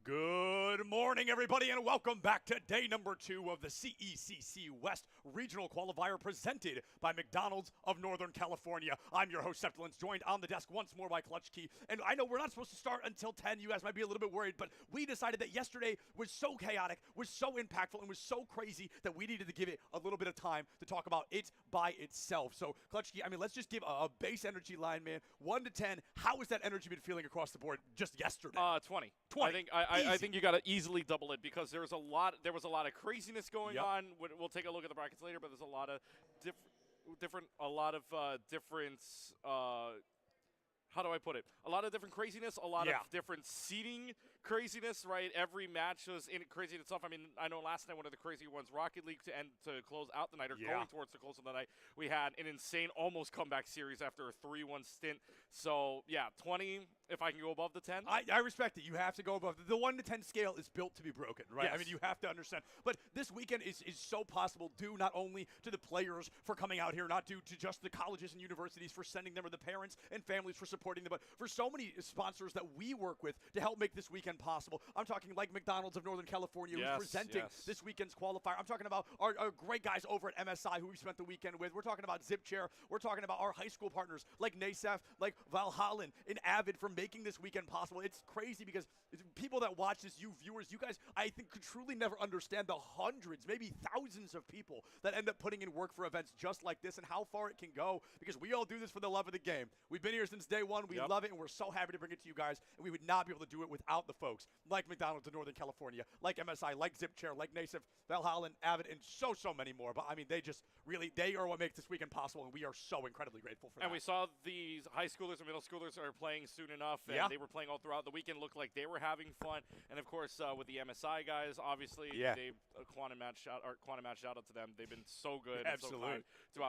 Good morning, everybody, and welcome back to day number 2 of the CECC West Regional Qualifier presented by McDonald's of Northern California. I'm your host, Septilance, joined on the desk once more by Clutch Key. And I know we're not supposed to start until 10. You guys might be a little bit worried, but we decided that yesterday was so chaotic, was so impactful, and was so crazy that we needed to give it a little bit of time to talk about it by itself. So, Clutch Key, I mean, let's just give a base energy line, man. 1 to 10, how has that energy been feeling across the board just yesterday? 20. 20. I think you got to easily double it because there was a lot of craziness going on. We'll take a look at the brackets later, but there's a lot of different how do I put it? A lot of different craziness, a lot of different seating craziness, right? Every match was crazy in itself. I mean, I know last night one of the crazy ones, Rocket League to close out the night or going towards the close of the night, we had an insane almost comeback series after a 3-1 stint. So, yeah, 20, if I can go above the 10. I respect it. You have to go above. The 1 to 10 scale is built to be broken, right? Yes. I mean, you have to understand. But this weekend is so possible due not only to the players for coming out here, not due to just the colleges and universities for sending them or the parents and families for supporting them, but for so many sponsors that we work with to help make this weekend possible. I'm talking like McDonald's of Northern California, who's presenting this weekend's qualifier. I'm talking about our great guys over at MSI who we spent the weekend with. We're talking about Zip Chair. We're talking about our high school partners like NASAF, like Valhallen, and Avid from making this weekend possible. It's crazy because people that watch this, you viewers, you guys, I think could truly never understand the hundreds, maybe thousands of people that end up putting in work for events just like this and how far it can go, because we all do this for the love of the game. We've been here since day one. We love it, and we're so happy to bring it to you guys, and we would not be able to do it without the folks like McDonald's in Northern California, like MSI, like Zip Chair, like Nasif, Valhalla, Avid, and so many more. But, I mean, they just really, they are what makes this weekend possible, and we are so incredibly grateful for that. And we saw these high schoolers and middle schoolers are playing soon enough, and they were playing all throughout the weekend. Looked like they were having fun. And, of course, with the MSI guys, obviously, they Quantum Match shout out to them. They've been so good. Absolutely. And so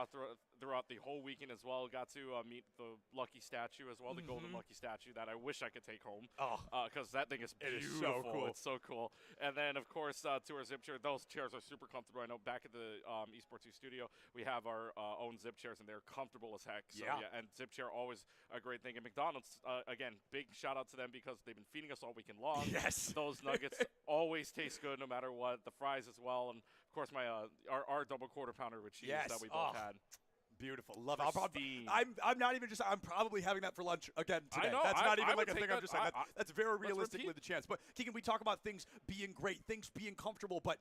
throughout the whole weekend as well. Got to meet the lucky statue as well, the golden lucky statue that I wish I could take home. Because that thing is beautiful. It is so cool. It's so cool. And then, of course, to our Zip Chair. Those chairs are super comfortable. I know back at the Esports 2 studio, we have our own Zip Chairs, and they're comfortable as heck. So, and Zip Chair, always a great thing. And McDonald's, again, big shout out to them because they've been feeding us all weekend long. Yes. Those nuggets always taste good no matter what. The fries as well. And, of course, my our double quarter pounder with cheese that we both had. Beautiful. Love it. I'm not even just, I'm probably having that for lunch again today. I know. That's not even like a thing that, I'm just saying. That's very realistically the chance. But, Keegan, we talk about things being great, things being comfortable, but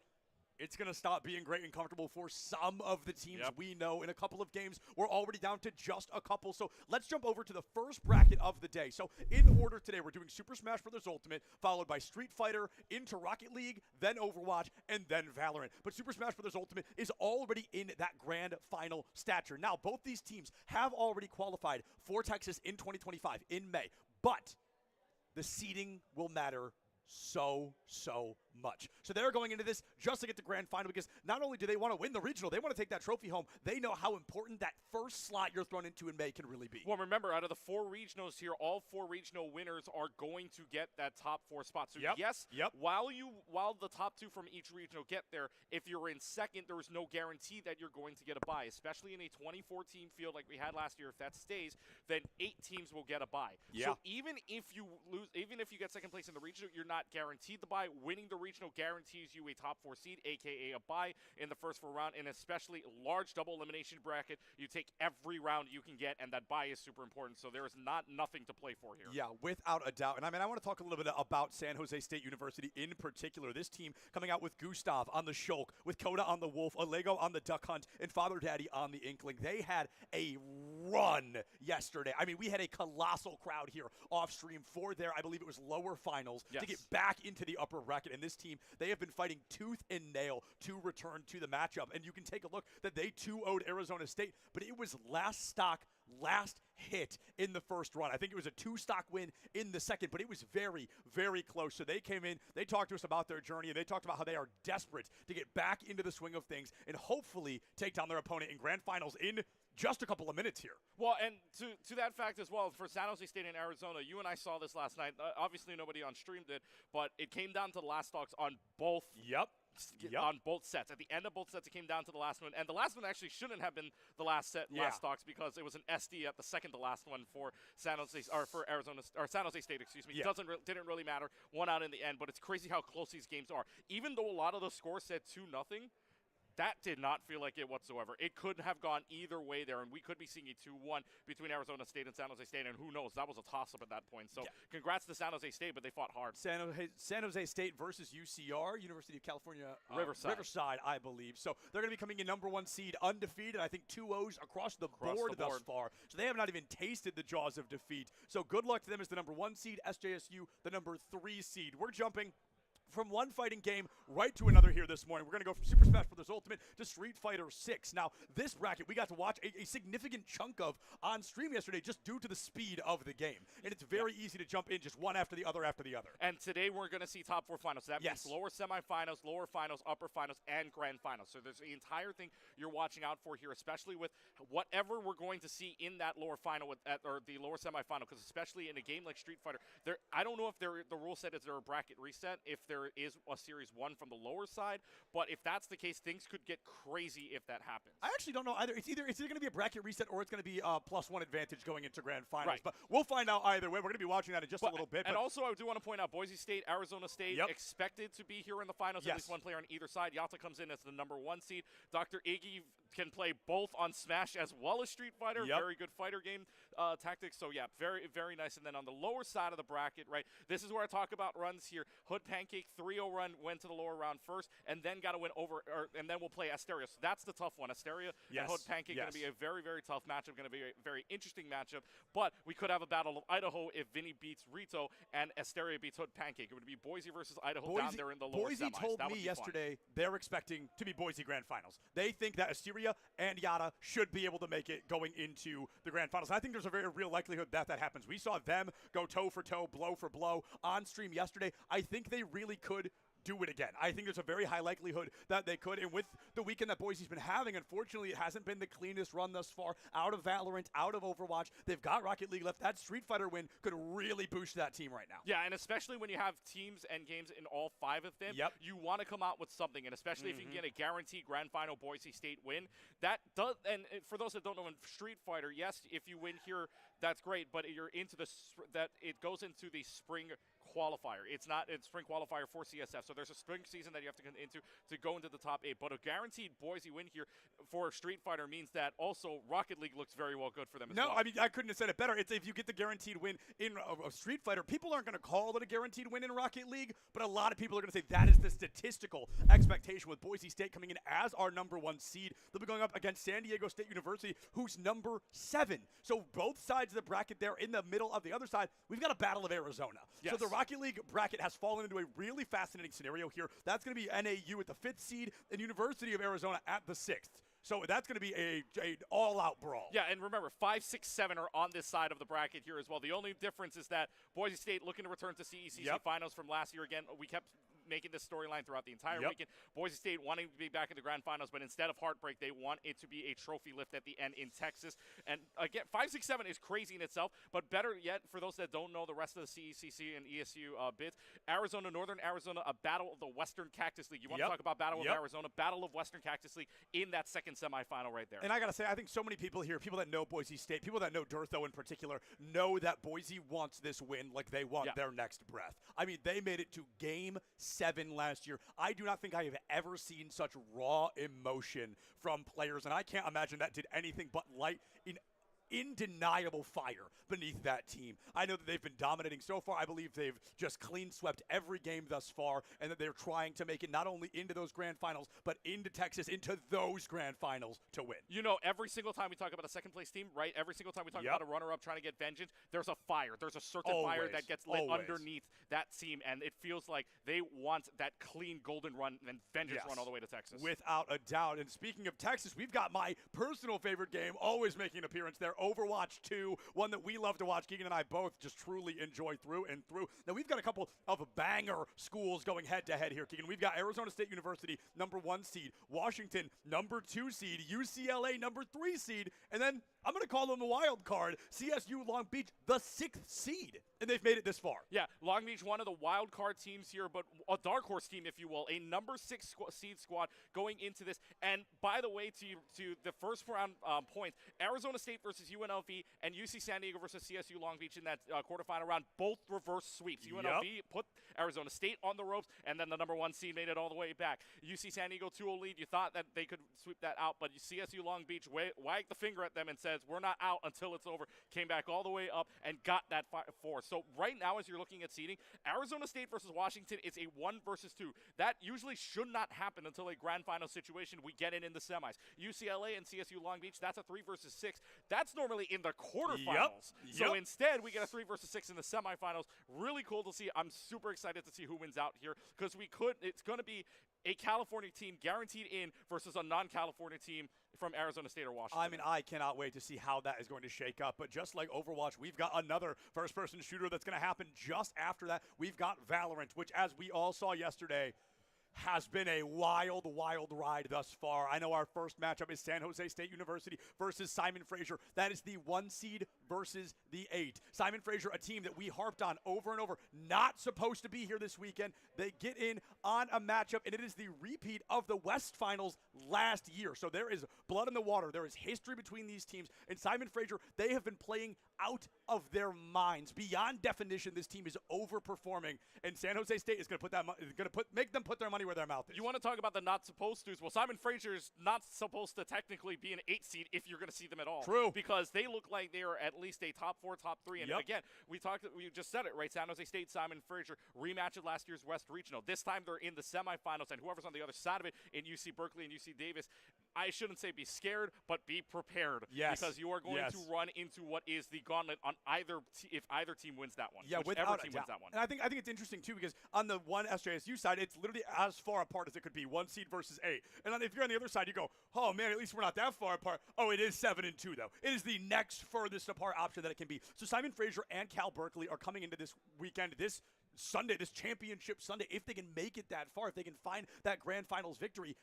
it's going to stop being great and comfortable for some of the teams we know. In a couple of games, we're already down to just a couple. So let's jump over to the first bracket of the day. So in order today, we're doing Super Smash Bros. Ultimate, followed by Street Fighter, into Rocket League, then Overwatch, and then Valorant. But Super Smash Bros. Ultimate is already in that grand final stature. Now, both these teams have already qualified for Texas in 2025 in May, but the seeding will matter so much. So they're going into this just to get the grand final, because not only do they want to win the regional, they want to take that trophy home. They know how important that first slot you're thrown into in May can really be. Well, remember, out of the 4 regionals here, all 4 regional winners are going to get that top 4 spot. So yes, while the top 2 from each regional get there, if you're in second, there is no guarantee that you're going to get a bye, especially in a 24-team field like we had last year. If that stays, then 8 teams will get a bye. So even if you lose, even if you get second place in the regional, you're not guaranteed the bye. Winning the regional guarantees you a top 4 seed, aka a bye in the first 4 round, and especially large double elimination bracket. You take every round you can get, and that bye is super important. So there is nothing to play for here. Yeah, without a doubt. And I mean, I want to talk a little bit about San Jose State University in particular. This team coming out with Gustav on the Shulk, with Coda on the Wolf, Alego on the Duck Hunt, and Father Daddy on the Inkling. They had a run yesterday. I mean, we had a colossal crowd here off stream for their, I believe it was lower finals, to get back into the upper bracket. And this team, they have been fighting tooth and nail to return to the matchup. And you can take a look that they too owed Arizona State, but it was last stock, last hit in the first run. I think it was a 2-stock win in the second, but it was very close. So they came in, they talked to us about their journey, and they talked about how they are desperate to get back into the swing of things and hopefully take down their opponent in grand finals in just a couple of minutes here. Well, and to that fact as well, for San Jose State and Arizona, you and I saw this last night. Obviously, nobody on stream did, but it came down to the last stocks on both. On both sets. At the end of both sets, it came down to the last one. And the last one actually shouldn't have been the last set, last stocks, because it was an SD at the second to last one for San Jose, or for Arizona, or San Jose State, excuse me. Didn't really matter. Won out in the end, but it's crazy how close these games are. Even though a lot of the scores said 2-0, that did not feel like it whatsoever. It could have gone either way there, and we could be seeing a 2-1 between Arizona State and San Jose State, and who knows? That was a toss-up at that point. So congrats to San Jose State, but they fought hard. San Jose State versus UCR, University of California Riverside, I believe. So they're going to be coming in #1 seed, undefeated. I think 2 O's across the board thus far. So they have not even tasted the jaws of defeat. So good luck to them as the #1 seed, SJSU the #3 seed. We're jumping from one fighting game right to another here this morning. We're going to go from Super Smash Bros. Ultimate to Street Fighter 6. Now, this bracket we got to watch a significant chunk of on stream yesterday just due to the speed of the game. And it's very easy to jump in just one after the other after the other. And today we're going to see top 4 finals. So that means lower semifinals, lower finals, upper finals, and grand finals. So there's the entire thing you're watching out for here, especially with whatever we're going to see in that lower final or the lower semifinal, because especially in a game like Street Fighter, I don't know if the rule set is there a bracket reset, if there there is a series won from the lower side. But if that's the case, things could get crazy if that happens. I actually don't know either. It's either going to be a bracket reset or it's going to be a +1 advantage going into grand finals. Right. But we'll find out either way. We're going to be watching that in just a little bit. And also, I do want to point out Boise State, Arizona State expected to be here in the finals. At least one player on either side. Yalta comes in as the #1 seed. Dr. Iggy can play both on Smash as well as Street Fighter. Very good fighter game tactics. So yeah, very, very nice. And then on the lower side of the bracket, right, this is where I talk about runs here. Hood Pancake 3-0 run, went to the lower round first, and then got to win over, and then we'll play Asteria. So that's the tough one. Asteria and Hood Pancake going to be a very, very tough matchup. Going to be a very interesting matchup. But we could have a Battle of Idaho if Vinny beats Rito and Asteria beats Hood Pancake. It would be Boise versus Idaho down there in the lower Boise semis. told me yesterday they're expecting to be Boise grand finals. They think that Asteria and Yada should be able to make it going into the grand finals. And I think there's a very real likelihood that that happens. We saw them go toe for toe, blow for blow on stream yesterday. I think they really could do it again. I think there's a very high likelihood that they could. And with the weekend that Boise's been having, unfortunately, it hasn't been the cleanest run thus far. Out of Valorant, out of Overwatch. They've got Rocket League left. That Street Fighter win could really boost that team right now. Yeah, and especially when you have teams and games in all 5 of them, you want to come out with something. And especially if you can get a guaranteed grand final Boise State win. That does, and for those that don't know, in Street Fighter, yes, if you win here, that's great. But you're into it goes into the spring qualifier. It's spring qualifier for CSF. So there's a spring season that you have to get into to go into the top 8. But a guaranteed Boise win here for Street Fighter means that also Rocket League looks very well good for them as well. No, I mean, I couldn't have said it better. It's if you get the guaranteed win in a Street Fighter, people aren't going to call it a guaranteed win in Rocket League, but a lot of people are going to say that is the statistical expectation with Boise State coming in as our #1 seed. They'll be going up against San Diego State University, who's #7. So both sides of the bracket there. In the middle of the other side, we've got a battle of Arizona. Yes. So the Rocket League bracket has fallen into a really fascinating scenario here. That's going to be NAU at the 5th seed and University of Arizona at the 6th. So that's going to be an all-out brawl. Yeah, and remember, 5, 6, 7 are on this side of the bracket here as well. The only difference is that Boise State looking to return to CECC finals from last year again. We kept making this storyline throughout the entire weekend. Boise State wanting to be back in the grand finals, but instead of heartbreak, they want it to be a trophy lift at the end in Texas. And again, 5, 6, 7 is crazy in itself, but better yet, for those that don't know the rest of the CECC and ESU bits, Arizona, Northern Arizona, a battle of the Western Cactus League. You want to talk about Battle of Arizona, Battle of Western Cactus League in that second semifinal right there. And I got to say, I think so many people here, people that know Boise State, people that know Durtho in particular, know that Boise wants this win like they want their next breath. I mean, they made it to Game 7 last year. I do not think I have ever seen such raw emotion from players, and I can't imagine that did anything but light in undeniable fire beneath that team. I know that they've been dominating so far. I believe they've just clean swept every game thus far, and that they're trying to make it not only into those grand finals, but into Texas, into those grand finals to win. You know, every single time we talk about a second place team, right? Every single time we talk about a runner-up trying to get vengeance, there's a fire. There's a certain fire that gets lit underneath that team, and it feels like they want that clean golden run and vengeance run all the way to Texas. Without a doubt. And speaking of Texas, we've got my personal favorite game always making an appearance there, Overwatch 2, one that we love to watch. Keegan and I both just truly enjoy through and through. Now, we've got a couple of banger schools going head-to-head here, Keegan. We've got Arizona State University, #1 seed, Washington, #2 seed, UCLA, #3 seed, and then I'm going to call them the wild card, CSU Long Beach, the 6th seed, and they've made it this far. Yeah, Long Beach, one of the wild card teams here, but a dark horse team, if you will, a #6 seed squad going into this. And by the way, to the first round points, Arizona State versus UNLV and UC San Diego versus CSU Long Beach in that quarterfinal round, both reverse sweeps. UNLV put Arizona State on the ropes, and then the #1 seed made it all the way back. UC San Diego 2-0 lead. You thought that they could sweep that out, but CSU Long Beach wagged the finger at them and says, we're not out until it's over. Came back all the way up and got that 4. So right now, as you're looking at seeding, Arizona State versus Washington is a 1 versus 2. That usually should not happen until a grand final situation. We get it in the semis. UCLA and CSU Long Beach, that's a 3 versus 6. That's normally in the quarterfinals. So instead, we get a 3 versus 6 in the semifinals. Really cool to see. I'm super excited to see who wins out here because it's going to be a California team guaranteed in versus a non-California team from Arizona State or Washington. I mean, I cannot wait to see how that is going to shake up. But just like Overwatch, we've got another first-person shooter that's going to happen just after that. We've got Valorant, which, as we all saw yesterday, has been a wild, wild ride thus far. I know our first matchup is San Jose State University versus Simon Fraser. That is the 1 seed versus the 8. Simon Fraser, a team that we harped on over and over, not supposed to be here this weekend. They get in on a matchup, and it is the repeat of the West Finals last year. So there is blood in the water. There is history between these teams. And Simon Fraser, they have been playing out of their minds. Beyond definition, this team is overperforming, and San Jose State is going to make them put their money where their mouth is. You want to talk about the not supposed to's? Well, Simon Fraser's not supposed to technically be an 8 seed if you're going to see them at all. True. Because they look like they are at least a top 4, top 3. And Yep. again, we just said it, right? San Jose State, Simon Fraser, rematch of last year's West Regional. This time they're in the semifinals, and whoever's on the other side of it in UC Berkeley and UC Davis, I shouldn't say be scared, but be prepared. Yes. Because you are going to run into what is the gauntlet on if either team wins that one. Yeah, whichever team wins that one. And I think it's interesting too, because on the one SJSU side, it's literally as far apart as it could be, 1 seed versus 8. And then if you're on the other side, you go, oh man, at least we're not that far apart. Oh, it is 7 and 2 though. It is the next furthest apart option that it can be. So Simon Fraser and Cal Berkeley are coming into this weekend, this Sunday, this championship Sunday, if they can make it that far, if they can find that grand finals victory,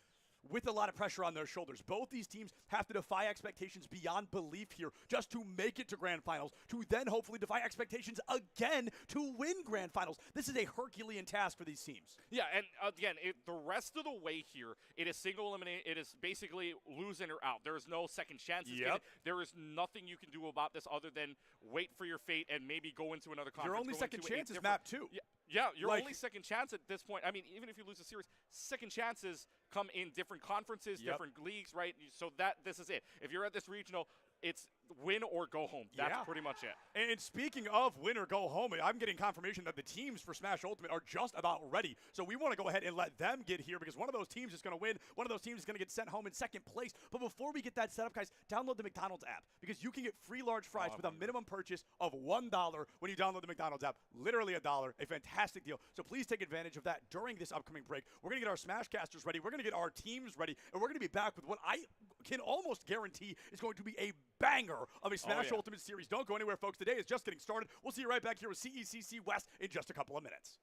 with a lot of pressure on their shoulders. Both these teams have to defy expectations beyond belief here just to make it to grand finals, to then hopefully defy expectations again to win grand finals. This is a Herculean task for these teams. Yeah, and again, the rest of the way here, it is single eliminate. It is basically lose in or out. There is no second chances. Yep. There is nothing you can do about this other than wait for your fate and maybe go into another conference. Your only second chance is map 2. Yeah, your only second chance at this point. I mean, even if you lose the series, second chances come in different conferences, different leagues, right? So this is it. If you're at this regional, it's win or go home. That's pretty much it. And speaking of win or go home, I'm getting confirmation that the teams for Smash Ultimate are just about ready. So we want to go ahead and let them get here, because one of those teams is going to win. One of those teams is going to get sent home in second place. But before we get that set up, guys, download the McDonald's app, because you can get free large fries with a minimum purchase of $1 when you download the McDonald's app. Literally $1. A fantastic deal. So please take advantage of that during this upcoming break. We're going to get our Smashcasters ready. We're going to get our teams ready. And we're going to be back with what I can almost guarantee is going to be a banger of a Smash Ultimate series. Don't go anywhere, folks. Today is just getting started. We'll see you right back here with CECC West in just a couple of minutes.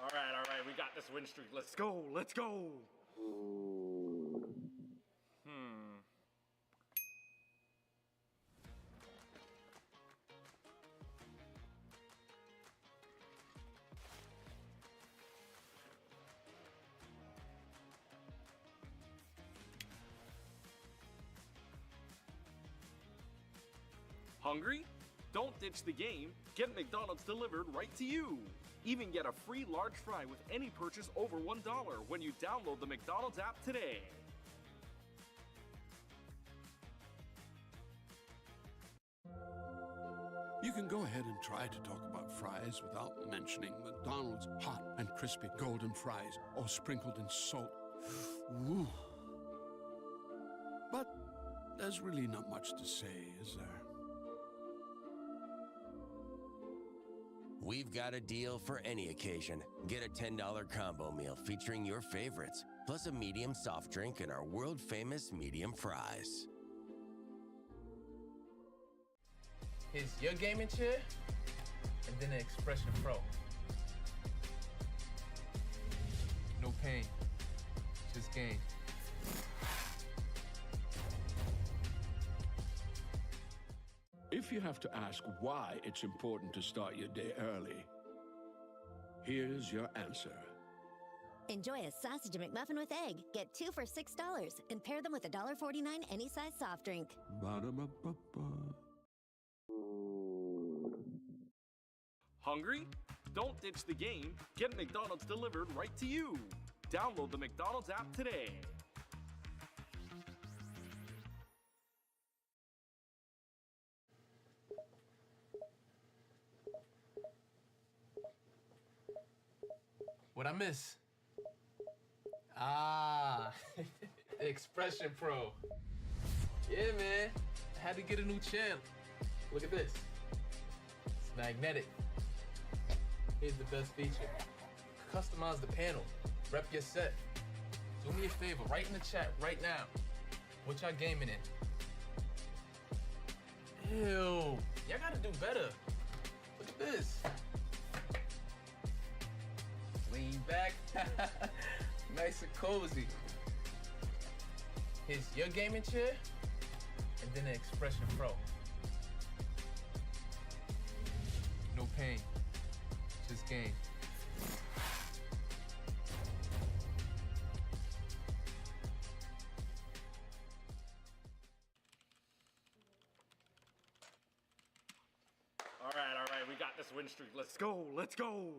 All right. We got this win streak. Let's go. Let's go. Hungry? Don't ditch the game. Get McDonald's delivered right to you. Even get a free large fry with any purchase over $1 when you download the McDonald's app today. You can go ahead and try to talk about fries without mentioning McDonald's hot and crispy golden fries, all sprinkled in salt. Woo. But there's really not much to say, is there? We've got a deal for any occasion. Get a $10 combo meal featuring your favorites, plus a medium soft drink and our world-famous medium fries. Here's your gaming chair, and then an Expression Pro. No pain, just gain. If you have to ask why it's important to start your day early, here's your answer. Enjoy a sausage McMuffin with egg. Get 2 for $6 and pair them with a $1.49 any size soft drink. Ba-da-ba-ba-ba. Hungry? Don't ditch the game. Get McDonald's delivered right to you. Download the McDonald's app today. What I miss? The Expression Pro. Yeah, man. I had to get a new chair. Look at this. It's magnetic. Here's the best feature. Customize the panel. Rep your set. Do me a favor, write in the chat right now. What y'all gaming in? Ew. Y'all gotta do better. Look at this. Lean back. Nice and cozy. Here's your gaming chair, and then an Expression Pro. No pain, just game. All right, we got this win streak. Let's go, let's go.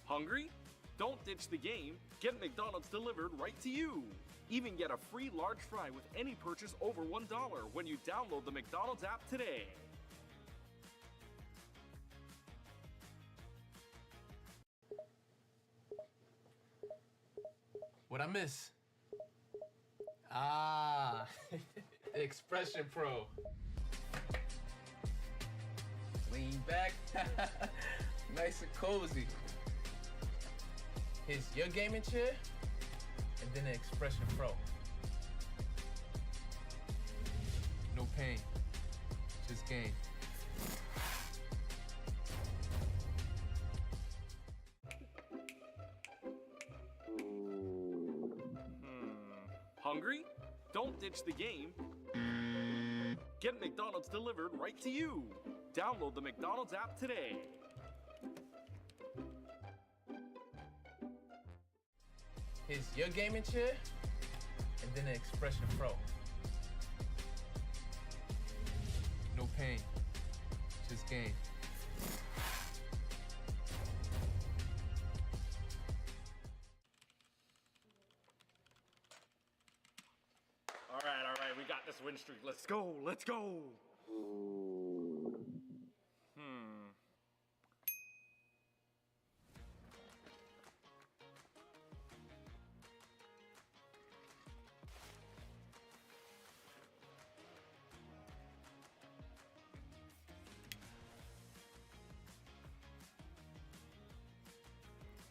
Hungry? Don't ditch the game. Get McDonald's delivered right to you. Even get a free large fry with any purchase over $1 when you download the McDonald's app today. What I miss? Expression Pro. Lean back. Nice and cozy. Here's your gaming chair, and then an Expression Pro. No pain, just game. Hungry? Don't ditch the game. Get McDonald's delivered right to you. Download the McDonald's app today. Here's your gaming chair, and then an Expression Pro. No pain, just game. All right, we got this win streak. Let's go, let's go.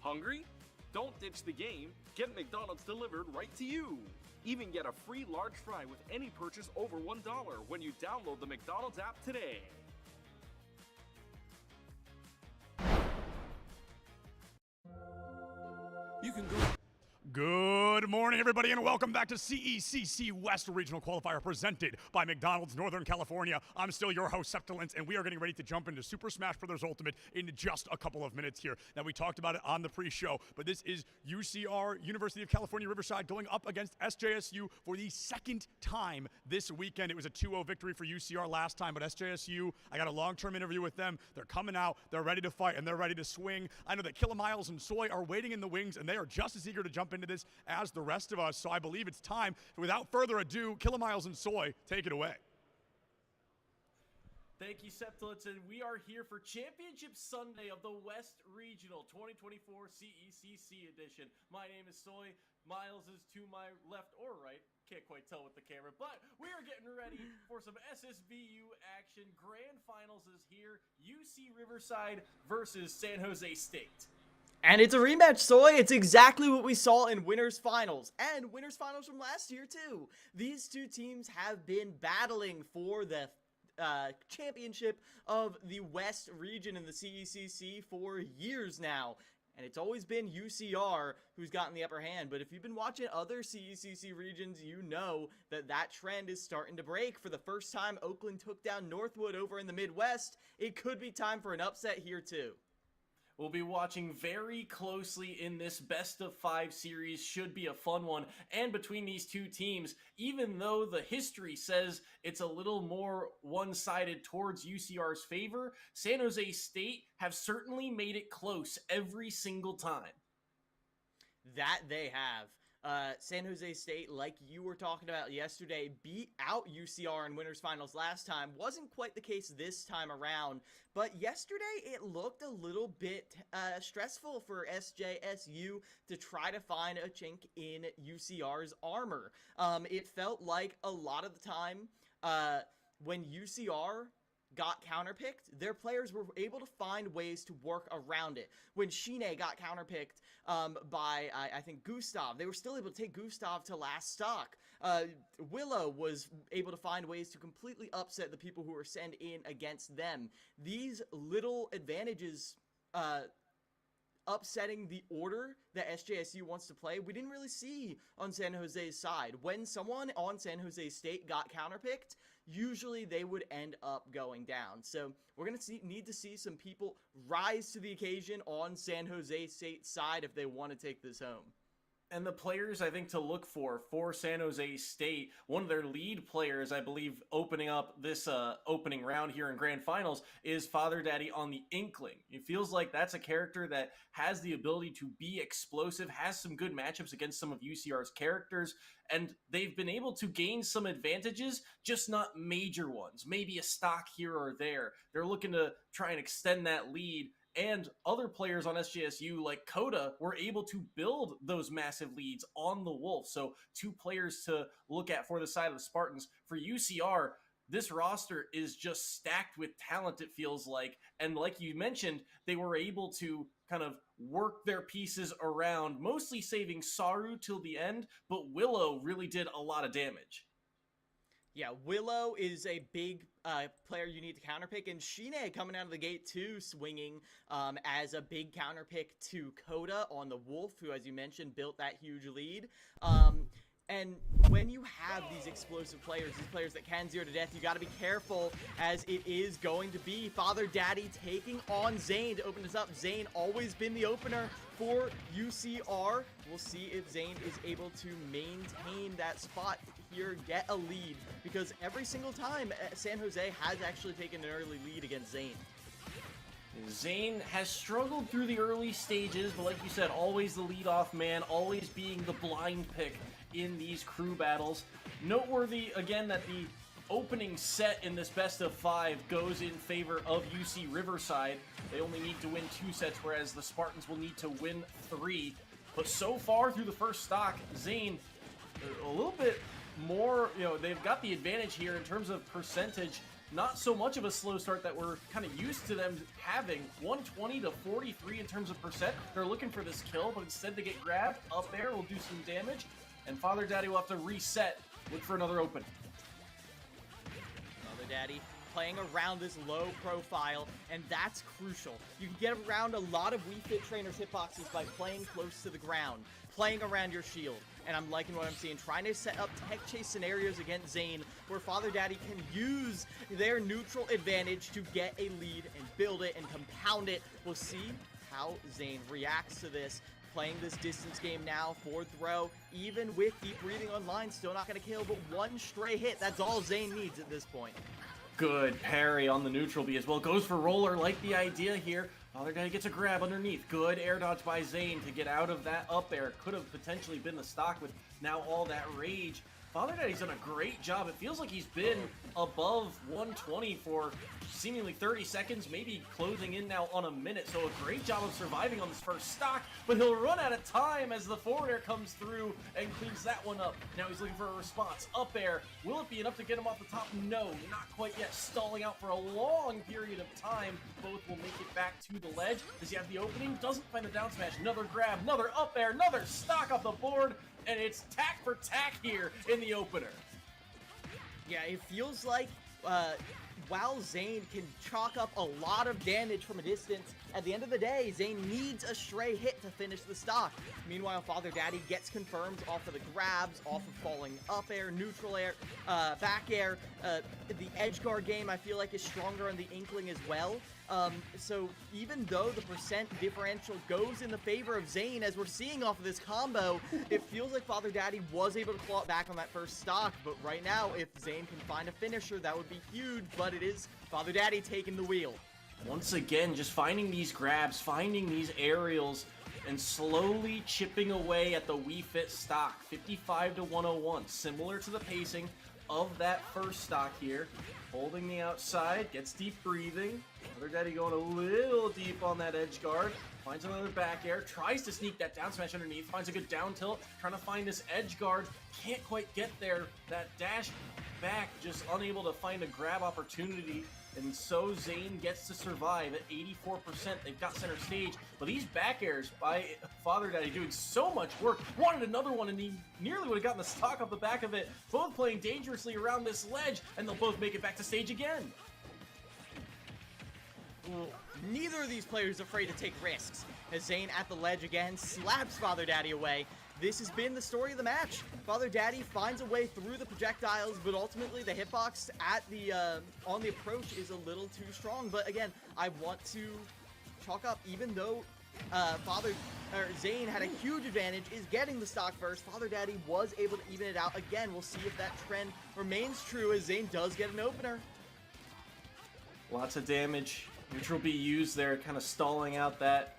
Hungry? Don't ditch the game. Get McDonald's delivered right to you. Even get a free large fry with any purchase over $1 when you download the McDonald's app today. You can go. Good morning, everybody, and welcome back to CECC West Regional Qualifier presented by McDonald's Northern California. I'm still your host, Septilence, and we are getting ready to jump into Super Smash Bros. Ultimate in just a couple of minutes here. Now, we talked about it on the pre-show, but this is UCR, University of California, Riverside, going up against SJSU for the second time this weekend. It was a 2-0 victory for UCR last time, but SJSU, I got a long-term interview with them. They're coming out, they're ready to fight, and they're ready to swing. I know that Kilamiles and Soy are waiting in the wings, and they are just as eager to jump into this as the rest of us, so I believe it's time. Without further ado, Kilamiles and Soy, take it away. Thank you, Septilence, and we are here for Championship Sunday of the West Regional 2024 CECC edition. My name is Soy. Miles is to my left or right. Can't quite tell with the camera, but we are getting ready for some SSBU action. Grand Finals is here. UC Riverside versus San Jose State. And it's a rematch, Soy. It's exactly what we saw in Winners Finals. And Winners Finals from last year, too. These two teams have been battling for the championship of the West region in the CECC for years now. And it's always been UCR who's gotten the upper hand. But if you've been watching other CECC regions, you know that that trend is starting to break. For the first time, Oakland took down Northwood over in the Midwest. It could be time for an upset here, too. We'll be watching very closely in this best-of-5 series. Should be a fun one. And between these two teams, even though the history says it's a little more one-sided towards UCR's favor, San Jose State have certainly made it close every single time. That they have. San Jose State, like you were talking about yesterday, beat out UCR in Winners Finals last time. Wasn't quite the case this time around, but yesterday it looked a little bit stressful for SJSU to try to find a chink in UCR's armor. It felt like a lot of the time when UCR got counterpicked, their players were able to find ways to work around it. When Shine got counterpicked by, I think, Gustav, they were still able to take Gustav to last stock. Willow was able to find ways to completely upset the people who were sent in against them. These little advantages upsetting the order that SJSU wants to play, we didn't really see on San Jose's side. When someone on San Jose State got counterpicked, usually they would end up going down. So we're going to need to see some people rise to the occasion on San Jose State's side if they want to take this home. And the players, I think, to look for San Jose State, one of their lead players, I believe, opening up this opening round here in Grand Finals is Father Daddy on the Inkling. It feels like that's a character that has the ability to be explosive, has some good matchups against some of UCR's characters, and they've been able to gain some advantages, just not major ones. Maybe a stock here or there. They're looking to try and extend that lead. And other players on SJSU like Coda were able to build those massive leads on the Wolf. So 2 players to look at for the side of the Spartans. For UCR, this roster is just stacked with talent, it feels like. And like you mentioned, they were able to kind of work their pieces around, mostly saving Saru till the end, but Willow really did a lot of damage. Yeah, Willow is a big player you need to counterpick, and Shine coming out of the gate too, swinging as a big counterpick to Coda on the Wolf, who, as you mentioned, built that huge lead. And when you have these explosive players, these players that can zero to death, you got to be careful, as it is going to be Father Daddy taking on Zane to open this up. Zane always been the opener for UCR. We'll see if Zane is able to maintain that spot here, get a lead, because every single time San Jose has actually taken an early lead against Zane. Zane has struggled through the early stages, but like you said, always the leadoff man, always being the blind pick in these crew battles. Noteworthy, again, that the opening set in this best of 5 goes in favor of UC Riverside. They only need to win 2 sets, whereas the Spartans will need to win 3. But so far through the first stock, Zane, a little bit more, they've got the advantage here in terms of percentage. Not so much of a slow start that we're kind of used to them having. 120 to 43 in terms of percent. They're looking for this kill, but instead they get grabbed up there, will do some damage. And Father Daddy will have to reset, look for another open. Father Daddy playing around this low profile, and that's crucial. You can get around a lot of Wii Fit Trainer's hitboxes by playing close to the ground, playing around your shield. And I'm liking what I'm seeing, trying to set up tech chase scenarios against Zane, where Father Daddy can use their neutral advantage to get a lead and build it and compound it. We'll see how Zane reacts to this. Playing this distance game now, 4th row, even with Deep Breathing online, still not going to kill, but 1 stray hit. That's all Zane needs at this point. Good parry on the neutral B as well. Goes for roller, like the idea here. Father Daddy gets a grab underneath. Good air dodge by Zane to get out of that up air. Could have potentially been the stock with now all that rage. Father Daddy's done a great job. It feels like he's been above 120 for seemingly 30 seconds, maybe closing in now on a minute. So a great job of surviving on this first stock, but he'll run out of time as the forward air comes through and cleans that one up. Now he's looking for a response. Up air. Will it be enough to get him off the top? No, not quite yet. Stalling out for a long period of time. Both will make it back to the ledge. Does he have the opening? Doesn't find the down smash. Another grab, another up air, another stock off the board. And it's tack for tack here in the opener. Yeah, it feels like while Zane can chalk up a lot of damage from a distance, at the end of the day, Zane needs a stray hit to finish the stock. Meanwhile, Father Daddy gets confirmed off of the grabs, off of falling up air, neutral air, back air. The edge guard game, I feel like, is stronger on the Inkling as well. So even though the percent differential goes in the favor of Zane, as we're seeing off of this combo, it feels like Father Daddy was able to claw it back on that first stock. But right now, if Zane can find a finisher, that would be huge. But it is Father Daddy taking the wheel. Once again, just finding these grabs, finding these aerials, and slowly chipping away at the Wii Fit stock. 55 to 101, similar to the pacing of that first stock here. Holding the outside, gets deep breathing, Father Daddy going a little deep on that edge guard. Finds another back air, tries to sneak that down smash underneath, finds a good down tilt, trying to find this edge guard, can't quite get there. That dash back, just unable to find a grab opportunity, and so Zane gets to survive at 84%. They've got center stage, but these back airs by Father Daddy doing so much work. Wanted another one, and he nearly would have gotten the stock off the back of it. Both playing dangerously around this ledge, and they'll both make it back to stage again. Neither of these players are afraid to take risks. As Zane at the ledge again slaps Father Daddy away. This has been the story of the match. Father Daddy finds a way through the projectiles, but ultimately the hitbox at the on the approach is a little too strong. But again, I want to chalk up, even though Zane had a huge advantage, is getting the stock first. Father Daddy was able to even it out. Again, we'll see if that trend remains true as Zane does get an opener. Lots of damage. Neutral B used there, kind of stalling out that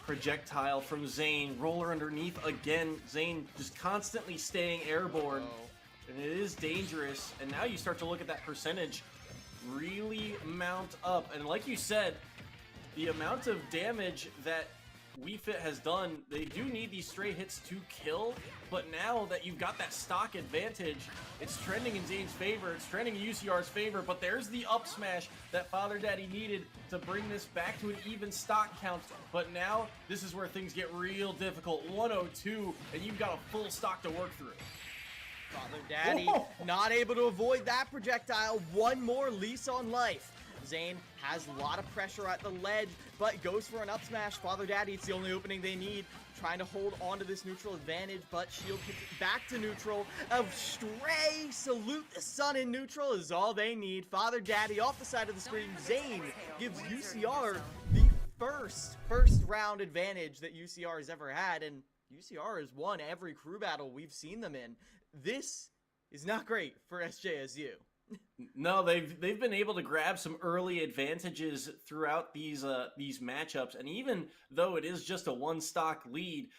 projectile from Zane. Roller underneath again. Zane just constantly staying airborne. And it is dangerous. And now you start to look at that percentage really mount up. And like you said, the amount of damage that Wii Fit has done, they do need these stray hits to kill, but now that you've got that stock advantage, it's trending in Zane's favor, it's trending in UCR's favor, but there's the up smash that Father Daddy needed to bring this back to an even stock count. But now, this is where things get real difficult. 102, and you've got a full stock to work through. Father Daddy not able to avoid that projectile. One more lease on life. Zane has a lot of pressure at the ledge, but goes for an up smash. Father Daddy, it's the only opening they need. Trying to hold on to this neutral advantage, but shield kicks it back to neutral. A stray salute the sun in neutral is all they need. Father Daddy off the side of the screen. Zane gives UCR the first round advantage that UCR has ever had, and UCR has won every crew battle we've seen them in. This is not great for SJSU. No, they've been able to grab some early advantages throughout these matchups, and even though it is just a one stock lead,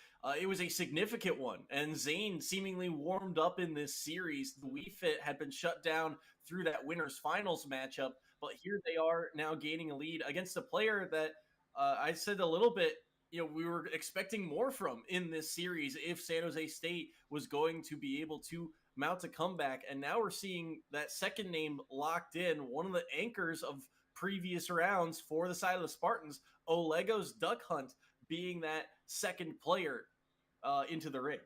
it was a significant one. And Zane seemingly warmed up in this series. The Wii Fit had been shut down through that winners finals matchup, but here they are now gaining a lead against a player that I said a little bit, we were expecting more from in this series if San Jose State was going to be able to mount a comeback. And now we're seeing that second name locked in, one of the anchors of previous rounds for the side of the Spartans, Olego's Duck Hunt being that second player into the ring.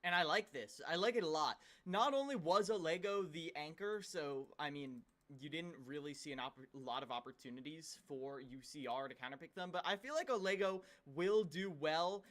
And I like this. I like it a lot. Not only was Olego the anchor, so, I mean, you didn't really see a lot of opportunities for UCR to counterpick them, but I feel like Olego will do well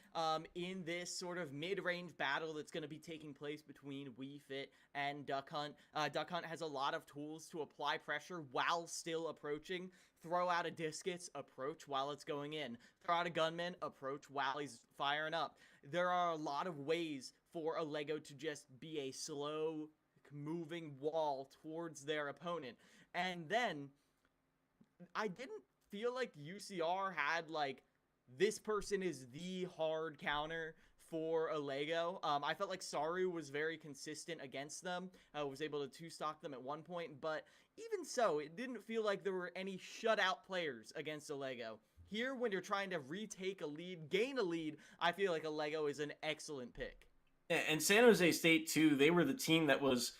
in this sort of mid-range battle that's going to be taking place between Wii Fit and Duck Hunt. Duck Hunt has a lot of tools to apply pressure while still approaching. Throw out a discus, approach while it's going in. Throw out a gunman, approach while he's firing up. There are a lot of ways for Olego to just be a slow moving wall towards their opponent. And then I didn't feel like UCR had like this person is the hard counter for Olego. I felt like Saru was very consistent against them. Was able to two-stock them at one point, but even so, it didn't feel like there were any shutout players against Olego. Here, when you're trying to retake a lead, gain a lead, I feel like Olego is an excellent pick. Yeah, and San Jose State, too, they were the team that was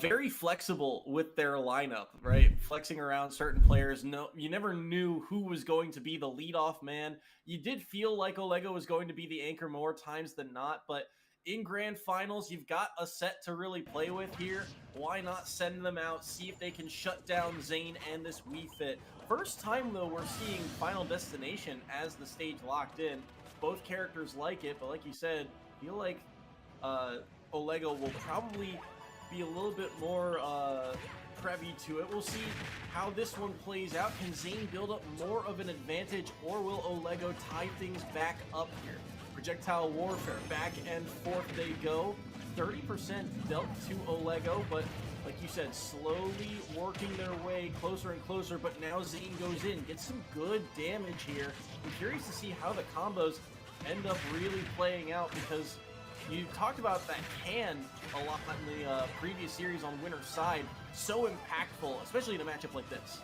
very flexible with their lineup, right? Flexing around certain players. No, you never knew who was going to be the leadoff man. You did feel like Olego was going to be the anchor more times than not, but in grand finals, you've got a set to really play with here. Why not send them out, see if they can shut down Zane and this Wii Fit? First time, though, we're seeing Final Destination as the stage locked in. Both characters like it, but like you said, feel like Olego will probably be a little bit more privy to it. We'll see how this one plays out. Can Zane build up more of an advantage, or will Olego tie things back up here? Projectile warfare, back and forth they go. 30% dealt to Olego, but like you said, slowly working their way closer and closer, but now Zane goes in, gets some good damage here. I'm curious to see how the combos end up really playing out, because you talked about that can a lot in the previous series on winner's side. So impactful, especially in a matchup like this.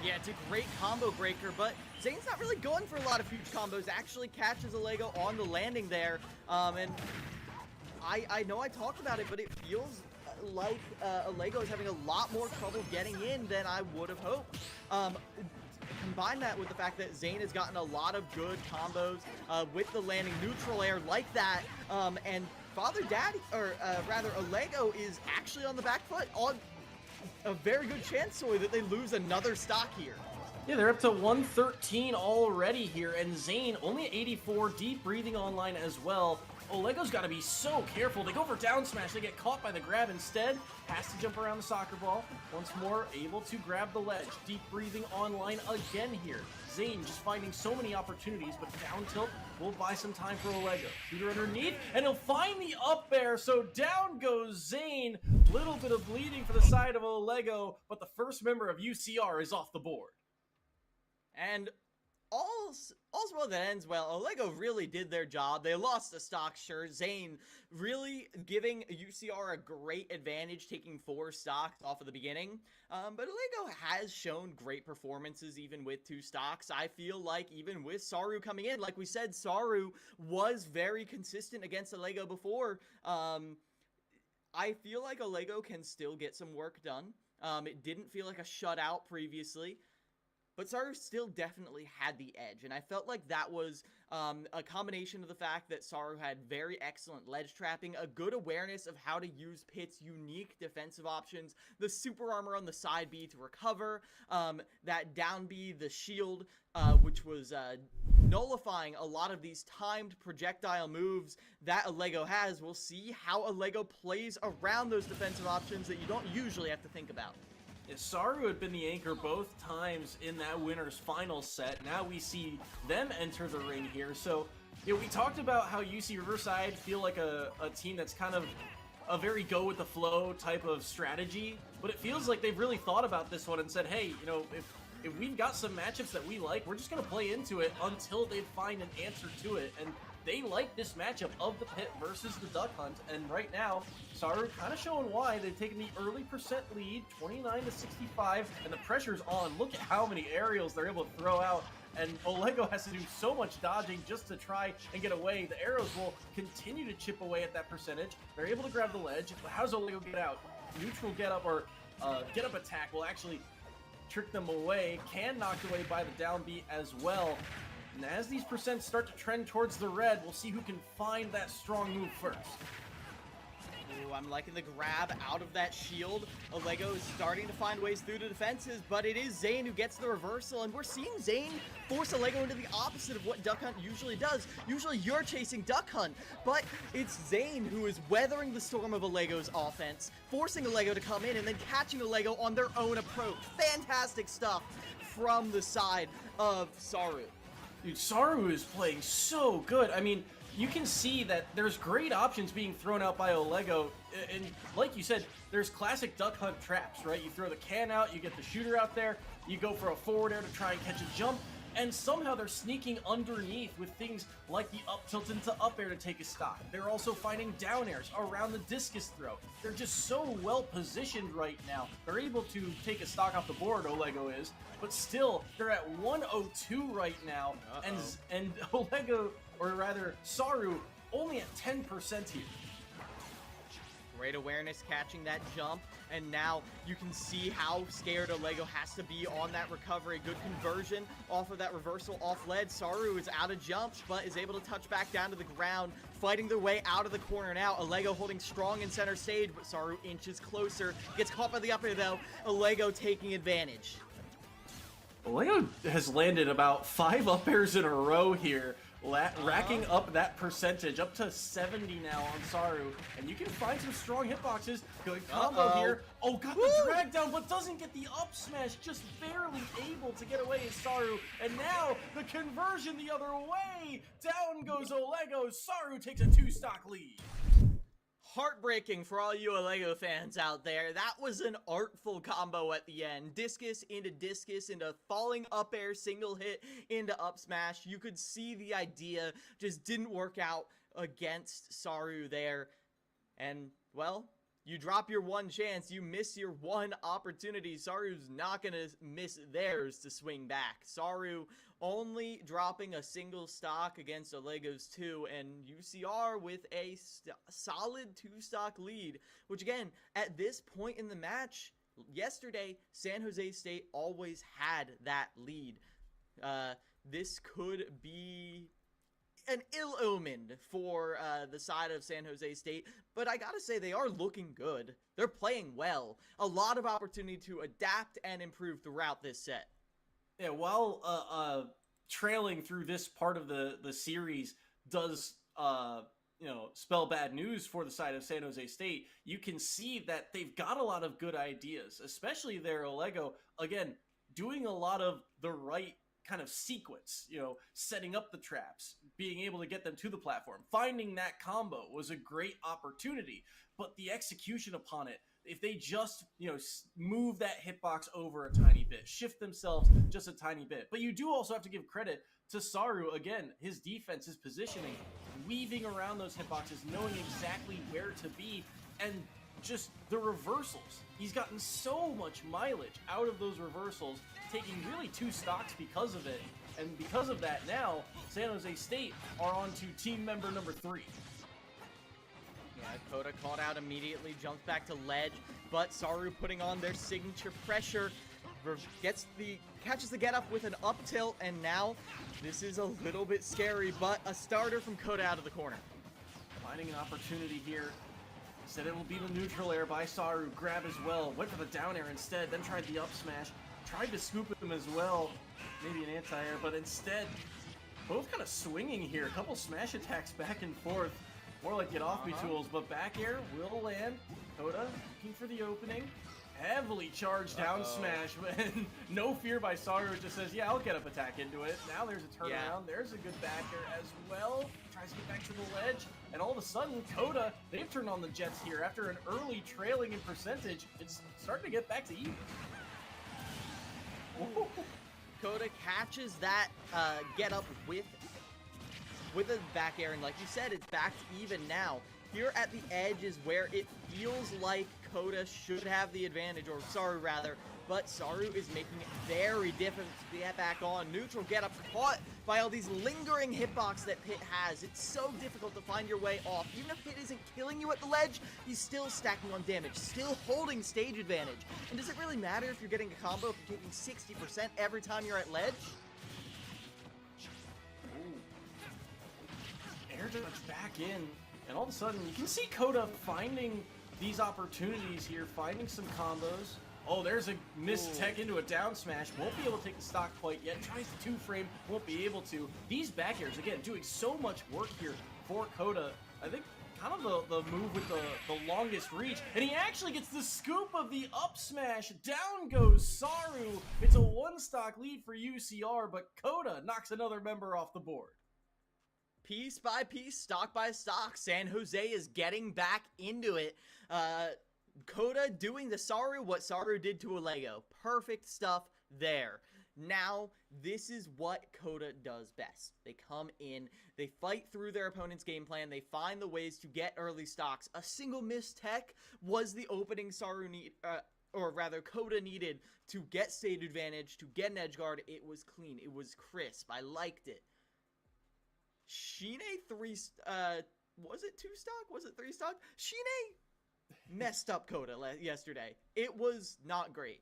Yeah, it's a great combo breaker, but Zane's not really going for a lot of huge combos. Actually catches a Lego on the landing there, and I know I talked about it, but it feels like Lego is having a lot more trouble getting in than I would have hoped. Combine that with the fact that Zane has gotten a lot of good combos with the landing neutral air like that, and Lego is actually on the back foot, on a very good chance, Soy, that they lose another stock here. Yeah, they're up to 113 already here, and Zane only at 84, deep breathing online as well. Olego's got to be so careful. They go for down smash. They get caught by the grab instead. Has to jump around the soccer ball. Once more, able to grab the ledge. Deep breathing online again here. Zane just finding so many opportunities, but down tilt will buy some time for Olego. Shooter underneath, and he'll find the up air, so down goes Zane. Little bit of bleeding for the side of Olego, but the first member of UCR is off the board. And all's well that ends well. Olego really did their job. They lost the stock, sure. Zane really giving UCR a great advantage, taking 4 stocks off of the beginning. But Olego has shown great performances even with 2 stocks. I feel like even with Saru coming in, like we said, Saru was very consistent against Olego before. I feel like Olego can still get some work done. It didn't feel like a shutout previously. But Saru still definitely had the edge, and I felt like that was a combination of the fact that Saru had very excellent ledge trapping, a good awareness of how to use Pit's unique defensive options, the super armor on the side B to recover, that down B, the shield, which was nullifying a lot of these timed projectile moves that Olego has. We'll see how Olego plays around those defensive options that you don't usually have to think about. Yeah, Saru had been the anchor both times in that winner's final set. Now we see them enter the ring here. So, we talked about how UC Riverside feel like a team that's kind of a very go-with-the-flow type of strategy. But it feels like they've really thought about this one and said, hey, if we've got some matchups that we like, we're just going to play into it until they find an answer to it. And they like this matchup of the Pit versus the Duck Hunt, and right now, Saru kind of showing why. They've taken the early percent lead, 29-65, and the pressure's on. Look at how many aerials they're able to throw out, and Olego has to do so much dodging just to try and get away. The arrows will continue to chip away at that percentage. They're able to grab the ledge, but how does Olego get out? Neutral get up, or get up attack will actually trick them away. Can knocked away by the down B as well. And as these percents start to trend towards the red, we'll see who can find that strong move first. Ooh, I'm liking the grab out of that shield. Olego is starting to find ways through the defenses, but it is Zane who gets the reversal, and we're seeing Zane force Olego into the opposite of what Duck Hunt usually does. Usually you're chasing Duck Hunt, but it's Zane who is weathering the storm of Olego's offense, forcing Olego to come in and then catching Olego on their own approach. Fantastic stuff from the side of Saru. Dude, Saru is playing so good. I mean, you can see that there's great options being thrown out by Olego. And like you said, there's classic Duck Hunt traps, right? You throw the can out, you get the shooter out there, you go for a forward air to try and catch a jump, and somehow they're sneaking underneath with things like the up tilt into up air to take a stock. They're also finding down airs around the discus throw. They're just so well positioned right now. They're able to take a stock off the board, Olego is, but still, they're at 102 right now, and Olego, or rather Saru, only at 10% here. Great awareness catching that jump, and now you can see how scared Olego has to be on that recovery. Good conversion off of that reversal off lead. Saru is out of jumps, but is able to touch back down to the ground, fighting their way out of the corner now. Olego holding strong in center stage, but Saru inches closer. Gets caught by the up air though. Olego taking advantage. Olego has landed about 5 up airs in a row here. Racking up that percentage up to 70 now on Saru, and you can find some strong hitboxes. Good combo here. Oh, got the drag down, but doesn't get the up smash. Just barely able to get away is Saru, and now the conversion the other way. Down goes Olego. Saru takes a 2-stock lead. Heartbreaking for all you Olego fans out there. That was an artful combo at the end. Discus into falling up air, single hit into up smash. You could see the idea just didn't work out against Saru there. And, well, You drop your one chance, you miss your one opportunity. Saru's not going to miss theirs to swing back. Saru only dropping a single stock against Olego's 2, and UCR with a solid 2-stock lead, which again, at this point in the match, yesterday, San Jose State always had that lead. This could be an ill omen for the side of San Jose State, but I gotta say, they are looking good. They're playing well. A lot of opportunity to adapt and improve throughout this set. Yeah, while trailing through this part of the series does spell bad news for the side of San Jose State, you can see that they've got a lot of good ideas, especially their Olego, again, doing a lot of the right kind of sequence, setting up the traps, being able to get them to the platform. Finding that combo was a great opportunity, but the execution upon it, if they just, move that hitbox over a tiny bit, shift themselves just a tiny bit. But you do also have to give credit to Saru. Again, his defense, his positioning, weaving around those hitboxes, knowing exactly where to be, and just the reversals. He's gotten so much mileage out of those reversals, taking really 2 stocks because of it. And because of that, now, San Jose State are on to team member number 3. Yeah, Coda called out immediately, jumps back to ledge, but Saru putting on their signature pressure, catches the get up with an up tilt, and now this is a little bit scary, but a starter from Coda out of the corner. Finding an opportunity here. Said it will be the neutral air by Saru. Grab as well. Went for the down air instead, then tried the up smash. Tried to scoop with him as well. Maybe an anti-air, but instead, both kind of swinging here. A couple smash attacks back and forth. More like get off me tools, but back air will land. Coda looking for the opening. Heavily charged down smash, but no fear by Saru. Just says, yeah, I'll get up attack into it. Now there's a turnaround. Yeah. There's a good back air as well. Tries to get back to the ledge. And all of a sudden, Coda, they've turned on the Jets here. After an early trailing in percentage, it's starting to get back to even. Coda catches that get up with a back air, and like you said, it's back to even now. Here at the edge is where it feels like Coda should have the advantage, or Saru rather, but Saru is making it very difficult to get back on. Neutral get up caught by all these lingering hitbox that Pit has. It's so difficult to find your way off. Even if Pit isn't killing you at the ledge, he's still stacking on damage, still holding stage advantage. And does it really matter if you're getting a combo if you're taking 60% every time you're at ledge? Air dodge back in, and all of a sudden you can see Coda finding these opportunities here, finding some combos. Oh, there's a missed tech into a down smash. Won't be able to take the stock quite yet. Tries the 2-frame, won't be able to. These back airs, again, doing so much work here for Coda. I think kind of the move with the longest reach. And he actually gets the scoop of the up smash. Down goes Saru. It's a 1-stock lead for UCR, but Coda knocks another member off the board. Piece by piece, stock by stock, San Jose is getting back into it. Coda doing to Saru what Saru did to Olego. Perfect stuff there. Now, this is what Coda does best. They come in, they fight through their opponent's game plan, they find the ways to get early stocks. A single missed tech was the opening Coda needed to get stage advantage, to get an edge guard. It was clean, it was crisp, I liked it. Shine 3, was it 2 stock? Was it 3 stock? Shine messed up Coda yesterday. It was not great.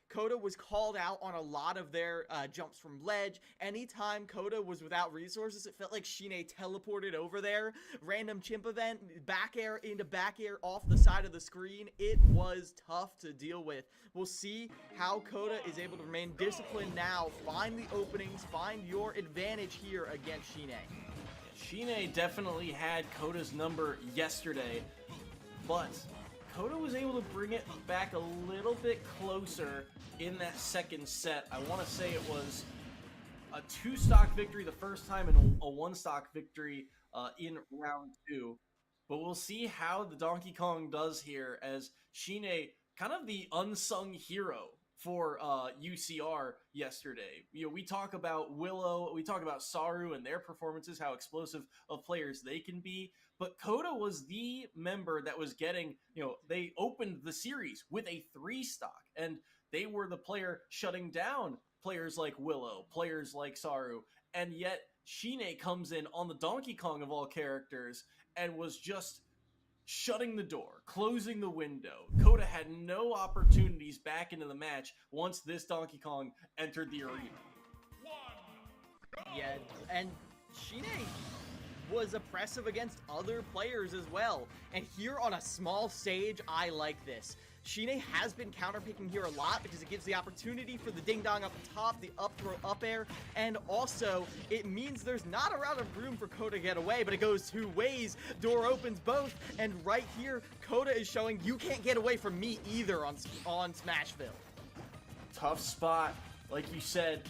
Coda was called out on a lot of their jumps from ledge. Anytime Coda was without resources, it felt like Shine teleported over there. Random chimp event, back air into back air off the side of the screen. It was tough to deal with. We'll see how Coda is able to remain disciplined now, find the openings, find your advantage here against Shine. Shine definitely had Coda's number yesterday, but Coda was able to bring it back a little bit closer in that second set. I want to say it was a 2-stock victory the first time and a 1-stock victory in round 2. But we'll see how the Donkey Kong does here, as Shine, kind of the unsung hero for UCR yesterday. You know, we talk about Willow, we talk about Saru and their performances, how explosive of players they can be, but Coda was the member that was getting, you know, they opened the series with a 3 stock, and they were the player shutting down players like Willow, players like Saru, and yet Shine comes in on the Donkey Kong of all characters and was just shutting the door, closing the window. Coda had no opportunities back into the match once this Donkey Kong entered the arena. Yeah, and Shine was oppressive against other players as well. And here on a small stage, I like this. Shine has been counterpicking here a lot because it gives the opportunity for the ding-dong up top, the up throw up air, and also it means there's not a lot of room for Coda to get away, but it goes 2 ways. Door opens both, and right here, Coda is showing you can't get away from me either on Smashville. Tough spot, like you said,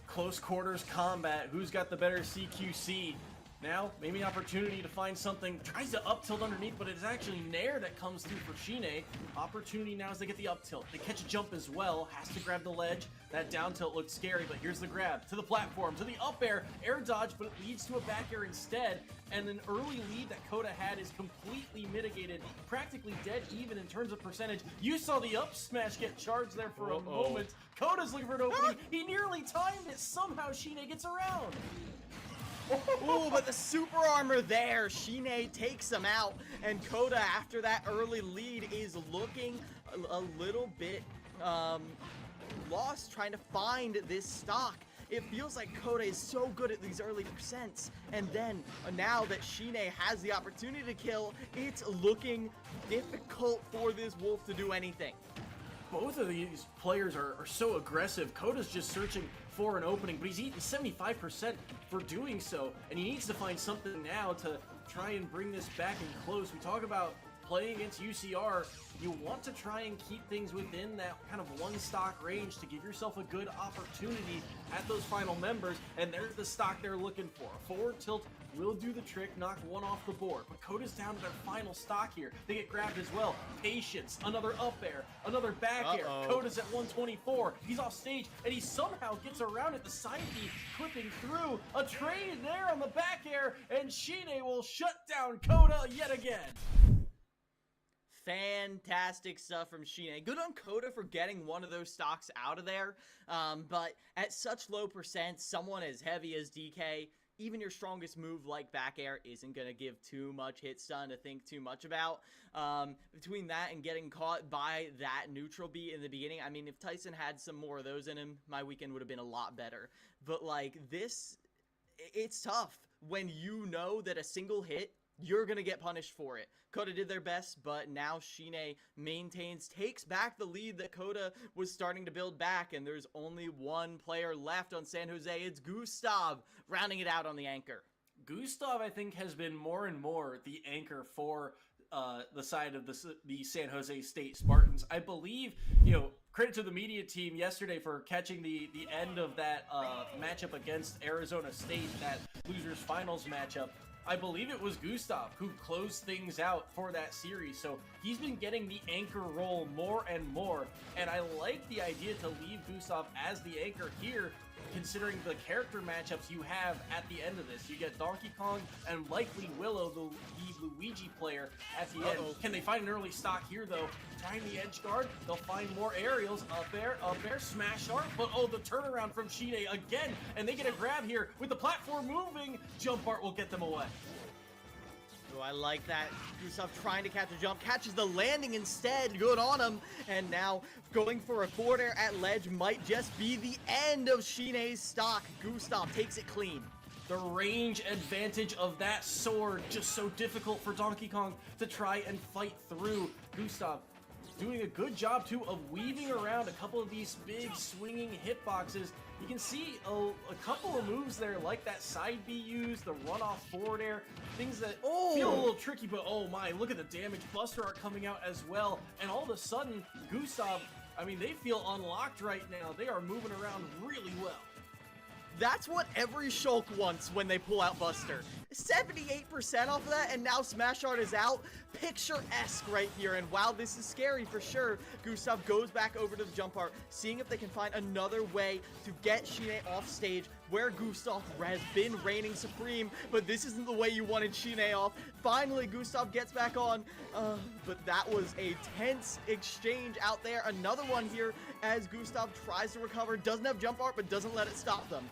close quarters combat. Who's got the better CQC? Now, maybe an opportunity to find something. Tries to up tilt underneath, but it is actually Nair that comes through for Shine. Opportunity now as they get the up tilt. They catch a jump as well. Has to grab the ledge. That down tilt looks scary, but here's the grab. To the platform, to the up air. Air dodge, but it leads to a back air instead. And an early lead that Coda had is completely mitigated. Practically dead even in terms of percentage. You saw the up smash get charged there for a moment. Coda's looking for an opening. He nearly timed it. Somehow Shine gets around. Ooh, but the super armor there, Shine takes him out, and Coda, after that early lead, is looking a little bit lost, trying to find this stock. It feels like Coda is so good at these early percents, and then now that Shine has the opportunity to kill, it's looking difficult for this wolf to do anything. Both of these players are so aggressive. Coda's just searching for an opening, but he's eaten 75% for doing so, and he needs to find something now to try and bring this back in close. We talk about playing against UCR, you want to try and keep things within that kind of 1 stock range to give yourself a good opportunity at those final members, and there's the stock they're looking for. A forward tilt will do the trick, knock 1 off the board, but Coda's down to their final stock here. They get grabbed as well. Patience, another up air, another back air. Coda's at 124. He's off stage, and he somehow gets around it. The side B clipping through. A trade there on the back air, and Shine will shut down Coda yet again. Fantastic stuff from Shine. Good on Coda for getting one of those stocks out of there, but at such low percent, someone as heavy as DK, even your strongest move like back air isn't going to give too much hit stun to think too much about. Between that and getting caught by that neutral beat in the beginning, I mean, if Tyson had some more of those in him, my weekend would have been a lot better. But like this, it's tough when you know that a single hit, you're going to get punished for it. Coda did their best, but now Shine maintains, takes back the lead that Coda was starting to build back, and there's only one player left on San Jose. It's Gustav rounding it out on the anchor. Gustav, I think, has been more and more the anchor for the side of the San Jose State Spartans. I believe, you know, credit to the media team yesterday for catching the end of that matchup against Arizona State, that losers finals matchup. I believe it was Gustav who closed things out for that series, so he's been getting the anchor role more and more, and I like the idea to leave Gustav as the anchor here, considering the character matchups you have at the end of this. You get Donkey Kong and likely Willow, the Luigi player, at the end. Can they find an early stock here, though? Trying the edge guard, they'll find more aerials. Up air, smash art, but the turnaround from Shine again, and they get a grab here with the platform moving. Jump art will get them away. Oh, I like that. Gustav trying to catch a jump, catches the landing instead. Good on him. And now going for a forward air at ledge might just be the end of Shine's stock. Gustav takes it clean. The range advantage of that sword, just so difficult for Donkey Kong to try and fight through. Gustav doing a good job, too, of weaving around a couple of these big swinging hitboxes. You can see a couple of moves there, like that side B use, the runoff forward air, things that feel a little tricky, but oh my, look at the damage. Buster Art coming out as well, and all of a sudden, Gustav, I mean, they feel unlocked right now. They are moving around really well. That's what every Shulk wants when they pull out Buster. 78% off of that, and now Smash Art is out. Picturesque right here, and wow, this is scary for sure. Gustav goes back over to the jump art, seeing if they can find another way to get Shine off stage, where Gustav has been reigning supreme, but this isn't the way you wanted Shine off. Finally, Gustav gets back on, but that was a tense exchange out there. Another one here as Gustav tries to recover, doesn't have jump art, but doesn't let it stop them.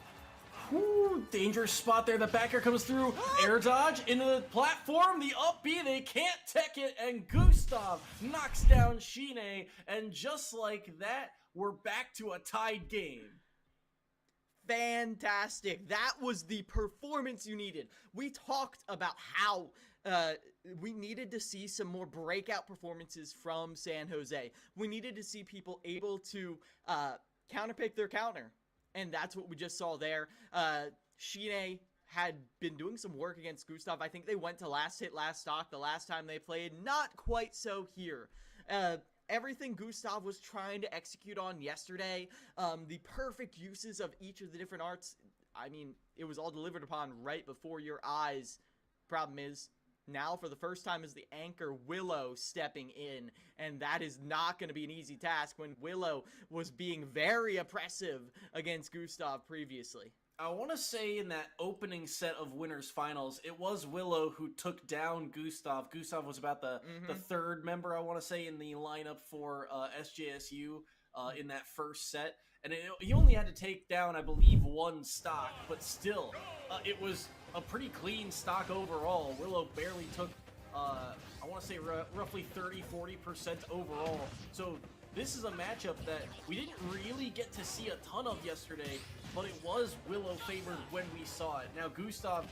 Whew, dangerous spot there. The backer comes through. Air dodge into the platform. The up B, they can't tech it. And Gustav knocks down Shine. And just like that, we're back to a tied game. Fantastic. That was the performance you needed. We talked about how we needed to see some more breakout performances from San Jose. We needed to see people able to counterpick their counter. And that's what we just saw there. Shine had been doing some work against Gustav. I think they went to last hit, last stock the last time they played. Not quite so here. Everything Gustav was trying to execute on yesterday, the perfect uses of each of the different arts, I mean, it was all delivered upon right before your eyes. Problem is, now for the first time is the anchor Willow stepping in, and that is not going to be an easy task when Willow was being very oppressive against Gustav previously. I want to say in that opening set of winners finals, it was Willow who took down Gustav. Gustav was about the third member, I want to say, in the lineup for SJSU in that first set. And he only had to take down, I believe, one stock, but still, it was a pretty clean stock overall. Willow barely took, I want to say, roughly 30-40% overall. So this is a matchup that we didn't really get to see a ton of yesterday, but it was Willow favored when we saw it. Now Gustav,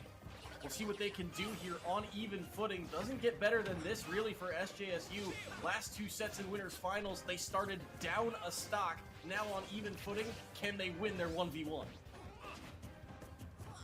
we'll see what they can do here on even footing. Doesn't get better than this really for SJSU. Last two sets in winners finals, they started down a stock. Now on even footing, can they win their 1v1?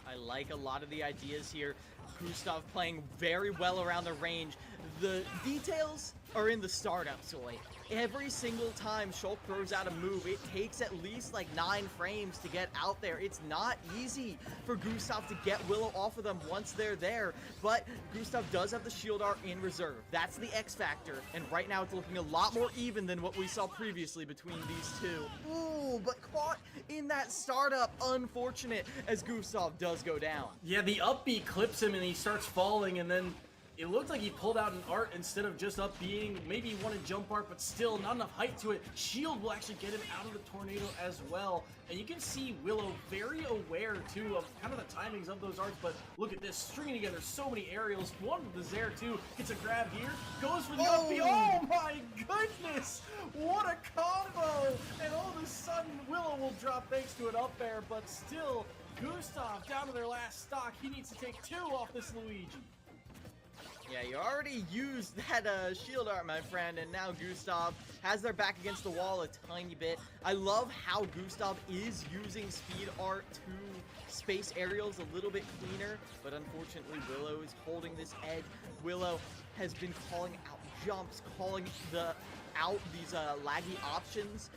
I like a lot of the ideas here. Gustav playing very well around the range. The details are in the startup, Soy. Every single time Shulk throws out a move, it takes at least like 9 frames to get out there. It's not easy for Gustav to get Willow off of them once they're there, but Gustav does have the shield art in reserve. That's the X factor, and right now it's looking a lot more even than what we saw previously between these two. Ooh, but caught in that startup, unfortunate, as Gustav does go down. Yeah, the up B clips him and he starts falling, and then it looked like he pulled out an art instead of just up being. Maybe he wanted jump art, but still not enough height to it. Shield will actually get him out of the tornado as well. And you can see Willow very aware, too, of kind of the timings of those arts. But look at this, stringing together so many aerials. One with the Zaire, too. Gets a grab here. Goes for the up B. Oh, my goodness. What a combo. And all of a sudden, Willow will drop thanks to an up air. But still, Gustav down to their last stock. He needs to take 2 off this Luigi. Yeah, you already used that shield art, my friend, and now Gustav has their back against the wall a tiny bit. I love how Gustav is using speed art to space aerials a little bit cleaner, but unfortunately Willow is holding this edge. Willow has been calling out jumps, calling out these laggy options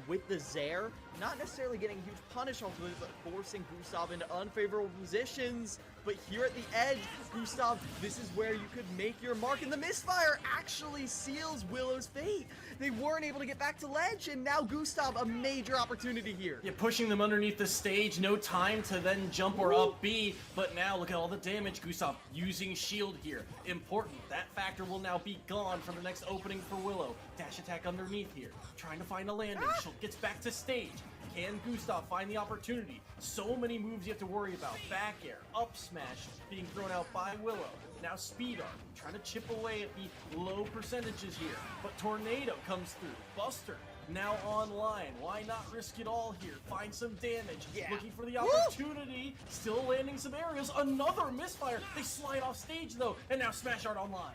with the Zaire. Not necessarily getting a huge punish off of it, but forcing Gustav into unfavorable positions. But here at the edge, Gustav, this is where you could make your mark, and the misfire actually seals Willow's fate. They weren't able to get back to ledge, and now Gustav, a major opportunity here. Yeah, pushing them underneath the stage, no time to then jump or up B, but now look at all the damage. Gustav using shield here. Important, that factor will now be gone from the next opening for Willow. Dash attack underneath here, trying to find a landing. She'll gets back to stage. Can Gustav find the opportunity? So many moves you have to worry about. Back air, up smash, being thrown out by Willow. Now speed art, trying to chip away at the low percentages here. But Tornado comes through. Buster, now online. Why not risk it all here? Find some damage. Yeah. Looking for the opportunity. Still landing some aerials. Another misfire. They slide off stage though. And now smash art online.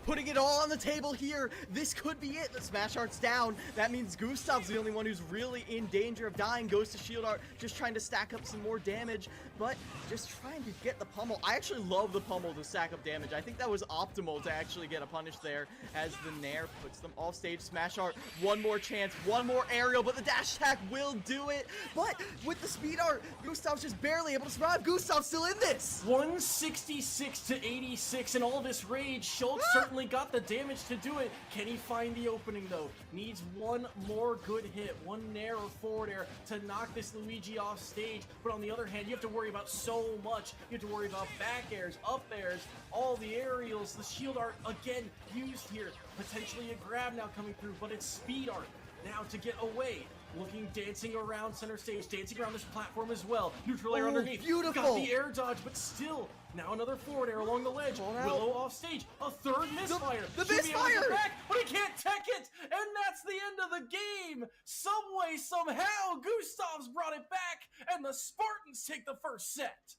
putting it all on the table here. This could be it. The Smash Art's down. That means Gustav's the only one who's really in danger of dying. Goes to Shield Art, just trying to stack up some more damage, but just trying to get the pummel. I actually love the pummel to stack up damage. I think that was optimal to actually get a punish there as the Nair puts them off stage. Smash Art, one more chance, one more aerial, but the dash attack will do it. But with the speed art, Gustav's just barely able to survive. Gustav's still in this. 166 to 86 in all this rage. Schultz certainly got the damage to do it. Can he find the opening though? Needs one more good hit, one Nair or forward air to knock this Luigi off stage. But on the other hand, you have to worry about so much. You have to worry about back airs, up airs, all the aerials, the shield art again used here. Potentially a grab now coming through, but it's speed art now to get away. Looking, dancing around center stage, dancing around this platform as well. Neutral air underneath. Beautiful. Got the air dodge, but still, now another forward air along the ledge. Willow off stage. A third misfire. The Should be able to misfire! get back, but he can't tech it. And that's the end of the game. Some way, somehow, Gustav's brought it back, and the Spartans take the first set.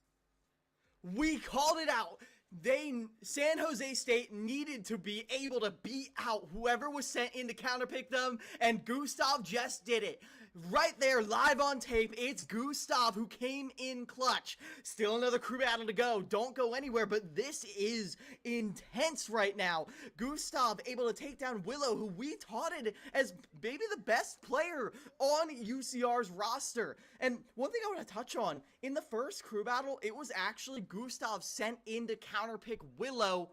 We called it out. San Jose State needed to be able to beat out whoever was sent in to counterpick them, and Gustav just did it. Right there, live on tape, it's Gustav who came in clutch. Still another crew battle to go. Don't go anywhere, but this is intense right now. Gustav able to take down Willow, who we touted as maybe the best player on UCR's roster. And one thing I want to touch on, in the first crew battle, it was actually Gustav sent in to counterpick Willow,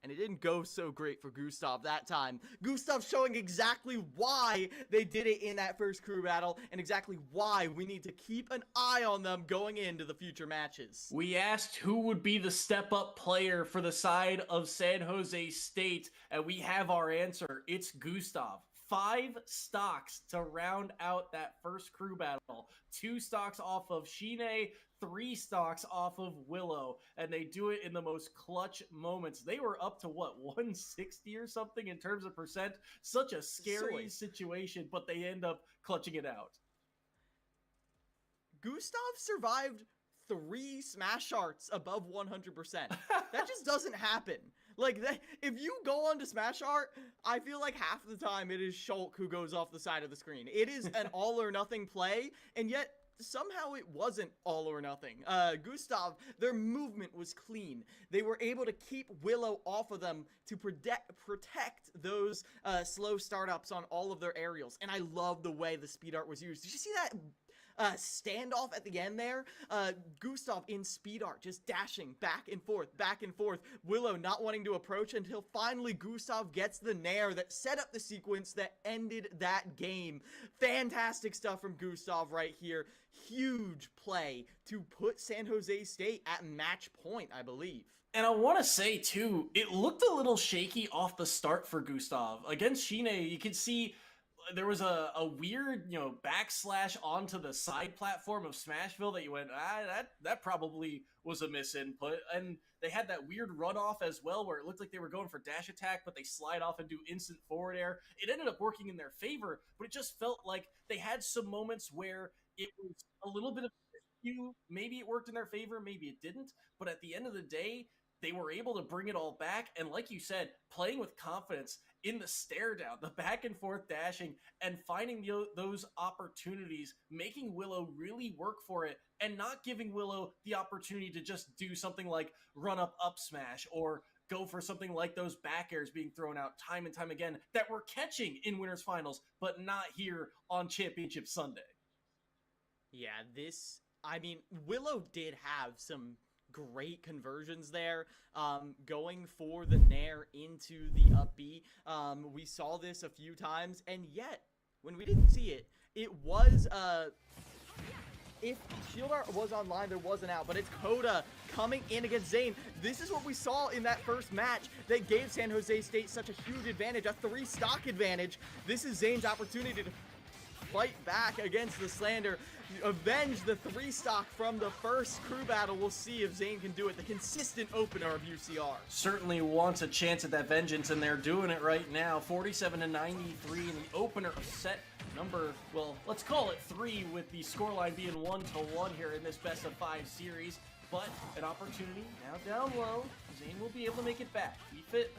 and it didn't go so great for Gustav that time. Gustav showing exactly why they did it in that first crew battle, and exactly why we need to keep an eye on them going into the future matches. We asked who would be the step-up player for the side of San Jose State, and we have our answer. It's Gustav. 5 stocks to round out that first crew battle. 2 stocks off of Shine, 3 stocks off of Willow, and they do it in the most clutch moments. They were up to, what, 160 or something in terms of percent? Such a scary situation, but they end up clutching it out. Gustav survived 3 Smash Arts above 100%. That just doesn't happen. Like, that, if you go on to Smash Art, I feel like half the time it is Shulk who goes off the side of the screen. It is an all or nothing play, and yet somehow it wasn't all or nothing. Gustav, their movement was clean. They were able to keep Willow off of them to protect those slow startups on all of their aerials. And I love the way the speed art was used. Did you see that standoff at the end there? Gustav in speed art, just dashing back and forth, back and forth. Willow not wanting to approach until finally Gustav gets the Nair that set up the sequence that ended that game. Fantastic stuff from Gustav right here. Huge play to put San Jose State at match point, I believe. And I want to say, too, it looked a little shaky off the start for Gustav. Against Shine, you could see there was a weird, backslash onto the side platform of Smashville that you went, that probably was a misinput. And they had that weird runoff as well where it looked like they were going for dash attack, but they slide off and do instant forward air. It ended up working in their favor, but it just felt like they had some moments where it was a little bit of skew. Maybe it worked in their favor, maybe it didn't. But at the end of the day, they were able to bring it all back. And like you said, playing with confidence in the stare down, the back and forth dashing, and finding those opportunities, making Willow really work for it, and not giving Willow the opportunity to just do something like run up smash or go for something like those back airs being thrown out time and time again that we're catching in winners finals, but not here on Championship Sunday. Yeah, Willow did have some great conversions there, going for the Nair into the up B. We saw this a few times, and yet, when we didn't see it, it was, if Shield Art was online, there was an out, but it's Coda coming in against Zane. This is what we saw in that first match that gave San Jose State such a huge advantage, a 3-stock advantage. This is Zane's opportunity to fight back against the slander, avenge the 3-stock from the first crew battle. We'll see if Zane can do it, the consistent opener of UCR. Certainly wants a chance at that vengeance, and they're doing it right now. 47-93 in the opener of set number, well, let's call it 3, with the scoreline being 1-1 here in this best of 5 series. But an opportunity now down low. Zane will be able to make it back. Keep it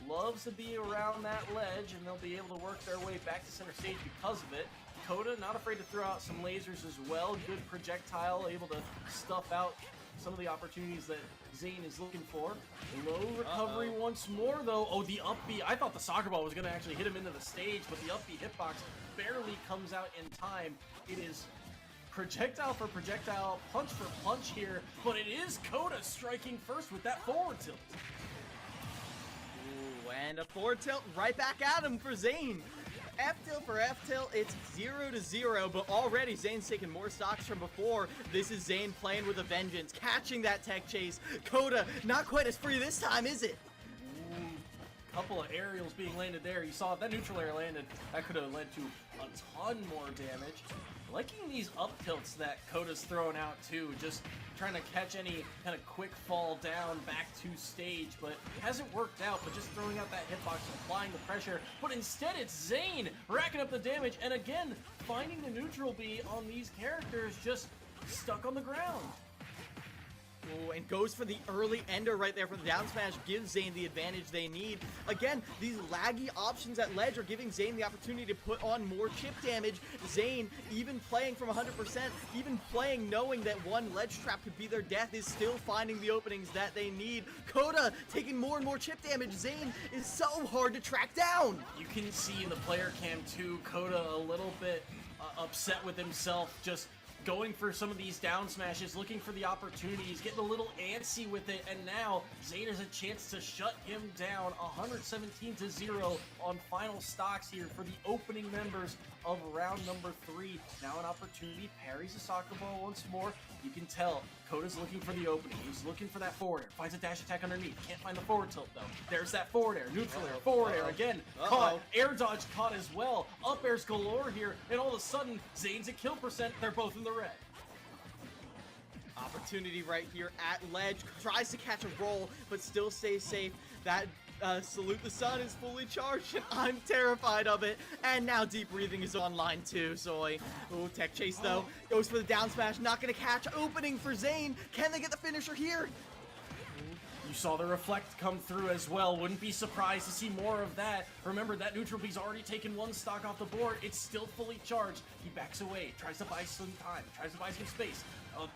loves to be around that ledge, and they'll be able to work their way back to center stage because of it. Coda not afraid to throw out some lasers as well. Good projectile, able to stuff out some of the opportunities that Zane is looking for. Low recovery once more, though. Oh, the up B. I thought the soccer ball was going to actually hit him into the stage, but the up B hitbox barely comes out in time. It is projectile for projectile, punch for punch here, but it is Coda striking first with that forward tilt. Ooh, and a forward tilt right back at him for Zane. F-tilt for F-tilt, it's 0-0, but already Zane's taking more stocks from before. This is Zane playing with a vengeance, catching that tech chase. Coda, not quite as free this time, is it? Ooh, couple of aerials being landed there. You saw if that neutral air landed, that could have led to a ton more damage. Liking these up tilts that Coda's throwing out too, just trying to catch any kind of quick fall down back to stage, but it hasn't worked out, but just throwing out that hitbox and applying the pressure. But instead it's Zane racking up the damage, and again, finding the neutral B on these characters just stuck on the ground. Ooh, and goes for the early ender right there for the down smash, gives Zane the advantage they need. Again, these laggy options at ledge are giving Zane the opportunity to put on more chip damage. Zane, even playing from 100%, even playing knowing that one ledge trap could be their death, is still finding the openings that they need. Coda taking more and more chip damage. Zane is so hard to track down. You can see in the player cam too, Coda a little bit upset with himself, just going for some of these down smashes, looking for the opportunities, getting a little antsy with it, and now Zane has a chance to shut him down. 117-0 on final stocks here for the opening members of round number 3. Now an opportunity, parries the soccer ball once more. You can tell Coda's looking for the opening. He's looking for that forward air. Finds a dash attack underneath. Can't find the forward tilt though. There's that forward air, neutral air, forward air again. Caught. Air dodge caught as well. Up airs galore here, and all of a sudden, Zane's at kill percent. They're both in the red. Opportunity right here at ledge. Tries to catch a roll, but still stays safe. That Salute the Sun is fully charged, and I'm terrified of it. And now Deep Breathing is online too, Soy. Ooh, tech chase though. Goes for the down smash, not gonna catch. Opening for Zane. Can they get the finisher here? You saw the reflect come through as well. Wouldn't be surprised to see more of that. Remember, that neutral B's already taken one stock off the board. It's still fully charged. He backs away, tries to buy some time, tries to buy some space.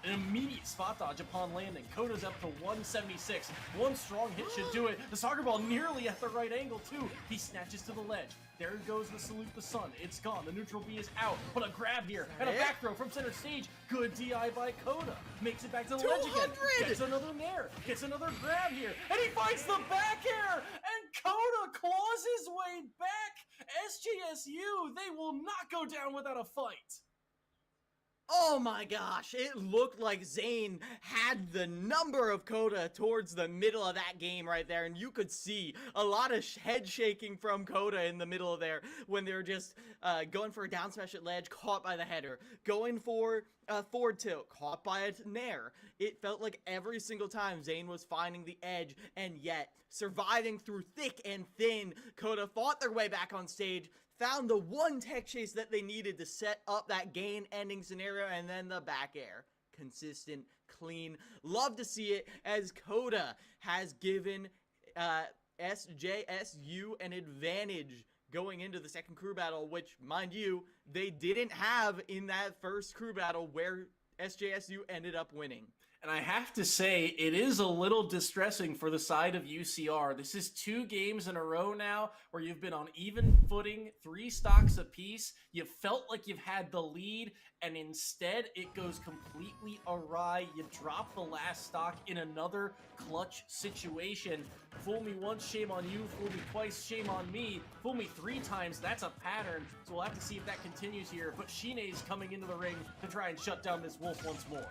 An immediate spot dodge upon landing. Coda's up to 176. One strong hit should do it. The soccer ball nearly at the right angle too. He snatches to the ledge. There goes the Salute the Sun. It's gone. The neutral B is out. But a grab here and a back throw from center stage. Good DI by Coda. Makes it back to the ledge again. Gets another nair. Gets another grab here. And he finds the back air. And Coda claws his way back. SJSU, they will not go down without a fight. Oh my gosh, it looked like Zane had the number of Coda towards the middle of that game right there, and you could see a lot of head shaking from Coda in the middle of there when they were just going for a down smash at ledge, caught by the header, going for a forward tilt, caught by a nair. It felt like every single time Zane was finding the edge, and yet surviving through thick and thin. Coda fought their way back on stage, found the one tech chase that they needed to set up that game ending scenario, and then the back air. Consistent, clean. Love to see it, as Coda has given SJSU an advantage going into the second crew battle, which, mind you, they didn't have in that first crew battle where SJSU ended up winning. And I have to say, it is a little distressing for the side of UCR. This is 2 games in a row now where you've been on even footing, 3 stocks apiece. You felt like you've had the lead, and instead it goes completely awry. You drop the last stock in another clutch situation. Fool me once, shame on you. Fool me twice, shame on me. Fool me 3 times, that's a pattern. So we'll have to see if that continues here. But Shine's coming into the ring to try and shut down this Wolf once more.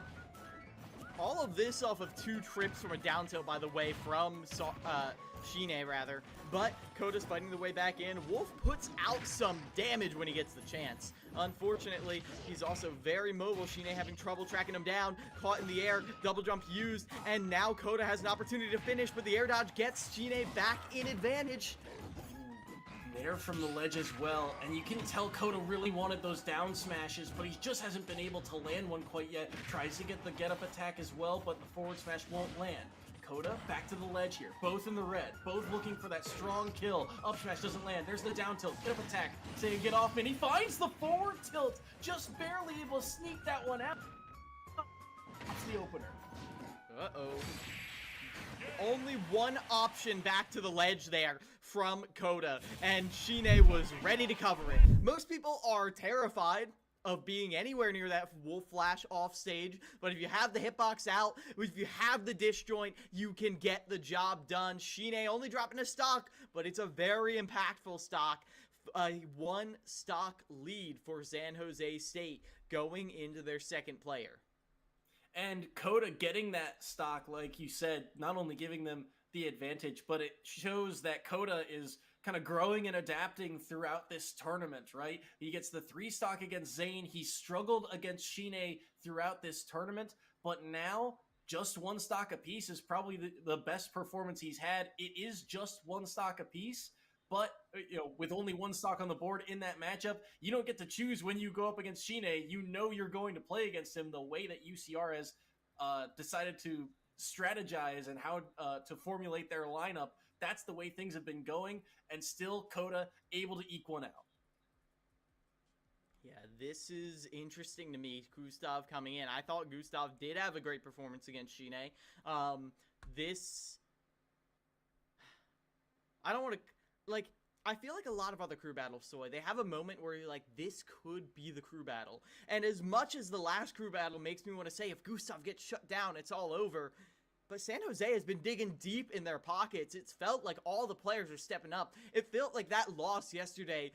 All of this off of 2 trips from a down tilt, by the way, from Shine, rather. But Coda's fighting the way back in. Wolf puts out some damage when he gets the chance. Unfortunately, he's also very mobile. Shine having trouble tracking him down. Caught in the air, double jump used, and now Coda has an opportunity to finish, but the air dodge gets Shine back in advantage. There from the ledge as well, and you can tell Coda really wanted those down smashes, but he just hasn't been able to land one quite yet. Tries to get the get up attack as well, but the forward smash won't land. Coda back to the ledge here. Both in the red. Both looking for that strong kill. Up smash doesn't land. There's the down tilt. Get up attack. Saying get off, and he finds the forward tilt. Just barely able to sneak that one out. That's the opener. Uh-oh. Only one option back to the ledge there from Coda, and Shine was ready to cover it. Most people are terrified of being anywhere near that Wolf Flash off stage, but if you have the hitbox out, if you have the disjoint, you can get the job done. Shine only dropping a stock, but it's a very impactful stock. A 1 stock lead for San Jose State going into their second player. And Coda getting that stock, like you said, not only giving them the advantage, but it shows that Coda is kind of growing and adapting throughout this tournament, right? He gets the 3 stock against Zayn. He struggled against Shine throughout this tournament, but now just 1 stock apiece is probably the best performance he's had. It is just 1 stock apiece, but with only 1 stock on the board in that matchup, you don't get to choose when you go up against Shine. You know you're going to play against him the way that UCR has decided to strategize and how to formulate their lineup. That's the way things have been going, and still Coda able to eke one out. Yeah, this is interesting to me. Gustav coming in. I thought Gustav did have a great performance against Shine. I don't want to, I feel like a lot of other crew battles, Soy, they have a moment where you're like, this could be the crew battle. And as much as the last crew battle makes me want to say, if Gustav gets shut down, it's all over. But San Jose has been digging deep in their pockets. It's felt like all the players are stepping up. It felt like that loss yesterday.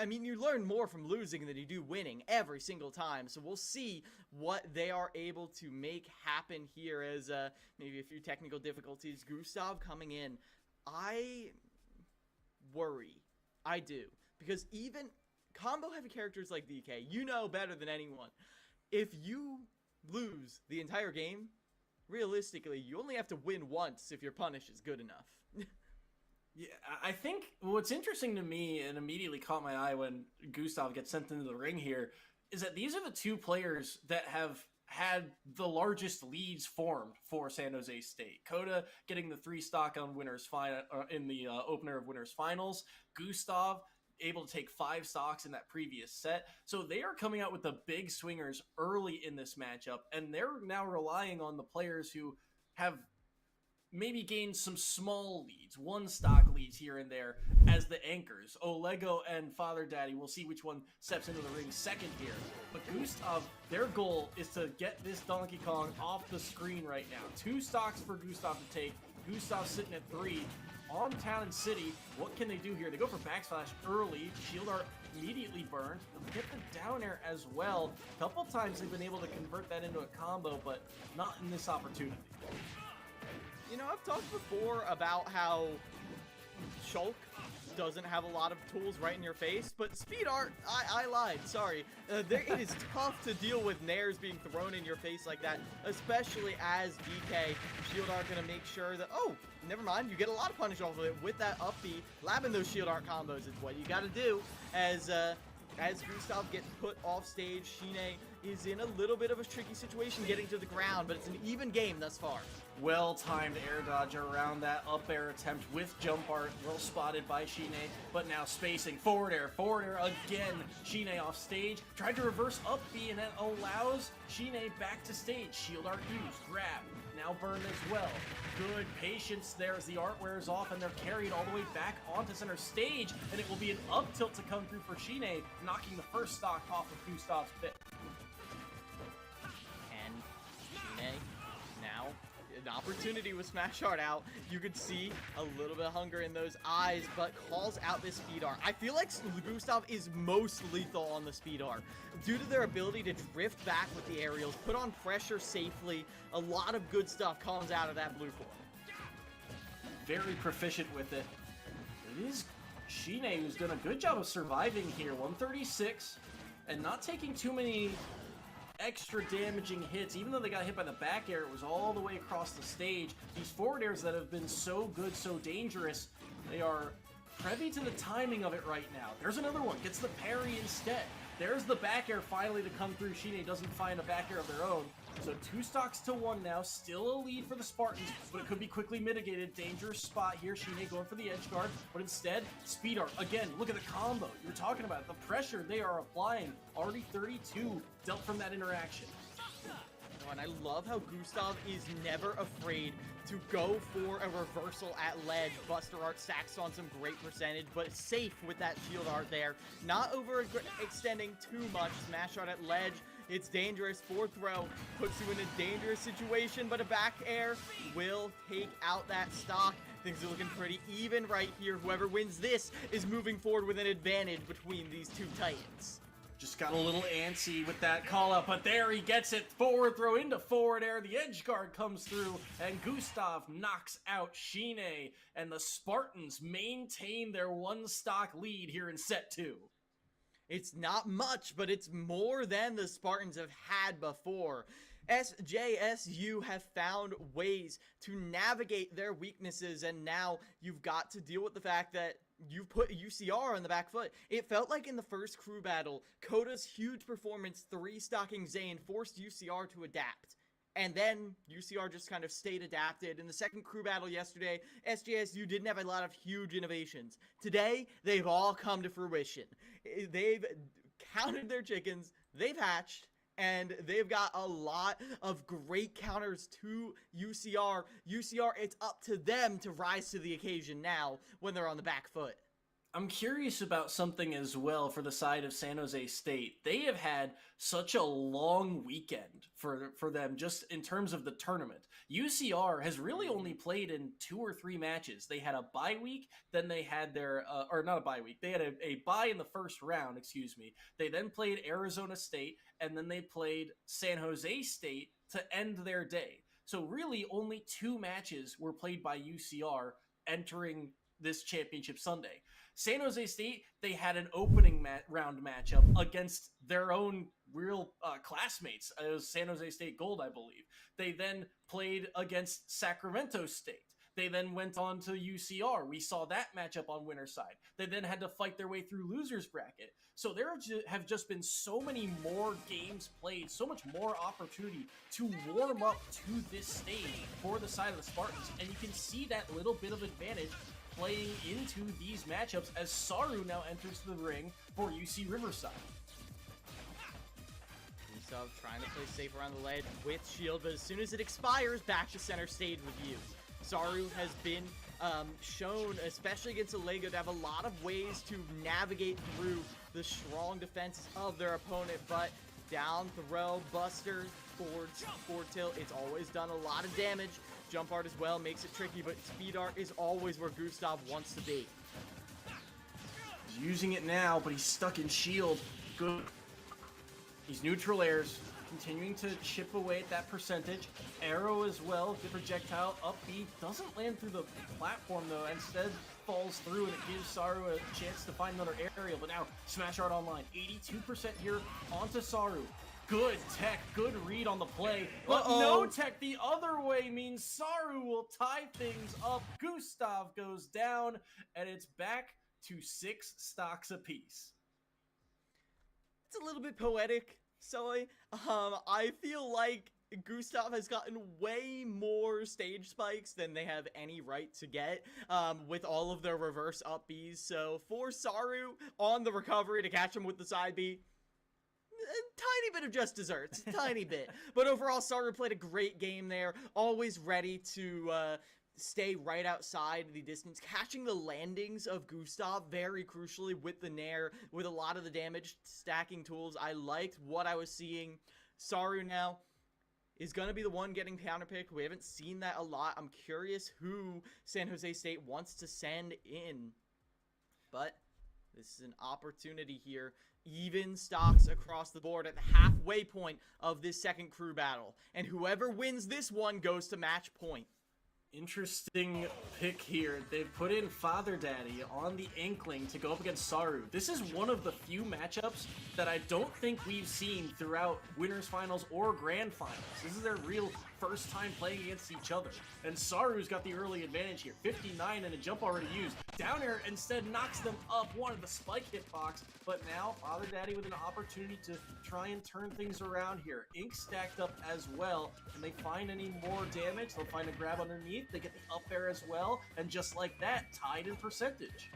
I mean, you learn more from losing than you do winning every single time. So we'll see what they are able to make happen here as maybe a few technical difficulties. Gustav coming in. I worry. I do. Because even combo-heavy characters like DK, you know better than anyone. If you lose the entire game, realistically, you only have to win once if your punish is good enough. Yeah, I think what's interesting to me and immediately caught my eye when Gustav gets sent into the ring here is that these are the 2 players that have had the largest leads formed for San Jose State. Coda getting the 3 stock on winners in the opener of winners finals. Gustav able to take 5 stocks in that previous set. So they are coming out with the big swingers early in this matchup, and they're now relying on the players who have maybe gained some small leads, 1 stock leads here and there as the anchors. Olego and Father Daddy, we'll see which one steps into the ring second here. But Gustav, their goal is to get this Donkey Kong off the screen right now. 2 stocks for Gustav to take. Gustav sitting at 3. On Town and City, what can they do here? They go for backslash early. Shield Art immediately burned. They'll get the down air as well. A couple times they've been able to convert that into a combo, but not in this opportunity. You know, I've talked before about how Shulk doesn't have a lot of tools right in your face, but Speed Art, I lied, sorry. It is tough to deal with nairs being thrown in your face like that, especially as DK. Shield Art gonna make sure that, oh, never mind, you get a lot of punish off of it with that up B. Labbing those Shield Art combos is what you gotta do as Gustav gets put off stage. Shine is in a little bit of a tricky situation getting to the ground, but it's an even game thus far. Well-timed air dodge around that up air attempt with jump art. Well spotted by Shine, but now spacing. Forward air again. Shine off stage. Tried to reverse up B, and that allows Shine back to stage. Shield art used. Grab. Now burned as well. Good patience there as the art wears off, and they're carried all the way back onto center stage, and it will be an up tilt to come through for Shine, knocking the first stock off of Gustav's pick. And Shine now an opportunity with Smash Art out. You could see a little bit of hunger in those eyes, but calls out this speed art. I feel like Gustav is most lethal on the speed art due to their ability to drift back with the aerials, put on pressure safely. A lot of good stuff comes out of that blue form. Very proficient with it. It is Shine who's done a good job of surviving here. 136 and not taking too many extra damaging hits. Even though they got hit by the back air, it was all the way across the stage. These forward airs that have been so good, so dangerous, they are privy to the timing of it right now. There's another one, gets the parry instead. There's the back air finally to come through. Shine doesn't find a back air of their own. So 2 stocks to 1 now. Still a lead for the Spartans, but it could be quickly mitigated. Dangerous spot here. Shine going for the edge guard, but instead, Speed Art. Again, look at the combo. You were talking about it. The pressure they are applying. Already 32 dealt from that interaction. And I love how Gustav is never afraid to go for a reversal at ledge. Buster Art stacks on some great percentage, but safe with that shield art there. Not overextending too much. Smash art at ledge. It's dangerous. 4th throw puts you in a dangerous situation, but a back air will take out that stock. Things are looking pretty even right here. Whoever wins this is moving forward with an advantage between these 2 titans. Just got a little antsy with that call out, but there he gets it. Forward throw into forward air. The edge guard comes through, and Gustav knocks out Shine, and the Spartans maintain their 1 stock lead here in set 2. It's not much, but it's more than the Spartans have had before. SJSU have found ways to navigate their weaknesses, and now you've got to deal with the fact that you've put UCR on the back foot. It felt like in the first crew battle, Koda's huge performance 3-stocking Zane forced UCR to adapt. And then UCR just kind of stayed adapted. In the second crew battle yesterday, SJSU didn't have a lot of huge innovations. Today, they've all come to fruition. They've counted their chickens, they've hatched, and they've got a lot of great counters to UCR. UCR, it's up to them to rise to the occasion now when they're on the back foot. I'm curious about something as well for the side of San Jose State. They have had such a long weekend for them just in terms of the tournament. UCR has really only played in 2 or 3 matches. They had a bye week, then they had their, or not a bye week, they had a bye in the first round, excuse me. They then played Arizona State, and then they played San Jose State to end their day. So really only 2 matches were played by UCR entering this championship Sunday. San Jose State, they had an opening round matchup against their own real classmates. It was San Jose State Gold, I believe. They then played against Sacramento State. They then went on to UCR. We saw that matchup on winner's side. They then had to fight their way through loser's bracket. So there have just been so many more games played, so much more opportunity to warm up to this stage for the side of the Spartans. And you can see that little bit of advantage playing into these matchups as Saru now enters the ring for UC Riverside. Gustav trying to play safe around the ledge with shield, but as soon as it expires, back to center stage with you. Saru has been shown, especially against Alego, to have a lot of ways to navigate through the strong defenses of their opponent, but down throw, buster, forward tilt, it's always done a lot of damage. Jump art as well makes it tricky, but speed art is always where Gustav wants to be. He's using it now, but he's stuck in shield. Good. He's neutral airs, continuing to chip away at that percentage. Arrow as well, good projectile, up B, doesn't land through the platform though, instead falls through, and it gives Saru a chance to find another aerial, but now Smash Art online, 82% here onto Saru. Good tech, good read on the play, but no tech the other way means Saru will tie things up. Gustav goes down, and it's back to 6 stocks apiece. It's a little bit poetic, Soy. I feel like Gustav has gotten way more stage spikes than they have any right to get with all of their reverse up Bs. So for Saru on the recovery to catch him with the side B, a tiny bit of just desserts, tiny bit. But overall, Saru played a great game there, always ready to stay right outside the distance, catching the landings of Gustav very crucially with the Nair, with a lot of the damage stacking tools. I liked what I was seeing. Saru now is going to be the one getting counterpicked. We haven't seen that a lot. I'm curious who San Jose State wants to send in. But this is an opportunity here. Even stocks across the board at the halfway point of this second crew battle. And whoever wins this one goes to match point. Interesting pick here. They've put in Father Daddy on the Inkling to go up against Saru. This is one of the few matchups that I don't think we've seen throughout Winners Finals or Grand Finals. This is their real first time playing against each other. And Saru's got the early advantage here. 59 and a jump already used. Down air instead knocks them up, one of the spike hitbox. But now Father Daddy with an opportunity to try and turn things around here. Ink stacked up as well. Can they find any more damage? They'll find a grab underneath. They get the up air as well. And just like that, tied in percentage.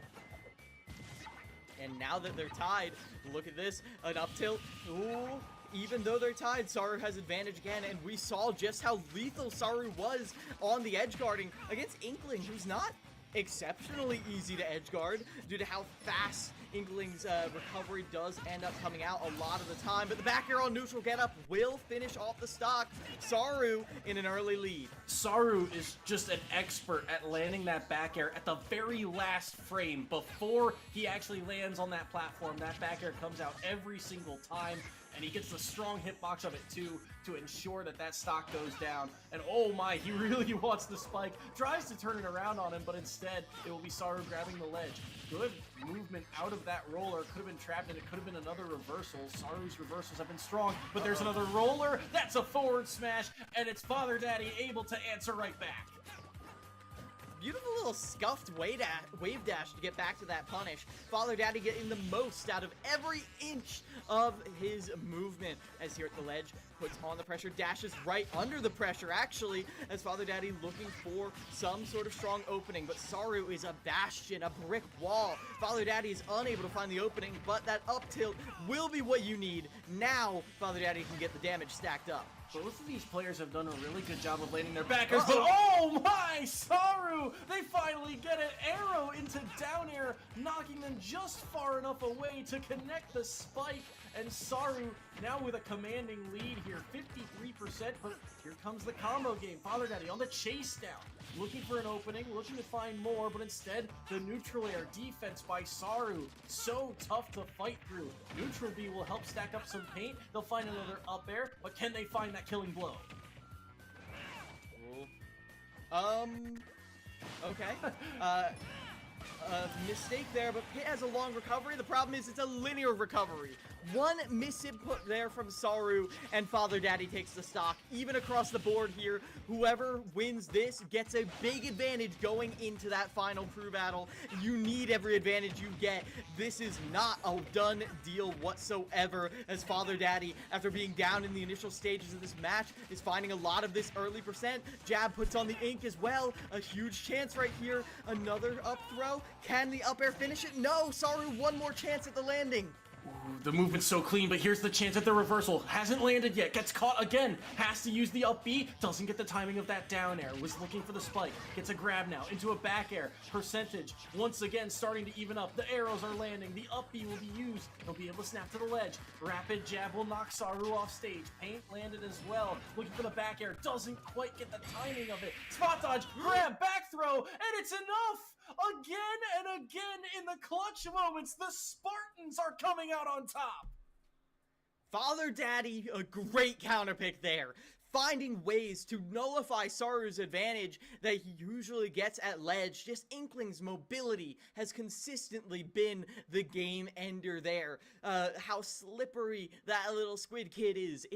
And now that they're tied, look at this, an up tilt. Ooh. Even though they're tied, Saru has advantage again, and we saw just how lethal Saru was on the edge guarding against Inkling, who's not exceptionally easy to edge guard due to how fast Inkling's recovery does end up coming out a lot of the time. But the back air on neutral get up will finish off the stock. Saru in an early lead. Saru is just an expert at landing that back air at the very last frame before he actually lands on that platform. That back air comes out every single time. And he gets the strong hitbox of it too to ensure that that stock goes down. And oh my, he really wants the spike. Tries to turn it around on him, but instead it will be Saru grabbing the ledge. Good movement out of that roller. Could have been trapped and it could have been another reversal. Saru's reversals have been strong, but there's another roller. That's a forward smash, and it's Father Daddy able to answer right back. Beautiful little scuffed wave dash to get back to that punish. Father Daddy getting the most out of every inch of his movement as here at the ledge puts on the pressure, dashes right under the pressure actually, as Father Daddy looking for some sort of strong opening, but Saru is a bastion, a brick wall. Father Daddy is unable to find the opening, but that up tilt will be what you need. Now Father Daddy can get the damage stacked up. Both of these players have done a really good job of landing their backers, but oh my, Saru! They finally get an arrow into down air, knocking them just far enough away to connect the spike, and Saru now with a commanding lead here, 53%, but here comes the combo game. Father Daddy on the chase down, looking for an opening, looking to find more, but instead the neutral air defense by Saru, so tough to fight through. Neutral B will help stack up some paint, they'll find another up air, but can they find that killing blow? Okay. Mistake there, but Pit has a long recovery. The problem is it's a linear recovery. One misinput there from Saru, and Father Daddy takes the stock. Even across the board here, whoever wins this gets a big advantage going into that final crew battle. You need every advantage you get. This is not a done deal whatsoever, as Father Daddy, after being down in the initial stages of this match, is finding a lot of this early percent. Jab puts on the ink as well. A huge chance right here. Another up throw. Can the up air finish it? No! Saru, one more chance at the landing. Ooh, the movement's so clean, but here's the chance at the reversal. Hasn't landed yet, gets caught again, has to use the up B, doesn't get the timing of that down air, was looking for the spike, gets a grab now, into a back air, percentage, once again starting to even up, the arrows are landing, the up B will be used, he'll be able to snap to the ledge, rapid jab will knock Saru off stage, paint landed as well, looking for the back air, doesn't quite get the timing of it, spot dodge, grab, back throw, and it's enough! Again and again in the clutch moments, the Spartans are coming out on top. Father Daddy, a great counter pick there. Finding ways to nullify Saru's advantage that he usually gets at ledge. Just Inkling's mobility has consistently been the game ender there. How slippery that little squid kid is.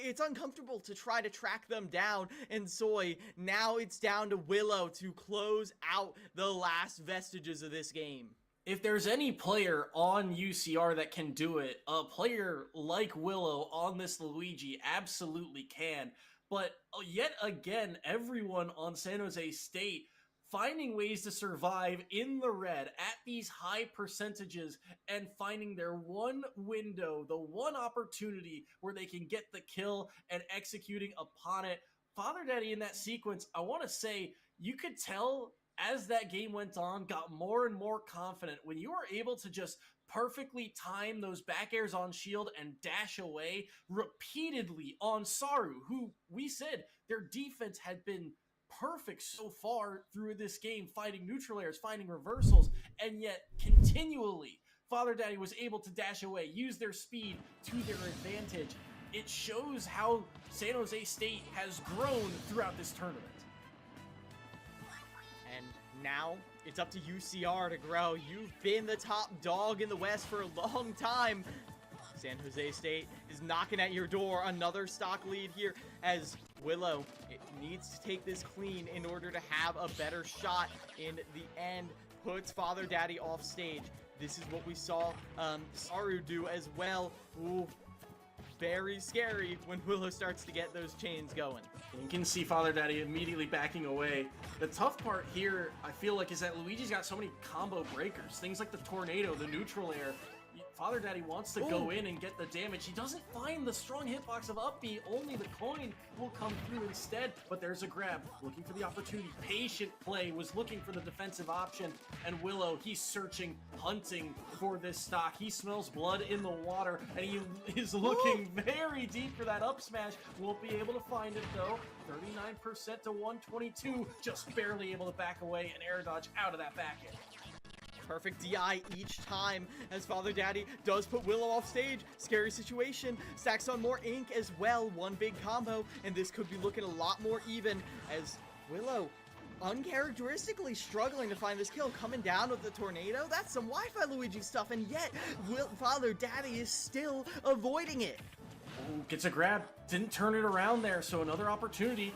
It's uncomfortable to try to track them down, and Soy, now it's down to Willow to close out the last vestiges of this game. If there's any player on UCR that can do it, a player like Willow on this Luigi absolutely can. But yet again, everyone on San Jose State finding ways to survive in the red at these high percentages and finding their one window, the one opportunity where they can get the kill and executing upon it. Father Daddy in that sequence, I want to say, you could tell as that game went on, got more and more confident. When you were able to just perfectly time those back airs on shield and dash away repeatedly on Saru, who we said their defense had been perfect so far through this game, fighting neutral airs, finding reversals, and yet continually Father Daddy was able to dash away, use their speed to their advantage. it shows how San Jose State has grown throughout this tournament. And now it's up to UCR to grow. You've been the top dog in the West for a long time. San Jose State is knocking at your door. Another stock lead here as Willow needs to take this clean in order to have a better shot in the end. Puts Father Daddy off stage. This is what we saw Saru do as well. Ooh, very scary when Willow starts to get those chains going. You can see Father Daddy immediately backing away. The tough part here, I feel like, is that Luigi's got so many combo breakers. Things like the tornado, the neutral air. Father Daddy wants to go in and get the damage. He doesn't find the strong hitbox of up B. Only the coin will come through instead. But there's a grab. Looking for the opportunity. Patient play. Was looking for the defensive option. And Willow, he's searching, hunting for this stock. He smells blood in the water. And he is looking very deep for that up smash. Won't be able to find it though. 39% to 122. Just barely able to back away and air dodge out of that back end. Perfect DI each time as Father Daddy does put Willow off stage. Scary situation. Stacks on more ink as well. One big combo, and this could be looking a lot more even as Willow uncharacteristically struggling to find this kill. Coming down with the tornado. That's some Wi-Fi Luigi stuff, and yet Father Daddy is still avoiding it. Ooh, gets a grab. Didn't turn it around there, so another opportunity.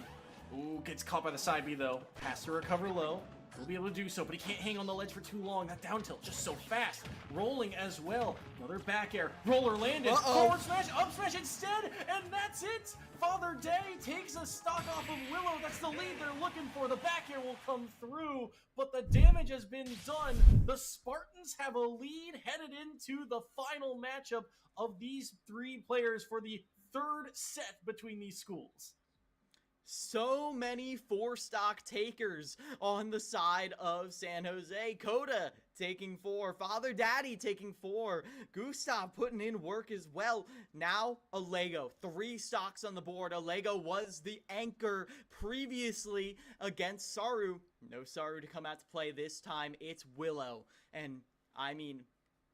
Ooh, gets caught by the side B though. Has to recover low. Will be able to do so, but he can't hang on the ledge for too long. That down tilt just so fast. Rolling as well. Another back air. Roller landed. Forward smash, up smash instead, and that's it. Father Daddy takes a stock off of Willow. That's the lead they're looking for. The back air will come through, but the damage has been done. The Spartans have a lead headed into the final matchup of these three players for the third set between these schools. So many 4-stock takers on the side of San Jose. Coda taking 4. Father Daddy taking 4. Gustav putting in work as well. Now, a Lego. 3 stocks on the board. A Lego was the anchor previously against Saru. No Saru to come out to play this time. It's Willow. And, I mean,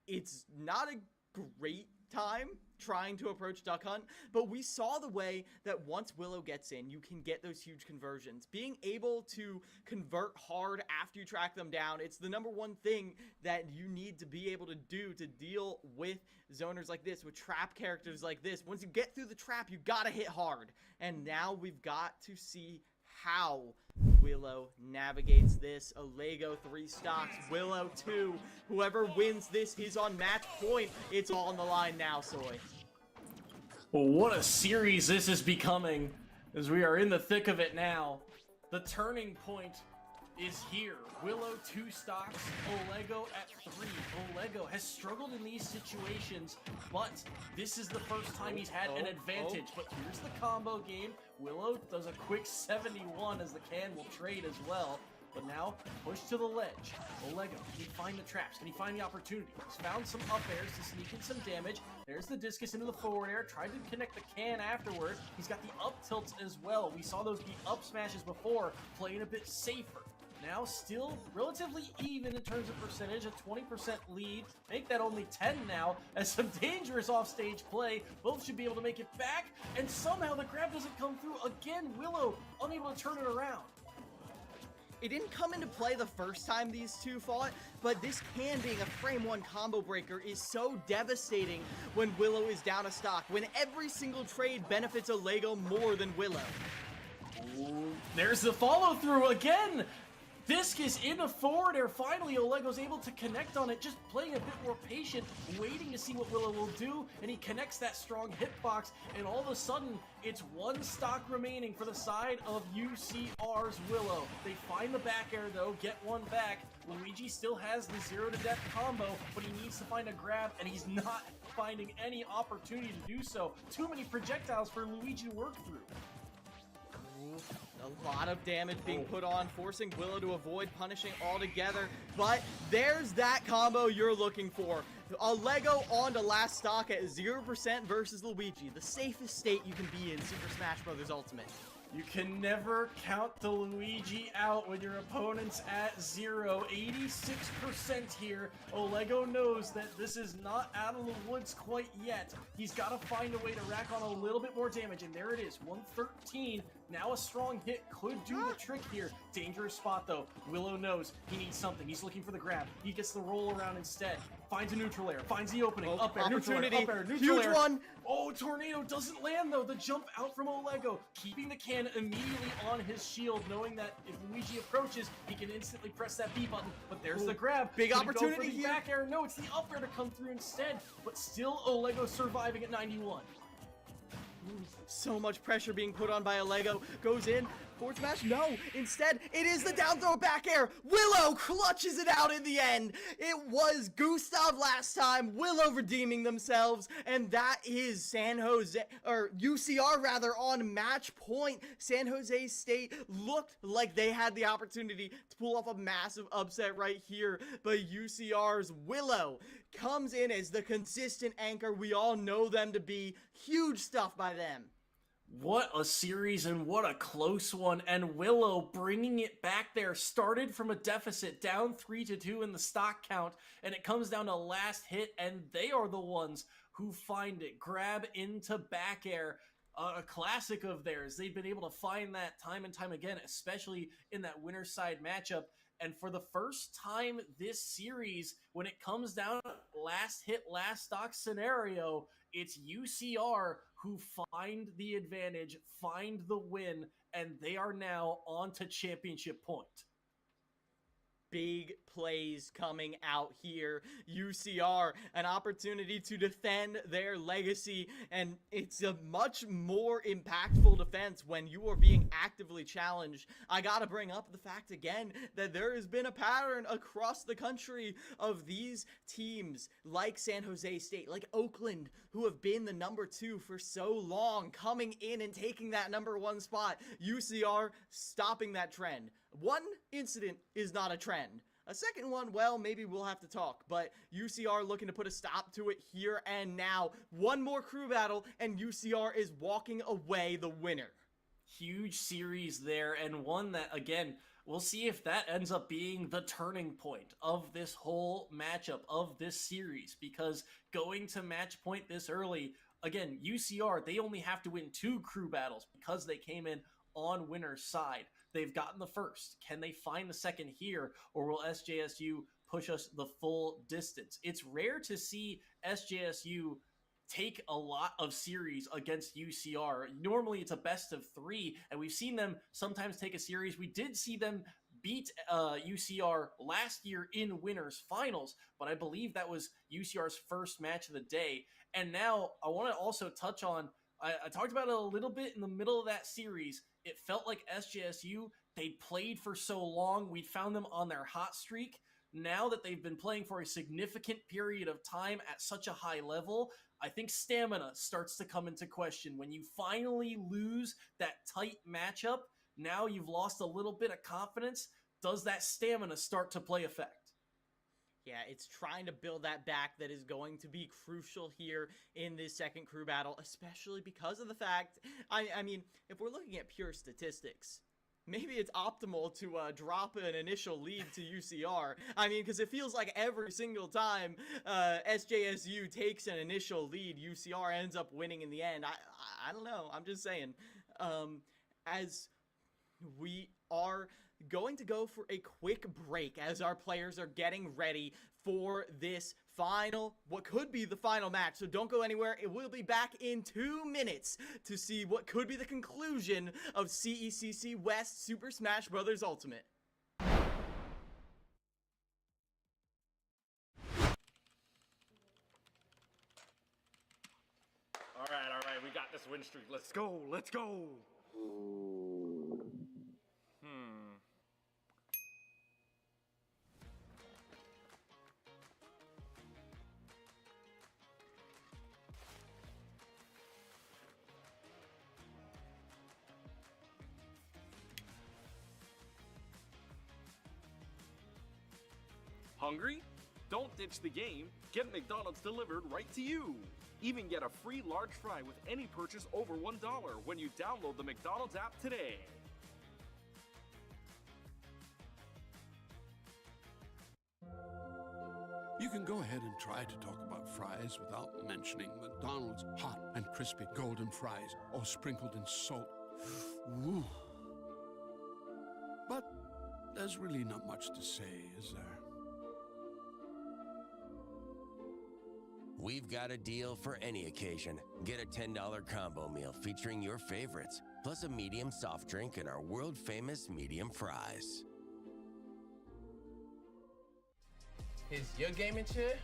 it's not a great time trying to approach Duck Hunt, but we saw the way that once Willow gets in, you can get those huge conversions. Being able to convert hard after you track them down, it's the number one thing that you need to be able to do to deal with zoners like this, with trap characters like this. Once you get through the trap, you gotta hit hard. And now we've got to see how Willow navigates this. A Lego 3 stocks, Willow 2. Whoever wins this is on match point. It's all on the line now, Soy. Well, what a series this is becoming as we are in the thick of it now. The turning point is here. Willow 2 stocks, Olego at 3. Olego has struggled in these situations, but this is the first time he's had an advantage. But here's the combo game. Willow does a quick 71 as the can will trade as well. But now, push to the ledge. Olego, can he find the traps? Can he find the opportunity? He's found some up airs to sneak in some damage. There's the discus into the forward air. Tried to connect the can afterward. He's got the up tilts as well. We saw those be up smashes before, playing a bit safer. Now still relatively even in terms of percentage, a 20% lead. Make that only 10 now, as some dangerous offstage play. Both should be able to make it back, and somehow the grab doesn't come through. Again, Willow unable to turn it around. It didn't come into play the first time these two fought, but this can being a frame 1 combo breaker is so devastating when Willow is down a stock, when every single trade benefits a Lego more than Willow. Ooh, there's the follow through again. Discus in the forward air. Finally, Olego's able to connect on it, just playing a bit more patient, waiting to see what Willow will do, and he connects that strong hitbox, and all of a sudden, it's 1 stock remaining for the side of UCR's Willow. They find the back air, though, get 1 back. Luigi still has the 0 to death combo, but he needs to find a grab, and he's not finding any opportunity to do so. Too many projectiles for Luigi to work through. A lot of damage being put on, forcing Willow to avoid punishing altogether. But there's that combo you're looking for. A Lego on to last stock at 0% versus Luigi. The safest state you can be in Super Smash Bros. Ultimate. You can never count the Luigi out when your opponent's at 0. 86% here. Olego knows that this is not out of the woods quite yet. He's got to find a way to rack on a little bit more damage, and there it is, 113. Now a strong hit could do the trick here. Dangerous spot, though. Willow knows he needs something. He's looking for the grab. He gets the roll around instead. Finds a neutral air. Finds the opening. Up air, neutral air, up air, neutral Huge air. one. Oh, Tornado doesn't land, though. The jump out from Olego, keeping the can immediately on his shield, knowing that if Luigi approaches, he can instantly press that B button. But there's the grab. Big Could he go opportunity for the here. back air? No, it's the up air to come through instead. But still, Olego surviving at 91. So much pressure being put on by Olego. Goes in. Forward smash? No. Instead, it is the down throw back air. Willow clutches it out in the end. It was Gustav last time. Willow redeeming themselves. And that is San Jose, or UCR rather, on match point. San Jose State looked like they had the opportunity to pull off a massive upset right here. But UCR's Willow comes in as the consistent anchor we all know them to be. Huge stuff by them. What a series and what a close one. And Willow bringing it back there. Started from a deficit, down 3-2 in the stock count. And it comes down to last hit. And they are the ones who find it. Grab into back air. A classic of theirs. They've been able to find that time and time again, especially in that winner side matchup. And for the first time this series, when it comes down to last hit, last stock scenario, it's UCR who find the advantage, find the win, and they are now on to championship point. Big plays coming out here. UCR, an opportunity to defend their legacy, and it's a much more impactful defense when you are being actively challenged. I gotta bring up the fact again that there has been a pattern across the country of these teams like San Jose State, like Oakland, who have been the number 2 for so long, coming in and taking that number 1 spot. UCR stopping that trend. One incident is not a trend. A second one, well, maybe we'll have to talk, but UCR looking to put a stop to it here and now. One more crew battle, and UCR is walking away the winner. Huge series there, and one that, again, we'll see if that ends up being the turning point of this whole matchup, of this series, because going to match point this early, again, UCR, they only have to win 2 crew battles because they came in on winner's side. They've gotten the first. Can they find the second here, or will SJSU push us the full distance? It's rare to see SJSU take a lot of series against UCR. Normally it's a best of 3, and we've seen them sometimes take a series. We did see them beat UCR last year in winners finals, but I believe that was UCR's first match of the day. And now I want to also touch on, I talked about it a little bit in the middle of that series. It felt like SJSU, they played for so long. We found them on their hot streak. Now that they've been playing for a significant period of time at such a high level, I think stamina starts to come into question. When you finally lose that tight matchup, now you've lost a little bit of confidence. Does that stamina start to play effect? Yeah, it's trying to build that back that is going to be crucial here in this second crew battle, especially because of the fact, I mean, if we're looking at pure statistics, maybe it's optimal to drop an initial lead to UCR. I mean, because it feels like every single time SJSU takes an initial lead, UCR ends up winning in the end. I don't know. I'm just saying. As we are going to go for a quick break as our players are getting ready for this final, what could be the final match. So don't go anywhere. It will be back in 2 minutes to see what could be the conclusion of CECC West Super Smash Bros. Ultimate. All right, we got this win streak. Let's go, let's go. Hungry? Don't ditch the game, get McDonald's delivered right to you. Even get a free large fry with any purchase over $1 when you download the McDonald's app today. You can go ahead and try to talk about fries without mentioning McDonald's hot and crispy golden fries, all sprinkled in salt. Woo. But there's really not much to say, is there? We've got a deal for any occasion. Get a $10 combo meal featuring your favorites, plus a medium soft drink and our world-famous medium fries. Here's your gaming chair,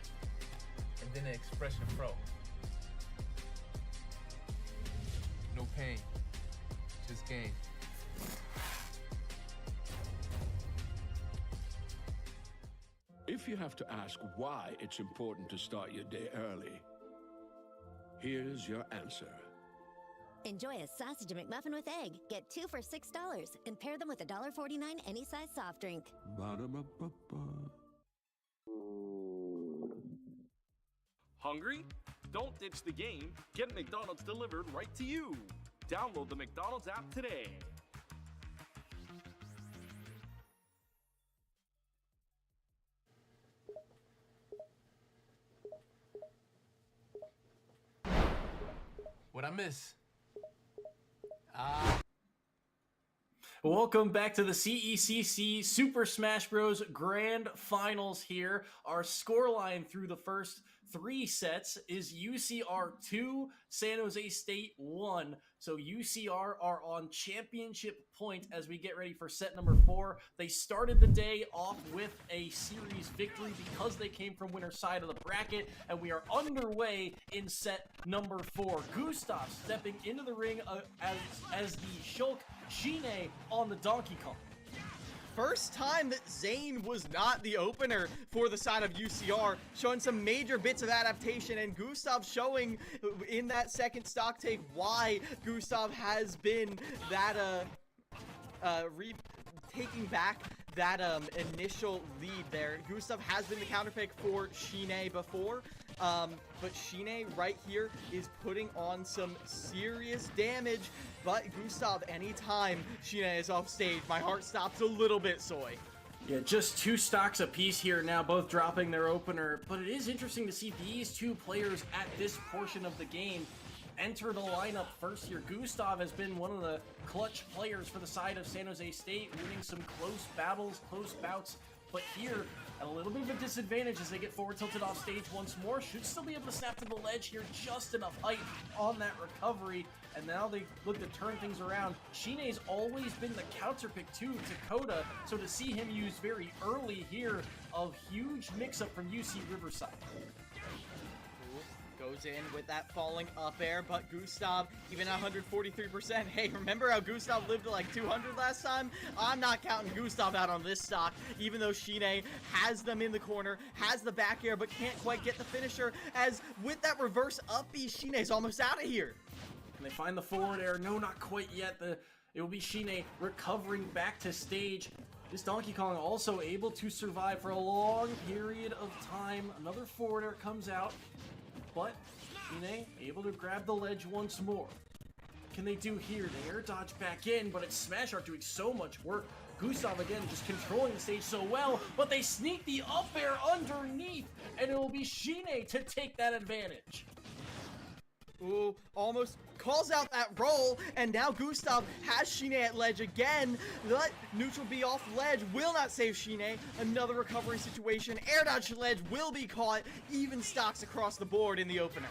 and then an Expression Pro. No pain, just game. If you have to ask why it's important to start your day early, here's your answer. Enjoy a sausage McMuffin with egg. Get 2 for $6 and pair them with a $1.49 any size soft drink. Ba-da-ba-ba-ba. Hungry? Don't ditch the game, get McDonald's delivered right to you. Download the McDonald's app today. What'd I miss? Welcome back to the CECC Super Smash Bros. Grand Finals here. Our scoreline through the first 3 sets is UCR 2, San Jose State 1. So UCR are on championship point as we get ready for set number 4. They started the day off with a series victory because they came from winner's side of the bracket, and we are underway in set number 4. Gustav stepping into the ring as the Shulk Shine on the Donkey Kong. First time that Zane was not the opener for the side of UCR, showing some major bits of adaptation, and Gustav showing in that second stock take why Gustav has been that taking back that initial lead there. Gustav has been the counterpick for Shine before, but Shine right here is putting on some serious damage. But Gustav, anytime Shine is off stage, my heart stops a little bit, Soy. Yeah, just 2 stocks apiece here now, both dropping their opener. But it is interesting to see these 2 players at this portion of the game enter the lineup first here. Gustav has been one of the clutch players for the side of San Jose State, winning some close battles, close bouts. But here, at a little bit of a disadvantage as they get forward tilted off stage once more. Should still be able to snap to the ledge here, just enough height on that recovery. And now they look to turn things around. Shine's always been the counter pick to Dakota, so to see him use very early here, a huge mix-up from UC Riverside. Goes in with that falling up air, but Gustav, even at 143%. Hey, remember how Gustav lived to like 200 last time? I'm not counting Gustav out on this stock, even though Shine has them in the corner, has the back air, but can't quite get the finisher, as with that reverse up B, Shine's almost out of here. And they find the forward air. No, not quite yet. It will be Shine recovering back to stage. This Donkey Kong also able to survive for a long period of time. Another forward air comes out, but Shine able to grab the ledge once more. What can they do here? They air dodge back in, but it's Smash Art doing so much work. Gustav again just controlling the stage so well, but they sneak the up air underneath, and it will be Shine to take that advantage. Ooh, almost calls out that roll, and now Gustav has Shine at ledge again. Let neutral B off ledge, will not save Shine. Another recovery situation. Air dodge to ledge will be caught. Even stocks across the board in the opener.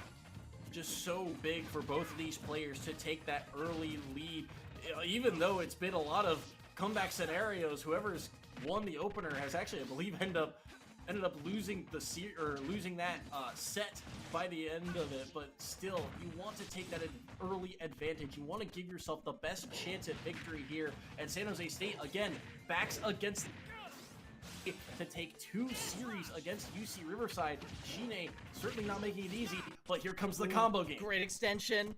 Just so big for both of these players to take that early lead. Even though it's been a lot of comeback scenarios, whoever's won the opener has actually, I believe, ended up losing losing that set by the end of it. But still, you want to take that early advantage. You want to give yourself the best chance at victory here. And San Jose State again backs against to take 2 series against UC Riverside. Shine certainly not making it easy, but here comes the combo game. Great extension.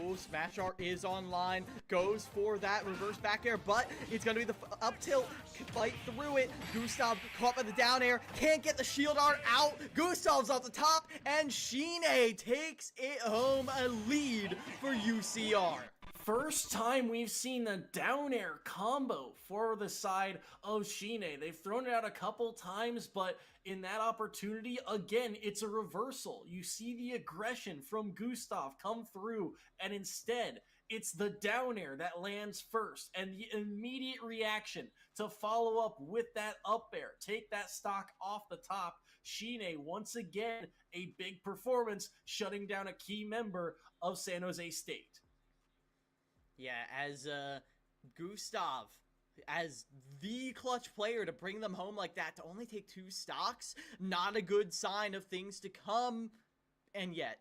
Ooh, Smash Art is online. Goes for that reverse back air, but it's going to be the up tilt. Fight through it. Gustav caught by the down air. Can't get the shield art out. Gustav's off the top, and Shine takes it home. A lead for UCR. First time we've seen the down air combo for the side of Shine. They've thrown it out a couple times, but in that opportunity, again, it's a reversal. You see the aggression from Gustav come through, and instead, it's the down air that lands first, and the immediate reaction to follow up with that up air, take that stock off the top. Shine, once again, a big performance, shutting down a key member of San Jose State. Yeah, as Gustav, as the clutch player to bring them home like that, to only take 2 stocks, not a good sign of things to come. And yet,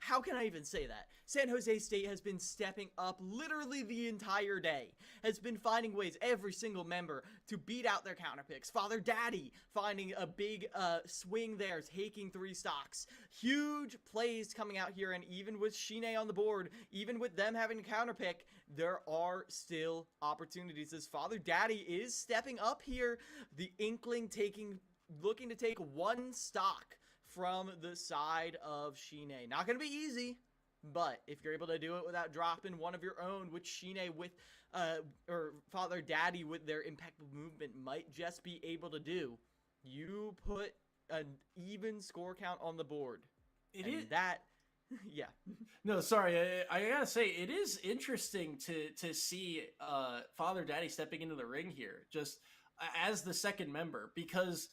how can I even say that? San Jose State has been stepping up literally the entire day, has been finding ways, every single member, to beat out their counter picks. Father Daddy finding a big swing there, taking 3 stocks. Huge plays coming out here, and even with Shine on the board, even with them having a counter pick, there are still opportunities as Father Daddy is stepping up here. The Inkling looking to take 1 stock from the side of Shine. Not going to be easy, but if you're able to do it without dropping one of your own, which Shine with, or Father Daddy with their impeccable movement might just be able to do, you put an even score count on the board. It is that, yeah. No, sorry, I gotta say, it is interesting to see Father Daddy stepping into the ring here, just as the second member, because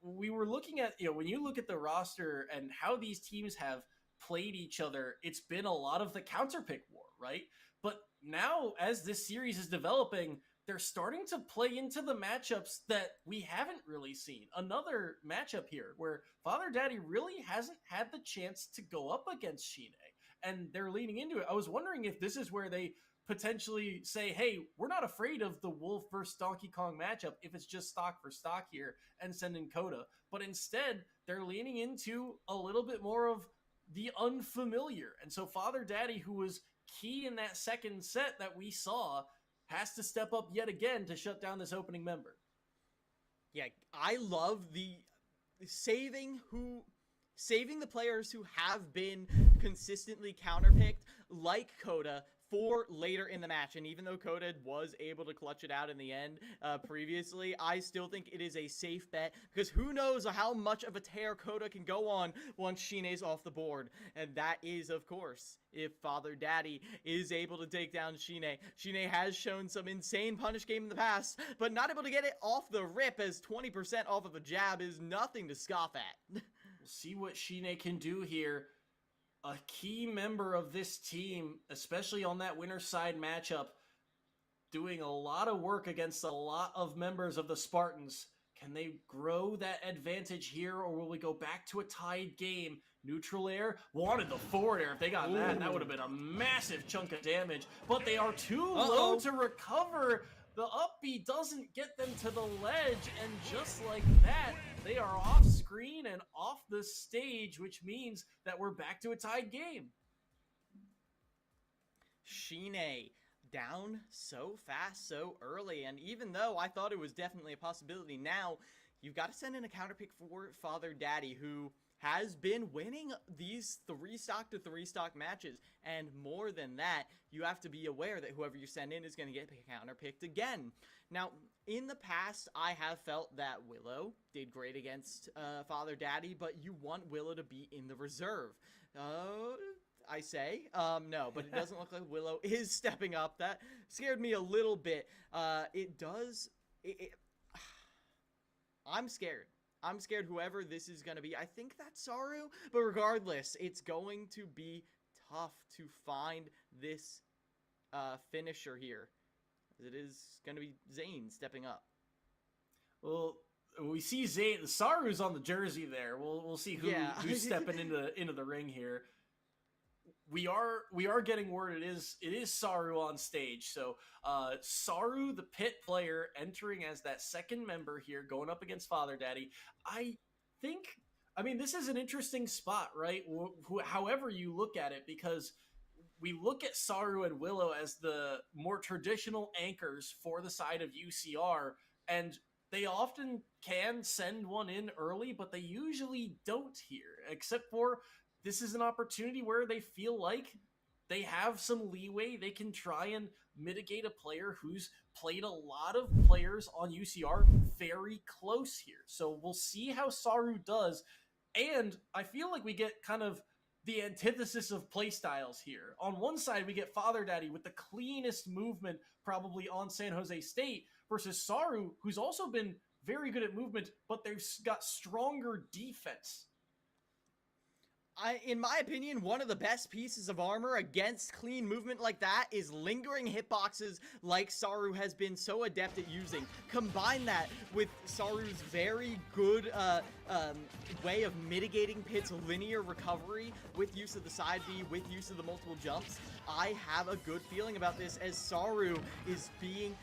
we were looking at, when you look at the roster and how these teams have played each other, it's been a lot of the counterpick war, right? But now, as this series is developing, they're starting to play into the matchups that we haven't really seen. Another matchup here where Father Daddy really hasn't had the chance to go up against Shine, and they're leaning into it. I was wondering if this is where they potentially say, hey, we're not afraid of the Wolf versus Donkey Kong matchup if it's just stock for stock here, and send in Coda. But instead, they're leaning into a little bit more of the unfamiliar. And so Father Daddy, who was key in that second set that we saw, has to step up yet again to shut down this opening member. Yeah, I love the saving the players who have been consistently counterpicked, like Coda, for later in the match. And even though Coda was able to clutch it out in the end previously, I still think it is a safe bet, because who knows how much of a tear Coda can go on once Shine's off the board. And that is, of course, if Father Daddy is able to take down Shine. Shine has shown some insane punish game in the past, but not able to get it off the rip, as 20% off of a jab is nothing to scoff at. We'll see what Shine can do here. A key member of this team, especially on that winner's side matchup, doing a lot of work against a lot of members of the Spartans. Can they grow that advantage here, or will we go back to a tied game? Neutral air, wanted the forward air. If they got that would have been a massive chunk of damage. But they are too low to recover. The up B doesn't get them to the ledge, and just like that, they are off screen and off the stage, which means that we're back to a tied game. Shine down so fast, so early, and even though I thought it was definitely a possibility, now you've got to send in a counterpick for Father Daddy, who has been winning these 3-stock to 3-stock matches, and more than that, you have to be aware that whoever you send in is going to get counterpicked again. Now, in the past, I have felt that Willow did great against Father Daddy, but you want Willow to be in the reserve. I say, no, but it doesn't look like Willow is stepping up. That scared me a little bit. I'm scared. I'm scared whoever this is going to be. I think that's Saru, but regardless, it's going to be tough to find this finisher here. It is going to be Zane stepping up. Well, we see Zane. Saru's on the jersey there. We'll see who's stepping into the ring here. We are getting word it is Saru on stage. So Saru, the pit player, entering as that second member here, going up against Father Daddy. I mean, this is an interesting spot, right? However you look at it, because we look at Saru and Willow as the more traditional anchors for the side of UCR, and they often can send one in early, but they usually don't here, except for this is an opportunity where they feel like they have some leeway. They can try and mitigate a player who's played a lot of players on UCR very close here. So we'll see how Saru does. And I feel like we get kind of the antithesis of playstyles here. On one side, we get Father Daddy with the cleanest movement probably on San Jose State versus Saru, who's also been very good at movement, but they've got stronger defense. In my opinion, one of the best pieces of armor against clean movement like that is lingering hitboxes like Saru has been so adept at using. Combine that with Saru's very good way of mitigating Pit's linear recovery with use of the side B, with use of the multiple jumps. I have a good feeling about this as Saru is being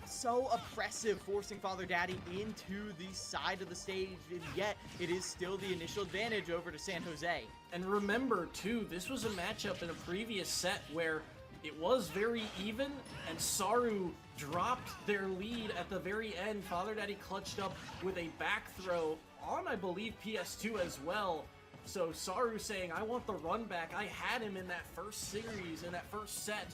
so oppressive, forcing Father Daddy into the side of the stage, and yet it is still the initial advantage over to San Jose. And remember, too, this was a matchup in a previous set where it was very even, and Saru dropped their lead at the very end. Father Daddy clutched up with a back throw on, I believe, PS2 as well. So Saru saying, I want the run back. I had him in that first series, in that first set.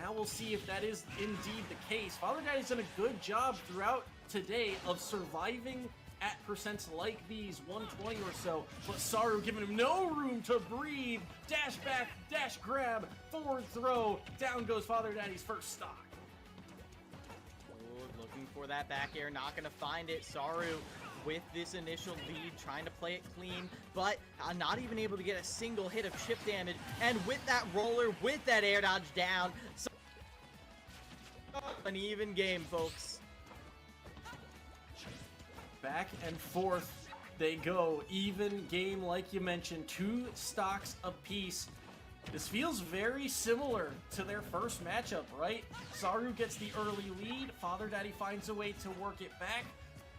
Now we'll see if that is indeed the case. Father Daddy's done a good job throughout today of surviving at percents like these, 120 or so, but Saru giving him no room to breathe. Dash back, dash grab, forward throw. Down goes Father Daddy's first stock. Oh, looking for that back air, not going to find it. Saru with this initial lead, trying to play it clean, but not even able to get a single hit of chip damage. And with that roller, with that air dodge down, an even game, folks. Back and forth they go. Even game, like you mentioned. 2 stocks apiece. This feels very similar to their first matchup, right? Saru gets the early lead. Father Daddy finds a way to work it back.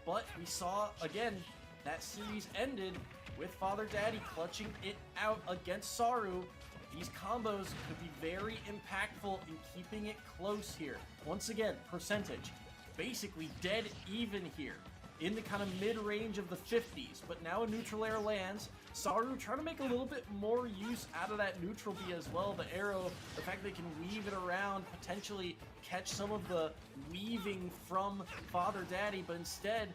But we saw, again, that series ended with Father Daddy clutching it out against Saru. These combos could be very impactful in keeping it close here. Once again, percentage. Basically dead even here. In the kind of mid-range of the 50s, but now a neutral air lands. Saru trying to make a little bit more use out of that neutral B as well. The arrow, the fact they can weave it around, potentially catch some of the weaving from Father Daddy, but instead,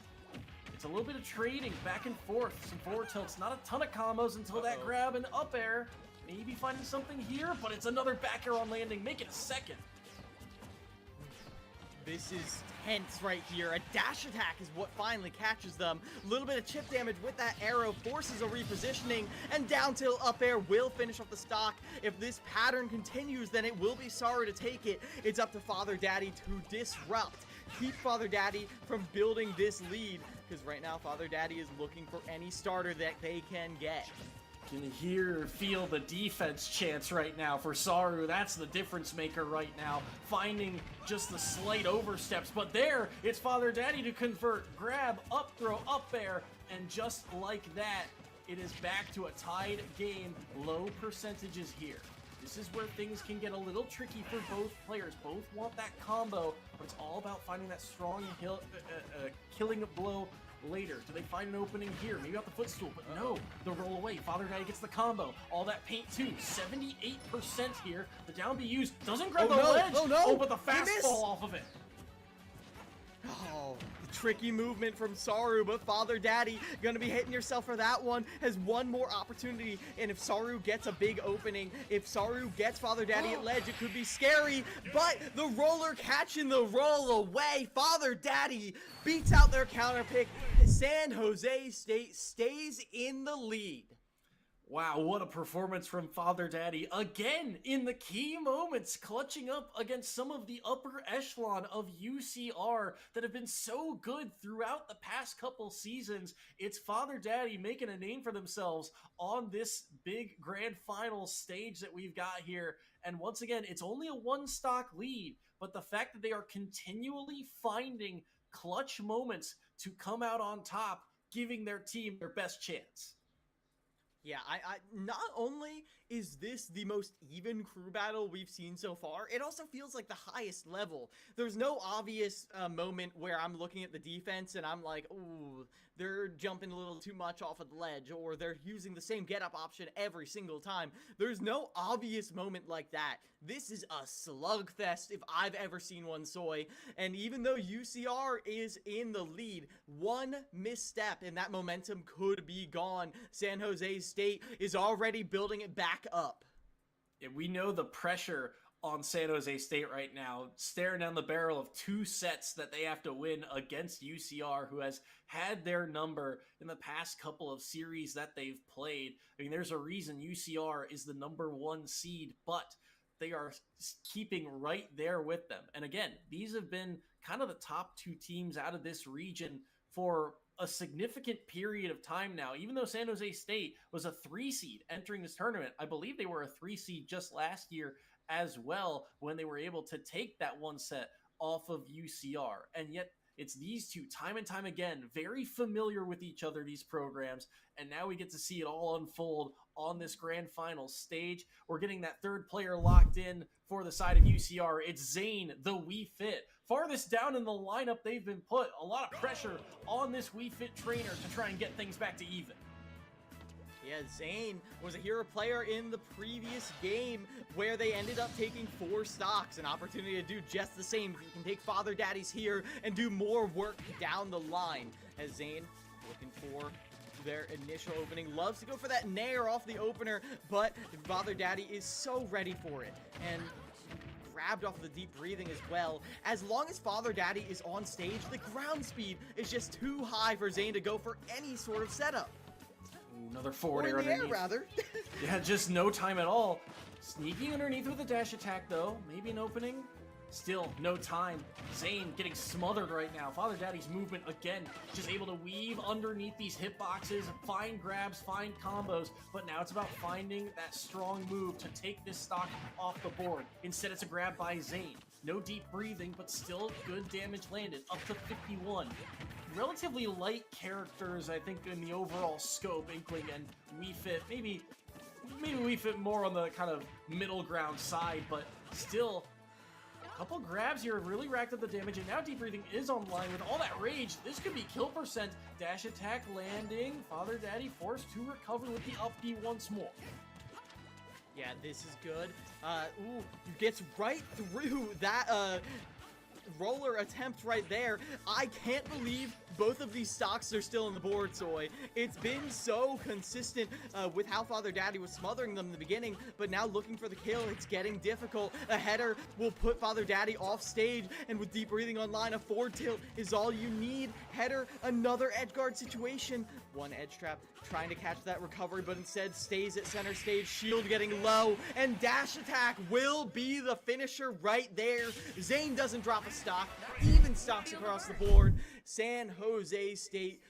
it's a little bit of trading back and forth, some forward tilts, not a ton of combos until that grab and up air. Maybe finding something here, but it's another back air on landing, make it a second. This is tense right here. A dash attack is what finally catches them. A little bit of chip damage with that arrow forces a repositioning, and down tilt up air will finish off the stock. If this pattern continues, then it will be Saru to take it. It's up to Father Daddy to disrupt. Keep Father Daddy from building this lead, because right now Father Daddy is looking for any starter that they can get. Can hear, feel the defense chance right now for Saru. That's the difference maker right now. Finding just the slight oversteps. But there, it's Father Daddy to convert. Grab, up throw, up air. And just like that, it is back to a tied game. Low percentages here. This is where things can get a little tricky for both players. Both want that combo, but it's all about finding that strong killing blow later. Do they find an opening here? Maybe out the footstool, but no. The roll away. Father Daddy gets the combo. All that paint too. 78% here. The down B used. Doesn't grab the ledge. Oh no! Oh, but the fastball off of it. Oh, the tricky movement from Saru, but Father Daddy gonna be hitting yourself for that one. Has one more opportunity, and if Saru gets a big opening, if Saru gets Father Daddy at ledge, it could be scary, but the roller catching the roll away. Father Daddy beats out their counter pick. San Jose State stays in the lead. Wow, what a performance from Father Daddy. Again, in the key moments, clutching up against some of the upper echelon of UCR that have been so good throughout the past couple seasons. It's Father Daddy making a name for themselves on this big grand final stage that we've got here. And once again, it's only a 1-stock lead, but the fact that they are continually finding clutch moments to come out on top, giving their team their best chance. Yeah, I not only is this the most even crew battle we've seen so far, it also feels like the highest level. There's no obvious moment where I'm looking at the defense and I'm like, ooh, they're jumping a little too much off of the ledge, or they're using the same get up option every single time. There's no obvious moment like that. This is a slugfest if I've ever seen one, Soy. And even though UCR is in the lead, one misstep and that momentum could be gone. San Jose State is already building it back up. Yeah, we know the pressure on San Jose State right now, staring down the barrel of 2 sets that they have to win against UCR, who has had their number in the past couple of series that they've played. I mean, there's a reason UCR is the #1 seed, but they are keeping right there with them. And again, these have been kind of the top 2 teams out of this region for a significant period of time now. Even though San Jose State was a 3 seed entering this tournament, I believe they were a 3 seed just last year as well when they were able to take that 1 set off of UCR. And yet it's these two time and time again, very familiar with each other, these programs, and now we get to see it all unfold on this grand final stage. We're getting that 3rd player locked in for the side of UCR. It's Zane, the Wii Fit. Farthest down in the lineup they've been put. A lot of pressure on this Wii Fit trainer to try and get things back to even. Yeah, Zane was a hero player in the previous game where they ended up taking 4 stocks. An opportunity to do just the same. You can take Father Daddies here and do more work down the line. As Zane looking for their initial opening. Loves to go for that nair off the opener, but Father Daddy is so ready for it. And grabbed off the deep breathing as well. As long as Father Daddy is on stage, the ground speed is just too high for Zane to go for any sort of setup. Another forward or air in the underneath. air, rather. Yeah, just no time at all. Sneaking underneath with a dash attack, though. Maybe an opening. Still, no time. Zane getting smothered right now. Father Daddy's movement, again, just able to weave underneath these hitboxes, find grabs, find combos, but now it's about finding that strong move to take this stock off the board. Instead, it's a grab by Zane. No deep breathing, but still good damage landed, up to 51. Relatively light characters, I think, in the overall scope, Inkling and Wii Fit. Maybe Wii Fit more on the kind of middle ground side, but still, a couple grabs here have really racked up the damage, and now deep breathing is online with all that rage. This could be kill percent. Dash attack landing. Father Daddy forced to recover with the up B once more. Yeah, this is good. Ooh, gets right through that, roller attempt right there. I can't believe both of these stocks are still on the board, Soy. It's been so consistent with how Father Daddy was smothering them in the beginning, but now looking for the kill, it's getting difficult. A header will put Father Daddy off stage, and with deep breathing online, a forward tilt is all you need. Header, another edge guard situation. One edge trap trying to catch that recovery, but instead stays at center stage. Shield getting low, and dash attack will be the finisher right there. Zane doesn't drop a stock, even stocks across the board. San Jose State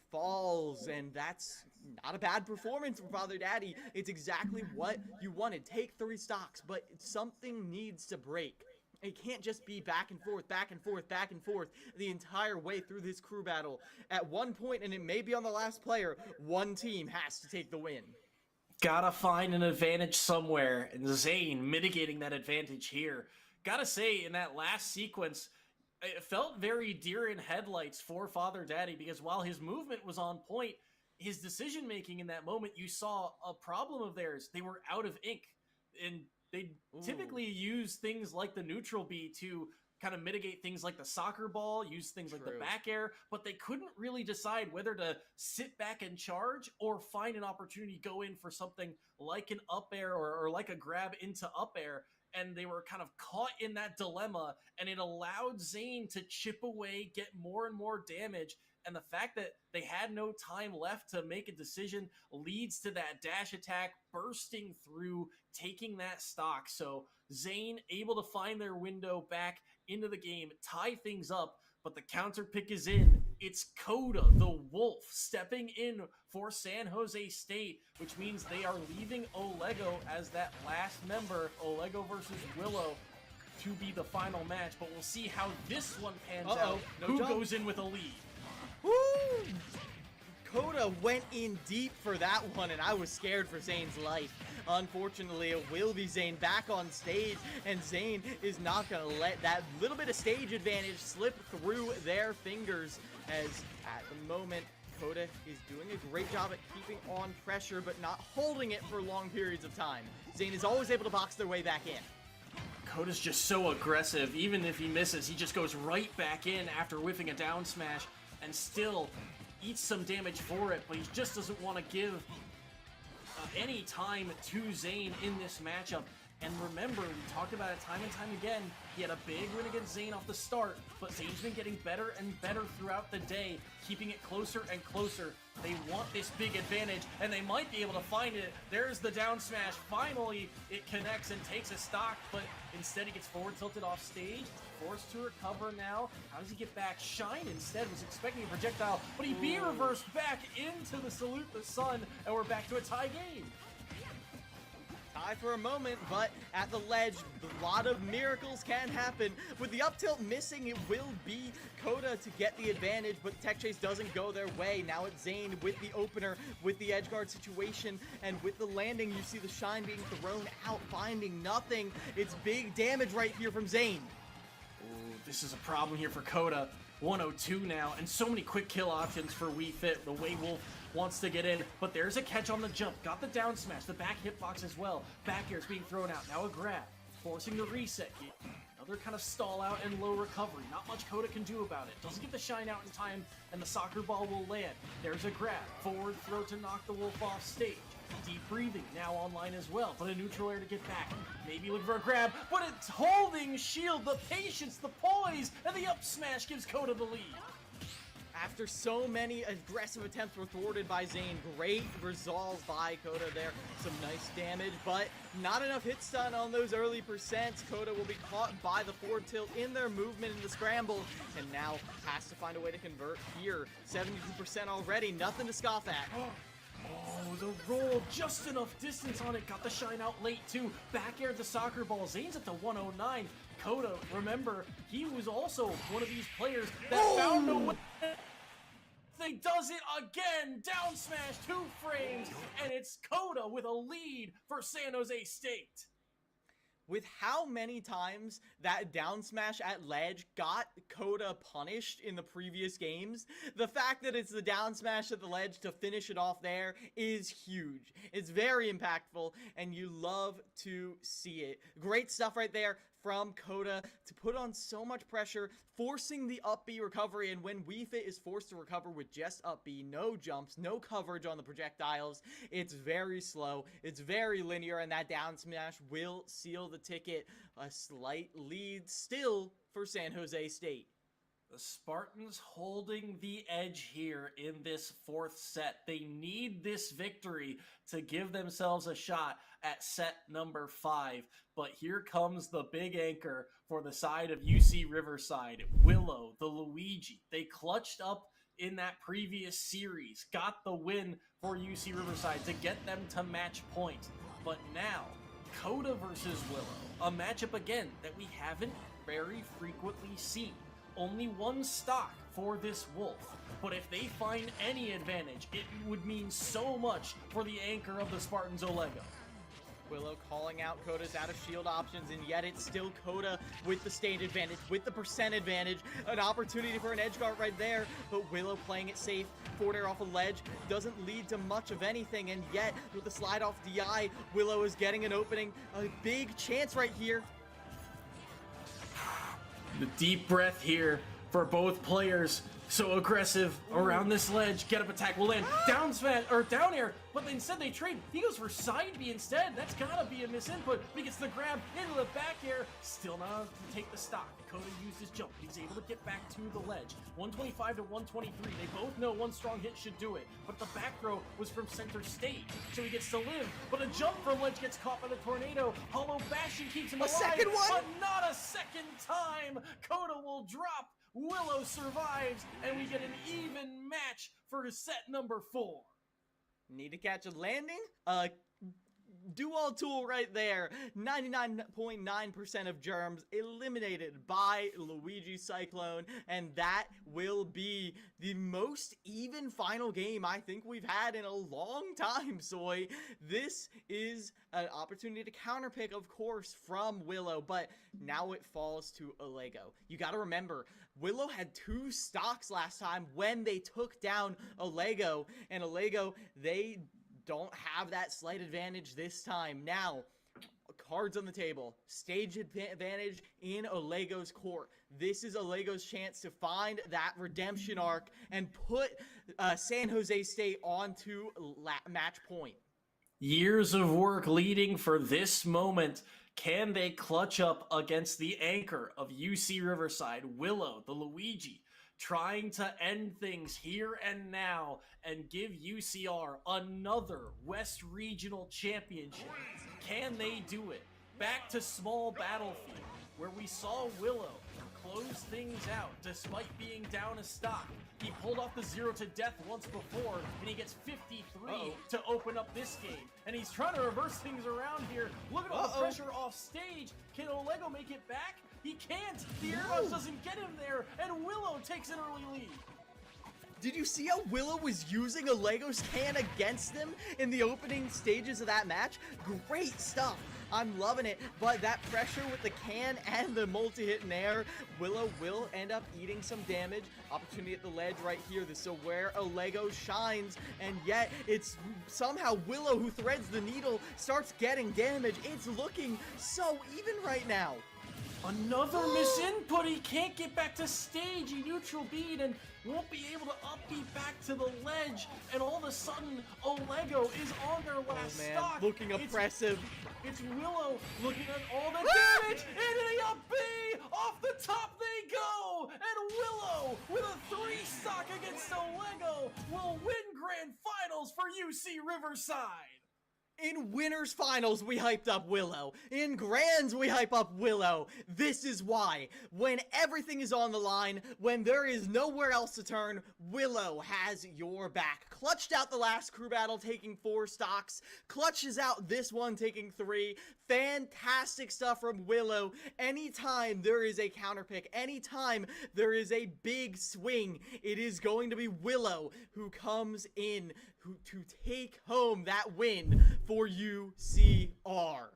falls, and that's not a bad performance for Father Daddy. It's exactly what you wanted. Take 3 stocks, but something needs to break. It can't just be back and forth, back and forth, back and forth the entire way through this crew battle. At one point, and it may be on the last player, one team has to take the win. Gotta find an advantage somewhere, and Zane mitigating that advantage here. Gotta say, in that last sequence, it felt very deer in headlights for Father Daddy, because while his movement was on point, his decision-making in that moment, you saw a problem of theirs. They were out of ink, and they typically use things like the neutral B to kind of mitigate things like the soccer ball, use things like the back air, but they couldn't really decide whether to sit back and charge or find an opportunity to go in for something like an up air or like a grab into up air. And they were kind of caught in that dilemma, and it allowed Zane to chip away, get more and more damage. And the fact that they had no time left to make a decision leads to that dash attack bursting through, taking that stock. So Zane able to find their window back into the game, tie things up, but the counter pick is in. It's Coda, the Wolf, stepping in for San Jose State, which means they are leaving Olego as that last member, Olego versus Willow, to be the final match. But we'll see how this one pans out. Who goes in with a lead? Woo! Coda went in deep for that one, and I was scared for Zane's life. Unfortunately, it will be Zane back on stage, and Zane is not going to let that little bit of stage advantage slip through their fingers, as at the moment, Coda is doing a great job at keeping on pressure, but not holding it for long periods of time. Zane is always able to box their way back in. Coda's just so aggressive. Even if he misses, he just goes right back in after whiffing a down smash and still eats some damage for it, but he just doesn't want to give any time to Zane in this matchup. And remember, we talked about it time and time again, he had a big win against Zane off the start, but Zane's been getting better and better throughout the day, keeping it closer and closer. They want this big advantage, and they might be able to find it. There's the down smash. Finally, it connects and takes a stock, but instead he gets forward tilted off stage, forced to recover now. How does he get back? Shine instead was expecting a projectile, but he B-reversed back into the Salute the Sun, and we're back to a tie game. Tie for a moment, but at the ledge, a lot of miracles can happen. With the up tilt missing, it will be Coda to get the advantage, but Tech Chase doesn't go their way. Now it's Zane with the opener, with the edge guard situation, and with the landing, you see the Shine being thrown out, finding nothing. It's big damage right here from Zane. Ooh, this is a problem here for Coda. 102 now, and so many quick kill options for Wii Fit. The Way Wolf wants to get in, but there's a catch on the jump. Got the down smash, the back hitbox as well. Back air is being thrown out. Now a grab, forcing the reset. Another kind of stall out and low recovery. Not much Coda can do about it. Doesn't get the Shine out in time, and the soccer ball will land. There's a grab, forward throw to knock the Wolf off stage. Deep breathing now online as well, but a neutral air to get back. Maybe looking for a grab, but it's holding shield, the patience, the poise, and the up smash gives Coda the lead. After so many aggressive attempts were thwarted by Zane, great resolve by Coda there. Some nice damage, but not enough hit stun on those early percents. Coda will be caught by the forward tilt in their movement in the scramble, and now has to find a way to convert here. 72% already, nothing to scoff at. Oh, the roll, just enough distance on it. Got the Shine out late too. Back aired the soccer ball. Zane's at the 109. Coda, remember, he was also one of these players that found a way. They does it again. Down smash, 2 frames, and it's Coda with a lead for San Jose State. With how many times that down smash at ledge got Coda punished in the previous games, the fact that it's the down smash at the ledge to finish it off there is huge. It's very impactful, and you love to see it. Great stuff right there from Coda to put on so much pressure, forcing the up B recovery, and when Wii Fit is forced to recover with just up B, no jumps, no coverage on the projectiles, it's very slow, it's very linear, and that down smash will seal the ticket. A slight lead still for San Jose State. The Spartans holding the edge here in this 4th set. They need this victory to give themselves a shot at set number 5. But here comes the big anchor for the side of UC Riverside. Willow, the Luigi. They clutched up in that previous series. Got the win for UC Riverside to get them to match point. But now, Coda versus Willow. A matchup again that we haven't very frequently seen. Only one stock for this Wolf, but if they find any advantage, it would mean so much for the anchor of the Spartans, Olego. Willow calling out Coda's out of shield options, and yet it's still Coda with the stage advantage, with the percent advantage. An opportunity for an edge guard right there, but Willow playing it safe. Forward air off a ledge doesn't lead to much of anything, and yet with the slide off DI, Willow is getting an opening. A big chance right here. The deep breath here for both players. So aggressive around this ledge. Get up attack will land. Down smash or down air, but instead they trade. He goes for side B instead. That's gotta be a misinput. But he gets the grab into the back air. Still not enough to take the stock. Coda used his jump. He's able to get back to the ledge. 125 to 123. They both know one strong hit should do it. But the back throw was from center stage. So he gets to live. But a jump from ledge gets caught by the tornado. Hollow Bastion keeps him alive. Second one! But not a second time. Coda will drop. Willow survives, and we get an even match for set number 4. Need to catch a landing? dual tool right there. 99.9% of germs eliminated by Luigi Cyclone, and that will be the most even final game I think we've had in a long time, Soy. This is an opportunity to counterpick, of course, from Willow, but now it falls to Olego. You gotta remember, Willow had 2 stocks last time when they took down Olego, and Olego, they don't have that slight advantage this time. Now, cards on the table. Stage advantage in Olego's court. This is Olego's chance to find that redemption arc and put San Jose State onto match point. Years of work leading for this moment. Can they clutch up against the anchor of UC Riverside, Willow, the Luigi, trying to end things here and now and give UCR another West Regional Championship? Can they do it? Back to small battlefield, where we saw Willow close things out despite being down a stock. He pulled off the 0 to death once before, and he gets 53 to open up this game. And he's trying to reverse things around here. Look at all the pressure off stage. Can Olego make it back? He can't. The air rush doesn't get him there, and Willow takes an early lead. Did you see how Willow was using Olego's can against them in the opening stages of that match? Great stuff. I'm loving it, but that pressure with the can and the multi-hit in air, Willow will end up eating some damage. Opportunity at the ledge right here. This is where Olego shines, and yet it's somehow Willow who threads the needle, starts getting damage. It's looking so even right now. Another misinput. He can't get back to stage. He neutral beat and won't be able to upbeat back to the ledge. And all of a sudden, Olego is on their last stock. Looking oppressive. It's Willow looking at all the damage. And the up B! Off the top they go! And Willow, with a 3 stock against Olego, will win Grand Finals for UC Riverside. In winners finals, we hyped up Willow. In grands, we hype up Willow. This is why. When everything is on the line, when there is nowhere else to turn, Willow has your back. Clutched out the last crew battle, taking 4 stocks. Clutches out this one, taking 3. Fantastic stuff from Willow. Anytime there is a counter pick, anytime there is a big swing, it is going to be Willow who comes in to take home that win for UCR.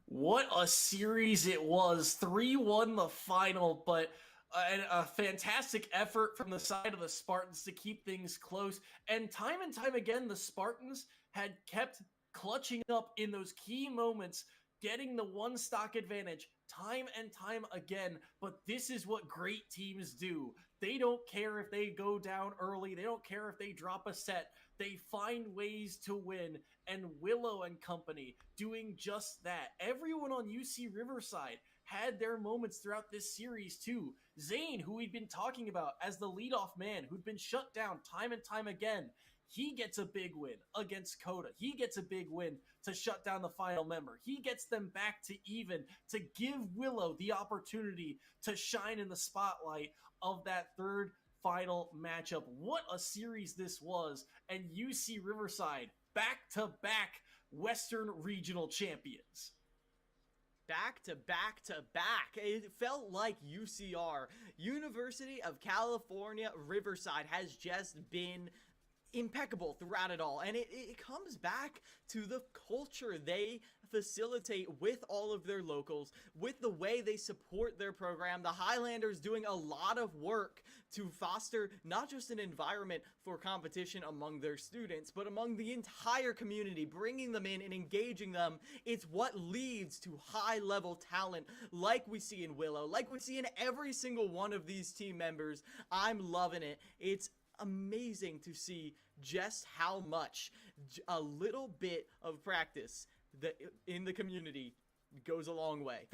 What a series it was. 3-1 the final, but a fantastic effort from the side of the Spartans to keep things close. And time again, the Spartans had kept clutching up in those key moments, getting the 1 stock advantage time and time again. But this is what great teams do. They don't care if they go down early. They don't care if they drop a set. They find ways to win, and Willow and company doing just that. Everyone on UC Riverside had their moments throughout this series too. Zane, who we'd been talking about as the leadoff man, who'd been shut down time and time again, he gets a big win against Coda. He gets a big win to shut down the final member. He gets them back to even, to give Willow the opportunity to shine in the spotlight of that third final matchup. What a series this was, and UC Riverside back-to-back Western Regional champions. Back to back to back. It felt like UCR, University of California, Riverside, has just been impeccable throughout it all, and it comes back to the culture they facilitate with all of their locals, with the way they support their program. The Highlanders doing a lot of work to foster not just an environment for competition among their students, but among the entire community, bringing them in and engaging them. It's what leads to high-level talent like we see in Willow, like we see in every single one of these team members. I'm loving it. It's amazing to see just how much a little bit of practice in the community goes a long way.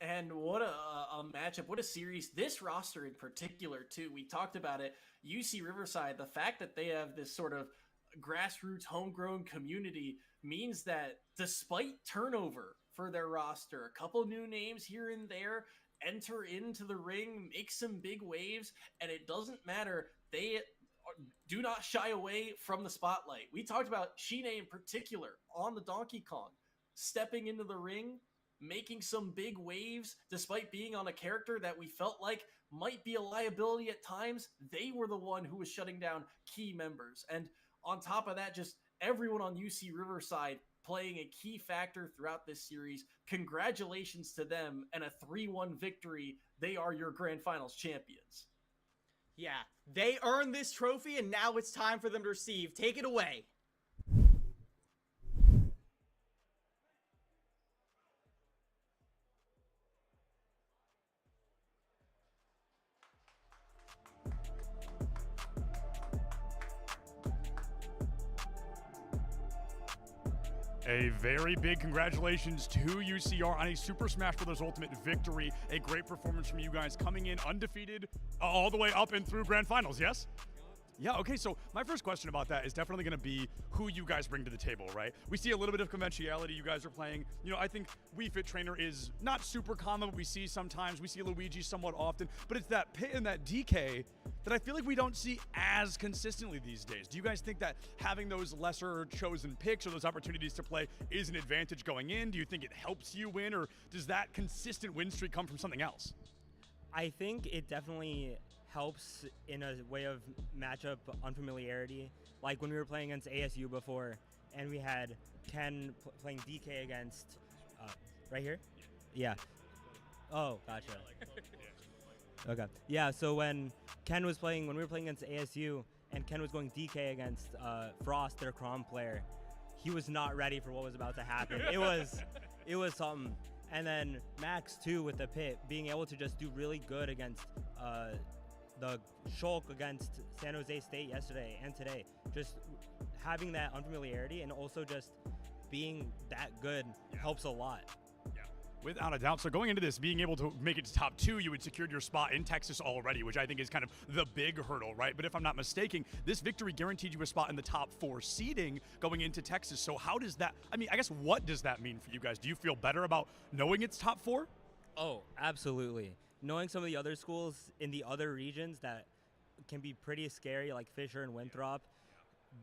And what a matchup, what a series. This roster in particular, too, we talked about it. UC Riverside, the fact that they have this sort of grassroots homegrown community means that despite turnover for their roster, a couple new names here and there enter into the ring, make some big waves, and it doesn't matter. They do not shy away from the spotlight. We talked about Shine in particular on the Donkey Kong, stepping into the ring, making some big waves despite being on a character that we felt like might be a liability at times. They were the one who was shutting down key members. And on top of that, just everyone on UC Riverside playing a key factor throughout this series. Congratulations to them and a 3-1 victory. They are your Grand Finals champions. Yeah, they earned this trophy, and now it's time for them to receive. Take it away. A very big congratulations to UCR on a Super Smash Bros. Ultimate victory. A great performance from you guys, coming in undefeated all the way up and through Grand Finals, yes? Yeah, okay, so my first question about that is definitely going to be who you guys bring to the table, right? We see a little bit of conventionality you guys are playing. You know, I think Wii Fit Trainer is not super common, but we see sometimes. We see Luigi somewhat often, but it's that Pit and that DK that I feel like we don't see as consistently these days. Do you guys think that having those lesser chosen picks or those opportunities to play is an advantage going in? Do you think it helps you win, or does that consistent win streak come from something else? I think it definitely helps in a way of matchup unfamiliarity. Like when we were playing against ASU before, and we had Ken playing DK against, right here? Yeah. Oh, gotcha. Okay. Yeah, so when we were playing against ASU, and Ken was going DK against Frost, their Crom player, he was not ready for what was about to happen. It was something. And then Max too, with the Pit, being able to just do really good against the Shulk against San Jose State yesterday and today. Just having that unfamiliarity and also just being that good helps a lot. Without a doubt. So going into this, being able to make it to top 2, you had secured your spot in Texas already, which I think is kind of the big hurdle, right? But if I'm not mistaken, this victory guaranteed you a spot in the top 4 seeding going into Texas. So how does that, I mean, I guess what does that mean for you guys? Do you feel better about knowing it's top 4? Oh, absolutely. Knowing some of the other schools in the other regions that can be pretty scary, like Fisher and Winthrop,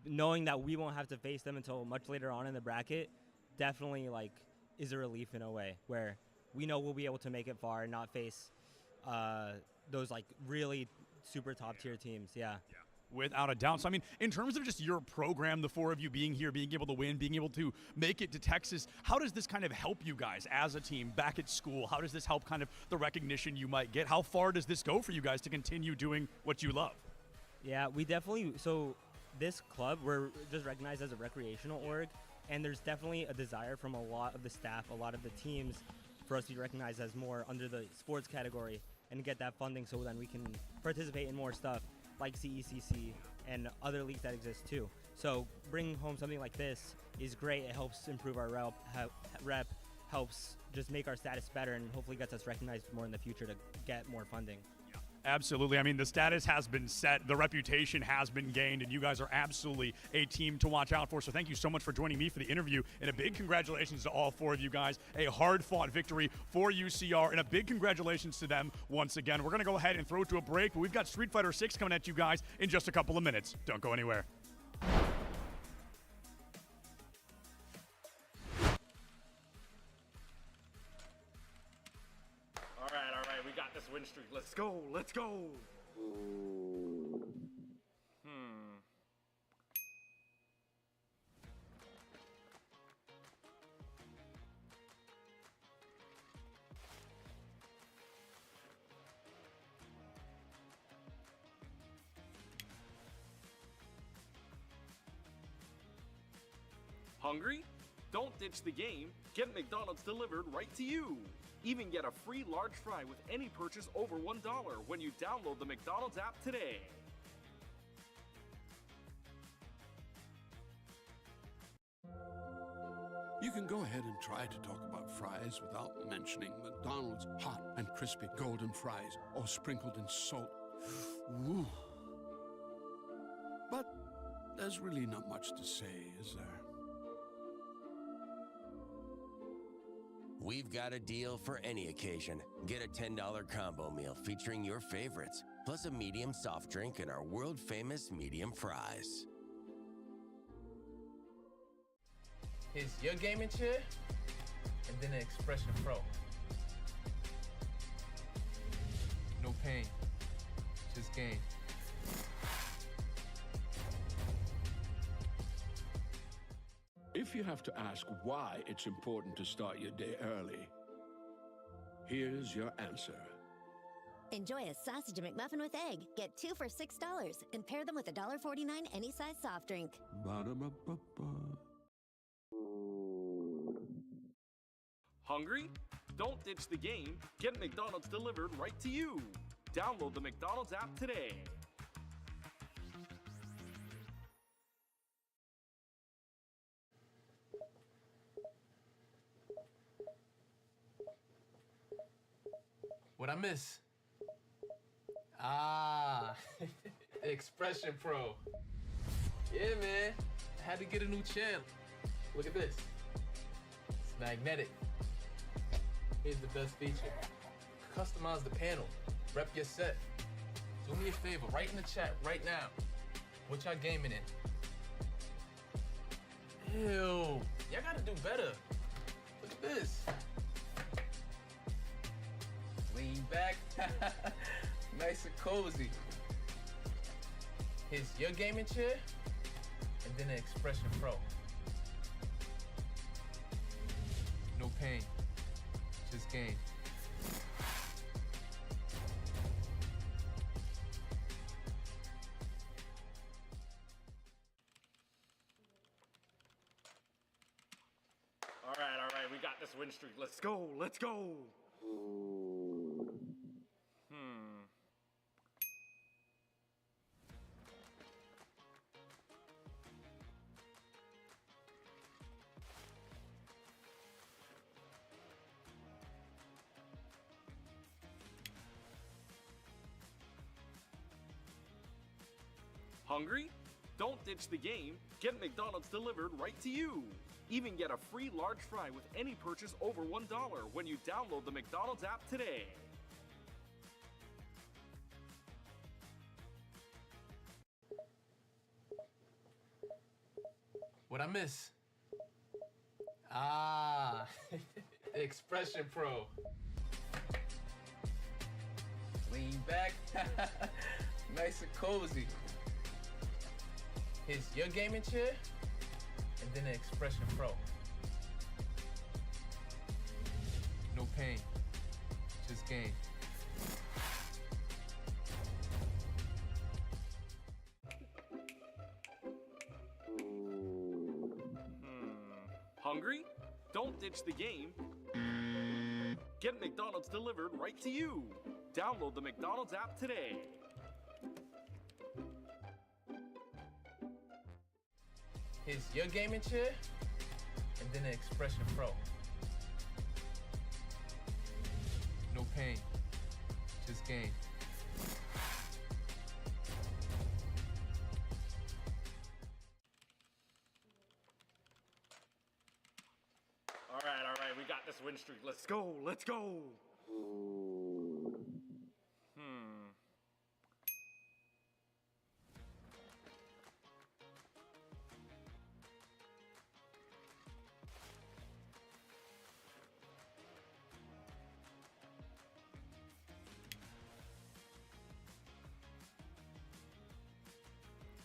knowing that we won't have to face them until much later on in the bracket, definitely like is a relief in a way, where we know we'll be able to make it far and not face those like really super top tier teams. Yeah. Without a doubt. So, I mean, in terms of just your program, the 4 of you being here, being able to win, being able to make it to Texas, how does this kind of help you guys as a team back at school? How does this help kind of the recognition you might get? How far does this go for you guys to continue doing what you love? Yeah, we definitely, so this club, we're just recognized as a recreational org, and there's definitely a desire from a lot of the staff, a lot of the teams, for us to be recognized as more under the sports category and get that funding so then we can participate in more stuff like CECC and other leagues that exist too. So bringing home something like this is great. It helps improve our rep, helps just make our status better, and hopefully gets us recognized more in the future to get more funding. Absolutely. I mean, the status has been set, the reputation has been gained, and you guys are absolutely a team to watch out for. So thank you so much for joining me for the interview, and a big congratulations to all 4 of you guys. A hard-fought victory for UCR, and a big congratulations to them once again. We're going to go ahead and throw it to a break, but we've got Street Fighter 6 coming at you guys in just a couple of minutes. Don't go anywhere. All right, we got this win streak. Let's go, let's go. Hungry? Don't ditch the game. Get McDonald's delivered right to you. Even get a free large fry with any purchase over $1 when you download the McDonald's app today. You can go ahead and try to talk about fries without mentioning McDonald's hot and crispy golden fries, all sprinkled in salt. Woo. But there's really not much to say, is there? We've got a deal for any occasion. Get a $10 combo meal featuring your favorites, plus a medium soft drink and our world-famous medium fries. Here's your gaming chair, and then an Expression Pro. No pain, just gain. If you have to ask why it's important to start your day early, here's your answer. Enjoy a sausage McMuffin with egg. Get 2 for $6 and pair them with a $1.49 any size soft drink. Ba-da-ba-ba-ba. Hungry? Don't ditch the game. Get McDonald's delivered right to you. Download the McDonald's app today. What I miss? Expression Pro. Yeah, man. I had to get a new channel. Look at this. It's magnetic. Here's the best feature. Customize the panel. Rep your set. Do me a favor, write in the chat right now. What y'all gaming in? Ew. Y'all gotta do better. Look at this. Lean back. Nice and cozy. Here's your gaming chair, and then an Expression Pro. No pain, just gain. All right, we got this win streak. Let's go, let's go. Hungry? Don't ditch the game. Get McDonald's delivered right to you. Even get a free large fry with any purchase over $1 when you download the McDonald's app today. What I miss? Expression Pro. Lean back. Nice and cozy. Here's your gaming chair, and then an Expression Pro. No pain, just gain. Hungry? Don't ditch the game. Get McDonald's delivered right to you. Download the McDonald's app today. Here's your gaming chair, and then an Expression Pro. No pain, just gain. All right, we got this win streak. Let's go, let's go.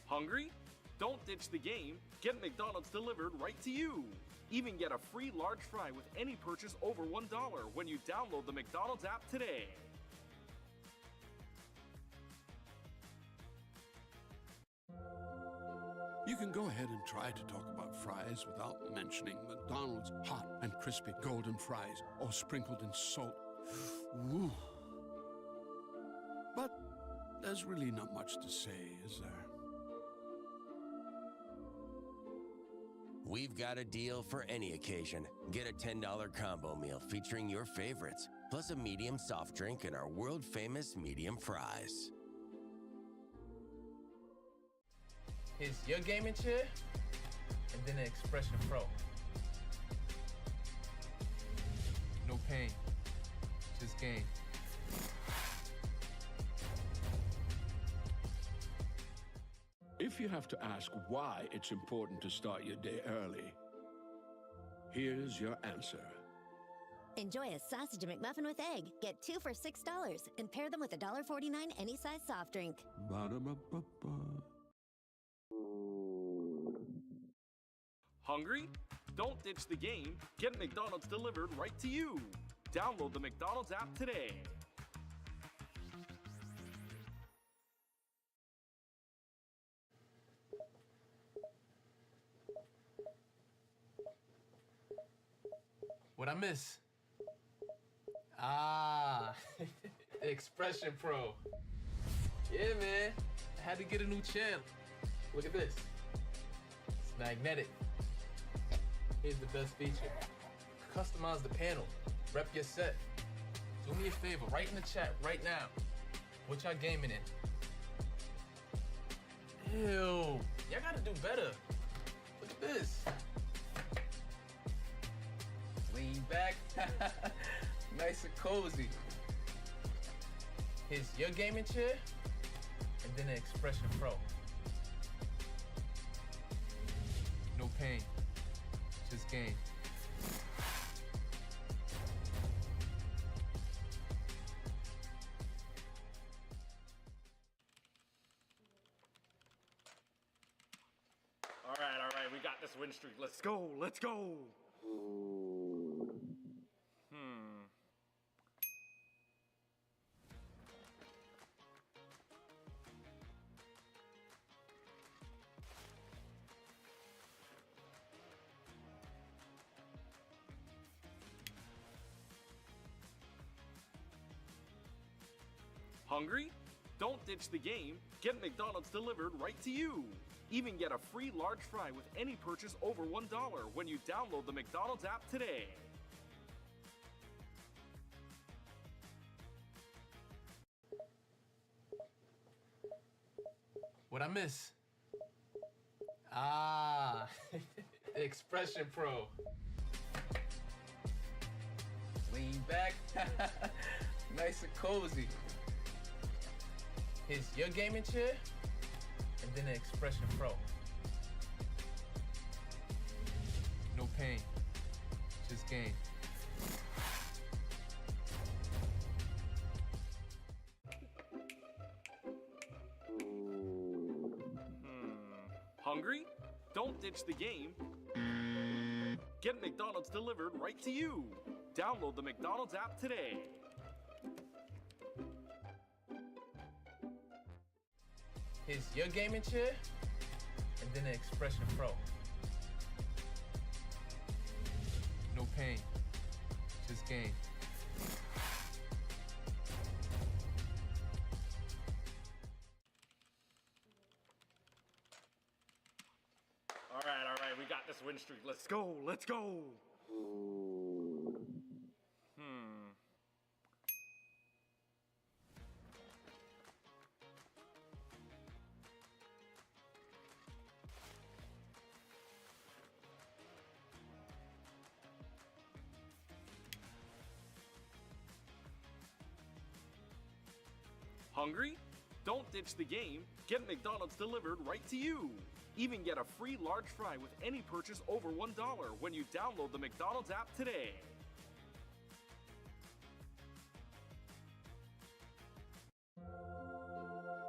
Hungry? Don't ditch the game. Get McDonald's delivered right to you. Even get a free large fry with any purchase over $1 when you download the McDonald's app today. You can go ahead and try to talk about fries without mentioning McDonald's hot and crispy golden fries, all sprinkled in salt. Woo. But there's really not much to say, is there? We've got a deal for any occasion. Get a $10 combo meal featuring your favorites, plus a medium soft drink and our world-famous medium fries. Here's your gaming chair, and then an Expression Pro. No pain, just gain. If you have to ask why it's important to start your day early, here's your answer. Enjoy a sausage McMuffin with egg. Get 2 for $6 and pair them with a $1.49 any size soft drink. Ba-da-ba-ba-ba. Hungry? Don't ditch the game. Get McDonald's delivered right to you. Download the McDonald's app today. What I miss? The Expression Pro. Yeah, man. I had to get a new channel. Look at this. It's magnetic. Here's the best feature. Customize the panel. Rep your set. Do me a favor, write in the chat right now. What y'all gaming in? Ew. Y'all gotta do better. Look at this. Lean back. Nice and cozy. Here's your gaming chair, and then the Expression Pro. No pain, just gain. All right, we got this win streak. Let's go, let's go. Hungry? Don't ditch the game. Get McDonald's delivered right to you. Even get a free large fry with any purchase over $1 when you download the McDonald's app today. What I miss? The Expression Pro. Lean back. Nice and cozy. Here's your gaming chair, and then the Expression Pro. No pain, just gain. Hungry? Don't ditch the game. Get McDonald's delivered right to you. Download the McDonald's app today. Here's your gaming chair, and then the Expression Pro. No pain, just gain. All right, we got this win streak. Let's go, let's go. Hungry? Don't ditch the game. Get McDonald's delivered right to you. Even get a free large fry with any purchase over $1 when you download the McDonald's app today.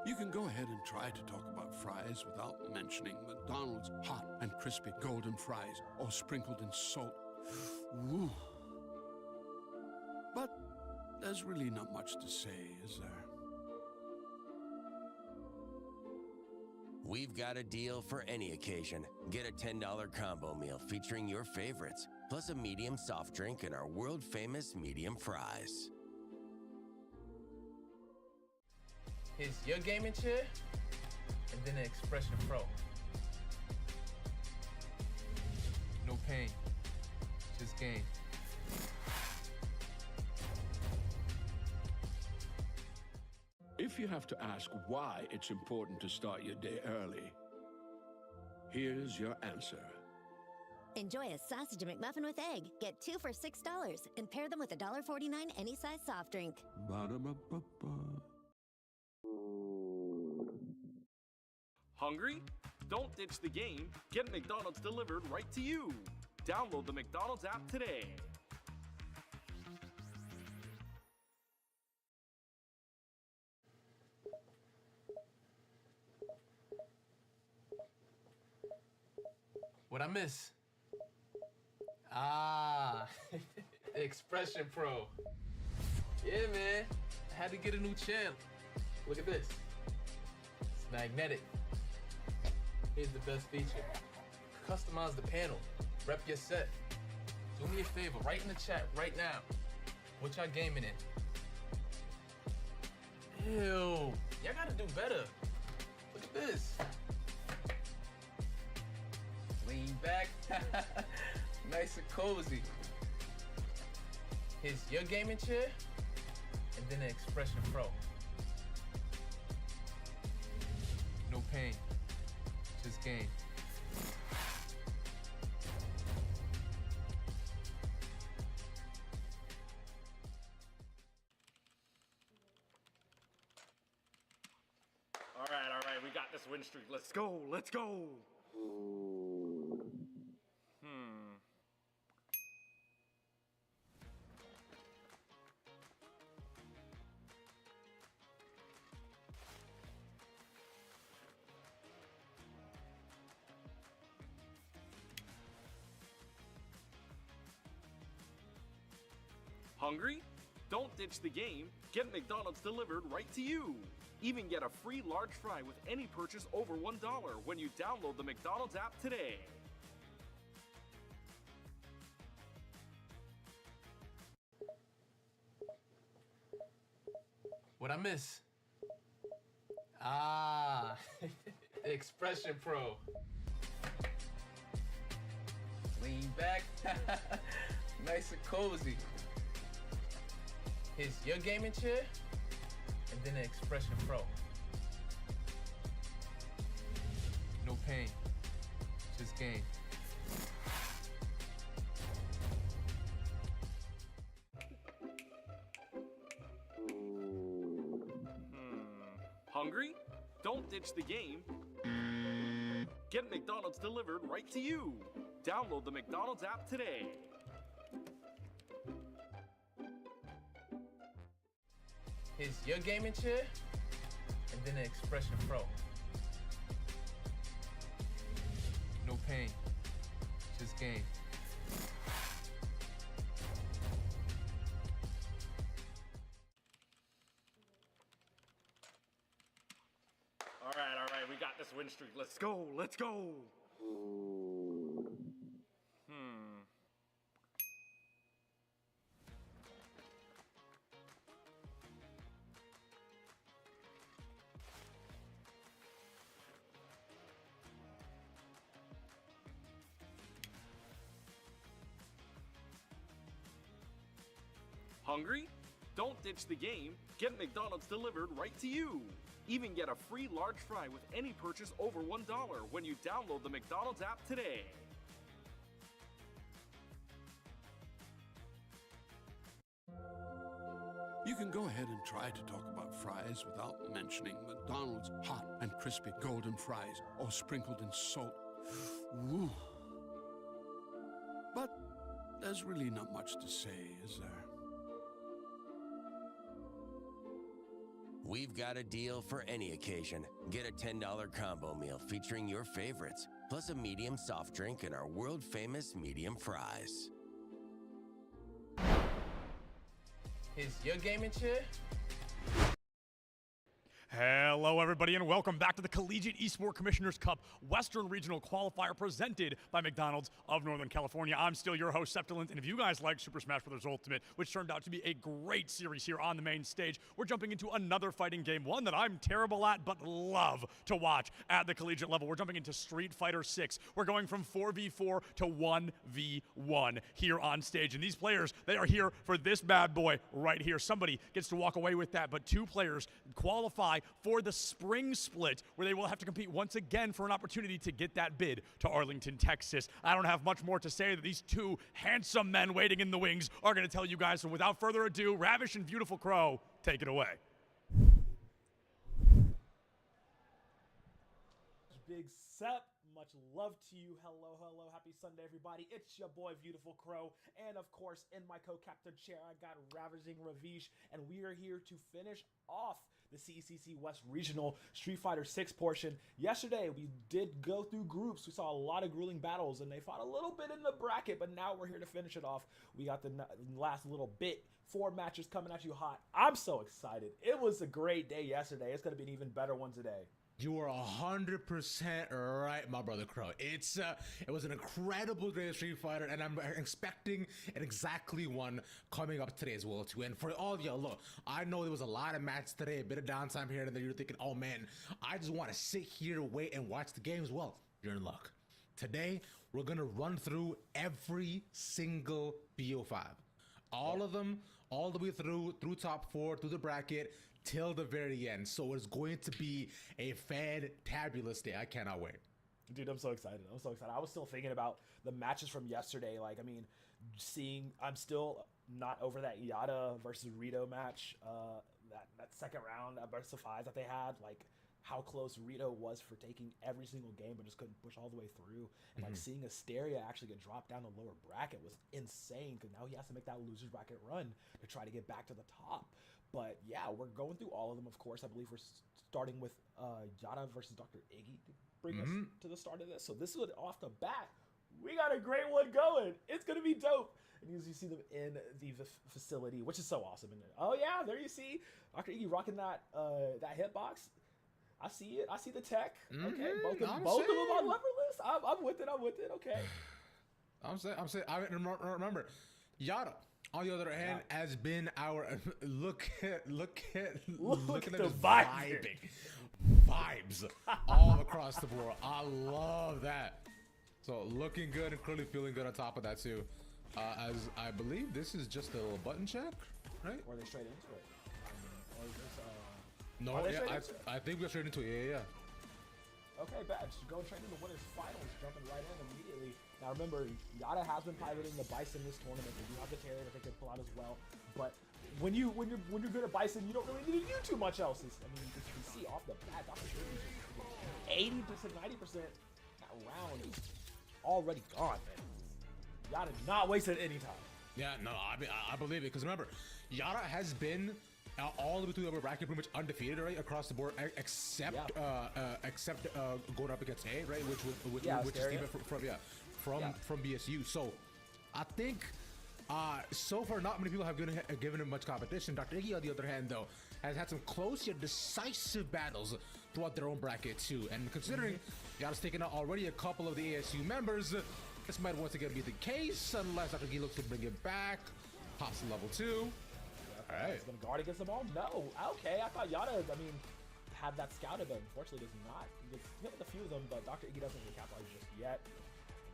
You can go ahead and try to talk about fries without mentioning McDonald's hot and crispy golden fries, all sprinkled in salt. Woo. But there's really not much to say, is there? We've got a deal for any occasion. Get a $10 combo meal featuring your favorites, plus a medium soft drink and our world-famous medium fries. Here's your gaming chair, and then the Expression Pro. No pain, just gain. If you have to ask why it's important to start your day early, here's your answer. Enjoy a sausage McMuffin with egg. Get 2 for $6 and pair them with a $1.49 any size soft drink. Ba-da-ba-ba-ba. Hungry? Don't ditch the game. Get McDonald's delivered right to you. Download the McDonald's app today. What I miss? Ah, Expression Pro. Yeah, man. I had to get a new channel. Look at this. It's magnetic. Here's the best feature. Customize the panel. Rep your set. Do me a favor, write in the chat right now. What y'all gaming in? Ew. Y'all gotta do better. Look at this. Lean back. Nice and cozy. Here's your gaming chair, and then the Expression Pro. No pain, just game. All right, we got this win streak. Let's go, let's go. Hungry? Don't ditch the game. Get McDonald's delivered right to you. Even get a free large fry with any purchase over $1 when you download the McDonald's app today. What I miss? Ah, Expression Pro. Lean back. Nice and cozy. Here's your gaming chair, and then the Expression Pro. No pain, just game. Hungry? Don't ditch the game. Get McDonald's delivered right to you. Download the McDonald's app today. Here's your gaming chair, and then the Expression Pro. No pain, just game. All right, we got this win streak. Let's go, let's go. Hungry? Don't ditch the game. Get McDonald's delivered right to you. Even get a free large fry with any purchase over $1 when you download the McDonald's app today. You can go ahead and try to talk about fries without mentioning McDonald's hot and crispy golden fries, all sprinkled in salt. Woo. But there's really not much to say, is there? We've got a deal for any occasion. Get a $10 combo meal featuring your favorites, plus a medium soft drink and our world-famous medium fries. Here's your gaming chair. Hello, everybody, and welcome back to the Collegiate Esport Commissioners Cup Western Regional Qualifier presented by McDonald's of Northern California. I'm still your host, Septilins, and if you guys like Super Smash Bros. Ultimate, which turned out to be a great series here on the main stage, we're jumping into another fighting game, one that I'm terrible at but love to watch at the collegiate level. We're jumping into Street Fighter 6. We're going from 4v4 to 1v1 here on stage, and these players, they are here for this bad boy right here. Somebody gets to walk away with that, but two players qualify for the spring split, where they will have to compete once again for an opportunity to get that bid to Arlington, Texas. I don't have much more to say. That these two handsome men waiting in the wings are going to tell you guys. So without further ado, Ravish and Beautiful Crow, take it away. Big Sep. Much love to you. Hello, hello. Happy Sunday, everybody. It's your boy, Beautiful Crow. And of course, in my co-captain chair, I got Ravaging Ravish. And we are here to finish off the CECC West Regional Street Fighter 6 portion. Yesterday, we did go through groups. We saw a lot of grueling battles, and they fought a little bit in the bracket, but now we're here to finish it off. We got the last little bit. 4 matches coming at you hot. I'm so excited. It was a great day yesterday. It's going to be an even better one today. You are 100% right, my brother Crow. It was an incredible day of Street Fighter, and I'm expecting an exactly one coming up today as well too. And for all of you, look, I know there was a lot of matches today, a bit of downtime here and there. You're thinking, oh man, I just want to sit here, wait, and watch the games. Well, you're in luck. Today, we're gonna run through every single BO5, all of them, all the way through top 4, through the bracket, till the very end. So it's going to be a fantabulous day. I cannot wait. Dude, I'm so excited. I'm so excited. I was still thinking about the matches from yesterday. Like, I mean, I'm still not over that Yada versus Rito match, that second round at Burst of 5 that they had. Like, how close Rito was for taking every single game, but just couldn't push all the way through. And like seeing Asteria actually get dropped down the lower bracket was insane, because now he has to make that loser's bracket run to try to get back to the top. But yeah, we're going through all of them, of course. I believe we're starting with Yada versus Dr. Iggy to bring us to the start of this. So this is off the bat. We got a great one going. It's going to be dope. And you see them in the facility, which is so awesome. And oh yeah, there you see Dr. Iggy rocking that hitbox. I see it. I see the tech. Okay, both of them on leverless. I'm with it. I'm with it. Okay. I'm saying. I remember Yada, on the other hand, has been our look at the vibes all across the board. I love that. So looking good and clearly feeling good on top of that too. As I believe this is just a little button check, right? Or are they straight into it? Or is this no, yeah, I think we're straight into it. Yeah. Okay, bad. Just go straight into the winners finals, jumping right in immediately. Now remember, Yada has been piloting the Bison this tournament. They do have the Terry that they could pull out as well. But when you're good at Bison, you don't really need to do too much else. I mean, you can see off the bat, Dr. Shirley 80%, 90% that round is already gone, man. Yada not wasted any time. Yeah, no, I believe it, because remember, Yada has been all the way through the upper bracket, pretty much undefeated, right, across the board, except going up against A, right, which is Steven from BSU. So I think so far not many people have given him much competition. Dr. Iggy, on the other hand, though, has had some close yet decisive battles throughout their own bracket too. And considering Yada's taken out already a couple of the ASU members, this might once again be the case unless Dr. Iggy looks to bring it back. Pops to level 2. All right. He's going to guard against them all? No. Okay, I thought Yada, had that scouted, but unfortunately does not. He gets hit with a few of them, but Dr. Iggy doesn't get capitalized just yet. And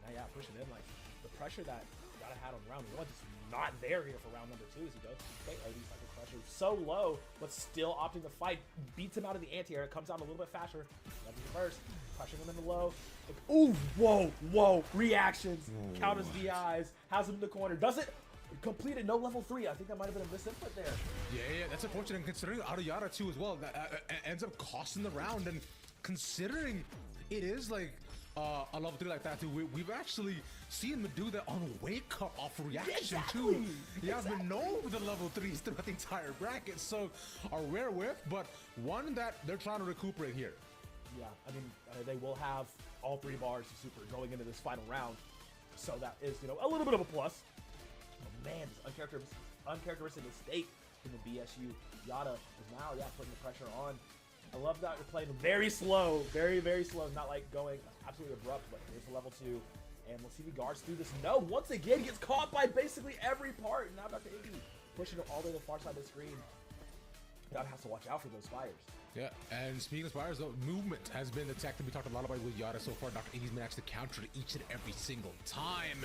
now, yeah, pushing in. Like, the pressure that Yada had on round 1 is not there here for round number 2 as he goes to KO these type of pressure. So low, but still opting to fight. Beats him out of the anti-air. Comes out a little bit faster. That's the first. Pressuring him in the low. Like, ooh, whoa. Reactions. Counters DIs. Has him in the corner. Does it? Completed, no level 3. I think that might have been a misinput there. Yeah, that's unfortunate. Considering out of Yada too as well, that ends up costing the round. And considering it is like a level 3 like that too, we've actually seen him do that on wake up off reaction too. He has been known for the level 3s throughout the entire bracket, so a rare whiff, but one that they're trying to recuperate here. Yeah, they will have all 3 bars of super going into this final round, so that is a little bit of a plus. Oh man, this uncharacteristic mistake in the BSU. Yada is now, putting the pressure on. I love that you're playing very slow, very, very slow, not like going absolutely abrupt, but here's the level 2. And we'll see if he guards through this. No, once again, gets caught by basically every part. And now Dr. Iggy pushing him all the way to the far side of the screen. Yada has to watch out for those fires. Yeah, and speaking of fires, though, movement has been the tech that we talked a lot about with Yada so far. Dr. Iggy's been actually countered each and every single time.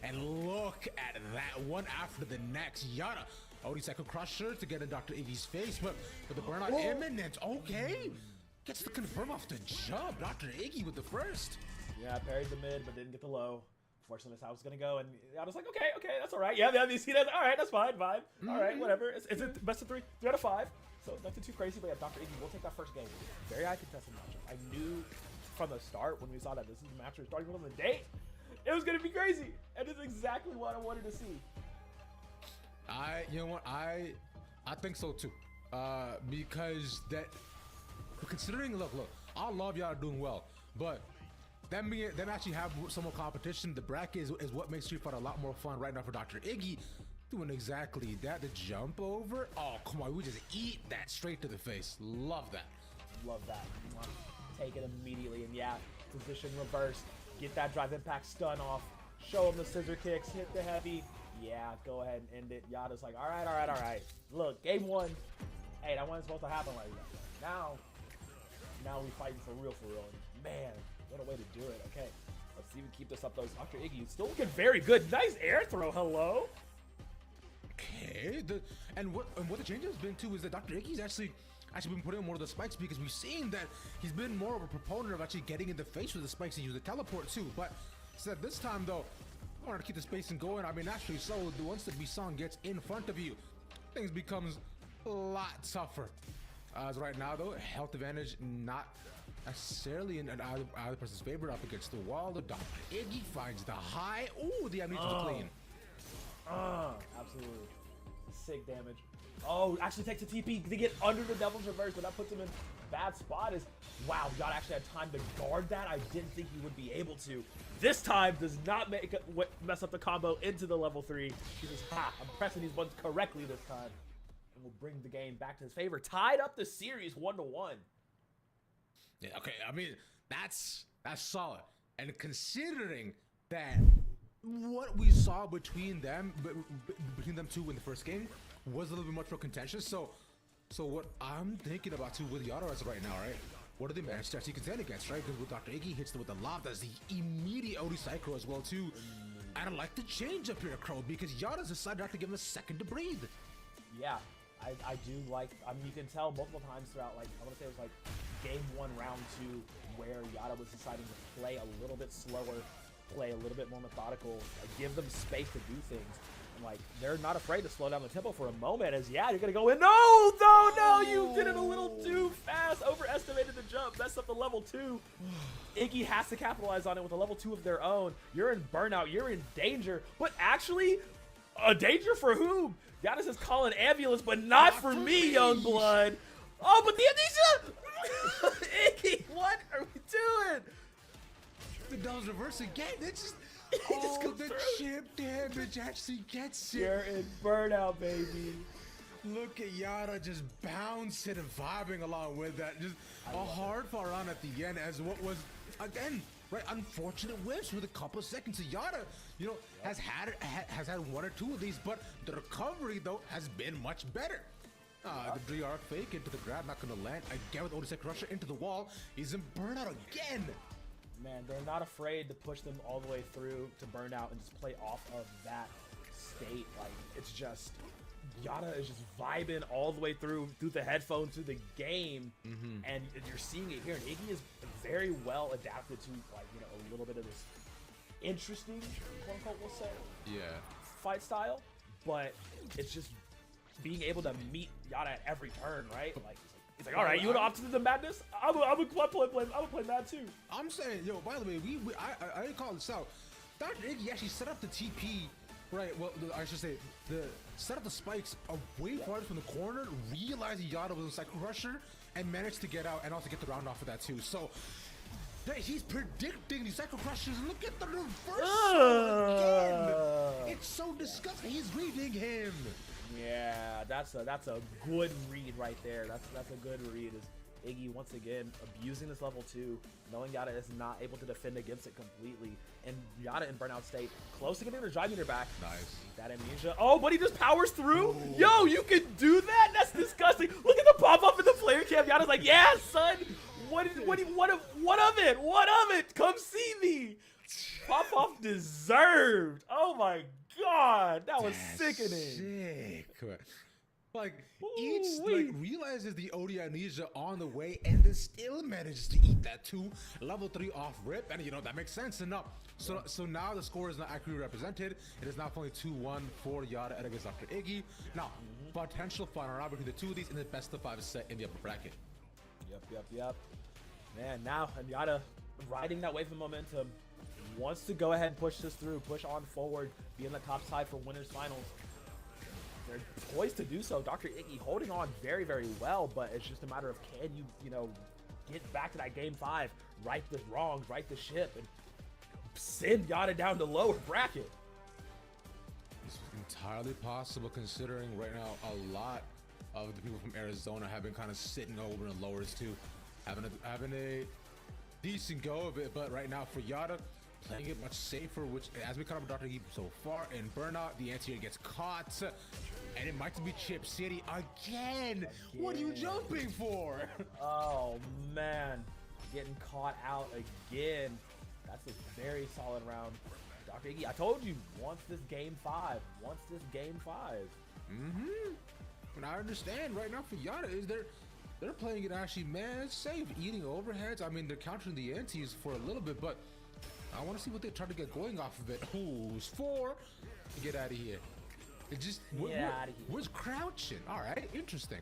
And look at that, one after the next. Yada, second crusher to get in Dr. Iggy's face, but with the burnout imminent, okay. Gets the confirm off the jump. Dr. Iggy with the first. Yeah, parried the mid, but didn't get the low. Unfortunately, that's how it was going to go. And I was like, okay, that's all right. Yeah, you see that? All right, that's fine, vibe. All right, whatever. Is it best of 3? 3 out of 5. So nothing too crazy, but yeah, Dr. Iggy will take that first game. Very high contested matchup. I knew from the start when we saw that this is the match we're starting from the date. It was gonna be crazy, and it's exactly what I wanted to see. You know what? I think so too. Because considering, look, I love y'all doing well, but them actually have some more competition. The bracket is what makes Street Fighter a lot more fun right now for Dr. Iggy. Doing exactly that, the jump over. Oh, come on, we just eat that straight to the face. Love that. Love that. Take it immediately, and yeah, position reverse. Get that drive impact stun off. Show him the scissor kicks. Hit the heavy. Yeah, go ahead and end it. Yada's like, all right. Look, game one. Hey, that wasn't supposed to happen like that. Now we fighting for real. And man, what a way to do it. Okay, let's see if we keep this up. Those Dr. Iggy still looking very good. Nice air throw. Hello. Okay, and what the change has been too is that Dr. Iggy's actually been putting on more of the spikes, because we've seen that he's been more of a proponent of actually getting in the face with the spikes and use the teleport too. But so this time though, I wanted to keep the spacing going. I mean, naturally so. Once the Bisson gets in front of you, things becomes a lot tougher. As right now though, health advantage not necessarily in either person's favor. Up against the wall, the Dr. Iggy finds the high. Ooh, the amnesia clean. Absolutely. Sick damage. Oh, actually takes a TP to get under the Devil's Reverse, but that puts him in bad spot. Wow, God actually had time to guard that. I didn't think he would be able to. This time does not mess up the combo into the level 3. He says, ha, I'm pressing these buttons correctly this time. And will bring the game back to his favor. Tied up the series 1-1. Yeah, okay, I mean, that's solid. And considering that what we saw between them two in the first game was a little bit much more contentious. So what I'm thinking about too with Yara right now, right? What do they manage to actually contend against, right? Because with Dr. Iggy hits them with the lob, that's the immediate OD Psycho as well too. I don't like the change up here to Crow, because Yara's decided not to give him a second to breathe. Yeah, I do like, I mean, you can tell multiple times throughout, like, I want to say it was like game 1, round 2, where Yada was deciding to play a little bit slower, play a little bit more methodical, like, give them space to do things. And, like, they're not afraid to slow down the tempo for a moment as, yeah, you're going to go in. No, you did it a little too fast. Overestimated the jump. Messed up the level 2. Iggy has to capitalize on it with a level 2 of their own. You're in burnout. You're in danger. But actually, a danger for whom? Yada says call an ambulance, but not for me, young blood. Oh, but the amnesia! Iggy, what are we doing? The Devil's Reverse again. It's just... the chip damage actually gets it. You're in burnout, baby. Look at Yada just bouncing and vibing along with that. Just a hard far on at the end, as what was, again, right, unfortunate whiffs with a couple of seconds. So Yada, you know, has had one or two of these, but the recovery, though, has been much better. The DR fake into the grab, not going to land. Again with Odyssey Crusher into the wall. He's in burnout again. Man, they're not afraid to push them all the way through to burnout and just play off of that state. Like, it's just, Yada is just vibing all the way through the headphones, through the game, and you're seeing it here. And Iggy is very well adapted to, like, you know, a little bit of this interesting, quote unquote, we'll say, fight style. But it's just being able to meet Yada at every turn, right? Like, he's like, all right, you want to opt into the madness? I'm gonna play mad too. I'm saying, yo, by the way, I didn't call this out. Dr. Iggy actually set up the TP, right? Well, I should say, set up the spikes away farther from the corner, realizing Yada was a Psycho Crusher, and managed to get out and also get the round off of that too. So, he's predicting the Psycho Crushers. Look at the reversal again. It's so disgusting. He's reading him. Yeah, that's a good read right there. That's a good read. Is Iggy once again abusing this level 2, knowing Yada is not able to defend against it completely, and Yada in burnout state, close to getting the drive meter back. Nice. That amnesia. Oh, but he just powers through. Ooh. Yo, you can do that? That's disgusting. Look at the pop up in the player cam. Yada's like, yeah, son. What of it? What of it? Come see me. Pop off deserved. Oh my God, that was sickening. Sick. Like, each like realizes the OD amnesia on the way, and then still manages to eat that too. Level 3 off rip, and you know that makes sense enough. So now the score is not accurately represented. It is now only 2-1 for Yada against Dr. Iggy. Now, potential final round between the two of these in the best of 5 set in the upper bracket. Yep. Man, now and Yada riding that wave of momentum, wants to go ahead and push this through, push on forward, be in the top side for winners finals. They're poised to do so. Dr. Iggy holding on very, very well, but it's just a matter of can you know, get back to that game 5, right the wrongs, right the ship, and send Yada down to lower bracket. It's entirely possible considering right now a lot of the people from Arizona have been kind of sitting over in lowers too, having a decent go of it, but right now for Yada, playing it much safer, which as we cut up Dr. Heap so far in Burnout, the anti-air gets caught, and it might be Chip City again. What are you jumping for? Oh man, getting caught out again. That's a very solid round. Dr. Iggy, I told you, wants this game 5. Wants this game 5. And I understand right now for Yada is they're playing it actually, man, safe, eating overheads. I mean, they're countering the antis for a little bit, but I want to see what they try to get going off of it. Who's 4? Get out of here. It just where's crouching? All right, interesting.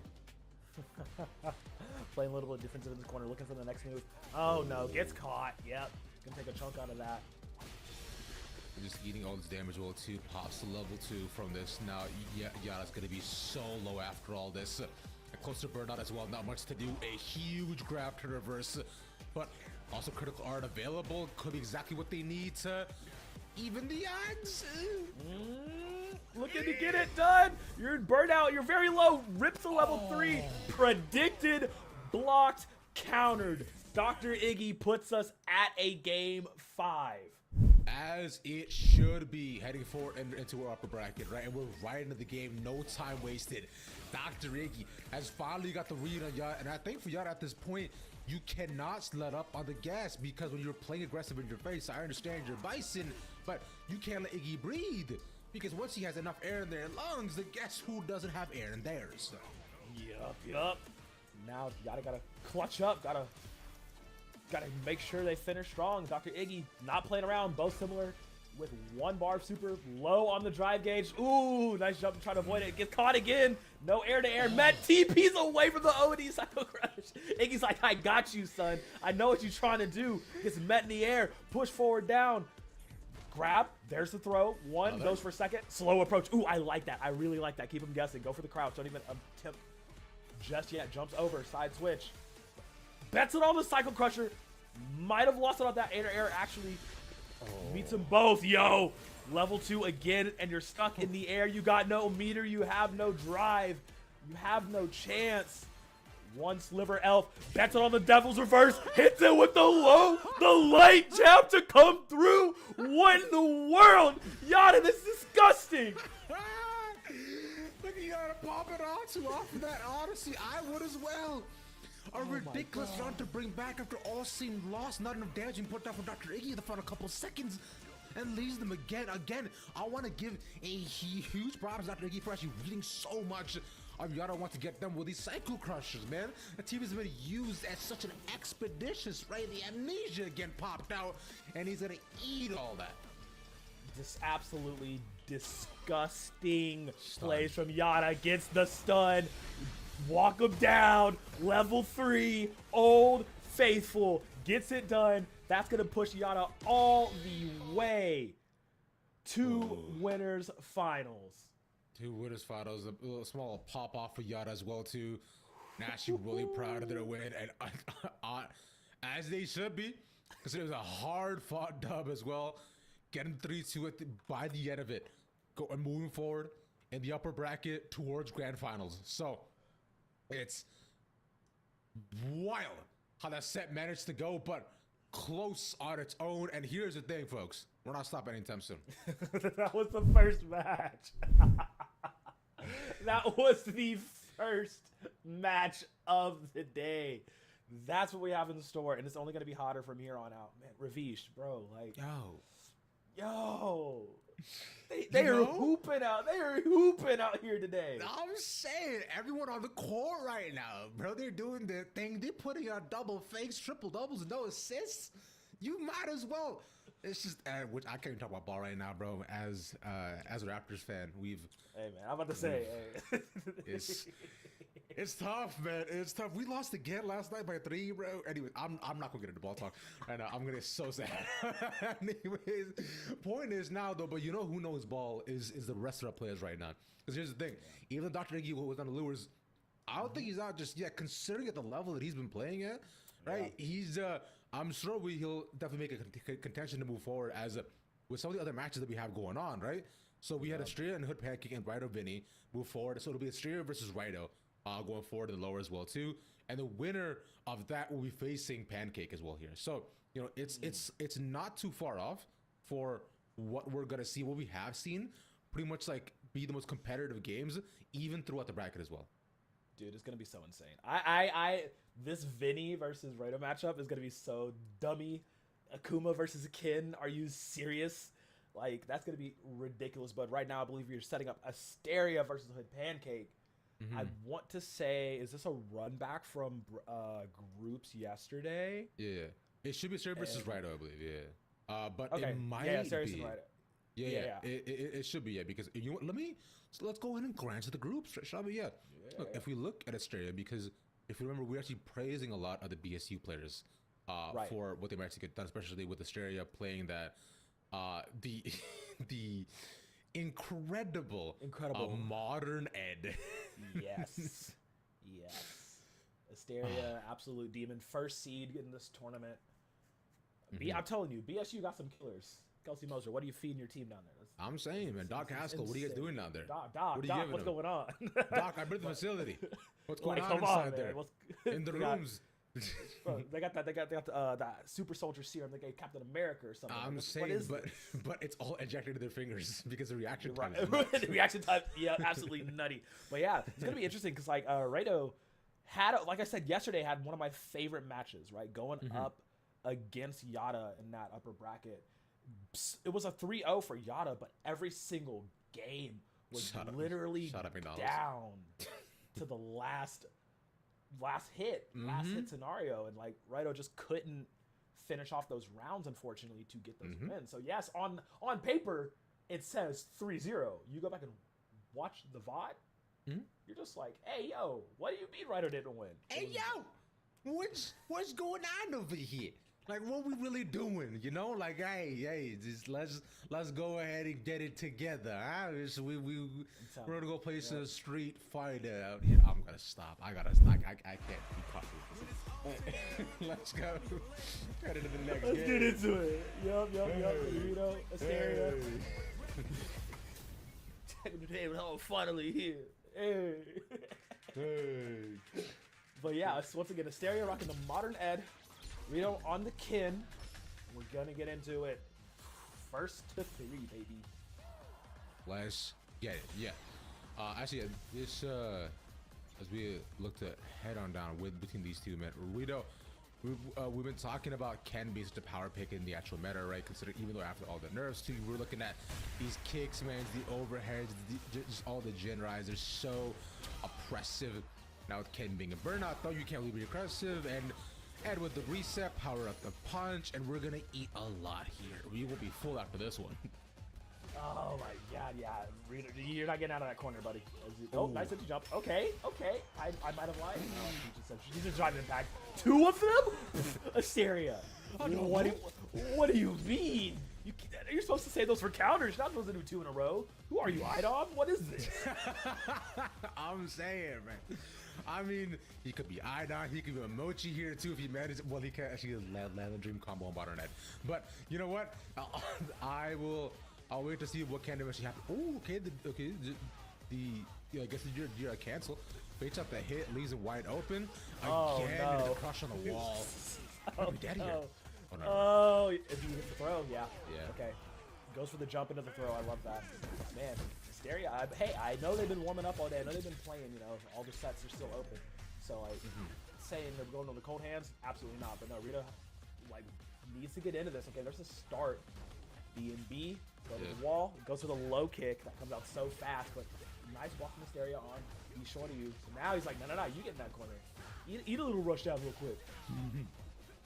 Playing a little bit defensive in this corner, looking for the next move. Oh no, gets caught. Yep, gonna take a chunk out of that. Just eating all this damage while 2 pops to level 2 from this. Now Yada's gonna be so low after all this. And close to Burnout as well, not much to do. A huge grab to reverse, but also critical art available. Could be exactly what they need to even the odds. Looking to get it done. You're in Burnout. You're very low. Rips to level 3. Predicted, blocked, countered. Dr. Iggy puts us at a game 5. As it should be, heading forward into our upper bracket, right? And we're right into the game, no time wasted. Dr. Iggy has finally got the read on Yada, and I think for Yada at this point, you cannot let up on the gas, because when you're playing aggressive in your face, I understand you're Bison, but you can't let Iggy breathe, because once he has enough air in their lungs, then guess who doesn't have air in theirs? Yup. Now Yada gotta clutch up, gotta make sure they finish strong. Dr. Iggy not playing around, both similar with 1 bar of super, low on the drive gauge. Ooh, nice jump to try to avoid it. Gets caught again. No air to air. Met TP's away from the OD Psycho Crush. Iggy's like, I got you, son. I know what you're trying to do. Gets met in the air. Push forward down. Grab. There's the throw. 1 goes for 2nd. Slow approach. Ooh, I like that. I really like that. Keep him guessing. Go for the crouch. Don't even attempt just yet. Jumps over. Side switch. Bets it on the Cycle Crusher. Might have lost it on that air actually. Meets them both. Yo, level 2 again, and you're stuck in the air. You got no meter. You have no drive. You have no chance. 1 sliver elf. Bets it on the Devil's Reverse. Hits it with the light jab to come through. What in the world? Yada, this is disgusting. Look, you gotta pop it off of that. Honestly, I would as well. A ridiculous run to bring back after all seemed lost. Not enough damage being put down from Dr. Iggy in the final couple seconds, and leaves them again. I want to give a huge props to Dr. Iggy for actually reading so much of Yada. Want to get them with these Cycle Crushers, man. The team has been used as such an expeditious, right? The amnesia again popped out, and he's gonna eat all that. Just absolutely disgusting plays from Yada. Gets the stun. Walk him down. Level 3. Old Faithful. Gets it done. That's going to push Yada all the way to winners finals. 2 winners finals. A little small pop off for Yada as well too. Now she's really proud of their win, and as they should be, because it was a hard fought dub as well. Getting 3-2 by the end of it. Moving forward in the upper bracket towards grand finals. So it's wild how that set managed to go, but close on its own. And here's the thing, folks. We're not stopping anytime soon. That was the first match. That was the first match of the day. That's what we have in store, and it's only going to be hotter from here on out. Man, Ravish, bro, like... Yo. They are hooping out. They are hooping out here today. I'm saying, everyone on the court right now, bro, they're doing their thing. They're putting out double fakes, triple doubles, no assists. You might as well. It's just, which I can't even talk about ball right now, bro. As a Raptors fan, Hey man, I'm about to say, hey. It's tough, man. It's tough. We lost again last night by 3, bro. Anyway, I'm not gonna get into ball talk right now. I'm gonna get so sad. Anyways, point is now though, but you know who knows ball is the rest of our players right now. Because here's the thing, even Dr. Iggy, who was on the lures, I don't think he's out just yet, considering at the level that he's been playing at. Right, he's. I'm sure he'll definitely make a contention to move forward as with some of the other matches that we have going on. Right, so we had Estrella and Hood Pancake and Rido Vinny move forward. So it'll be Estrella versus Rido going forward in the lower as well too. And the winner of that will be facing Pancake as well here. So you know it's not too far off for what we're gonna see. What we have seen, pretty much like be the most competitive games, even throughout the bracket as well. Dude, it's gonna be so insane. I this Vinny versus Rido matchup is gonna be so dummy. Akuma versus Akin. Are you serious? Like, that's gonna be ridiculous. But right now, I believe you're setting up Asteria versus Hood Pancake. I want to say, is this a run back from groups yesterday? Yeah, it should be Asteria versus Rido, I believe. Yeah, but okay. it might Asteria be. versus Rido. Yeah. It should be, because you know what, let's go ahead and glance at the groups, shall we? Yeah. Look, if we look at Asteria, because if you remember, we're actually praising a lot of the BSU players for what they've actually get done, especially with Asteria playing that the incredible modern Ed. Yes. Asteria, absolute demon, first seed in this tournament. I'm telling you, BSU got some killers. Kelsey Moser, what are you feeding your team down there? I'm saying, man, Doc Haskell, what are you guys doing down there? Doc, what's going on? Doc, I built the facility. What's going on inside there? In the rooms. Bro, they got that super soldier serum. They gave Captain America or something. I'm saying, but it's all injected to their fingers because the reaction time. The reaction time, yeah, absolutely nutty. But yeah, it's gonna be interesting because like Rido had, like I said yesterday, had one of my favorite matches. Right, going up against Yada in that upper bracket. It was a 3-0 for Yada, but every single game was literally down to the last hit scenario, and like Rido just couldn't finish off those rounds, unfortunately, to get those wins. So yes, on paper it says 3-0. You go back and watch the VOD, you're just like, hey yo, what do you mean Rido didn't win? Hey yo, what's going on over here? Like, what we really doing, you know? Like, hey, just let's go ahead and get it together, huh? We're gonna go play some Street Fighter out here. I'm gonna stop. I can't be caught with this. Let's go. Get into the next game. Let's get into it. Yup. You know, Asteria. Checking the table. Oh, finally here. Hey. But yeah, once again, Asteria rocking the modern Ed. Rido on the Kin. We're gonna get into it. First to 3, baby. Let's get it. Yeah. Actually, this as we look to head on down between these two men, Rido. We've been talking about Ken being such a power pick in the actual meta, right? Considering even though after all the nerfs too, we're looking at these kicks, man, the overheads, just all the gen rise. They're so oppressive. Now with Ken being a burnout, though, you can't really be aggressive, and with the reset, power up the punch, and we're gonna eat a lot here. We will be full after this one. Oh my god, yeah. Rido, you're not getting out of that corner, buddy. Oh, nice empty jump. Okay. I might have lied. No, she's just driving it back. 2 of them? Asteria. What do you mean? You're supposed to say those for counters. You're not supposed to do 2 in a row. Who are you, Idom? What is this? I'm saying, man. I mean, he could be Idon, he could be a Mochi here too if he manages. Well, he can actually land the dream combo on Modern Ed. But you know what? I'll wait to see what can actually happen. Oh, okay. I guess you're cancel. Baits up the hit, leaves it wide open. Again, and the crush on the wall. Dead here. Oh, no. Oh, if you hit the throw, yeah. Okay. Goes for the jump into the throw. I love that. Man, Asteria. Hey, I know they've been warming up all day. I know they've been playing. You know, all the sets are still open. So saying they're going to the cold hands, absolutely not. But no, Rido like needs to get into this. Okay, there's a start. B&B, go to the wall, goes for the low kick that comes out so fast, but nice walk from Asteria on. He's short of you. So now he's like, no, you get in that corner. Eat a little rush down real quick.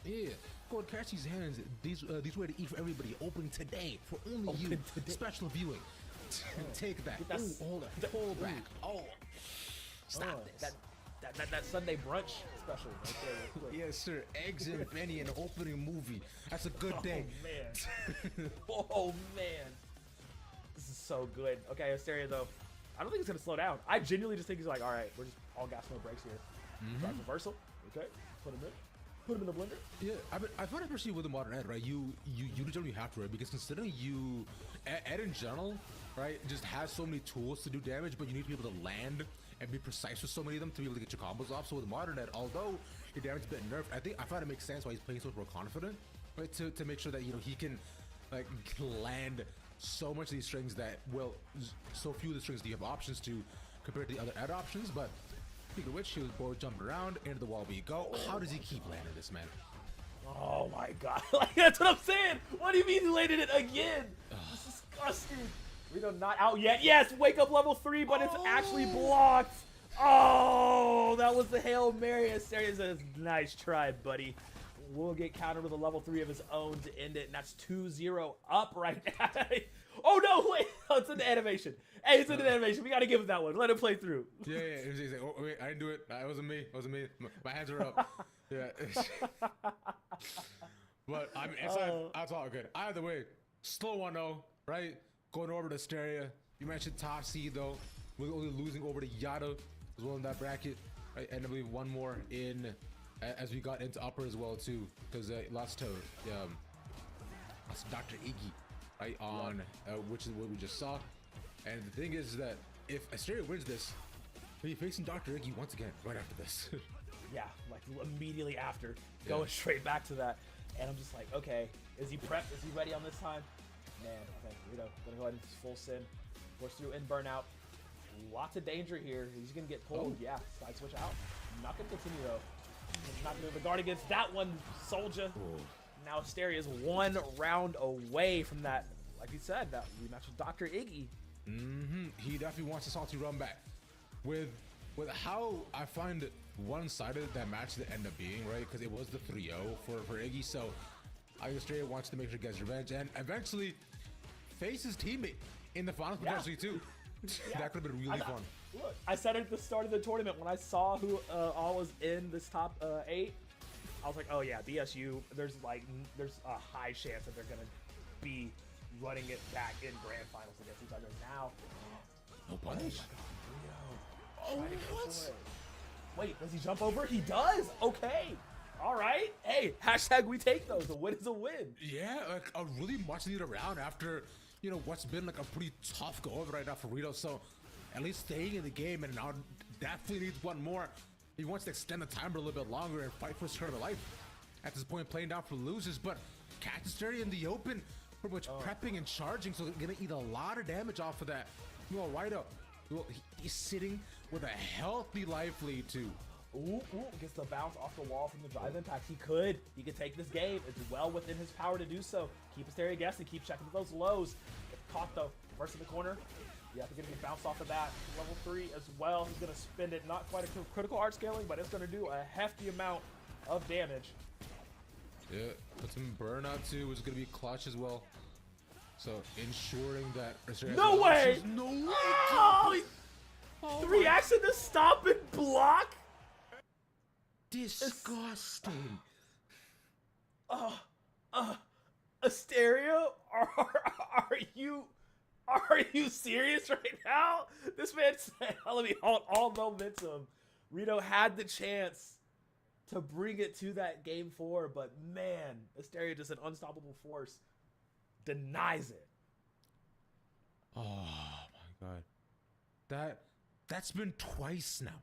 Yeah, go and catch these hands. These were to eat for everybody. Opening today for only you. Today. Special viewing. Take that. Ooh, hold it. Pull back. Oh, stop this. That Sunday brunch special right there. Real quick. Yes, sir. Eggs and Benny in the opening movie. That's a good day. Man. Oh man. This is so good. Okay, Asteria though. I don't think it's gonna slow down. I genuinely just think he's like, all right, we're just all gas no brakes here. Drive reversal. Okay. Put him in. Put him in the blender. Yeah, I find especially with the modern Ed, right? You literally have to, right? Because considering Ed in general, right, just has so many tools to do damage, but you need to be able to land and be precise with so many of them to be able to get your combos off. So with modern Ed, although your damage is a bit nerfed, I find it makes sense why he's playing so much more confident, right? To make sure that he can like land so much of these strings that so few of the strings do you have options to compared to the other Ed options, but. Speaking of which, he was bored jumping around into the wall we go. How does he keep landing this, man? Oh my god. Like, that's what I'm saying. What do you mean he landed it again? This is disgusting. Rito not out yet. Yes, wake up level 3, but it's actually blocked. Oh, that was the Hail Mary. Asteria says, nice try, buddy. We'll get countered with a level 3 of his own to end it, and that's 2-0 up right now. Oh no, wait. Oh, it's in the animation. Hey, it's in the animation. We got to give him that one. Let him play through. Yeah. He's like, oh, wait, I didn't do it. It wasn't me. It wasn't me. My hands are up. Yeah. But I mean, it's all good. Either way, slow 1-0, right? Going over to Asteria. You mentioned top seed, though. We're only losing over to Yada as well in that bracket. Right? And I believe one more in as we got into upper as well, too. Because lost to Dr. Iggy, right? On which is what we just saw. And the thing is that if Asteria wins this, he'll be facing Dr. Iggy once again right after this. Yeah, like immediately after. Going straight back to that. And I'm just like, okay, is he prepped? Is he ready on this time? Man, okay, Rito, gonna go ahead and full sin. Force through in burnout. Lots of danger here. He's gonna get pulled. Yeah, side switch out. Not gonna continue though. Not gonna the guard against that one, Soldier. Now Asteria is 1 round away from that, like you said, that rematch with Dr. Iggy. He definitely wants a salty run back. With how I find one-sided that match to end up being, right? Because it was the 3-0 for Iggy, so Asteria wants to make sure he gets revenge and eventually face his teammate in the finals potentially too. That could have been really fun. Look, I said it at the start of the tournament when I saw who all was in this top 8. I was like, oh yeah, BSU. There's a high chance that they're gonna be running it back in grand finals against each other. Now, no punish. Oh, what? Wait, does he jump over? He does. Okay. All right. Hey, hashtag we take those. A win is a win. Yeah, like a really much needed round after, what's been like a pretty tough go over right now for Rito. So at least staying in the game, and now definitely needs one more. He wants to extend the timer a little bit longer and fight for his turn of life. At this point, playing down for losers, but catch Asteria in the open, pretty much prepping and charging, so they're gonna eat a lot of damage off of that. Well, Rito, he's sitting with a healthy life lead too. Ooh, gets the bounce off the wall from the drive impact. He could take this game. It's well within his power to do so. Keep Asteria guessing, keep checking those lows. Get caught though, reverse in the corner. Yeah, they're gonna get bounced off of that. Level 3 as well. He's gonna spend it, not quite a critical art scaling, but it's gonna do a hefty amount of damage. Yeah, put some burnout too, which is gonna be clutch as well. So ensuring that no way! No way! Oh, the reaction to stop and block? Disgusting. Asteria? Are you serious right now? This man said, let me hold all momentum. Rito had the chance to bring it to that game 4, but man, Asteria, just an unstoppable force, denies it. Oh my god. That's been twice now.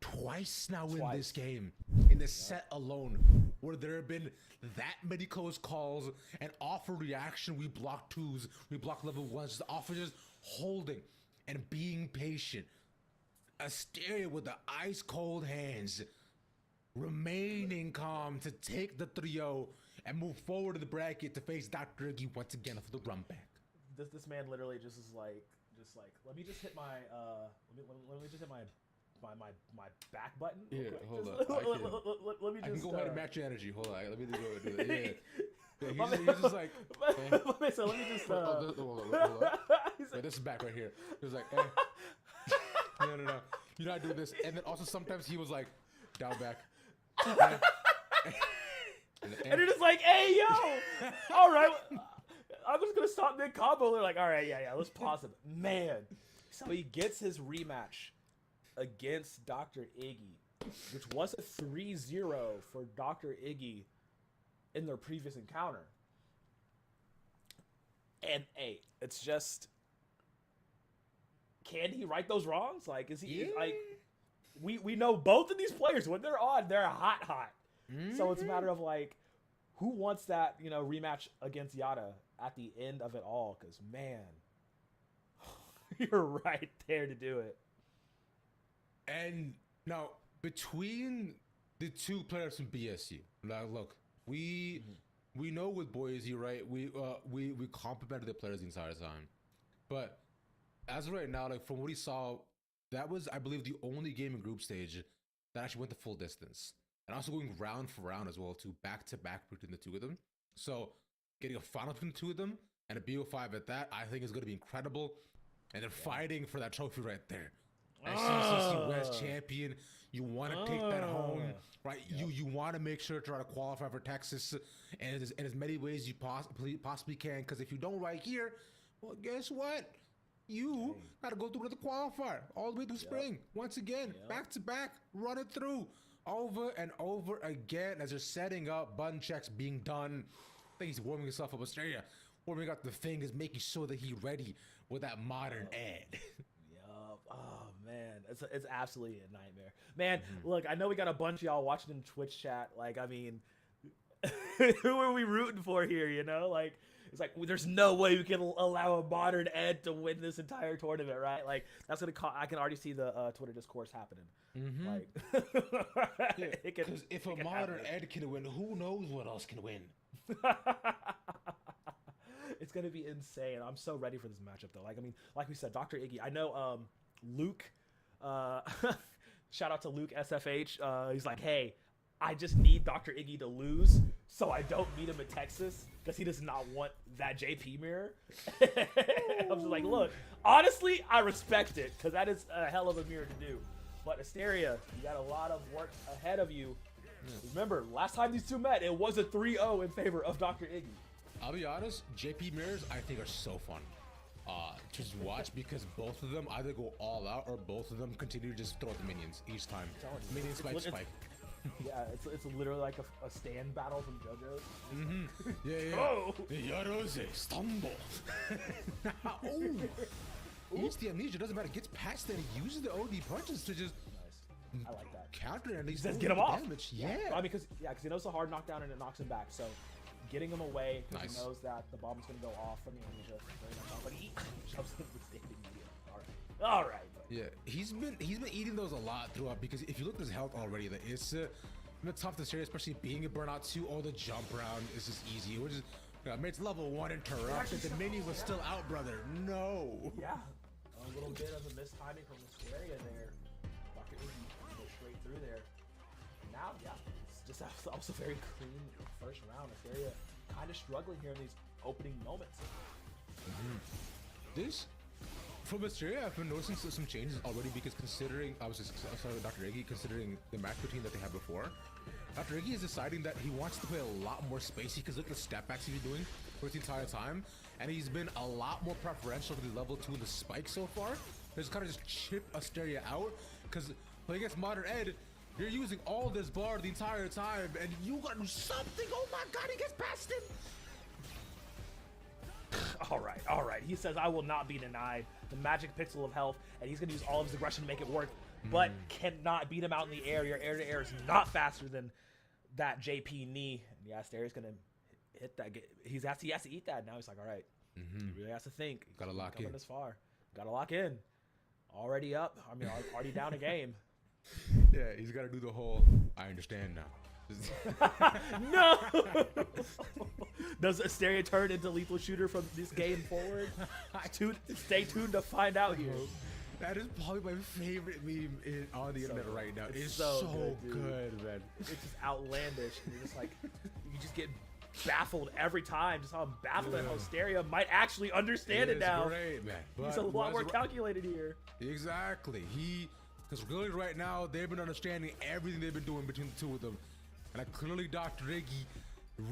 Twice in this game, in this set alone, where there have been that many close calls and off a reaction. We block 2s, we block level 1s, just off of just holding and being patient. Asteria with the ice cold hands, remaining calm to take the 3-0 and move forward to the bracket to face Dr. Iggy once again for the run back. This man literally just is like, let me just hit my, let me just hit my my back button. Yeah, Quick. hold Just- on. Let me just. I can go ahead and match your energy. Hold on. Let me just go do that. Yeah. My He's just like, man, so let me just. hold on. Wait, this is back right here. He was like, hey. No. You know I do this. And then also sometimes he was like, down back. And they're just like, hey, yo, all right, I'm just going to stop mid-combo. They're like, all right, yeah, let's pause it. Man, so he gets his rematch against Dr. Iggy, which was a 3-0 for Dr. Iggy in their previous encounter. And, hey, it's just, can he right those wrongs? Like, is he, like, we know both of these players, when they're on, they're hot. So it's a matter of, like, who wants that, rematch against Yada at the end of it all? Because, man, you're right there to do it. And now, between the two players from BSU, now look, we know with Boise, right? We complimented the players the entire time, but as of right now, like from what we saw, that was, I believe, the only game in group stage that actually went the full distance. And also going round for round as well, to back-to-back between the two of them. So getting a final between the two of them and a BO5 at that, I think is going to be incredible. And then fighting for that trophy right there. CECC West champion. You want to take that home, right? Yep. You want to make sure to try to qualify for Texas in as many ways you possibly can. Because if you don't right here, well, guess what? You got to go through the qualifier all the way through spring. Once again, back-to-back, run it through. Over and over again as they're setting up, button checks being done. I think he's warming himself up. Australia warming up the thing is making sure that he's ready with that modern ed. Yup. Oh man, it's absolutely a nightmare. Man, look, I know we got a bunch of y'all watching in Twitch chat. Like, I mean, who are we rooting for here? Like. It's like, there's no way we can allow a modern ed to win this entire tournament, right? Like, that's going to I can already see the Twitter discourse happening. Like, because if a modern ed can win, who knows what else can win? It's going to be insane. I'm so ready for this matchup, though. Like, I mean, like we said, Dr. Iggy. I know Luke, shout out to Luke SFH. He's like, hey, I just need Dr. Iggy to lose so I don't meet him in Texas because he does not want that JP mirror. I'm just like, look, honestly, I respect it because that is a hell of a mirror to do. But Asteria, you got a lot of work ahead of you. Remember, last time these two met, it was a 3-0 in favor of Dr. Iggy. I'll be honest, JP mirrors I think are so fun to just watch because both of them either go all out or both of them continue to just throw the minions each time. Minion spike. Yeah, it's literally like a stand battle from JoJo's. Yeah. Oh! Yarose, stumble. Eats the amnesia, doesn't matter, gets past that, he uses the OD punches to just I like that. counter and Just get him off. Damage. Yeah. I mean, because he knows the hard knockdown and it knocks him back. So getting him away because he knows that the bomb's gonna go off from the amnesia. Very much off, but he shoves him the standing medium. All right. Yeah, he's been eating those a lot throughout because if you look at his health already, it's tough to say, especially being a burnout 2. All the jump round is just easy. We're just it's level 1 interrupted. The mini was still out, brother. No. Yeah, a little bit of a mistiming from Mysteria there. Dr. Iggy goes straight through there. Now, it's just also very clean first round. Mysteria kind of struggling here in these opening moments. From Mysteria, I've been noticing some changes already because considering, Dr. Iggy, considering the match routine that they had before, Dr. Iggy is deciding that he wants to play a lot more spacey because look at the step backs he's been doing for the entire time, and he's been a lot more preferential to the level 2 and the spike so far. He's kind of just chip Asteria out because playing against Modern Ed, you're using all this bar the entire time, and you got to do something. Oh my god, he gets past him! All right. He says, I will not be denied the magic pixel of health, and he's going to use all of his aggression to make it work, but cannot beat him out in the air. Your air-to-air is not faster than that JP knee. And yeah, Asteria's going to hit that. He has to eat that. Now he's like, all right, he really has to think. Gotta lock in. Coming this far. Gotta lock in. Already up. I mean, already down a game. Yeah, he's got to do the whole, I understand now. No! Does Asteria turn into lethal shooter from this game forward? Stay tuned to find out here. That is probably my favorite meme on the internet right now. It's so good, man. It's just outlandish. And you're just like, you just get baffled every time. Just how baffled and Hysteria might actually understand it now. Great, man. He's a lot more calculated here. Exactly. Because really right now, they've been understanding everything they've been doing between the two of them. And clearly Dr. Iggy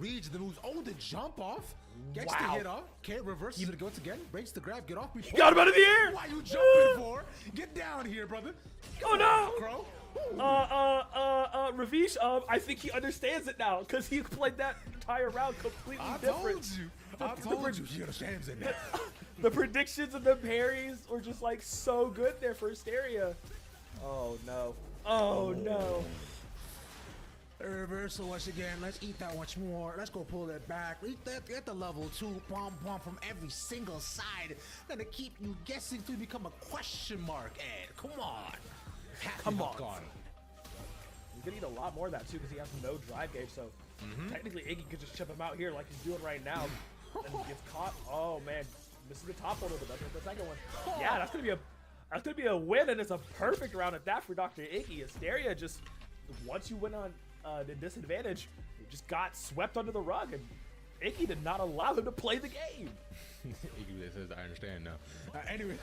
reads the moves. Oh, the jump off. Gets the hit off. Can't reverse it once again. Breaks the grab. Get off before. Got him out of the air. Why you jumping for? Get down here, brother. Oh, no. Crow. Ravish, I think he understands it now because he played that entire round completely different. I told you he understands it now. The predictions and the parries were just like so good there for Hysteria. Oh no. Oh no. Reversal once again. Let's eat that once more. Let's go pull that back. Eat that. Get the level 2 bomb from every single side. Gonna keep you guessing to become a question mark. Ed, come on. Come on. He's gonna eat a lot more of that too because he has no drive gauge. So technically Iggy could just chip him out here like he's doing right now. And he gets caught. Oh man, misses the top one, but that's the second one. Yeah, that's gonna be a win, and it's a perfect round at that for Dr. Iggy. Hysteria just once you went on the disadvantage, you just got swept under the rug, and Iggy did not allow him to play the game. Iggy says, "I understand now." Anyway,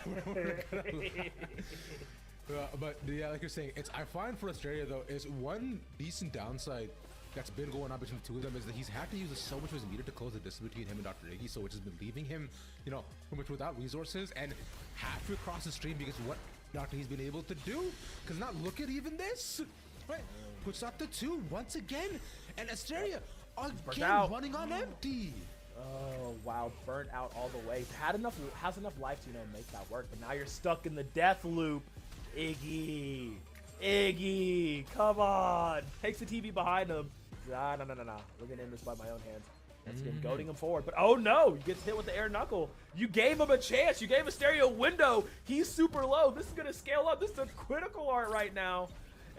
but yeah, like you're saying, I find for Hysteria though is one decent downside that's been going on between the two of them is that he's had to use so much of his meter to close the distance between him and Dr. Iggy, so which has been leaving him, pretty much without resources and halfway across the stream because what Dr. He's been able to do. Because not look at even this, right? Puts up the 2 once again, and Hysteria again running on empty. Oh wow, burnt out all the way. Has enough life to make that work, but now you're stuck in the death loop. Iggy, come on! Takes the TV behind him. No. We're gonna end this by my own hands. That's again goading him forward, but oh no! He gets hit with the air knuckle. You gave him a chance. You gave Hysteria a window. He's super low. This is gonna scale up. This is a critical art right now.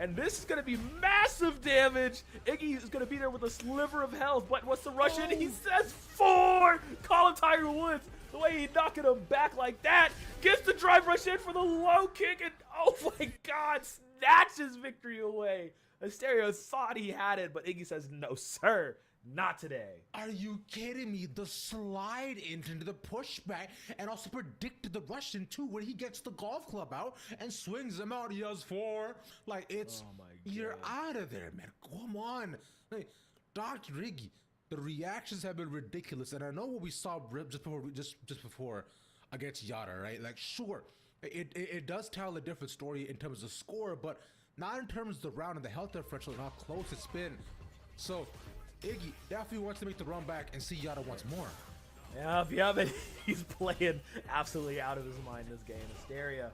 And this is going to be massive damage. Iggy is going to be there with a sliver of health. But what's the rush in? He says 4! Call him Tiger Woods. The way he knocking him back like that. Gets the drive rush in for the low kick. And oh my God, snatches victory away. Hysteria thought he had it, but Iggy says, no, sir. Not today. Are you kidding me? The slide into the pushback and also predicted the rush in too when he gets the golf club out and swings him out. He has 4. Like, it's, you're out of there, man. Come on. Like, Dr. Iggy, the reactions have been ridiculous. And I know what we saw just before against Yada, right? Like, sure, it does tell a different story in terms of score, but not in terms of the round and the health differential and how close it's been. So, Iggy definitely wants to make the run back and see Yada once more. Yeah, but he's playing absolutely out of his mind this game. Hysteria,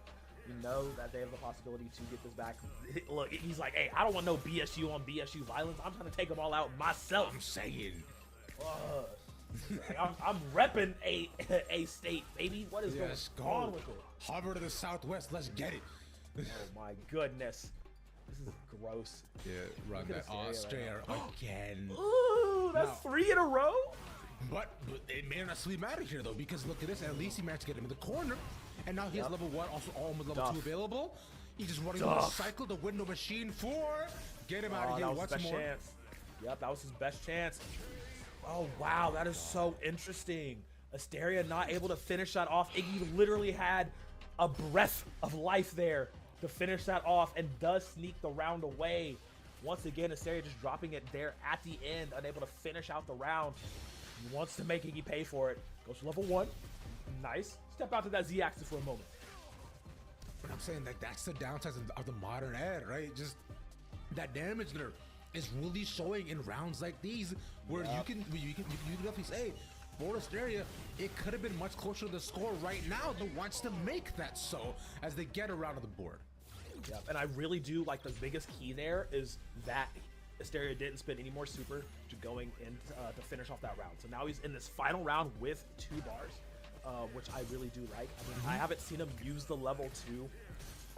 you know that they have the possibility to get this back. Look, he's like, hey, I don't want no BSU on BSU violence. I'm trying to take them all out myself. I'm saying. I'm repping a state, baby. What is going on with it? Hover to the southwest. Let's get it. Oh, my goodness. This is gross. Yeah, run that Australia again. Ooh, that's 3 in a row? But it may not really matter here, though, because look at this. At least he managed to get him in the corner. And now he has level 1, also almost level 2 available. He's just running the cycle, the window machine 4. Get him out of here once more. Chance. Yep, that was his best chance. Oh, wow, that is so interesting. Hysteria not able to finish that off. Iggy literally had a breath of life there to finish that off and does sneak the round away. Once again, Hysteria just dropping it there at the end, unable to finish out the round. He wants to make Iggy pay for it. Goes to level 1. Nice. Step out to that Z-axis for a moment. But I'm saying like that's the downside of the modern Ed, right? Just that damage there is really showing in rounds like these where you can definitely say, for Hysteria, it could have been much closer to the score right now that wants to make that so as they get around to the board. Yeah, and I really do like the biggest key there is that Hysteria didn't spend any more super to going in to finish off that round. So now he's in this final round with 2 bars, which I really do like. I mean, I haven't seen him use the level 2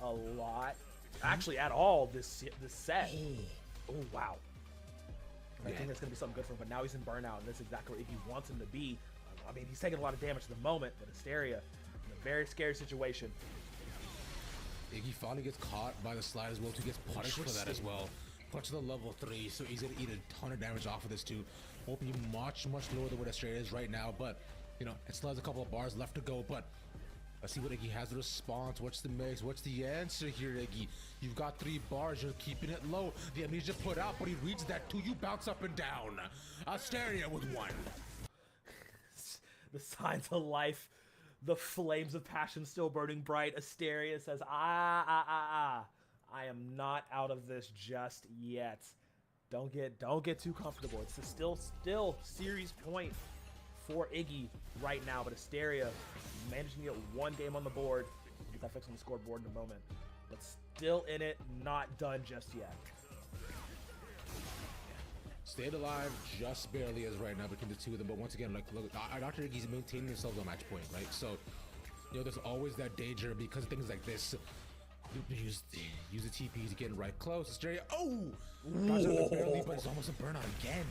a lot, actually at all this set. Oh, wow. I think that's going to be something good for him, but now he's in burnout, and that's exactly what Iggy wants him to be. I mean, he's taking a lot of damage at the moment, but Hysteria in a very scary situation. Iggy finally gets caught by the slide as well, too. Gets punished for that as well. Puts to the level 3, so he's gonna eat a ton of damage off of this too. Won't be much lower than what Australia is right now, but you know, it still has a couple of bars left to go. But let's see what Iggy has the response. What's the mix? What's the answer here, Iggy? You've got 3 bars, you're keeping it low. The amnesia put out, but he reads that too. You bounce up and down. Asteria with 1. The signs of life, the flames of passion still burning bright. Asteria says, I am not out of this just yet. Don't get too comfortable. It's still series point for Iggy right now, but Asteria managing to get 1 game on the board. Get that fixed on the scoreboard in a moment, but still in it, not done just yet. Stayed alive just barely as right now between the two of them, but once again, like, look, Dr. Iggy's maintaining himself on match point, right? So, you know, there's always that danger because of things like this. Use the TP to get right close. Asteria, barely, but it's almost a burnout again.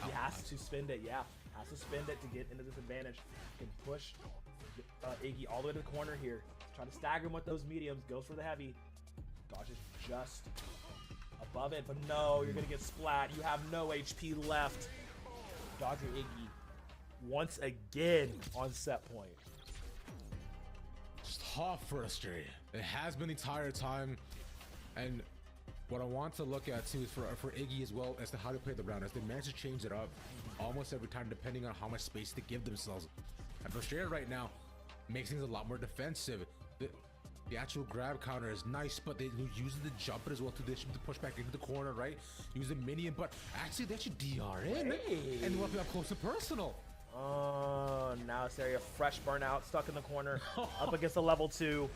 He has to spend it, yeah. Has to spend it to get into this advantage. Can push Iggy all the way to the corner here. Try to stagger him with those mediums. Goes for the heavy. Dodge is just above it, but no, you're gonna get splat. You have no HP left. Dr. Iggy once again on set point. Just tough for Asteria. It has been the entire time, and what I want to look at too is for Iggy as well as to how to play the round, as they manage to change it up almost every time depending on how much space to give themselves. And for Asteria right now makes things a lot more defensive. The actual grab counter is nice, but they use the jumper as well to push back into the corner, right? Use the minion, but actually they should DR in and they want to be up close and personal. Now Asteria fresh burnout, stuck in the corner, up against the level 2.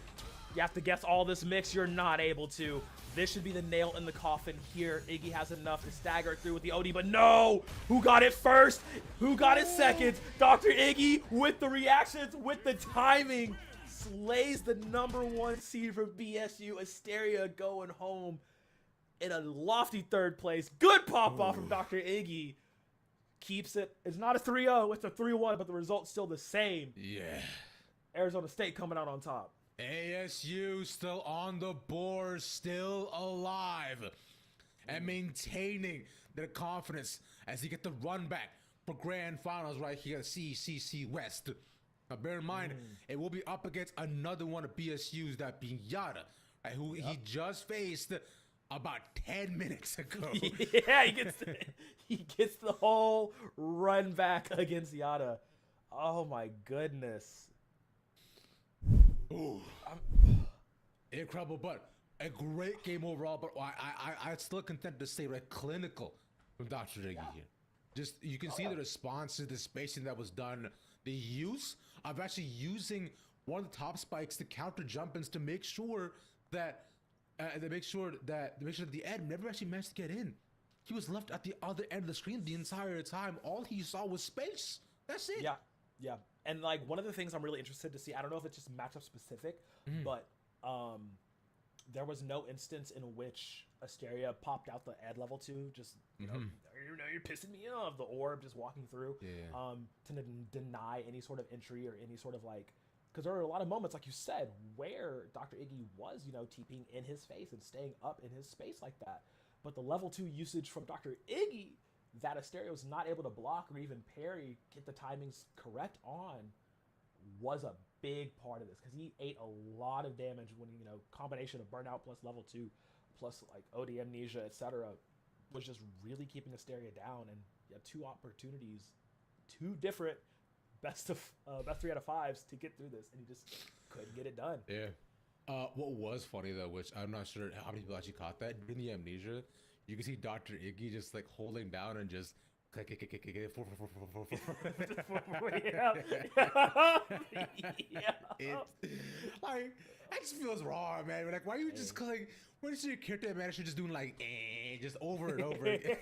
You have to guess all this mix, you're not able to. This should be the nail in the coffin here. Iggy has enough to stagger through with the OD, but no! Who got it first? Who got it second? Dr. Iggy with the reactions, with the timing, slays the #1 seed from BSU. Asteria going home in a lofty 3rd place. Good pop-off from Dr. Iggy. Keeps it. It's not a 3-0, it's a 3-1, but the result's still the same. Yeah. Arizona State coming out on top. ASU still on the board, still alive, and maintaining their confidence as they get the run back for grand finals right here at CECC West. Now bear in mind, it will be up against another one of BSU's, that being Yada, right, who he just faced about 10 minutes ago. Yeah, he gets the whole run back against Yada. Oh my goodness. Ooh. Incredible, but a great game overall. But I still content to say, right, clinical from Dr. Iggy here. Just, you can see the response to the spacing that was done. The use of actually using one of the top spikes to counter jump-ins to make sure that the Ed never actually managed to get in. He was left at the other end of the screen the entire time. All he saw was space. That's it. Yeah. And like, one of the things I'm really interested to see, I don't know if it's just matchup specific, but there was no instance in which Asteria popped out the Ed level 2, just you know, you're pissing me off, the orb just walking through, to deny any sort of entry or any sort of like, because there are a lot of moments, like you said, where Dr. Iggy was, you know, TPing in his face and staying up in his space like that. But the level 2 usage from Dr. Iggy that Asteria was not able to block or even parry, get the timings correct on, was a big part of this, because he ate a lot of damage when, you know, combination of burnout plus level 2 plus like OD amnesia, etc., was just really keeping Asteria down. And you have 2 opportunities, 2 different best 3 out of 5s to get through this, and he just couldn't get it done. Yeah. What was funny though, which I'm not sure how many people actually caught that, during the amnesia, you can see Dr. Iggy just like holding down and just click. Like, that just feels wrong, man. Like, why are you just like, why is your character manager just doing like just over and over again?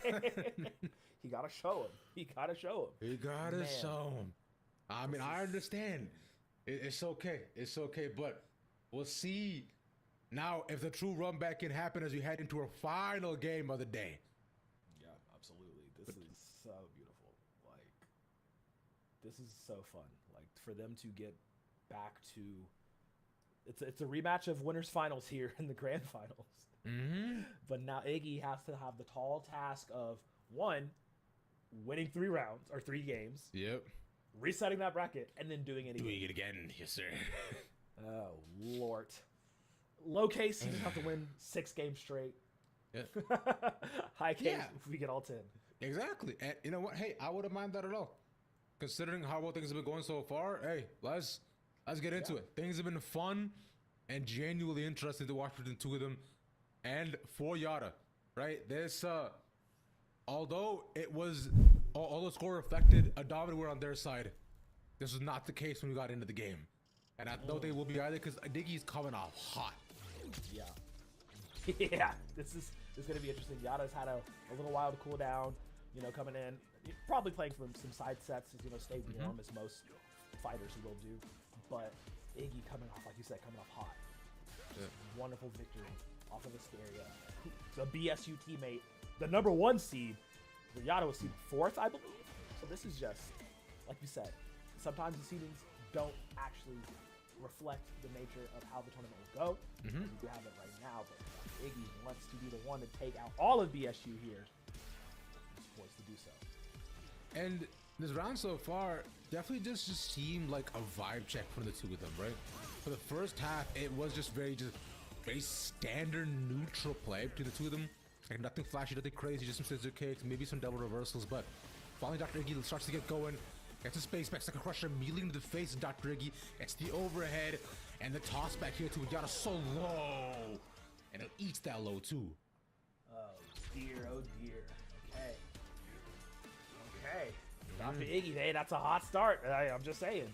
He gotta show him. He gotta show him. I mean, I understand. It's okay. It's okay, but we'll see now if the true run back can happen as we head into our final game of the day. Yeah, absolutely. This is so beautiful. Like, this is so fun. Like, for them to get back to it's a rematch of winners finals here in the grand finals. But now Iggy has to have the tall task of, one, winning 3 rounds or 3 games. Yep. Resetting that bracket and then doing it again. Doing it again, yes sir. Oh Lord. Low case, you just have to win 6 games straight. Yeah. High case, if we get all 10. Exactly. And you know what? Hey, I wouldn't mind that at all. Considering how well things have been going so far, hey, let's get into it. Things have been fun and genuinely interesting to watch between the two of them. And for Yada, right? This, although the score reflected a dominant were on their side, this was not the case when we got into the game. And I don't think it will be either because Diggy's coming off hot. Yeah. Yeah, this is going to be interesting. Yada's had a little while to cool down, coming in. Probably playing from some side sets to, stay warm as most fighters will do. But Iggy coming off, like you said, coming off hot. Wonderful victory off of Ascaria. The BSU teammate, the #1 seed. Yada was seeded 4th, I believe. So this is just, like you said, sometimes the seedings don't actually reflect the nature of how the tournament will go. We do have it right now, but Iggy wants to be the one to take out all of BSU here. He's poised to do so. And this round so far definitely just seemed like a vibe check from the two of them, right? For the first half, it was just very standard neutral play between the two of them. Like nothing flashy, nothing crazy, just some scissor kicks, maybe some double reversals. But finally, Dr. Iggy starts to get going. Gets a space back, second crusher immediately into the face of Dr. Iggy. Gets the overhead and the toss back here to Yada so low. And it eats that low too. Oh dear, oh dear. Okay. Dr. Iggy, hey, that's a hot start. I'm just saying.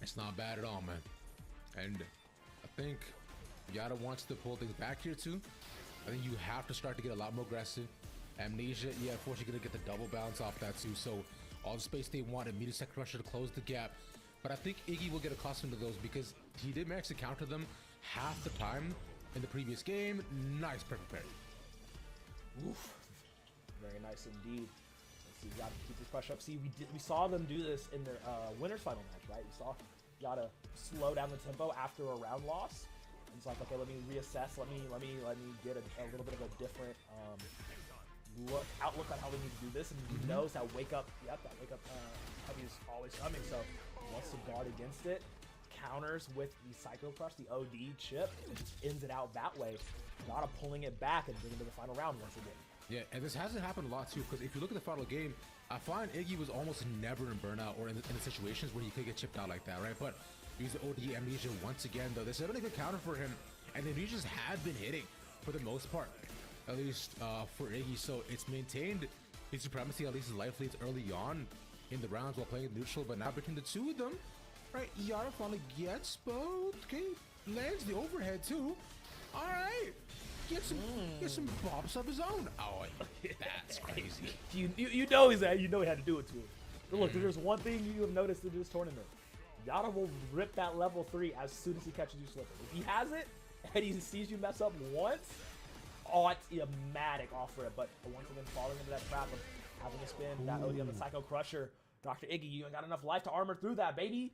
It's not bad at all, man. And I think Yada wants to pull things back here too. I think you have to start to get a lot more aggressive. Amnesia, yeah, unfortunately gonna get the double bounce off that too. So all the space they wanted, immediate second crusher to close the gap. But I think Iggy will get accustomed to those because he did manage to counter them half the time in the previous game. Nice perfect parry. Oof. Very nice indeed. Let's see, Yada keep this pressure up. See, we saw them do this in their winners final match, right? We saw Yada slow down the tempo after a round loss. And it's like, okay, let me reassess. Let me get a little bit of a different outlook on how we need to do this. And he knows that wake up heavy is always coming. So wants to guard against it. Counters with the Psycho Crush, the OD chip, and just ends it out that way. Yada pulling it back and bringing it to the final round once again. Yeah, and this hasn't happened a lot too, because if you look at the final game, I find Iggy was almost never in burnout or in the situations where he could get chipped out like that, right? But use the OD Amnesia once again, though. This is a really good counter for him, and the Amnesias have been hitting for the most part, at least for Iggy. So it's maintained his supremacy, at least his life leads early on in the rounds while playing neutral. But now between the two of them, right, Yada finally gets both. Okay, lands the overhead too. All right. Get some bops of his own. Oh, that's crazy. You know he had to do it to him. But look, there's one thing you have noticed in this tournament. Yada will rip that level 3 as soon as he catches you slipping. If he has it and he sees you mess up once, oh, it's automatic off rip. But once again, falling into that trap of having to spin that OD on the Psycho Crusher, Dr. Iggy, you ain't got enough life to armor through that, baby.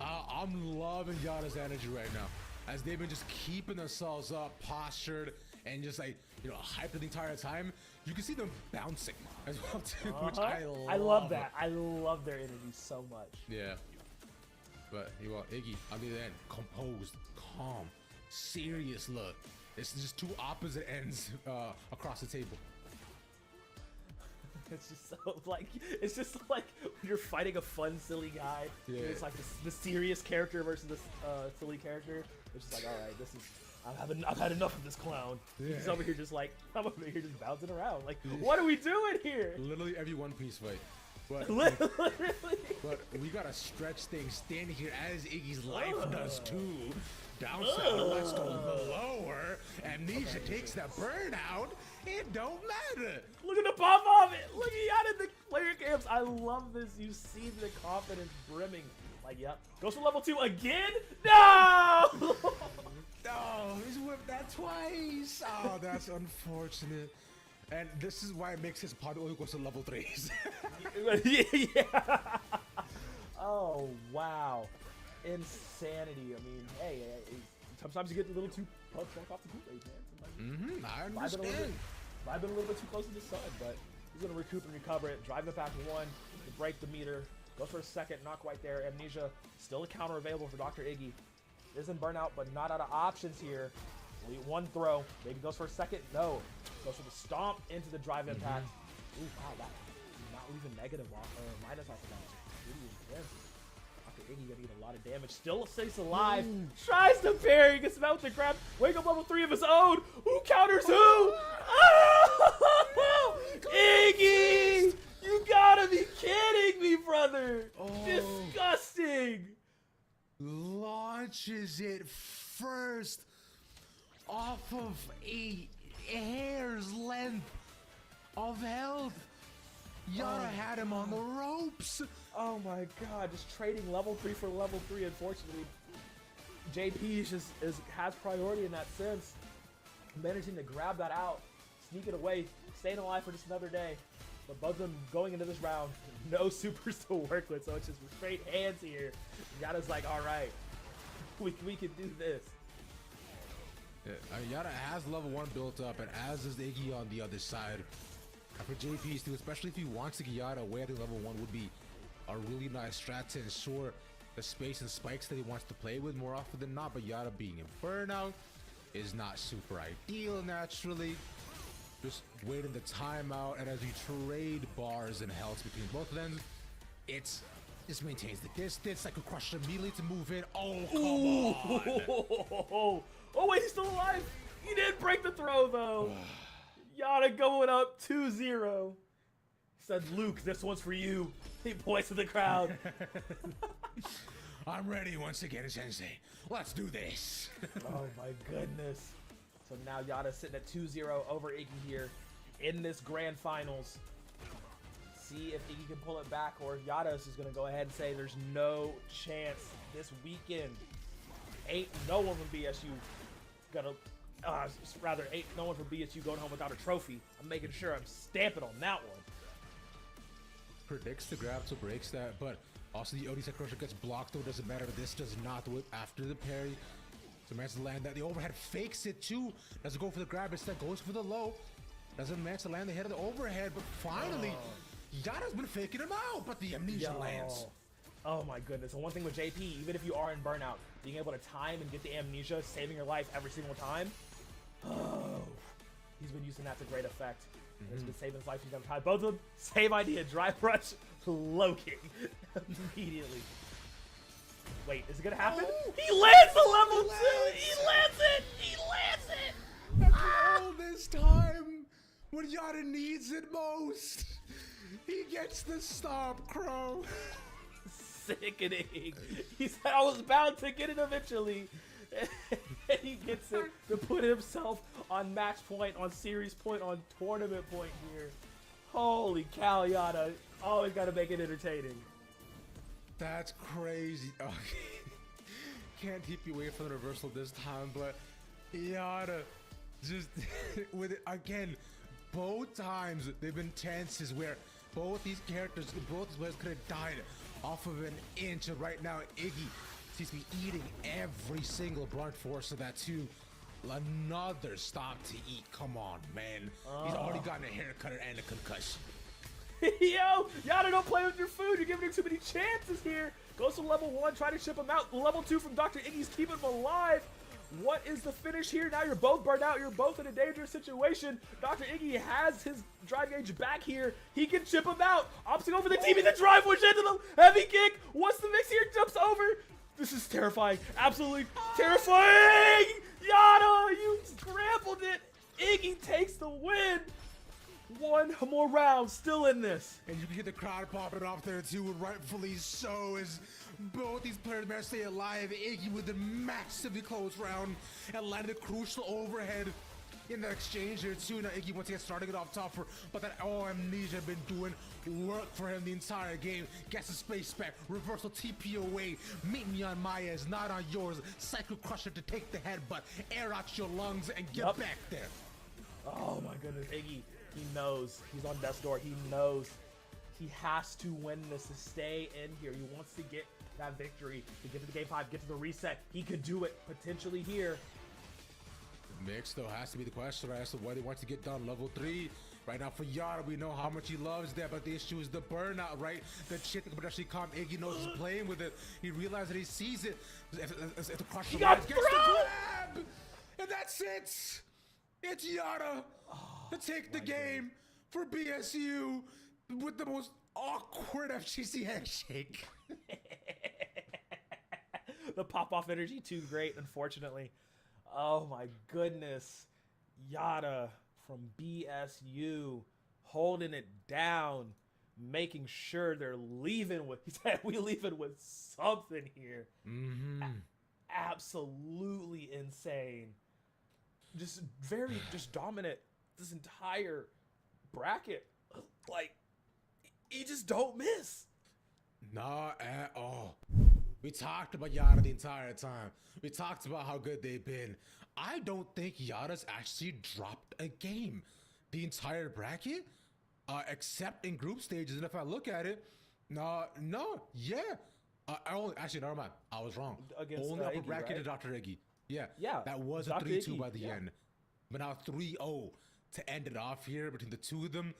I'm loving Yada's energy right now, as they've been just keeping themselves up, postured, and just like, hyped the entire time. You can see them bouncing as well too, which I love that. I love their energy so much. Yeah. But Iggy, on the other end, composed, calm, serious look. It's just two opposite ends across the table. It's just like when you're fighting a fun, silly guy. Yeah. It's like the serious character versus the silly character. It's just like, all right, I've had enough of this clown. Yeah. He's over here just bouncing around. Like, what are we doing here? Literally every One Piece fight. But, but we gotta stretch things standing here as Iggy's life does too. Down south, let's go lower. Amnesia takes the burn out. It don't matter. Look at the pop of it. Look at the player camps. I love this. You see the confidence brimming. Like, yep. Goes for level 2 again? No! No, he's whipped that twice. Oh, that's unfortunate. And this is why it makes his pod only goes to level 3s. Yeah. Oh, wow. Insanity. I mean, hey, sometimes you get a little too pumped off the Kool-Aid, man. I understand. I've been a little bit too close to the sun, but he's going to recoup and recover it. Drive it back one to break the meter. Goes for a second, not quite there. Amnesia, still a counter available for Dr. Iggy. Isn't burnout, but not out of options here. One throw. Maybe goes for a second. No. Goes for the stomp into the drive impact. Ooh, wow, that not leaving negative off, or minus off of that. Pretty intense. Dr. Iggy gonna eat a lot of damage. Still stays alive. Ooh. Tries to parry. Gets him out with the grab. Wake up level 3 of his own. Who counters who? Oh! Iggy! You gotta be kidding me, brother! Oh. Disgusting! Launches it first off of a hair's length of health. Yara had him on the ropes. Oh my god, just trading level 3 for level 3, unfortunately. JP has priority in that sense. Managing to grab that out, sneak it away, staying alive for just another day. But both of them going into this round, no supers to work with, so it's just straight hands here. Yada's like, all right, we can do this. Yeah, Yada has level 1 built up, and as is Iggy on the other side. And for JP's too, especially if he wants to get Yada away, I think level 1 would be a really nice strat to ensure the space and spikes that he wants to play with more often than not. But Yada being in burnout is not super ideal naturally. Just waiting the timeout, and as you trade bars and health between both of them, just maintains the distance. I could crush it immediately to move in. Oh, come on! Oh wait, he's still alive. He did break the throw though. Yada going up 2-0. Said, Luke, this one's for you. He points to the crowd. I'm ready once again, Sensei. Let's do this. Oh my goodness. So now Yada's sitting at 2-0 over Iggy here in this grand finals. See if Iggy can pull it back, or if Yada is going to go ahead and say there's no chance this weekend. Ain't no one from BSU gonna, ain't no one from BSU going home without a trophy. I'm making sure I'm stamping on that one. Predicts the grab, so breaks that, but also the OD crusher gets blocked, though it doesn't matter. This does not do it after the parry. So manages to land that. The overhead fakes it too. Doesn't go for the grab, instead goes for the low. Doesn't manage to land the head of the overhead, but finally, Yada's been faking him out, but the amnesia lands. Oh my goodness. And one thing with JP, even if you are in burnout, being able to time and get the amnesia, saving your life every single time, he's been using that to great effect. He's been saving his life each time. Both of them, same idea. Dry brush, low kick immediately. Wait, is it gonna happen? Oh, he lands the level 2! He lands it! He lands it! After all this time, when Yada needs it most, he gets the stop, Crow. Sickening. He said, I was bound to get it eventually. And he gets it to put himself on match point, on series point, on tournament point here. Holy cow, Yada. Always got to make it entertaining. That's crazy. Oh, can't keep you away from the reversal this time, but Yada just with it again. Both times they've been tenses where both these characters, both these players could have died off of an inch, and right now Iggy seems to be eating every single blunt force of that too. Another stop to eat. Come on, man. He's already gotten a haircut and a concussion. Yo, Yada, don't play with your food. You're giving him too many chances here. Goes to level 1, try to ship him out. Level 2 from Dr. Iggy's keeping him alive. What is the finish here? Now you're both burned out. You're both in a dangerous situation. Dr. Iggy has his drive gauge back here. He can chip him out. Opts to go for the TV. The drive push into the heavy kick. What's the mix here? Jumps over. This is terrifying. Absolutely terrifying. Yada, you scrambled it. Iggy takes the win. One more round, still in this. And you can hear the crowd popping off there too, and rightfully so, as both these players managed to stay alive. Iggy with a massively close round and landed a crucial overhead in the exchange here too. Now Iggy once again starting it off tougher, but that amnesia had been doing work for him the entire game. Gets a space back, reversal TP away. Meet me on my edge, not on yours. Cycle crusher to take the headbutt, air out your lungs and get back there. Oh my goodness, Iggy. He knows. He's on death's door. He knows He has to win this to stay in here. He wants to get that victory, to get to the game 5, get to the reset. He could do it potentially here. Mix, though, has to be the question, right, as to what he wants to get done. Level 3. Right now for Yara, we know how much he loves that, but the issue is the burnout, right? The shit that could potentially come. Iggy knows he's playing with it. He realizes that he sees it. If the crush he got gets the grab! And that's it! It's Yara to take the game for BSU with the most awkward FGC handshake. The pop-off energy too great, unfortunately. Oh my goodness. Yada from BSU holding it down, making sure they're leaving with, he said, we leaving with something here. Absolutely insane. Just very, just dominant this entire bracket. Like, you just don't miss. Not at all. We talked about Yada the entire time. We talked about how good they've been. I don't think Yada's actually dropped a game the entire bracket, except in group stages. And if I look at it, actually, never mind. I was wrong. Against, only upper Iggy, bracket right? to Dr. Iggy. Yeah, that was Dr. a 3-2 Iggy, by the end. But now 3-0 to end it off here between the two of them.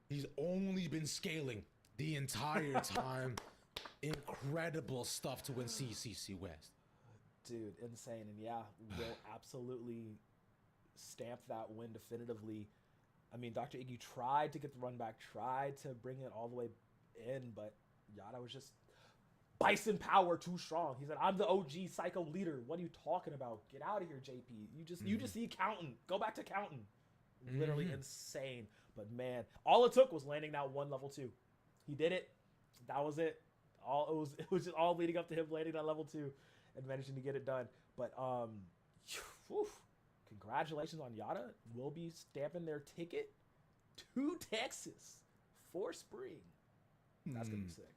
He's only been scaling the entire time. Incredible stuff to win CECC West. Dude, insane. And yeah, will absolutely stamp that win definitively. I mean, Dr. Iggy tried to get the run back, tried to bring it all the way in, but Yada was just Bison power too strong. He said, I'm the OG psycho leader. What are you talking about? Get out of here, JP. You just see counting. Go back to counting. Literally insane. But man, all it took was landing that one level 2. He did it. That was it. It was just all leading up to him landing that level 2 and managing to get it done. But congratulations on Yada. Will be stamping their ticket to Texas for spring. That's gonna be sick.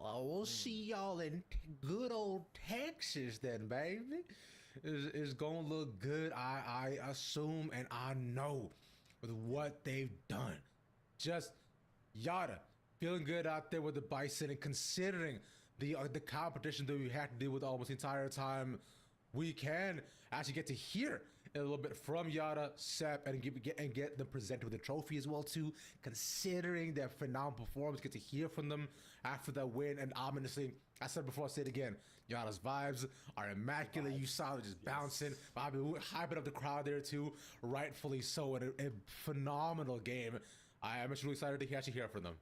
Oh, we'll see y'all in good old Texas then, baby. It's gonna look good, I assume, and I know with what they've done. Just Yada feeling good out there with the Bison, and considering the competition that we had to deal with almost the entire time, we can actually get to hear a little bit from Yada, Sep, and get them presented with a trophy as well too. Considering their phenomenal performance, get to hear from them after that win. And ominously, I said before, I say it again, Yada's vibes are immaculate. You saw it just bouncing. Bobby hyping up the crowd there too, rightfully so. In a phenomenal game. I am really excited to actually hear from them.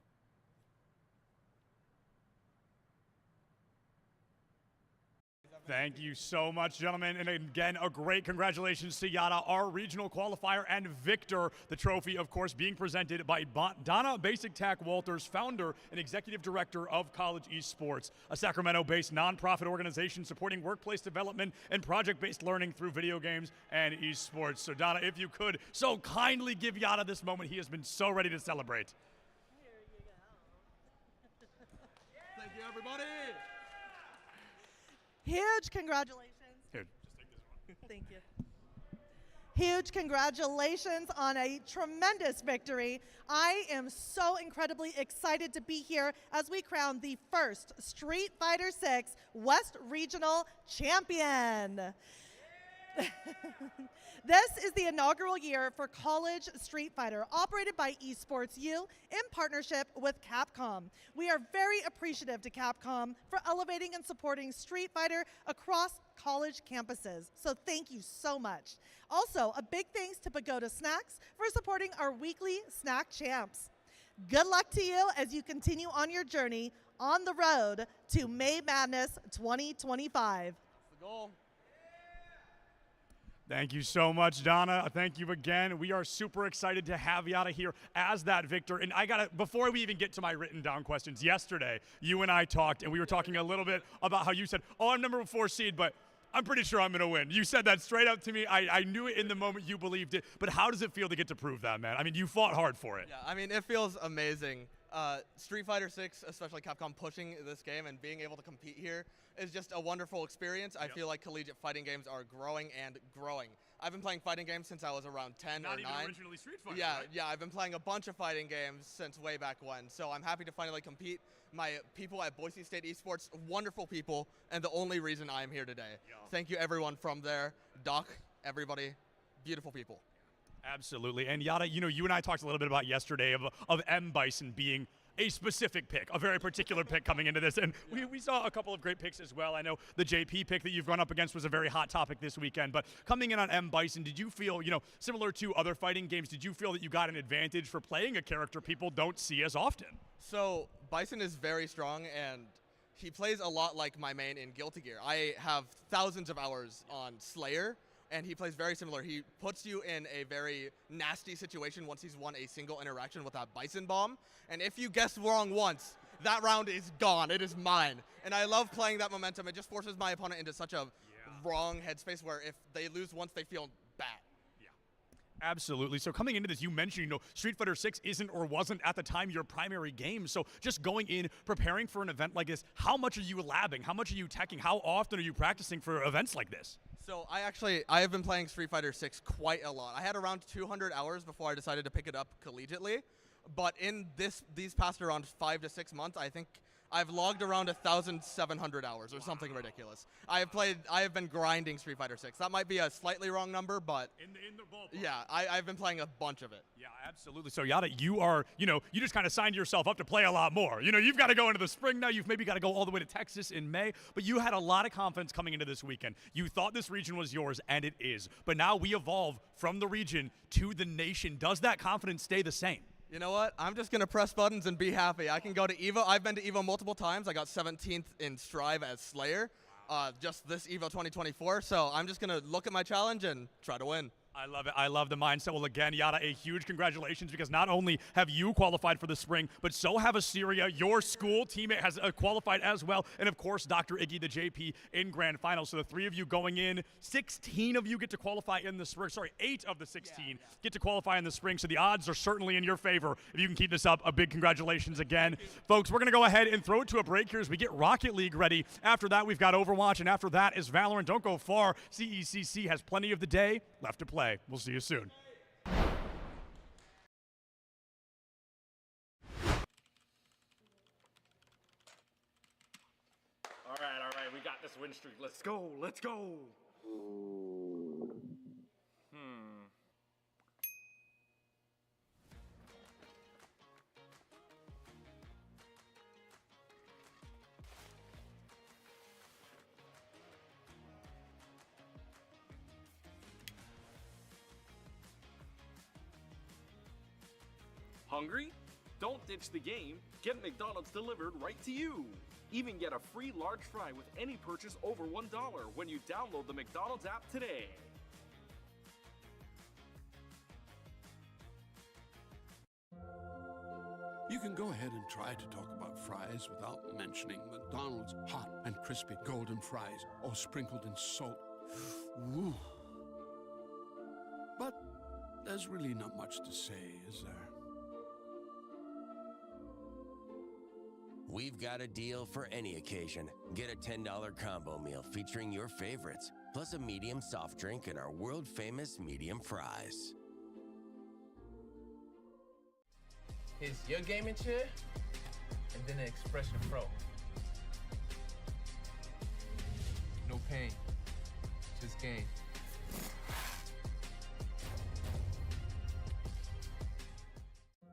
Thank you so much, gentlemen. And again, a great congratulations to Yada, our regional qualifier, and Victor. The trophy, of course, being presented by Donna Basic Tac Walters, founder and executive director of College Esports, a Sacramento-based nonprofit organization supporting workplace development and project-based learning through video games and esports. So, Donna, if you could so kindly give Yada this moment. He has been so ready to celebrate. Here you go. Thank you, everybody. Huge congratulations. Here, just take this one. Thank you. Huge congratulations on a tremendous victory. I am so incredibly excited to be here as we crown the first Street Fighter VI West Regional Champion. This is the inaugural year for College Street Fighter, operated by Esports U in partnership with Capcom. We are very appreciative to Capcom for elevating and supporting Street Fighter across college campuses. So thank you so much. Also, a big thanks to Pagoda Snacks for supporting our weekly snack champs. Good luck to you as you continue on your journey on the road to May Madness 2025. That's the goal. Thank you so much, Donna. Thank you again. We are super excited to have Yada here as that victor. And before we even get to my written down questions, yesterday, you and I talked, and we were talking a little bit about how you said, oh, I'm number 4 seed, but I'm pretty sure I'm going to win. You said that straight up to me. I knew it in the moment. You believed it. But how does it feel to get to prove that, man? I mean, you fought hard for it. Yeah, I mean, it feels amazing Street Fighter 6, especially Capcom pushing this game and being able to compete here is just a wonderful experience. I feel like collegiate fighting games are growing and growing. I've been playing fighting games since I was around 10 Not or 9. Not even originally Street Fighter, Yeah, right? yeah, I've been playing a bunch of fighting games since way back when, so I'm happy to finally compete. My people at Boise State Esports, wonderful people, and the only reason I'm here today. Yeah. Thank you everyone from there, Doc, everybody, beautiful people. Absolutely. And Yada, you know, you and I talked a little bit about yesterday of M. Bison being a specific pick, a very particular pick coming into this. And we saw a couple of great picks as well. I know the JP pick that you've gone up against was a very hot topic this weekend. But coming in on M. Bison, did you feel, you know, similar to other fighting games, did you feel that you got an advantage for playing a character people don't see as often? So Bison is very strong, and he plays a lot like my main in Guilty Gear. I have thousands of hours on Slayer, and he plays very similar. He puts you in a very nasty situation once he's won a single interaction with that Bison bomb. And if you guess wrong once, that round is gone. It is mine. And I love playing that momentum. It just forces my opponent into such a wrong headspace where if they lose once, they feel bad. Absolutely. So coming into this, you mentioned, you know, Street Fighter 6 isn't or wasn't at the time your primary game. So just going in, preparing for an event like this, how much are you labbing? How much are you teching? How often are you practicing for events like this? So I have been playing Street Fighter 6 quite a lot. I had around 200 hours before I decided to pick it up collegiately. But in these past around 5 to 6 months, I think I've logged around 1,700 hours or something ridiculous. I have been grinding Street Fighter 6. That might be a slightly wrong number, but in the ballpark. Yeah, I've been playing a bunch of it. Yeah, absolutely. So Yada, you are, you know, you just kind of signed yourself up to play a lot more. You know, you've got to go into the spring now. You've maybe got to go all the way to Texas in May, but you had a lot of confidence coming into this weekend. You thought this region was yours, and it is. But now we evolve from the region to the nation. Does that confidence stay the same? You know what? I'm just going to press buttons and be happy. I can go to EVO. I've been to EVO multiple times. I got 17th in Strive as Slayer, just this EVO 2024. So I'm just going to look at my challenge and try to win. I love it. I love the mindset. Well, again, Yada, a huge congratulations, because not only have you qualified for the spring, but so have Assyria. Your school teammate has qualified as well. And, of course, Dr. Iggy, the JP, in grand finals. So the 3 of you going in, 16 of you get to qualify in the spring. Sorry, 8 of the 16 get to qualify in the spring. So the odds are certainly in your favor. If you can keep this up, a big congratulations again. Folks, we're going to go ahead and throw it to a break here as we get Rocket League ready. After that, we've got Overwatch, and after that is Valorant. Don't go far. CECC has plenty of the day left to play. We'll see you soon. All right, we got this win streak. Let's go, let's go. Hungry? Don't ditch the game. Get McDonald's delivered right to you. Even get a free large fry with any purchase over $1 when you download the McDonald's app today. You can go ahead and try to talk about fries without mentioning McDonald's hot and crispy golden fries, all sprinkled in salt. Woo. But there's really not much to say, is there? We've got a deal for any occasion. Get a $10 combo meal featuring your favorites, plus a medium soft drink and our world-famous medium fries. Here's your gaming chair, and then an Expression Pro. No pain, just gain.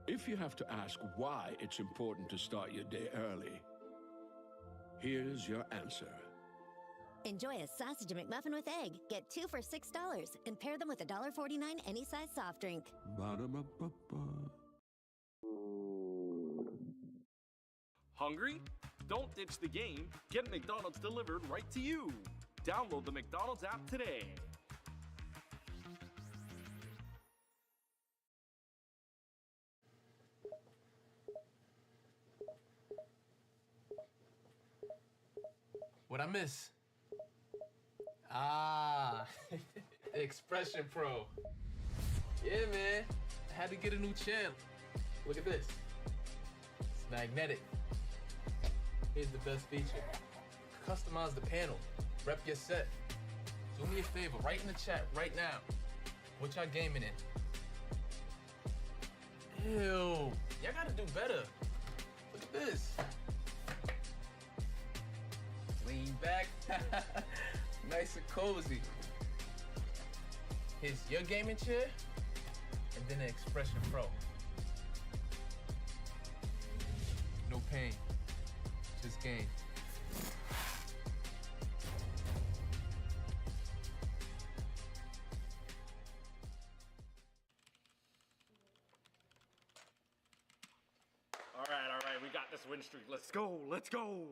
If you have to ask why it's important to start your day early, here's your answer. Enjoy a sausage McMuffin with egg. Get 2 for $6 and pair them with a $1.49 any size soft drink. Ba-da-ba-ba-ba. Hungry? Don't ditch the game. Get McDonald's delivered right to you. Download the McDonald's app today. What I miss? Expression Pro. Yeah, man. I had to get a new channel. Look at this. magnetic. Here's the best feature. Customize the panel. Rep your set. Do me a favor, write in the chat right now. What y'all gaming in? Ew. Y'all gotta do better. Look at this. Lean back. Nice and cozy. Here's your gaming chair, and then an Expression Pro. No pain, just gain. All right, we got this win streak. Let's go, let's go.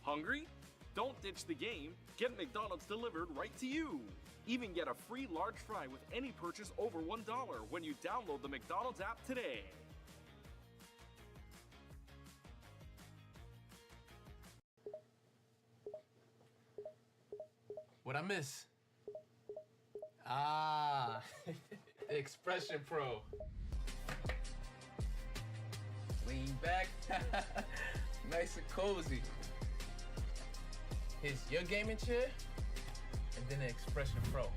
Hungry? Don't ditch the game. Get McDonald's delivered right to you. Even get a free large fry with any purchase over $1 when you download the McDonald's app today. What I miss? Ah, the Expression Pro. Lean back. Nice and cozy. Here's your gaming chair, and then an Expression Pro.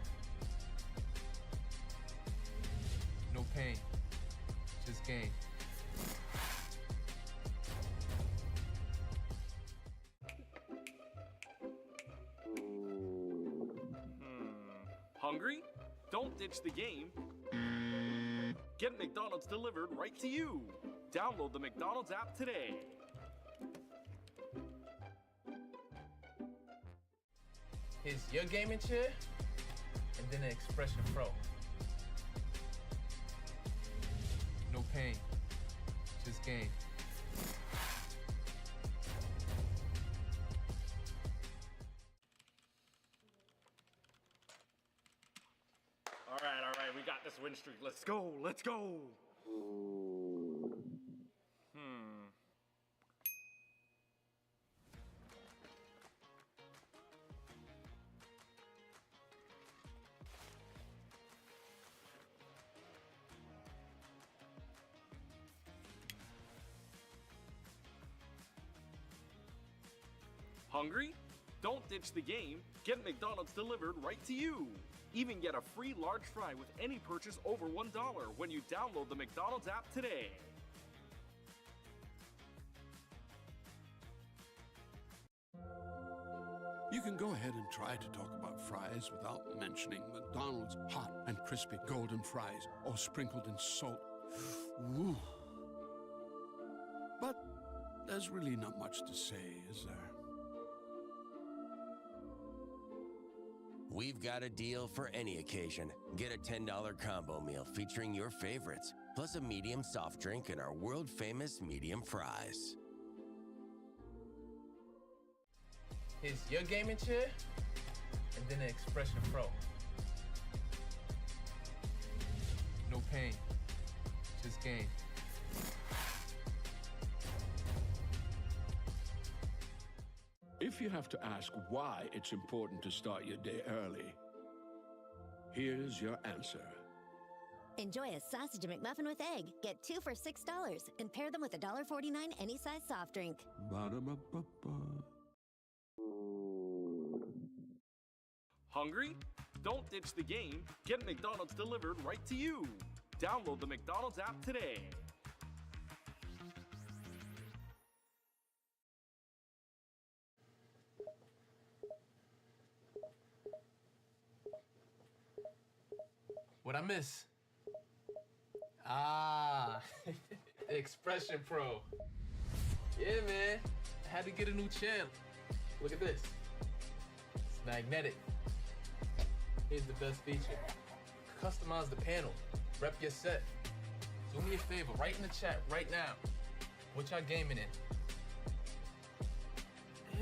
No pain, just gain. Hungry? Don't ditch the game. Get McDonald's delivered right to you. Download the McDonald's app today. Here's your gaming chair, and then an Expression Pro. No pain, just gain. All right, we got this win streak. Let's go, let's go. Hungry? Don't ditch the game. Get McDonald's delivered right to you. Even get a free large fry with any purchase over $1 when you download the McDonald's app today. You can go ahead and try to talk about fries without mentioning McDonald's hot and crispy golden fries, all sprinkled in salt. Woo. But there's really not much to say, is there? We've got a deal for any occasion. Get a $10 combo meal featuring your favorites, plus a medium soft drink and our world-famous medium fries. Here's your gaming chair, and then an Expression Pro. No pain, just gain. If you have to ask why it's important to start your day early, here's your answer. Enjoy a sausage McMuffin with egg. Get 2 for $6 and pair them with a $1.49 any size soft drink. Ba-da-ba-ba-ba. Hungry? Don't ditch the game. Get McDonald's delivered right to you. Download the McDonald's app today. What I miss? Ah, the Expression Pro. Yeah, man. I had to get a new channel. Look at this. It's magnetic. Here's the best feature. Customize the panel. Rep your set. Do me a favor, write in the chat right now. What y'all gaming in?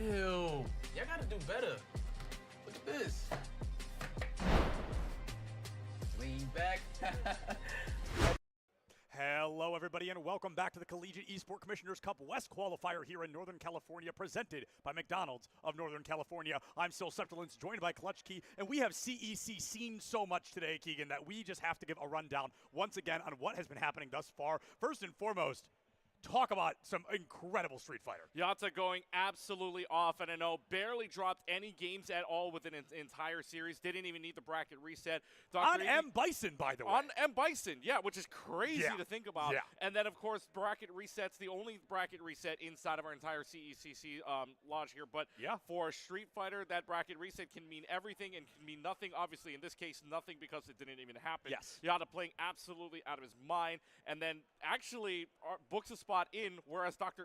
Ew. Y'all gotta do better. Look at this. Lean back. Hello, everybody, and welcome back to the Collegiate Esport Commissioners Cup West Qualifier here in Northern California, presented by McDonald's of Northern California. I'm Sil Septilance, joined by Clutch Key, and we have CEC seen so much today, Keegan, that we just have to give a rundown once again on what has been happening thus far. First and foremost, talk about some incredible Street Fighter. Yata going absolutely off, and I know barely dropped any games at all within an entire series. Didn't even need the bracket reset. On M. Bison, by the way. On M. Bison, yeah, which is crazy to think about. Yeah. And then, of course, bracket resets, the only bracket reset inside of our entire CECC lodge here. But for Street Fighter, that bracket reset can mean everything and can mean nothing. Obviously, in this case, nothing because it didn't even happen. Yes. Yata playing absolutely out of his mind, and then actually books a spot in, whereas Dr.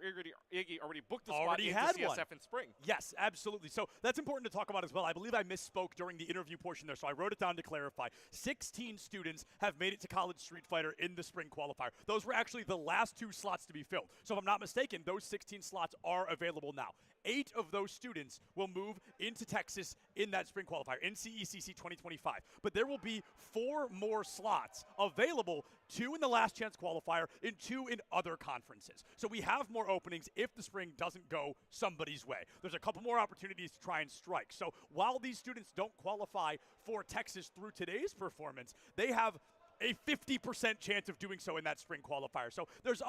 Iggy already booked a spot into CSF in spring. Yes, absolutely. So that's important to talk about as well. I believe I misspoke during the interview portion there, so I wrote it down to clarify. 16 students have made it to College Street Fighter in the spring qualifier. Those were actually the last 2 slots to be filled. So if I'm not mistaken, those 16 slots are available now. 8 of those students will move into Texas in that spring qualifier, in CECC 2025. But there will be 4 more slots available, 2 in the last chance qualifier and 2 in other conferences. So we have more openings if the spring doesn't go somebody's way. There's a couple more opportunities to try and strike. So while these students don't qualify for Texas through today's performance, they have a 50% chance of doing so in that spring qualifier. So there's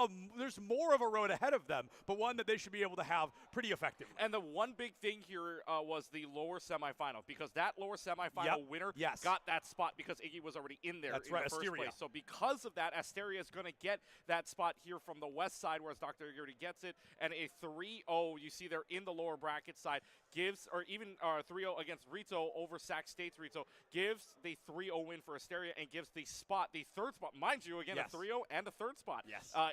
more of a road ahead of them, but one that they should be able to have pretty effectively. And the one big thing here was the lower semifinal, because that lower semifinal winner got that spot because Iggy was already in there That's in right, the first Asteria. place. So because of that, Asteria is going to get that spot here from the west side, whereas Dr. Iggy already gets it. And a 3-0, you see there in the lower bracket side, gives, or even 3-0 against Rito over Sac State's Rito, gives the 3-0 win for Asteria and gives the spot, the third spot, mind you, again, a 3-0 and a third spot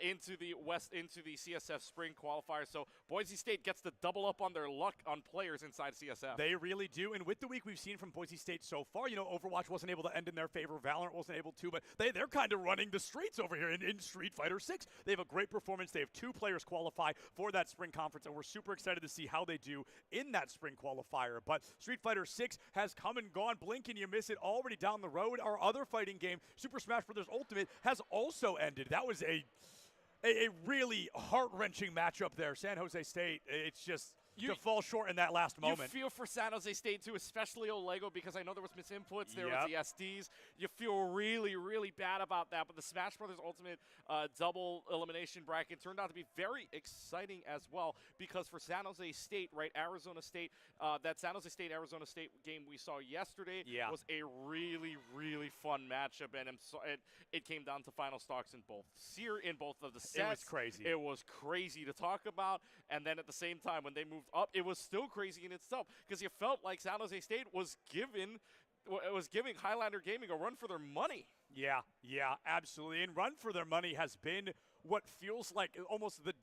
into the CSF spring qualifier. So Boise State gets to double up on their luck on players inside CSF. They really do. And with the week we've seen from Boise State so far, you know, Overwatch wasn't able to end in their favor. Valorant wasn't able to, but they're kind of running the streets over here in Street Fighter 6. They have a great performance. They have 2 players qualify for that spring conference, and we're super excited to see how they do in that spring qualifier. But Street Fighter 6 has come and gone. Blink and you miss it, already down the road. Our other fighting game, Super Smash Bros. Ultimate, has also ended. That was a really heart-wrenching matchup there. San Jose State, it's just to fall short in that last moment. You feel for San Jose State, too, especially Olego, because I know there was misinputs. There was the SDs. You feel really, really bad about that. But the Smash Brothers Ultimate double elimination bracket turned out to be very exciting as well, because for San Jose State, right, Arizona State, that San Jose State-Arizona State game we saw yesterday was a really, really fun matchup, and it came down to final stocks in both of the sets. It was crazy. It was crazy to talk about, and then at the same time, when they moved up, it was still crazy in itself, because you felt like San Jose State was giving Highlander Gaming a run for their money. Yeah, absolutely. And run for their money has been what feels like almost the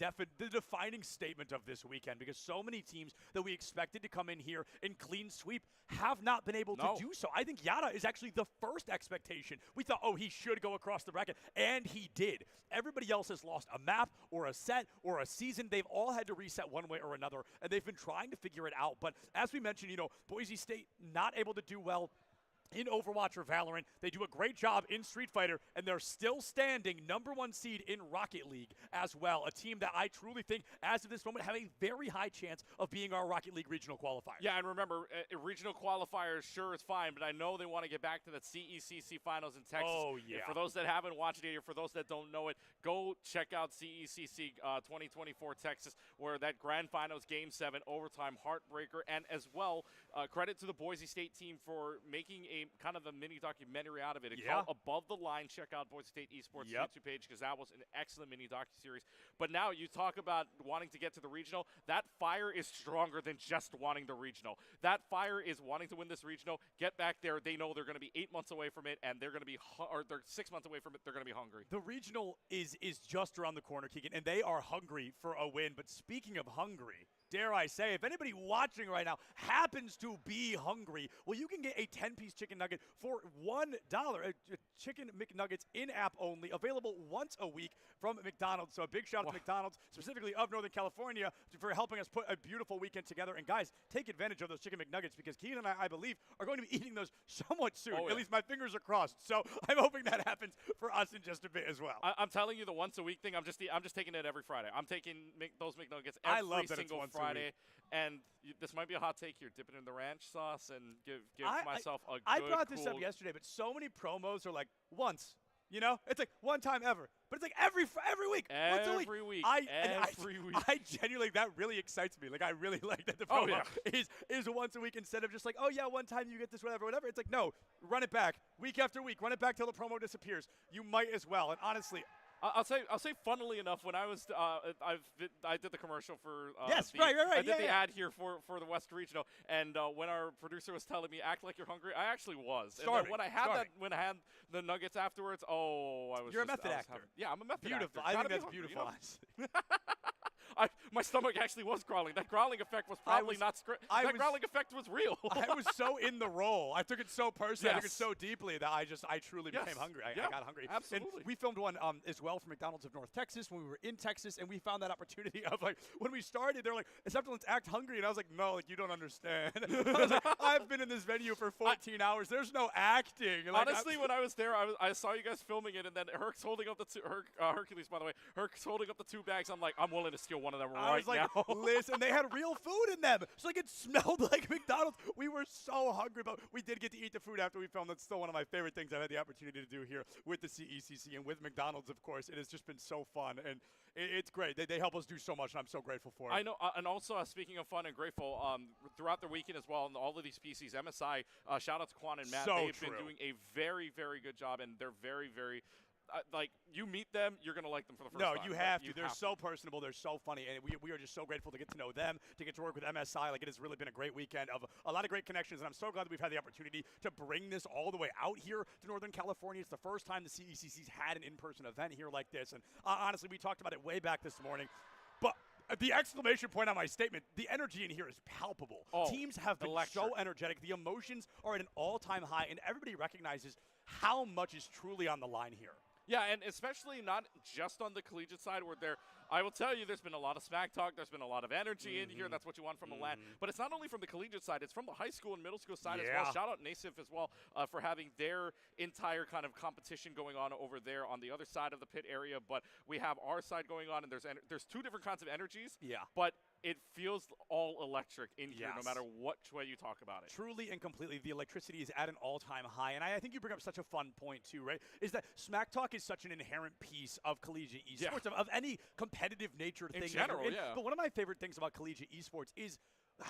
defining statement of this weekend, because so many teams that we expected to come in here and clean sweep have not been able to do so. I think Yata is actually the first expectation. We thought, oh, he should go across the bracket, and he did. Everybody else has lost a map or a set or a season. They've all had to reset one way or another, and they've been trying to figure it out. But as we mentioned, you know, Boise State not able to do well in Overwatch or Valorant. They do a great job in Street Fighter, and they're still standing #1 seed in Rocket League as well. A team that I truly think, as of this moment, have a very high chance of being our Rocket League regional qualifier. Yeah, and remember, regional qualifiers sure is fine, but I know they want to get back to that CECC finals in Texas. Oh, yeah. And for those that haven't watched it, or for those that don't know it, go check out CECC 2024 Texas, where that grand finals game 7 overtime heartbreaker, and as well, credit to the Boise State team for making a kind of a mini documentary out of it. It's called Above the Line. Check out Boise State Esports YouTube page, because that was an excellent mini docuseries. But now you talk about wanting to get to the regional. That fire is stronger than just wanting the regional. That fire is wanting to win this regional, get back there. They know they're going to be 8 months away from it, and they're going to be, or they're 6 months away from it. They're going to be hungry. The regional is just around the corner, Keegan, and they are hungry for a win. But speaking of hungry, dare I say, if anybody watching right now happens to be hungry, well, you can get a 10-piece chicken nugget for $1. Chicken McNuggets in-app only, available once a week from McDonald's. So a big shout out to McDonald's, specifically of Northern California, for helping us put a beautiful weekend together. And guys, take advantage of those chicken McNuggets because Keenan and I believe, are going to be eating those somewhat soon. At least my fingers are crossed. So I'm hoping that happens for us in just a bit as well. I'm telling you, the once a week thing, I'm just taking it every Friday. I'm taking those McNuggets every I love that single it's once Friday. a week. And this might be a hot take here. Dip it in the ranch sauce and give myself a good, I brought this cool up yesterday, but so many promos are like once. You know, it's like one time ever, but it's like every week, once a week. Every week. I genuinely, that really excites me. Like I really like that the promo is once a week instead of just like, oh yeah, one time you get this, whatever. It's like, no, run it back week after week, run it back till the promo disappears. You might as well. And honestly, I'll say, funnily enough, when I was, I did the commercial for. Right. I did the ad here for the West Regional, and when our producer was telling me, "Act like you're hungry," I actually was. And then when I had the nuggets afterwards, I was. You're a method actor. Yeah, I'm a method actor. Beautiful. I think that's beautiful. You know? My stomach actually was growling. That growling effect was probably not scripted. That growling effect was real. I was so in the role. I took it so personally. I took it so deeply that I truly became hungry. I got hungry. Absolutely. And we filmed one as well for McDonald's of North Texas when we were in Texas, and we found that opportunity of like when we started, they're like, "Acceptance, act hungry," and I was like, "No, like you don't understand." I was like, "I've been in this venue for 14 hours. There's no acting." Like, honestly, when I was there, I saw you guys filming it, and then Herc's holding up the two. Hercules, by the way, Herc's holding up the 2 bags. I'm like, I'm willing to steal one of them right now. Listen, they had real food in them. So like it smelled like McDonald's. We were so hungry, but we did get to eat the food after we filmed. That's still one of my favorite things I've had the opportunity to do here with the CECC and with McDonald's, of course. It has just been so fun, and it's great. They help us do so much, and I'm so grateful for it. I know, and also speaking of fun and grateful, throughout the weekend as well, and all of these PCs, MSI, shout out to Quan and Matt. They've been doing a very, very good job, and they're very, very like, you meet them, you're going to like them for the first time. No, you have to. They're so personable. They're so funny. And we are just so grateful to get to know them, to get to work with MSI. Like, it has really been a great weekend of a lot of great connections. And I'm so glad that we've had the opportunity to bring this all the way out here to Northern California. It's the first time the CECC's had an in-person event here like this. And honestly, we talked about it way back this morning. But the exclamation point on my statement, the energy in here is palpable. Teams have been so energetic. The emotions are at an all-time high, and everybody recognizes how much is truly on the line here. Yeah, and especially not just on the collegiate side where I will tell you, there's been a lot of smack talk. There's been a lot of energy in here. That's what you want from a LAN. But it's not only from the collegiate side. It's from the high school and middle school side as well. Shout out NASIF as well for having their entire kind of competition going on over there on the other side of the pit area. But we have our side going on, and there's 2 different kinds of energies. But it feels all electric in here no matter which way you talk about it. Truly and completely, the electricity is at an all-time high. And I think you bring up such a fun point, too, right? Is that smack talk is such an inherent piece of collegiate esports, of any competitive nature thing. In general, But one of my favorite things about collegiate esports is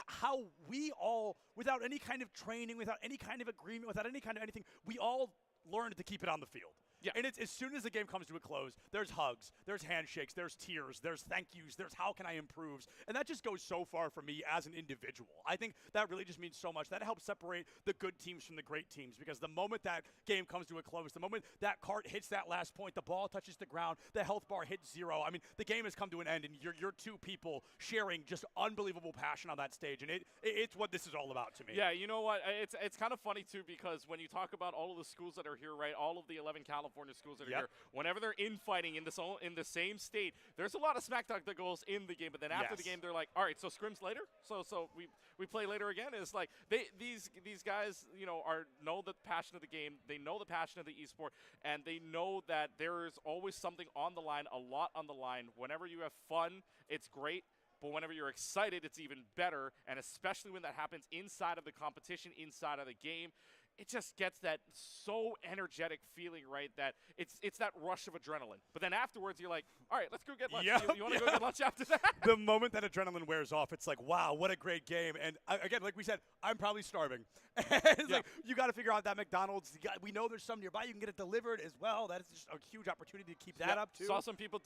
how we all, without any kind of training, without any kind of agreement, without any kind of anything, we all learned to keep it on the field. And it's as soon as the game comes to a close, there's hugs, there's handshakes, there's tears, there's thank yous, there's how can I improve, and that just goes so far for me as an individual. I think that really just means so much. That helps separate the good teams from the great teams, because the moment that game comes to a close, the moment that cart hits that last point, the ball touches the ground, the health bar hits 0. I mean, the game has come to an end, and you're 2 people sharing just unbelievable passion on that stage, and it's what this is all about to me. Yeah, you know what? It's kind of funny too, because when you talk about all of the schools that are here, right? All of the 11 California schools that are here, whenever they're infighting in the same state, there's a lot of smack talk that goes in the game. But then after the game, they're like, all right, so scrims later. So we play later again. It's like these guys, you know, know the passion of the game. They know the passion of the esport, and they know that there is always something on the line, a lot on the line. Whenever you have fun, it's great. But whenever you're excited, it's even better. And especially when that happens inside of the competition, inside of the game, it just gets that so energetic feeling, right, that it's that rush of adrenaline. But then afterwards, you're like, all right, let's go get lunch. You want to go get lunch after that? The moment that adrenaline wears off, it's like, wow, what a great game. And again, like we said, I'm probably starving. It's like, you got to figure out that McDonald's. We know there's some nearby. You can get it delivered as well. That is just a huge opportunity to keep that up, too. Saw some people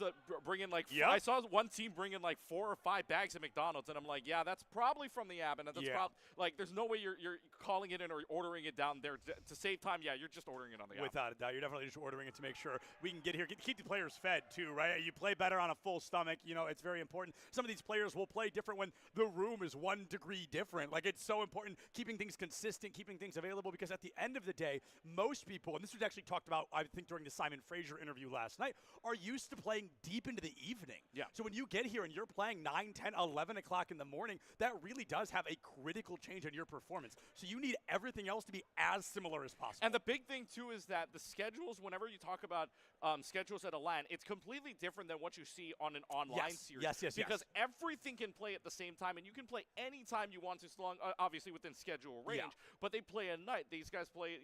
bring in, like, I saw one team bring in, like, 4 or 5 bags of McDonald's, and I'm like, yeah, that's probably from the app. And that's probably, like, there's no way you're calling it in or ordering it down there to save time. Yeah, you're just ordering it on the app. Without a doubt, you're definitely just ordering it to make sure we can get here, keep the players fed too, right? You play better on a full stomach. You know, it's very important. Some of these players will play different when the room is 1 degree different. Like, it's so important keeping things consistent, keeping things available, because at the end of the day, most people, and this was actually talked about, I think, during the Simon Fraser interview last night, are used to playing deep into the evening. Yeah. So when you get here and you're playing 9, 10, 11 o'clock in the morning, that really does have a critical change in your performance. So you need everything else to be as similar as possible. And the big thing, too, is that the schedules, whenever you talk about schedules at a LAN, it's completely different than what you see on an online series. Yes. Because everything can play at the same time, and you can play anytime you want to, so long, obviously within schedule range, but they play at night. These guys play,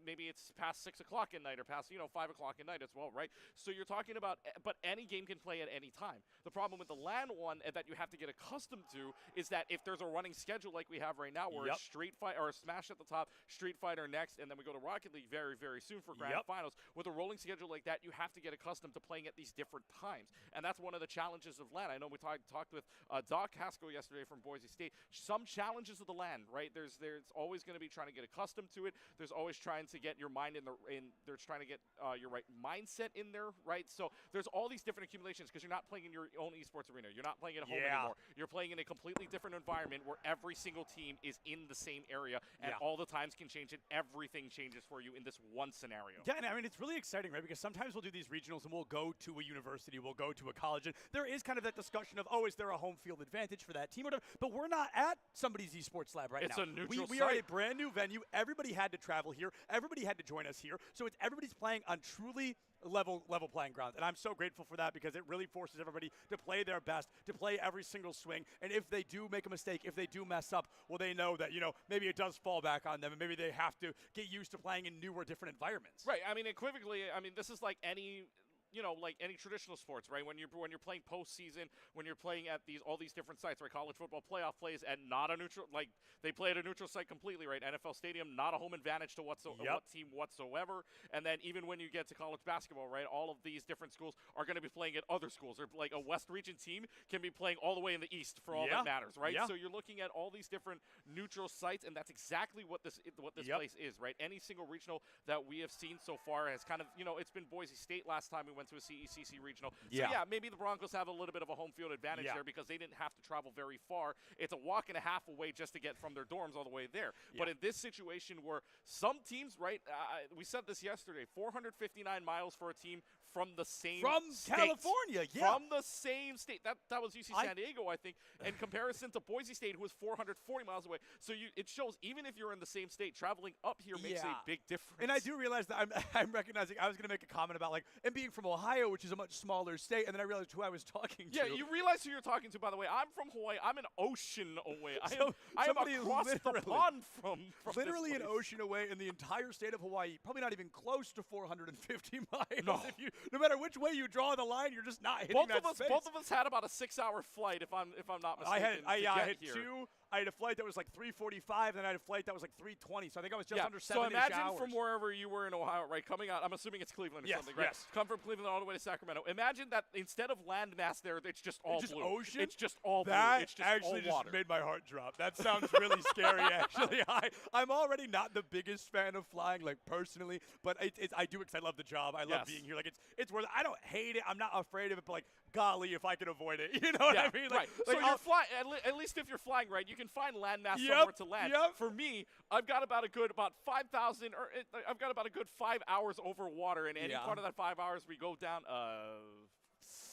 maybe it's past 6 o'clock at night or past, 5 o'clock at night as well, right? So you're talking about, but any game can play at any time. The problem with the LAN one that you have to get accustomed to is that if there's a running schedule like we have right now, where it's Street Fighter or Smash at the top, Street Fighter next, and then we go to Rocket League very, very soon for Grand Finals. With a rolling schedule like that, you have to get accustomed to playing at these different times, and that's one of the challenges of LAN. I know we talked with Doc Haskell yesterday from Boise State. Some challenges of the LAN, right? There's always going to be trying to get accustomed to it. There's always trying to get your mind there's trying to get your right mindset in there, right? So there's all these different accumulations because you're not playing in your own esports arena. You're not playing at home anymore. You're playing in a completely different environment where every single team is in the same area, and all the times can change, and everything changes for you in this one scenario. Yeah, and I mean, it's really exciting, right? Because sometimes we'll do these regionals and we'll go to a university, we'll go to a college, and there is kind of that discussion of, oh, is there a home field advantage for that team? Or whatever. But we're not at somebody's esports lab right now. It's a neutral We are a brand new venue. Everybody had to travel here. Everybody had to join us here. So everybody's playing on truly level playing ground, and I'm so grateful for that because it really forces everybody to play their best, to play every single swing, and if they do make a mistake, if they do mess up, well, they know that, maybe it does fall back on them, and maybe they have to get used to playing in newer, different environments. Right. I mean, equivocally, this is like any like any traditional sports, right? When you're playing postseason, when you're playing at all these different sites, right? College football playoff plays at not a neutral, like they play at a neutral site completely, right? NFL Stadium, not a home advantage to what team whatsoever. And then even when you get to college basketball, right? All of these different schools are going to be playing at other schools. Or like a West Region team can be playing all the way in the East for all that matters, right? So you're looking at all these different neutral sites, and that's exactly what this place is, right? Any single regional that we have seen so far has kind of, it's been Boise State last time we went to a CECC regional. So maybe the Broncos have a little bit of a home field advantage there because they didn't have to travel very far. It's a walk and a half away just to get from their dorms all the way there. But in this situation where some teams, right, we said this yesterday, 459 miles for a team from the same state. California, From the same state. That was UC San Diego, I think, in comparison to Boise State, who was 440 miles away. So it shows even if you're in the same state, traveling up here makes a big difference. And I do realize that I'm recognizing, I was going to make a comment about, and being from Ohio, which is a much smaller state, and then I realized who I was talking to. Yeah, you realize who you're talking to, by the way. I'm from Hawaii. I'm an ocean away. I am across the pond from literally an ocean away in the entire state of Hawaii. Probably not even close to 450 miles. No. No matter which way you draw the line, you're just not hitting that space. Both of us had about a 6-hour flight, if I'm not mistaken. I had two. I had a flight that was like 3:45, then I had a flight that was like 3:20. So I think I was just under 7 hours. So imagine from wherever you were in Ohio, right, coming out. I'm assuming it's Cleveland or something, right? Yes. Come from Cleveland all the way to Sacramento. Imagine that instead of landmass there, it's just all blue. Ocean? It's just all blue. That It's just actually all water. just made my heart drop. That sounds really scary, actually. I'm already not the biggest fan of flying, like personally, but I do because I love the job. I love being here. Like it's worth it. I don't hate it. I'm not afraid of it, but like, golly, if I can avoid it, you know what I mean? Right. So you're flying. At least if you're flying, right, you can find landmass somewhere to land. For me, I've got about a good 5,000, or I've got about a good 5 hours over water, and any part of that 5 hours we go down.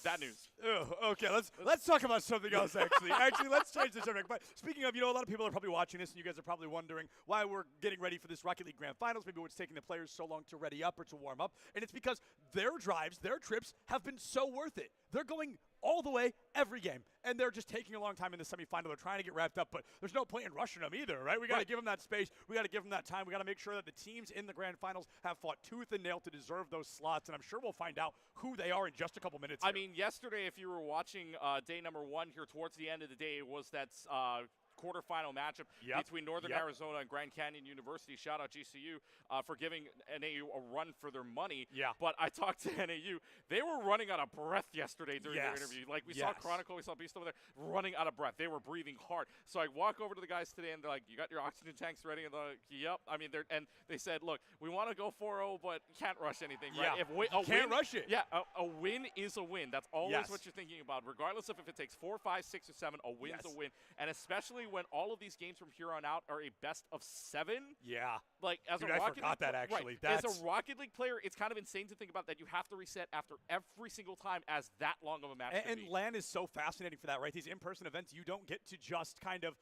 Bad news. Oh, okay, let's talk about something else, actually. Let's change the subject. But speaking of, a lot of people are probably watching this, and you guys are probably wondering why we're getting ready for this Rocket League Grand Finals. Maybe what's taking the players so long to ready up or to warm up. And it's because their drives, their trips have been so worth it. They're going all the way every game, and they're just taking a long time in the semifinal. They're trying to get wrapped up, but there's no point in rushing them either, right? We got to give them that space. We got to give them that time. We got to make sure that the teams in the grand finals have fought tooth and nail to deserve those slots, and I'm sure we'll find out who they are in just a couple minutes. I mean, yesterday, if you were watching day number 1 here towards the end of the day, was that quarterfinal matchup between Northern Arizona and Grand Canyon University. Shout out GCU for giving NAU a run for their money. Yeah. But I talked to NAU. They were running out of breath yesterday during their interview. Like we saw Chronicle, we saw Beast over there running out of breath. They were breathing hard. So I walk over to the guys today and they're like, "You got your oxygen tanks ready?" And they're like, "Yep." I mean, they said, "Look, we want to go 4-0, but can't rush anything, right? Yeah. Can't rush it. Yeah, a win is a win. That's always what you're thinking about, regardless of if it takes 4, 5, 6, or 7. A win's a win, and especially when all of these games from here on out are a best of 7. Yeah. Like as Dude, a I Rocket forgot League that actually. Right. As a Rocket League player, it's kind of insane to think about that you have to reset after every single time as that long of a match. And LAN is so fascinating for that, right? These in-person events, you don't get to just kind of,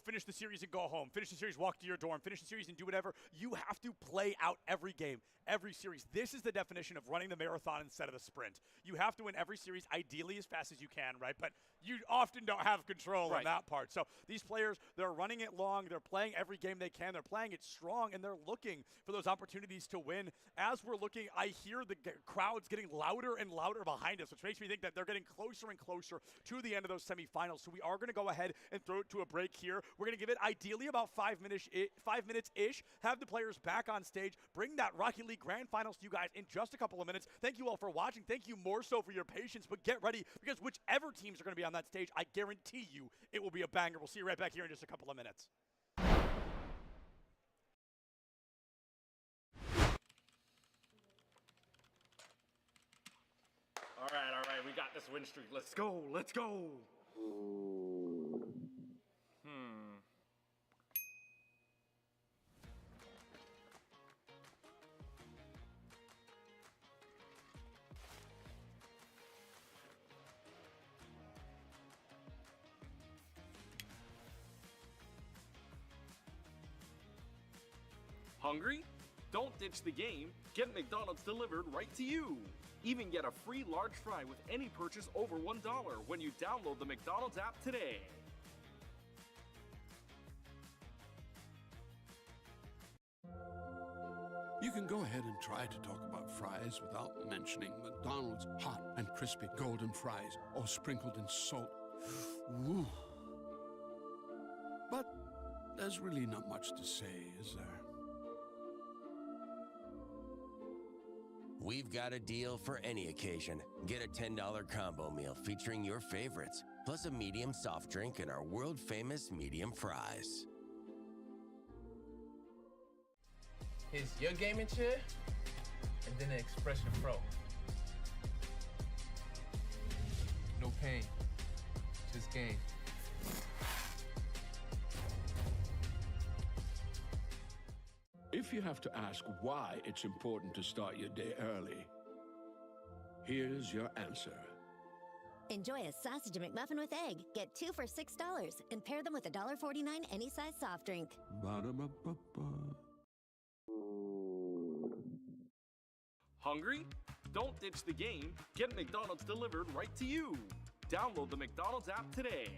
finish the series and go home. Finish the series, walk to your dorm. Finish the series and do whatever. You have to play out every game, every series. This is the definition of running the marathon instead of the sprint. You have to win every series, ideally as fast as you can, right? But you often don't have control in that part. So these players, they're running it long. They're playing every game they can. They're playing it strong, and they're looking for those opportunities to win. As we're looking, I hear the crowds getting louder and louder behind us, which makes me think that they're getting closer and closer to the end of those semifinals. So we are going to go ahead and throw it to a break here. We're going to give it ideally about 5 minutes-ish, have the players back on stage, bring that Rocket League Grand Finals to you guys in just a couple of minutes. Thank you all for watching. Thank you more so for your patience, but get ready because whichever teams are going to be on that stage, I guarantee you it will be a banger. We'll see you right back here in just a couple of minutes. All right, we got this win streak. Let's go, let's go. Hungry? Don't ditch the game. Get McDonald's delivered right to you. Even get a free large fry with any purchase over $1 when you download the McDonald's app today. You can go ahead and try to talk about fries without mentioning McDonald's hot and crispy golden fries, all sprinkled in salt. Woo. But there's really not much to say, is there? We've got a deal for any occasion. Get a $10 combo meal featuring your favorites, plus a medium soft drink and our world-famous medium fries. Here's your gaming chair, and then an Expression Pro. No pain, just gain. If you have to ask why it's important to start your day early, here's your answer. Enjoy a sausage McMuffin with egg. Get 2 for $6 and pair them with a $1.49 any size soft drink. Ba-da-ba-ba-ba. Hungry? Don't ditch the game. Get McDonald's delivered right to you. Download the McDonald's app today.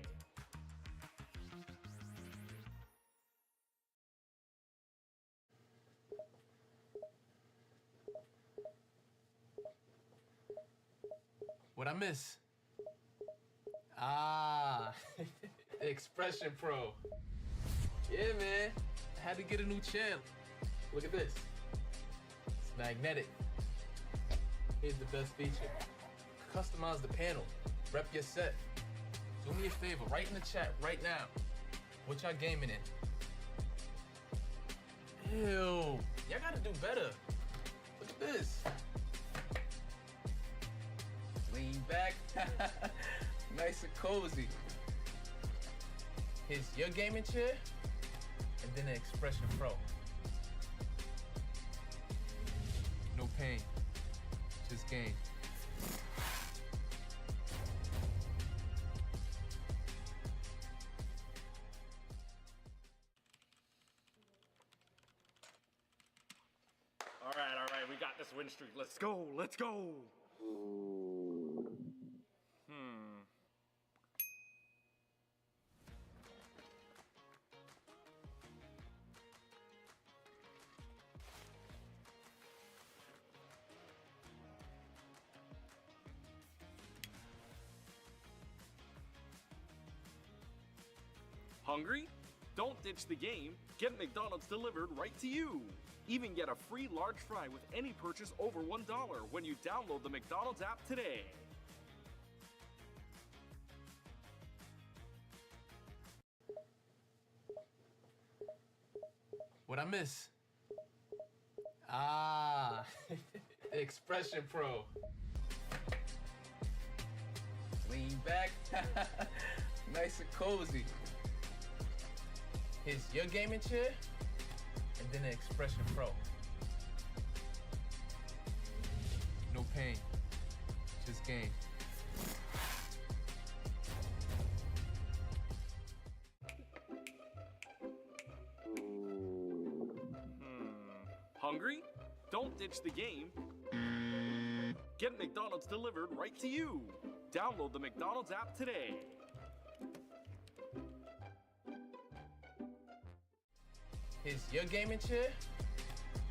What I miss? The Expression Pro. Yeah, man. I had to get a new channel. Look at this. It's magnetic. Here's the best feature. Customize the panel. Rep your set. Do me a favor, write in the chat right now. What y'all gaming in? Ew. Y'all gotta do better. Look at this. Lean back. Nice and cozy. Here's your gaming chair, and then the Expression Pro. No pain, just gain. All right, we got this win streak. Let's go, let's go. Hungry? Don't ditch the game. Get McDonald's delivered right to you. Even get a free large fry with any purchase over $1 when you download the McDonald's app today. What I miss? Ah, Expression Pro. Lean back, nice and cozy. Here's your gaming chair, and then the Expression Pro. No pain, just game. Hungry? Don't ditch the game. Get McDonald's delivered right to you. Download the McDonald's app today. Here's your gaming chair,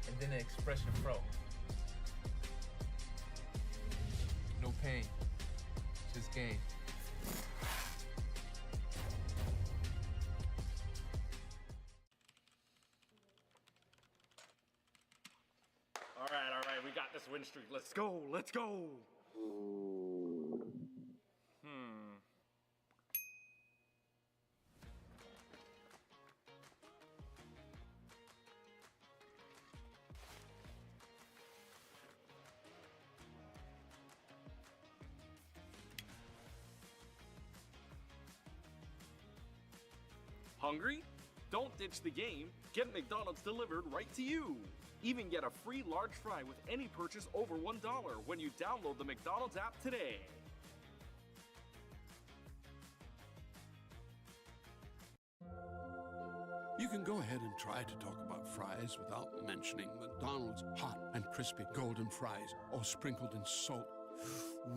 and then the Expression Pro. No pain, just game. All right, we got this win streak. Let's go, let's go. Hungry? Don't ditch the game. Get McDonald's delivered right to you. Even get a free large fry with any purchase over $1 when you download the McDonald's app today. You can go ahead and try to talk about fries without mentioning McDonald's hot and crispy golden fries, all sprinkled in salt.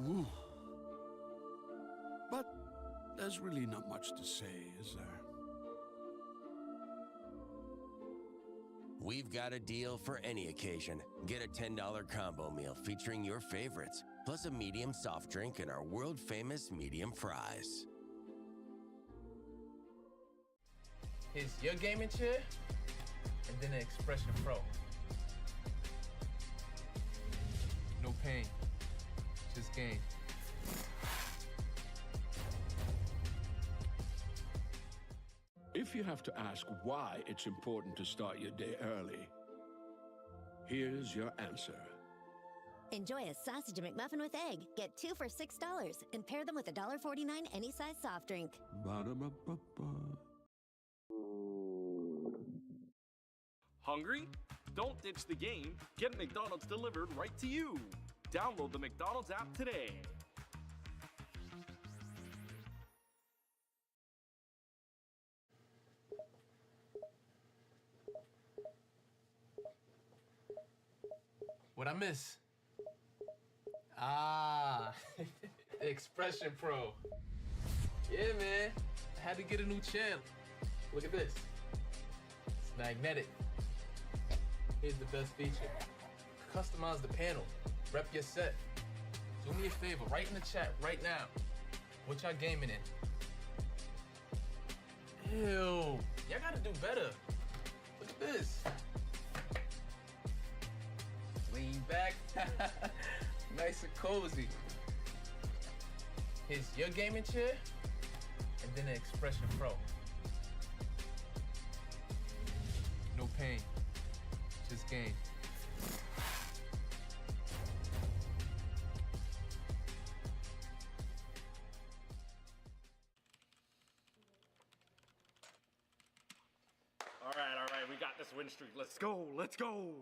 Woo. But there's really not much to say, is there? We've got a deal for any occasion. Get a $10 combo meal featuring your favorites, plus a medium soft drink and our world-famous medium fries. Here's your gaming chair, and then the Expression Pro. No pain, just game. If you have to ask why it's important to start your day early, here's your answer. Enjoy a sausage McMuffin with egg. Get 2 for $6 and pair them with a $1.49 any size soft drink. Ba-da-ba-ba-ba. Hungry? Don't ditch the game. Get McDonald's delivered right to you. Download the McDonald's app today. What I miss? Ah, Expression Pro. Yeah, man. I had to get a new channel. Look at this. It's magnetic. Here's the best feature. Customize the panel. Rep your set. Do me a favor, write in the chat right now. What y'all gaming in? Ew. Y'all gotta do better. Look at this. Lean back, nice and cozy. Here's your gaming chair, and then the Expression Pro. No pain, just game. All right, we got this win streak. Let's go, let's go.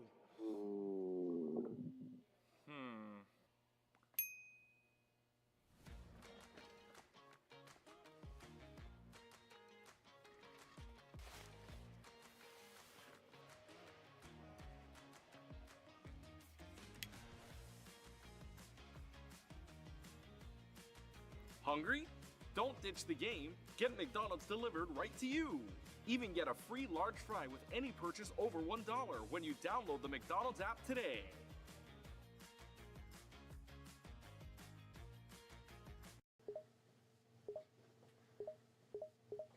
Hungry? Don't ditch the game. Get McDonald's delivered right to you. Even get a free large fry with any purchase over $1 when you download the McDonald's app today.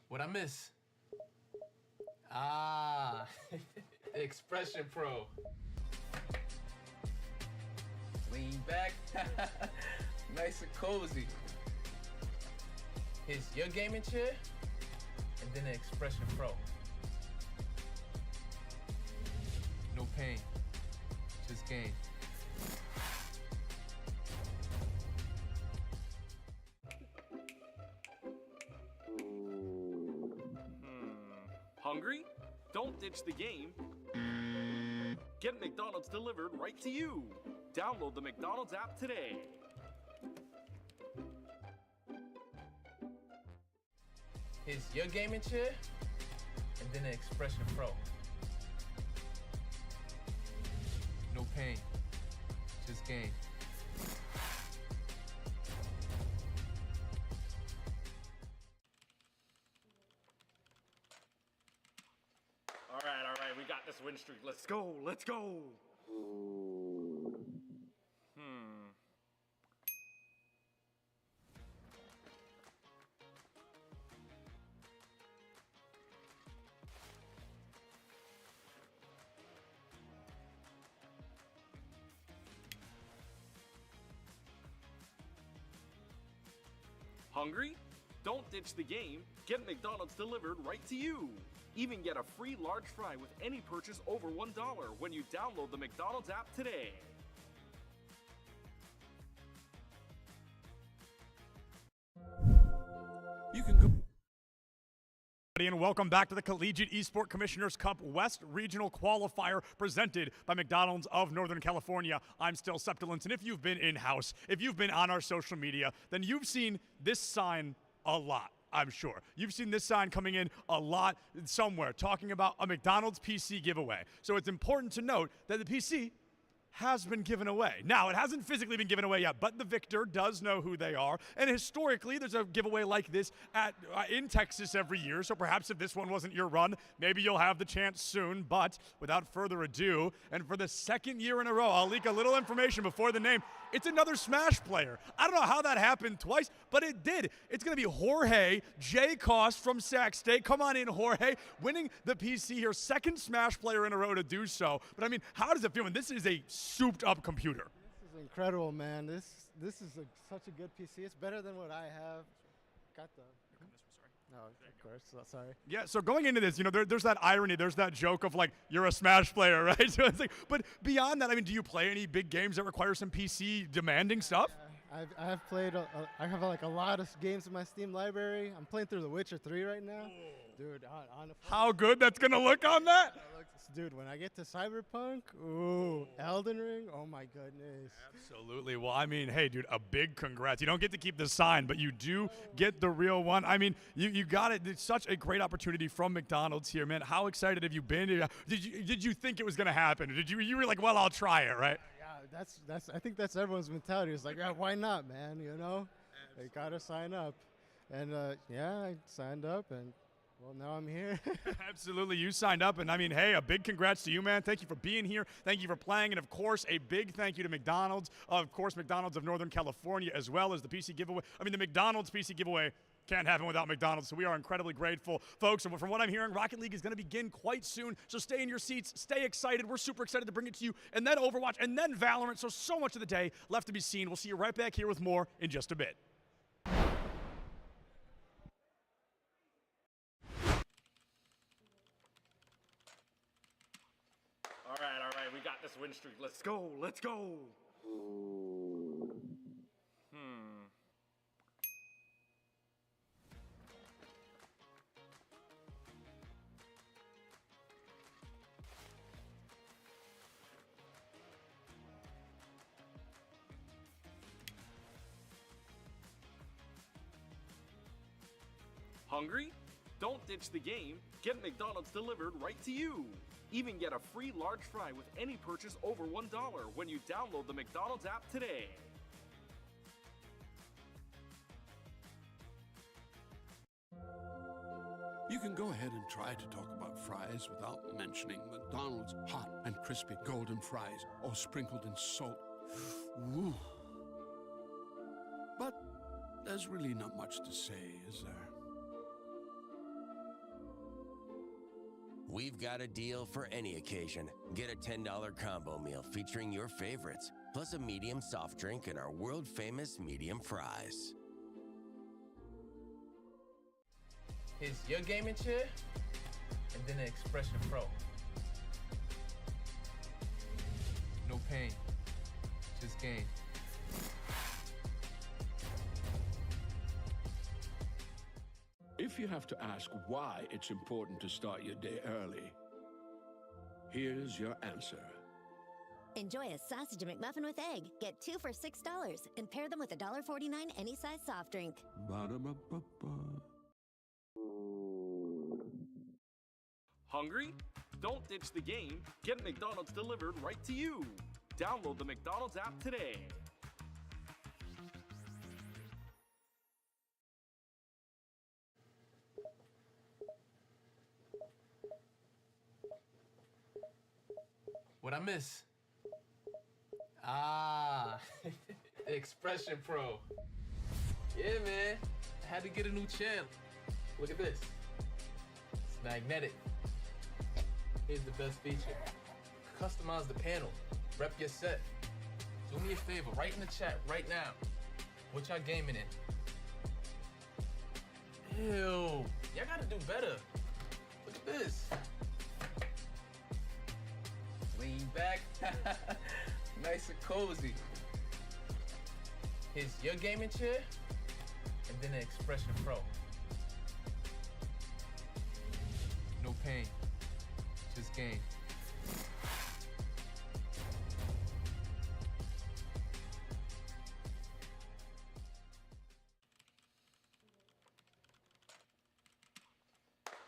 What I miss? Ah, Expression Pro. Lean back, nice and cozy. Here's your gaming chair, and then the Expression Pro. No pain, just gain. Hungry? Don't ditch the game. Get McDonald's delivered right to you. Download the McDonald's app today. Here's your gaming chair, and then the Expression Pro. No pain, just gain. All right, we got this win streak. Let's go, let's go. Hungry? Don't ditch the game. Get McDonald's delivered right to you. Even get a free large fry with any purchase over $1 when you download the McDonald's app today. You can go. And welcome back to the Collegiate Esport Commissioners Cup West Regional Qualifier presented by McDonald's of Northern California. I'm still Septilence, and if you've been in-house, if you've been on our social media, then you've seen this sign a lot, I'm sure. You've seen this sign coming in a lot somewhere, talking about a McDonald's PC giveaway. So it's important to note that the PC has been given away. Now, it hasn't physically been given away yet, but the victor does know who they are. And historically, there's a giveaway like this in Texas every year. So perhaps if this one wasn't your run, maybe you'll have the chance soon. But without further ado, and for the second year in a row, I'll leak a little information before the name. It's another Smash player. I don't know how that happened twice, but it did. It's going to be Jorge J. Cost from Sac State. Come on in, Jorge. Winning the PC here. Second Smash player in a row to do so. But I mean, how does it feel? And this is a souped up computer. This is incredible, man. This is such a good PC. It's better than what I have. Got the. No, of course. Sorry. Yeah, so going into this, you know, there's that irony, there's that joke of like, you're a Smash player, right? So it's like, but beyond that, I mean, do you play any big games that require some PC demanding stuff? I have played. I have like a lot of games in my Steam library. I'm playing through The Witcher 3 right now, dude. How good that's gonna look on that? Dude, when I get to Cyberpunk, ooh, Elden Ring, oh my goodness. Absolutely. Well, I mean, hey, dude, a big congrats. You don't get to keep the sign, but you do get the real one. I mean, you got it. It's such a great opportunity from McDonald's here, man. How excited have you been? Did you think it was gonna happen? You were like, well, I'll try it, right? Yeah, that's. I think that's everyone's mentality. It's like, yeah, why not, man? You know, they gotta sign up, and yeah, I signed up and. Well, now I'm here. Absolutely. You signed up. And I mean, hey, a big congrats to you, man. Thank you for being here. Thank you for playing. And of course, a big thank you to McDonald's. Of course, McDonald's of Northern California, as well as the PC giveaway. I mean, the McDonald's PC giveaway can't happen without McDonald's. So we are incredibly grateful, folks. And from what I'm hearing, Rocket League is going to begin quite soon. So stay in your seats. Stay excited. We're super excited to bring it to you. And then Overwatch and then Valorant. So much of the day left to be seen. We'll see you right back here with more in just a bit. All right, we got this win streak. Let's go, let's go. Hungry? Don't ditch the game. Get McDonald's delivered right to you. Even get a free large fry with any purchase over $1 when you download the McDonald's app today. You can go ahead and try to talk about fries without mentioning McDonald's hot and crispy golden fries, all sprinkled in salt. Woo. But there's really not much to say, is there? We've got a deal for any occasion. Get a $10 combo meal featuring your favorites, plus a medium soft drink and our world-famous medium fries. Here's your gaming chair, and then an Expression Pro. No pain, just gain. If you have to ask why it's important to start your day early, here's your answer. Enjoy a sausage McMuffin with egg. Get 2 for $6 and pair them with a $1.49 any size soft drink. Ba-da-ba-ba-ba. Hungry? Don't ditch the game. Get McDonald's delivered right to you. Download the McDonald's app today. What I miss? Expression Pro. Yeah, man. I had to get a new chair. Look at this. It's magnetic. Here's the best feature. Customize the panel. Rep your set. Do me a favor, write in the chat right now. What y'all gaming in? Ew. Y'all gotta do better. Look at this. Lean back. Nice and cozy. Here's your gaming chair, and then an Expression Pro. No pain, just gain.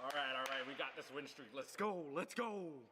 All right, we got this win streak. Let's go, let's go.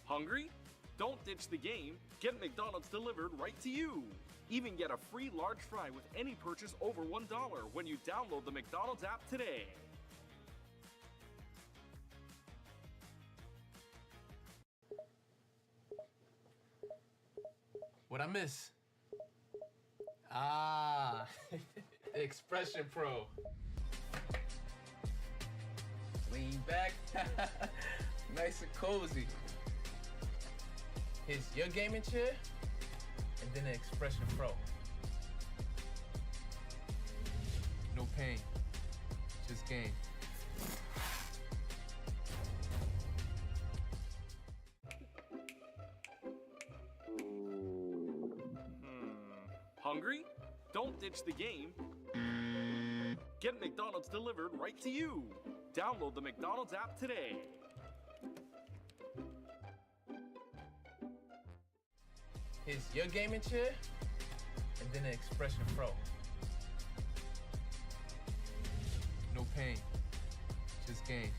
Hungry? Don't ditch the game. Get McDonald's delivered right to you. Even get a free large fry with any purchase over $1 when you download the McDonald's app today. What I miss? Expression Pro. Lean back. Nice and cozy. Here's your gaming chair, and then an Expression Pro. No pain, just gain. Hungry? Don't ditch the game. Get McDonald's delivered right to you. Download the McDonald's app today. Here's your gaming chair, and then an Expression Pro. No pain, just gain.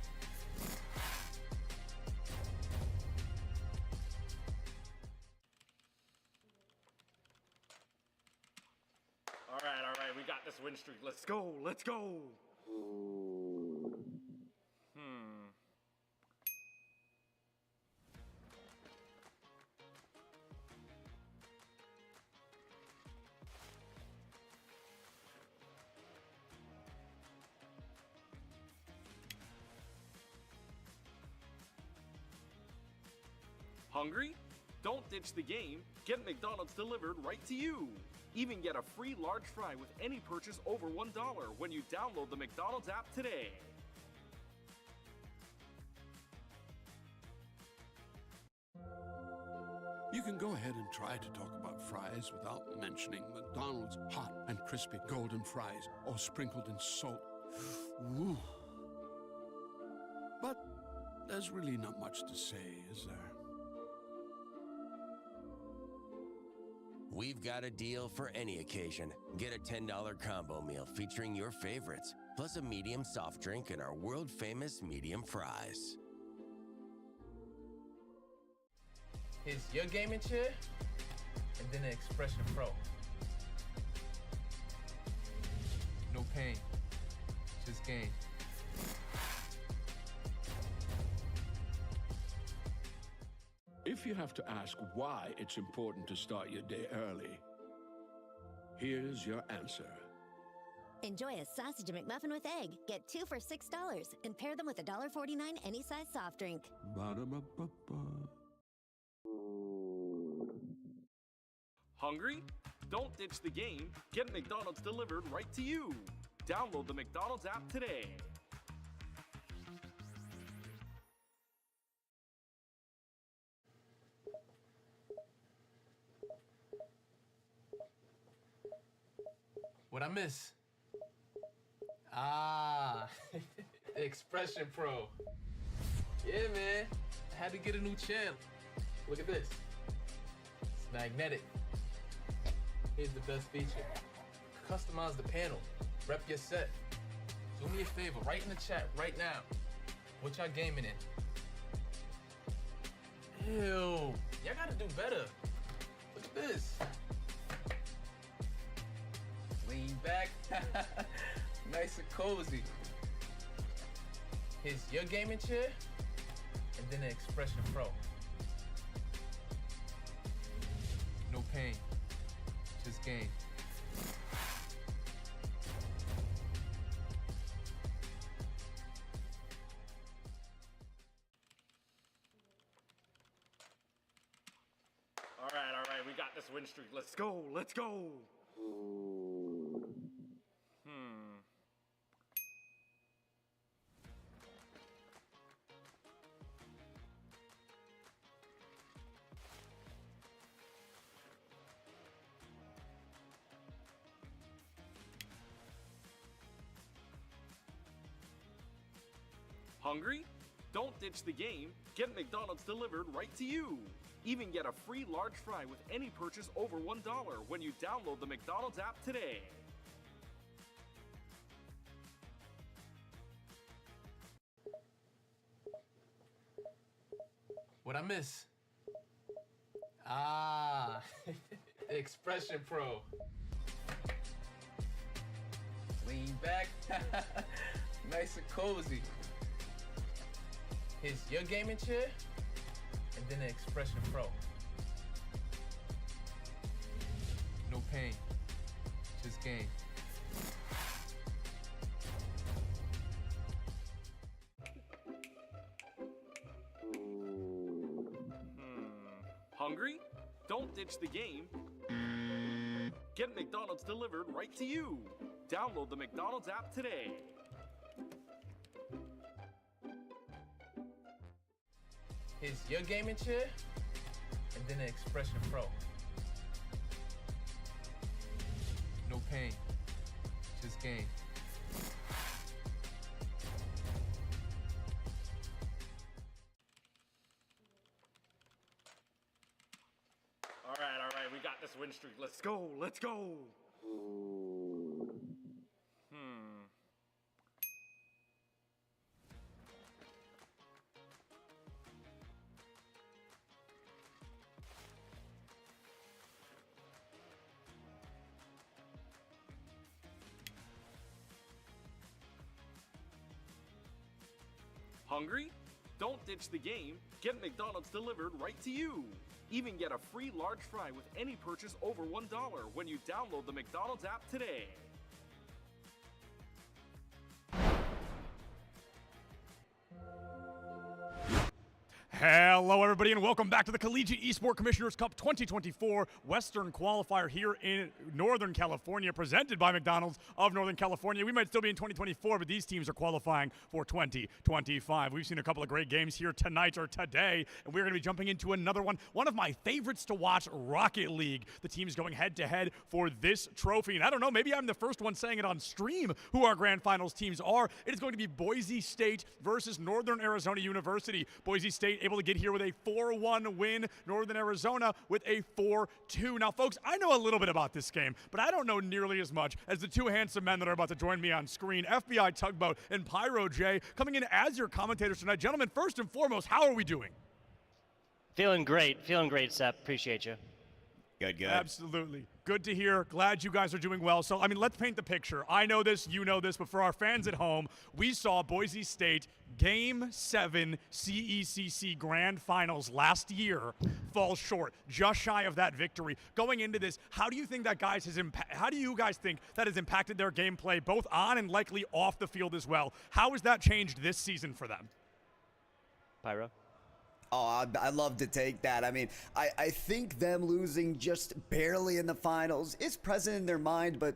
All right, we got this win streak. Let's go, let's go. Hungry? Don't ditch the game. Get McDonald's delivered right to you. Even get a free large fry with any purchase over $1 when you download the McDonald's app today. You can go ahead and try to talk about fries without mentioning McDonald's hot and crispy golden fries, all sprinkled in salt. Woo. But there's really not much to say, is there? We've got a deal for any occasion. Get a $10 combo meal featuring your favorites, plus a medium soft drink and our world-famous medium fries. Here's your gaming chair, and then an Expression Pro. No pain, just gain. If you have to ask why it's important to start your day early, here's your answer. Enjoy a sausage McMuffin with egg. Get 2 for $6 and pair them with a $1.49 any size soft drink. Ba-da-ba-ba-ba. Hungry? Don't ditch the game. Get McDonald's delivered right to you. Download the McDonald's app today. What I miss? Expression Pro. Yeah, man. I had to get a new channel. Look at this. It's magnetic. Here's the best feature. Customize the panel. Rep your set. Do me a favor, write in the chat right now. What y'all gaming in? Ew. Y'all gotta do better. Look at this. Lean back. Nice and cozy. Here's your gaming chair, and then the Expression Pro. No pain, just gain. All right, we got this win streak. Let's go, let's go. Hungry? Don't ditch the game. Get McDonald's delivered right to you. Even get a free large fry with any purchase over $1 when you download the McDonald's app today. What I miss? Expression Pro. Lean back. Nice and cozy. Here's your gaming chair, and then the Expression Pro. No pain, just gain. Hungry? Don't ditch the game. Get McDonald's delivered right to you. Download the McDonald's app today. Here's your gaming chair, and then the Expression Pro. No pain, just gain. All right, we got this win streak. Let's go, let's go. Hungry? Don't ditch the game. Get McDonald's delivered right to you. Even get a free large fry with any purchase over $1 when you download the McDonald's app today. Hello, everybody, and welcome back to the Collegiate Esport Commissioners Cup 2024 Western Qualifier here in Northern California, presented by McDonald's of Northern California. We might still be in 2024, but these teams are qualifying for 2025. We've seen a couple of great games here tonight or today, and we're going to be jumping into another one. One of my favorites to watch, Rocket League. The teams going head-to-head for this trophy. And I don't know, maybe I'm the first one saying it on stream who our grand finals teams are. It is going to be Boise State versus Northern Arizona University. Boise State able to get here with a 4-1 win. Northern Arizona with a 4-2. Now, folks, I know a little bit about this game, but I don't know nearly as much as the two handsome men that are about to join me on screen, FBI Tugboat and Pyro J, coming in as your commentators tonight. Gentlemen, first and foremost, how are we doing? Feeling great, Sep. Appreciate you. Good. Absolutely. Good to hear. Glad you guys are doing well. So, I mean, let's paint the picture. I know this, you know this, but for our fans at home, we saw Boise State Game 7 CECC Grand Finals last year fall short, just shy of that victory. Going into this, how do you think that how do you guys think that has impacted their gameplay, both on and likely off the field as well? How has that changed this season for them? Pyro? Oh, I'd love to take that. I mean, I think them losing just barely in the finals is present in their mind, but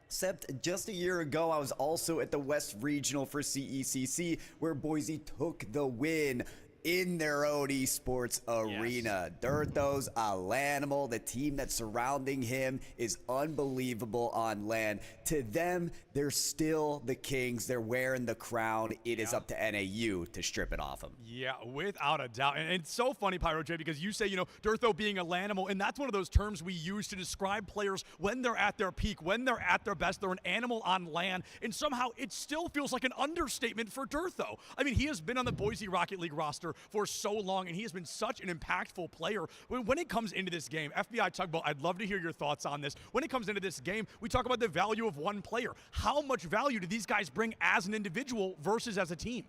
except just a year ago, I was also at the West Regional for CECC, where Boise took the win in their own esports arena. Durtho's a Lanimal. The team that's surrounding him is unbelievable on LAN. To them, they're still the kings. They're wearing the crown. It is up to NAU to strip it off them. Yeah, without a doubt. And it's so funny, Pyro J, because you say, Durtho being a Lanimal, and that's one of those terms we use to describe players when they're at their peak, when they're at their best. They're an animal on LAN, and somehow it still feels like an understatement for Durtho. I mean, he has been on the Boise Rocket League roster for so long, and he has been such an impactful player. When it comes into this game, FBI Tugboat, I'd love to hear your thoughts on this. When it comes into this game, we talk about the value of one player. How much value do these guys bring as an individual versus as a team?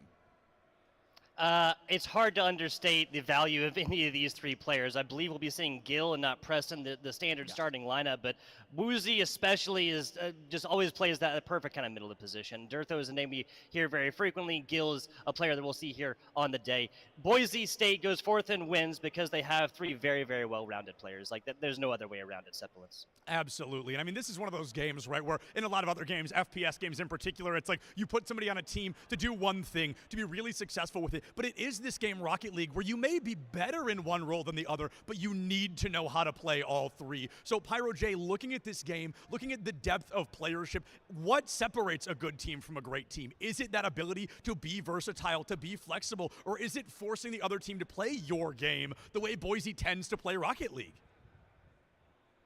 It's hard to understate the value of any of these three players. I believe we'll be seeing Gil and not Preston, the standard starting lineup, but Woozy especially is just always plays that perfect kind of middle of the position. Durtho is a name we hear very frequently. Gil is a player that we'll see here on the day. Boise State goes forth and wins because they have three very, very well-rounded players. Like, there's no other way around it, Sepulence. Absolutely. And I mean, this is one of those games, right, where in a lot of other games, FPS games in particular, it's like you put somebody on a team to do one thing, to be really successful with it. But it is this game, Rocket League, where you may be better in one role than the other, but you need to know how to play all three. So Pyro J, looking at this game, looking at the depth of playership, what separates a good team from a great team? Is it that ability to be versatile, to be flexible, or is it forcing the other team to play your game the way Boise tends to play Rocket League?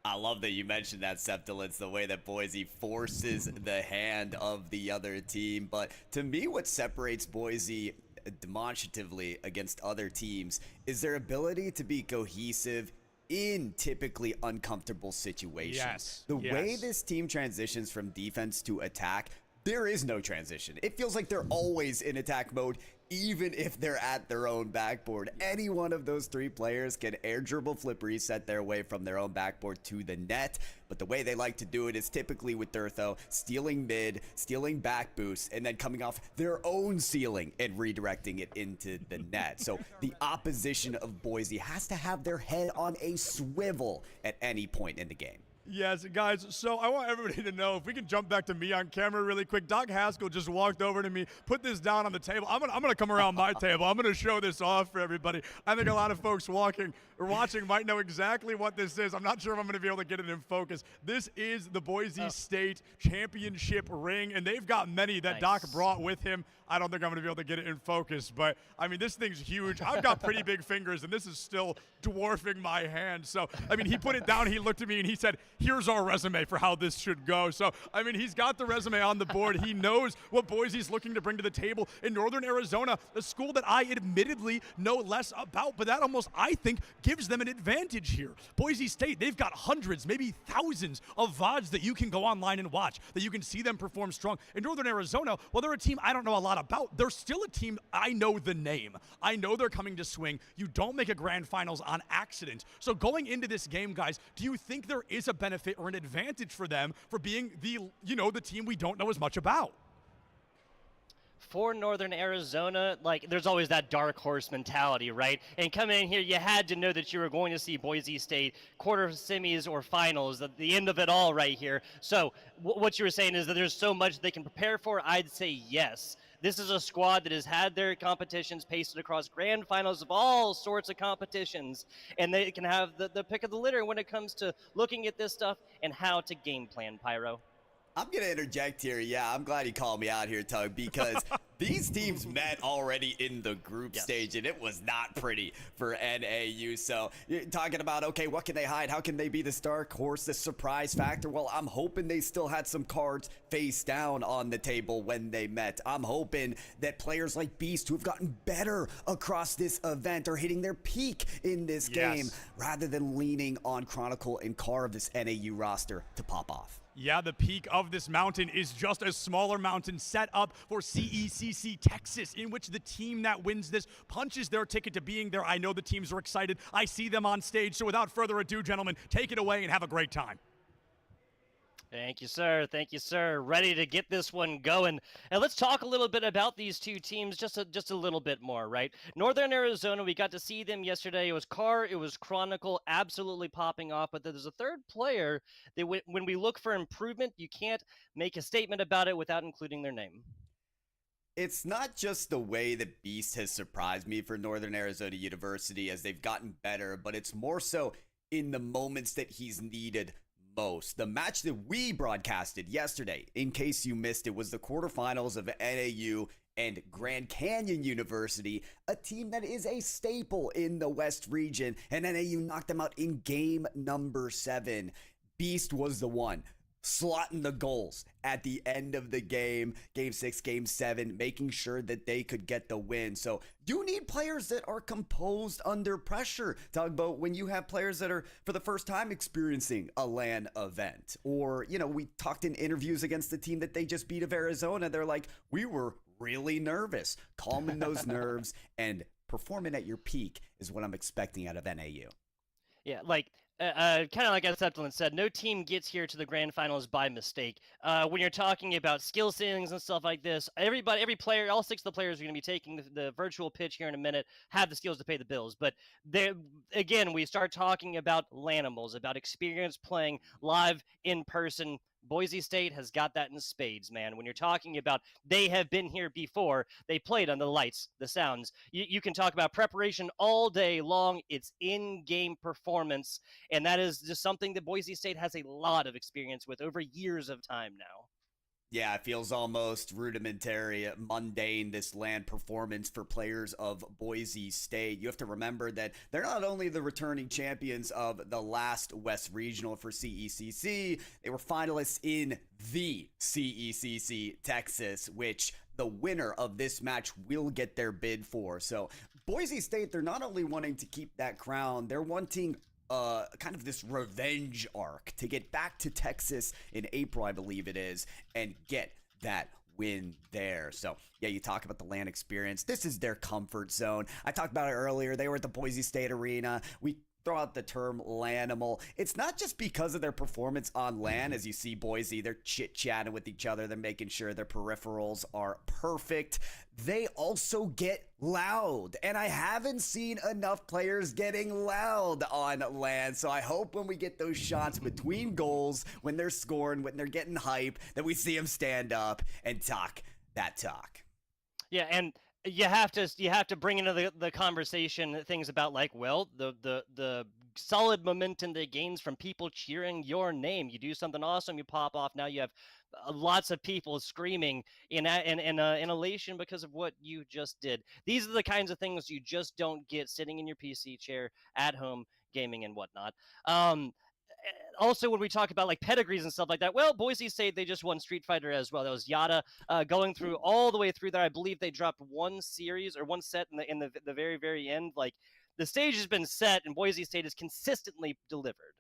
I love that you mentioned that, Septilence, the way that Boise forces the hand of the other team. But to me, what separates Boise demonstratively against other teams is their ability to be cohesive in typically uncomfortable situations. Yes. The way this team transitions from defense to attack, there is no transition. It feels like they're always in attack mode, even if they're at their own backboard. Any one of those three players can air dribble flip reset their way from their own backboard to the net. But the way they like to do it is typically with Durtho, stealing mid, stealing back boosts, and then coming off their own ceiling and redirecting it into the net. So the opposition of Boise has to have their head on a swivel at any point in the game. Yes, guys, so I want everybody to know, if we can jump back to me on camera really quick. Doc Haskell just walked over to me, put this down on the table. I'm gonna come around my table. I'm gonna show this off for everybody. I think a lot of folks watching might know exactly what this is. I'm not sure if I'm gonna be able to get it in focus. This is the Boise State Championship ring, and they've got many that Doc brought with him. I don't think I'm gonna be able to get it in focus, but I mean, this thing's huge. I've got pretty big fingers, and this is still dwarfing my hand. So, I mean, he put it down, he looked at me, and he said, here's our resume for how this should go. So, I mean, he's got the resume on the board. He knows what Boise's looking to bring to the table in Northern Arizona, a school that I admittedly know less about, but that almost, I think, gives them an advantage here. Boise State, they've got hundreds, maybe thousands of VODs that you can go online and watch, that you can see them perform strong. In Northern Arizona, well, they're a team I don't know a lot about. They're still a team I know the name. I know they're coming to swing. You don't make a grand finals on accident. So going into this game, guys, do you think there is a benefit or an advantage for them for being the team we don't know as much about? For Northern Arizona, like, there's always that dark horse mentality, right? And coming in here, you had to know that you were going to see Boise State quarter semis or finals at the end of it all right here. So what you were saying is that there's so much they can prepare for. I'd say yes. This is a squad that has had their competitions pasted across grand finals of all sorts of competitions, and they can have the pick of the litter when it comes to looking at this stuff and how to game plan, Pyro. I'm going to interject here. Yeah, I'm glad you called me out here, Tug, because these teams met already in the group stage, and it was not pretty for NAU. So you're talking about, okay, what can they hide? How can they be this dark horse, this surprise factor? Well, I'm hoping they still had some cards face down on the table when they met. I'm hoping that players like Beast, who have gotten better across this event, are hitting their peak in this game, rather than leaning on Chronicle and Carve, this NAU roster, to pop off. Yeah, the peak of this mountain is just a smaller mountain set up for CECC Texas, in which the team that wins this punches their ticket to being there. I know the teams are excited. I see them on stage. So without further ado, gentlemen, take it away and have a great time. Thank you, sir. Thank you, sir. Ready to get this one going. And let's talk a little bit about these two teams just a little bit more, right? Northern Arizona, we got to see them yesterday. It was Carr, it was Chronicle, absolutely popping off. But there's a third player that when we look for improvement, you can't make a statement about it without including their name. It's not just the way that Beast has surprised me for Northern Arizona University as they've gotten better, but it's more so in the moments that he's needed most. The match that we broadcasted yesterday, in case you missed it, was the quarterfinals of NAU and Grand Canyon University, a team that is a staple in the West region, and NAU knocked them out in game number 7. Beast was the one slotting the goals at the end of the game 6, game 7, making sure that they could get the win. So you need players that are composed under pressure. Tugboat, when you have players that are for the first time experiencing a LAN event, or, you know, we talked in interviews against the team that they just beat of Arizona. They're like, we were really nervous. Calming those nerves and performing at your peak is what I'm expecting out of NAU. Yeah, like kind of like Septulin said, no team gets here to the grand finals by mistake. When you're talking about skill ceilings and stuff like this, every player, all 6 of the players are going to be taking the virtual pitch here in a minute, have the skills to pay the bills. But again, we start talking about Lanimals, about experience playing live in person. Boise State has got that in spades, man. When you're talking about they have been here before, they played on the lights, the sounds. You can talk about preparation all day long. It's in-game performance, and that is just something that Boise State has a lot of experience with over years of time now. Yeah, it feels almost rudimentary, mundane, this LAN performance for players of Boise State. You have to remember that they're not only the returning champions of the last West Regional for CECC, they were finalists in the CECC Texas, which the winner of this match will get their bid for. So Boise State, they're not only wanting to keep that crown, they're wanting kind of this revenge arc to get back to Texas in April, I believe it is, and get that win there. So yeah, you talk about the LAN experience. This is their comfort zone. I talked about it earlier. They were at the Boise State Arena. We throw out the term LANimal. It's not just because of their performance on LAN. As you see Boise, they're chit-chatting with each other. They're making sure their peripherals are perfect. They also get loud, and I haven't seen enough players getting loud on LAN. So I hope when we get those shots between goals, when they're scoring, when they're getting hype, that we see them stand up and talk that talk. Yeah, and you have to bring into the conversation things about, like, well, the solid momentum that gains from people cheering your name. You do something awesome, you pop off. Now you have lots of people screaming in elation because of what you just did. These are the kinds of things you just don't get sitting in your PC chair at home gaming and whatnot. Also, when we talk about like pedigrees and stuff like that, well, Boise State, they just won Street Fighter as well. That was Yada going through all the way through there. I believe they dropped one series or one set in the very, very end. Like, the stage has been set, and Boise State has consistently delivered.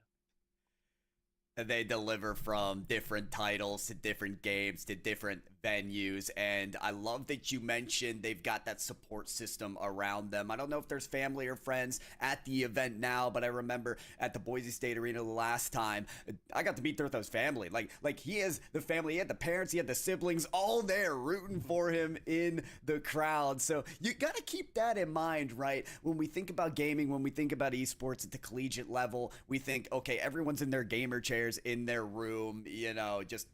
They deliver from different titles to different games to different venues, and I love that you mentioned they've got that support system around them. I don't know if there's family or friends at the event now, but I remember at the Boise State Arena the last time, I got to meet Thurtho's family. Like he has the family, he had the parents, he had the siblings all there rooting for him in the crowd. So you got to keep that in mind, right? When we think about gaming, when we think about esports at the collegiate level, we think, okay, everyone's in their gamer chairs in their room, you know, just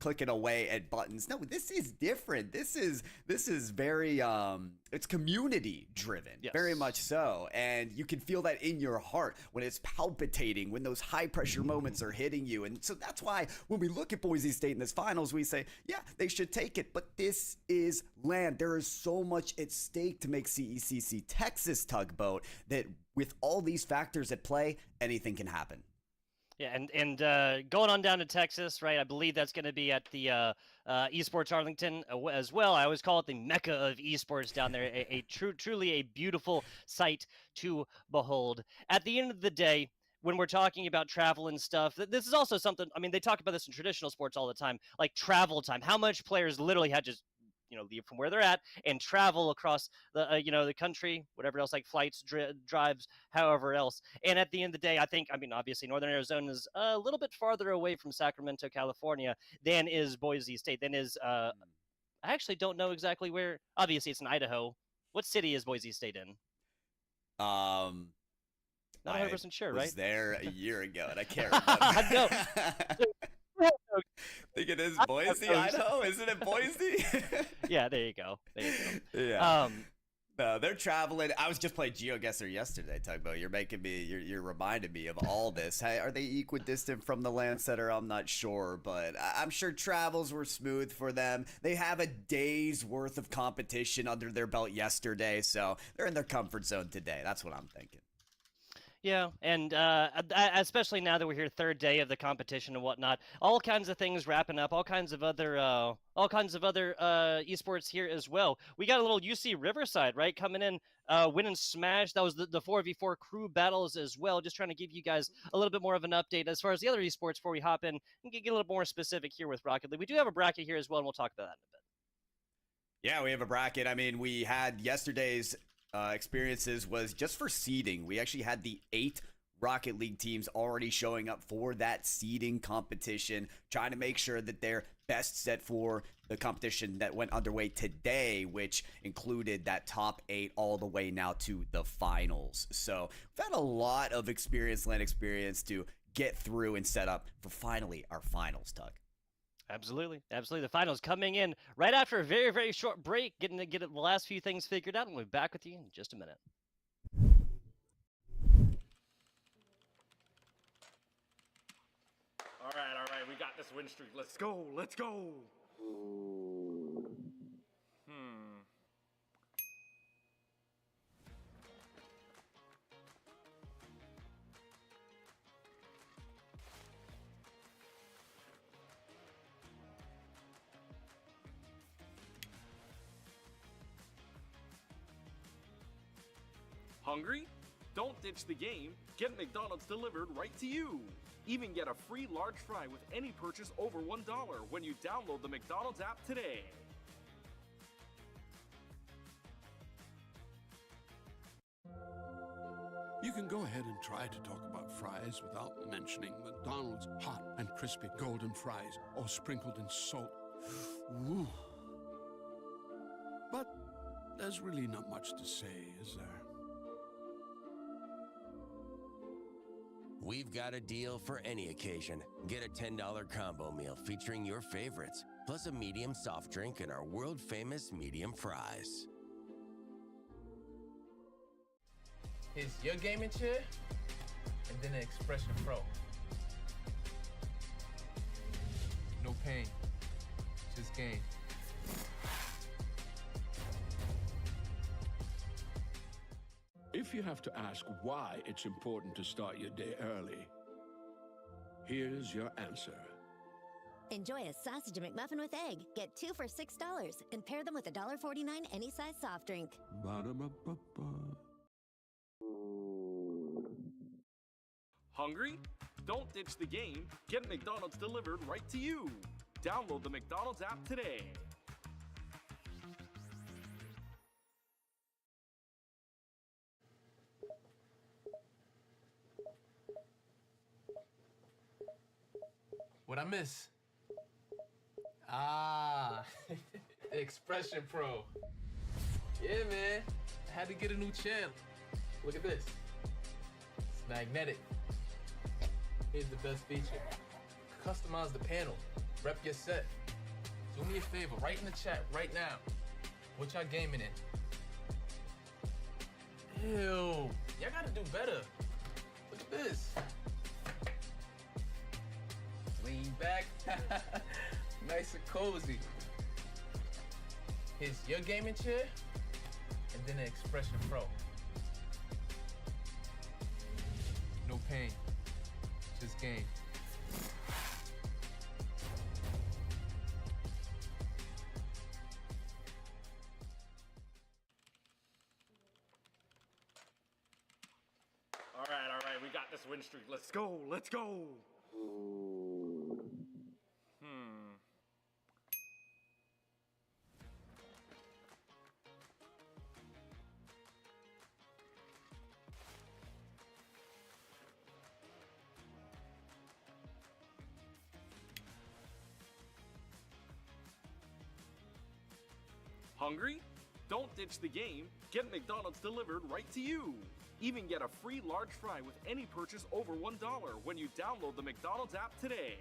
clicking away at buttons. No, this is different. This is very it's community driven, very much so, and you can feel that in your heart when it's palpitating, when those high pressure moments are hitting you. And so that's why when we look at Boise State in this finals, we say, yeah, they should take it, but this is land. There is so much at stake to make CECC Texas tugboat that with all these factors at play, anything can happen. Yeah, and going on down to Texas, right? I believe that's going to be at the Esports Arlington as well. I always call it the Mecca of esports down there. Truly a beautiful sight to behold. At the end of the day, when we're talking about travel and stuff, this is also something. I mean, they talk about this in traditional sports all the time, like travel time. How much players literally had to leave from where they're at and travel across the the country, whatever else, like flights, drives, however else. And at the end of the day, I mean obviously Northern Arizona is a little bit farther away from Sacramento, California than is Boise State, than is I actually don't know exactly where. Obviously it's in Idaho. What city is Boise State in? Not 100% sure, right? I was there a year ago and I can't remember. I think it is Boise, Idaho. Isn't it Boise? Yeah, there you go. Yeah. No, they're traveling. I was just playing GeoGuessr yesterday, Tugboat. You're reminding me of all this. Hey, are they equidistant from the land center? I'm not sure, but I'm sure travels were smooth for them. They have a day's worth of competition under their belt yesterday, so they're in their comfort zone today. That's what I'm thinking. Yeah, and especially now that we're here, third day of the competition and whatnot, all kinds of things wrapping up, all kinds of other esports here as well. We got a little UC Riverside, right, coming in, winning Smash. That was the 4v4 crew battles as well. Just trying to give you guys a little bit more of an update as far as the other esports before we hop in and get a little more specific here with Rocket League. We do have a bracket here as well, and we'll talk about that in a bit. Yeah, we have a bracket. I mean, we had yesterday's experiences was just for seeding. We actually had the 8 Rocket League teams already showing up for that seeding competition, trying to make sure that they're best set for the competition that went underway today, which included that top 8 all the way now to the finals. So we've had a lot of land experience to get through and set up for finally our finals, Tug. Absolutely. The finals coming in right after a very, very short break, getting to get the last few things figured out, and we'll be back with you in just a minute. All right, we got this win streak. Let's go. Hungry? Don't ditch the game. Get McDonald's delivered right to you. Even get a free large fry with any purchase over $1 when you download the McDonald's app today. You can go ahead and try to talk about fries without mentioning McDonald's hot and crispy golden fries, all sprinkled in salt. Woo. But there's really not much to say, is there? We've got a deal for any occasion. Get a $10 combo meal featuring your favorites, plus a medium soft drink and our world-famous medium fries. Here's your gaming chair, and then an Expression Pro. No pain, just game. If you have to ask why it's important to start your day early, here's your answer. Enjoy a sausage McMuffin with egg. Get 2 for $6 and pair them with a $1.49 any size soft drink. Ba-da-ba-ba-ba. Hungry? Don't ditch the game. Get McDonald's delivered right to you. Download the McDonald's app today. What I miss? The Expression Pro. Yeah, man. I had to get a new channel. Look at this. It's magnetic. Here's the best feature. Customize the panel. Rep your set. Do me a favor, write in the chat right now. What y'all gaming in? Ew. Y'all gotta do better. Look at this. Lean back. Nice and cozy. Here's your gaming chair, and then the Expression Pro. No pain, just game. All right, we got this win streak. Let's go, let's go. Hungry? Don't ditch the game. Get McDonald's delivered right to you. Even get a free large fry with any purchase over $1 when you download the McDonald's app today.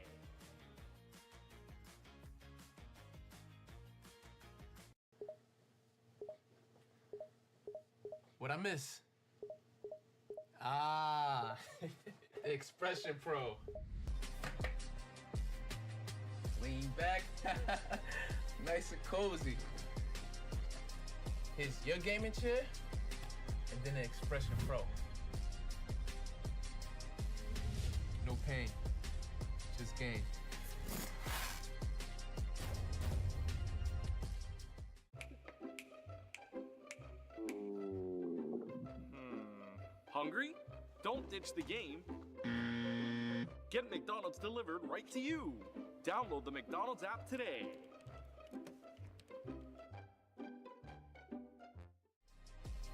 What I miss? Expression Pro. Lean back. Nice and cozy. Here's your gaming chair, and then the Expression Pro. No pain, just game. Hungry? Don't ditch the game. Get McDonald's delivered right to you. Download the McDonald's app today.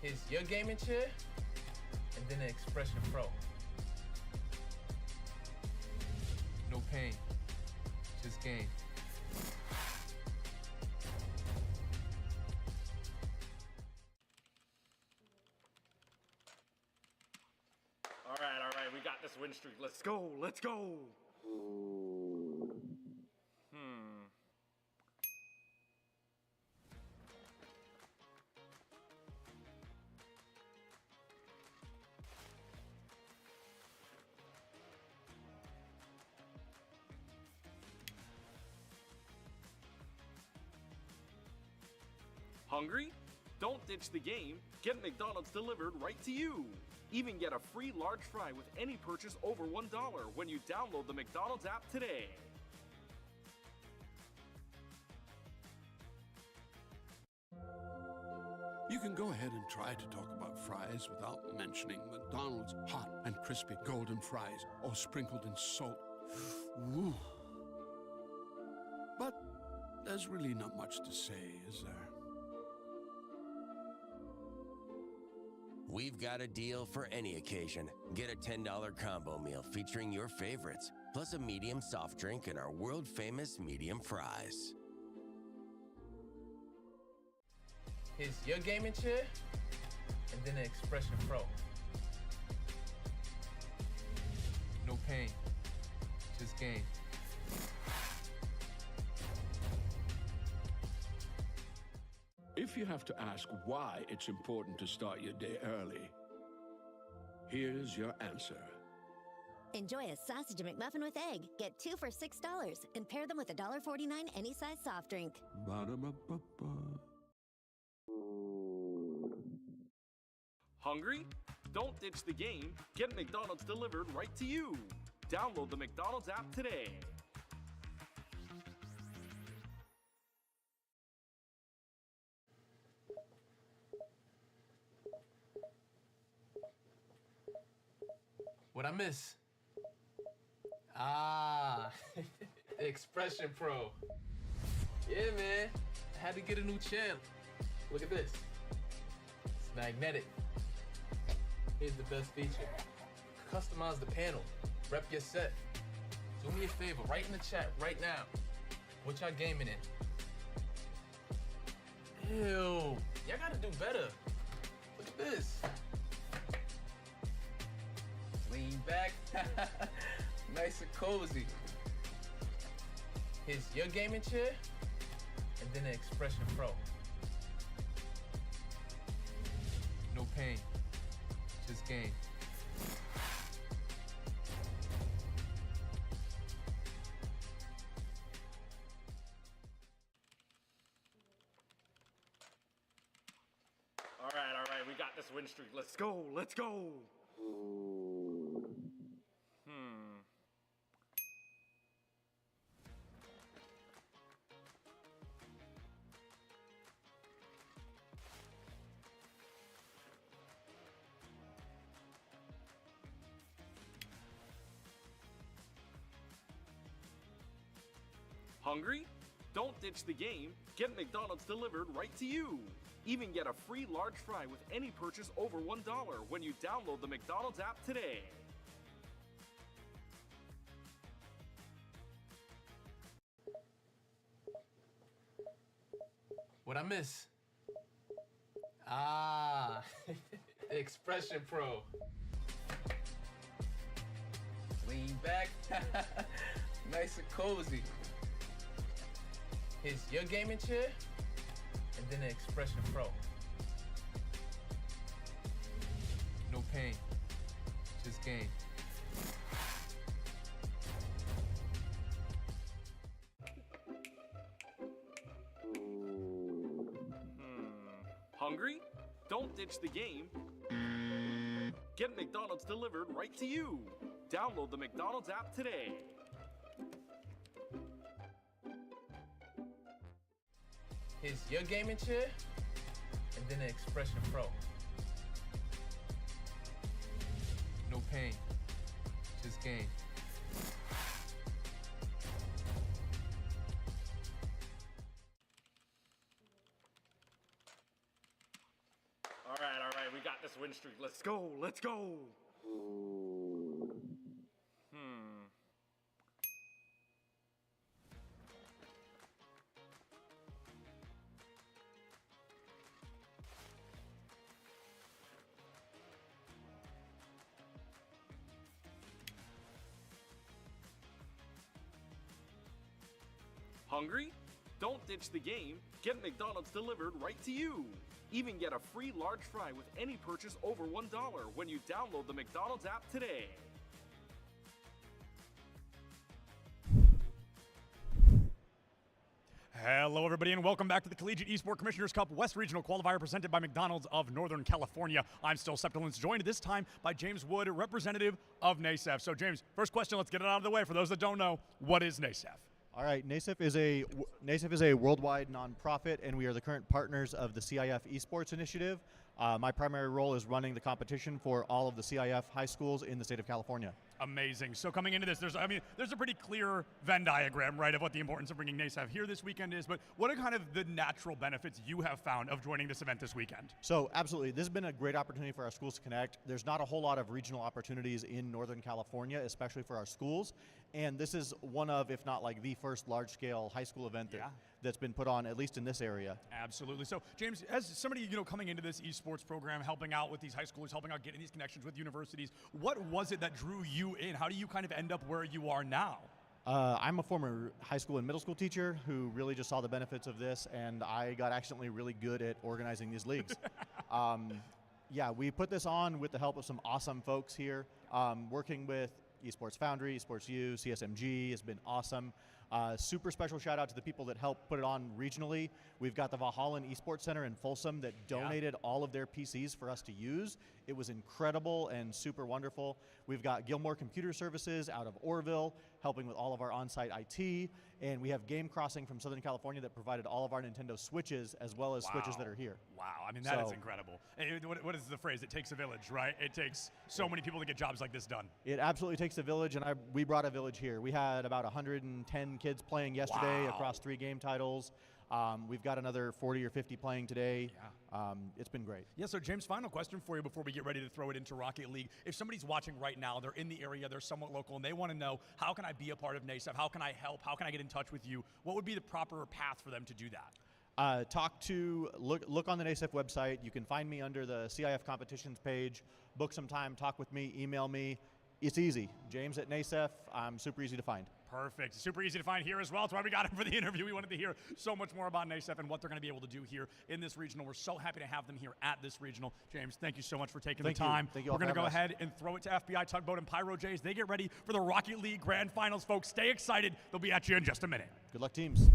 Here's your gaming chair, and then the Expression Pro. No pain, just game. All right, we got this win streak. Let's go, let's go. Hungry? Don't ditch the game. Get McDonald's delivered right to you. Even get a free large fry with any purchase over $1 when you download the McDonald's app today. You can go ahead and try to talk about fries without mentioning McDonald's hot and crispy golden fries, all sprinkled in salt. Woo. But there's really not much to say, is there? We've got a deal for any occasion. Get a $10 combo meal featuring your favorites, plus a medium soft drink and our world-famous medium fries. Here's your gaming chair, and then the Expression Pro. No pain, just game. If you have to ask why it's important to start your day early, here's your answer. Enjoy a sausage McMuffin with egg. Get 2 for $6 and pair them with a $1.49 any size soft drink. Ba-da-ba-ba-ba. Hungry? Don't ditch the game. Get McDonald's delivered right to you. Download the McDonald's app today. What I miss? Expression Pro. Yeah, man. I had to get a new channel. Look at this. It's magnetic. Here's the best feature. Customize the panel. Rep your set. Do me a favor, write in the chat right now. What y'all gaming in? Ew. Y'all gotta do better. Look at this. Lean back. Nice and cozy. Here's your gaming chair, and then the Expression Pro. No pain, just game. All right, we got this win streak. Let's go, let's go. Hungry? Don't ditch the game. Get McDonald's delivered right to you. Even get a free large fry with any purchase over $1 when you download the McDonald's app today. What I miss? Expression Pro. Lean back, nice and cozy. Here's your gaming chair, and then the Expression Pro. No pain, just game. Hungry? Don't ditch the game. Get McDonald's delivered right to you. Download the McDonald's app today. Here's your gaming chair, and then the Expression Pro. No pain, just game. All right, we got this win streak. Let's go, let's go. Hungry? Don't ditch the game. Get McDonald's delivered right to you. Even get a free large fry with any purchase over $1 when you download the McDonald's app today. Hello, everybody, and welcome back to the Collegiate Esports Commissioners Cup West Regional Qualifier presented by McDonald's of Northern California. I'm still Septilence, joined this time by James Wood, representative of NASEF. So, James, first question, let's get it out of the way. For those that don't know, what is NASEF? All right, NASEF is a worldwide nonprofit, and we are the current partners of the CIF Esports Initiative. My primary role is running the competition for all of the CIF high schools in the state of California. Amazing. So coming into this, there's a pretty clear Venn diagram, right, of what the importance of bringing NASEF here this weekend is, but what are kind of the natural benefits you have found of joining this event this weekend? So absolutely, this has been a great opportunity for our schools to connect. There's not a whole lot of regional opportunities in Northern California, especially for our schools, and this is one of, if not like the first large-scale high school event that's been put on, at least in this area. Absolutely. So James, as somebody coming into this esports program, helping out with these high schoolers, helping out getting these connections with universities, what was it that drew you in? How do you kind of end up where you are now? I'm a former high school and middle school teacher who really just saw the benefits of this, and I got accidentally really good at organizing these leagues. Yeah, we put this on with the help of some awesome folks here, working with Esports Foundry, Esports U, CSMG has been awesome. Super special shout out to the people that helped put it on regionally. We've got the Valhalla Esports Center in Folsom that donated all of their PCs for us to use. It was incredible and super wonderful. We've got Gilmore Computer Services out of Orville helping with all of our on-site IT. And we have Game Crossing from Southern California that provided all of our Nintendo Switches as well as Switches that are here. Wow, I mean, that is incredible. And what is the phrase? It takes a village, right? It takes so many people to get jobs like this done. It absolutely takes a village, and we brought a village here. We had about 110 kids playing yesterday across 3 game titles. We've got another 40 or 50 playing today. It's been great. Yeah, so James, final question for you before we get ready to throw it into Rocket League. If somebody's watching right now, they're in the area, they're somewhat local, and they want to know, how can I be a part of NASEF? How can I help? How can I get in touch with you? What would be the proper path for them to do that? Look on the NASEF website. You can find me under the CIF competitions page. Book some time, talk with me, email me. It's easy. James at NASEF. I'm super easy to find. Perfect. Super easy to find here as well. That's why we got him for the interview. We wanted to hear so much more about NASEF and what they're going to be able to do here in this regional. We're so happy to have them here at this regional. James, thank you so much for taking the time. Thank you. We're going to go ahead and throw it to FBI Tugboat and Pyro Jays. They get ready for the Rocket League Grand Finals, folks. Stay excited. They'll be at you in just a minute. Good luck, teams.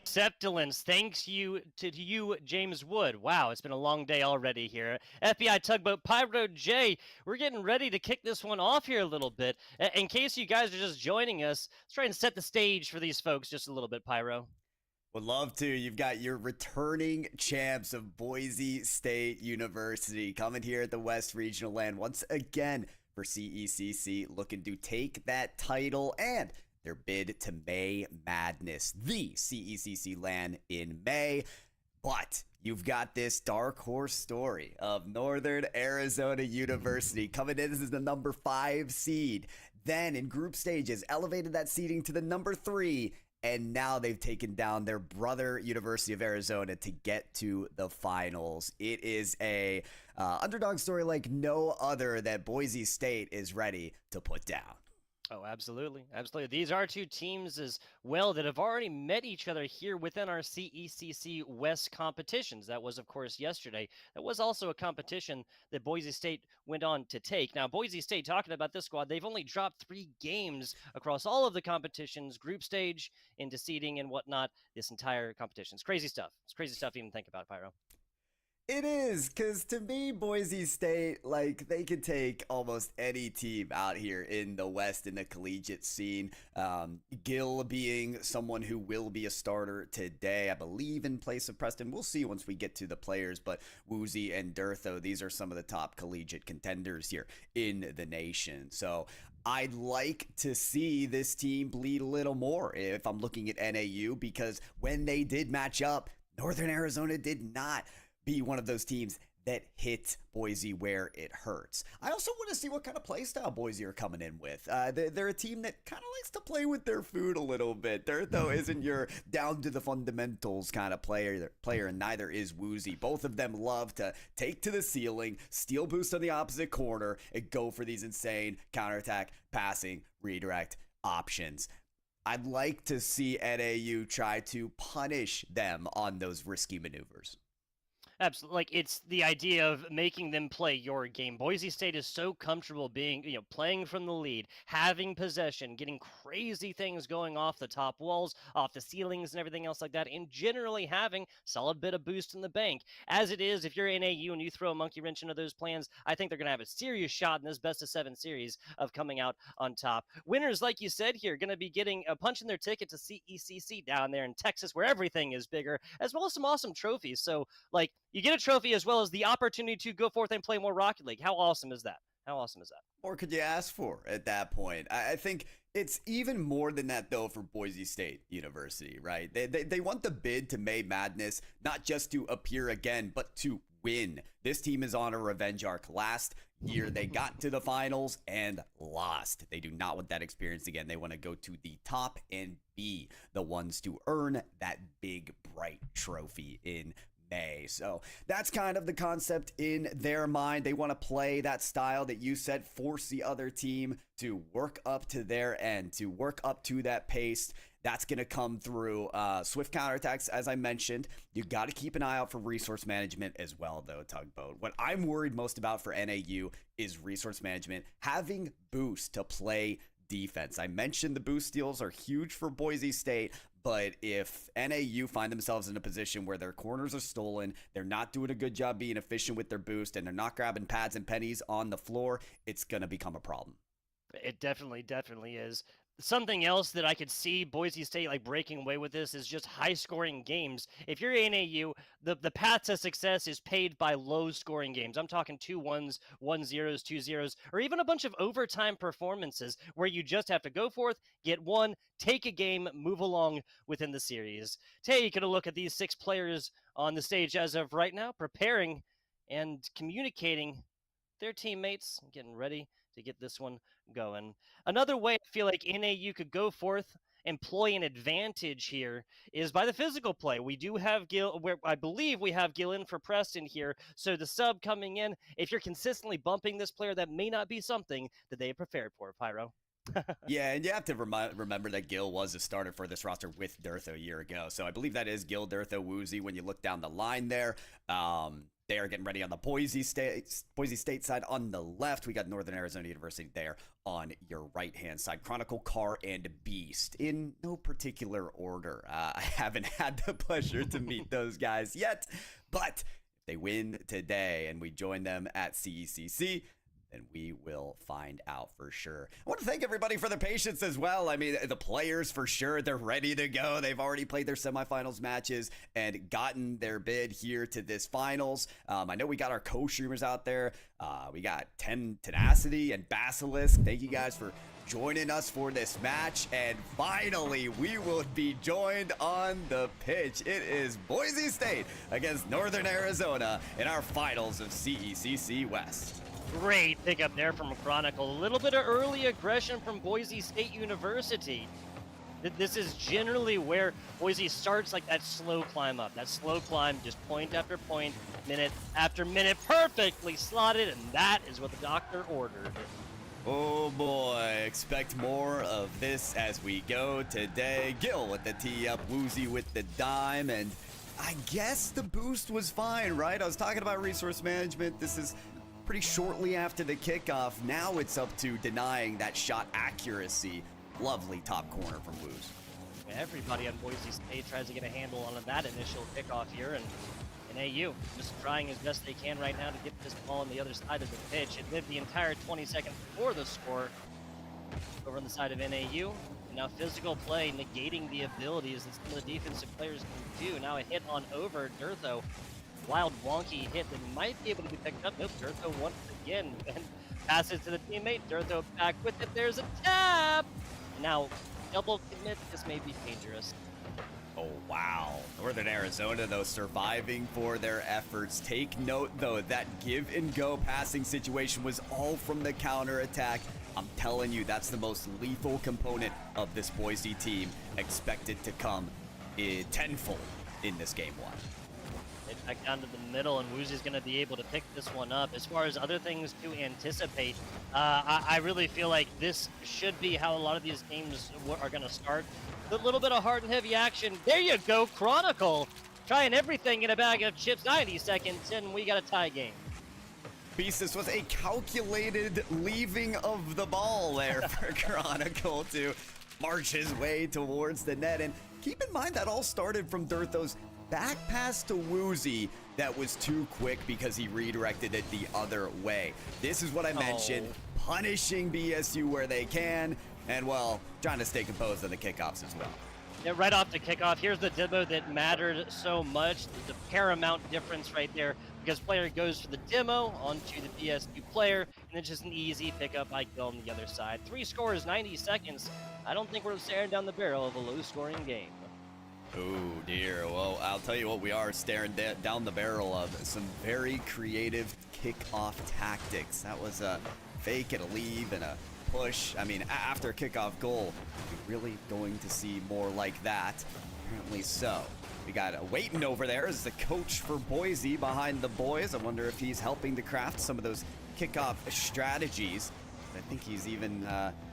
Septilence, thanks you to you, James Wood. Wow, it's been a long day already here. FBI Tugboat, Pyro J, we're getting ready to kick this one off here a little bit. In case you guys are just joining us, let's try and set the stage for these folks just a little bit, Pyro. Would love to. You've got your returning champs of Boise State University coming here at the West Regional Land once again for CECC, looking to take that title and their bid to May Madness, the CECC LAN in May. But you've got this dark horse story of Northern Arizona University coming in. This is the number 5 seed. Then in group stages, elevated that seeding to the number 3. And now they've taken down their brother University of Arizona to get to the finals. It is a underdog story like no other that Boise State is ready to put down. Oh, absolutely. Absolutely. These are two teams as well that have already met each other here within our CECC West competitions. That was, of course, yesterday. That was also a competition that Boise State went on to take. Now, Boise State, talking about this squad, they've only dropped 3 games across all of the competitions, group stage, into seeding and whatnot, this entire competition. It's crazy stuff. It's crazy stuff to even think about, Pyro. It is, because to me, Boise State, like, they could take almost any team out here in the West in the collegiate scene. Gill being someone who will be a starter today, I believe, in place of Preston. We'll see once we get to the players, but Woozy and Durtho, these are some of the top collegiate contenders here in the nation. So I'd like to see this team bleed a little more if I'm looking at NAU, because when they did match up, Northern Arizona did not be one of those teams that hit Boise where it hurts. I also want to see what kind of play style Boise are coming in with. They're a team that kind of likes to play with their food a little bit. Durtho isn't your down to the fundamentals kind of player, and neither is Woozy. Both of them love to take to the ceiling, steal boost on the opposite corner, and go for these insane counterattack, passing, redirect options. I'd like to see NAU try to punish them on those risky maneuvers. Absolutely. Like, it's the idea of making them play your game. Boise State is so comfortable being, playing from the lead, having possession, getting crazy things going off the top walls, off the ceilings and everything else like that, and generally having solid bit of boost in the bank. As it is, if you're NAU and you throw a monkey wrench into those plans, I think they're going to have a serious shot in this best of 7 series of coming out on top. Winners, like you said here, going to be getting a punch in their ticket to CECC down there in Texas, where everything is bigger, as well as some awesome trophies. So, like, you get a trophy as well as the opportunity to go forth and play more Rocket League. How awesome is that? How awesome is that? Or could you ask for at that point? I think it's even more than that, though, for Boise State University, right? They want the bid to May Madness, not just to appear again, but to win. This team is on a revenge arc. Last year, they got to the finals and lost. They do not want that experience again. They want to go to the top and be the ones to earn that big, bright trophy in May. So that's kind of the concept in their mind. They want to play that style that you said, force the other team to work up to their end, to work up to that pace. That's going to come through swift counterattacks, as I mentioned. You got to keep an eye out for resource management as well, though, Tugboat. What I'm worried most about for NAU is resource management, having boost to play defense. I mentioned the boost steals are huge for Boise State, but if NAU find themselves in a position where their corners are stolen, they're not doing a good job being efficient with their boost, and they're not grabbing pads and pennies on the floor, it's going to become a problem. It definitely is. Something else that I could see Boise State breaking away with this is just high-scoring games. If you're NAU, the path to success is paved by low-scoring games. I'm talking 2-1s, 1-0s, 2-0s, or even a bunch of overtime performances where you just have to go forth, get one, take a game, move along within the series. Take a look at these 6 players on the stage as of right now, preparing and communicating their teammates, getting ready to get this one going. Another way I feel like NAU could go forth employ an advantage here is by the physical play. We do have Gil, where I believe we have Gil in for Preston here. So the sub coming in, if you're consistently bumping this player, that may not be something that they have prepared for, Pyro. Yeah, and you have to remember that Gil was a starter for this roster with Durtho a year ago. So I believe that is Gil, Durtho, Woozy when you look down the line there. They are getting ready on the Boise State side. On the left, we got Northern Arizona University there on your right-hand side. Chronicle, Car, and Beast in no particular order. I haven't had the pleasure to meet those guys yet, but if they win today and we join them at CECC, then we will find out for sure. I want to thank everybody for their patience as well. I mean, the players for sure, they're ready to go. They've already played their semifinals matches and gotten their bid here to this finals. I know we got our co-streamers out there. We got Tenacity and Basilisk. Thank you guys for joining us for this match. And finally, we will be joined on the pitch. It is Boise State against Northern Arizona in our finals of CECC West. Great pickup there from Chronicle. A little bit of early aggression from Boise State University. This is generally where Boise starts, like that slow climb up. That slow climb, just point after point, minute after minute, perfectly slotted, and that is what the doctor ordered. Oh boy, expect more of this as we go today. Gil with the tee up, Woozy with the dime, and I guess the boost was fine, right? I was talking about resource management. This is pretty shortly after the kickoff. Now it's up to denying that shot accuracy. Lovely top corner from Woos. Everybody on Boise State tries to get a handle on that initial kickoff here, and AU just trying as best they can right now to get this ball on the other side of the pitch. It lived the entire 20 seconds before the score over on the side of NAU. Now physical play negating the abilities that some of the defensive players can do. Now a hit on over Durtho. Wild wonky hit that might be able to be picked up. Nope, Durtho once again and passes to the teammate. Durtho back with it. There's a tap. Now double commit. This may be dangerous. Oh, wow. Northern Arizona, though, surviving for their efforts. Take note, though, that give and go passing situation was all from the counterattack. I'm telling you, that's the most lethal component of this Boise team, expected to come tenfold in this game one. Back down to the middle, and Woozy's going to be able to pick this one up. As far as other things to anticipate, I really feel like this should be how a lot of these games are going to start. A little bit of hard and heavy action. There you go, Chronicle. Trying everything in a bag of chips, 90 seconds, and we got a tie game. Beast, this was a calculated leaving of the ball there for Chronicle to march his way towards the net. And keep in mind that all started from Durtho's back pass to Woozy that was too quick because he redirected it the other way. This is what I mentioned, punishing BSU where they can, and, well, trying to stay composed on the kickoffs as well. Yeah, right off the kickoff, here's the demo that mattered so much, the paramount difference right there, because player goes for the demo onto the BSU player, and it's just an easy pickup by Gil on the other side. 3 scores, 90 seconds. I don't think we're staring down the barrel of a low-scoring game. Oh dear, well, I'll tell you what, we are staring down the barrel of some very creative kickoff tactics. That was a fake and a leave and a push. I mean, after a kickoff goal, we're really going to see more like that. Apparently so. We got waiting over there is the coach for Boise behind the boys. I wonder if he's helping to craft some of those kickoff strategies. I think he's even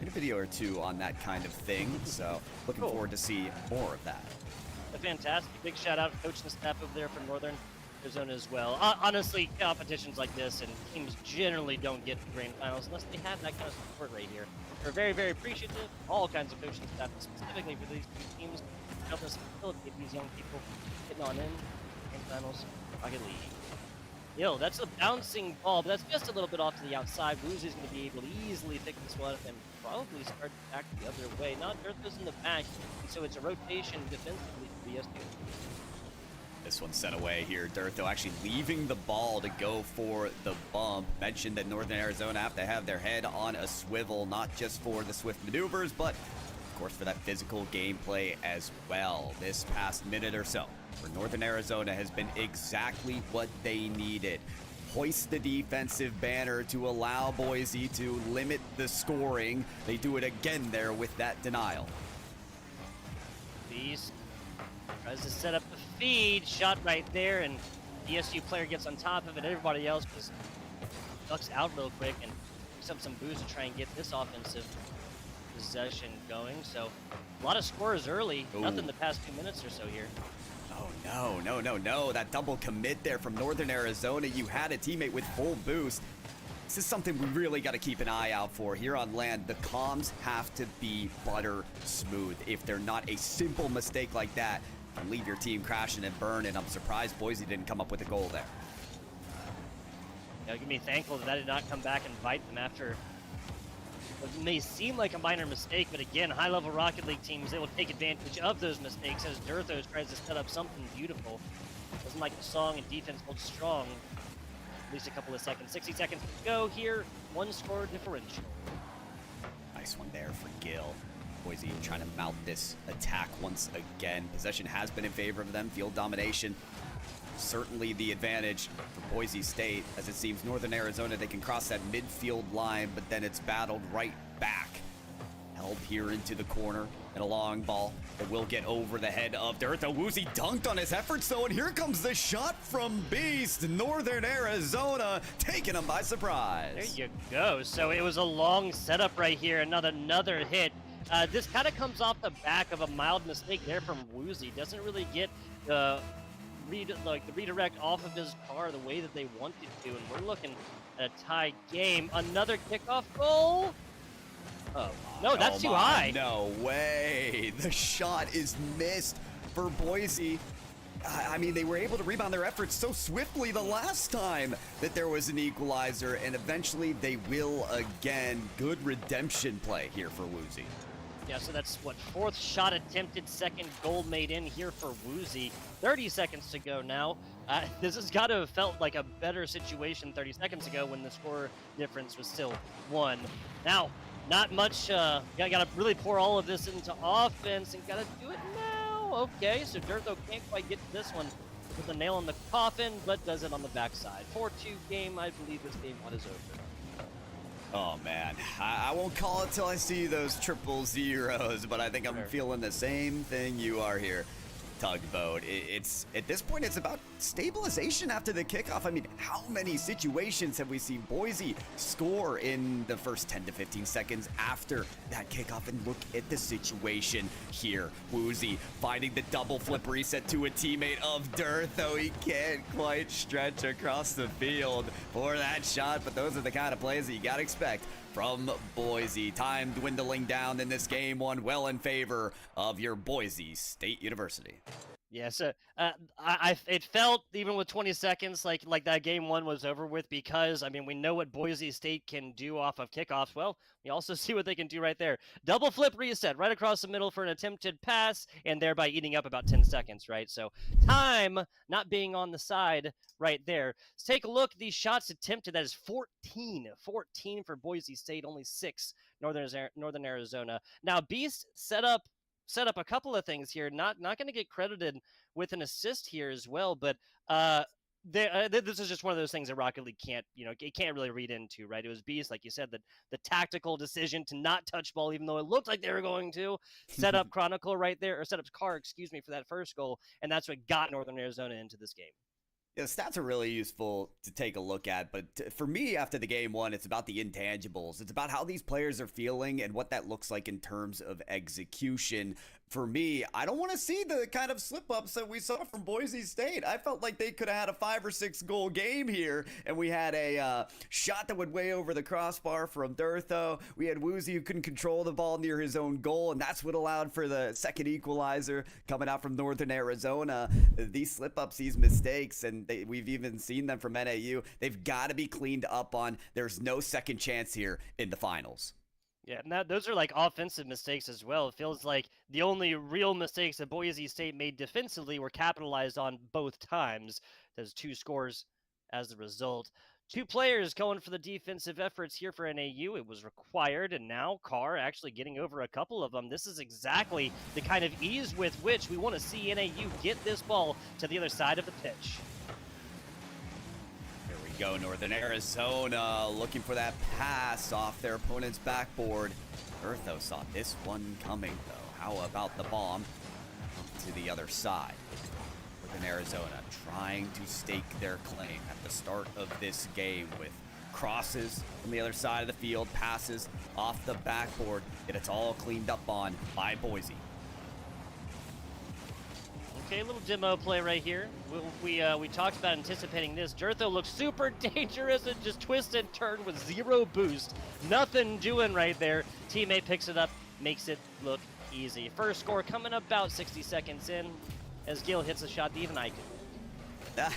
in a video or two on that kind of thing. So looking forward to see more of that. Fantastic. Big shout out to coach and staff over there from Northern Arizona as well. Honestly, competitions like this and teams generally don't get to grand finals unless they have that kind of support right here. We're very, very appreciative. All kinds of coaching staff, specifically for these two teams, to help us facilitate these young people getting on in grand finals, Rocket League. Yo, that's a bouncing ball, but that's just a little bit off to the outside. Woozy's going to be able to easily pick this one up and probably start back the other way. Not Durtho's in the back, and so it's a rotation defensively for BSU. This one's set away here. Durtho actually leaving the ball to go for the bump. Mentioned that Northern Arizona have to have their head on a swivel, not just for the swift maneuvers, but of course for that physical gameplay as well. This past minute or so for Northern Arizona has been exactly what they needed. Hoist the defensive banner to allow Boise to limit the scoring. They do it again there with that denial. Beast tries to set up the feed, shot right there, and the ESU player gets on top of it. Everybody else just ducks out real quick and picks up some boost to try and get this offensive possession going. So a lot of scores early, nothing the past 2 minutes or so here. Oh, no. That double commit there from Northern Arizona. You had a teammate with full boost. This is something we really got to keep an eye out for here on land. The comms have to be butter smooth. If they're not, a simple mistake like that can leave your team crashing and burning. I'm surprised Boise didn't come up with a goal there. Yeah, you can be thankful that did not come back and bite them after what may seem like a minor mistake, but again, high-level Rocket League teams, they will take advantage of those mistakes as Durthos tries to set up something beautiful. Doesn't like the song and defense holds strong. At least a couple of seconds. 60 seconds to go here. 1 score differential. Nice one there for Gil. Boise trying to mount this attack once again. Possession has been in favor of them. Field domination. Certainly the advantage for Boise State, as it seems Northern Arizona, they can cross that midfield line, but then it's battled right back. Held here into the corner, and a long ball that will get over the head of Durtho. Woozy dunked on his efforts, though, and here comes the shot from Beast. Northern Arizona taking him by surprise. There you go. So it was a long setup right here, another hit. This kind of comes off the back of a mild mistake there from Woozy. Doesn't really get the redirect off of his car the way that they wanted to, and we're looking at a tie game. Another kickoff goal. Oh no, that's too high. No way. The shot is missed for Boise. I mean, they were able to rebound their efforts so swiftly the last time that there was an equalizer, and eventually they will again. Good redemption play here for Woozy. Yeah, so that's what, 4th shot attempted, 2nd goal made in here for Woozy. 30 seconds to go now. This has got to have felt like a better situation 30 seconds ago when the score difference was still 1. Now, not much, got to really pour all of this into offense and got to do it now. Okay, so Durtho can't quite get to this one with a nail in the coffin, but does it on the backside. 4-2 game, I believe this game one is over. Oh, man. I won't call it till I see those 000s, but I think I'm feeling the same thing you are here, Tugboat. It's at this point, it's about stabilization after the kickoff. I mean, how many situations have we seen Boise score in the first 10 to 15 seconds after that kickoff? And look at the situation here. Woozy finding the double flip reset to a teammate of Dearth, though he can't quite stretch across the field for that shot, but those are the kind of plays that you gotta expect from Boise. Time dwindling down in this game one, well in favor of your Boise State University. Yeah, so it felt, even with 20 seconds, like that game one was over with, because, I mean, we know what Boise State can do off of kickoffs. Well, we also see what they can do right there. Double flip reset right across the middle for an attempted pass, and thereby eating up about 10 seconds, right? So time not being on the side right there. Let's take a look at these shots attempted. That is 14 for Boise State, only 6 Northern Arizona. Now, Beast set up a couple of things here. Not going to get credited with an assist here as well, but this is just one of those things that Rocket League can't really read into, right? It was Beast, like you said, the tactical decision to not touch ball, even though it looked like they were going to. Set up Chronicle right there, or set up Car, excuse me, for that first goal, and that's what got Northern Arizona into this game. Yeah, stats are really useful to take a look at, but for me, after the game one, it's about the intangibles. It's about how these players are feeling and what that looks like in terms of execution. For me, I don't want to see the kind of slip-ups that we saw from Boise State. I felt like they could have had a 5 or 6 goal game here, and we had a shot that would way over the crossbar from Durtho. We had Woozy who couldn't control the ball near his own goal, and that's what allowed for the second equalizer coming out from Northern Arizona. These slip-ups, these mistakes, and we've even seen them from NAU, they've got to be cleaned up on. There's no second chance here in the finals. Yeah, and those are like offensive mistakes as well. It feels like the only real mistakes that Boise State made defensively were capitalized on both times. There's 2 scores as a result. 2 players going for the defensive efforts here for NAU. It was required, and now Carr actually getting over a couple of them. This is exactly the kind of ease with which we want to see NAU get this ball to the other side of the pitch. Go Northern Arizona looking for that pass off their opponent's backboard. Durtho saw this one coming though. How about the bomb? to the other side. Northern Arizona trying to stake their claim at the start of this game with crosses from the other side of the field, passes off the backboard, and it's all cleaned up on by Boise. Okay, a little demo play right here. We talked about anticipating this. Durtho looks super dangerous and just twist and turn with 0 boost. Nothing doing right there. Teammate picks it up, makes it look easy. First score coming about 60 seconds in as Gil hits a shot that even I can.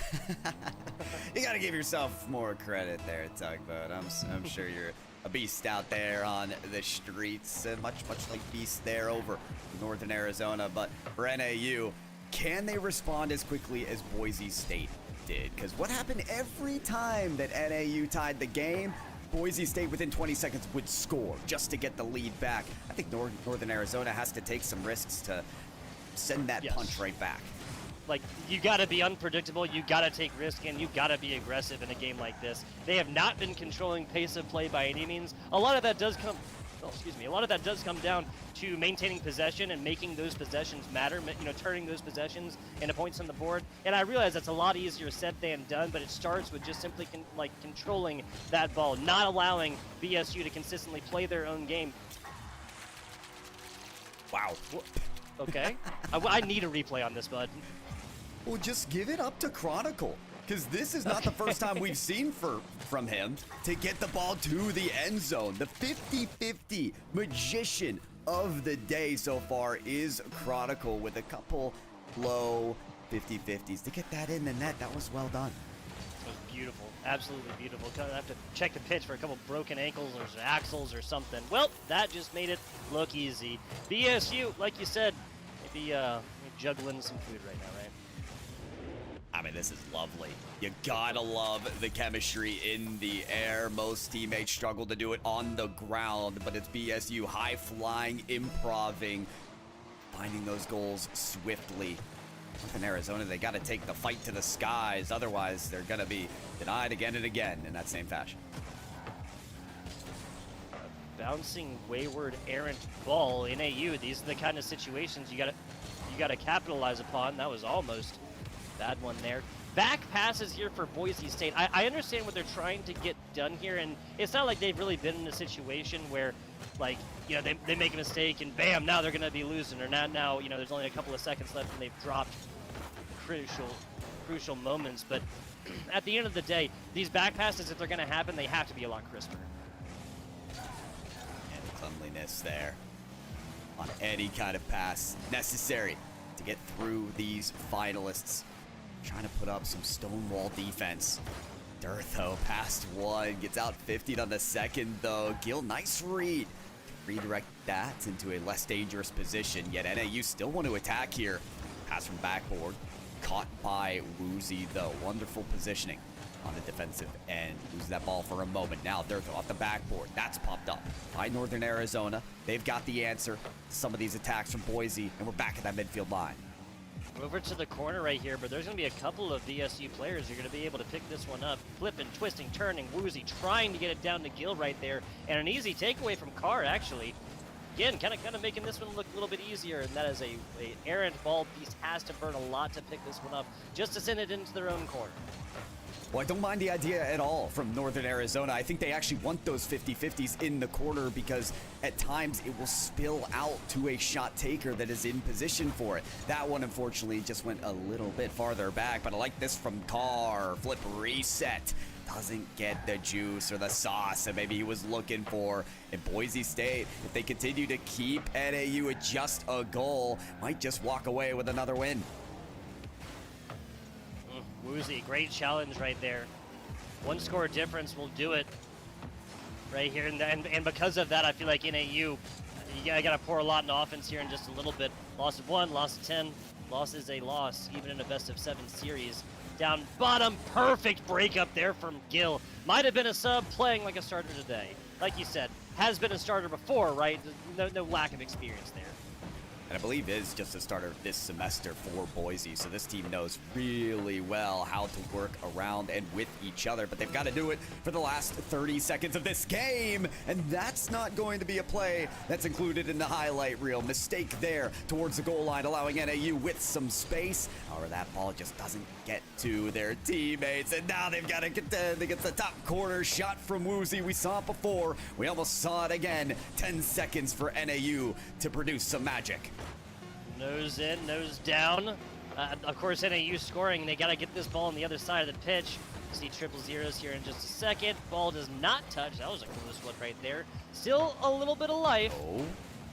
You gotta give yourself more credit there, Tugboat. I'm sure you're a beast out there on the streets, much like beast there over Northern Arizona. But for NAU, can they respond as quickly as Boise State did? Because what happened every time that NAU tied the game, Boise State within 20 seconds would score just to get the lead back. I think Northern Arizona has to take some risks to send that punch right back. Like, you got to be unpredictable, you got to take risk, and you got to be aggressive in a game like this. They have not been controlling pace of play by any means. A lot of that does come down to maintaining possession and making those possessions matter, you know, turning those possessions into points on the board. And I realize that's a lot easier said than done, but it starts with just simply controlling that ball, not allowing BSU to consistently play their own game. Wow. Okay. I need a replay on this, bud. Well, just give it up to Chronicle, because this is not the first time we've seen from him to get the ball to the end zone. The 50-50 magician of the day so far is Chronicle with a couple low 50-50s. To get that in the net, that was well done. It was beautiful. Absolutely beautiful. Gonna have to check the pitch for a couple broken ankles or axles or something. Well, that just made it look easy. BSU, like you said, maybe juggling some food right now, right? I mean, this is lovely. You gotta love the chemistry in the air. Most teammates struggle to do it on the ground, but it's BSU high-flying, improving, finding those goals swiftly. In Arizona, they gotta take the fight to the skies. Otherwise, they're gonna be denied again and again in that same fashion. Bouncing, wayward, errant ball in AU. These are the kind of situations you gotta capitalize upon. That was almost bad one there. Back passes here for Boise State. I understand what they're trying to get done here, and it's not like they've really been in a situation where, like, you know, they make a mistake and bam, now they're going to be losing, or now, you know, there's only a couple of seconds left and they've dropped crucial moments. But at the end of the day, these back passes, if they're going to happen, they have to be a lot crisper. And cleanliness there on any kind of pass necessary to get through these finalists. Trying to put up some stonewall defense. Durtho past one, gets out 50'd on the second though. Gil, nice read. Redirect that into a less dangerous position, yet NAU still want to attack here. Pass from backboard, caught by Woozy though. Wonderful positioning on the defensive end. Loses that ball for a moment. Now Durtho off the backboard. That's popped up by Northern Arizona. They've got the answer to some of these attacks from Boise, and we're back at that midfield line. Over to the corner right here, but there's going to be a couple of VSU players who are going to be able to pick this one up. Flipping, twisting, turning, Woozy trying to get it down to Gil right there. And an easy takeaway from Carr, actually. Again, kind of making this one look a little bit easier, and that is a errant ball. Beast has to burn a lot to pick this one up, just to send it into their own corner. Well, I don't mind the idea at all from Northern Arizona. I think they actually want those 50-50s in the corner because at times it will spill out to a shot taker that is in position for it. That one, unfortunately, just went a little bit farther back, but I like this from Carr. Flip reset. Doesn't get the juice or the sauce that maybe he was looking for. And Boise State, if they continue to keep NAU at just a goal, might just walk away with another win. Woozy, great challenge right there. One score difference will do it right here. And because of that, I feel like NAU, you got to pour a lot in offense here in just a little bit. Loss of 1, loss of 10. Loss is a loss, even in a best-of-7 series. Down bottom, perfect break up there from Gil. Might have been a sub, playing like a starter today. Like you said, has been a starter before, right? No lack of experience there. and I believe is just the start of this semester for Boise. So this team knows really well how to work around and with each other, but they've got to do it for the last 30 seconds of this game, and that's not going to be a play that's included in the highlight reel. Mistake there towards the goal line, allowing NAU with some space. However, that ball just doesn't get to their teammates, and now they've got to contend against the top corner shot from Woozy. We saw it before. We almost saw it again. 10 seconds for NAU to produce some magic. Nose in, nose down. Of course, NAU scoring. They got to get this ball on the other side of the pitch. See triple zeros here in just a second. Ball does not touch. That was a close one right there. Still a little bit of life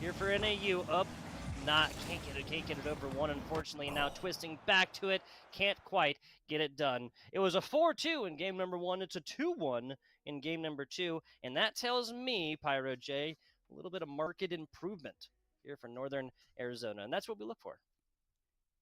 here for NAU. Up, can't get it over one, unfortunately. Now twisting back to it. Can't quite get it done. It was a 4-2 in game number 1. It's a 2-1 in game number 2. And that tells me, Pyro J, a little bit of market improvement here for Northern Arizona, and that's what we look for.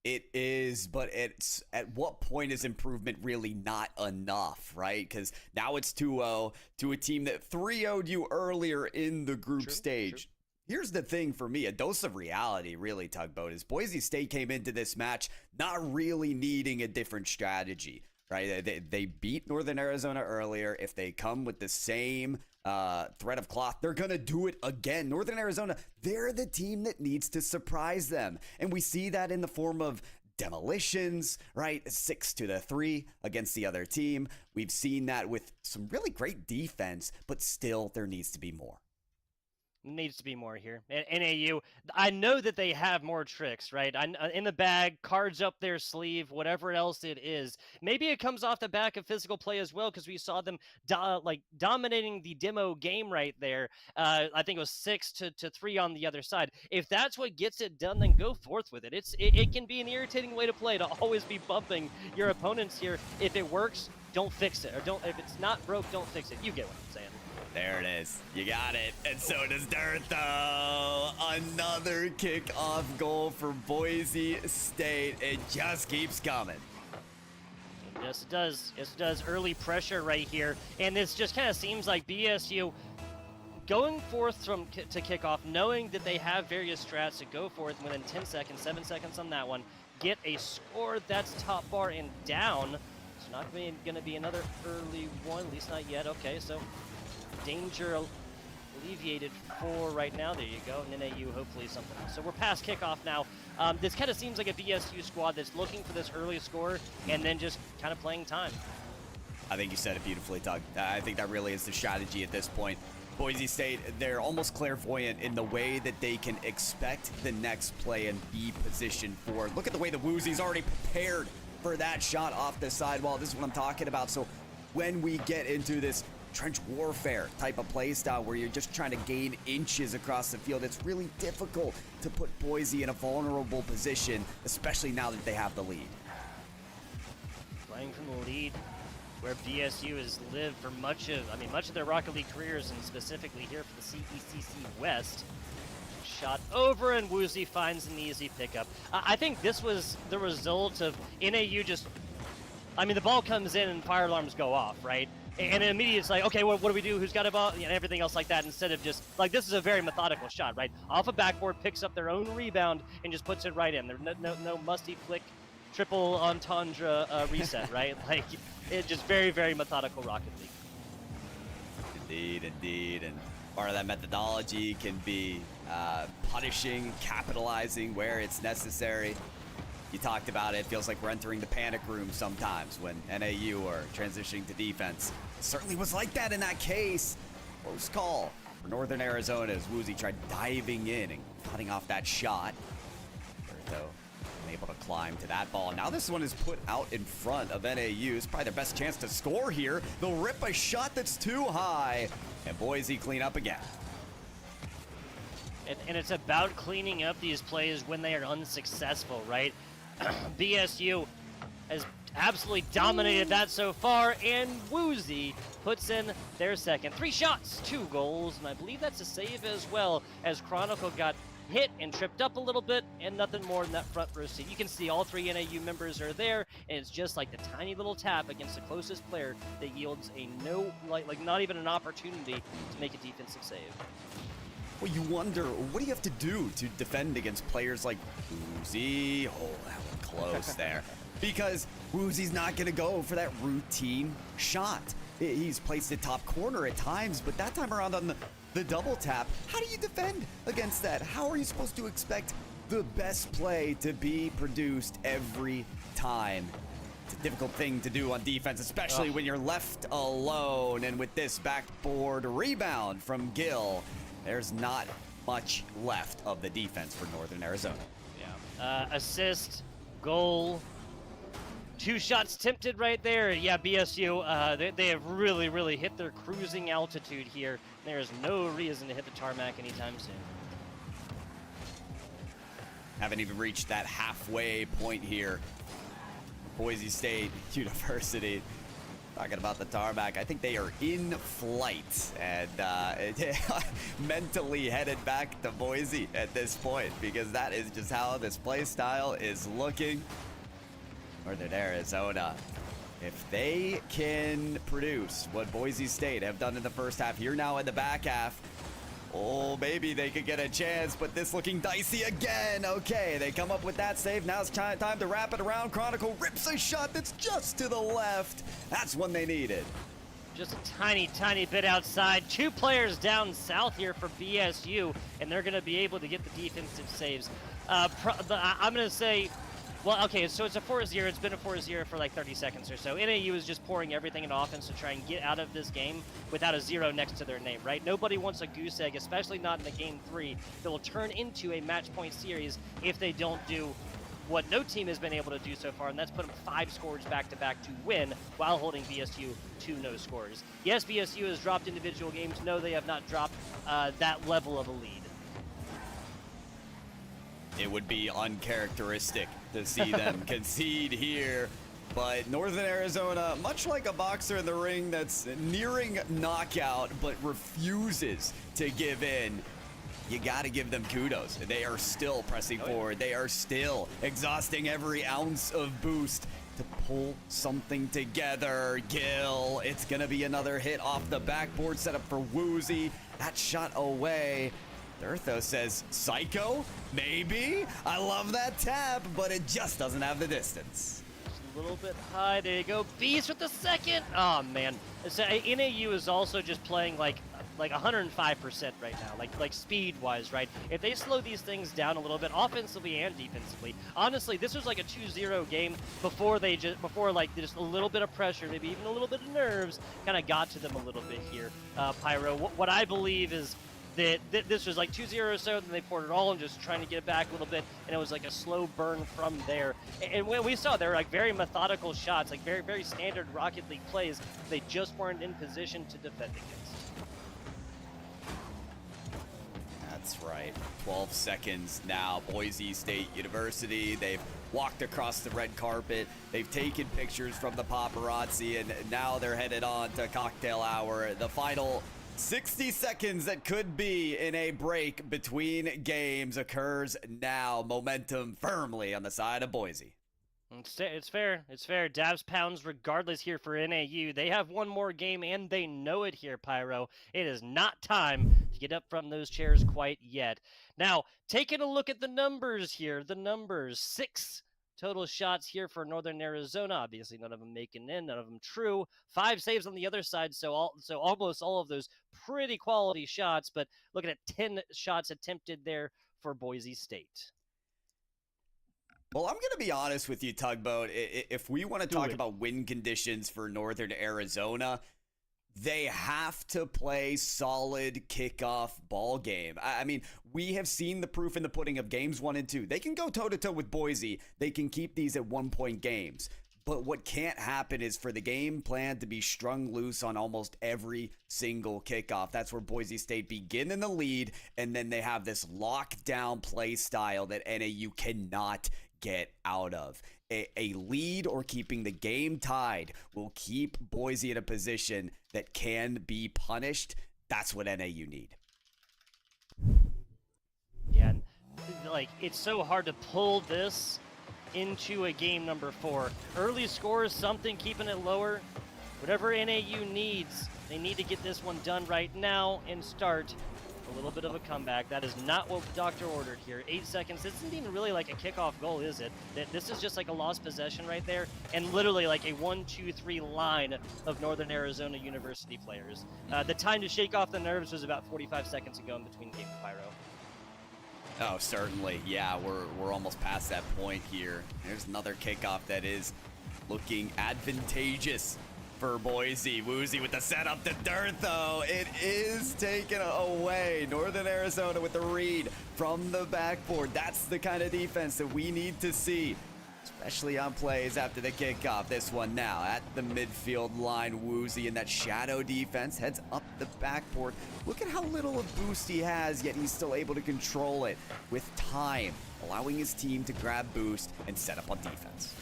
It is, but it's at what point is improvement really not enough, right? Because now it's 2-0 to a team that 3-0'd you earlier in the group stage. Here's the thing for me, a dose of reality, really, Tugboat, is Boise State came into this match not really needing a different strategy, right? They beat Northern Arizona earlier. If they come with the same thread of cloth, they're gonna do it again. Northern Arizona, they're the team that needs to surprise them, and we see that in the form of demolitions, right? 6-3 against the other team. We've seen that with some really great defense, but still there needs to be more. Needs to be more here. NAU, I know that they have more tricks, right? In the bag, cards up their sleeve, whatever else it is. Maybe it comes off the back of physical play as well, because we saw them dominating the demo game right there. I think it was 6-3 on the other side. If that's what gets it done, then go forth with it. It can be an irritating way to play, to always be bumping your opponents here. If it works, don't fix it. If it's not broke, don't fix it. You get what I'm saying. There it is. You got it. And so does Dirtho. Another kickoff goal for Boise State. It just keeps coming. Yes, it does. Yes, it does. Early pressure right here. And this just kind of seems like BSU going forth to kickoff, knowing that they have various strats to go forth within 10 seconds, 7 seconds on that one. Get a score. That's top bar and down. It's not going to be another early one, at least not yet. Okay, so danger alleviated for right now. There you go. And NAU hopefully something else. So we're past kickoff now. This kind of seems like a BSU squad that's looking for this early score and then just kind of playing time. I think you said it beautifully, Doug. I think that really is the strategy at this point. Boise State, they're almost clairvoyant in the way that they can expect the next play and be positioned for it. Look at the way the Woozy's already prepared for that shot off the sidewall. This is what I'm talking about. So when we get into this trench warfare type of play style where you're just trying to gain inches across the field, it's really difficult to put Boise in a vulnerable position, especially now that they have the lead. Playing from the lead, where BSU has lived for much of their Rocket League careers, and specifically here for the CECC West. Shot over, and Woozy finds an easy pickup. I think this was the result of NAU the ball comes in and fire alarms go off, right? And immediately it's like, okay, what do we do? Who's got a ball? And everything else like that, instead of just, this is a very methodical shot, right? Off a backboard, picks up their own rebound, and just puts it right in. There's no musty flick, triple entendre reset, right? It's just very, very methodical Rocket League. Indeed. And part of that methodology can be punishing, capitalizing where it's necessary. You talked about it. Feels like we're entering the panic room sometimes when NAU are transitioning to defense. It certainly was like that in that case. Close call for Northern Arizona as Woozy tried diving in and cutting off that shot. Though unable to climb to that ball. Now this one is put out in front of NAU. It's probably their best chance to score here. They'll rip a shot that's too high, and Boise clean up again. And it's about cleaning up these plays when they are unsuccessful, right? BSU has absolutely dominated that so far, and Woozy puts in their second. 3 shots, 2 goals, and I believe that's a save as well, as Chronicle got hit and tripped up a little bit, and nothing more than that front row seat. You can see all 3 NAU members are there, and it's just like the tiny little tap against the closest player that yields a not even an opportunity to make a defensive save. well, you wonder, what do you have to do to defend against players like Woozy? Oh, that one close there. Because Woozy's not going to go for that routine shot. He's placed it top corner at times, but that time around on the double tap, how do you defend against that? How are you supposed to expect the best play to be produced every time? It's a difficult thing to do on defense, especially when you're left alone. And with this backboard rebound from Gil, there's not much left of the defense for Northern Arizona. Yeah. Assist, goal, 2 shots tempted right there. Yeah, BSU, they have really, really hit their cruising altitude here. There's no reason to hit the tarmac anytime soon. Haven't even reached that halfway point here. Boise State University. Talking about the tarmac, I think they are in flight and mentally headed back to Boise at this point, because that is just how this play style is looking. Northern Arizona, if they can produce what Boise State have done in the first half, here now in the back half, oh, maybe they could get a chance, but this looking dicey again. Okay, they come up with that save. Now it's time to wrap it around. Chronicle rips a shot that's just to the left. That's one they needed. Just a tiny, tiny bit outside. 2 players down south here for BSU, and they're going to be able to get the defensive saves. I'm going to say, well, okay, so it's a 4-0. It's been a 4-0 for like 30 seconds or so. NAU is just pouring everything in offense to try and get out of this game without a 0 next to their name, right? Nobody wants a goose egg, especially not in the game 3, that will turn into a match point series if they don't do what no team has been able to do so far, and that's put them 5 scores back-to-back to win while holding BSU to no scores. Yes, BSU has dropped individual games. No, they have not dropped that level of a lead. It would be uncharacteristic to see them concede here. But Northern Arizona, much like a boxer in the ring that's nearing knockout but refuses to give in, you got to give them kudos. They are still pressing forward. They are still exhausting every ounce of boost to pull something together. Gil, it's going to be another hit off the backboard, set up for Woozy. That shot away. Durtho says, Psycho? Maybe? I love that tap, but it just doesn't have the distance. Just a little bit high. There you go. Beast with the second. Oh, man. So, NAU is also just playing like 105% right now, like speed-wise, right? If they slow these things down a little bit, offensively and defensively, honestly, this was like a 2-0 game before like just a little bit of pressure, maybe even a little bit of nerves, kind of got to them a little bit here. Pyro, what I believe is that this was like 2-0 or so, then they poured it all and just trying to get it back a little bit, and it was like a slow burn from there. And when we saw, they were like very methodical shots, like very, very standard Rocket League plays. They just weren't in position to defend against. That's right. 12 seconds now. Boise State University. They've walked across the red carpet. They've taken pictures from the paparazzi, and now they're headed on to cocktail hour. The final 60 seconds that could be in a break between games occurs now. Momentum firmly on the side of Boise. It's fair. It's fair. Dabs pounds regardless here for NAU. They have one more game, and they know it here, Pyro. It is not time to get up from those chairs quite yet. Now, taking a look at the numbers here. The numbers. 6 total shots here for Northern Arizona. Obviously, none of them making in, none of them true. 5 saves on the other side, so almost all of those pretty quality shots, but looking at 10 shots attempted there for Boise State. Well, I'm going to be honest with you, Tugboat. If we want to talk about win conditions for Northern Arizona, they have to play solid kickoff ball game. I mean, we have seen the proof in the pudding of games 1 and 2. They can go toe-to-toe with Boise. They can keep these at 1-point games. But what can't happen is for the game plan to be strung loose on almost every single kickoff. That's where Boise State begin in the lead, and then they have this lockdown play style that NAU cannot get out of. A lead or keeping the game tied will keep Boise in a position that can be punished. That's what NAU need. Yeah, like it's so hard to pull this into a game number 4. Early scores, something keeping it lower. Whatever NAU needs, they need to get this one done right now and start A little bit of a comeback. That is not what the doctor ordered here. 8 seconds. This isn't even really like a kickoff goal, is it? This is just like a lost possession right there, and literally like a 1-2-3 line of Northern Arizona University players. The time to shake off the nerves was about 45 seconds ago in between game and Pyro. Oh, certainly. Yeah, we're almost past that point here. There's another kickoff that is looking advantageous for Boise. Woozy with the setup to Dirtho. It is taken away. Northern Arizona with the read from the backboard. That's the kind of defense that we need to see, especially on plays after the kickoff. This one now at the midfield line. Woozy in that shadow defense heads up the backboard. Look at how little of boost he has, yet he's still able to control it with time, allowing his team to grab boost and set up on defense.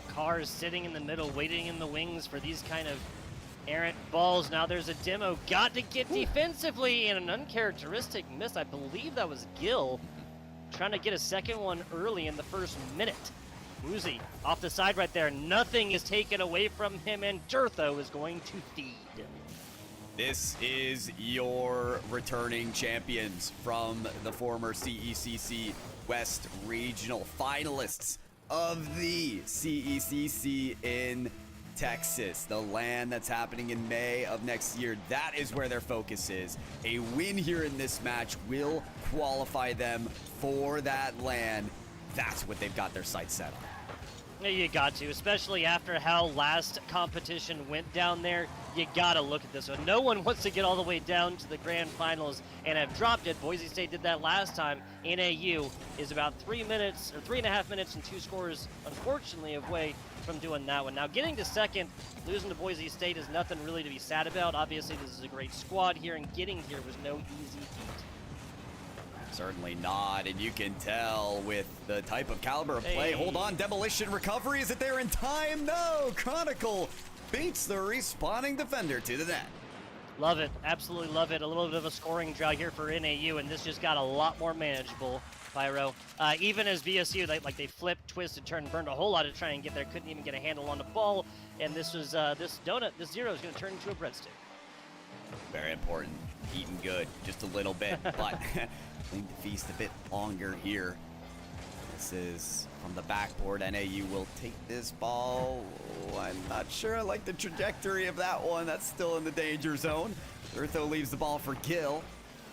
Cars sitting in the middle, waiting in the wings for these kind of errant balls. Now there's a demo. Got to get defensively, and an uncharacteristic miss. I believe that was Gil trying to get a second one early in the first minute. Woozy off the side right there. Nothing is taken away from him, and Dirtho is going to feed. This is your returning champions from the former CECC West Regional finalists of the CECC in Texas, the LAN that's happening in May of next year. That is where their focus is. A win here in this match will qualify them for that LAN. That's what they've got their sights set on. You got to, especially after how last competition went down there. You got to look at this one. No one wants to get all the way down to the grand finals and have dropped it. Boise State did that last time. NAU is about 3 minutes, or 3.5 minutes and 2 scores, unfortunately, away from doing that one. Now, getting to second, losing to Boise State is nothing really to be sad about. Obviously, this is a great squad here, and getting here was no easy feat. Certainly not, and you can tell with the type of caliber of play. Hold on, demolition recovery, is it there in time? No, Chronicle beats the respawning defender to the net. Love it, absolutely love it. A little bit of a scoring drought here for NAU, and this just got a lot more manageable, Pyro. Even as VSU, like they flipped, twisted, turned, burned a whole lot to try and get there, couldn't even get a handle on the ball, and this was, this zero is gonna turn into a breadstick. Very important, eating good, just a little bit, but need to feast a bit longer here. This is from the backboard. NAU will take this ball. I'm not sure I like the trajectory of that one. That's still in the danger zone. Dirtho leaves the ball for Gil.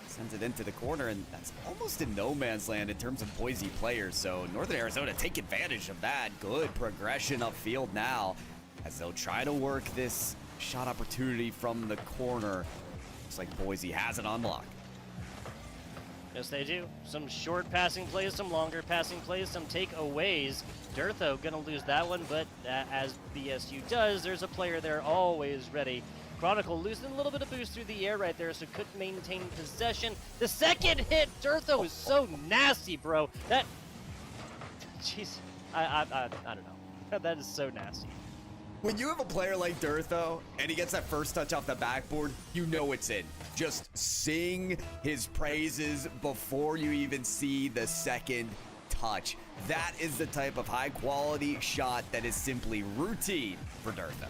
Sends it into the corner, and that's almost in no man's land in terms of Boise players. So Northern Arizona take advantage of that. Good progression upfield now as they'll try to work this shot opportunity from the corner. Looks like Boise has it on lock. Yes, they do. Some short passing plays, some longer passing plays, some takeaways. Dirtho gonna lose that one, but as BSU does, there's a player there always ready. Chronicle losing a little bit of boost through the air right there, so couldn't maintain possession. The second hit, Dirtho is so nasty, bro. That, jeez, I don't know. That is so nasty. When you have a player like Dirtho and he gets that first touch off the backboard, you know it's in. Just sing his praises before you even see the second touch. That is the type of high quality shot that is simply routine for Dirtho.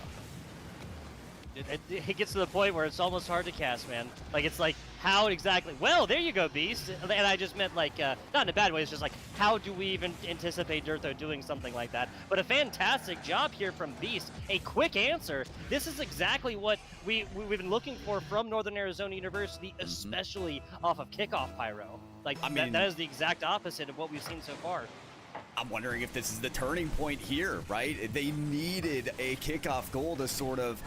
It gets to the point where it's almost hard to cast, man. Like, it's like, how exactly? Well, there you go, Beast. And I just meant, like, not in a bad way. It's just like, how do we even anticipate Dirtho doing something like that? But a fantastic job here from Beast. A quick answer. This is exactly what we've been looking for from Northern Arizona University, especially off of kickoff, Pyro. Like, I mean, that is the exact opposite of what we've seen so far. I'm wondering if this is the turning point here, right? They needed a kickoff goal to sort of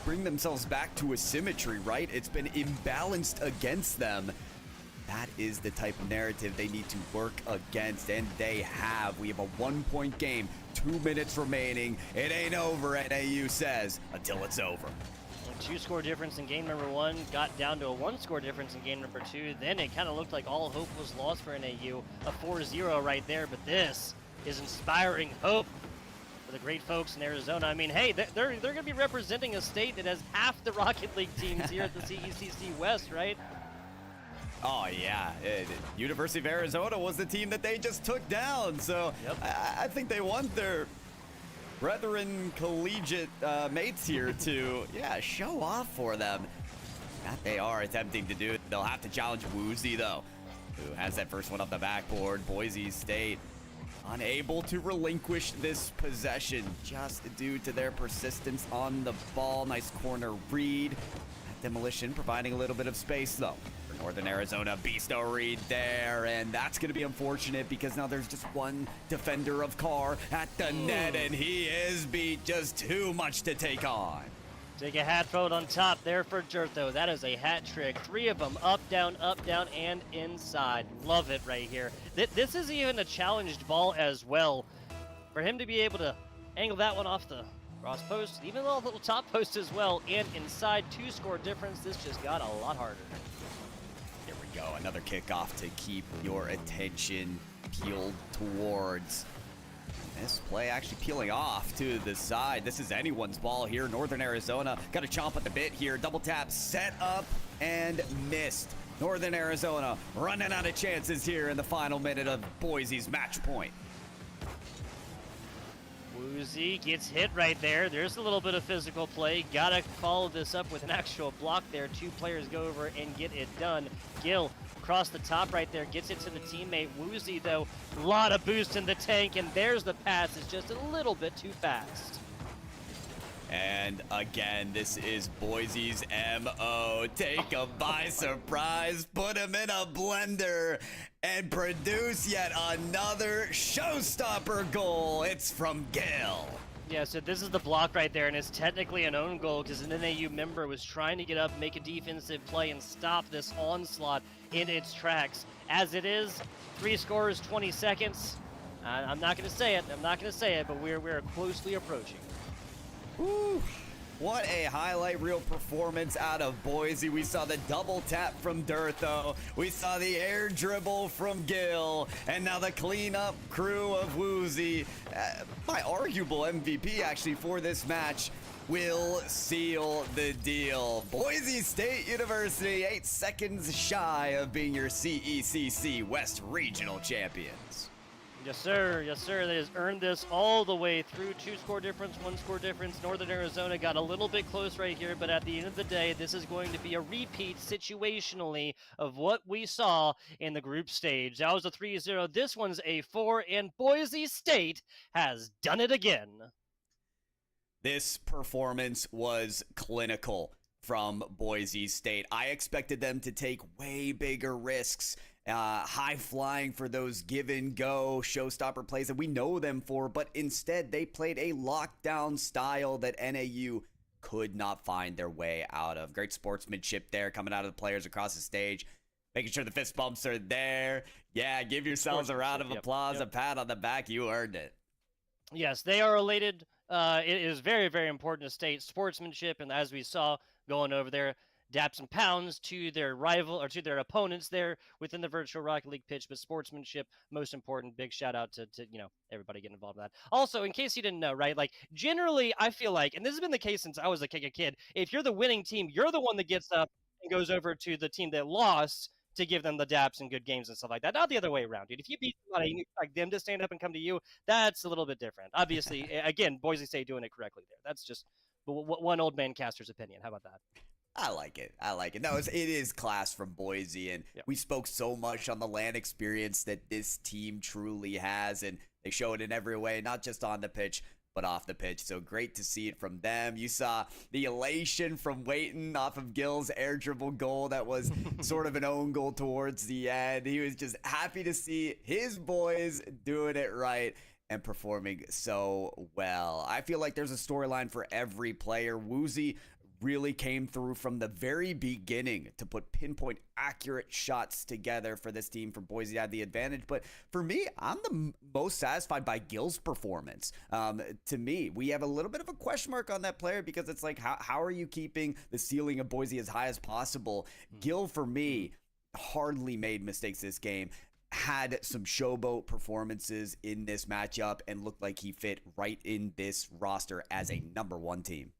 bring themselves back to a symmetry, right? It's been imbalanced against them. That is the type of narrative they need to work against, and they have. We have a 1-point game, 2 minutes remaining. It ain't over, NAU says, until it's over. A 2-score difference in game number 1, got down to a 1-score difference in game number 2. Then it kind of looked like all hope was lost for NAU. A 4-0 right there, but this is inspiring hope for the great folks in Arizona. I mean, hey, they're going to be representing a state that has half the Rocket League teams here at the CECC West, right? Oh, yeah. University of Arizona was the team that they just took down. So yep. I think they want their brethren collegiate mates here to, yeah, show off for them. That they are attempting to do. They'll have to challenge Woozy, though, who has that first one off the backboard. Boise State unable to relinquish this possession just due to their persistence on the ball. Nice corner read. That Demolition providing a little bit of space, though, for Northern Arizona. Beasto read there, and that's going to be unfortunate because now there's just one defender of Carr at the net, and he is beat. Just too much to take on. Take a hat throw on top there for Jertho. That is a hat trick. 3 of them, up, down, and inside. Love it right here. This is even a challenged ball as well. For him to be able to angle that one off the cross post, even a little top post as well, and inside, 2-score difference. This just got a lot harder. Here we go. Another kickoff to keep your attention peeled towards. This play actually peeling off to the side. This is anyone's ball here. Northern Arizona got a chomp at the bit here. Double tap, set up, and missed. Northern Arizona running out of chances here in the final minute of Boise's match point. Woozy gets hit right there. There's a little bit of physical play. Gotta follow this up with an actual block there. 2 players go over and get it done. Gill across the top right there, gets it to the teammate. Woozy, though, a lot of boost in the tank, and there's the pass. It's just a little bit too fast. And again, this is Boise's MO. Take him by surprise, put him in a blender, and produce yet another showstopper goal. It's from Gill. Yeah, so this is the block right there, and it's technically an own goal because an NAU member was trying to get up, make a defensive play, and stop this onslaught in its tracks. As it is, 3 scores, 20 seconds. I'm not going to say it, but we're closely approaching. Woo. What a highlight reel performance out of Boise. We saw the double tap from Durtho. We saw the air dribble from Gill. And now the cleanup crew of Woozy. My arguable MVP, actually, for this match will seal the deal. Boise State University, 8 seconds shy of being your CECC West Regional champions. Yes, sir. Yes, sir. They has earned this all the way through. 2-score difference, 1-score difference. Northern Arizona got a little bit close right here, but at the end of the day, this is going to be a repeat situationally of what we saw in the group stage. That was a 3-0. This one's a 4, and Boise State has done it again. This performance was clinical from Boise State. I expected them to take way bigger risks. High flying for those give and go showstopper plays that we know them for, but instead they played a lockdown style that NAU could not find their way out of. Great sportsmanship there coming out of the players across the stage, making sure the fist bumps are there. Yeah, give yourselves a round of applause, a pat on the back. You earned it. Yes, they are elated. It is very, very important to state sportsmanship, and as we saw going over there, dap some pounds to their rival or to their opponents there within the virtual Rocket League pitch, but sportsmanship, most important. Big shout out to everybody getting involved in that. Also, in case you didn't know, right, like generally I feel like, and this has been the case since I was a kid, if you're the winning team, you're the one that gets up and goes over to the team that lost to give them the daps and good games and stuff like that. Not the other way around, dude. If you beat somebody and you expect them to stand up and come to you, that's a little bit different. Obviously, again, Boise State doing it correctly there. That's just one old man caster's opinion. How about that? I like it. No, it is class from Boise, and we spoke so much on the LAN experience that this team truly has, and they show it in every way, not just on the pitch, but off the pitch. So great to see it from them. You saw the elation from Waiton off of Gill's air dribble goal that was sort of an own goal towards the end. He was just happy to see his boys doing it right and performing so well. I feel like there's a storyline for every player. Woozy really came through from the very beginning to put pinpoint accurate shots together for this team. For Boise had the advantage, but for me, I'm the most satisfied by Gill's performance. To me, we have a little bit of a question mark on that player because it's like, how are you keeping the ceiling of Boise as high as possible? Gill, for me, hardly made mistakes this game. Had some showboat performances in this matchup and looked like he fit right in this roster as a #1 team.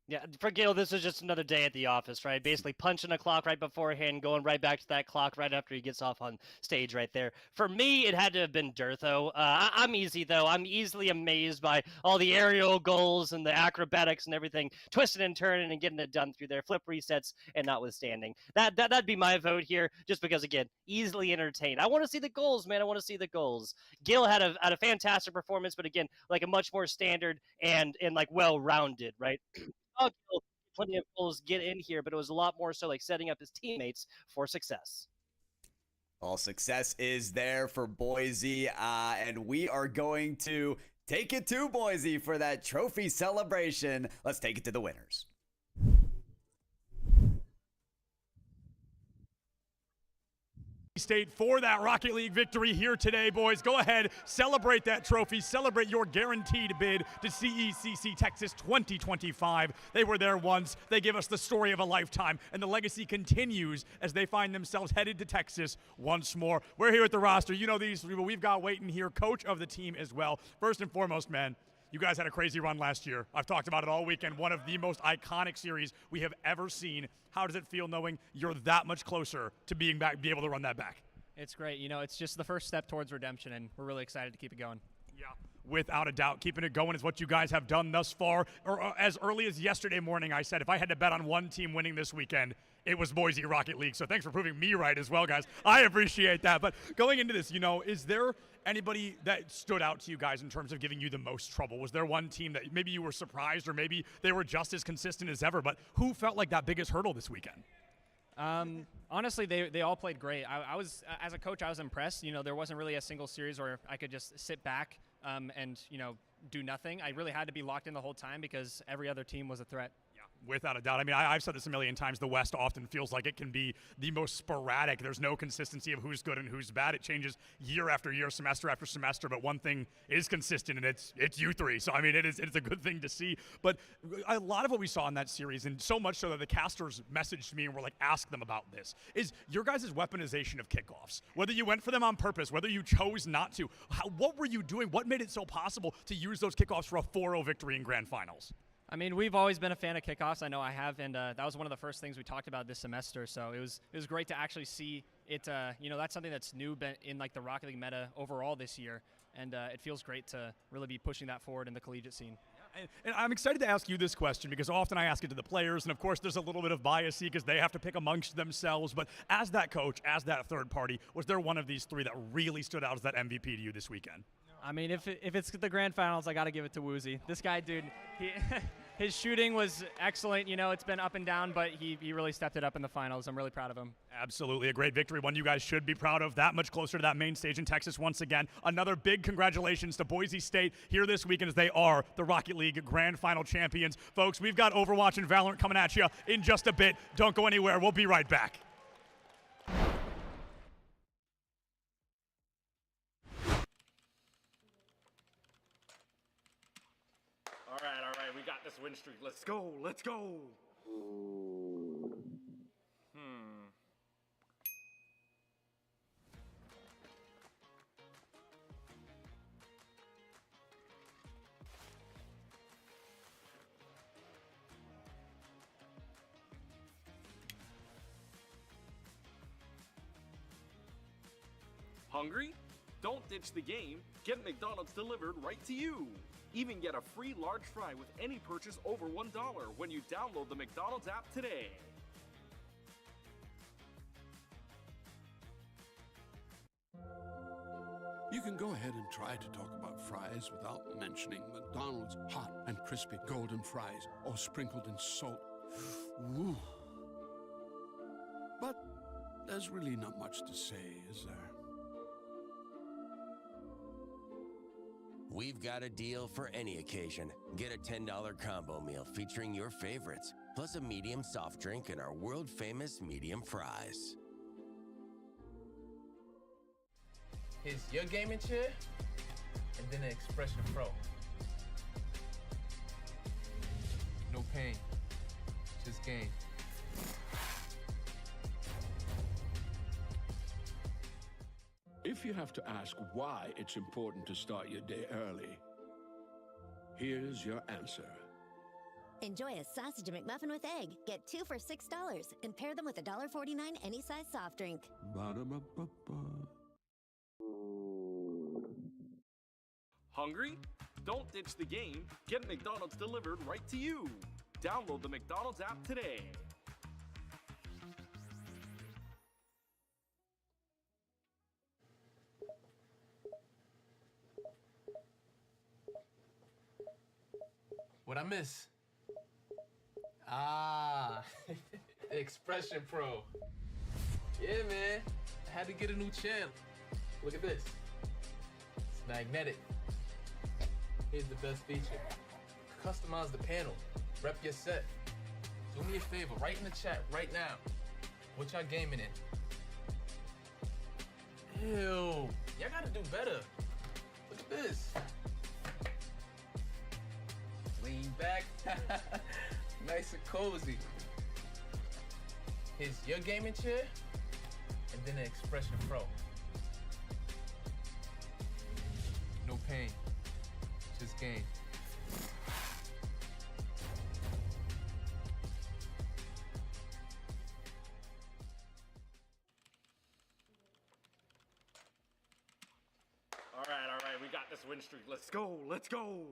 Yeah, for Gil, this is just another day at the office, right? Basically punching a clock right beforehand, going right back to that clock right after he gets off on stage right there. For me, it had to have been Dirtho. I'm easy, though. I'm easily amazed by all the aerial goals and the acrobatics and everything, twisting and turning and getting it done through there, flip resets and notwithstanding. That'd be my vote here, just because, again, easily entertained. I want to see the goals, man. I want to see the goals. Gil had a fantastic performance, but again, like a much more standard and like well-rounded, right? Plenty of goals get in here, but it was a lot more so like setting up his teammates for success. All success is there for Boise, and we are going to take it to Boise for that trophy celebration. Let's take it to the winners. State for that Rocket League victory here today, boys. Go ahead, celebrate that trophy, celebrate your guaranteed bid to CECC Texas 2025. They were there once. They give us the story of a lifetime, and the legacy continues as they find themselves headed to Texas once more. We're here at the roster. You know these people we've got waiting here, coach of the team as well. First and foremost, man, you guys had a crazy run last year. I've talked about it all weekend. One of the most iconic series we have ever seen. How does it feel knowing you're that much closer to being back, be able to run that back? It's great. You know, it's just the first step towards redemption, and we're really excited to keep it going. Yeah, without a doubt. Keeping it going is what you guys have done thus far. As early as yesterday morning, I said if I had to bet on one team winning this weekend, it was Boise Rocket League. So thanks for proving me right as well, guys. I appreciate that. But going into this, you know, is there anybody that stood out to you guys in terms of giving you the most trouble? Was there one team that maybe you were surprised or maybe they were just as consistent as ever? But who felt like that biggest hurdle this weekend? Honestly, they all played great. I was, as a coach, I was impressed. You know, there wasn't really a single series where I could just sit back and, you know, do nothing. I really had to be locked in the whole time because every other team was a threat. Without a doubt. I mean, I've said this a million times. The West often feels like it can be the most sporadic. There's no consistency of who's good and who's bad. It changes year after year, semester after semester. But one thing is consistent, and it's you three. So, I mean, it's a good thing to see. But a lot of what we saw in that series, and so much so that the casters messaged me and were like, ask them about this, is your guys' weaponization of kickoffs. Whether you went for them on purpose, whether you chose not to. What were you doing? What made it so possible to use those kickoffs for a 4-0 victory in grand finals? I mean, we've always been a fan of kickoffs. I know I have, and that was one of the first things we talked about this semester. So it was great to actually see it. You know, that's something that's new in like the Rocket League meta overall this year, and it feels great to really be pushing that forward in the collegiate scene. And I'm excited to ask you this question because often I ask it to the players, and of course there's a little bit of bias because they have to pick amongst themselves. But as that coach, as that third party, was there one of these three that really stood out as that MVP to you this weekend? I mean, if it's the grand finals, I got to give it to Woozy. This guy, dude, his shooting was excellent. You know, it's been up and down, but he really stepped it up in the finals. I'm really proud of him. Absolutely a great victory, one you guys should be proud of. That much closer to that main stage in Texas once again. Another big congratulations to Boise State here this weekend as they are the Rocket League Grand Final champions. Folks, we've got Overwatch and Valorant coming at you in just a bit. Don't go anywhere. We'll be right back. All right, we got this win streak. Let's go, let's go. Hungry? Don't ditch the game. Get McDonald's delivered right to you. Even get a free large fry with any purchase over $1 when you download the McDonald's app today. You can go ahead and try to talk about fries without mentioning McDonald's hot and crispy golden fries, all sprinkled in salt. Ooh. But there's really not much to say, is there? We've got a deal for any occasion. Get a $10 combo meal featuring your favorites, plus a medium soft drink and our world-famous medium fries. Here's your gaming chair, and then an Expression Pro. No pain, just game. If you have to ask why it's important to start your day early, here's your answer. Enjoy a sausage McMuffin with egg. Get 2 for $6 and pair them with a $1.49 any size soft drink. Hungry? Don't ditch the game. Get McDonald's delivered right to you. Download the McDonald's app today. What I miss? Expression Pro. Yeah, man. I had to get a new channel. Look at this. It's magnetic. Here's the best feature. Customize the panel. Rep your set. Do me a favor, write in the chat right now. What y'all gaming in? Ew. Y'all gotta do better. Look at this. Lean back. Nice and cozy. Here's your gaming chair, and then the Expression Pro. No pain, just gain. All right, we got this win streak. Let's go, let's go.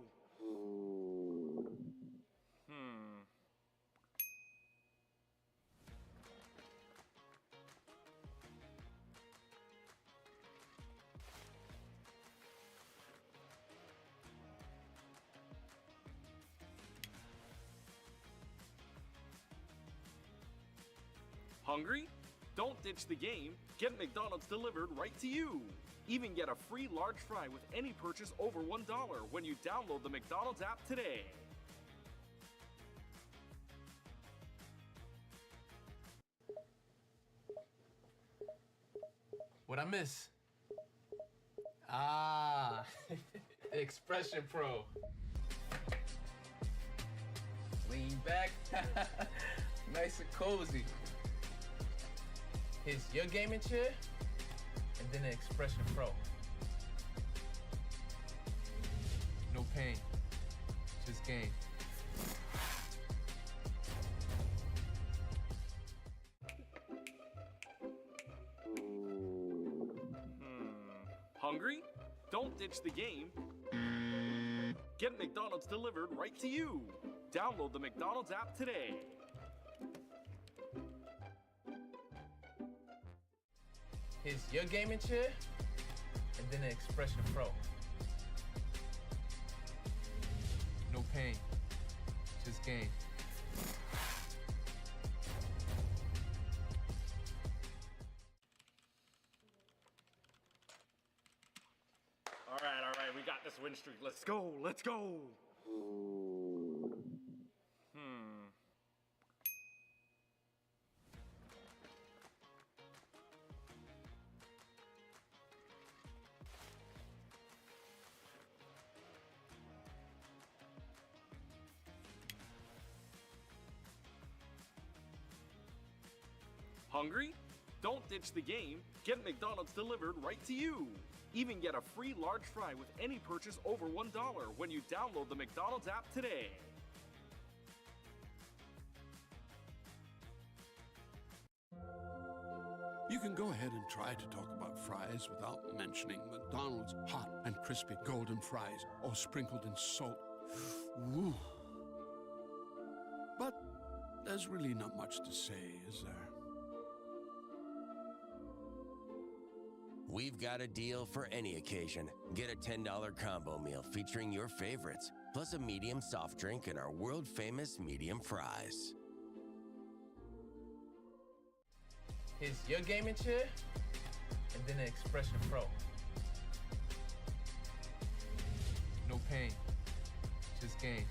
Hungry? Don't ditch the game. Get McDonald's delivered right to you. Even get a free large fry with any purchase over $1 when you download the McDonald's app today. What I miss? Expression Pro. Lean back. Nice and cozy. Here's your gaming chair, and then the Expression Pro. No pain, just gain. Hungry? Don't ditch the game. Get McDonald's delivered right to you. Download the McDonald's app today. Here's your gaming chair, and then the Expression Pro. No pain, just gain. All right, we got this win streak. Let's go, let's go. Hungry? Don't ditch the game. Get McDonald's delivered right to you. Even get a free large fry with any purchase over $1 when you download the McDonald's app today. You can go ahead and try to talk about fries without mentioning McDonald's hot and crispy golden fries, all sprinkled in salt. Woo. But there's really not much to say, is there? We've got a deal for any occasion. Get a $10 combo meal featuring your favorites, plus a medium soft drink and our world-famous medium fries. Here's your gaming chair, and then the Expression Pro. No pain, just gain.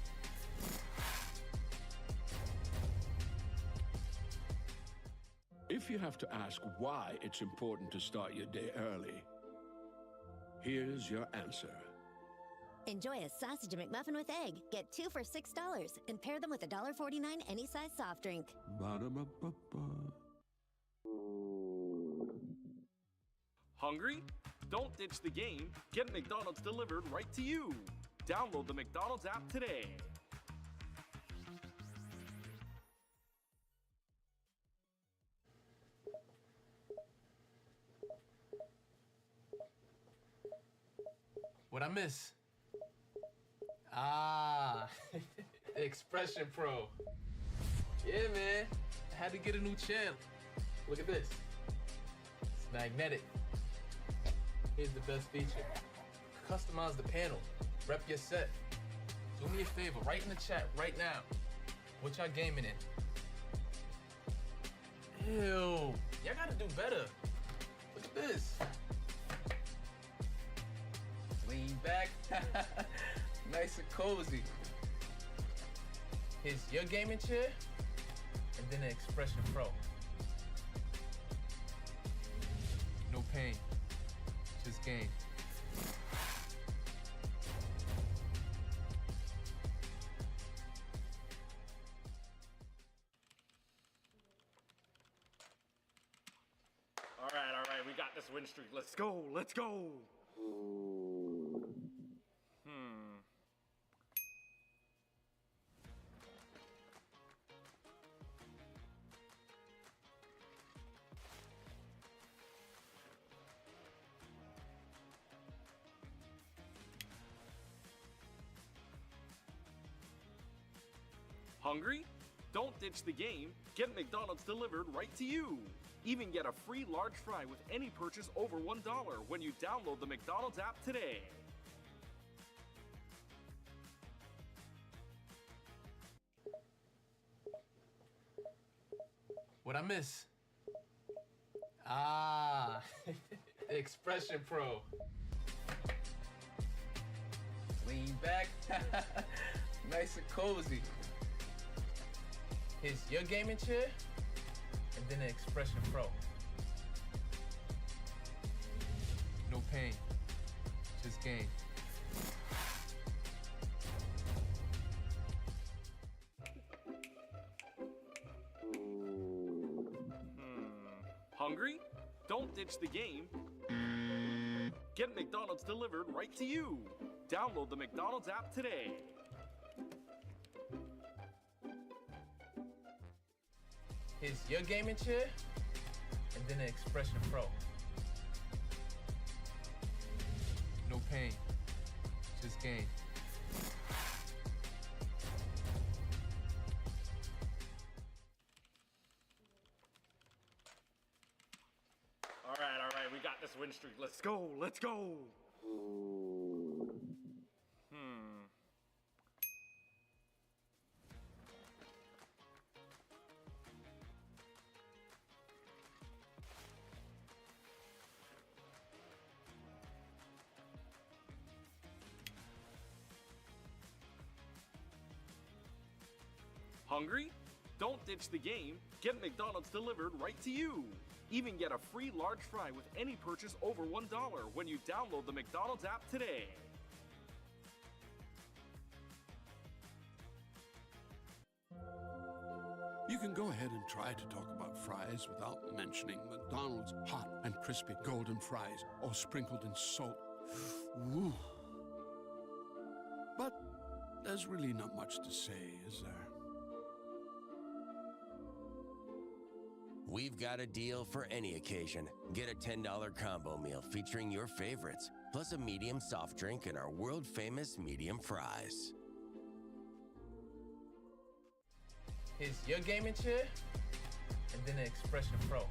If you have to ask why it's important to start your day early, here's your answer. Enjoy a sausage McMuffin with egg. Get 2 for $6 and pair them with a $1.49 any size soft drink. Ba-da-ba-ba-ba. Hungry? Don't ditch the game. Get McDonald's delivered right to you. Download the McDonald's app today. What I miss? Ah, Expression Pro. Yeah, man. I had to get a new channel. Look at this. It's magnetic. Here's the best feature. Customize the panel. Rep your set. Do me a favor, write in the chat right now. What y'all gaming in? Ew. Y'all gotta do better. Look at this. Lean back. Nice and cozy. Here's your gaming chair, and then the Expression Pro. No pain, just gain. All right, we got this win streak. Let's go, let's go. Hungry? Don't ditch the game. Get McDonald's delivered right to you. Even get a free large fry with any purchase over $1 when you download the McDonald's app today. What I miss? Ah, Expression Pro. Lean back. Nice and cozy. Here's your gaming chair, and then the Expression Pro. No pain, just gain. Hungry? Don't ditch the game. Get McDonald's delivered right to you. Download the McDonald's app today. Here's your gaming chair, and then the Expression Pro. No pain, just gain. All right, we got this win streak. Let's go, let's go. Hungry? Don't ditch the game. Get McDonald's delivered right to you. Even get a free large fry with any purchase over $1 when you download the McDonald's app today. You can go ahead and try to talk about fries without mentioning McDonald's hot and crispy golden fries, all sprinkled in salt. Woo. But there's really not much to say, is there? We've got a deal for any occasion. Get a $10 combo meal featuring your favorites, plus a medium soft drink and our world-famous medium fries. Here's your gaming chair, and then the Expression Pro.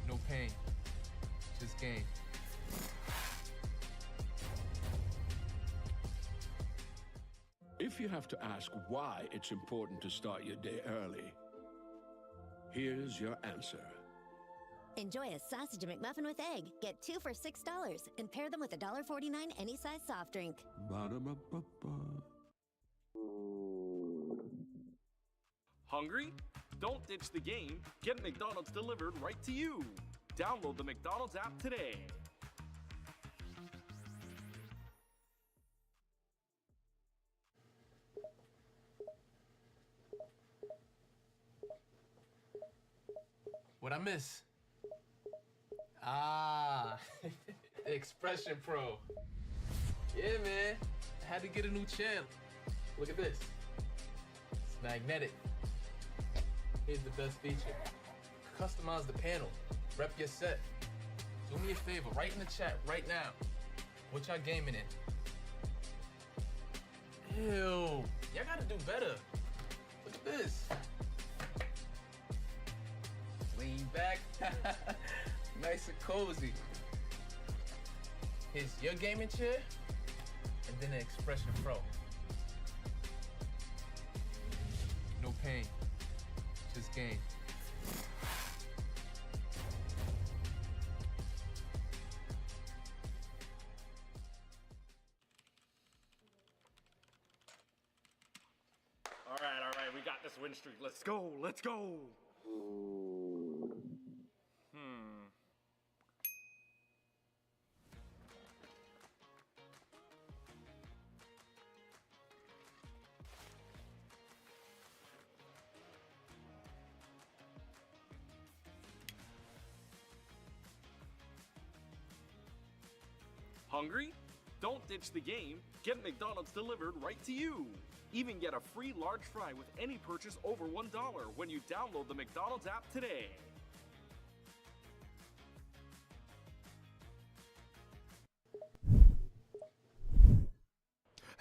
No pain, just gain. If you have to ask why it's important to start your day early, here's your answer. Enjoy a sausage McMuffin with egg. Get 2 for $6 and pair them with a $1.49 any size soft drink. Ba-da-ba-ba-ba. Hungry? Don't ditch the game. Get McDonald's delivered right to you. Download the McDonald's app today. What I miss? Ah, Expression Pro. Yeah, man. I had to get a new channel. Look at this. It's magnetic. Here's the best feature. Customize the panel. Rep your set. Do me a favor, write in the chat right now. What y'all gaming in? Ew, y'all gotta do better. Look at this. Lean back, nice and cozy. Here's your gaming chair, and then the Expression Pro. No pain, just game. All right, we got this win streak. Let's go, let's go. Hungry? Don't ditch the game. Get McDonald's delivered right to you. Even get a free large fry with any purchase over $1 when you download the McDonald's app today.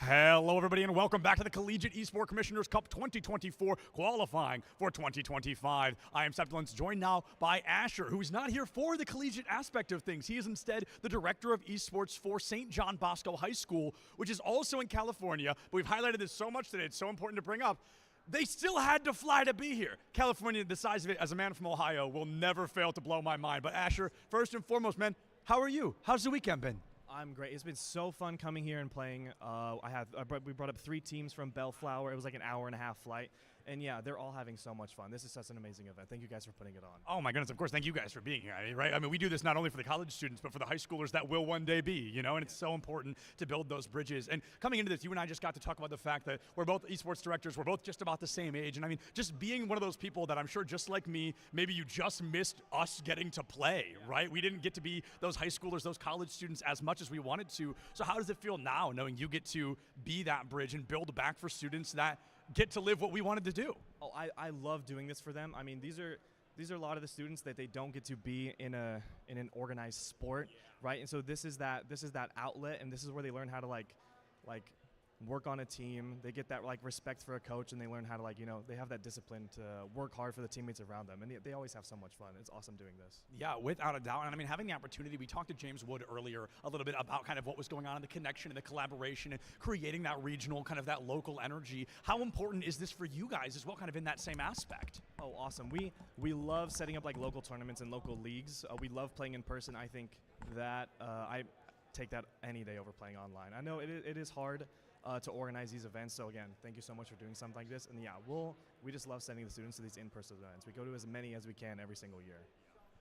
Hello, everybody, and welcome back to the Collegiate Esports Commissioners Cup 2024 qualifying for 2025. I am Septilence, joined now by Asher, who's not here for the collegiate aspect of things. He is instead the Director of Esports for St. John Bosco High School, which is also in California. But we've highlighted this so much today, it's so important to bring up. They still had to fly to be here. California, the size of it, as a man from Ohio, will never fail to blow my mind. But Asher, first and foremost, man, how are you? How's the weekend been? I'm great. It's been so fun coming here and playing. We brought up 3 teams from Bellflower. It was like an hour-and-a-half flight. And yeah, they're all having so much fun. This is such an amazing event. Thank you guys for putting it on. Oh my goodness, of course, thank you guys for being here, right? I mean, we do this not only for the college students, but for the high schoolers that will one day be, you know, and it's so important to build those bridges. And coming into this, you and I just got to talk about the fact that we're both esports directors, we're both just about the same age. And I mean, just being one of those people that I'm sure just like me, maybe you just missed us getting to play, right? We didn't get to be those high schoolers, those college students as much as we wanted to. So how does it feel now knowing you get to be that bridge and build back for students that get to live what we wanted to do? Oh, I love doing this for them. I mean, these are a lot of the students that they don't get to be in an organized sport, right? And so this is that outlet, and this is where they learn how to like work on a team. They get that like respect for a coach, and they learn how to they have that discipline to work hard for the teammates around them, and they always have so much fun. It's awesome doing this. Yeah, without a doubt. And I mean, having the opportunity, we talked to James Wood earlier a little bit about kind of what was going on in the connection and the collaboration and creating that regional, kind of that local energy. How important is this for you guys as well, kind of in that same aspect? Oh, awesome. We love setting up like local tournaments and local leagues. We love playing in person. I think that I take that any day over playing online. I know it is hard to organize these events. So again, thank you so much for doing something like this. And yeah, we just love sending the students to these in-person events. We go to as many as we can every single year.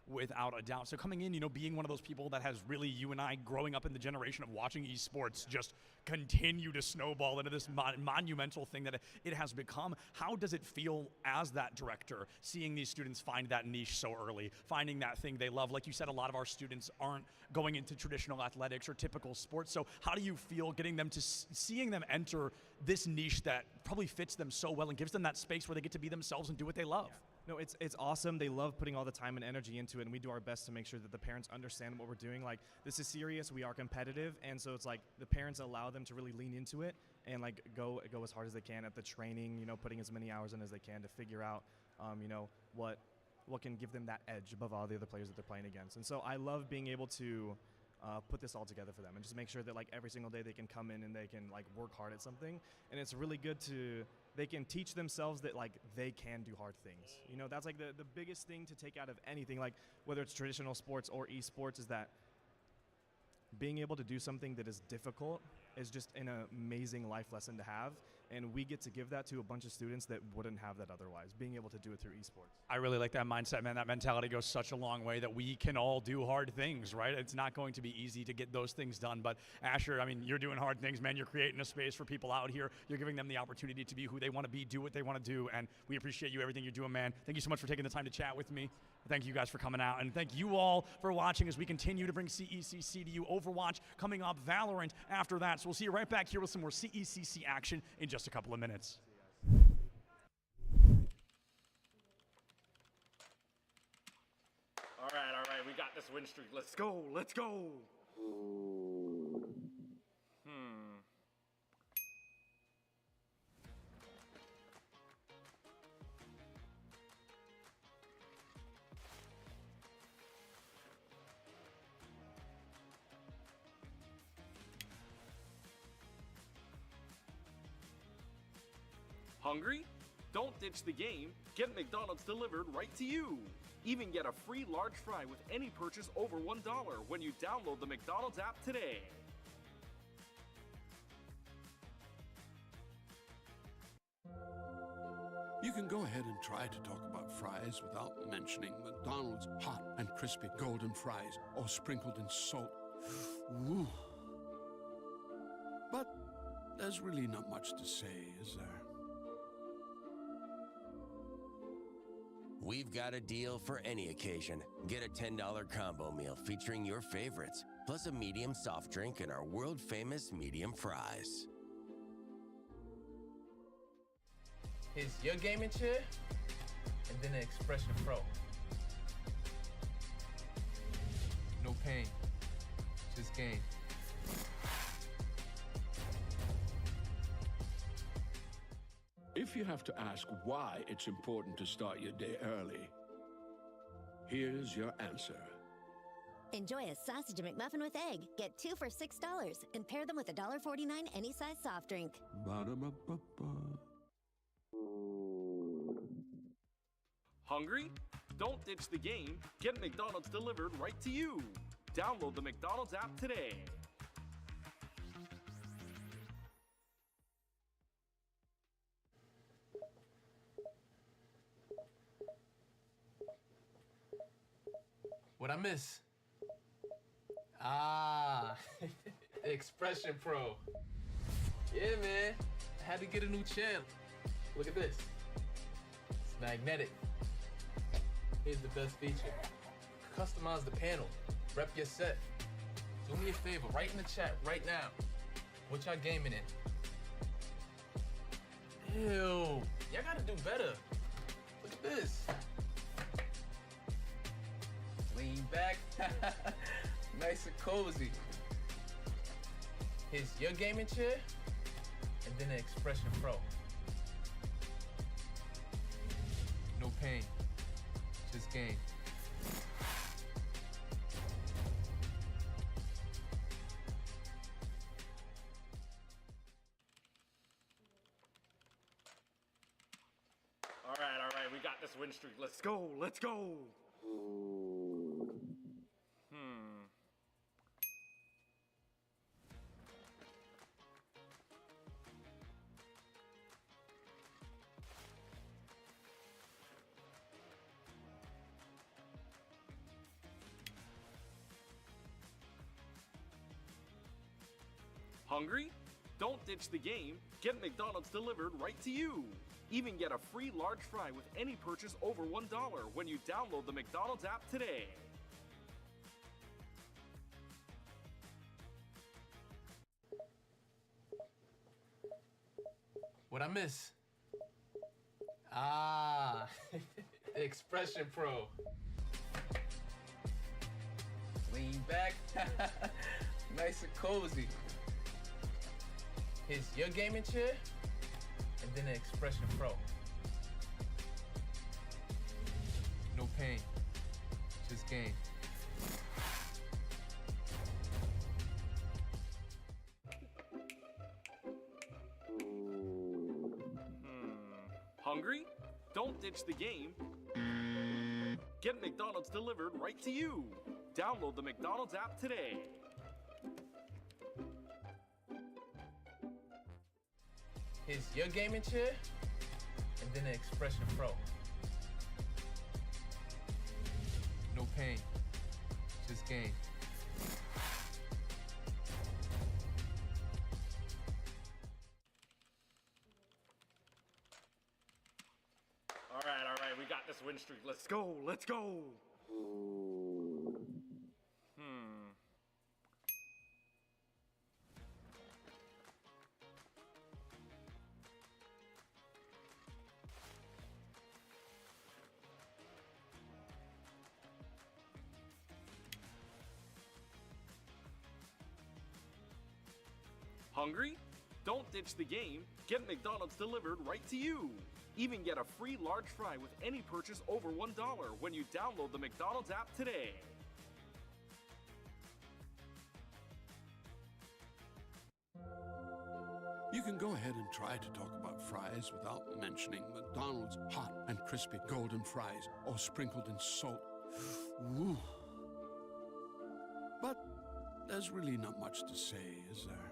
Without a doubt. So coming in, being one of those people that has really, you and I growing up in the generation of watching esports just continue to snowball into this monumental thing that it has become. How does it feel as that director, seeing these students find that niche so early, finding that thing they love? Like you said, a lot of our students aren't going into traditional athletics or typical sports. So how do you feel getting them to seeing them enter this niche that probably fits them so well and gives them that space where they get to be themselves and do what they love? Yeah. No, it's awesome. They love putting all the time and energy into it, and we do our best to make sure that the parents understand what we're doing. Like, this is serious. We are competitive, and so it's like the parents allow them to really lean into it and like go as hard as they can at the training. Putting as many hours in as they can to figure out, what can give them that edge above all the other players that they're playing against. And so I love being able to put this all together for them and just make sure that like every single day they can come in and they can like work hard at something. And it's really good they can teach themselves that like they can do hard things. That's like the biggest thing to take out of anything, like whether it's traditional sports or esports, is that being able to do something that is difficult is just an amazing life lesson to have. And we get to give that to a bunch of students that wouldn't have that otherwise, being able to do it through esports. I really like that mindset, man. That mentality goes such a long way that we can all do hard things, right? It's not going to be easy to get those things done. But Asher, I mean, you're doing hard things, man. You're creating a space for people out here. You're giving them the opportunity to be who they want to be, do what they want to do. And we appreciate you, everything you're doing, man. Thank you so much for taking the time to chat with me. Thank you guys for coming out. And thank you all for watching as we continue to bring CECC to you. Overwatch coming up, Valorant after that. So we'll see you right back here with some more CECC action in just a couple of minutes. All right, we got this win streak. Let's go. Let's go. Hungry? Don't ditch the game. Get McDonald's delivered right to you. Even get a free large fry with any purchase over $1 when you download the McDonald's app today. You can go ahead and try to talk about fries without mentioning McDonald's hot and crispy golden fries, all sprinkled in salt. Woo. But there's really not much to say, is there? We've got a deal for any occasion. Get a $10 combo meal featuring your favorites, plus a medium soft drink and our world-famous medium fries. Here's your gaming chair, and then an Expression Pro. No pain, just gain. If you have to ask why it's important to start your day early, here's your answer. Enjoy a sausage McMuffin with egg. Get 2 for $6 and pair them with a $1.49 any size soft drink. Ba-da-ba-ba-ba. Hungry? Don't ditch the game. Get McDonald's delivered right to you. Download the McDonald's app today. What I miss? Expression Pro. Yeah, man. I had to get a new channel. Look at this. It's magnetic. Here's the best feature. Customize the panel. Rep your set. Do me a favor, write in the chat right now. What y'all gaming in? Ew. Y'all gotta do better. Look at this. Lean back. Nice and cozy. Here's your gaming chair, and then an Expression Pro. No pain, just gain. All right, we got this win streak. Let's go, let's go. Hungry? Don't ditch the game. Get McDonald's delivered right to you. Even get a free large fry with any purchase over $1 when you download the McDonald's app today. What I miss? Expression Pro. Lean back. Nice and cozy. Here's your gaming chair, and then an Expression Pro. No pain, just gain. Hungry? Don't ditch the game. Get McDonald's delivered right to you. Download the McDonald's app today. Here's your gaming chair, and then an Expression Pro. No pain, just gain. All right, we got this win streak. Let's go, let's go. Hungry? Don't ditch the game. Get McDonald's delivered right to you. Even get a free large fry with any purchase over $1 when you download the McDonald's app today. You can go ahead and try to talk about fries without mentioning McDonald's hot and crispy golden fries, all sprinkled in salt. Woo. But there's really not much to say, is there?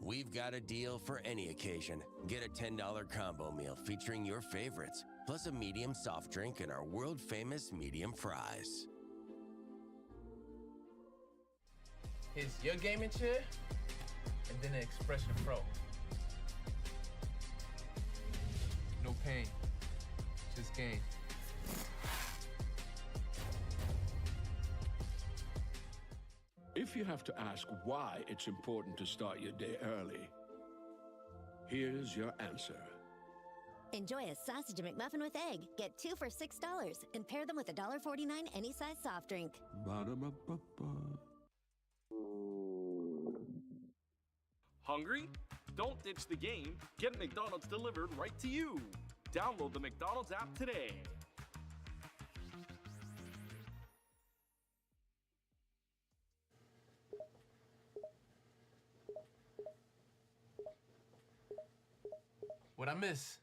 We've got a deal for any occasion. Get a $10 combo meal featuring your favorites, plus a medium soft drink and our world-famous medium fries. Here's your gaming chair, and then an Expression Pro. No pain, just gain. If you have to ask why it's important to start your day early, here's your answer. Enjoy a sausage McMuffin with egg. Get 2 for $6 and pair them with a $1.49 any size soft drink. Ba-da-ba-ba-ba. Hungry? Don't ditch the game. Get McDonald's delivered right to you. Download the McDonald's app today. What I miss?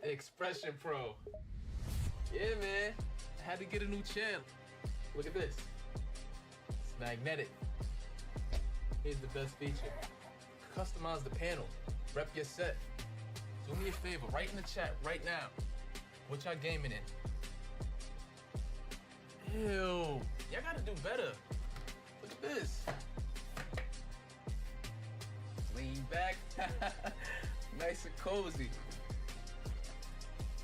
Expression Pro. Yeah, man. I had to get a new chair. Look at this. It's magnetic. Here's the best feature. Customize the panel. Rep your set. Do me a favor, write in the chat right now. What y'all gaming in? Ew. Y'all gotta do better. Look at this. Lean back. Nice and cozy.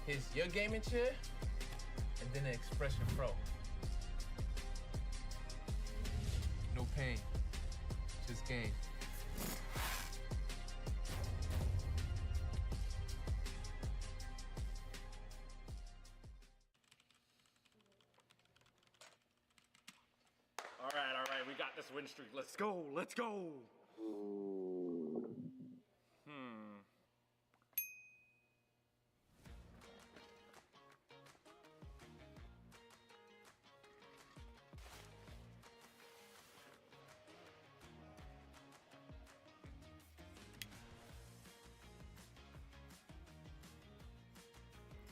Here's your gaming chair, and then an Expression Pro. No pain, just gain. All right, we got this win streak. Let's go, let's go.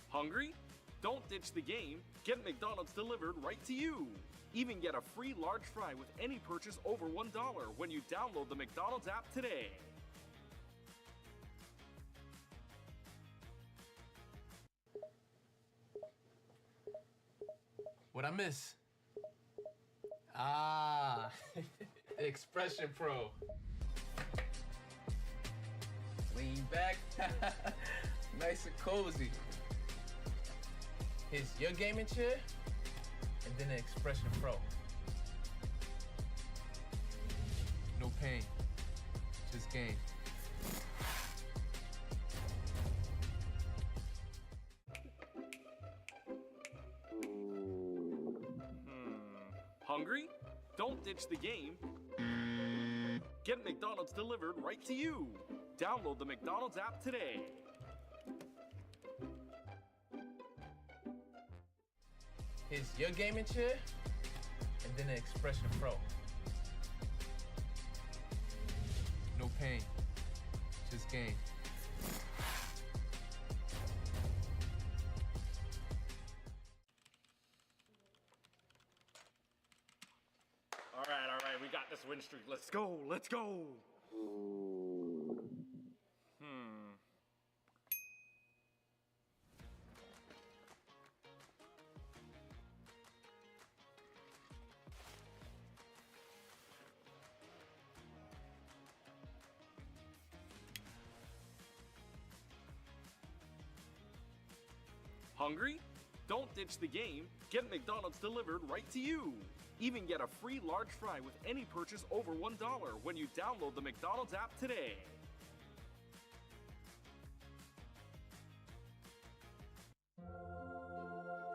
Hungry? Don't ditch the game. Get McDonald's delivered right to you. Even get a free large fry with any purchase over $1 when you download the McDonald's app today. What I miss? Expression Pro. Lean back. Nice and cozy. Here's your gaming chair, and then an Expression Pro. No pain, just gain. Hungry? Don't ditch the game. Get McDonald's delivered right to you. Download the McDonald's app today. Here's your gaming chair, and then an Expression Pro. No pain, just gain. All right, we got this win streak. Let's go, let's go. Hungry? Don't ditch the game. Get McDonald's delivered right to you. Even get a free large fry with any purchase over $1 when you download the McDonald's app today.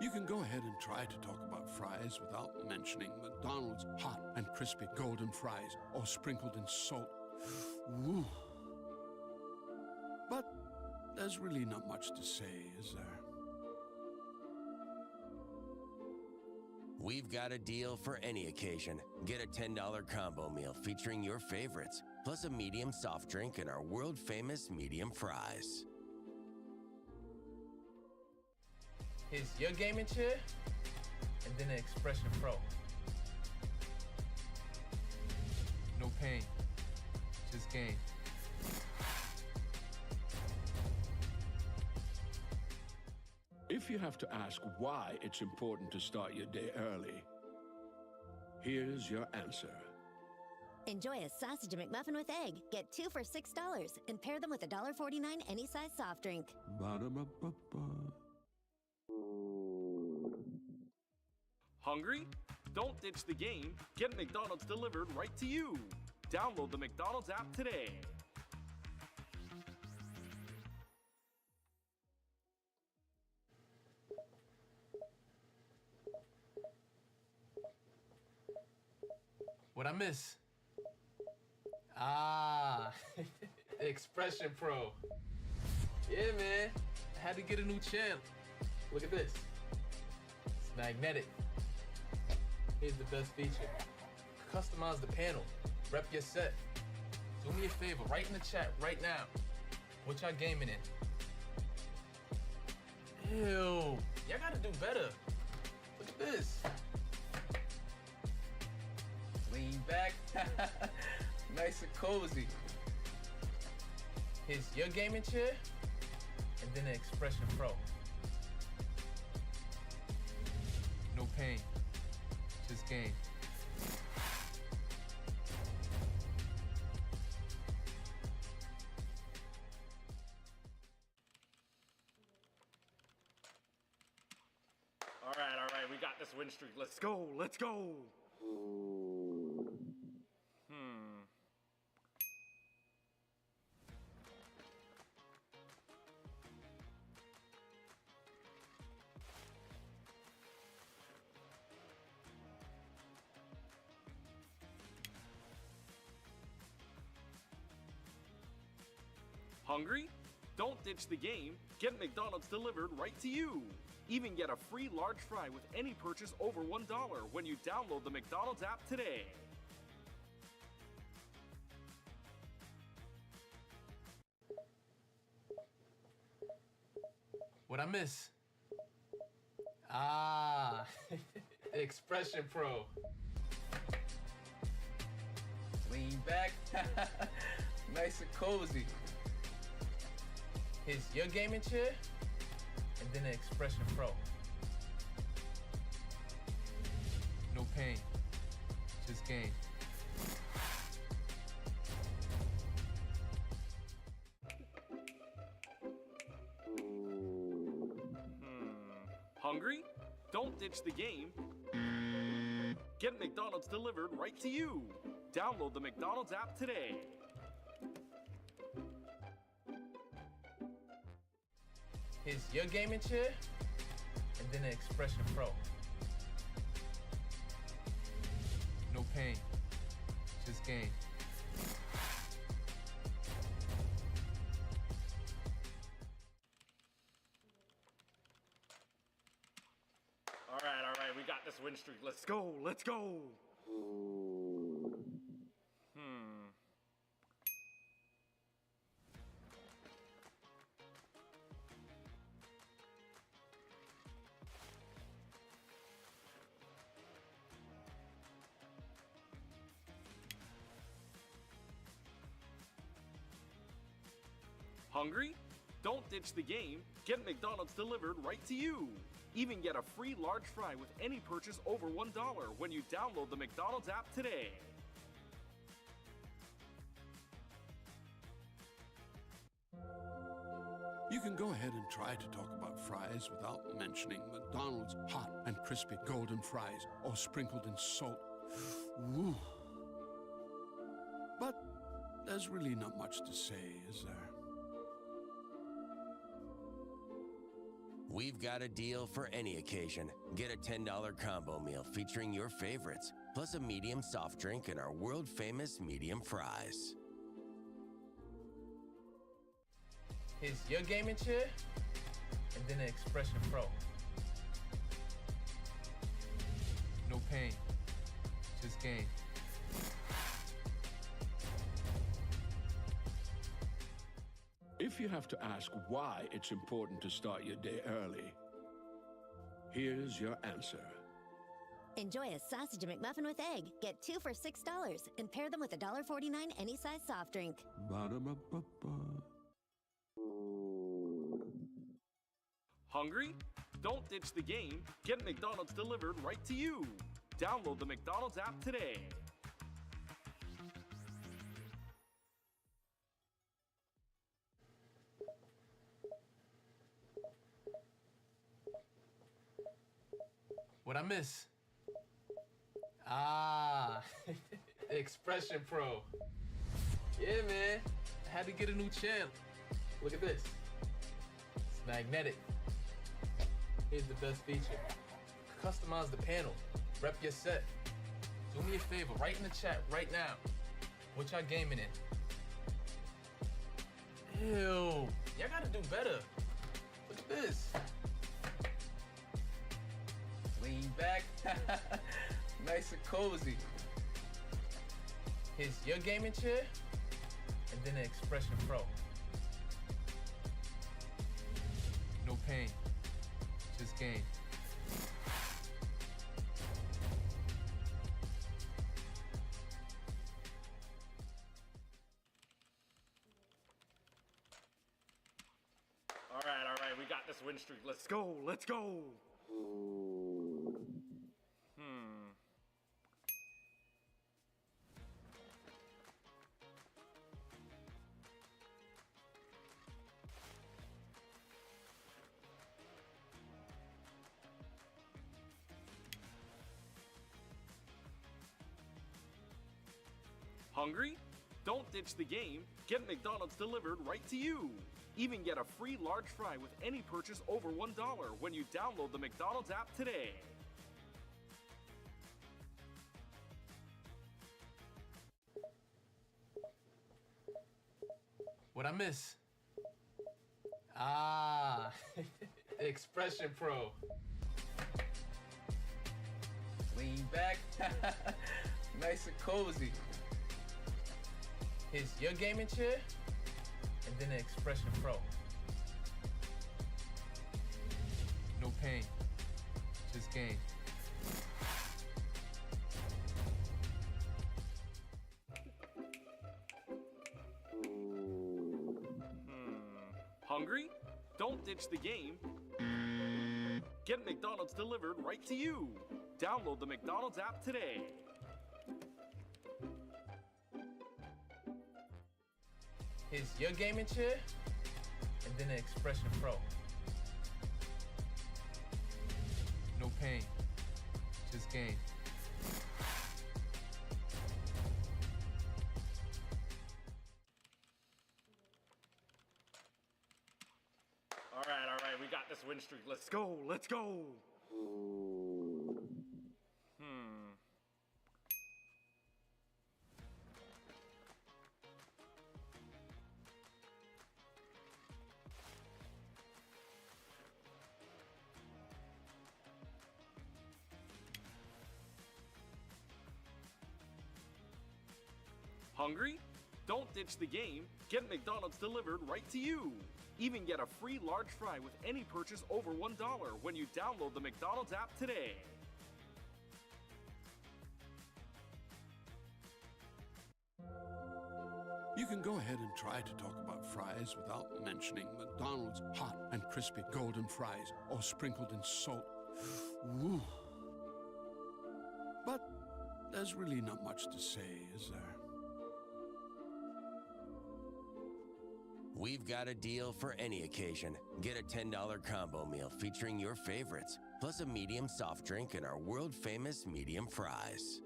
You can go ahead and try to talk about fries without mentioning McDonald's hot and crispy golden fries, all sprinkled in salt. Woo. But there's really not much to say, is there? We've got a deal for any occasion. Get a $10 combo meal featuring your favorites, plus a medium soft drink and our world-famous medium fries. Here's your gaming chair, and then an Expression Pro. No pain, just game. If you have to ask why it's important to start your day early, here's your answer. Enjoy a sausage McMuffin with egg. Get 2 for $6 and pair them with a $1.49 any size soft drink. Ba-da-ba-ba-ba. Hungry? Don't ditch the game. Get McDonald's delivered right to you. Download the McDonald's app today. What I miss? The Expression Pro. Yeah, man. I had to get a new channel. Look at this. It's magnetic. Here's the best feature. Customize the panel. Rep your set. Do me a favor, write in the chat right now. What y'all gaming in? Ew. Y'all gotta do better. Look at this. Lean back. Nice and cozy. Here's your gaming chair, and then an Expression Pro. No pain, just game. All right, we got this win streak. Let's go, let's go. Hungry? Don't ditch the game. Get McDonald's delivered right to you. Even get a free large fry with any purchase over $1 when you download the McDonald's app today. What I miss? The Expression Pro. Lean back. Nice and cozy. Here's your gaming chair, and then an Expression Pro. No pain, just game. Hungry? Don't ditch the game. Get McDonald's delivered right to you. Download the McDonald's app today. Here's your gaming chair, and then an Expression Pro. No pain, just game. All right, we got this win streak. Let's go, let's go. Hungry? Don't ditch the game. Get McDonald's delivered right to you. Even get a free large fry with any purchase over $1 when you download the McDonald's app today. You can go ahead and try to talk about fries without mentioning McDonald's hot and crispy golden fries, all sprinkled in salt. Woo. But there's really not much to say, is there? We've got a deal for any occasion. Get a $10 combo meal featuring your favorites, plus a medium soft drink and our world-famous medium fries. Here's your gaming chair, and then an Expression Pro. No pain, just game. If you have to ask why it's important to start your day early, here's your answer. Enjoy a sausage McMuffin with egg. Get 2 for $6 and pair them with a $1.49 any size soft drink. Ba-da-ba-ba-ba. Hungry? Don't ditch the game. Get McDonald's delivered right to you. Download the McDonald's app today. What I miss? The Expression Pro. Yeah, man. I had to get a new channel. Look at this. It's magnetic. Here's the best feature. Customize the panel. Rep your set. Do me a favor, write in the chat right now. What y'all gaming in? Ew. Y'all gotta do better. Look at this. Lean back. Nice and cozy. Here's your gaming chair, and then an Expression Pro. No pain, just game. All right, we got this win streak. Let's go, let's go. Hungry? Don't ditch the game. Get McDonald's delivered right to you. Even get a free large fry with any purchase over $1 when you download the McDonald's app today. What I miss? The Expression Pro. Lean back. Nice and cozy. Here's your gaming chair, and then an Expression Pro. No pain, just game. Hungry? Don't ditch the game. Get McDonald's delivered right to you. Download the McDonald's app today. Here's your gaming chair, and then an Expression Pro. No pain, just game. All right, we got this win streak. Let's go, let's go. Hungry? Don't ditch the game. Get McDonald's delivered right to you. Even get a free large fry with any purchase over $1 when you download the McDonald's app today. You can go ahead and try to talk about fries without mentioning McDonald's hot and crispy golden fries, all sprinkled in salt. Woo. But there's really not much to say, is there? We've got a deal for any occasion. Get a $10 combo meal featuring your favorites, plus a medium soft drink and our world-famous medium fries.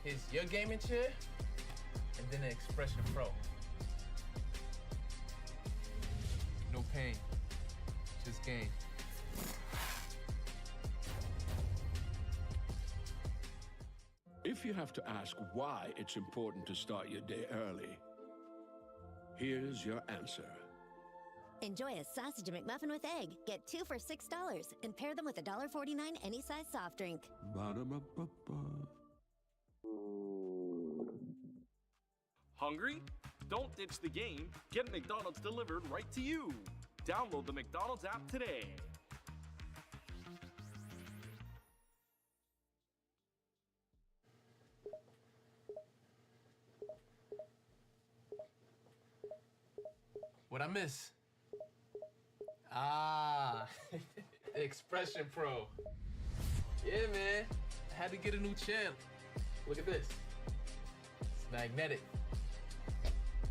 Here's your gaming chair, and then an Expression Pro. game. If you have to ask why it's important to start your day early, here's your answer. Enjoy a sausage McMuffin with egg. Get 2 for $6 and pair them with a $1.49 any size soft drink. Ba-da-ba-ba-ba. Hungry? Don't ditch the game. Get McDonald's delivered right to you. Download the McDonald's app today. What I miss? Ah, the Expression Pro. Yeah, man. I had to get a new channel. Look at this. It's magnetic.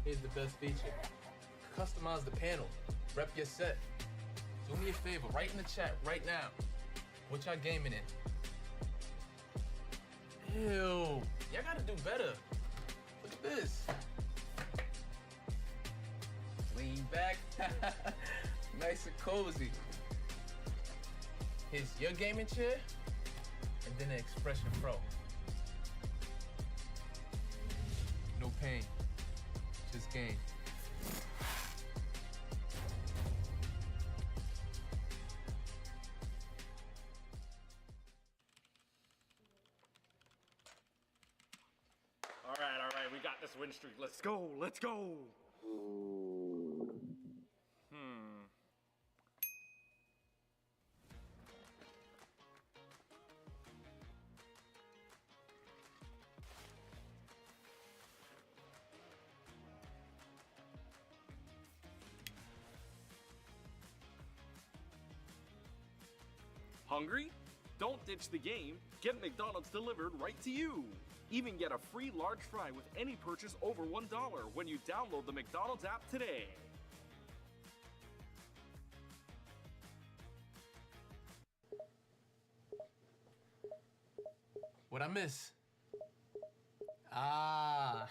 Here's the best feature. Customize the panel. Rep your set. Do me a favor, write in the chat right now. What y'all gaming in? Ew. Y'all gotta do better. Look at this. Lean back. Nice and cozy. Here's your gaming chair, and then the Expression Pro. No pain, just game. All right, we got this win streak. Let's go, let's go. Hungry? Don't ditch the game. Get McDonald's delivered right to you. Even get a free large fry with any purchase over $1 when you download the McDonald's app today. What I miss? Ah,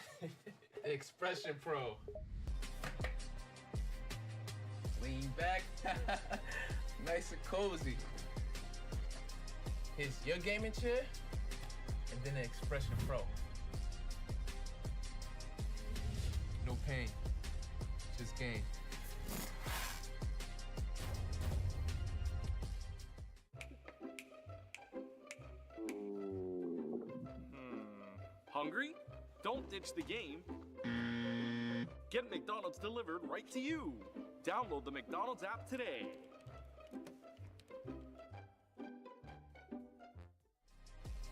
the Expression Pro. Lean back. Nice and cozy. Here's your gaming chair, and then the Expression Pro. No pain, just game. Hungry? Don't ditch the game. Get McDonald's delivered right to you. Download the McDonald's app today.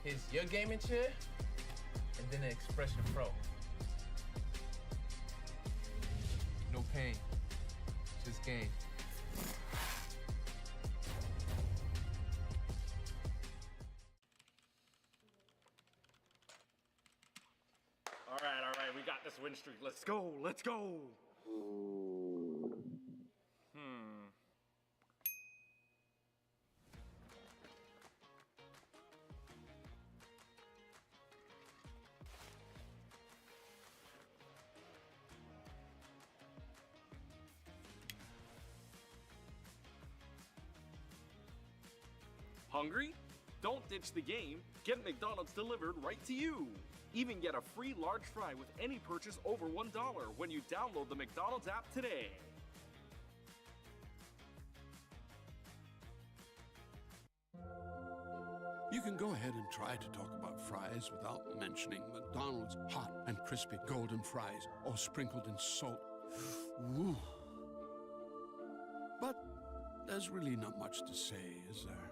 Here's your gaming chair, and then the Expression Pro. No pain, just game. All right, we got this win streak. Let's go, let's go. Hungry? Don't ditch the game. Get McDonald's delivered right to you. Even get a free large fry with any purchase over $1 when you download the McDonald's app today. You can go ahead and try to talk about fries without mentioning McDonald's hot and crispy golden fries, all sprinkled in salt. Woo. But there's really not much to say, is there?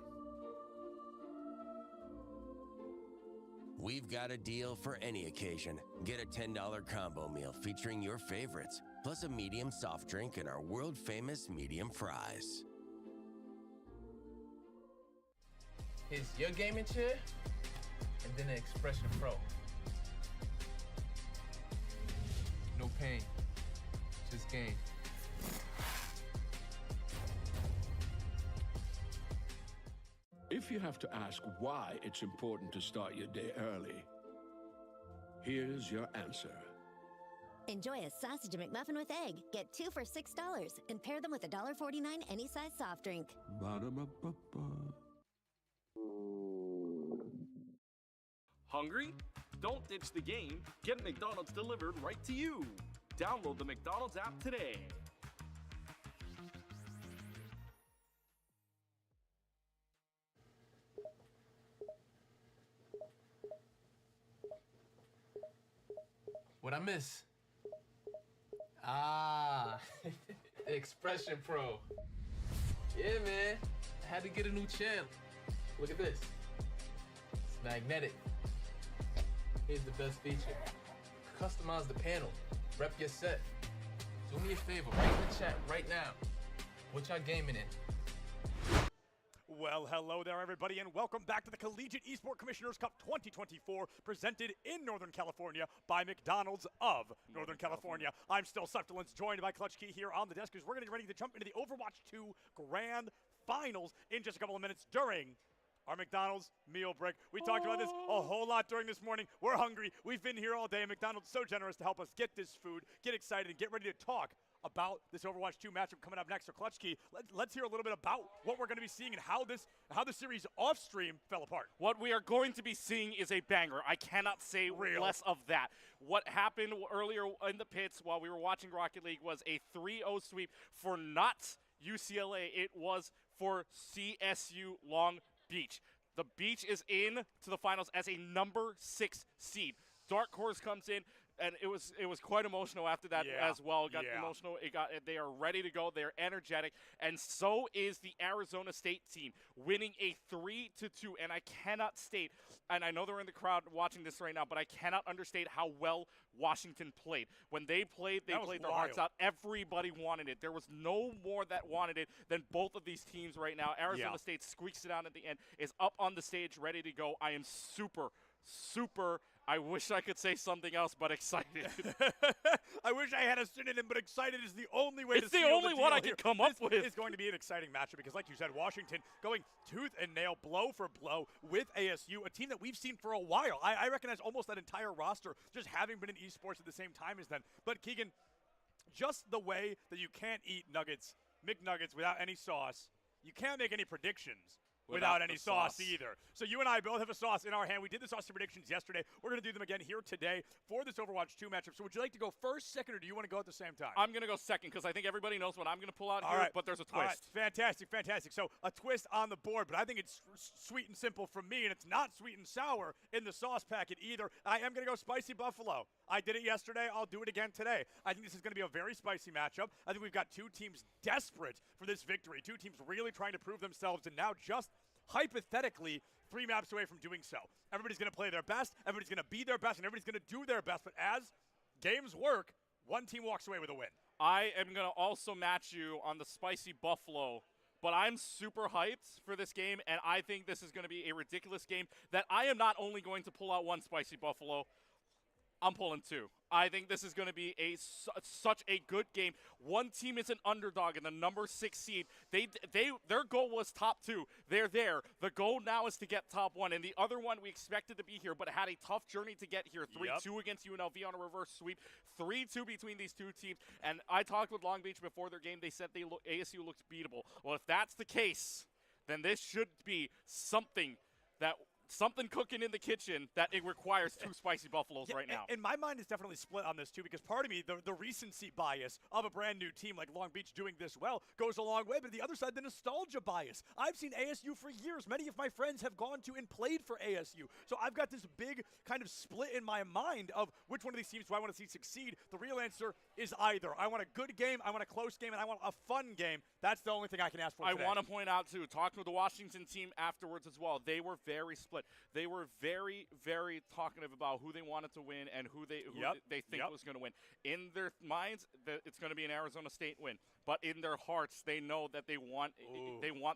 We've got a deal for any occasion. Get a $10 combo meal featuring your favorites, plus a medium soft drink and our world-famous medium fries. Here's your gaming chair, and then the Expression Pro. No pain, just game. If you have to ask why it's important to start your day early, here's your answer. Enjoy a sausage McMuffin with egg. Get 2 for $6 and pair them with a $1.49 any size soft drink. Ba-da-ba-ba-ba. Hungry? Don't ditch the game. Get McDonald's delivered right to you. Download the McDonald's app today. What I miss? Ah, the Expression Pro. Yeah, man. I had to get a new channel. Look at this. It's magnetic. Here's the best feature. Customize the panel. Rep your set. Do me a favor, write in the chat right now. What y'all gaming in? Well, hello there, everybody, and welcome back to the Collegiate Esport Commissioners Cup 2024, presented in Northern California by McDonald's of Northern California. I'm still Subtilence, joined by Clutch Key here on the desk, because we're going to get ready to jump into the Overwatch 2 Grand Finals in just a couple of minutes during our McDonald's meal break. We talked about this a whole lot during this morning. We're hungry. We've been here all day, and McDonald's so generous to help us get this food, get excited, and get ready to talk about this Overwatch 2 matchup coming up next. So Clutch Key, let's hear a little bit about what we're going to be seeing and how the series off stream fell apart. What we are going to be seeing is a banger. I cannot say less of that. What happened earlier in the pits while we were watching Rocket League was a 3-0 sweep for not UCLA. It was for CSU Long Beach. The Beach is in to the finals as a number 6 seed. Dark Horse comes in. And it was quite emotional after that as well. It got emotional. They are ready to go. They're energetic, and so is the Arizona State team, winning a 3-2. And I cannot state, and I know they're in the crowd watching this right now, but I cannot understate how well Washington played. When they played their hearts out. Everybody wanted it. There was no more that wanted it than both of these teams right now. Arizona State squeaks it out at the end, is up on the stage, ready to go. I am super, I wish I could say something else, but excited. I wish I had a synonym, but excited is the only way to It's the only one I can come up with. It's going to be an exciting matchup because, like you said, Washington going tooth and nail, blow for blow with ASU, a team that we've seen for a while. I recognize almost that entire roster just having been in esports at the same time as them. But Keegan, just the way that you can't eat nuggets, McNuggets, without any sauce, you can't make any predictions without any sauce either. So you and I both have a sauce in our hand. We did the sauce predictions yesterday. We're going to do them again here today for this Overwatch 2 matchup. So would you like to go first, second, or do you want to go at the same time? I'm going to go second because I think everybody knows what I'm going to pull out all here, right. but there's a twist. All right. Fantastic, fantastic. So a twist on the board, but I think it's sweet and simple from me, and it's not sweet and sour in the sauce packet either. I am going to go spicy buffalo. I did it yesterday. I'll do it again today. I think this is going to be a very spicy matchup. I think we've got two teams desperate for this victory, two teams really trying to prove themselves, and now just hypothetically 3 maps away from doing so. Everybody's going to play their best, everybody's going to be their best, and everybody's going to do their best. But as games work, one team walks away with a win. I am going to also match you on the spicy buffalo, but I'm super hyped for this game, and I think this is going to be a ridiculous game that I am not only going to pull out one spicy buffalo, I'm pulling 2. I think this is going to be such a good game. One team is an underdog in the number 6 seed. Their goal was top 2. They're there. The goal now is to get top 1. And the other one we expected to be here, but had a tough journey to get here. 3-2 against UNLV on a reverse sweep. 3-2 between these two teams. And I talked with Long Beach before their game. They said ASU looks beatable. Well, if that's the case, then this should be something cooking in the kitchen that it requires 2 spicy buffaloes right now. And my mind is definitely split on this too, because part of me, the recency bias of a brand new team like Long Beach doing this well goes a long way, but the other side, the nostalgia bias. I've seen ASU for years. Many of my friends have gone to and played for ASU. So I've got this big kind of split in my mind of which one of these teams do I want to see succeed. The real answer is either. I want a good game, I want a close game, and I want a fun game. That's the only thing I can ask for today. I want to point out too, talking with the Washington team afterwards as well, they were very split. They were very, very talkative about who they wanted to win and who they think was going to win. In their minds, it's going to be an Arizona State win, but in their hearts, they know that they want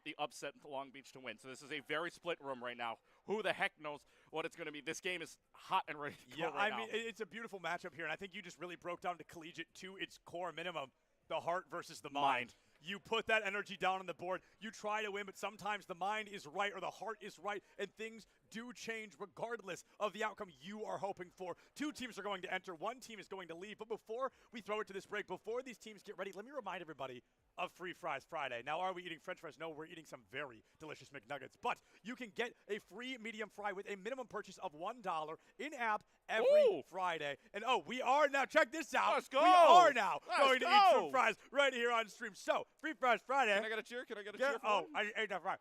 the upset to Long Beach to win. So this is a very split room right now. Who the heck knows what it's going to be? This game is hot and ready to go right now. I mean, it's a beautiful matchup here, and I think you just really broke down to collegiate to its core minimum, the heart versus the mind. You put that energy down on the board. You try to win, but sometimes the mind is right or the heart is right, and things do change regardless of the outcome you are hoping for. Two teams are going to enter. One team is going to leave. But before we throw it to this break, before these teams get ready, let me remind everybody of Free Fries Friday. Now, are we eating French fries? No, we're eating some very delicious McNuggets. But you can get a free medium fry with a minimum purchase of $1 in-app every Friday. And we are now, check this out. Let's go. We are now Let's going to eat some fries right here on stream. So, Free Fries Friday. Can I get a cheer? Can I get a cheer for one? I ate that fry.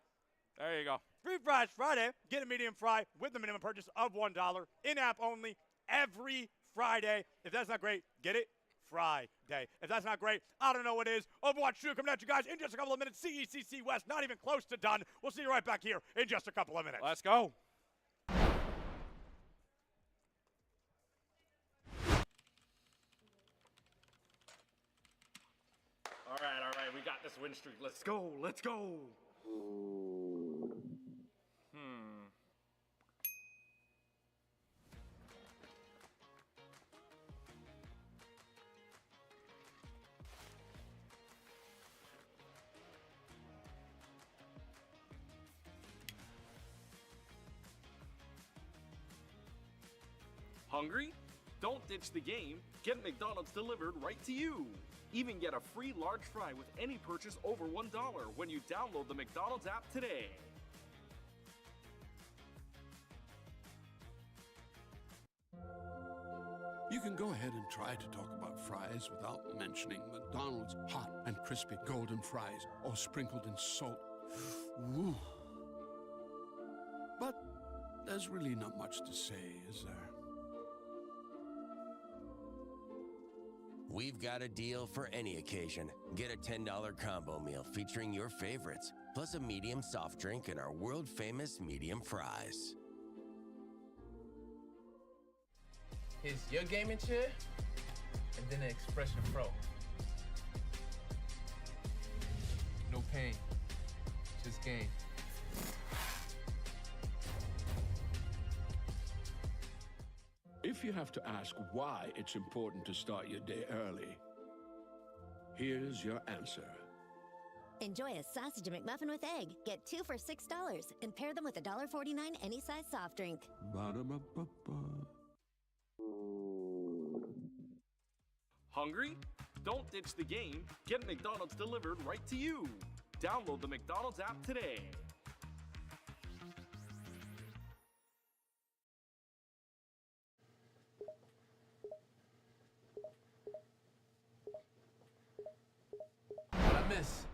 There you go. Free Fries Friday. Get a medium fry with a minimum purchase of $1 in-app only every Friday. If that's not great, get it Friday. If that's not great, I don't know what is. Overwatch 2 coming at you guys in just a couple of minutes. CECC West, not even close to done. We'll see you right back here in just a couple of minutes. Let's go. All right. We got this win streak. Let's go. Let's go. Hungry? Don't ditch the game. Get McDonald's delivered right to you. Even get a free large fry with any purchase over $1 when you download the McDonald's app today. You can go ahead and try to talk about fries without mentioning McDonald's hot and crispy golden fries, all sprinkled in salt. Woo. But there's really not much to say, is there? We've got a deal for any occasion. Get a $10 combo meal featuring your favorites, plus a medium soft drink and our world-famous medium fries. Here's your gaming chair, and then an Expression Pro. No pain, just game. If you have to ask why it's important to start your day early, here's your answer. Enjoy a sausage McMuffin with egg. Get 2 for $6 and pair them with a $1.49 any size soft drink. Ba-da-ba-ba-ba. Hungry? Don't ditch the game. Get McDonald's delivered right to you. Download the McDonald's app today. What I miss?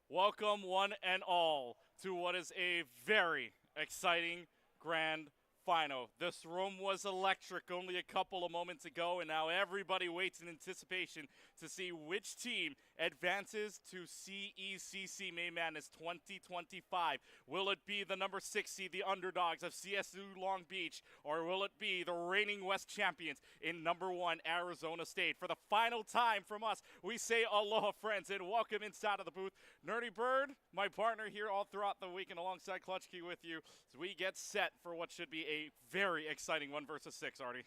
Welcome, one and all, to what is a very exciting grand final. This room was electric only a couple of moments ago, and now everybody waits in anticipation to see which team advances to CECC Main Madness 2025. Will it be the number 6 seed, the underdogs of CSU Long Beach, or will it be the reigning West champions in number 1 Arizona State? For the final time from us, we say aloha, friends, and welcome inside of the booth. Nerdy Bird, my partner here all throughout the weekend alongside Clutch Key with you, as we get set for what should be a very exciting 1 versus 6, Artie.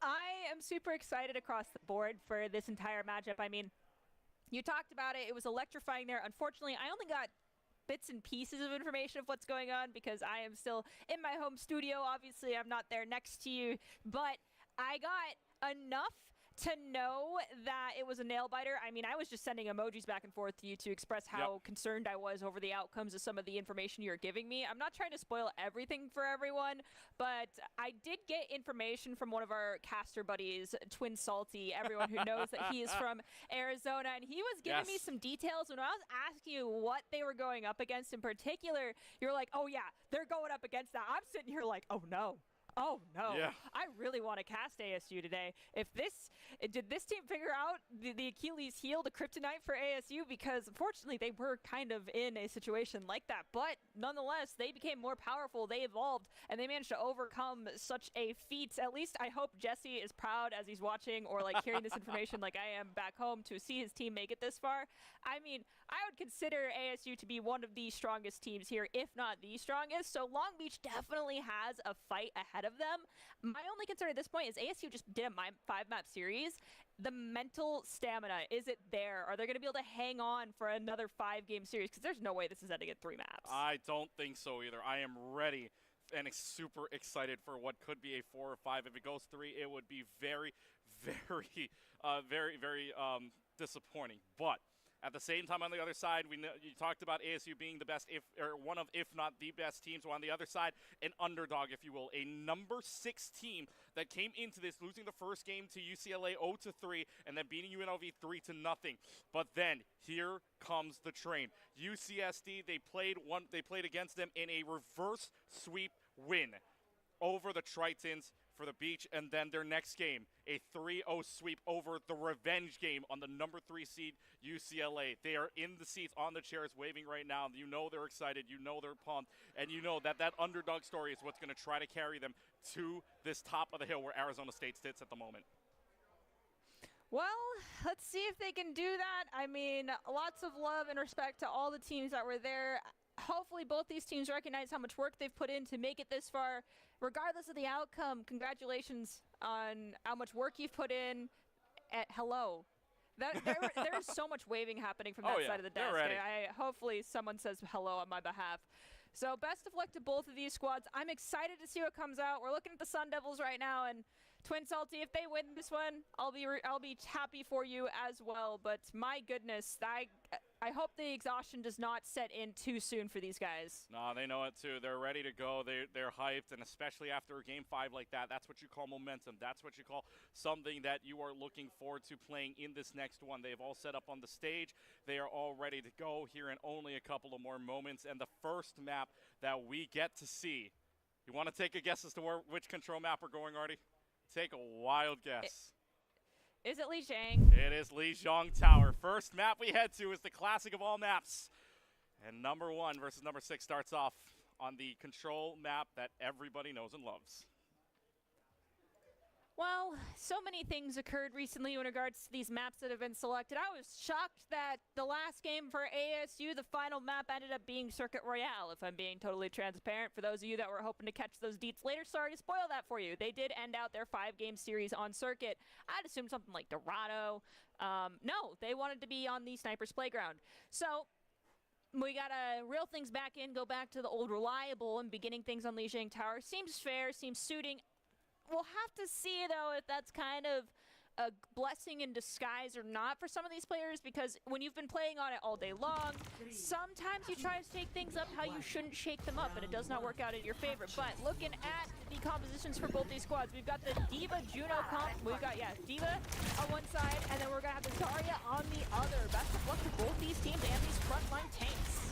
I am super excited across the board for this entire matchup. I mean, you talked about it. It was electrifying there. Unfortunately, I only got bits and pieces of information of what's going on because I am still in my home studio. Obviously, I'm not there next to you, but I got enough to know that it was a nail biter. I mean, I was just sending emojis back and forth to you to express how concerned I was over the outcomes of some of the information you're giving me. I'm not trying to spoil everything for everyone, but I did get information from one of our caster buddies, Twin Salty, everyone who knows that he is from Arizona, and he was giving me some details. When I was asking you what they were going up against in particular, you're like, oh yeah, they're going up against that. I'm sitting here like, oh no. Oh no! Yeah. I really want to cast ASU today. Did this team figure out the Achilles heel, the kryptonite for ASU? Because unfortunately they were kind of in a situation like that. But nonetheless, they became more powerful. They evolved, and they managed to overcome such a feat. At least I hope Jesse is proud as he's watching or like hearing this information like I am back home to see his team make it this far. I mean, I would consider ASU to be one of the strongest teams here, if not the strongest. So Long Beach definitely has a fight ahead ahead of them. My only concern at this point is ASU just did a 5-map series. The mental stamina, is it there? Are they going to be able to hang on for another 5-game series? Because there's no way this is ending at 3 maps. I don't think so either. I am ready and super excited for what could be a 4 or 5. If it goes 3, it would be very, very disappointing. But at the same time, on the other side, we know you talked about ASU being the best, or one of, if not the best teams. So on the other side, an underdog, if you will, a number 6 team that came into this losing the first game to UCLA 0-3, and then beating UNLV 3-0. But then here comes the train. UCSD, they played against them in a reverse sweep win over the Tritons for the Beach, and then their next game, a 3-0 sweep over the revenge game on the number 3 seed UCLA. They are in the seats, on the chairs, waving right now. You know they're excited. You know they're pumped. And you know that that underdog story is what's going to try to carry them to this top of the hill where Arizona State sits at the moment. Well, let's see if they can do that. I mean, lots of love and respect to all the teams that were there. Hopefully both these teams recognize how much work they've put in to make it this far. Regardless of the outcome, congratulations on how much work you've put in. Hello. There is so much waving happening from that side of the desk. Hopefully someone says hello on my behalf. So best of luck to both of these squads. I'm excited to see what comes out. We're looking at the Sun Devils right now, and Twin Salty, if they win this one, I'll be happy for you as well. But my goodness, I hope the exhaustion does not set in too soon for these guys. No, they know it too. They're ready to go. They're hyped, and especially after a game 5 like that, that's what you call momentum. That's what you call something that you are looking forward to playing in this next one. They've all set up on the stage. They are all ready to go here in only a couple of more moments. And the first map that we get to see, you want to take a guess as to which control map we're going, Artie? Take a wild guess. Is it Lijiang? It is Lijiang Tower. First map we head to is the classic of all maps. And number 1 versus number 6 starts off on the control map that everybody knows and loves. Well, so many things occurred recently in regards to these maps that have been selected. I was shocked that the last game for ASU, the final map ended up being Circuit Royale, if I'm being totally transparent. For those of you that were hoping to catch those deets later, sorry to spoil that for you. They did end out their 5-game series on Circuit. I'd assume something like Dorado. No, they wanted to be on the Sniper's Playground. So we got to reel things back in, go back to the old reliable, and beginning things on Lijiang Tower. Seems fair, seems suiting. We'll have to see, though, if that's kind of a blessing in disguise or not for some of these players, because when you've been playing on it all day long, sometimes you try to shake things up how you shouldn't shake them up, and it does not work out in your favor. But looking at the compositions for both these squads, we've got the Diva Juno comp. We've got, Diva on one side, and then we're going to have the Zarya on the other. Best of luck to both these teams and these frontline tanks.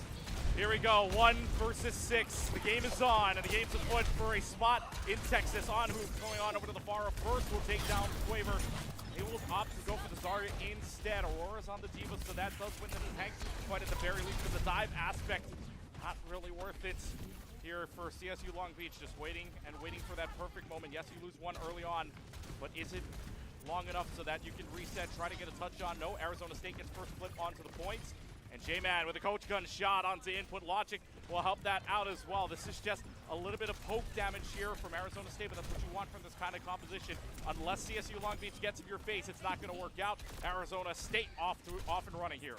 Here we go, 1 versus 6. The game is on, and the game's afoot for a spot in Texas. On who's going on over to the Pharah first will take down Quaver. He will opt to go for the Zarya instead. Aurora's on the Diva, so that does win the tank fight at the very least. For the dive aspect, not really worth it here for CSU Long Beach. Just waiting and waiting for that perfect moment. Yes, you lose one early on, but is it long enough so that you can reset, try to get a touch on? No, Arizona State gets first flip onto the points. And J-Man with a coach gun shot onto input. Logic will help that out as well. This is just a little bit of poke damage here from Arizona State, but that's what you want from this kind of composition. Unless CSU Long Beach gets in your face, it's not going to work out. Arizona State off and running here.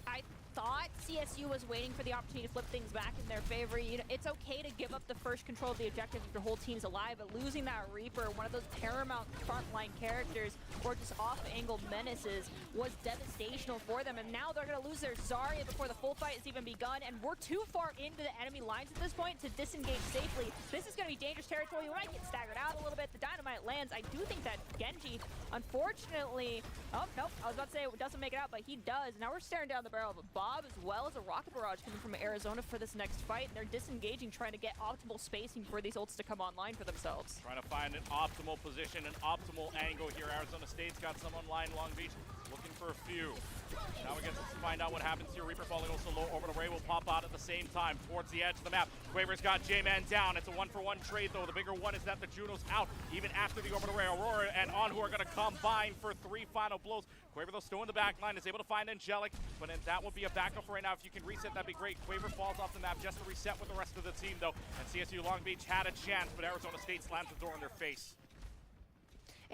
I thought CSU was waiting for the opportunity to flip things back in their favor. You know, it's okay to give up the first control of the objective if your whole team's alive, but losing that Reaper, one of those paramount frontline characters, or just off-angle menaces, was devastational for them. And now they're going to lose their Zarya before the full fight has even begun, and we're too far into the enemy lines at this point to disengage safely. This is going to be dangerous territory. We might get staggered out a little bit. The dynamite lands. I do think that Genji, unfortunately, oh, nope, I was about to say it doesn't make it out, but he does. Now we're staring down the barrel of a Bob as well as a rocket barrage coming from Arizona for this next fight. And they're disengaging, trying to get optimal spacing for these ults to come online for themselves. Trying to find an optimal position, an optimal angle here. Arizona State's got some online. Long Beach looking for a few. Now we get to find out what happens here. Reaper falling also low. Orbital Ray will pop out at the same time towards the edge of the map. Quaver's got J-Man down. It's a 1-for-1 trade, though. The bigger one is that the Juno's out even after the Orbital Ray. Aurora and On who are going to come combine for 3 final blows. Quaver, though, still in the back line, is able to find Angelic, but then that would be a backup for right now. If you can reset, that'd be great. Quaver falls off the map just to reset with the rest of the team, though. And CSU Long Beach had a chance, but Arizona State slams the door in their face.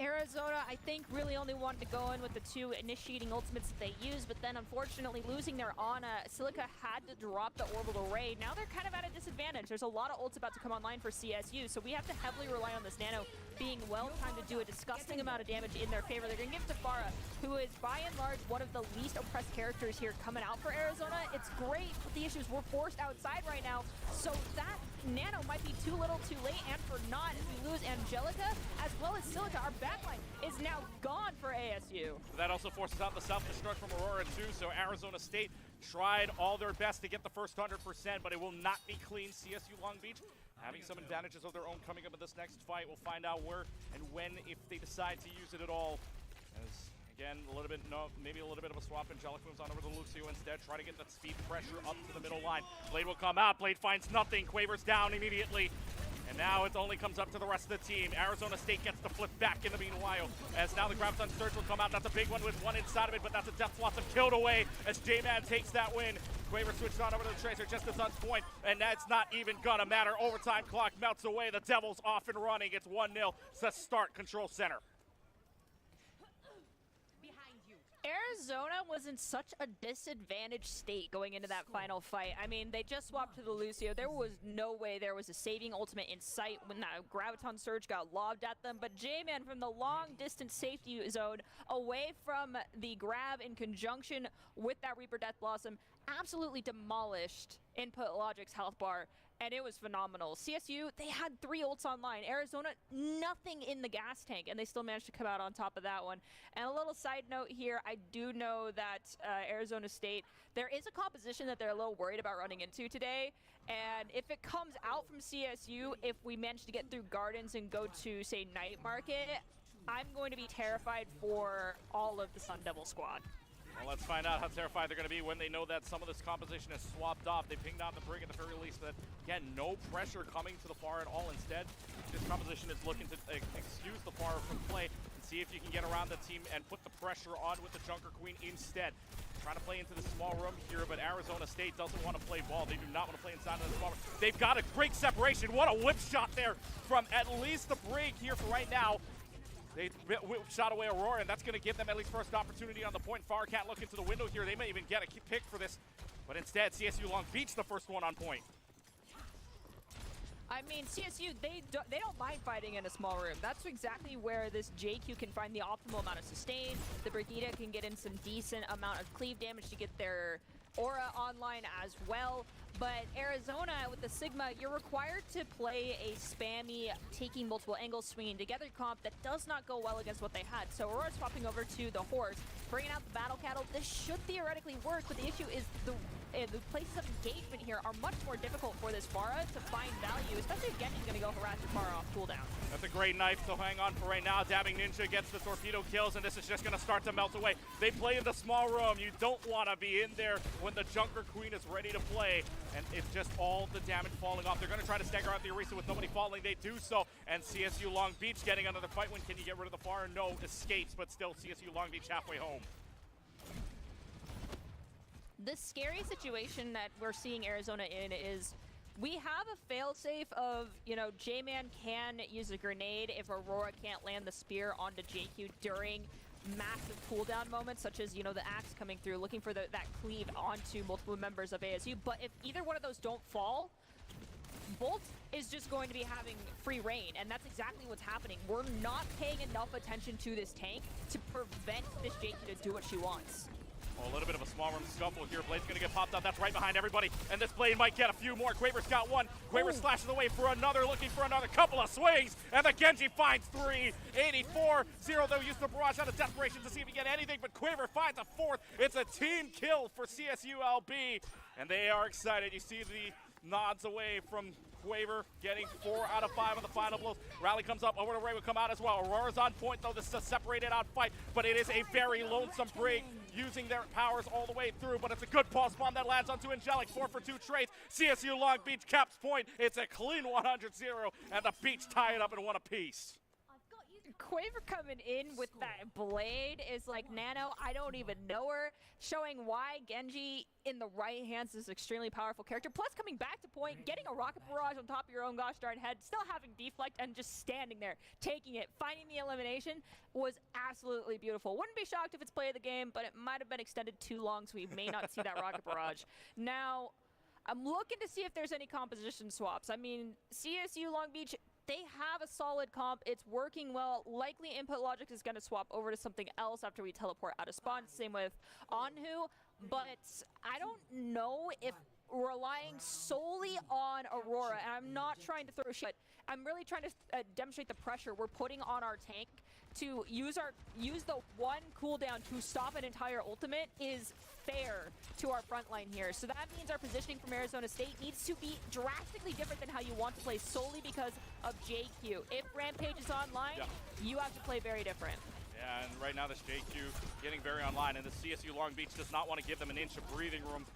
Arizona, I think, really only wanted to go in with the 2 initiating ultimates that they used, but then unfortunately losing their Ana, Silica had to drop the orbital ray. Now they're kind of at a disadvantage. There's a lot of ults about to come online for CSU, so we have to heavily rely on this Nano being well-timed to do a disgusting amount of damage in their favor. They're going to give it to Farah, who is by and large one of the least oppressed characters here coming out for Arizona. It's great, but the issue is we're forced outside right now, so that Nano might be too little too late, and for not, if we lose Angelica as well as Silica, our backline is now gone for ASU. That also forces out the self-destruct from Aurora too, so Arizona State tried all their best to get the first 100%, but it will not be clean. CSU Long Beach having some advantages of their own coming up in this next fight. We'll find out where and when, if they decide to use it at all. As again, maybe a little bit of a swap. Angelic moves on over to Lucio instead. Try to get that speed pressure up to the middle line. Blade will come out. Blade finds nothing. Quaver's down immediately. And now it only comes up to the rest of the team. Arizona State gets to flip back in the meanwhile. As now the Graviton Surge will come out. That's a big one with 1 inside of it, but that's a Death Blossom killed away as J-Man takes that win. Quaver switched on over to the Tracer just as on point, and that's not even gonna matter. Overtime clock melts away. The Devils off and running. It's 1-0 to start Control Center. Arizona was in such a disadvantaged state going into that final fight. I mean, they just swapped to the Lucio. There was no way there was a saving ultimate in sight when that Graviton Surge got lobbed at them. But J-Man from the long-distance safety zone away from the grab in conjunction with that Reaper Death Blossom absolutely demolished Input Logic's health bar. And it was phenomenal. CSU, they had 3 ults online. Arizona, nothing in the gas tank, and they still managed to come out on top of that one. And a little side note here, I do know that Arizona State, there is a composition that they're a little worried about running into today. And if it comes out from CSU, if we manage to get through Gardens and go to, say, Night Market, I'm going to be terrified for all of the Sun Devil squad. Well, let's find out how terrified they're going to be when they know that some of this composition is swapped off. They pinged out the Brig at the very least, but again, no pressure coming to the far at all. Instead, this composition is looking to excuse the far from play and see if you can get around the team and put the pressure on with the Junker Queen instead. Trying to play into the small room here, but Arizona State doesn't want to play ball. They do not want to play inside of the small room. They've got a great separation. What a whip shot there from at least the Brig here for right now. They shot away Aurora, and that's going to give them at least first opportunity on the point. Far can't look into the window here. They may even get a pick for this, but instead, CSU Long Beach the first one on point. I mean, CSU, they don't mind fighting in a small room. That's exactly where this JQ can find the optimal amount of sustain. The Brigida can get in some decent amount of cleave damage to get their aura online as well. But Arizona, with the Sigma, you're required to play a spammy, taking multiple angles, swinging together comp that does not go well against what they had. So Aurora's swapping over to the Horse, bringing out the Battle Cattle. This should theoretically work, but the issue is the places of engagement here are much more difficult for this Farah to find value, especially if Genji's going to go harass your Farah off cooldown. That's a great knife to hang on for right now. Dabbing Ninja gets the torpedo kills, and this is just going to start to melt away. They play in the small room. You don't want to be in there when the Junker Queen is ready to play, and it's just all the damage falling off. They're going to try to stagger out the Orisa with nobody falling. They do so, and CSU Long Beach getting under the fight win. Can you get rid of the Farah? No, escapes, but still CSU Long Beach halfway home. The scary situation that we're seeing Arizona in is we have a failsafe of, you know, J-Man can use a grenade if Aurora can't land the spear onto JQ during massive cooldown moments, such as, you know, the axe coming through, looking for that cleave onto multiple members of ASU. But if either one of those don't fall, Bolt is just going to be having free reign, and that's exactly what's happening. We're not paying enough attention to this tank to prevent this JQ to do what she wants. Oh, a little bit of a small room scuffle here. Blade's going to get popped out. That's right behind everybody. And this Blade might get a few more. Quaver's got one. Quaver slashes away for another, looking for another couple of swings. And the Genji finds 3. 84-0. They'll use the barrage out of desperation to see if he can get anything, but Quaver finds a 4th. It's a team kill for CSULB. And they are excited. You see the nods away from Quaver getting 4 out of 5 on the final blows. Rally comes up, over to Ray will come out as well. Aurora's on point though, this is a separated out fight, but it is a very lonesome Brig using their powers all the way through, but it's a good pulse bomb that lands onto Angelic, 4 for 2 trades. CSU Long Beach caps point, it's a clean 100-0, and the Beach tie it up in one apiece. Quaver coming in with that blade is like, Nano, I don't even know her, showing why Genji in the right hands is an extremely powerful character. Plus coming back to point, getting a rocket barrage on top of your own gosh darn head, still having deflect and just standing there, taking it, finding the elimination was absolutely beautiful. Wouldn't be shocked if it's play of the game, but it might have been extended too long, so we may not see that rocket barrage. Now, I'm looking to see if there's any composition swaps. I mean, CSU Long Beach, they have a solid comp. It's working well. Likely Input Logic is going to swap over to something else after we teleport out of spawn. Same with Anhu. But I don't know if relying solely on Aurora, and I'm not trying to throw shit, I'm really trying to demonstrate the pressure we're putting on our tank to use the one cooldown to stop an entire ultimate is fair to our front line here. So that means our positioning from Arizona State needs to be drastically different than how you want to play solely because of JQ. If Rampage is online, you have to play very different. Yeah, and right now this JQ getting very online, and the CSU Long Beach does not want to give them an inch of breathing room.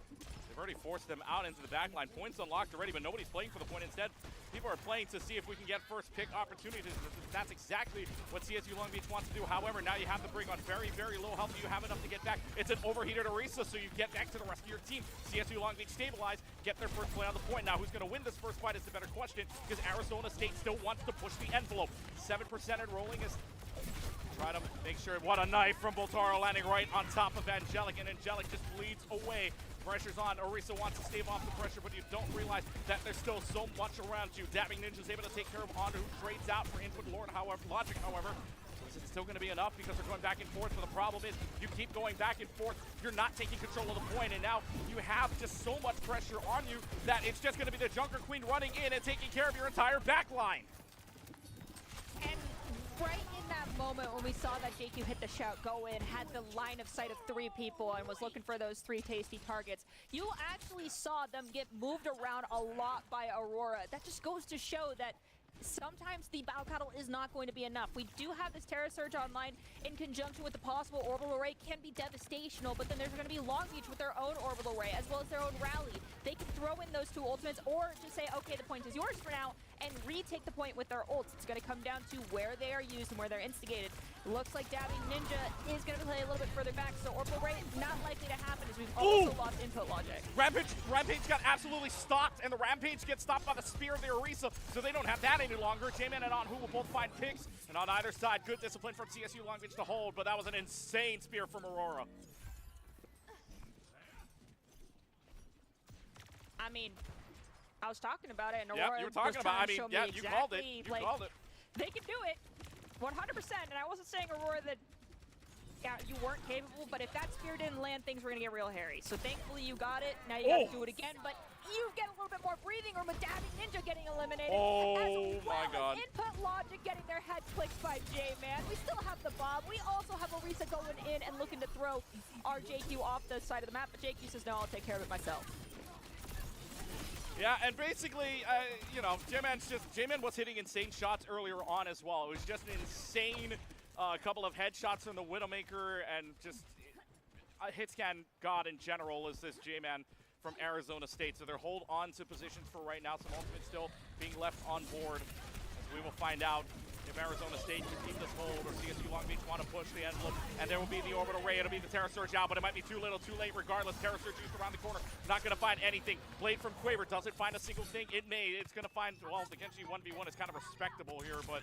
They've already forced them out into the back line. Points unlocked already, but nobody's playing for the point. Instead, people are playing to see if we can get first pick opportunities. That's exactly what CSU Long Beach wants to do. However, now you have to bring on very, very low health. You have enough to get back. It's an overheated Orisa, so you get back to the rest of your team. CSU Long Beach stabilize, get their first play on the point. Now, who's going to win this first fight is the better question, because Arizona State still wants to push the envelope. 7% and rolling is try to make sure. What a knife from Boltaro landing right on top of Angelic, and Angelic just bleeds away. Pressure's on. Orisa wants to stave off the pressure, but you don't realize that there's still so much around you. Dabbing Ninja's able to take care of Honda, who trades out for Input Logic, however. Is it still going to be enough because they're going back and forth? But the problem is, you keep going back and forth, you're not taking control of the point, and now you have just so much pressure on you that it's just going to be the Junker Queen running in and taking care of your entire back line. And right in that moment when we saw that JQ hit the shout, go in, had the line of sight of 3 people and was looking for those 3 tasty targets, you actually saw them get moved around a lot by Aurora. That just goes to show that sometimes the Bow Cattle is not going to be enough. We do have this Terra Surge online in conjunction with the possible orbital array, can be devastational, but then there's going to be Long Beach with their own orbital array as well as their own rally. They can throw in those 2 ultimates or just say, okay, the point is yours for now, and retake the point with their ults. It's going to come down to where they are used and where they're instigated. Looks like Dabbing Ninja is going to play a little bit further back, so orbital array not likely to happen as we've also lost Input Logic. Rampage got absolutely stalked, and the Rampage gets stopped by the spear of the Orisa, so they don't have that any longer. J-Man and Anhu will both find picks, and on either side, good discipline from CSU Long Beach to hold, but that was an insane spear from Aurora. I mean, I was talking about it, and Aurora you were talking about. I mean, yeah, you called it. You called it. They can do it, 100%. And I wasn't saying Aurora that you weren't capable, but if that spear didn't land, things were gonna get real hairy. So thankfully you got it. Now you gotta do it again, but you get a little bit more breathing room with Dabbing Ninja getting eliminated. Oh my God! Input Logic getting their head clicked by J-Man. We still have the bomb. We also have Orisa going in and looking to throw our JQ off the side of the map, but JQ says no, I'll take care of it myself. Yeah, and basically, you know, J-Man was hitting insane shots earlier on as well. It was just an insane couple of headshots from the Widowmaker, and just a hit scan god in general is this J-Man from Arizona State. So they're hold on to positions for right now. Some ultimates still being left on board. As we will find out if Arizona State can keep this hold or CSU Long Beach want to push the envelope. And there will be the orbital ray. It'll be the Terra Surge out, but it might be too little, too late regardless. Terra Surge used around the corner. Not going to find anything. Blade from Quaver doesn't find a single thing. It may. It's going to find, well, the Genji 1v1 is kind of respectable here, but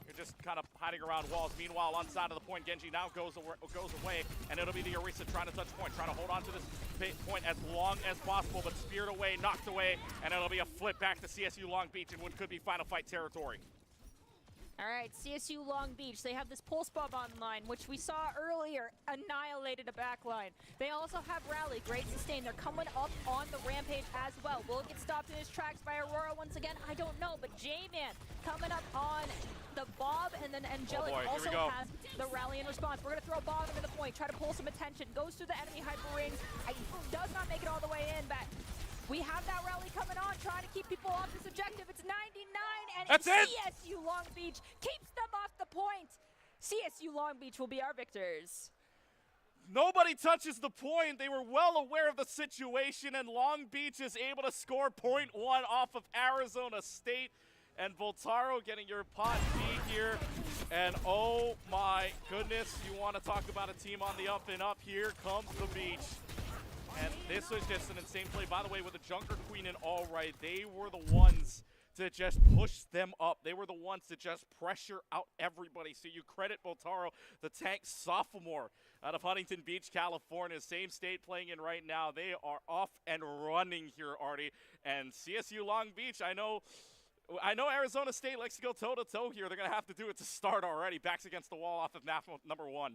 you're just kind of hiding around walls. Meanwhile, on side of the point, Genji now goes away, and it'll be the Orisa trying to touch point, trying to hold on to this point as long as possible, but speared away, knocked away, and it'll be a flip back to CSU Long Beach in what could be final fight territory. All right, CSU Long Beach, they have this Pulse Bomb online, which we saw earlier, annihilated a backline. They also have Rally, great sustain. They're coming up on the Rampage as well. Will it get stopped in his tracks by Aurora once again? I don't know, but J-Man coming up on the Bob, and then Angelic also has the Rally in response. We're going to throw Bob into the point, try to pull some attention, goes through the enemy hyper rings, does not make it all the way in, but we have that Rally coming on, trying to keep people off this objective. It's 99, and CSU Long Beach keeps them off the point. CSU Long Beach will be our victors. Nobody touches the point. They were well aware of the situation, and Long Beach is able to score .1 off of Arizona State. And Voltaro getting your pot B here. And oh my goodness, you want to talk about a team on the up and up. Here comes the Beach. And this was just an insane play. By the way, with the Junker Queen and all right, they were the ones to just push them up. They were the ones to just pressure out everybody. So you credit Voltaro, the tank sophomore out of Huntington Beach, California. Same state playing in right now. They are off and running here, Artie. And CSU Long Beach, I know Arizona State likes to go toe-to-toe here. They're going to have to do it to start already. Backs against the wall off of map number 1.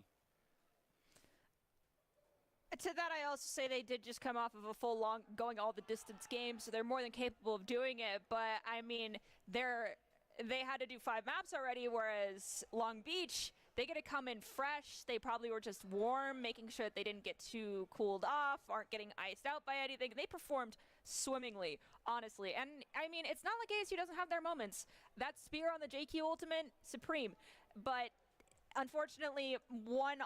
To that, I also say they did just come off of a full long going all the distance game, so they're more than capable of doing it. But I mean, they had to do 5 maps already, whereas Long Beach, they get to come in fresh. They probably were just warm, making sure that they didn't get too cooled off, aren't getting iced out by anything. They performed swimmingly, honestly. And I mean, it's not like ASU doesn't have their moments. That spear on the JQ ultimate, supreme. But unfortunately, one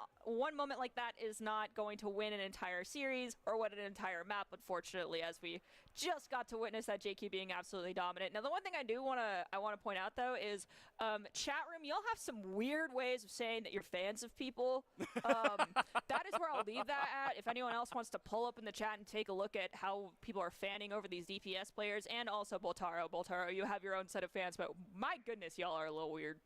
moment like that is not going to win an entire series or win an entire map, unfortunately, as we just got to witness that JQ being absolutely dominant. Now, the one thing I want to point out, though, is chat room, y'all have some weird ways of saying that you're fans of people. That is where I'll leave that at. If anyone else wants to pull up in the chat and take a look at how people are fanning over these DPS players, and also Boltaro. Boltaro, you have your own set of fans, but my goodness, y'all are a little weird.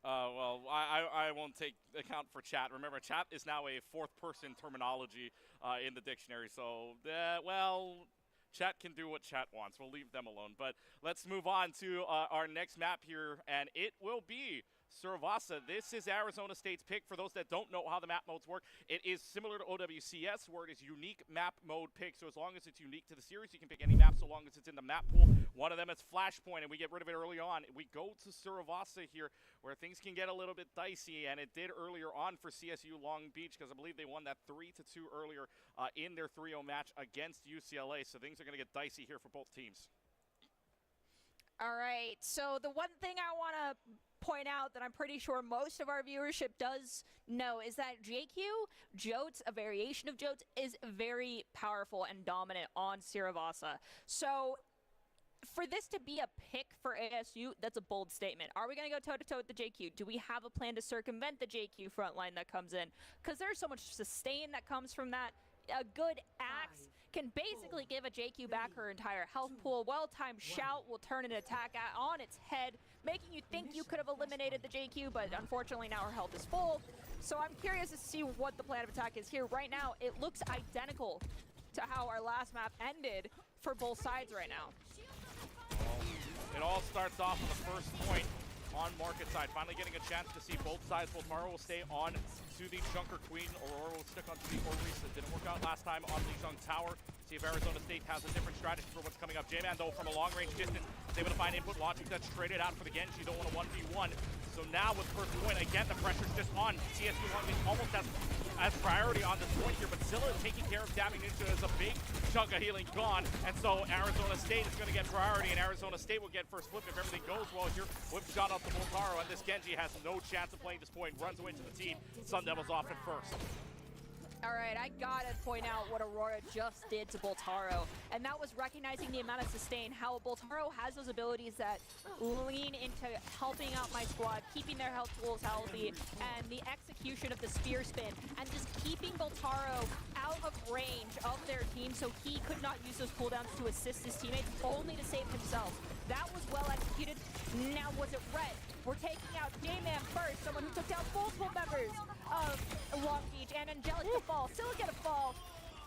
Well, I won't take account for chat. Remember, chat is now a 4th-person terminology in the dictionary. So, well, chat can do what chat wants. We'll leave them alone. But let's move on to our next map here, and it will be Survasa. This is Arizona State's pick. For those that don't know how the map modes work, it is similar to OWCS, where it is unique map mode pick. So as long as it's unique to the series, you can pick any map so long as it's in the map pool. One of them is Flashpoint, and we get rid of it early on. We go to Survasa here, where things can get a little bit dicey, and it did earlier on for CSU Long Beach, because I believe they won that 3-2 earlier in their 3-0 match against UCLA. So things are going to get dicey here for both teams. All right, so the one thing I want to point out that I'm pretty sure most of our viewership does know is that JQ, Jotes, a variation of Jotes, is very powerful and dominant on Siravasa. So for this to be a pick for ASU, that's a bold statement. Are we going to go toe-to-toe with the JQ? Do we have a plan to circumvent the JQ front line that comes in? Because there's so much sustain that comes from that. A good axe can basically give a JQ back her entire health pool. Well-timed shout will turn an attack on its head, making you think you could have eliminated the JQ, but unfortunately now her health is full. So I'm curious to see what the plan of attack is here. Right now, it looks identical to how our last map ended for both sides right now. It all starts off with the first point on market side. Finally getting a chance to see both sides. Voltaro will stay on to the Junker Queen. Aurora will stick onto the Orisa. Didn't work out last time on Lijiang Tower. See if Arizona State has a different strategy for what's coming up. J-Man, though, from a long-range distance, is able to find input logic that's traded out for the Genji. Don't want a 1v1. So now with first point, again, the pressure's just on. CSU Long Beach almost has priority on this point here, but Zilla is taking care of dabbing into as a big chunk of healing gone. And so Arizona State is going to get priority, and Arizona State will get first flip if everything goes well here. Whip shot up to Voltaro, and this Genji has no chance of playing this point. Runs away to the team. Sun Devils off at first. All right, I gotta point out what Aurora just did to Boltaro, and that was recognizing the amount of sustain, how Boltaro has those abilities that lean into helping out my squad, keeping their health pools healthy, and the execution of the spear spin, and just keeping Boltaro out of range of their team so he could not use those cooldowns to assist his teammates, only to save himself. That was well executed. Now was it red? We're taking out J-Man first, someone who took down multiple members of Long Beach, and Angelic to fall. Scylla get a fall.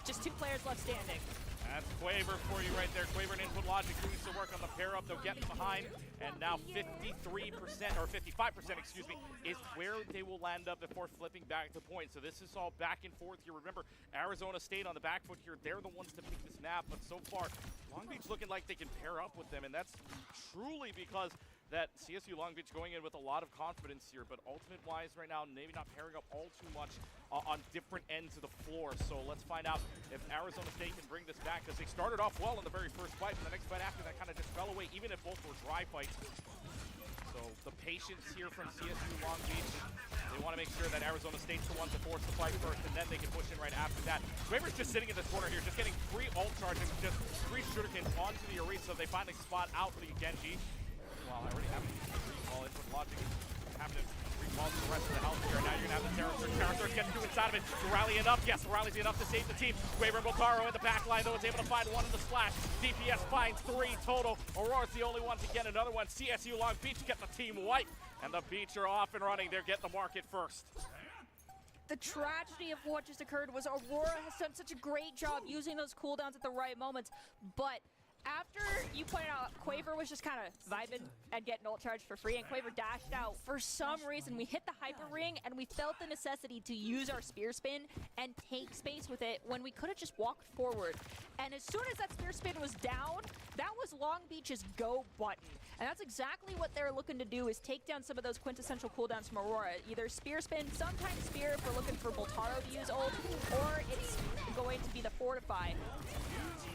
Just 2 players left standing. That's Quaver for you right there. Quaver and Input Logic doing some work on the pair up. They'll get behind, and now 53%, or 55%, excuse me, is where they will land up before flipping back to point. So this is all back and forth here. Remember, Arizona State on the back foot here. They're the ones to pick this map, but so far, Long Beach looking like they can pair up with them, and that's truly because that CSU Long Beach going in with a lot of confidence here, but ultimate-wise right now, maybe not pairing up all too much on different ends of the floor. So let's find out if Arizona State can bring this back, because they started off well in the very first fight, but the next fight after that kind of just fell away, even if both were dry fights. So the patience here from CSU Long Beach. They want to make sure that Arizona State's the one to force the fight first, and then they can push in right after that. Quaver's just sitting in this corner here, just getting 3 ult charges, just 3 shurikens onto the Orisa. They finally spot out the Genji. Well, I already have a recall input logic. Having to recall the rest of the health here. Now you're going to have the Terror Surge. Terror Surge getting through inside of it. Rally enough. Yes, Rally's enough to save the team. Quaver and Boltaro in the back line, though, is able to find one in the splash. DPS finds 3 total. Aurora's the only one to get another one. CSU Long Beach get the team wipe. And the Beach are off and running. They're getting the market first. The tragedy of what just occurred was Aurora has done such a great job using those cooldowns at the right moments, but after you pointed out, Quaver was just kind of vibing and getting ult charged for free, and Quaver dashed out. For some reason, we hit the hyper ring, and we felt the necessity to use our spear spin and take space with it when we could have just walked forward. And as soon as that spear spin was down, that was Long Beach's go button. And that's exactly what they're looking to do, is take down some of those quintessential cooldowns from Aurora. Either spear spin, sometimes spear if we're looking for Boltaro to use ult, or it's going to be the fortify.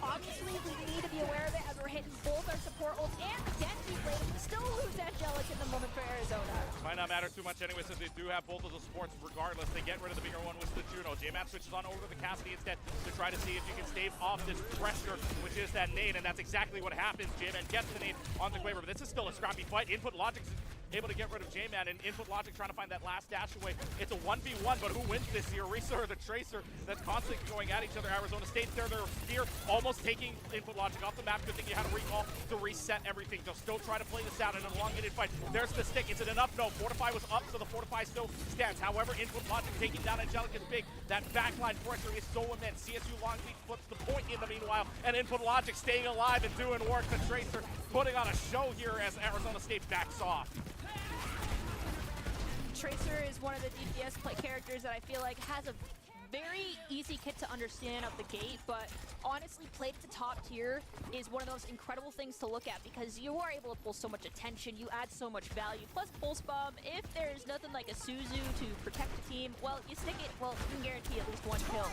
Obviously, we need to be aware of it as we're hitting both our support ults and the Genji blade. We still lose Angelic in the moment for Arizona. Might not matter too much anyway, since they do have both of the supports. Regardless, they get rid of the bigger one with the Juno. J-Man switches on over to the Cassidy instead to try to see if you can stave off this pressure, which is that nade, and that's exactly what happens. J-Man gets the nade on the Quaver, but this is still a scrappy fight. Input Logic's able to get rid of J-Man, and Input Logic trying to find that last dash away. It's a 1v1, but who wins this here? Orisa or the Tracer that's constantly going at each other. Arizona State's there, their spear almost taking Input Logic off the map. Good thing you had a recall to reset everything. They'll still try to play this out in an elongated fight. There's the stick. Is it enough? No. Fortify was up, so the Fortify still stands. However, Input Logic taking down Angelic is big. That backline pressure is so immense. CSU Long Beach flips the point in the meanwhile, and Input Logic staying alive and doing work. The Tracer putting on a show here as Arizona State backs off. Tracer is one of the DPS play characters that I feel like has a very easy kit to understand out the gate, but honestly, played at the top tier is one of those incredible things to look at because you are able to pull so much attention, you add so much value. Plus Pulse Bomb, if there's nothing like a Suzu to protect the team, well, you stick it, well, you can guarantee at least 1 kill.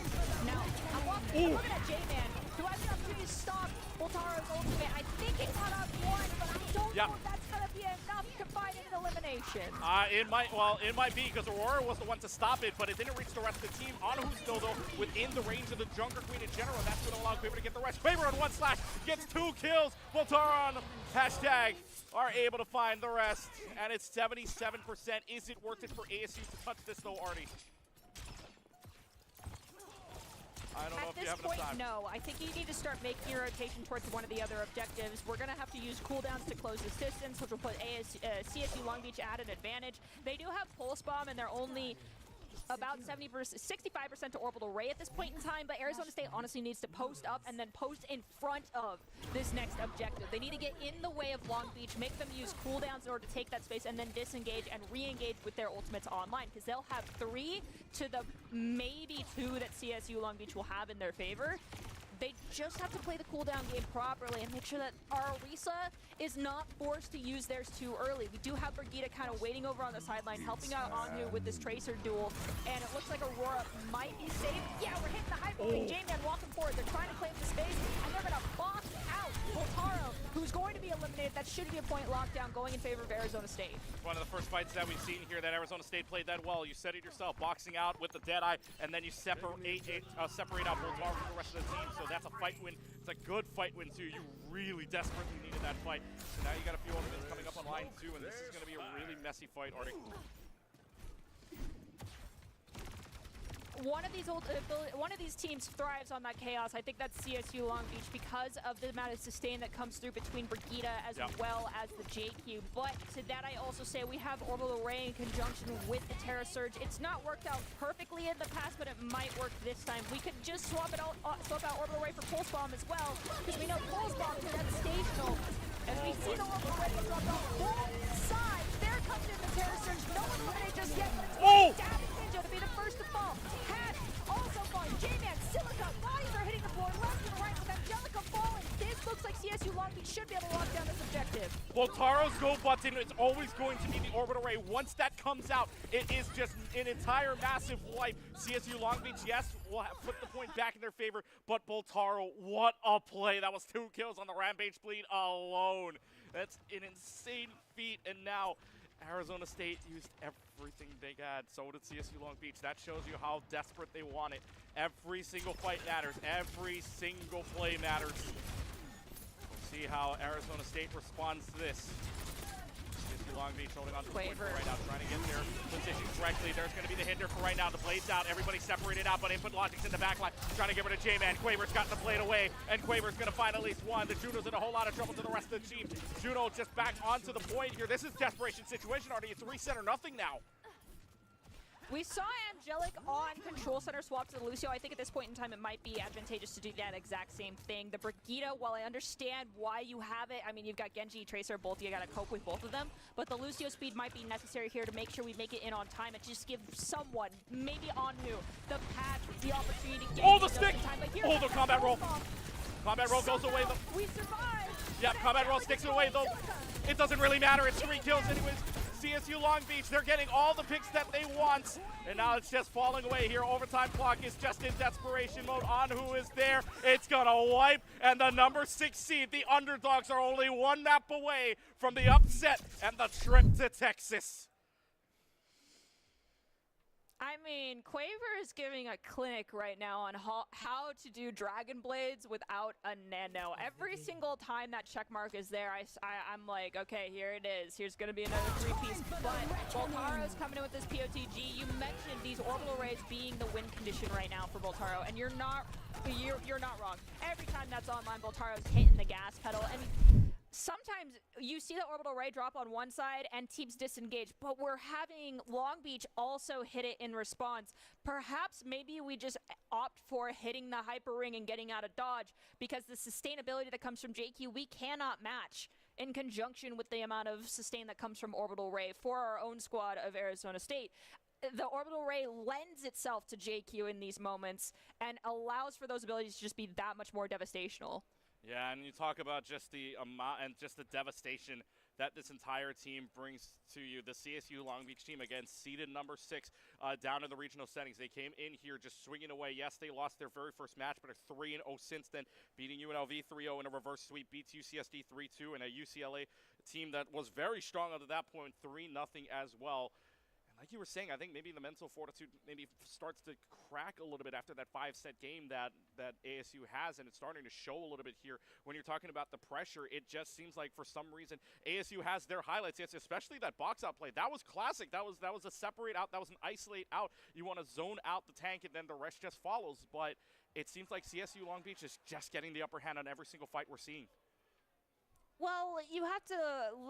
Now, I'm looking at J-Man. Do I have the opportunity to stop Boltaro's ultimate? I think it cut off 1, but I don't know if that's going to be enough to find an elimination. It might be, because Aurora was the one to stop it, but it didn't reach the rest of the team. Anahu's still, though, within the range of the Junker Queen in general. That's going to allow Quaver to get the rest. Quaver on 1 slash, gets 2 kills. Boltaro on hashtag are able to find the rest, and it's 77%. Is it worth it for ASU to touch this, though, Artie? I don't know if you have enough time. No. I think you need to start making your rotation towards one of the other objectives. We're going to have to use cooldowns to close this distance, which will put CSU Long Beach at an advantage. They do have Pulse Bomb, and they're only about 65% to Orbital Ray at this point in time, but Arizona State honestly needs to post up and then post in front of this next objective. They need to get in the way of Long Beach, make them use cooldowns in order to take that space, and then disengage and re-engage with their ultimates online, because they'll have 3 to the maybe 2 that CSU Long Beach will have in their favor. They just have to play the cooldown game properly and make sure that our Orisa is not forced to use theirs too early. We do have Brigitte kind of waiting over on the sideline, helping out Anu with this Tracer duel, and it looks like Aurora might be safe. Yeah, we're hitting the hyper ring. J-Man walking forward. They're trying to claim the space, and they're going to box out Boltaro, who's going to be eliminated. That should be a point lockdown going in favor of Arizona State. One of the first fights that we've seen here that Arizona State played that well. You said it yourself, boxing out with the Deadeye, and then you separate out Boltaro from the rest of the team. So that's a fight win. It's a good fight win, too. You really desperately needed that fight. So now you got a few ultimates coming up on line 2, and this is going to be a really messy fight, Arctic. One of these teams thrives on that chaos. I think that's CSU Long Beach because of the amount of sustain that comes through between Brigitte as well as the JQ. But to that I also say we have Orbital Ray in conjunction with the Terra Surge. It's not worked out perfectly in the past, but it might work this time. We could just swap out Orbital Ray for Pulse Bomb as well, because we know Pulse Bomb is at stational. As we see the Orbital Ray drop off both sides, there comes in the Terra Surge. No one eliminated just yet, but it's going to Dabbing Ninja to be the first to fall. Also falling. J-Man, Silica, bodies are hitting the floor left and right with Angelica falling. This looks like CSU Long Beach should be able to lock down this objective. Boltaro's go button is always going to be the Orbital Ray. Once that comes out, it is just an entire massive wipe. CSU Long Beach, yes, will put the point back in their favor, but Boltaro, what a play. That was 2 kills on the Rampage bleed alone. That's an insane feat, and now Arizona State used everything they had. So did CSU Long Beach. That shows you how desperate they want it. Every single fight matters. Every single play matters. We'll see how Arizona State responds to this. Long Beach holding on to the point for right now, trying to get their position correctly. There's going to be the hinder for right now. The blade's out. Everybody separated out, but Input Logic's in the back line, trying to get rid of J-Man. Quaver's got the blade away, and Quaver's going to find at least one. The Juno's in a whole lot of trouble to the rest of the team. Juno just back onto the point here. This is desperation situation, Artie. It's 3-set or nothing now. We saw Angelic on Control Center swap to the Lucio. I think at this point in time it might be advantageous to do that exact same thing. The Brigitte, while I understand why you have it, I mean, you've got Genji, Tracer, both, you got to cope with both of them, but the Lucio speed might be necessary here to make sure we make it in on time and just give someone, maybe Anu, the path, the opportunity to gain the stick! time. Oh, the combat roll. Combat roll goes away, though. We survived! Yeah, combat roll sticks away, though. It doesn't really matter. It's 3 kills anyways. CSU Long Beach, they're getting all the picks that they want. And now it's just falling away here. Overtime clock is just in desperation mode. On who is there? It's gonna wipe. And the number 6 seed, the underdogs, are only 1 map away from the upset and the trip to Texas. I mean, Quaver is giving a clinic right now on how to do Dragon Blades without a nano. Every single time that check mark is there, I'm like, okay, here it is. Here's going to be another 3-piece. But Boltaro's coming in with this POTG. You mentioned these orbital rays being the win condition right now for Boltaro, and you're not wrong. Every time that's online, Boltaro's hitting the gas pedal. And sometimes you see the orbital ray drop on one side and teams disengage, but we're having Long Beach also hit it in response. Perhaps maybe we just opt for hitting the hyper ring and getting out of dodge, because the sustainability that comes from JQ we cannot match in conjunction with the amount of sustain that comes from orbital ray for our own squad of Arizona State. The orbital ray lends itself to JQ in these moments and allows for those abilities to just be that much more devastational. Yeah, and you talk about just the amount and just the devastation that this entire team brings to you. The CSU Long Beach team, again, seeded number 6 down in the regional settings. They came in here just swinging away. Yes, they lost their very first match, but are 3-0 since then, beating UNLV 3-0 in a reverse sweep, beats UCSD 3-2, and a UCLA team that was very strong up to that point, 3-0 as well. Like you were saying, I think maybe the mental fortitude maybe starts to crack a little bit after that 5-set game that ASU has, and it's starting to show a little bit here. When you're talking about the pressure, it just seems like for some reason ASU has their highlights. Yes, especially that box-out play. That was classic. That was a separate out. That was an isolate out. You want to zone out the tank, and then the rest just follows. But it seems like CSU Long Beach is just getting the upper hand on every single fight we're seeing. Well, you have to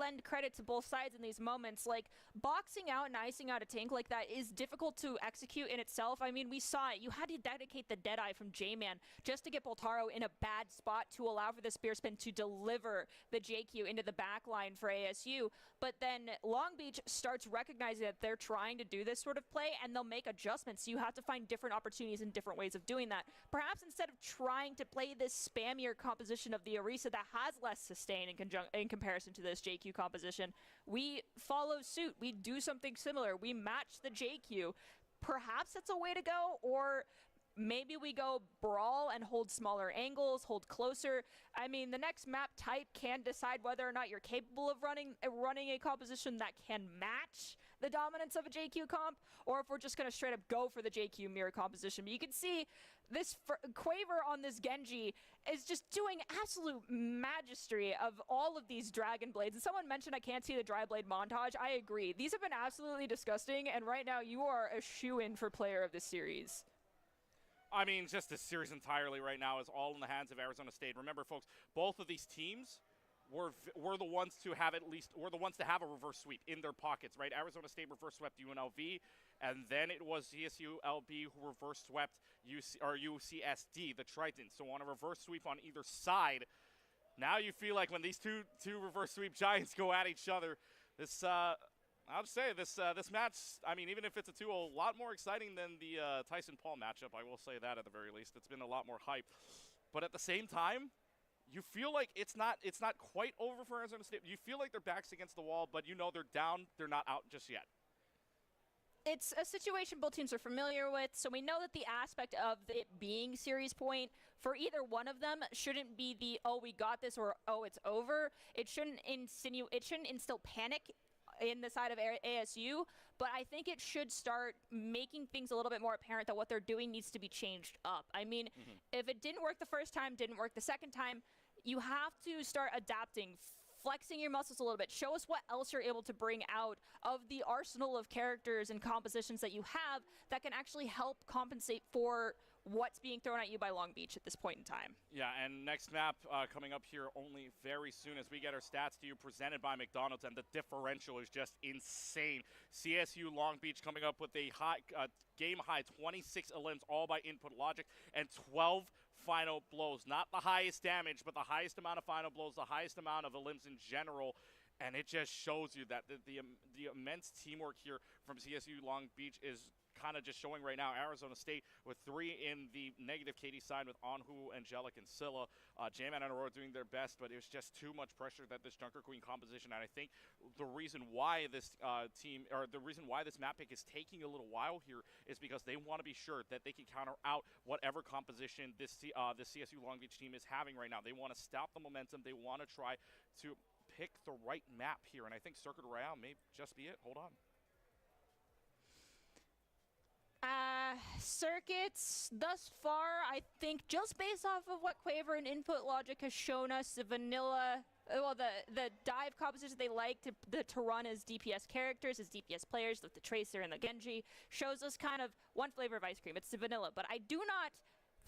lend credit to both sides in these moments. Like, boxing out and icing out a tank like that is difficult to execute in itself. I mean, we saw it. You had to dedicate the Deadeye from J-Man just to get Boltaro in a bad spot to allow for the spear spin to deliver the JQ into the back line for ASU. But then Long Beach starts recognizing that they're trying to do this sort of play, and they'll make adjustments. You have to find different opportunities and different ways of doing that. Perhaps instead of trying to play this spammier composition of the Orisa that has less sustain in comparison to this JQ composition, we follow suit. We do something similar. We match the JQ. Perhaps that's a way to go, or maybe we go brawl and hold smaller angles, hold closer. I mean, the next map type can decide whether or not you're capable of running a composition that can match the dominance of a JQ comp, or if we're just going to straight up go for the JQ mirror composition. But you can see this Quaver on this Genji is just doing absolute majesty of all of these Dragon Blades. And someone mentioned I can't see the Dry Blade montage. I agree. These have been absolutely disgusting, and right now you are a shoo-in for player of this series. I mean, just this series entirely right now is all in the hands of Arizona State. Remember, folks, both of these teams were the ones to have a reverse sweep in their pockets, right? Arizona State reverse swept UNLV, and then it was CSU-LB who reverse swept UCSD, the Tritons. So on a reverse sweep on either side, now you feel like when these two reverse sweep giants go at each other, this I'll say this match, I mean, even if it's a 2-0, a lot more exciting than the Tyson-Paul matchup. I will say that at the very least. It's been a lot more hype. But at the same time, you feel like it's not quite over for Arizona State. You feel like their back's against the wall, but you know they're down. They're not out just yet. It's a situation both teams are familiar with, so we know that the aspect of it being series point for either one of them shouldn't be the, oh, we got this, or, oh, it's over. It shouldn't instill panic in the side of ASU, but I think it should start making things a little bit more apparent that what they're doing needs to be changed up. I mean, if it didn't work the first time, didn't work the second time, you have to start adapting flexing your muscles a little bit. Show us what else you're able to bring out of the arsenal of characters and compositions that you have that can actually help compensate for what's being thrown at you by Long Beach at this point in time. Yeah, and next map coming up here only very soon as we get our stats to you presented by McDonald's, and the differential is just insane. CSU Long Beach coming up with a high, game-high 26 elims, all by input logic, and 12 final blows. Not the highest damage, but the highest amount of final blows, the highest amount of elims in general. And it just shows you that the immense teamwork here from CSU Long Beach is kind of just showing right now. Arizona State with 3 in the negative KD side with Anhu, Angelic, and Scylla. J-Man and Aurora doing their best, but it was just too much pressure that this Junker Queen composition. And I think the reason why this the reason why this map pick is taking a little while here is because they want to be sure that they can counter out whatever composition this CSU Long Beach team is having right now. They want to stop the momentum. They want to try to pick the right map here, and I think Circuit Royale may just be it. Hold on. Circuits thus far, I think, just based off of what Quaver and Input Logic has shown us, the vanilla, well, the dive composition they like to run as DPS characters, as DPS players, with the Tracer and the Genji, shows us kind of one flavor of ice cream. It's the vanilla, but I do not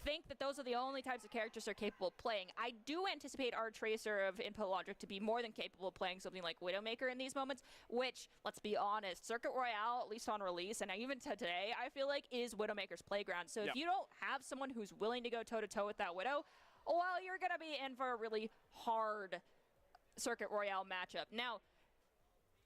think that those are the only types of characters they're capable of playing. I do anticipate our Tracer of Input Logic to be more than capable of playing something like Widowmaker in these moments, which, let's be honest, Circuit Royale, at least on release, and even today, I feel like, is Widowmaker's playground. So if you don't have someone who's willing to go toe-to-toe with that Widow, well, you're going to be in for a really hard Circuit Royale matchup. Now,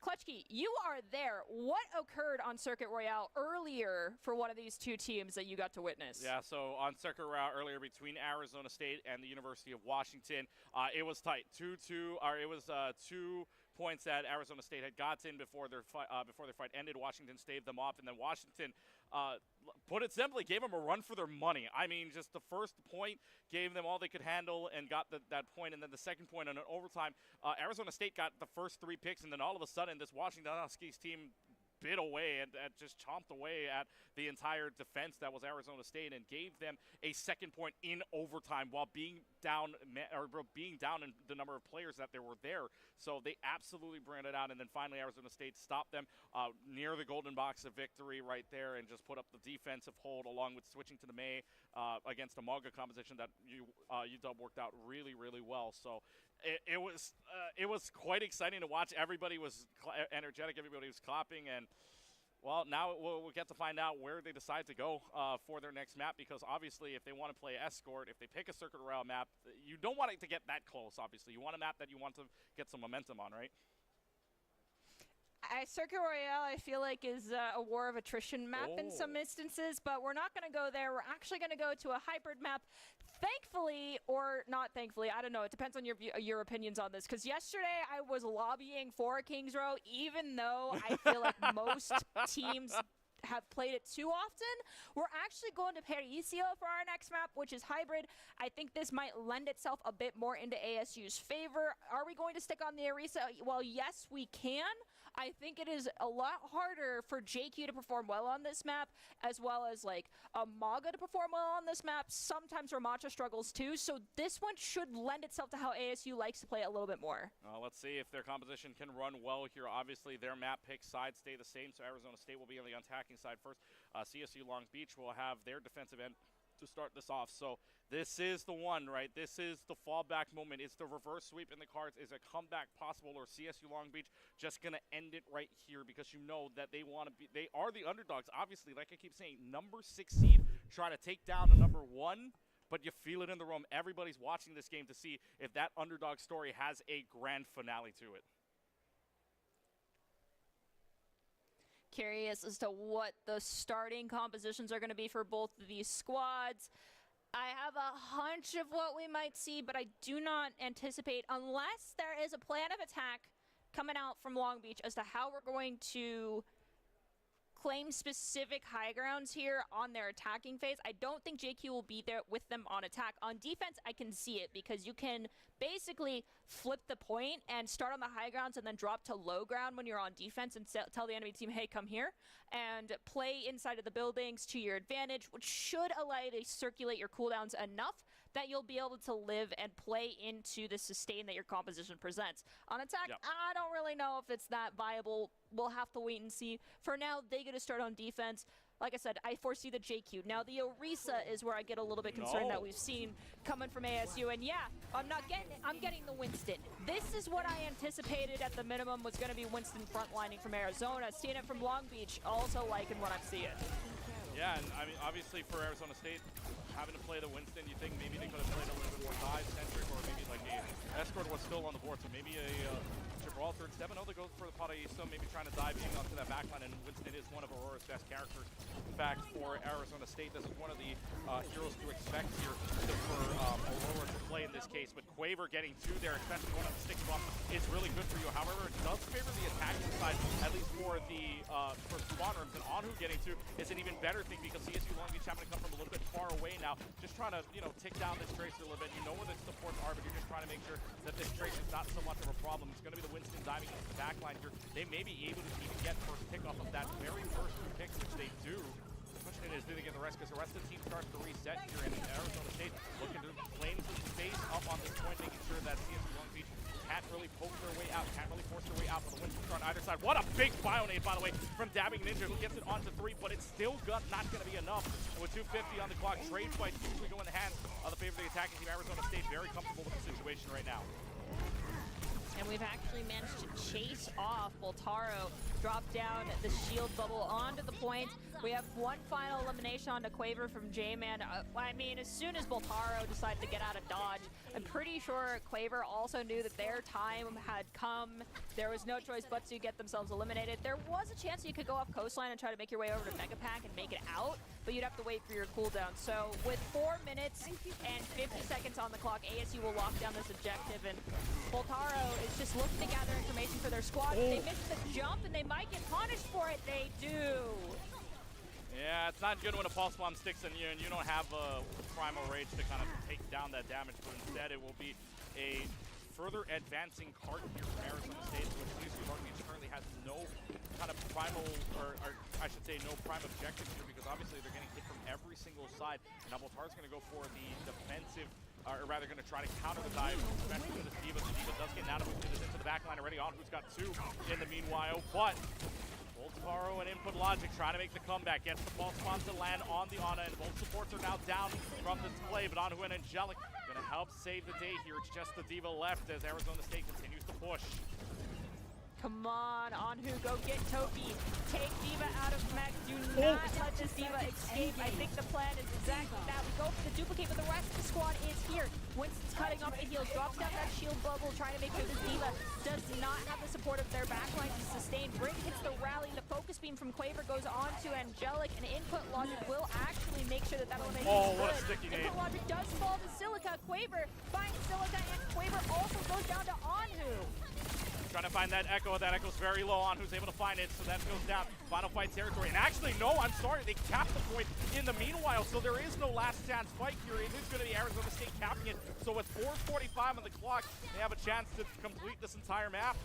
Clutchkey, you are there. What occurred on Circuit Royale earlier for one of these two teams that you got to witness? Yeah, so on Circuit Royale earlier between Arizona State and the University of Washington, it was tight. 2-2, or it was 2 points that Arizona State had gotten before their fight ended. Washington staved them off, and then Washington, put it simply, gave them a run for their money. I mean, just the first point gave them all they could handle and got that point, and then the second point on an overtime. Arizona State got the first 3 picks, and then all of a sudden this Washington Huskies team bit away and just chomped away at the entire defense that was Arizona State and gave them a second point in overtime while being down in the number of players that were there. So they absolutely burned it out, and then finally Arizona State stopped them near the golden box of victory right there and just put up the defensive hold along with switching to the May against a Manga composition that UW worked out really, really well. So it was quite exciting to watch. Everybody was energetic. Everybody was clapping, and well, now we'll get to find out where they decide to go for their next map, because obviously if they want to play Escort, if they pick a Circuit Royale map, you don't want it to get that close, obviously. You want a map that you want to get some momentum on, right? Circuit Royale, I feel like, is a war of attrition map in some instances, but we're not going to go there. We're actually going to go to a hybrid map. Thankfully, or not thankfully, I don't know. It depends on your opinions on this, because yesterday I was lobbying for Kings Row, even though I feel like most teams have played it too often. We're actually going to Pericio for our next map, which is hybrid. I think this might lend itself a bit more into ASU's favor. Are we going to stick on the Arisa? Well, yes, we can. I think it is a lot harder for JQ to perform well on this map, as well as like a Maga to perform well on this map. Sometimes Ramacha struggles too, so this one should lend itself to how ASU likes to play it a little bit more. Let's see if their composition can run well here. Obviously, their map pick sides stay the same, so Arizona State will be on the attacking side first. CSU Long Beach will have their defensive end to start this off. So this is the one, right? This is the fallback moment. It's the reverse sweep in the cards. Is a comeback possible, or CSU Long Beach just going to end it right here, because you know that they are the underdogs. Obviously, like I keep saying, number 6 seed trying to take down the number 1, but you feel it in the room. Everybody's watching this game to see if that underdog story has a grand finale to it. Curious as to what the starting compositions are going to be for both of these squads. I have a hunch of what we might see, but I do not anticipate, unless there is a plan of attack coming out from Long Beach as to how we're going to claim specific high grounds here on their attacking phase. I don't think JQ will be there with them on attack. On defense, I can see it, because you can basically flip the point and start on the high grounds and then drop to low ground when you're on defense and tell the enemy team, hey, come here, and play inside of the buildings to your advantage, which should allow you to circulate your cooldowns enough that you'll be able to live and play into the sustain that your composition presents. On attack, I don't really know if it's that viable. We'll have to wait and see. For now, they get to start on defense. Like I said, I foresee the JQ. Now, the Orisa is where I get a little bit concerned that we've seen coming from ASU. And yeah, I'm getting the Winston. This is what I anticipated at the minimum was going to be Winston frontlining from Arizona. Seeing it from Long Beach, also liking what I'm seeing. Yeah, and I mean, obviously for Arizona State, having to play the Winston, you think maybe they could have played a little bit more dive-centric, or maybe like a escort was still on the board, so maybe a Gibraltar instead. But no, they go for the Paraíso, maybe trying to dive in onto that backline, and Winston is one of Aurora's best characters. In fact, for Arizona State, this is one of the heroes to expect here for Aurora to play in this case. But Quaver getting two there, especially one on the stick bump, is really good for you. However, it does favor the attacking side, at least for the spawn rooms, and Anhu getting two is an even better thing because CSU Long Beach having to come from a little bit far away now, just trying to, tick down this tracer a little bit. You know where the supports are, but you're just trying to make sure that this tracer is not so much of a problem. It's going to be the Winston diving into the backline here. They may be able to even get first pick off of that very first two picks, which they do. The question is, do they get the rest? Because the rest of the team starts to reset here, and Arizona State looking to claim some space up on this point, making sure that CSU Long Beach can't really poke their way out, can't really force their way out for the Winston on either side. What a big bio-nade, by the way, from Dabbing Ninja, who gets it onto 3, but it's still not going to be enough. And with 2:50 on the clock, trade fights usually go in the hands of the favor of the attacking team. Arizona State very comfortable with the situation right now. And we've actually managed to chase off Boltaro, drop down the shield bubble onto the point. We have one final elimination onto Quaver from J-Man. I mean, as soon as Boltaro decided to get out of dodge, I'm pretty sure Quaver also knew that their time had come. There was no choice but to get themselves eliminated. There was a chance you could go off coastline and try to make your way over to Mega Pack and make it out, but you'd have to wait for your cooldown. So with 4 minutes and 50 seconds on the clock, ASU will lock down this objective, and Boltaro is just looking to gather information for their squad. They miss the jump, and they might get punished for it. They do. Yeah, it's not good when a pulse bomb sticks in you and you don't have a primal rage to kind of take down that damage, but instead it will be a further advancing card here from Arizona State, which CSU Long Beach currently has no kind of primal, or I should say no prime objective here, because obviously they're getting hit from every single side. And now Boltaro's going to go for the defensive, or rather going to try to counter the dive, especially with this D.Va. The D.Va does get Nana boosted into the backline already on, who's got 2 in the meanwhile, but Boltaro and Input Logic trying to make the comeback, gets the false spawn to land on the Ana, and both supports are now down from the display, but Anhu and Angelic going to help save the day here. It's just the D.Va left as Arizona State continues to push. Come on, Anhu, go get Toki. Take D.Va out of mech. Do not let this D.Va escape. I think the plan is exactly that. We go for the duplicate, but the rest of the squad is here. Winston's cutting off the heals, drops down that shield bubble, trying to make sure this D.Va does not have the support of their backline to sustain. Brig hits the rally. The focus beam from Quaver goes on to Angelic, and Input Logic will actually make sure that that elimination is what good. a sticky nade. Input Logic does fall to Silica. Quaver finds Silica, and Quaver also goes down to Anhu. Trying to find that Echo. That Echo's very low on, who's able to find it, so that goes down. Final fight territory. And actually, no, I'm sorry, they capped the point in the meanwhile, so there is no last chance fight here. It is going to be Arizona State capping it. So with 4:45 on the clock, they have a chance to complete this entire map.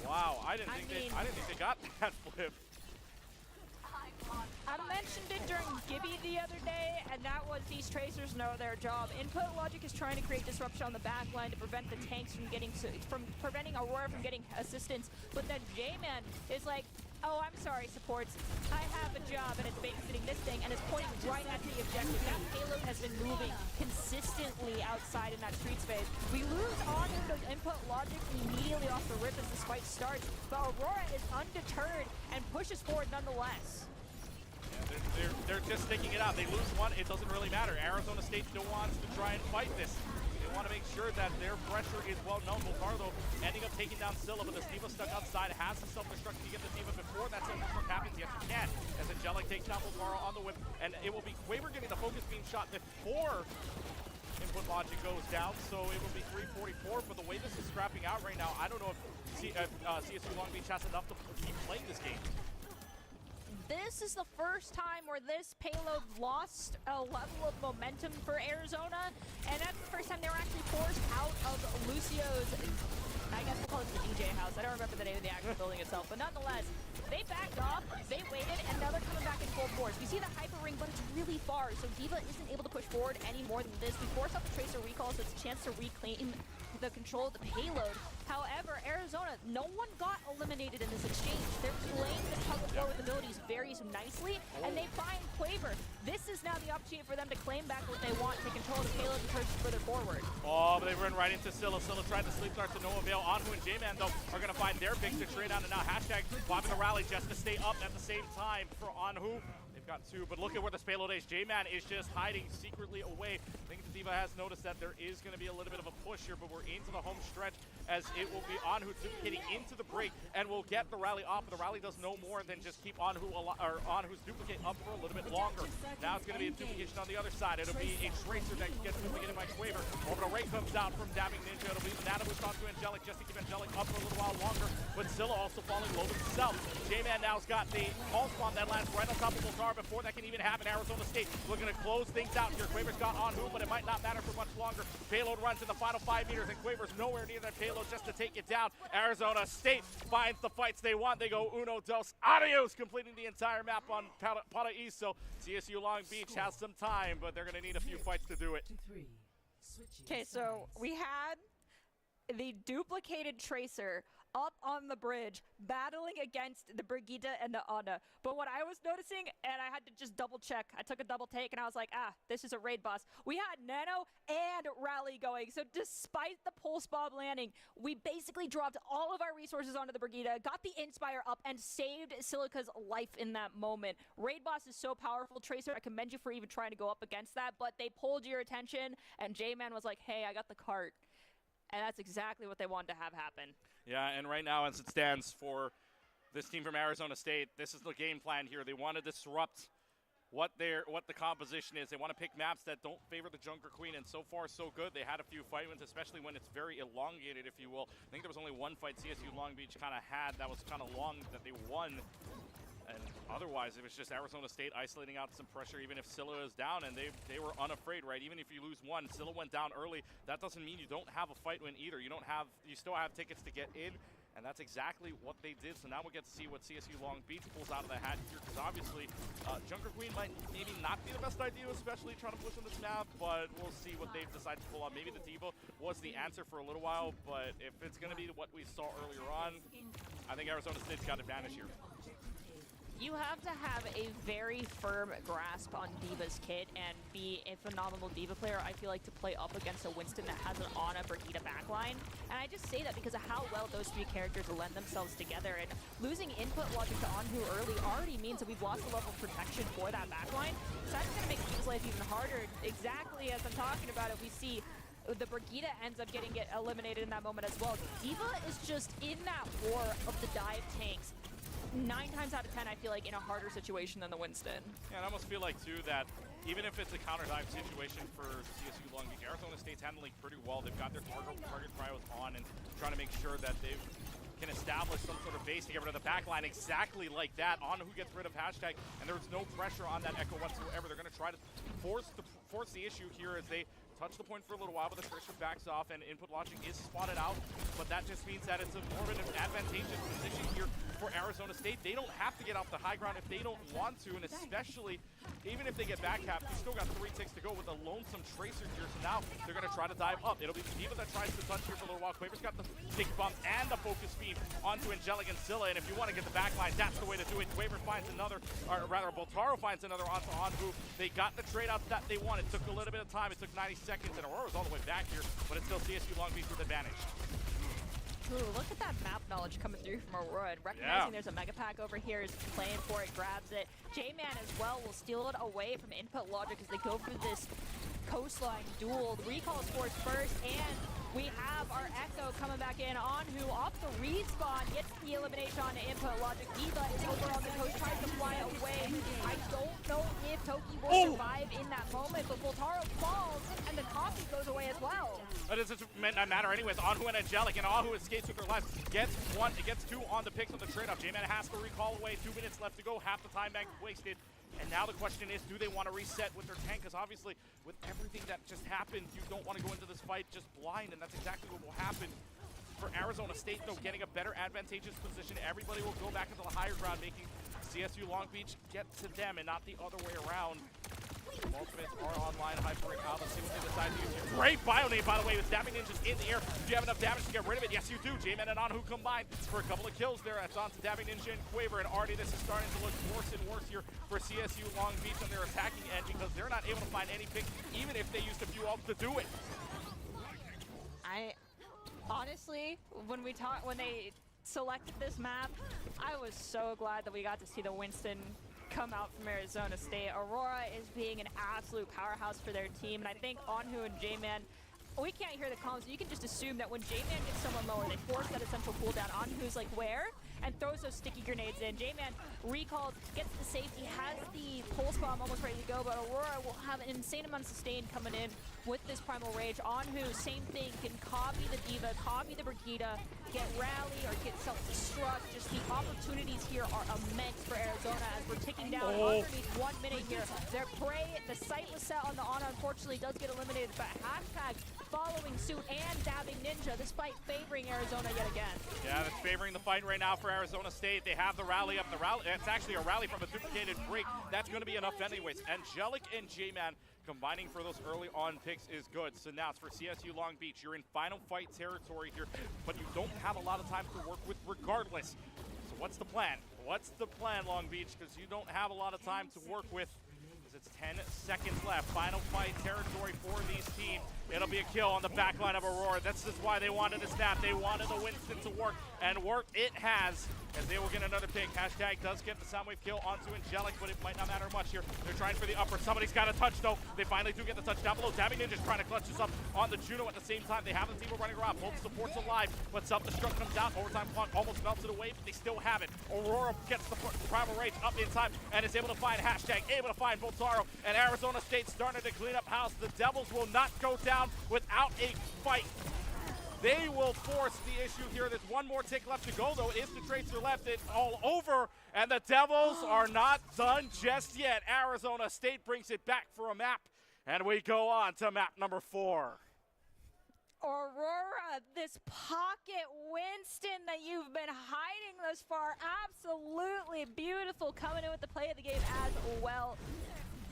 Wow, I didn't think they got that flip. I mentioned it during Gibby the other day, and that was these tracers know their job. Input Logic is trying to create disruption on the back line to prevent the tanks from preventing Aurora from getting assistance. But then J-Man is like, oh, I'm sorry, supports. I have a job, and it's babysitting this thing, and it's pointing right at the objective. That payload has been moving consistently outside in that street space. We lose on to Input Logic immediately off the rip as this fight starts, but Aurora is undeterred and pushes forward nonetheless. They're just sticking it out. They lose one, it doesn't really matter. Arizona State still wants to try and fight this. They want to make sure that their pressure is well known. Boltaro ending up taking down Scylla, but the D.Va stuck outside, has the self-destruct to get the D.Va before that self-destruct happens. Yes, he can, as Angelic takes down Boltaro on the whip, and it will be Quaver getting the focus beam shot before Input Logic goes down, so it will be 3:44. But the way this is scrapping out right now, I don't know if CSU Long Beach has enough to keep playing this game. This is the first time where this payload lost a level of momentum for Arizona, and that's the first time they were actually forced out of Lucio's, I guess we'll call it the DJ house. I don't remember the name of the actual building itself, but nonetheless, they backed off, they waited, and now they're coming back in full force. You see the hyper ring, but it's really really far, so D.Va isn't able to push forward any more than this. We force out the Tracer recall, so it's a chance to reclaim the control of the payload. However, Arizona, no one got eliminated in this exchange. They're playing the tug of war with abilities very nicely, and they find Quaver. This is now the opportunity for them to claim back what they want, to control the payload and push further forward. Oh, but they run right into Scylla. Scylla tried to sleep start to no avail. Anhu and J-Man, though, are going to find their picks to trade on, and now hashtag bobbing the rally just to stay up at the same time for Anhu. They've got two, but look at where this payload is. J-Man is just hiding secretly away. I think the D.Va has noticed that there is going to be a little bit of a push here, but we're into the home stretch as it will be Anhu hitting into the break and will get the rally off. But the rally does no more than just keep Anhu's duplicate up for a little bit longer. Now it's going to be a duplication on the other side. It'll be a Tracer that gets duplicated by Quaver. Orbital Ray comes down from dabbing Ninja. It'll be the Nano boost onto Angelic just to keep Angelic up for a little while longer. But Scylla also falling low himself. J-Man now's got the pulse bomb that lands right on top of Voltar before that can even happen. Arizona State looking to close things out here. Quaver's got Anhu, but it might not matter for much longer. Payload runs in the final 5 meters, and Quaver's nowhere near that payload just to take it down. Arizona State finds the fights they want. They go uno, dos, adios, completing the entire map on Paraíso. CSU Long Beach has some time, but they're going to need a few fights to do it. Okay, so we had the duplicated Tracer up on the bridge, battling against the Brigitte and the Ana. But what I was noticing, and I had to just double check, I took a double take and I was like, this is a raid boss. We had Nano and Rally going. So despite the pulse bomb landing, we basically dropped all of our resources onto the Brigitte, got the Inspire up, and saved Silica's life in that moment. Raid boss is so powerful, Tracer, I commend you for even trying to go up against that, but they pulled your attention, and J-Man was like, hey, I got the cart. And that's exactly what they wanted to have happen. Yeah, and right now, as it stands for this team from Arizona State, this is the game plan here. They want to disrupt what the composition is. They want to pick maps that don't favor the Junker Queen, and so far, so good. They had a few fight wins, especially when it's very elongated, if you will. I think there was only one fight CSU Long Beach kind of had that was kind of long that they won. And otherwise, it was just Arizona State isolating out some pressure, even if Scylla is down, and they were unafraid, right? Even if you lose one, Scylla went down early. That doesn't mean you don't have a fight win either. You still have tickets to get in, and that's exactly what they did. So now we'll get to see what CSU Long Beach pulls out of the hat here, because obviously Junker Queen might maybe not be the best idea, especially trying to push on this map, but we'll see what they've decided to pull out. Maybe the D.Va was the answer for a little while, but if it's going to be what we saw earlier on, I think Arizona State's got advantage here. You have to have a very firm grasp on D.Va's kit and be a phenomenal D.Va player, I feel like, to play up against a Winston that has an Ana Brigitte backline. And I just say that because of how well those three characters lend themselves together. And losing input logic to Anhu early already means that we've lost a level of protection for that backline. So that's going to make D.Va's life even harder. Exactly as I'm talking about it, we see the Brigitte ends up getting eliminated in that moment as well. D.Va is just in that war of the dive tanks. 9 times out of 10, I feel like, in a harder situation than the Winston. Yeah, and I almost feel like, too, that even if it's a counter-dive situation for CSU Long Beach, Arizona State's handling pretty well. They've got their target pryos on and trying to make sure that they can establish some sort of base to get rid of the backline exactly like that. On who gets rid of hashtag, and there's no pressure on that Echo whatsoever. They're going to try to force the issue here as they touch the point for a little while, but the Tracer backs off and input logic is spotted out. But that just means that it's a more of an advantageous position here for Arizona State. They don't have to get off the high ground if they don't want to, and especially even if they get back capped, you still got 3 ticks to go with a lonesome Tracer here. So now they're going to try to dive up. It'll be the D.Va that tries to touch here for a little while. Quaver's got the big bump and the focus speed onto Angelic and Scylla, and if you want to get the back line, that's the way to do it. Quaver finds another, or rather, Boltaro finds another onto Anhu. They got the trade-outs that they wanted. It took a little bit of time. It took 90 seconds, and Aurora's all the way back here, but it's still CSU Long Beach with advantage. Ooh, look at that map knowledge coming through from Aurora. And recognizing there's a mega pack over here, is playing for it, grabs it. J-Man as well will steal it away from input logic as they go for this coastline duel. The recall scores first, and we have our Echo coming back in. Anhu off the respawn, gets the elimination on input logic. D.Va is over on the coast, tries to fly away. I don't know if Toki will survive in that moment, but Voltaro falls, and the coffee goes away as well. But it doesn't matter anyways. Anhu and Angelic, and Anhu escapes with their lives. Gets 2 on the picks on the trade-off. J-Man has to recall away. 2 minutes left to go. Half the time bank wasted. And now the question is, do they want to reset with their tank? Because obviously, with everything that just happened, you don't want to go into this fight just blind, and that's exactly what will happen. For Arizona State, though, getting a better advantageous position, everybody will go back into the higher ground, making CSU Long Beach get to them and not the other way around. are online, hypering out. Let's see what they decide to use here. Great bio name, by the way, with Dabbing Ninjas in the air. Do you have enough damage to get rid of it? Yes, you do. J-Man and Anhu combined for a couple of kills there. That's on to Dabbing Ninja and Quaver, and already this is starting to look worse and worse here for CSU Long Beach on their attacking end because they're not able to find any picks, even if they used a few ults to do it. I honestly, when they selected this map, I was so glad that we got to see the Winston come out from Arizona State. Aurora is being an absolute powerhouse for their team, and I think Anhu and J-Man, we can't hear the comms, so you can just assume that when J-Man gets someone lower, they force that essential cooldown. Anhu's like, where? And throws those sticky grenades in. J-Man recalls, gets the safety, has the pulse bomb almost ready to go, but Aurora will have an insane amount of sustain coming in with this Primal Rage. Anhu, same thing, can copy the D.Va, copy the Brigida, get rally or get self-destruct. Just the opportunities here are immense for Arizona as we're ticking down underneath 1 minute here. Their prey, the sight was set on the Ana, unfortunately does get eliminated, but hashtag following suit and Dabbing Ninja, this fight favoring Arizona yet again. Yeah, that's favoring the fight right now for Arizona State. They have the rally up. The rally, it's actually a rally from a duplicated break. That's going to be enough anyways. Angelic and J-Man combining for those early on picks is good. So now it's for CSU Long Beach. You're in final fight territory here, but you don't have a lot of time to work with regardless. So what's the plan? What's the plan, Long Beach? Because you don't have a lot of time to work with. It's 10 seconds left. Final fight territory for these teams. It'll be a kill on the back line of Aurora. This is why they wanted to snap. They wanted the Winston to work, and work it has, as they will get another pick. Hashtag does get the Soundwave kill onto Angelic, but it might not matter much here. They're trying for the upper. Somebody's got a touch, though. They finally do get the touch down below. Dabbing Ninja's trying to clutch this up on the Juno at the same time. They have the team running around. Both supports alive, but self-destruct comes out. Overtime clock almost melted away, but they still have it. Aurora gets the Primal Rage up in time and is able to find Hashtag, able to find Voltaro, and Arizona State starting to clean up house. The Devils will not go down without a fight. They will force the issue here. There's one more tick left to go, though. Instant traits are left. It's all over, and the Devils are not done just yet. Arizona State brings it back for a map, and we go on to map number 4. Aurora, this pocket Winston that you've been hiding thus far, absolutely beautiful, coming in with the play of the game as well.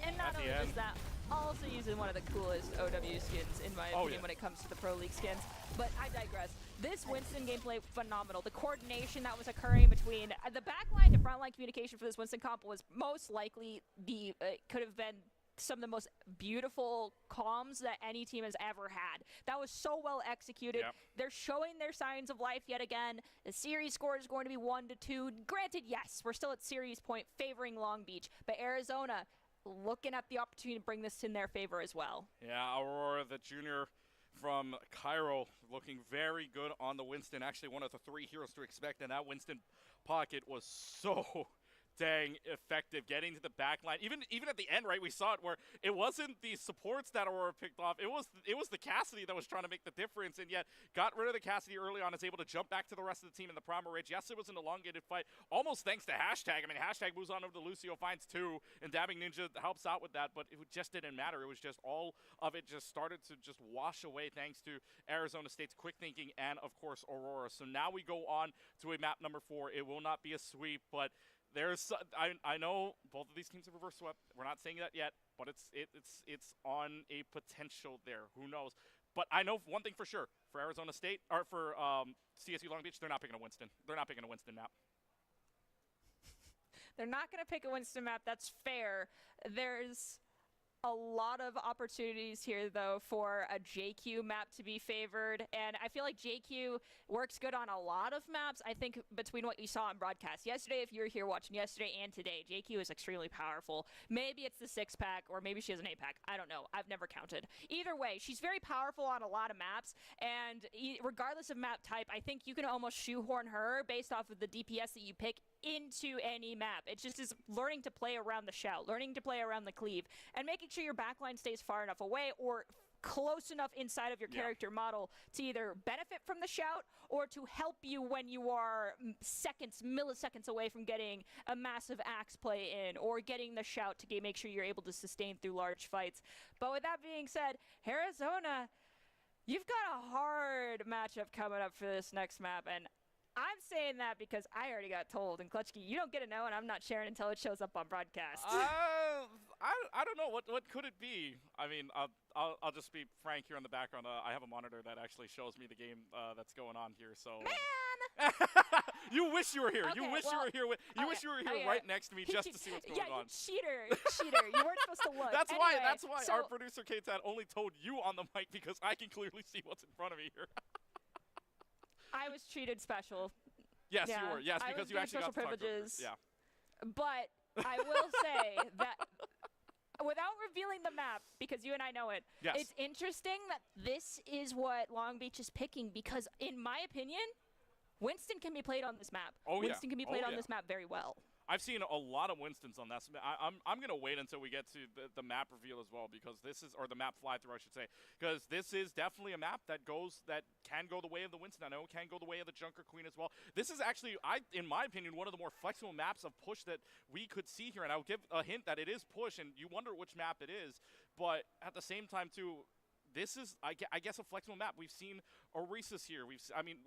And not only just that, also using one of the coolest OW skins, in my opinion, when it comes to the Pro League skins. But I digress. This Winston gameplay, phenomenal. The coordination that was occurring between the backline to frontline communication for this Winston comp was most likely could have been some of the most beautiful comms that any team has ever had. That was so well executed. Yep. They're showing their signs of life yet again. The series score is going to be 1-2. Granted, yes, we're still at series point favoring Long Beach, but Arizona looking at the opportunity to bring this in their favor as well. Yeah, Aurora, the junior from Cairo, looking very good on the Winston. Actually, one of the 3 heroes to expect, and that Winston pocket was so dang effective, getting to the back line. Even at the end, right, we saw it where it wasn't the supports that Aurora picked off. It was the Cassidy that was trying to make the difference, and yet got rid of the Cassidy early on, is able to jump back to the rest of the team in the Primal Rage. Yes, it was an elongated fight, almost thanks to Hashtag. I mean, Hashtag moves on over to Lucio, finds 2, and Dabbing Ninja helps out with that, but it just didn't matter. It was just all of it just started to just wash away thanks to Arizona State's quick thinking and, of course, Aurora. So now we go on to a map number 4. It will not be a sweep, but I know both of these teams have reverse swept. We're not saying that yet, but it's on a potential there. Who knows? But I know one thing for sure: for Arizona State or for CSU Long Beach, they're not picking a Winston. They're not picking a Winston map. They're not going to pick a Winston map. That's fair. There's a lot of opportunities here, though, for a JQ map to be favored, and I feel like JQ works good on a lot of maps. I think between what you saw on broadcast yesterday, if you were here watching yesterday and today, JQ is extremely powerful. Maybe it's the 6-pack, or maybe she has an 8-pack. I don't know. I've never counted. Either way, she's very powerful on a lot of maps, and regardless of map type, I think you can almost shoehorn her based off of the DPS that you pick into any map. It just is learning to play around the shout, learning to play around the cleave, and making sure your backline stays far enough away or close enough inside of your character model to either benefit from the shout or to help you when you are milliseconds away from getting a massive axe play in or getting the shout to make sure you're able to sustain through large fights. But with that being said, Arizona, you've got a hard matchup coming up for this next map, and I'm saying that because I already got told, and Clutchkey, you don't get to know, and I'm not sharing until it shows up on broadcast. I don't know. What could it be? I mean, I'll just be frank here in the background. I have a monitor that actually shows me the game that's going on here. So. Man! You wish you were here. Okay, you wish you were here. You wish you were here right next to me just to see what's going on. Yeah, cheater. You weren't supposed to look. That's anyway, why our producer K-Tad only told you on the mic because I can clearly see what's in front of me here. I was treated special. Yes, yeah, you were. Yes, because you actually special got to privileges. talk to her. Yeah. But I will say that without revealing the map, because you and I know it, yes. It's interesting that this is what Long Beach is picking because, in my opinion, Winston can be played on this map. Oh, yeah. Winston can be played on this map very well. I've seen a lot of Winstons on that. I'm going to wait until we get to the map reveal as well because this is, or the map fly-through, I should say, because this is definitely a map that can go the way of the Winston. I know it can go the way of the Junker Queen as well. This is actually, in my opinion, one of the more flexible maps of push that we could see here, and I'll give a hint that it is push, and you wonder which map it is, but at the same time, too, this is, I guess, a flexible map. We've seen Orisas here.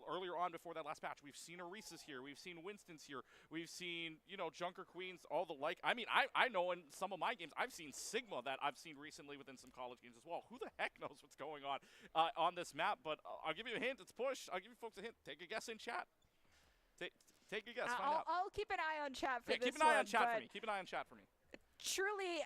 Earlier on before that last patch, we've seen Orisas here. We've seen Winstons here. We've seen, Junker Queens, all the like. I mean, I know in some of my games, I've seen Sigma that I've seen recently within some college games as well. Who the heck knows what's going on this map? But I'll give you a hint. It's push. I'll give you folks a hint. Take a guess in chat. Take a guess. Find out. I'll keep an eye on chat for this keep an eye one, on chat for me. Keep an eye on chat for me. Truly,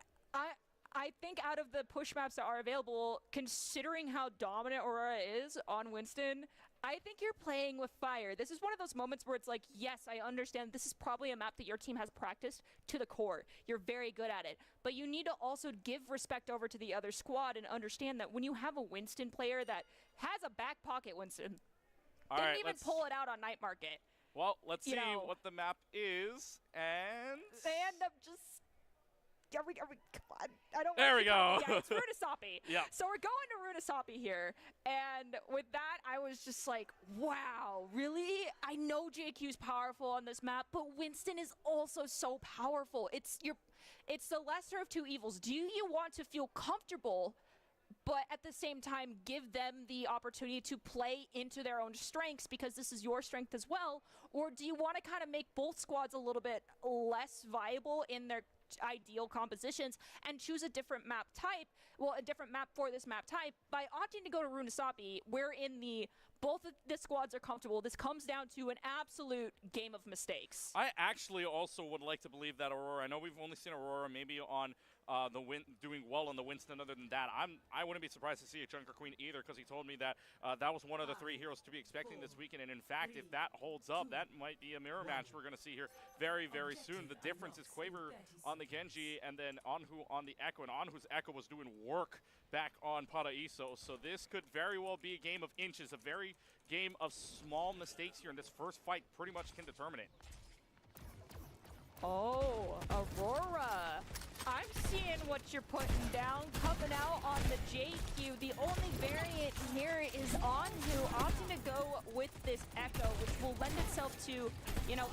I think out of the push maps that are available, considering how dominant Aurora is on Winston, I think you're playing with fire. This is one of those moments where it's like, yes, I understand this is probably a map that your team has practiced to the core. You're very good at it. But you need to also give respect over to the other squad and understand that when you have a Winston player that has a back pocket Winston, didn't even pull it out on Night Market. Well, let's see what the map is, and they end up just... Come on. I don't there we go. Yeah, it's Runasapi. Yeah. So we're going to Runasapi here. And with that, I was just like, wow, really? I know JQ's powerful on this map, but Winston is also so powerful. It's the lesser of two evils. Do you want to feel comfortable, but at the same time give them the opportunity to play into their own strengths because this is your strength as well? Or do you want to kind of make both squads a little bit less viable in their ideal compositions and choose a different map type, a different map for this map type by opting to go to Runasapi, wherein both of the squads are comfortable? This comes down to an absolute game of mistakes. I actually also would like to believe that Aurora, I know we've only seen Aurora maybe on doing well on the Winston. Other than that, I wouldn't be surprised to see a Junker Queen either, because he told me that that was one of the three heroes to be expecting this weekend. And in fact, if that holds up, that might be a mirror match we're going to see here very, very soon. The difference is Quaver on the Genji and then Anhu on the Echo, and Anhu's Echo was doing work back on Paraiso. So this could very well be a game of inches, a very game of small mistakes here, and this first fight pretty much can determine it. Oh, Aurora. I'm seeing what you're putting down, coming out on the JQ. The only variant here is Anhu opting to go with this Echo, which will lend itself to,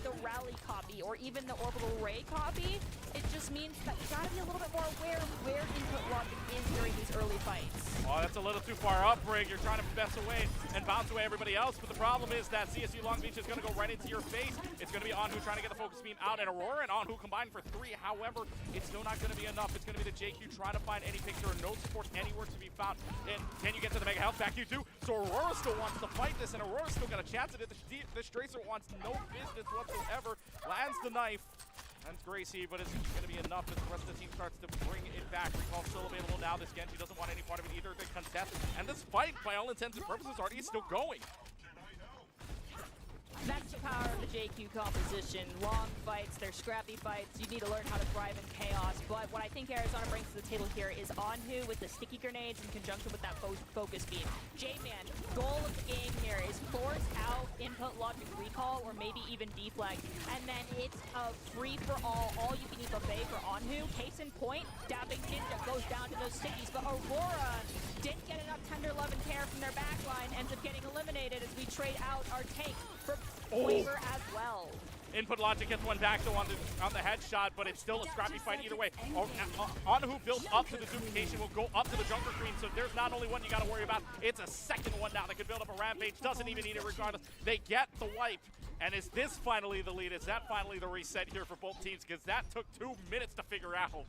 the rally copy or even the orbital ray copy. It just means that you gotta be a little bit more aware of where input logic is during these early fights. Oh, that's a little too far up, Rig. You're trying to best away and bounce away everybody else, but the problem is that CSU Long Beach is gonna go right into your face. It's gonna be Anhu trying to get the focus beam out, and Aurora and Anhu combined for 3. However, it's still not gonna be enough. It's gonna be the JQ trying to find any picture, no support anywhere to be found. And can you get to the Mega Health? Back you do. So Aurora still wants to fight this, and Aurora's still got a chance at it. This Tracer wants no business whatsoever. Lands the knife. And Gracie, but it's going to be enough as the rest of the team starts to bring it back. Recall still available now. This Genji doesn't want any part of it either. They contest, and this fight, by all intents and purposes, already is still going. That's the power of the JQ composition. Long fights, they're scrappy fights. You need to learn how to thrive in chaos. But what I think Arizona brings to the table here is Anhu with the sticky grenades in conjunction with that focus beam. J-Man, goal of the game here is force out input logic recall or maybe even deflag. And then it's a free-for-all, all-you-can-eat buffet for Anhu. Case in point, Dabbing Ninja goes down to those stickies, but Aurora didn't get enough tender love and care from their backline, ends up getting eliminated as we trade out our tank for Quaver as well. Input logic gets one back though on the headshot, but it's still a scrappy fight either way. Anhu builds up to the duplication, will go up to the Junker Queen, so there's not only one you gotta worry about, it's a second one now that could build up a rampage, doesn't even need it regardless. They get the wipe, and is this finally the lead? Is that finally the reset here for both teams? Because that took 2 minutes to figure out.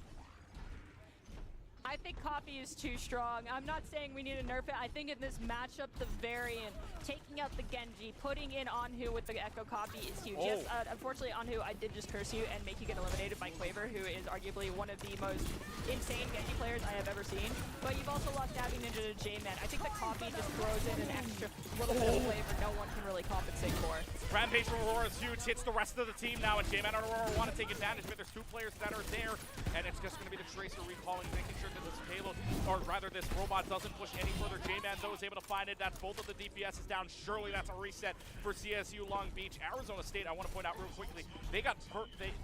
think coffee is too strong. I'm not saying we need to nerf it. I think in this matchup, the variant, taking out the Genji, putting in Anhu with the Echo Copy is huge. Oh. Yes, unfortunately, Anhu, I did just curse you and make you get eliminated by Quaver, who is arguably one of the most insane Genji players I have ever seen. But you've also lost Dabbing Ninja to J-Man. I think the Copy just throws in an extra little bit of flavor no one can really compensate for. Rampage from Aurora is huge, hits the rest of the team now, and J-Man and Aurora want to take advantage of it. There's 2 players that are there, and it's just going to be the Tracer recalling, making sure that this payload, or rather this robot doesn't push any further. J-Man, though, is able to find it. That's both of the DPSs down. Surely that's a reset for CSU Long Beach. Arizona State, I want to point out real quickly, they got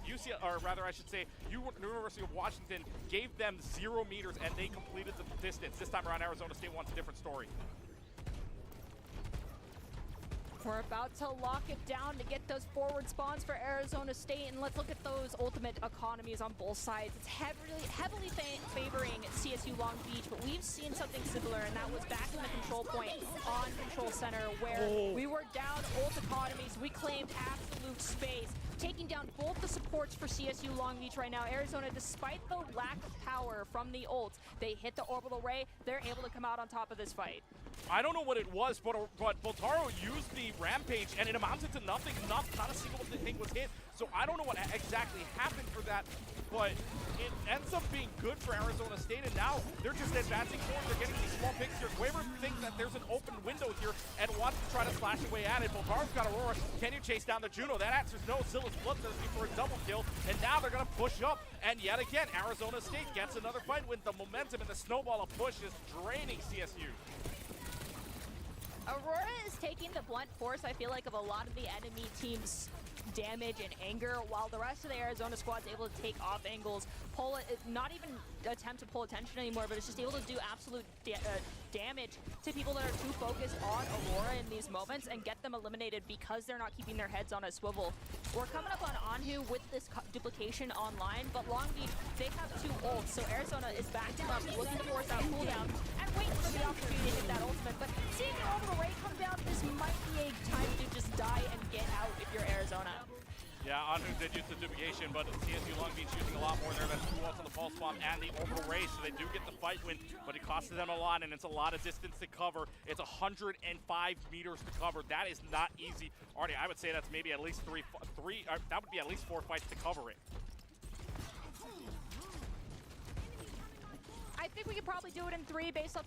University of Washington gave them 0 meters, and they completed the distance. This time around, Arizona State wants a different story. We're about to lock it down to get those forward spawns for Arizona State, and let's look at those ultimate economies on both sides. It's heavily favoring CSU Long Beach, but we've seen something similar, and that was back in the control point on Control Center, where we were down ult economies. We claimed absolute space, taking down both the supports for CSU Long Beach right now. Arizona, despite the lack of power from the ult, they hit the orbital ray. They're able to come out on top of this fight. I don't know what it was, but Boltaro used the Rampage, and it amounted to nothing. Not a single thing was hit. So I don't know what exactly happened for that, but it ends up being good for Arizona State, and now they're just advancing forward. They're getting these small picks here. Quaver thinks that there's an open window here and wants to try to slash away at it. Boltaro's got Aurora. Can you chase down the Juno? That answer's no. Zilla's bloodthirsty for a double kill, and now they're going to push up. And yet again, Arizona State gets another fight with the momentum, and the snowball of push is draining CSU. Aurora is taking the blunt force, I feel like, of a lot of the enemy team's damage and anger, while the rest of the Arizona squad's able to take off angles, pull it, not even attempt to pull attention anymore, but it's just able to do absolute damage to people that are too focused on Aurora in these moments and get them eliminated because they're not keeping their heads on a swivel. We're coming up on Anhu with this duplication online, but Long Beach, they have 2 ults, so Arizona is backing up, looking to force out cooldown, and waiting for the opportunity to hit that ultimate. But seeing the orbital ray come down, this might be a time to just die and get out if you're Arizona. Yeah, Anhu did use the duplication, but CSU Long Beach using a lot more there. That's 2 ults on the false bomb and the orbital ray, so they do get the fight win, but it costs them a lot, and it's a lot of distance to cover. It's 105 meters to cover. That is not easy. Artie, I would say that's maybe at least that would be at least 4 fights to cover it. I think we could probably do it in 3 based off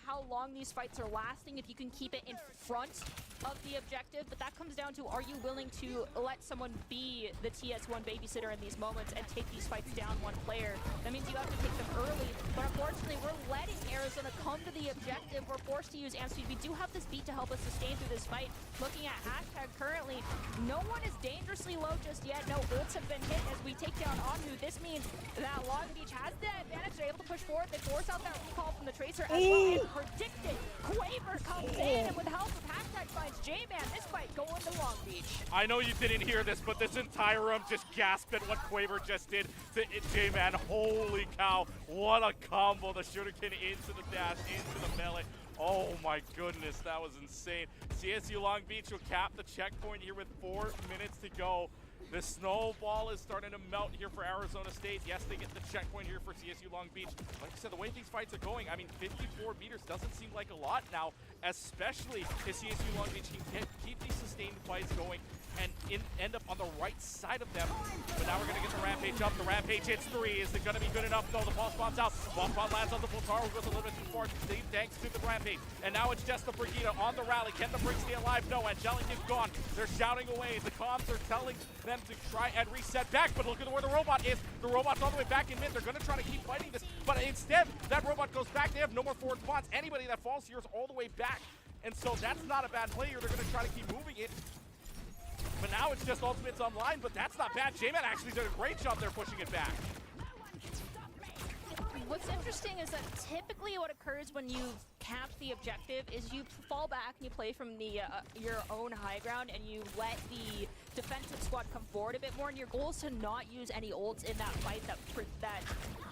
how long these fights are lasting, if you can keep it in front of the objective, but that comes down to, are you willing to let someone be the TS1 babysitter in these moments and take these fights down 1 player? That means you have to take them early, but unfortunately we're letting Arizona come to the objective. We're forced to use amp speed. We do have this beat to help us sustain through this fight. Looking at hashtag currently, no one is dangerously low just yet. No ults have been hit as we take down Anhu. This means that Long Beach has the advantage. They're able to push forward. They force out that recall from the Tracer as well as predicted. Quaver comes in, and with the help of hashtag finds J-Man, this fight going to Long Beach. I know you didn't hear this, but this entire room just gasped at what Quaver just did to J-Man. Holy cow, what a combo. The shuriken into the dash, into the melee. Oh my goodness, that was insane. CSU Long Beach will cap the checkpoint here with 4 minutes to go. The snowball is starting to melt here for Arizona State. Yes, they get the checkpoint here for CSU Long Beach. Like I said, the way these fights are going, I mean, 54 meters doesn't seem like a lot now, especially if CSU Long Beach can keep these sustained fights going and end up on the right side of them. But now we're going to get the Rampage up. The Rampage hits 3. Is it going to be good enough? No, the ball spawn's out. Ball spawn lands on the Boltaro, who goes a little bit too far, thanks to the Rampage. And now it's just the Brigida on the rally. Can the Brig stay alive? No, Angelic is gone. They're shouting away. The comms are telling them to try and reset back, but look at where the robot is. The robot's all the way back in mid. They're going to try to keep fighting this, but instead, that robot goes back. They have no more forward spawns. Anybody that falls here is all the way back, and so that's not a bad play here. They're going to try to keep moving it. But now it's just ultimates online, but that's not bad. J-Man actually did a great job there pushing it back. What's interesting is that typically what occurs when you cap the objective is you fall back and you play from the your own high ground and you let the defensive squad come forward a bit more, and your goal is to not use any ults in that fight that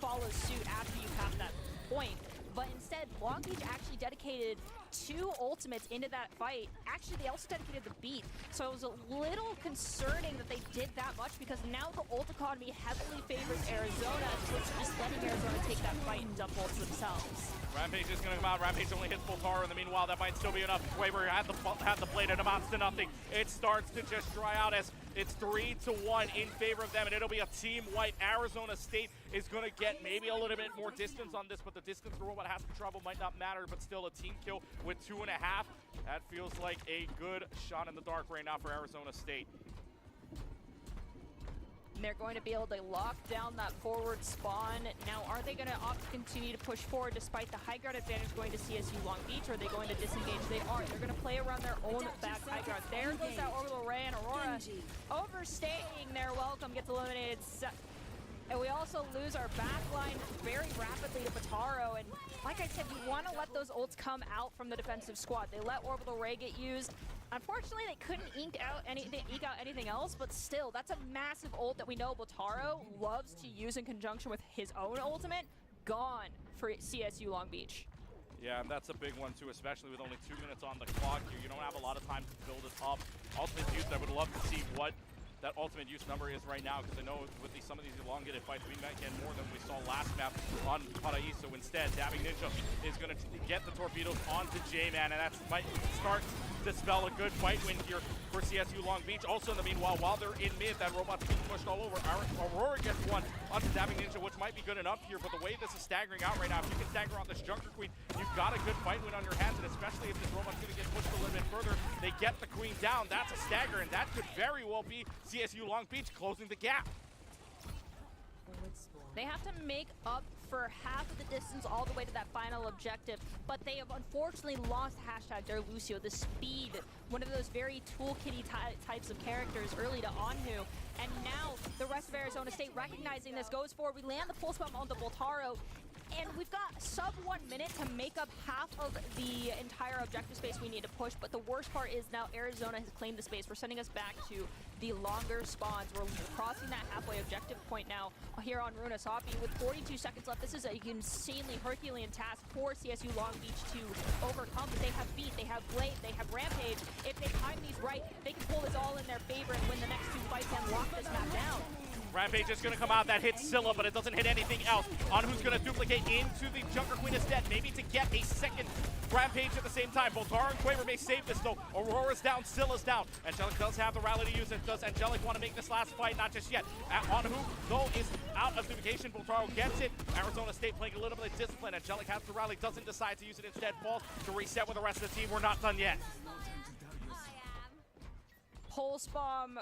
follows suit after you cap that point. But instead, Long Long Beach actually dedicated 2 ultimates into that fight. Actually, they also dedicated the beat. So it was a little concerning that they did that much, because now the ult economy heavily favors Arizona, so it's just letting Arizona take that fight and dump ults themselves. Rampage is going to come out. Rampage only hits Boltaro. In the meanwhile, that might still be enough. Quaver had the plate. It amounts to nothing. It starts to just dry out as it's 3-1 in favor of them, and it'll be a team wipe. Arizona State is going to get maybe a little bit more distance on this, but the distance the robot has to travel might not matter, but still a team kill with 2.5. That feels like a good shot in the dark right now for Arizona State. And they're going to be able to lock down that forward spawn. Now, are they going to opt to continue to push forward despite the high ground advantage going to CSU Long Beach, or are they going to disengage? They are. They're going to play around their own back high ground. There goes that orbital ray, and Aurora overstaying their welcome gets eliminated. And we also lose our backline very rapidly to Bataro. And like I said, you want to let those ults come out from the defensive squad. They let Orbital Ray get used. Unfortunately, they couldn't eke out anything else, but still, that's a massive ult that we know Bataro loves to use in conjunction with his own ultimate. Gone for CSU Long Beach. Yeah, and that's a big one too, especially with only 2 minutes on the clock here. You don't have a lot of time to build it up. Ultimate use, I would love to see what that ultimate use number is right now, because I know with some of these elongated fights, we might get more than we saw last map on Paraíso. Instead, Dabbing Ninja is going to get the torpedoes onto J-Man, and that might start to spell a good fight win here for CSU Long Beach. Also, in the meanwhile, while they're in mid, that robot's being pushed all over. Aurora gets one onto Dabbing Ninja, which might be good enough here, but the way this is staggering out right now, if you can stagger on this Junker Queen, you've got a good fight win on your hands, and especially if this robot's going to get pushed a little bit further, they get the Queen down. That's a stagger, and that could very well be CSU Long Beach closing the gap. They have to make up for half of the distance all the way to that final objective, but they have unfortunately lost hashtag their Lucio, the speed, one of those very toolkitty types of characters early to Anhu. And now the rest of Arizona State recognizing this goes forward. We land the pulse bomb on the Boltaro, and we've got sub 1 minute to make up half of the entire objective space we need to push, but the worst part is now Arizona has claimed the space. We're sending us back to the longer spawns. We're crossing that halfway objective point now here on Runa Sapi with 42 seconds left. This is an insanely Herculean task for CSU Long Beach to overcome, but they have Beat, they have Blade, they have Rampage. If they time these right, they can pull this all in their favor and win the next 2 fights and lock this map down. Rampage is going to come out. That hits Scylla, but it doesn't hit anything else. Anhu's going to duplicate into the Junker Queen instead, maybe to get a second Rampage at the same time. Boltaro and Quaver may save this, though. Aurora's down, Scylla's down. Angelic does have the rally to use it. Does Angelic want to make this last fight? Not just yet. Anhu, though, is out of duplication. Boltaro gets it. Arizona State playing a little bit of discipline. Angelic has the rally, doesn't decide to use it instead. Falls to reset with the rest of the team. We're not done yet. Pulse Bomb,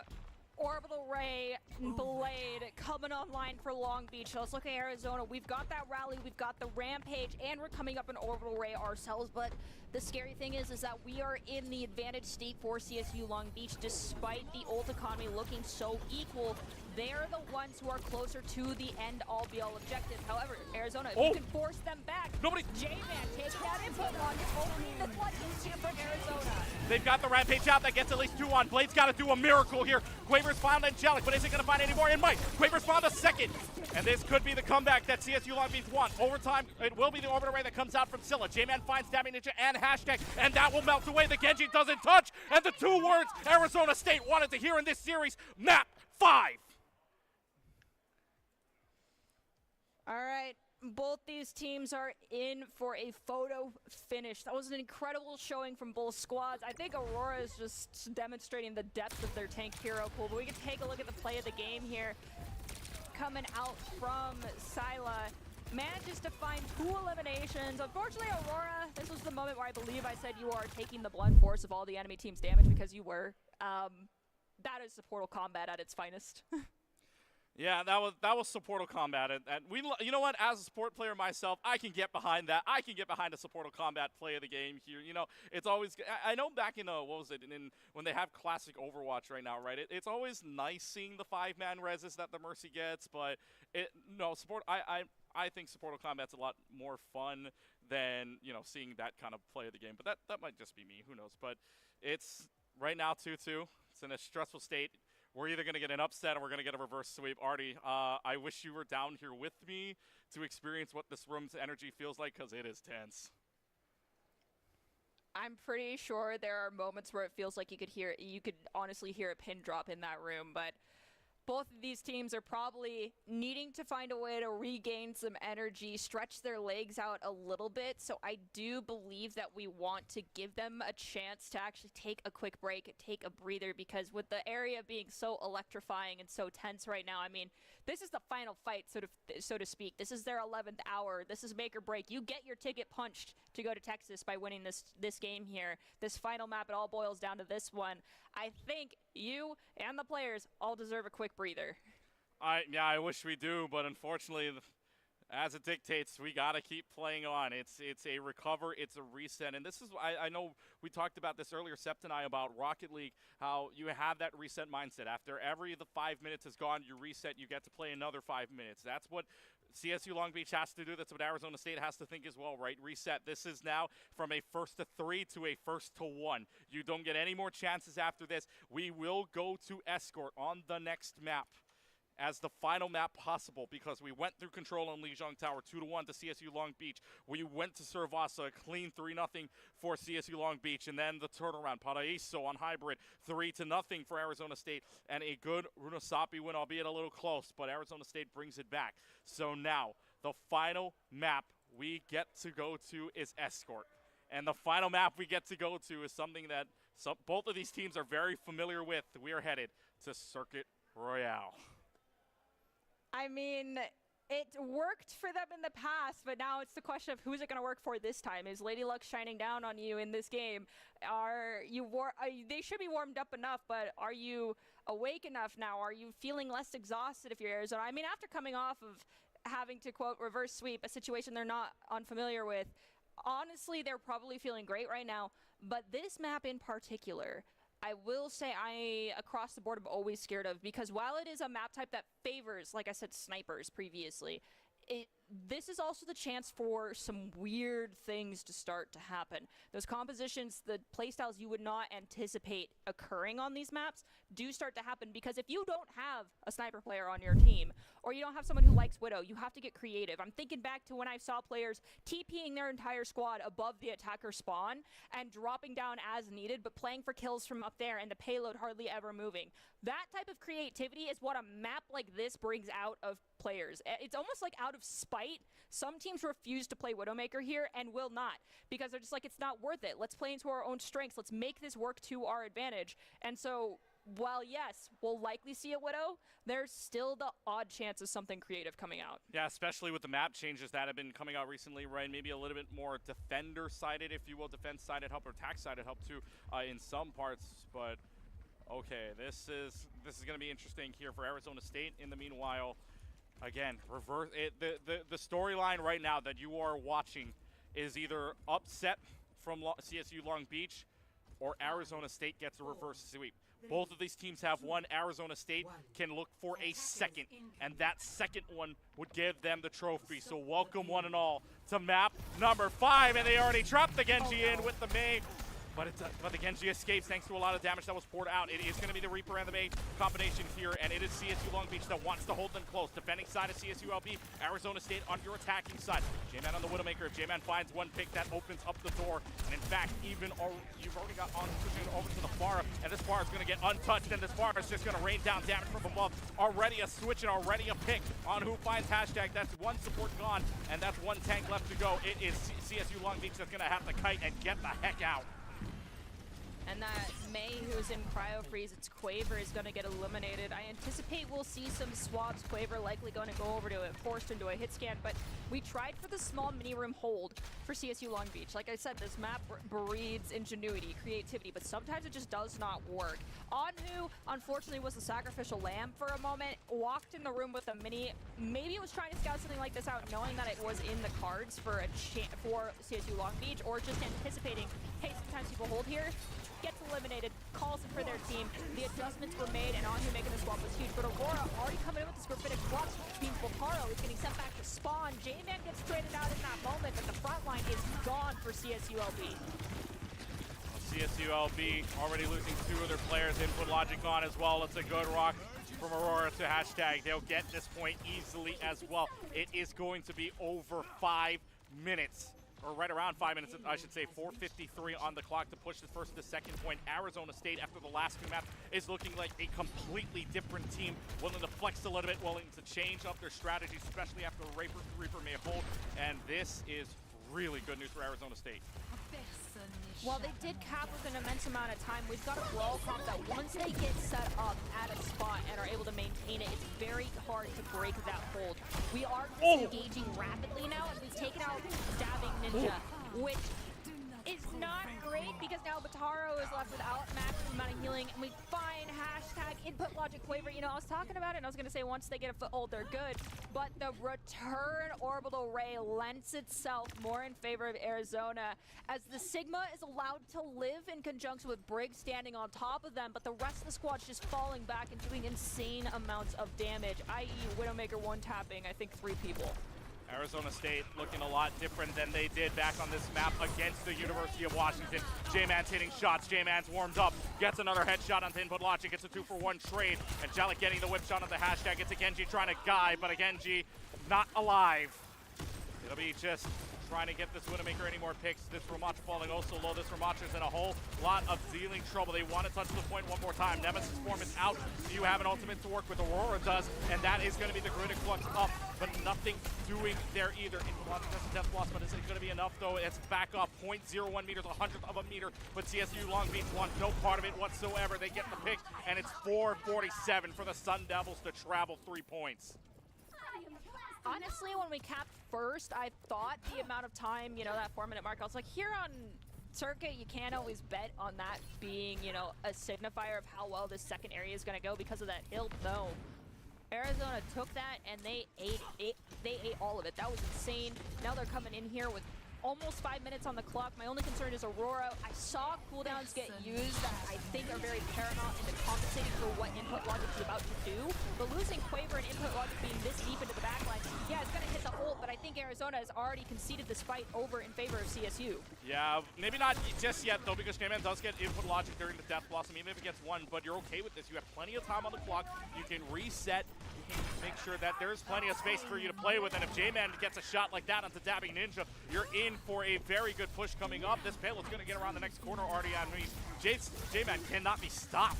Orbital Ray, Blade coming online for Long Beach. So let's look at Arizona. We've got that rally, we've got the Rampage, and we're coming up in Orbital Ray ourselves. But the scary thing is that we are in the advantage state for CSU Long Beach, despite the ult economy looking so equal. They're the ones who are closer to the end-all-be-all objective. However, Arizona, if you can force them back, J-Man taking that input on. It's only the blood easier for Arizona. They've got the Rampage out. That gets at least 2 on. Blade's got to do a miracle here. Quaver's found Angelic, but is he going to find any more? It might. Quaver's found a second. And this could be the comeback that CSU Long Beach want. Overtime, it will be the orbital ray that comes out from Scylla. J-Man finds Dabbing Ninja and hashtag, and that will melt away. The Genji doesn't touch. And the 2 words Arizona State wanted to hear in this series, map 5. All right, both these teams are in for a photo finish. That was an incredible showing from both squads. I think Aurora is just demonstrating the depth of their tank hero pool, but we can take a look at the play of the game here. Coming out from Scylla, manages to find 2 eliminations. Unfortunately, Aurora, this was the moment where I believe I said you are taking the blunt force of all the enemy team's damage, because you were. That is the Portal Combat at its finest. Yeah, that was Supportal Combat, and you know what? As a support player myself, I can get behind that. I can get behind the Supportal Combat play of the game here. You know, it's always. I know back in what was it? When they have classic Overwatch right now, right? It's always nice seeing the 5-man reses that the Mercy gets, but I think Supportal Combat's a lot more fun than seeing that kind of play of the game. But that might just be me. Who knows? But it's right now 2-2. It's in a stressful state. We're either going to get an upset or we're going to get a reverse sweep. Artie, I wish you were down here with me to experience what this room's energy feels like, because it is tense. I'm pretty sure there are moments where it feels like you could honestly hear a pin drop in that room, but both of these teams are probably needing to find a way to regain some energy, stretch their legs out a little bit. So I do believe that we want to give them a chance to actually take a quick break, take a breather, because with the area being so electrifying and so tense right now, I mean, this is the final fight, so to speak. This is their 11th hour. This is make or break. You get your ticket punched to go to Texas by winning this game here. This final map, it all boils down to this one. I think you and the players all deserve a quick breather. Yeah, I wish we do, but unfortunately, as it dictates, we got to keep playing on. It's a recover, it's a reset. And this is, I know we talked about this earlier, Sept and I, about Rocket League, how you have that reset mindset. After the 5 minutes is gone, you reset, you get to play another 5 minutes. That's what CSU Long Beach has to do. That's what Arizona State has to think as well, right? Reset. This is now from a 1st to 3 to a 1st to 1. You don't get any more chances after this. We will go to Escort on the next map as the final map possible, because we went through Control on Lijiang Tower 2-1 to CSU Long Beach. We went to Cervasa, clean 3-0 for CSU Long Beach, and then the turnaround, Paraíso on Hybrid 3-0 for Arizona State, and a good Runasapi win, albeit a little close, but Arizona State brings it back. So now the final map we get to go to is Escort, and the final map we get to go to is something that both of these teams are very familiar with. We are headed to Circuit Royale. I mean, it worked for them in the past, but now it's the question of who's it going to work for this time. Is Lady Luck shining down on you in this game? They should be warmed up enough, but are you awake enough now? Are you feeling less exhausted if you're Arizona? I mean, after coming off of having to, quote, reverse sweep, a situation they're not unfamiliar with, honestly, they're probably feeling great right now. But this map in particular, I will say across the board, I'm always scared of, because while it is a map type that favors, like I said, snipers previously, this is also the chance for some weird things to start to happen. Those compositions, the playstyles you would not anticipate occurring on these maps do start to happen, because if you don't have a sniper player on your team, or you don't have someone who likes Widow, you have to get creative. I'm thinking back to when I saw players TPing their entire squad above the attacker spawn and dropping down as needed, but playing for kills from up there and the payload hardly ever moving. That type of creativity is what a map like this brings out of players. It's almost like out of spite. Some teams refuse to play Widowmaker here and will not, because they're just like, it's not worth it. Let's play into our own strengths. Let's make this work to our advantage. And so, while yes, we'll likely see a Widow, there's still the odd chance of something creative coming out. Yeah, especially with the map changes that have been coming out recently, right? Maybe a little bit more defender-sided, if you will, defense-sided help or attack-sided help too in some parts. But okay, this is going to be interesting here for Arizona State. In the meanwhile, again, the storyline right now that you are watching is either upset from CSU Long Beach or Arizona State gets a reverse sweep. Both of these teams have one. Arizona State can look for a second, and that second one would give them the trophy. So welcome one and all to map number 5, and they already trapped the Genji in with the Mei. But the Genji escapes thanks to a lot of damage that was poured out. It is going to be the Reaper and the Mei combination here, and it is CSU Long Beach that wants to hold them close. Defending side of CSU LB, Arizona State on your attacking side. J-Man on the Widowmaker. If J-Man finds one pick, that opens up the door. And in fact, you've already got on over to the Pharah, and this Pharah is going to get untouched, and this Pharah is just going to rain down damage from above. Already a switch and already a pick on who finds hashtag. That's one support gone, and that's one tank left to go. It is CSU Long Beach that's going to have to kite and get the heck out. And that Mei, who's in cryo freeze, its Quaver is going to get eliminated. I anticipate we'll see some swabs. Quaver likely going to go over to it, forced into a hit scan, but we tried for the small mini room hold for CSU Long Beach. Like I said, this map breeds ingenuity, creativity, but sometimes it just does not work. Anhu, unfortunately, was the sacrificial lamb for a moment, walked in the room with a mini. Maybe it was trying to scout something like this out, knowing that it was in the cards for CSU Long Beach, or just anticipating, hey, sometimes people hold here. Gets eliminated, calls it for their team. The adjustments were made, and Anhu making the swap was huge. But Aurora already coming in with this Graphitic Flux means Boparo is getting sent back to spawn. J-Man gets traded out in that moment, but the front line is gone for CSULB. CSULB already losing 2 of their players. Input logic on as well. It's a good rock from Aurora to hashtag. They'll get this point easily as well. It is going to be over 5 minutes or right around 5 minutes, I should say, 4:53 on the clock to push the first to second point. Arizona State, after the last two maps, is looking like a completely different team, willing to flex a little bit, willing to change up their strategy, especially after Reaper may hold, and this is really good news for Arizona State. Well, they did cap with an immense amount of time. We've got a brawl comp that once they get set up at a spot and are able to maintain it, it's very hard to break that hold. We are disengaging rapidly now, and we've taken out Dabbing Ninja, which is not great because now Bataro is left without maximum amount of healing, and we find hashtag input logic Quaver. You know, I was talking about it, and I was going to say once they get a foothold, they're good, but the return orbital ray lends itself more in favor of Arizona, as the Sigma is allowed to live in conjunction with Briggs standing on top of them, but the rest of the squad's just falling back and doing insane amounts of damage, i.e. Widowmaker one-tapping, I think, 3 people. Arizona State looking a lot different than they did back on this map against the University of Washington. J-Man's hitting shots. J-Man's warmed up. Gets another headshot onto Input Logic. Gets a 2-for-1 trade. Angelic getting the whip shot on the hashtag. Gets a Genji trying to guide, but a Genji not alive. It'll be just trying to get this Widowmaker any more picks. This Ramacha falling also low. This Ramacha's in a whole lot of dealing trouble. They want to touch the point one more time. Nemesis form is out. You have an ultimate to work with. Aurora does, and that is going to be the Grid Flux up, but nothing doing there either. Input Logic has a death loss, but is it going to be enough though? It's back up 0.01 meters, 100th of a meter, but CSU Long Beach wants no part of it whatsoever. They get the pick, and it's 4:47 for the Sun Devils to travel 3 points. Honestly, when we capped first, I thought the amount of time, you know, that 4-minute mark, I was like, here on circuit, you can't always bet on that being, you know, a signifier of how well this second area is going to go because of that hill. No. Arizona took that and they ate all of it. That was insane. Now they're coming in here with almost 5 minutes on the clock. My only concern is Aurora. I saw cooldowns get used that I think are very paramount into compensating for what Input Logic is about to do. But losing Quaver and Input Logic being this deep into the backline, yeah, it's going to hit the ult, but I think Arizona has already conceded this fight over in favor of CSU. Yeah, maybe not just yet, though, because J-Man does get Input Logic during the Death Blossom, even if it gets one, but you're okay with this. You have plenty of time on the clock. You can reset. You can make sure that there's plenty of space for you to play with, and if J-Man gets a shot like that onto Dabbing Ninja, you're in for a very good push coming up. This payload's going to get around the next corner already on me. J-Man cannot be stopped.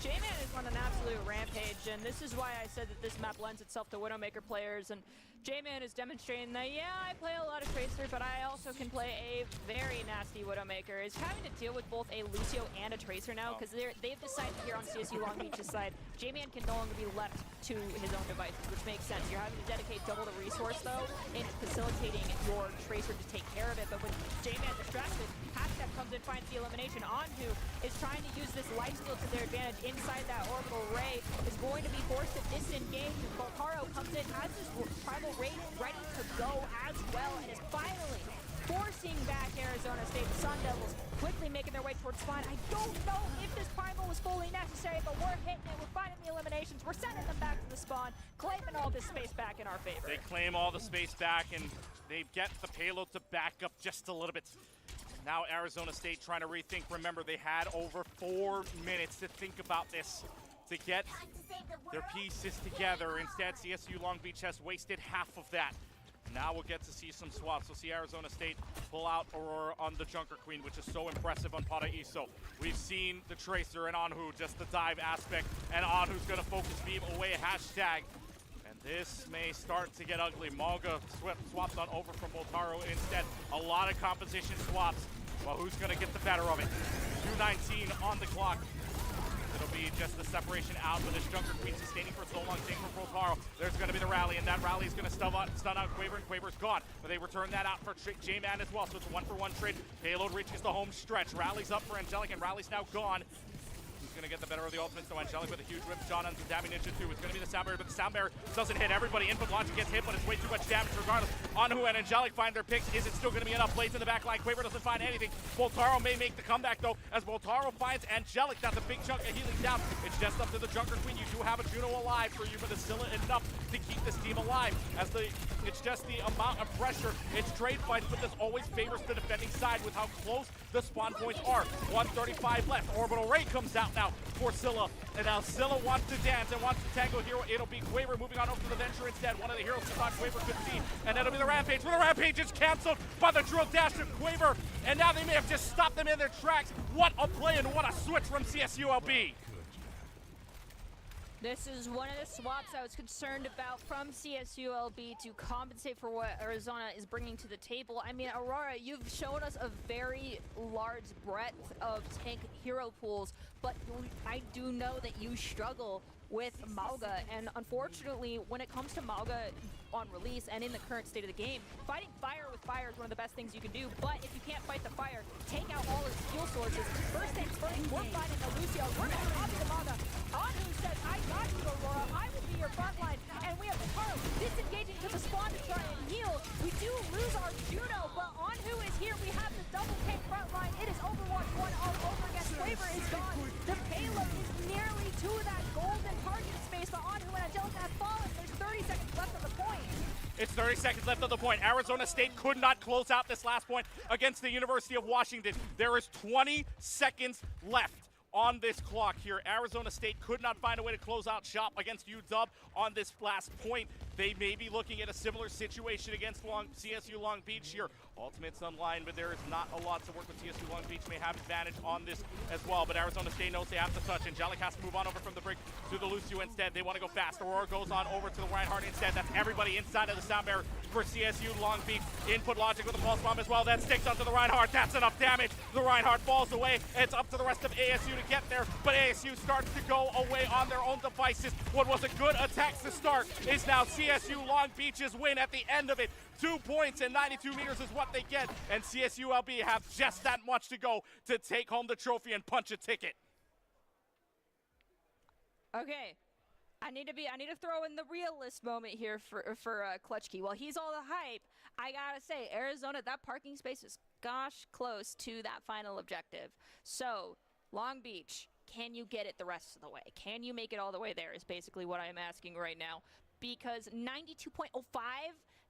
J-Man is on an absolute rampage, and this is why I said that this map lends itself to Widowmaker players, and J-Man is demonstrating that, yeah, I play a lot of Tracer, but I also can play a very nasty Widowmaker. Is having to deal with both a Lucio and a Tracer now, because they've decided here on CSU Long Beach's side, J-Man can no longer be left to his own devices, which makes sense. You're having to dedicate double the resource, though, in facilitating your Tracer to take care of it, but with J-Man distracted, Hashtag comes in, finds the elimination. Anhu is trying to use this lifesteal to their advantage inside that orbital ray, is going to be forced to disengage, and Boltaro comes in, has his primal ray ready to go as well, and is finally forcing back Arizona State. The Sun Devils quickly making their way towards spawn. I don't know if this primal was fully necessary, but we're hitting it. We're finding the eliminations. We're sending them back to the spawn, claiming all this space back in our favor. They claim all the space back, and they get the payload to back up just a little bit. Now Arizona State trying to rethink. Remember, they had over 4 minutes to think about this, to get their pieces together. Instead, CSU Long Beach has wasted half of that. Now we'll get to see some swaps. We'll see Arizona State pull out Aurora on the Junker Queen, which is so impressive on Paraiso. We've seen the Tracer and Anhu, just the dive aspect, and Anhu's going to focus beam away hashtag. And this may start to get ugly. Malga swaps on over from Boltaro instead. A lot of composition swaps. Well, who's going to get the better of it? 2:19 on the clock. It'll be just the separation out with this Junker Queen sustaining for so long, staying for Boltaro. There's going to be the rally, and that rally is going to stun out Quaver, and Quaver's gone. But they return that out for J-Man as well, so it's a 1-for-1 trade. Payload reaches the home stretch. Rally's up for Angelic, and Rally's now gone. Who's going to get the better of the ultimate? So Angelic with a huge whip shot onto Dabbing Ninja 2. It's going to be the Sound Barrier, but the Sound Barrier doesn't hit everybody. Input Logic gets hit, but it's way too much damage regardless. Anhu and Angelic find their picks. Is it still going to be enough? Blades in the back line. Quaver doesn't find anything. Boltaro may make the comeback, though, as Boltaro finds Angelic. That's a big chunk of healing down. It's just up to the Junker Queen. You do have a Juno alive for you, but it's still enough to keep this team alive. It's just the amount of pressure. It's trade fights, but this always favors the defending side with how close the spawn points are. 1:35 left. Orbital Ray comes out now. out for Scylla. And now Scylla wants to dance and wants to tango here. It'll be Quaver moving on over to the Venture instead. One of the heroes who thought Quaver could see. And that'll be the Rampage. But the Rampage is canceled by the drill dash of Quaver. And now they may have just stopped them in their tracks. What a play and what a switch from CSULB. This is one of the swaps I was concerned about from CSULB to compensate for what Arizona is bringing to the table. I mean, Aurora, you've shown us a very large breadth of tank hero pools, but I do know that you struggle with Mauga, and unfortunately, when it comes to Mauga on release and in the current state of the game, fighting fire with fire is one of the best things you can do, but if you can't fight the fire, take out all his fuel sources. First things first, we're fighting the Lucio, we're gonna copy the Mauga. Anhu says, I got you, Aurora, I will be your front line, and we have Hikaru disengaging to the spawn to try and heal. We do lose our Juno, but Anhu is here, we have the double tank front line. It is Overwatch 1 all over again. Quaver is gone. The payload is nearly to that golden target space, but Anhu and Angelica have fallen. There's 30 seconds left on the point. It's 30 seconds left on the point. Arizona State could not close out this last point against the University of Washington. There is 20 seconds left on this clock here. Arizona State could not find a way to close out shop against UW on this last point. They may be looking at a similar situation against CSU Long Beach here. Ultimate's online, but there is not a lot to work with. CSU Long Beach may have advantage on this as well, but Arizona State knows they have to touch. Angelic has to move on over from the brick to the Lucio instead. They want to go fast. Aurora goes on over to the Reinhardt instead. That's everybody inside of the sound barrier for CSU Long Beach. Input Logic with a pulse bomb as well. That sticks onto the Reinhardt. That's enough damage. The Reinhardt falls away. It's up to the rest of ASU to get there, but ASU starts to go away on their own devices. What was a good attack to start is now CSU Long Beach's win at the end of it. 2 points and 92 meters is what they get, and CSULB have just that much to go to take home the trophy and punch a ticket. Okay, I need to throw in the realist moment here for Clutchkey. While he's all the hype, I gotta say, Arizona, that parking space is gosh close to that final objective. So, Long Beach, can you get it the rest of the way? Can you make it all the way there is basically what I'm asking right now. Because 92.05,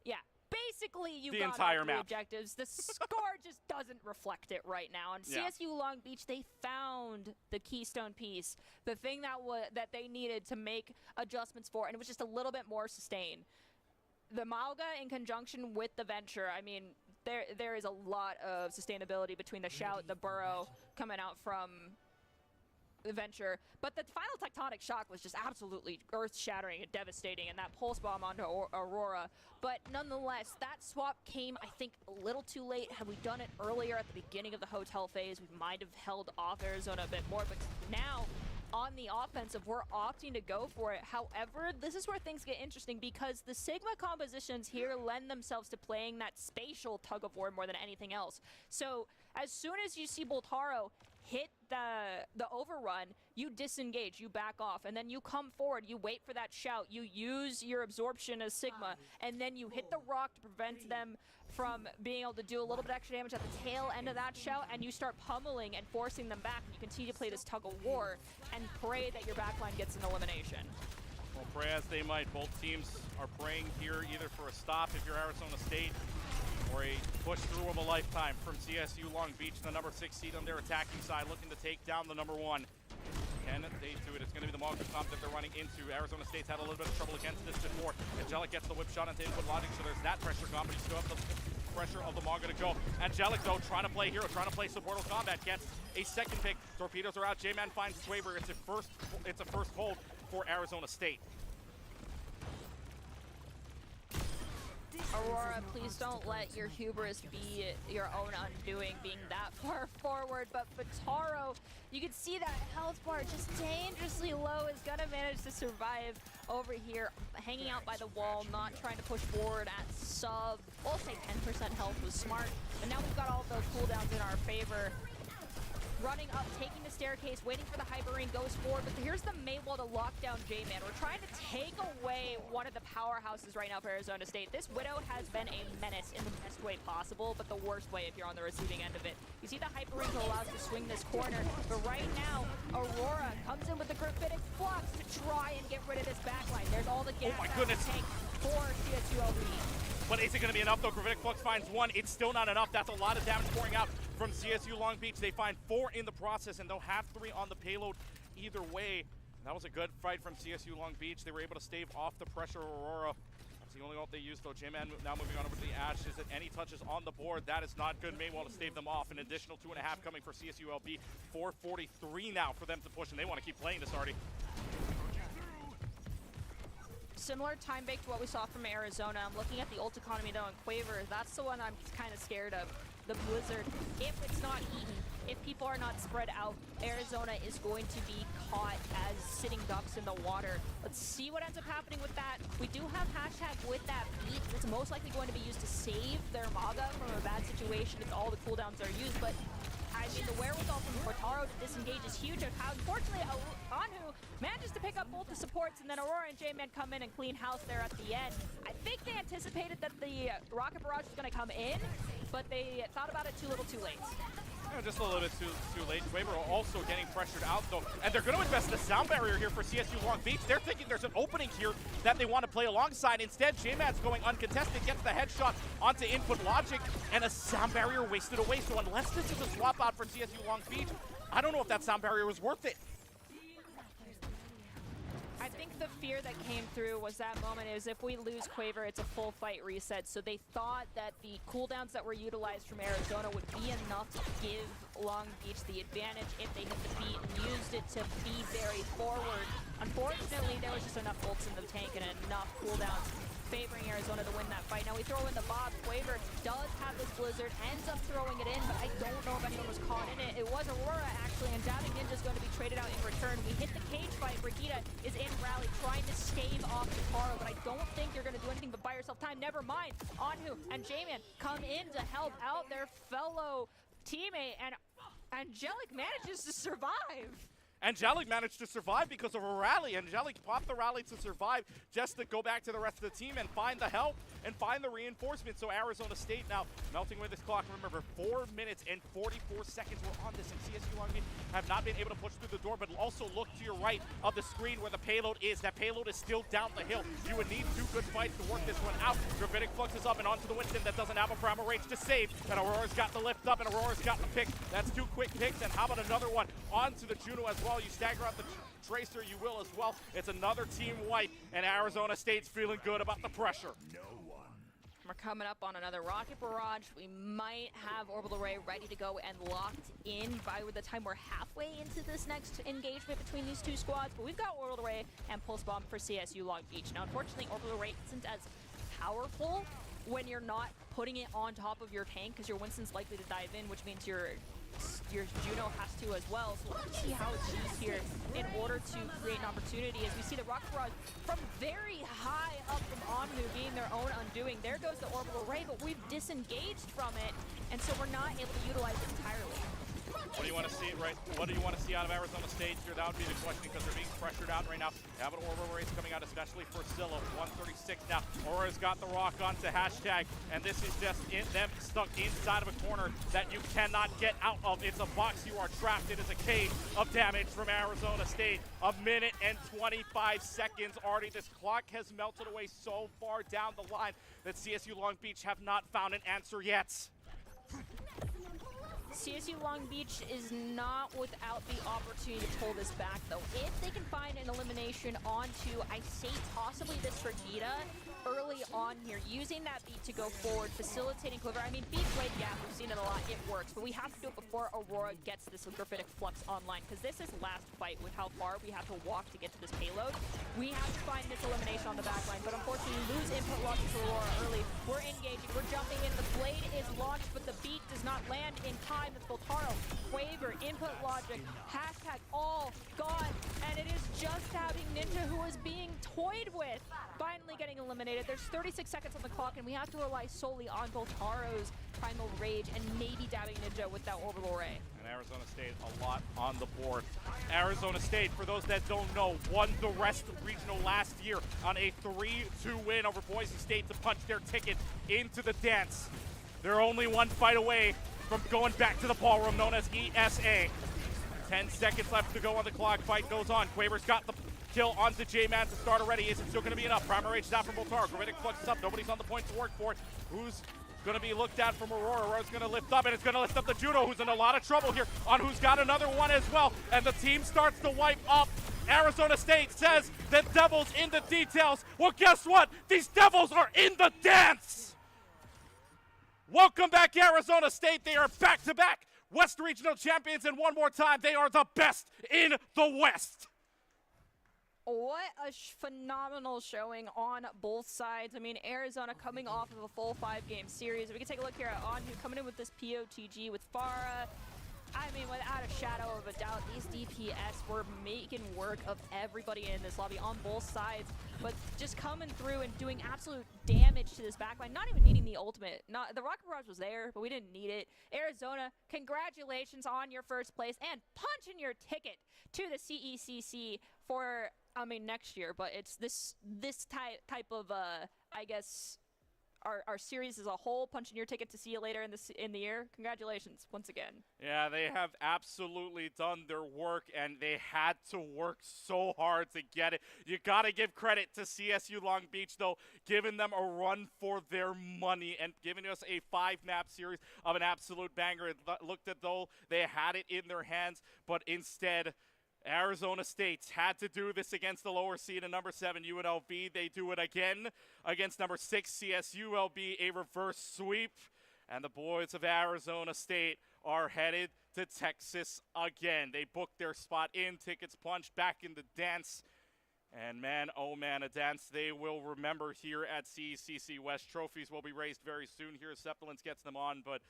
yeah, basically you got entire all three map. Objectives. The score just doesn't reflect it right now. And Yeah. CSU Long Beach, they found the keystone piece, the thing that they needed to make adjustments for, and it was just a little bit more sustained. The Mauga in conjunction with the Venture, I mean, there is a lot of sustainability between the Shout, the Burrow coming out from the Venture, but the final tectonic shock was just absolutely earth-shattering and devastating, and that pulse bomb onto Aurora. But nonetheless, that swap came, I think, a little too late. Had we done it earlier at the beginning of the hotel phase, we might have held off Arizona a bit more, but now, on the offensive, we're opting to go for it. However, this is where things get interesting because the Sigma compositions here lend themselves to playing that spatial tug-of-war more than anything else. So, as soon as you see Boltaro hit the overrun, you disengage, you back off, and then you come forward, you wait for that shout, you use your absorption as Sigma, and then you hit the rock to prevent them from being able to do a little bit extra damage at the tail end of that shout, and you start pummeling and forcing them back, and you continue to play this tug-of-war and pray that your backline gets an elimination. Well, pray as they might, both teams are praying here either for a stop if you're Arizona State, or a push through of a lifetime from CSU Long Beach, the number 6 seed on their attacking side, looking to take down the number 1. Can they do it? It's going to be the Mauga comp that they're running into. Arizona State's had a little bit of trouble against this before. Angelic gets the whip shot into Input Logic, so there's that pressure gone, but you still have the pressure of the Mauga to go. Angelic, though, trying to play hero, trying to play Mortal Kombat, gets a second pick. Torpedoes are out. J-Man finds Quaver. It's a first hold for Arizona State. Aurora, please don't let your hubris be your own undoing, being that far forward. But Taro, you can see that health bar just dangerously low, is gonna manage to survive over here, hanging out by the wall, not trying to push forward at sub. We'll say 10% health was smart, but now we've got all of those cooldowns in our favor. Running up, taking the staircase, waiting for the Hyperine, goes forward, but here's the Maywall to lock down J-Man. We're trying to take away one of the powerhouses right now for Arizona State. This Widow has been a menace in the best way possible, but the worst way if you're on the receiving end of it. You see the Hyperine to allow us to swing this corner, but right now, Aurora comes in with the Graphitic Flux to try and get rid of this backline. There's all the gas out to take for CSULB. But is it going to be enough, though? Gravitic Flux finds 1. It's still not enough. That's a lot of damage pouring out from CSU Long Beach. They find 4 in the process, and they'll have 3 on the payload either way. That was a good fight from CSU Long Beach. They were able to stave off the pressure of Aurora. That's the only ult they used, though. J-Man now moving on over to the Ashes. And any touches on the board, that is not good. Mainwell to stave them off. An additional 2.5 coming for CSU LB. 4:43 now for them to push, and they want to keep playing this, Artie. Similar time bake to what we saw from Arizona. I'm looking at the ult economy though, and Quaver, that's the one I'm kind of scared of. The Blizzard, if it's not eaten, if people are not spread out, Arizona is going to be caught as sitting ducks in the water. Let's see what ends up happening with that. We do have hashtag with that beat. It's most likely going to be used to save their Maga from a bad situation if all the cooldowns are used, but I mean, the wherewithal from Portaro to disengage is huge. Unfortunately, Anhu manages to pick up both the supports, and then Aurora and J-Man come in and clean house there at the end. I think they anticipated that the Rocket Barrage was going to come in, but they thought about it too little too late. Yeah, just a little bit too late. Quaver also getting pressured out, though. And they're going to invest in the sound barrier here for CSU Long Beach. They're thinking there's an opening here that they want to play alongside. Instead, J-Man's going uncontested, gets the headshot onto Input Logic, and a sound barrier wasted away. So unless this is a swap out for CSU Long Beach, I don't know if that sound barrier was worth it. I think the fear that came through was that moment is if we lose Quaver, it's a full fight reset. So they thought that the cooldowns that were utilized from Arizona would be enough to give Long Beach the advantage if they hit the beat and used it to be very forward. Unfortunately, there was just enough ults in the tank and enough cooldowns favoring Arizona to win that fight. Now we throw in the Bob. Quaver does have this Blizzard, ends up throwing it in, but I don't know if anyone was caught in it. It was Aurora, actually, and Doubting Ninja's going to be traded out in return. We hit the cage fight. Brigitte is in rally, trying to stave off Taro, but I don't think you're going to do anything but buy yourself time. Never mind. Anhu and J-Man come in to help out their fellow teammate, and Angelic manages to survive. Angelic managed to survive because of a rally. Angelic popped the rally to survive just to go back to the rest of the team and find the help and find the reinforcement. So Arizona State now melting with this clock. Remember, 4 minutes and 44 seconds we're on this, and CSU Long Beach have not been able to push through the door, but also look to your right of the screen where the payload is. That payload is still down the hill. You would need 2 good fights to work this one out. Gravitic fluxes up and onto the Winston that doesn't have a primal range to save, and Aurora's got the lift up, and Aurora's got the pick. That's 2 quick picks, and how about another one onto the Juno as well. You stagger out the Tracer, you will as well. It's another team wipe, and Arizona State's feeling good about the pressure. We're coming up on another Rocket Barrage. We might have Orbital Array ready to go and locked in by the time we're halfway into this next engagement between these two squads. But we've got Orbital Array and Pulse Bomb for CSU Long Beach. Now, unfortunately, Orbital Array isn't as powerful when you're not putting it on top of your tank, because your Winston's likely to dive in, which means your Juno has to as well. So we'll see how it's used here in order to create an opportunity. As we see the Rocket Barrage from very high up from Anhu being their own undoing. There goes the Orbital Ray, but we've disengaged from it, and so we're not able to utilize it entirely. What do you want to see, right? What do you want to see out of Arizona State here? That would be the question, because they're being pressured out right now. They have an Orbital race coming out, especially for Scylla. 136 now. Aurora's got the rock onto hashtag, and this is just them stuck inside of a corner that you cannot get out of. It's a box. You are trapped. It is a cave of damage from Arizona State. 1 minute and 25 seconds already. This clock has melted away so far down the line that CSU Long Beach have not found an answer yet. CSU Long Beach is not without the opportunity to pull this back, though. If they can find an elimination onto, I say possibly this for Gita early on here, using that beat to go forward, facilitating Quiver. I mean, beat wave, yeah, we've seen it a lot, it works, but we have to do it before Aurora gets this Graphitic Flux online, because this is last fight with how far we have to walk to get to this payload. We have to find this elimination on the backline, but unfortunately we lose input logic to Aurora early. We're engaging, we're jumping in, the blade is launched, but the beat does not land in time. It's Voltaro, Quaver, input logic, hashtag all gone, and it is just Doubting Ninja who is being toyed with, finally getting eliminated. There's 36 seconds on the clock, and we have to rely solely on Voltaro's Primal Rage and maybe Doubting Ninja with that Orbital Ray. And Arizona State, a lot on the board. Arizona State, for those that don't know, won the West Regional last year on a 3-2 win over Boise State to punch their ticket into the dance. They're only 1 fight away from going back to the ballroom known as ESA. 10 seconds left to go on the clock. Fight goes on. Quaver's got the kill onto J-Man to start already. Is it still going to be enough? Primal Rage is out from Voltaro. Gravitic Flux is up. Nobody's on the point to work for it. Who's going to be looked at from Aurora. Aurora's going to lift up, and it's going to lift up the Judo, who's in a lot of trouble here on who's got another one as well. And the team starts to wipe up. Arizona State says the Devils in the details. Well, guess what? These Devils are in the dance. Welcome back, Arizona State. They are back-to-back West Regional champions, and one more time, they are the best in the West. What a phenomenal showing on both sides. I mean, Arizona coming off of a full 5-game series. We can take a look here at Anhu coming in with this POTG with Farah. I mean, without a shadow of a doubt, these DPS were making work of everybody in this lobby on both sides, but just coming through and doing absolute damage to this backline, not even needing the ultimate. The Rocket Barrage was there, but we didn't need it. Arizona, congratulations on your first place and punching your ticket to the CECC for, I mean, next year, but it's this type of, I guess, our series as a whole, punching your ticket to see you later in the year. Congratulations once again. Yeah, they have absolutely done their work, and they had to work so hard to get it. You got to give credit to CSU Long Beach, though, giving them a run for their money and giving us a 5-map series of an absolute banger. It looked as though they had it in their hands, but instead, Arizona State had to do this against the lower seed in number 7 UNLV. They do it again against number 6 CSULB, a reverse sweep. And the boys of Arizona State are headed to Texas again. They booked their spot in, tickets punched, back in the dance. And man, oh man, a dance they will remember here at CECC West. Trophies will be raised very soon here as Sepulence gets them on. But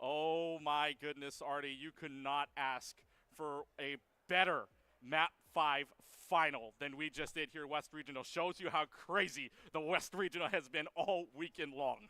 oh my goodness, Artie, you could not ask for a better Map 5 final than we just did here. West Regional shows you how crazy the West Regional has been all weekend long.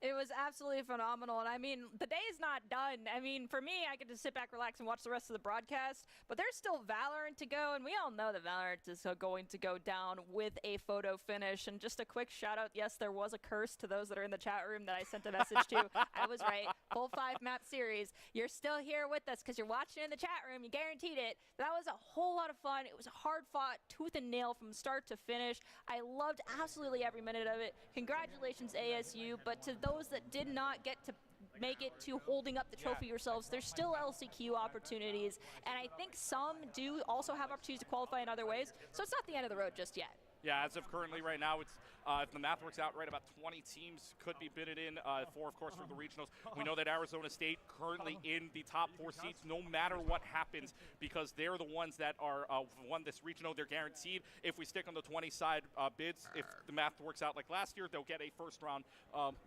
It was absolutely phenomenal, and I mean, the day is not done. I mean, for me, I get to sit back, relax, and watch the rest of the broadcast, but there's still Valorant to go, and we all know that Valorant is going to go down with a photo finish. And just a quick shout out, yes, there was a curse to those that are in the chat room that I sent a message to. I was right. Full 5-map series. You're still here with us because you're watching in the chat room. You guaranteed it. That was a whole lot of fun. It was hard fought, tooth and nail from start to finish. I loved absolutely every minute of it. Congratulations, ASU, but to those that did not get to make it to holding up the trophy yourselves, there's still LCQ opportunities, and I think some do also have opportunities to qualify in other ways, so it's not the end of the road just yet. Yeah, as of currently right now, it's if the math works out right, about 20 teams could be bidded in for, of course, for the regionals. We know that Arizona State currently in the top 4 seats, no matter what happens, because they're the ones that are won this regional. They're guaranteed. If we stick on the 20-side bids, if the math works out like last year, they'll get a first-round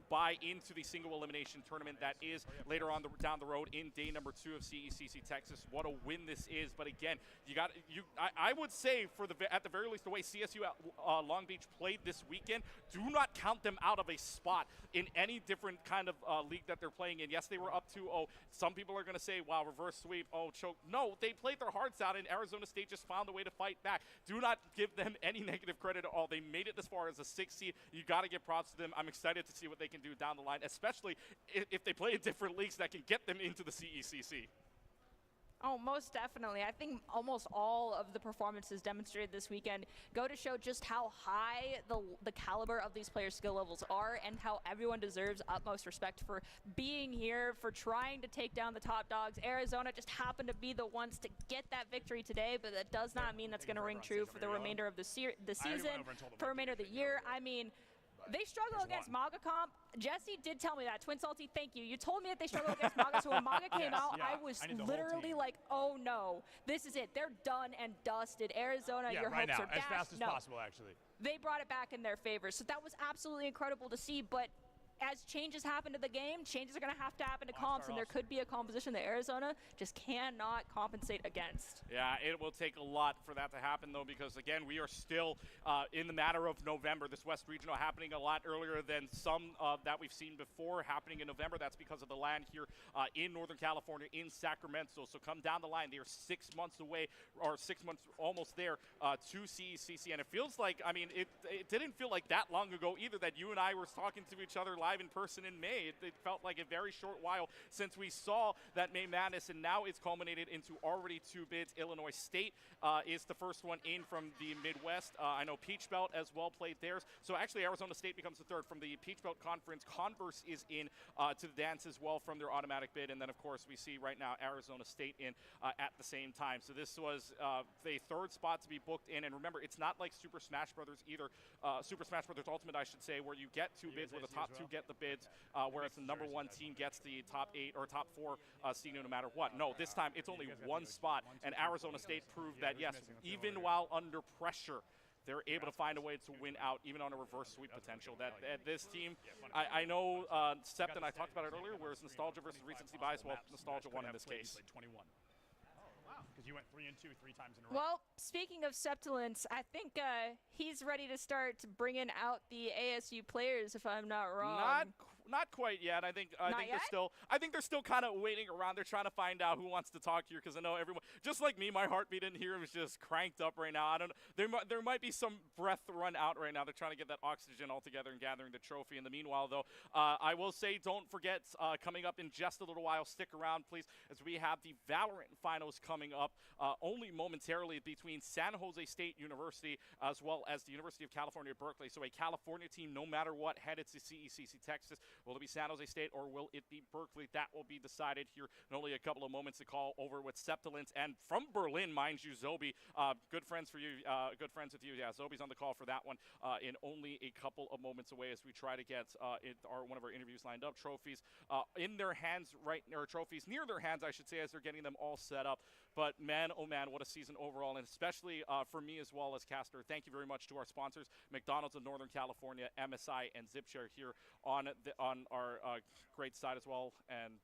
bye into the single elimination tournament that is later on down the road in day number 2 of CECC Texas. What a win this is! But again, I would say at the very least, the way CSU Long Beach played this weekend, do not count them out of a spot in any different kind of league that they're playing in. Yes, they were up 2-0. Some people are going to say, wow, reverse sweep, oh, choke. No, they played their hearts out, and Arizona State just found a way to fight back. Do not give them any negative credit at all. They made it this far as a 6th seed. You got to give props to them. I'm excited to see what they can do down the line, especially if they play in different leagues that can get them into the CECC. Oh, most definitely. I think almost all of the performances demonstrated this weekend go to show just how high the caliber of these players' skill levels are, and how everyone deserves utmost respect for being here, for trying to take down the top dogs. Arizona just happened to be the ones to get that victory today, but that does not mean that's going to ring true for the remainder of the season, for the remainder of the year. I mean, they struggle against Maga Comp. Jesse did tell me that. Twin Salty, thank you. You told me that they struggle against Maga, so when Maga came out, I was literally like, oh no, this is it. They're done and dusted. Arizona, your hopes are dashed. As fast as possible, actually. They brought it back in their favor, so that was absolutely incredible to see, but as changes happen to the game, changes are going to have to happen to comps, and there could be a composition that Arizona just cannot compensate against. Yeah, it will take a lot for that to happen, though, because, again, we are still in the matter of November. This West Regional happening a lot earlier than some that we've seen before happening in November. That's because of the land here in Northern California, in Sacramento. So come down the line. They are 6 months away, or 6 months almost there, to CECC. And it feels like, I mean, it didn't feel like that long ago either that you and I were talking to each other live live in person in May. It felt like a very short while since we saw that May Madness, and now it's culminated into already 2 bids. Illinois State is the first one in from the Midwest. I know Peach Belt as well played theirs. So actually Arizona State becomes the third. From the Peach Belt Conference, Converse is in to the dance as well from their automatic bid. And then, of course, we see right now Arizona State in at the same time. So this was the third spot to be booked in. And remember, it's not like Super Smash Brothers either. Super Smash Brothers Ultimate, I should say, where you get 2 bids, where the top 2 get the bids, whereas the number 1 team gets the top 8 or top 4 seed no matter what. No, this time it's only 1 spot, and Arizona State proved that, yes, even while under pressure, they're able to find a way to win out, even on a reverse sweep potential. That this team, I know Sept and I talked about it earlier, whereas nostalgia versus recency bias, well, nostalgia won in this case. 21. Because you went 3 and 2 3 times in a row. Well, speaking of Septilence, I think he's ready to start bringing out the ASU players, if I'm not wrong. Not quite yet. I think they're still kind of waiting around. They're trying to find out who wants to talk here, because I know everyone, just like me, my heartbeat in here is just cranked up right now. I don't know. There might be some breath run out right now. They're trying to get that oxygen all together and gathering the trophy. In the meanwhile, though, I will say, don't forget, coming up in just a little while, stick around, please, as we have the Valorant finals coming up only momentarily between San Jose State University as well as the University of California, Berkeley. So a California team, no matter what, headed to CECC Texas. Will it be San Jose State or will it be Berkeley? That will be decided here in only a couple of moments. To call over with Septilence, and from Berlin, mind you, Zobi, good friends for you, good friends with you. Yeah, Zobi's on the call for that one in only a couple of moments away as we try to get one of our interviews lined up. Trophies in their hands or trophies near their hands, I should say, as they're getting them all set up. But man, oh man, what a season overall, and especially for me as well as caster. Thank you very much to our sponsors, McDonald's of Northern California, MSI, and ZipShare here on our great side as well, and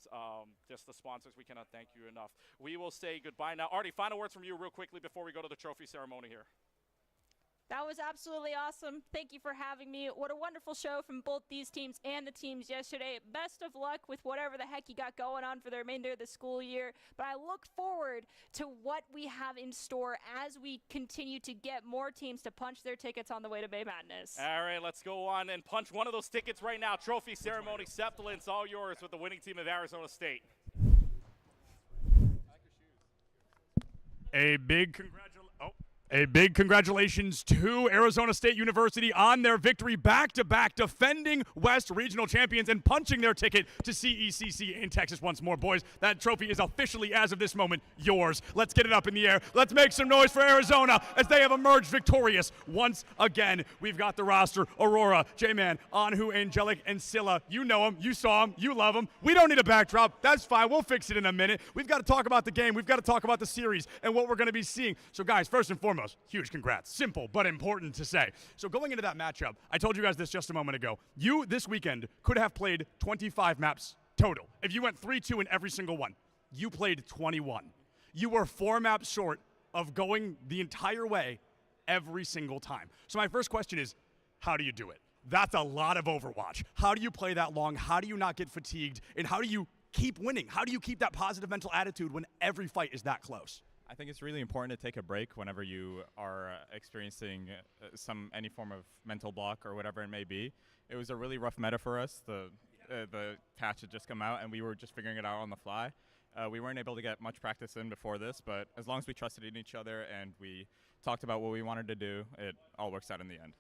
just the sponsors. We cannot thank you enough. We will say goodbye now. Artie, final words from you real quickly before we go to the trophy ceremony here. That was absolutely awesome. Thank you for having me. What a wonderful show from both these teams and the teams yesterday. Best of luck with whatever the heck you got going on for the remainder of the school year. But I look forward to what we have in store as we continue to get more teams to punch their tickets on the way to May Madness. All right, let's go on and punch one of those tickets right now. Trophy ceremony, Septilence, all yours with the winning team of Arizona State. A big congratulations to Arizona State University on their victory, back-to-back defending West Regional champions and punching their ticket to CECC in Texas once more. Boys, that trophy is officially, as of this moment, yours. Let's get it up in the air. Let's make some noise for Arizona as they have emerged victorious once again. We've got the roster: Aurora, J-Man, Anhu, Angelic, and Scylla. You know them. You saw them. You love them. We don't need a backdrop. That's fine. We'll fix it in a minute. We've got to talk about the game. We've got to talk about the series and what we're going to be seeing. So, guys, first and foremost, huge congrats. Simple, but important to say. So going into that matchup, I told you guys this just a moment ago. You, this weekend, could have played 25 maps total. If you went 3-2 in every single one, you played 21. You were 4 maps short of going the entire way every single time. So my first question is, how do you do it? That's a lot of Overwatch. How do you play that long? How do you not get fatigued? And how do you keep winning? How do you keep that positive mental attitude when every fight is that close? I think it's really important to take a break whenever you are experiencing any form of mental block or whatever it may be. It was a really rough meta for us. The patch had just come out, and we were just figuring it out on the fly. We weren't able to get much practice in before this, but as long as we trusted in each other and we talked about what we wanted to do, it all works out in the end.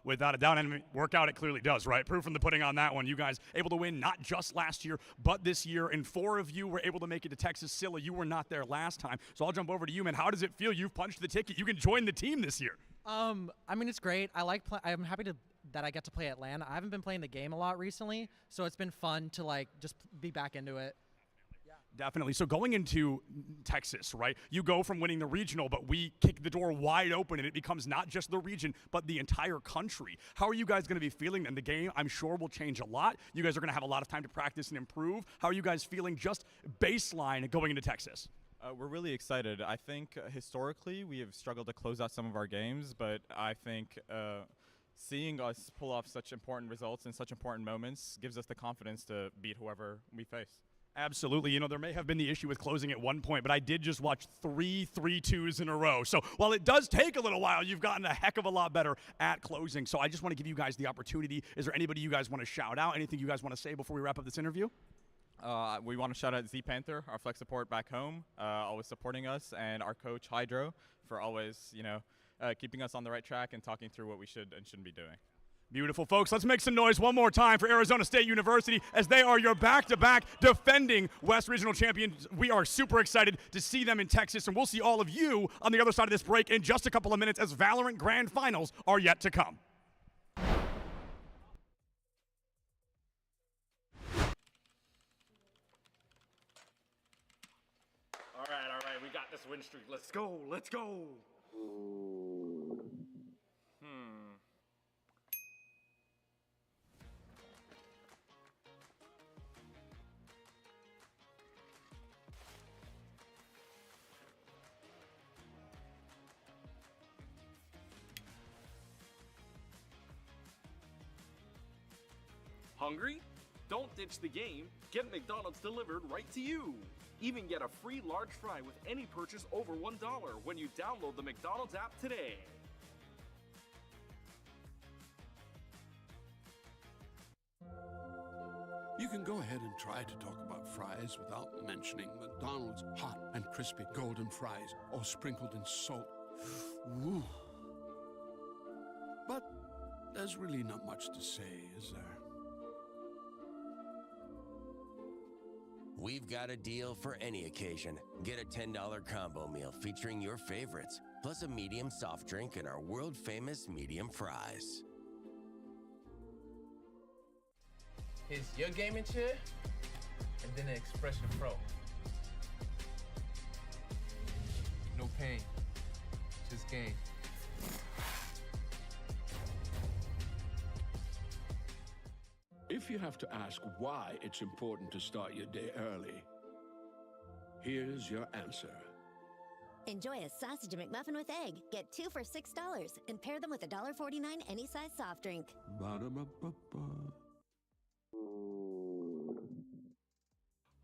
Without a doubt, and work out it clearly does, right? Proof from the pudding on that one. You guys able to win not just last year, but this year, and 4 of you were able to make it to Texas. Scylla, you were not there last time, so I'll jump over to you, man. How does it feel? You've punched the ticket. You can join the team this year. I mean, it's great. I'm happy that I get to play Atlanta. I haven't been playing the game a lot recently, so it's been fun to just be back into it. Definitely. So going into Texas, right, you go from winning the regional, but we kick the door wide open and it becomes not just the region, but the entire country. How are you guys going to be feeling? And the game, I'm sure, will change a lot. You guys are going to have a lot of time to practice and improve. How are you guys feeling just baseline going into Texas? We're really excited. I think historically we have struggled to close out some of our games, but I think seeing us pull off such important results in such important moments gives us the confidence to beat whoever we face. Absolutely. There may have been the issue with closing at one point, but I did just watch 3 3-2s in a row. So while it does take a little while, you've gotten a heck of a lot better at closing. So I just want to give you guys the opportunity. Is there anybody you guys want to shout out? Anything you guys want to say before we wrap up this interview? We want to shout out Z Panther, our flex support back home, always supporting us, and our coach Hydro for always, keeping us on the right track and talking through what we should and shouldn't be doing. Beautiful, folks. Let's make some noise one more time for Arizona State University as they are your back-to-back defending West Regional champions. We are super excited to see them in Texas, and we'll see all of you on the other side of this break in just a couple of minutes as Valorant Grand Finals are yet to come. All right. We got this win streak. Let's go. Hungry? Don't ditch the game. Get McDonald's delivered right to you. Even get a free large fry with any purchase over $1 when you download the McDonald's app today. You can go ahead and try to talk about fries without mentioning McDonald's hot and crispy golden fries, all sprinkled in salt. Woo. But there's really not much to say, is there? We've got a deal for any occasion. Get a $10 combo meal featuring your favorites, plus a medium soft drink and our world-famous medium fries. Here's your gaming chair, and then an Expression Pro. No pain, just gain. If you have to ask why it's important to start your day early, here's your answer. Enjoy a sausage McMuffin with egg. Get 2 for $6 and pair them with a $1.49 any size soft drink. Ba-da-ba-ba-ba.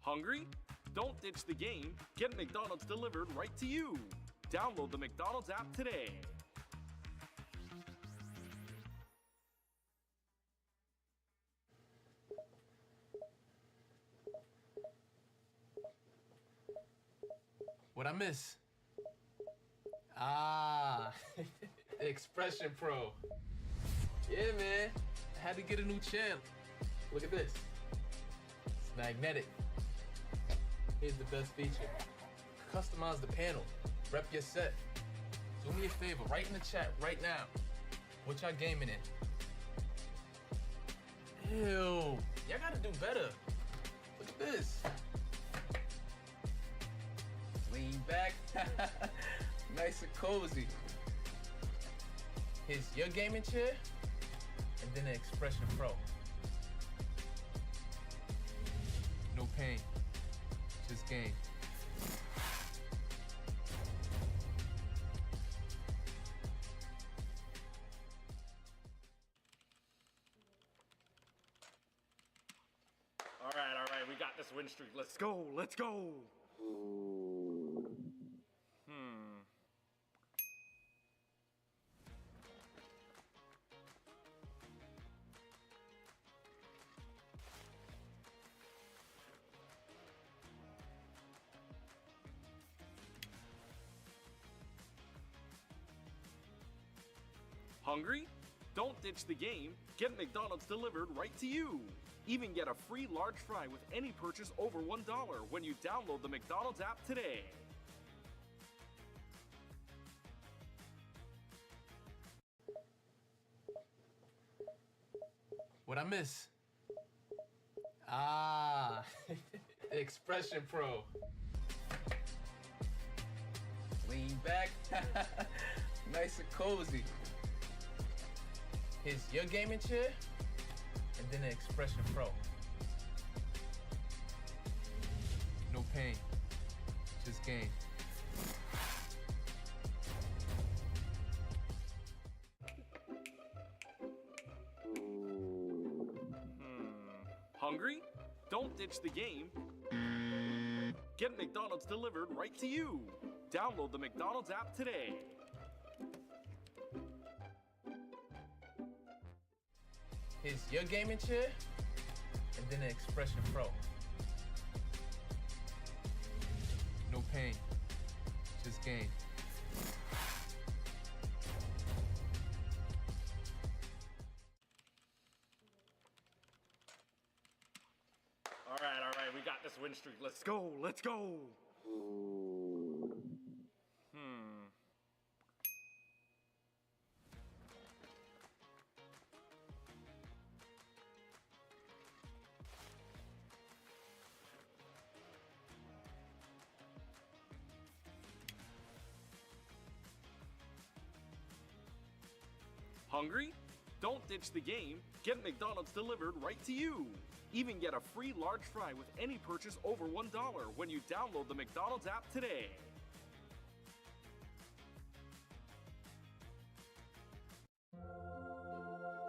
Hungry? Don't ditch the game. Get McDonald's delivered right to you. Download the McDonald's app today. What I miss? Expression Pro. Yeah, man. I had to get a new channel. Look at this. It's magnetic. Here's the best feature. Customize the panel. Rep your set. Do me a favor, write in the chat right now. What y'all gaming in? Ew. Y'all gotta do better. Look at this. Lean back. Nice and cozy. Here's your gaming chair, and then an Expression Pro. No pain, just gain. All right. We got this win streak. Let's go. Hungry? Don't ditch the game. Get McDonald's delivered right to you. Even get a free large fry with any purchase over $1 when you download the McDonald's app today. What I miss? Expression Pro. Lean back. Nice and cozy. Here's your gaming chair, and then an Expression Pro. No pain, just gain. Hungry? Don't ditch the game. Get McDonald's delivered right to you. Download the McDonald's app today. Here's your gaming chair, and then an Expression Pro. No pain, just gain. All right, we got this win streak. Let's go, let's go. Hungry? Don't ditch the game. Get McDonald's delivered right to you. Even get a free large fry with any purchase over $1 when you download the McDonald's app today.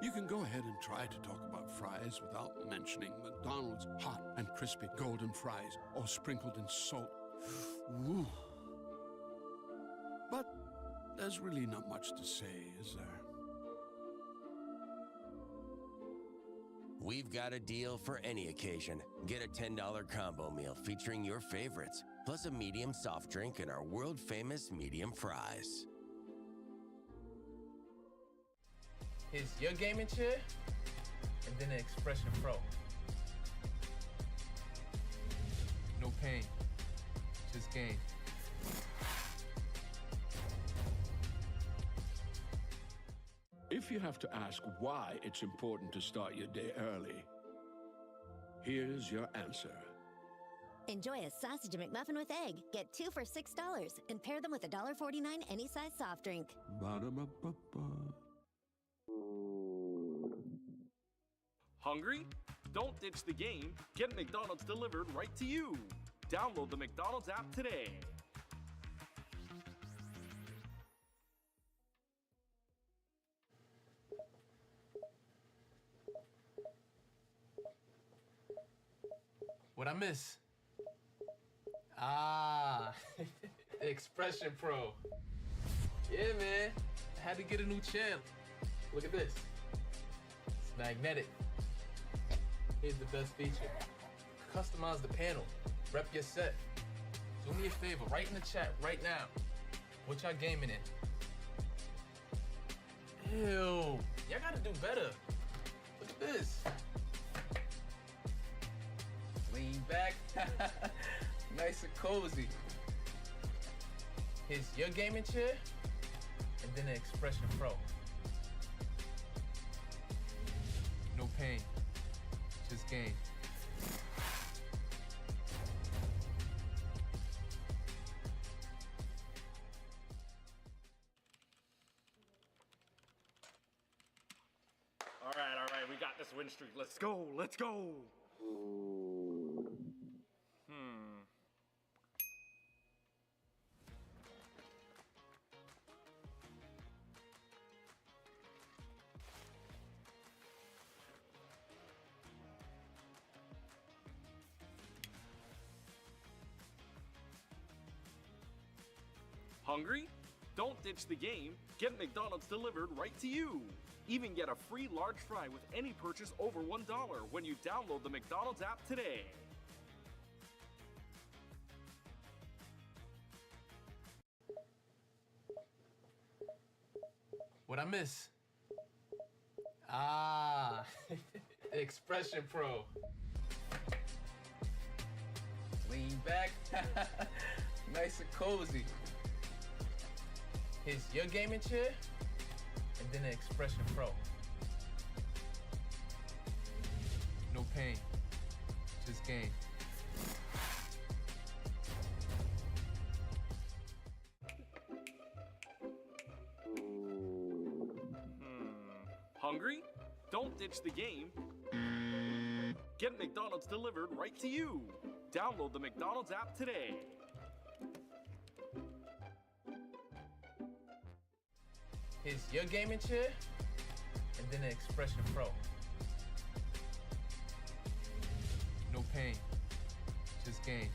You can go ahead and try to talk about fries without mentioning McDonald's hot and crispy golden fries, all sprinkled in salt. Woo. But there's really not much to say, is there? We've got a deal for any occasion. Get a $10 combo meal featuring your favorites, plus a medium soft drink and our world-famous medium fries. Here's your gaming chair, and then an Expression Pro. No pain, just gain. If you have to ask why it's important to start your day early, here's your answer. Enjoy a sausage McMuffin with egg. Get 2 for $6 and pair them with a $1.49 any size soft drink. Ba-da-ba-ba-ba. Hungry? Don't ditch the game. Get McDonald's delivered right to you. Download the McDonald's app today. What I miss? Expression Pro. Yeah, man. I had to get a new channel. Look at this. It's magnetic. Here's the best feature. Customize the panel. Rep your set. Do me a favor, write in the chat right now. What y'all gaming in? Ew. Y'all gotta do better. Look at this. Lean back. Nice and cozy. Here's your gaming chair, and then an Expression Pro. No pain, just gain. All right, we got this win streak. Let's go, let's go. Hungry? Don't ditch the game. Get McDonald's delivered right to you. Even get a free large fry with any purchase over $1 when you download the McDonald's app today. What I miss? Expression Pro. Lean back. Nice and cozy. Here's your gaming chair, and then an Expression Pro. No pain, just gain. Hungry? Don't ditch the game. Get McDonald's delivered right to you. Download the McDonald's app today. Here's your gaming chair, and then an Expression Pro. No pain, just game.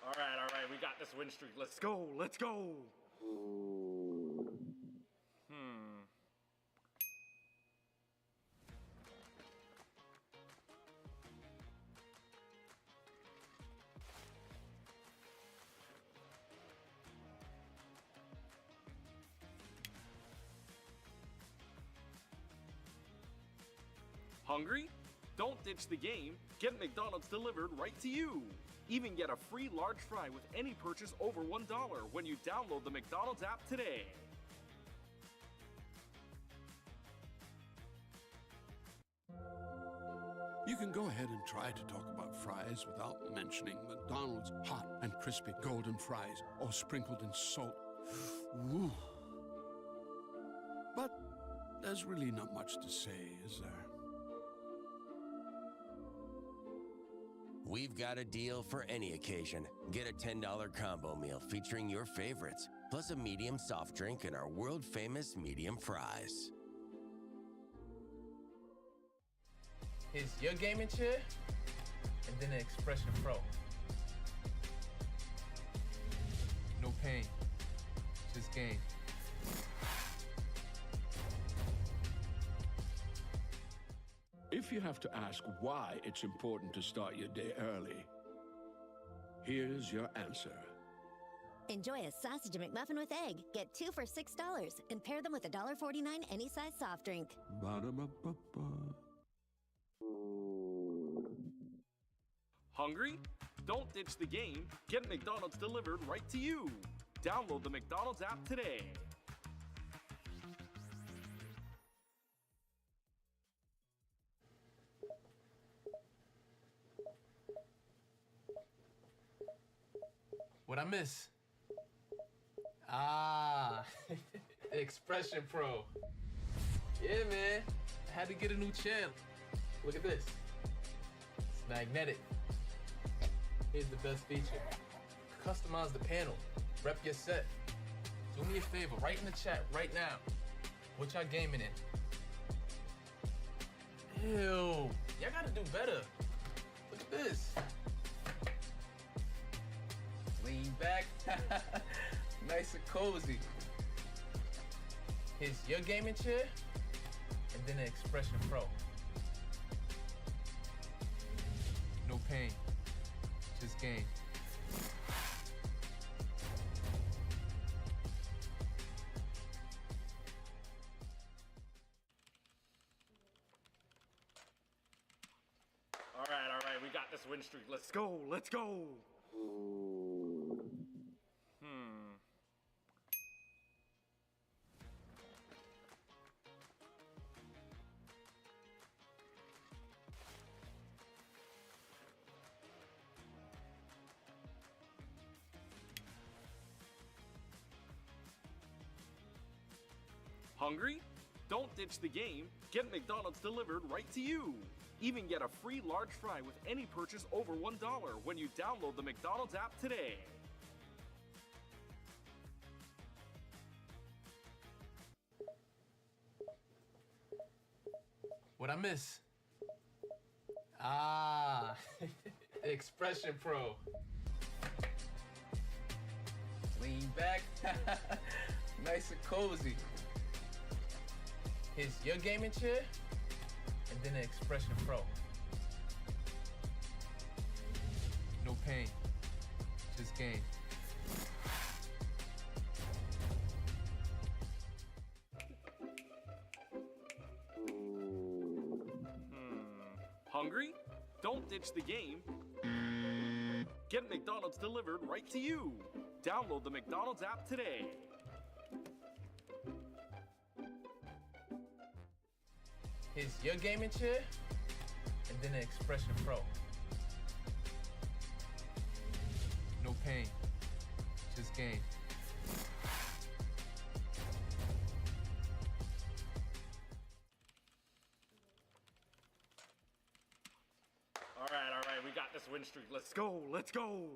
All right, we got this win streak. Let's go, let's go. Hungry? Don't ditch the game. Get McDonald's delivered right to you. Even get a free large fry with any purchase over $1 when you download the McDonald's app today. You can go ahead and try to talk about fries without mentioning McDonald's hot and crispy golden fries, all sprinkled in salt. Woo. But there's really not much to say, is there? We've got a deal for any occasion. Get a $10 combo meal featuring your favorites, plus a medium soft drink and our world-famous medium fries. Here's your gaming chair, and then an Expression Pro. No pain, just game. If you have to ask why it's important to start your day early, here's your answer. Enjoy a sausage McMuffin with egg. Get 2 for $6 and pair them with a $1.49 any size soft drink. Ba-da-ba-ba-ba. Hungry? Don't ditch the game. Get McDonald's delivered right to you. Download the McDonald's app today. What I miss? The Expression Pro. Yeah, man. I had to get a new channel. Look at this. It's magnetic. Here's the best feature. Customize the panel. Rep your set. Do me a favor, write in the chat right now. What y'all gaming in? Ew. Y'all gotta do better. Look at this. Lean back. Nice and cozy. Here's your gaming chair, and then an Expression Pro. No pain, just game. All right, we got this win streak. Let's go, let's go. Hungry? Don't ditch the game. Get McDonald's delivered right to you. Even get a free large fry with any purchase over $1 when you download the McDonald's app today. What I miss? The Expression Pro. Lean back. Nice and cozy. Here's your gaming chair, and then an Expression Pro. No pain, just game. Hungry? Don't ditch the game. Get McDonald's delivered right to you. Download the McDonald's app today. Here's your gaming chair, and then an Expression Pro. No pain, just game. All right, we got this win streak. Let's go, let's go.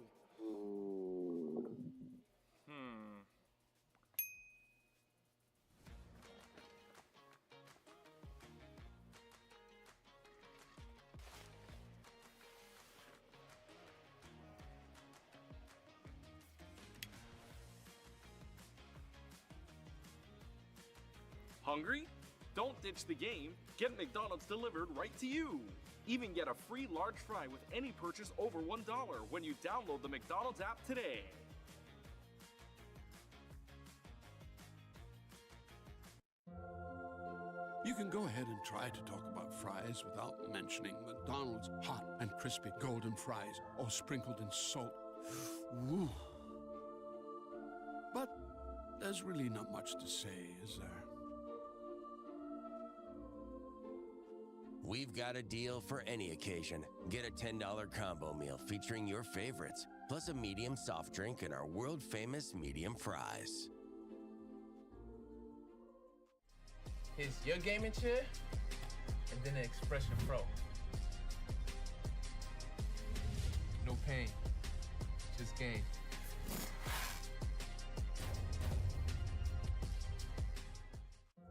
Hungry? Don't ditch the game. Get McDonald's delivered right to you. Even get a free large fry with any purchase over $1 when you download the McDonald's app today. You can go ahead and try to talk about fries without mentioning McDonald's hot and crispy golden fries, all sprinkled in salt. Woo. But there's really not much to say, is there? We've got a deal for any occasion. Get a $10 combo meal featuring your favorites, plus a medium soft drink and our world-famous medium fries. Here's your gaming chair, and then an Expression Pro. No pain, just game.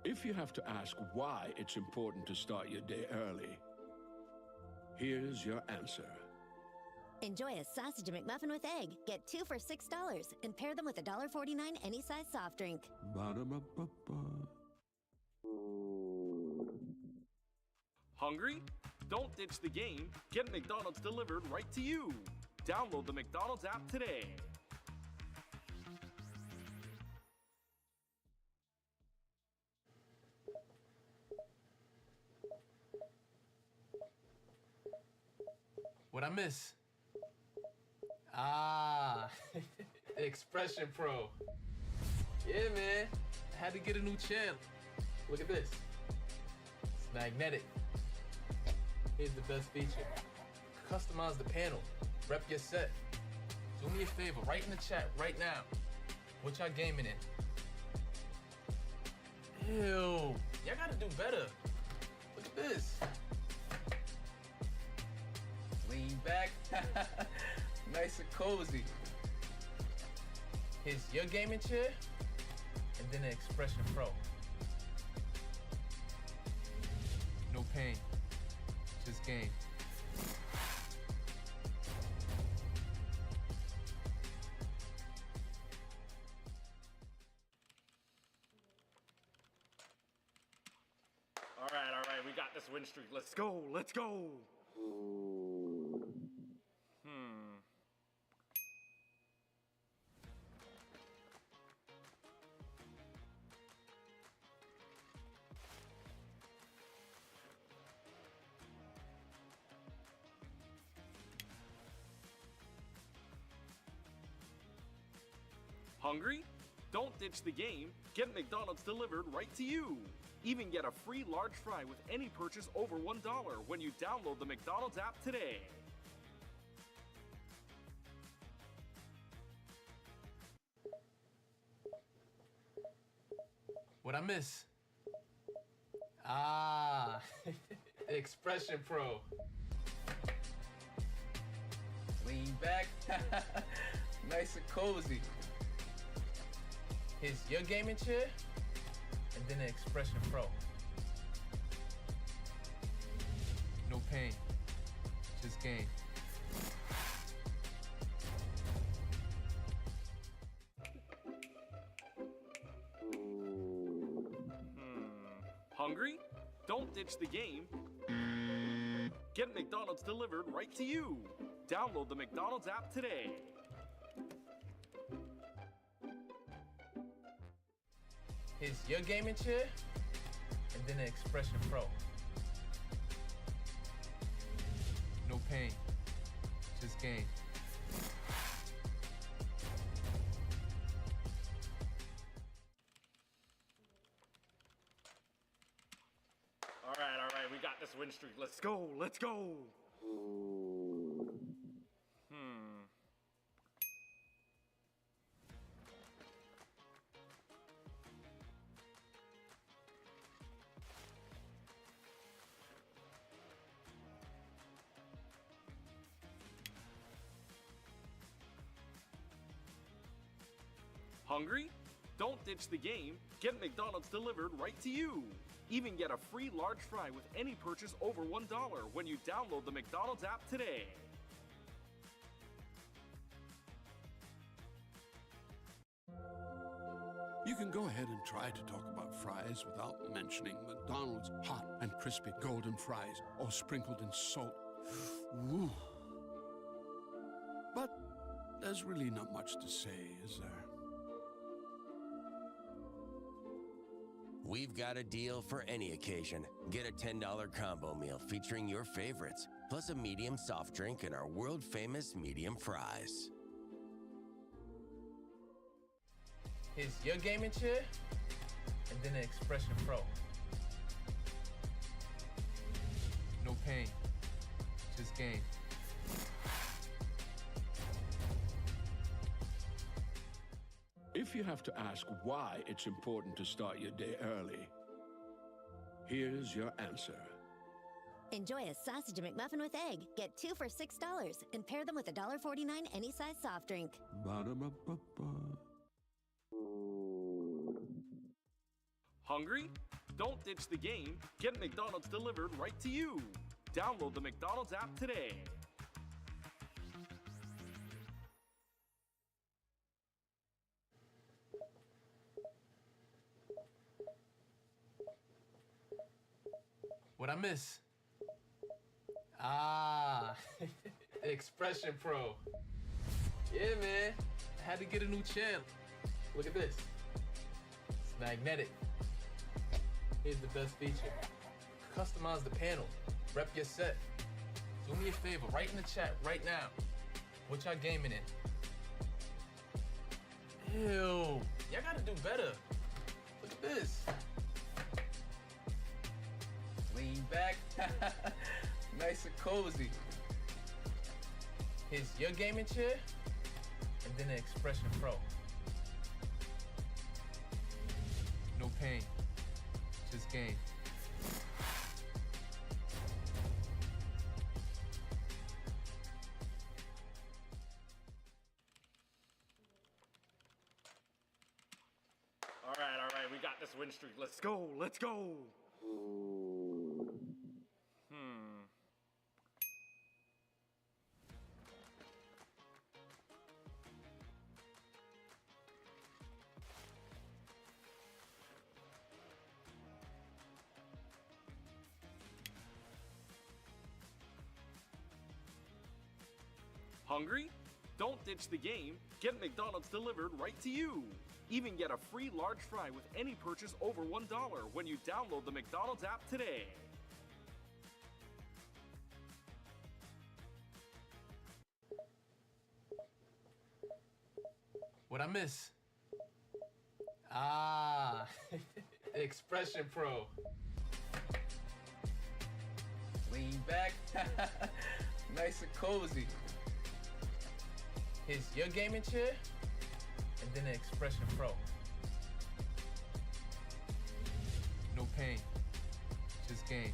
If you have to ask why it's important to start your day early, here's your answer. Enjoy a sausage McMuffin with egg. Get 2 for $6 and pair them with a $1.49 any size soft drink. Ba-da-ba-ba-ba. Hungry? Don't ditch the game. Get McDonald's delivered right to you. Download the McDonald's app today. What I miss? Expression Pro. Yeah, man. I had to get a new chair. Look at this. It's magnetic. Here's the best feature. Customize the panel. Rep your set. Do me a favor, write in the chat right now. What y'all gaming in? Ew. Y'all gotta do better. Look at this. Lean back. Nice and cozy. Here's your gaming chair, and then an Expression Pro. No pain, just game. All right, we got this win streak. Let's go, let's go. Hungry? Don't ditch the game. Get McDonald's delivered right to you. Even get a free large fry with any purchase over $1 when you download the McDonald's app today. What I miss? Expression Pro. Lean back. Nice and cozy. Here's your gaming chair, and then an Expression Pro. No pain, just game. Hungry? Don't ditch the game. Get McDonald's delivered right to you. Download the McDonald's app today. Here's your gaming chair, and then an Expression Pro. No pain, just game. All right, we got this win streak. Let's go, let's go. Hungry? Don't ditch the game. Get McDonald's delivered right to you. Even get a free large fry with any purchase over $1 when you download the McDonald's app today. You can go ahead and try to talk about fries without mentioning McDonald's hot and crispy golden fries, all sprinkled in salt. Woo. But there's really not much to say, is there? We've got a deal for any occasion. Get a $10 combo meal featuring your favorites, plus a medium soft drink and our world-famous medium fries. Here's your gaming chair, and then an Expression Pro. No pain, just game. If you have to ask why it's important to start your day early, here's your answer. Enjoy a sausage McMuffin with egg. Get 2 for $6 and pair them with a $1.49 any size soft drink. Ba-da-ba-ba-ba. Hungry? Don't ditch the game. Get McDonald's delivered right to you. Download the McDonald's app today. What I miss? The Expression Pro. Yeah, man. I had to get a new channel. Look at this. It's magnetic. Here's the best feature. Customize the panel. Rep your set. Do me a favor, write in the chat right now. What y'all gaming in? Ew. Y'all gotta do better. Look at this. Lean back. Nice and cozy. Here's your gaming chair, and then an Expression Pro. No pain, just game. All right, we got this win streak. Let's go, let's go. Hungry? Don't ditch the game. Get McDonald's delivered right to you. Even get a free large fry with any purchase over $1 when you download the McDonald's app today. What I miss? The Expression Pro. Lean back. Nice and cozy. Here's your gaming chair, and then an Expression Pro. No pain, just game.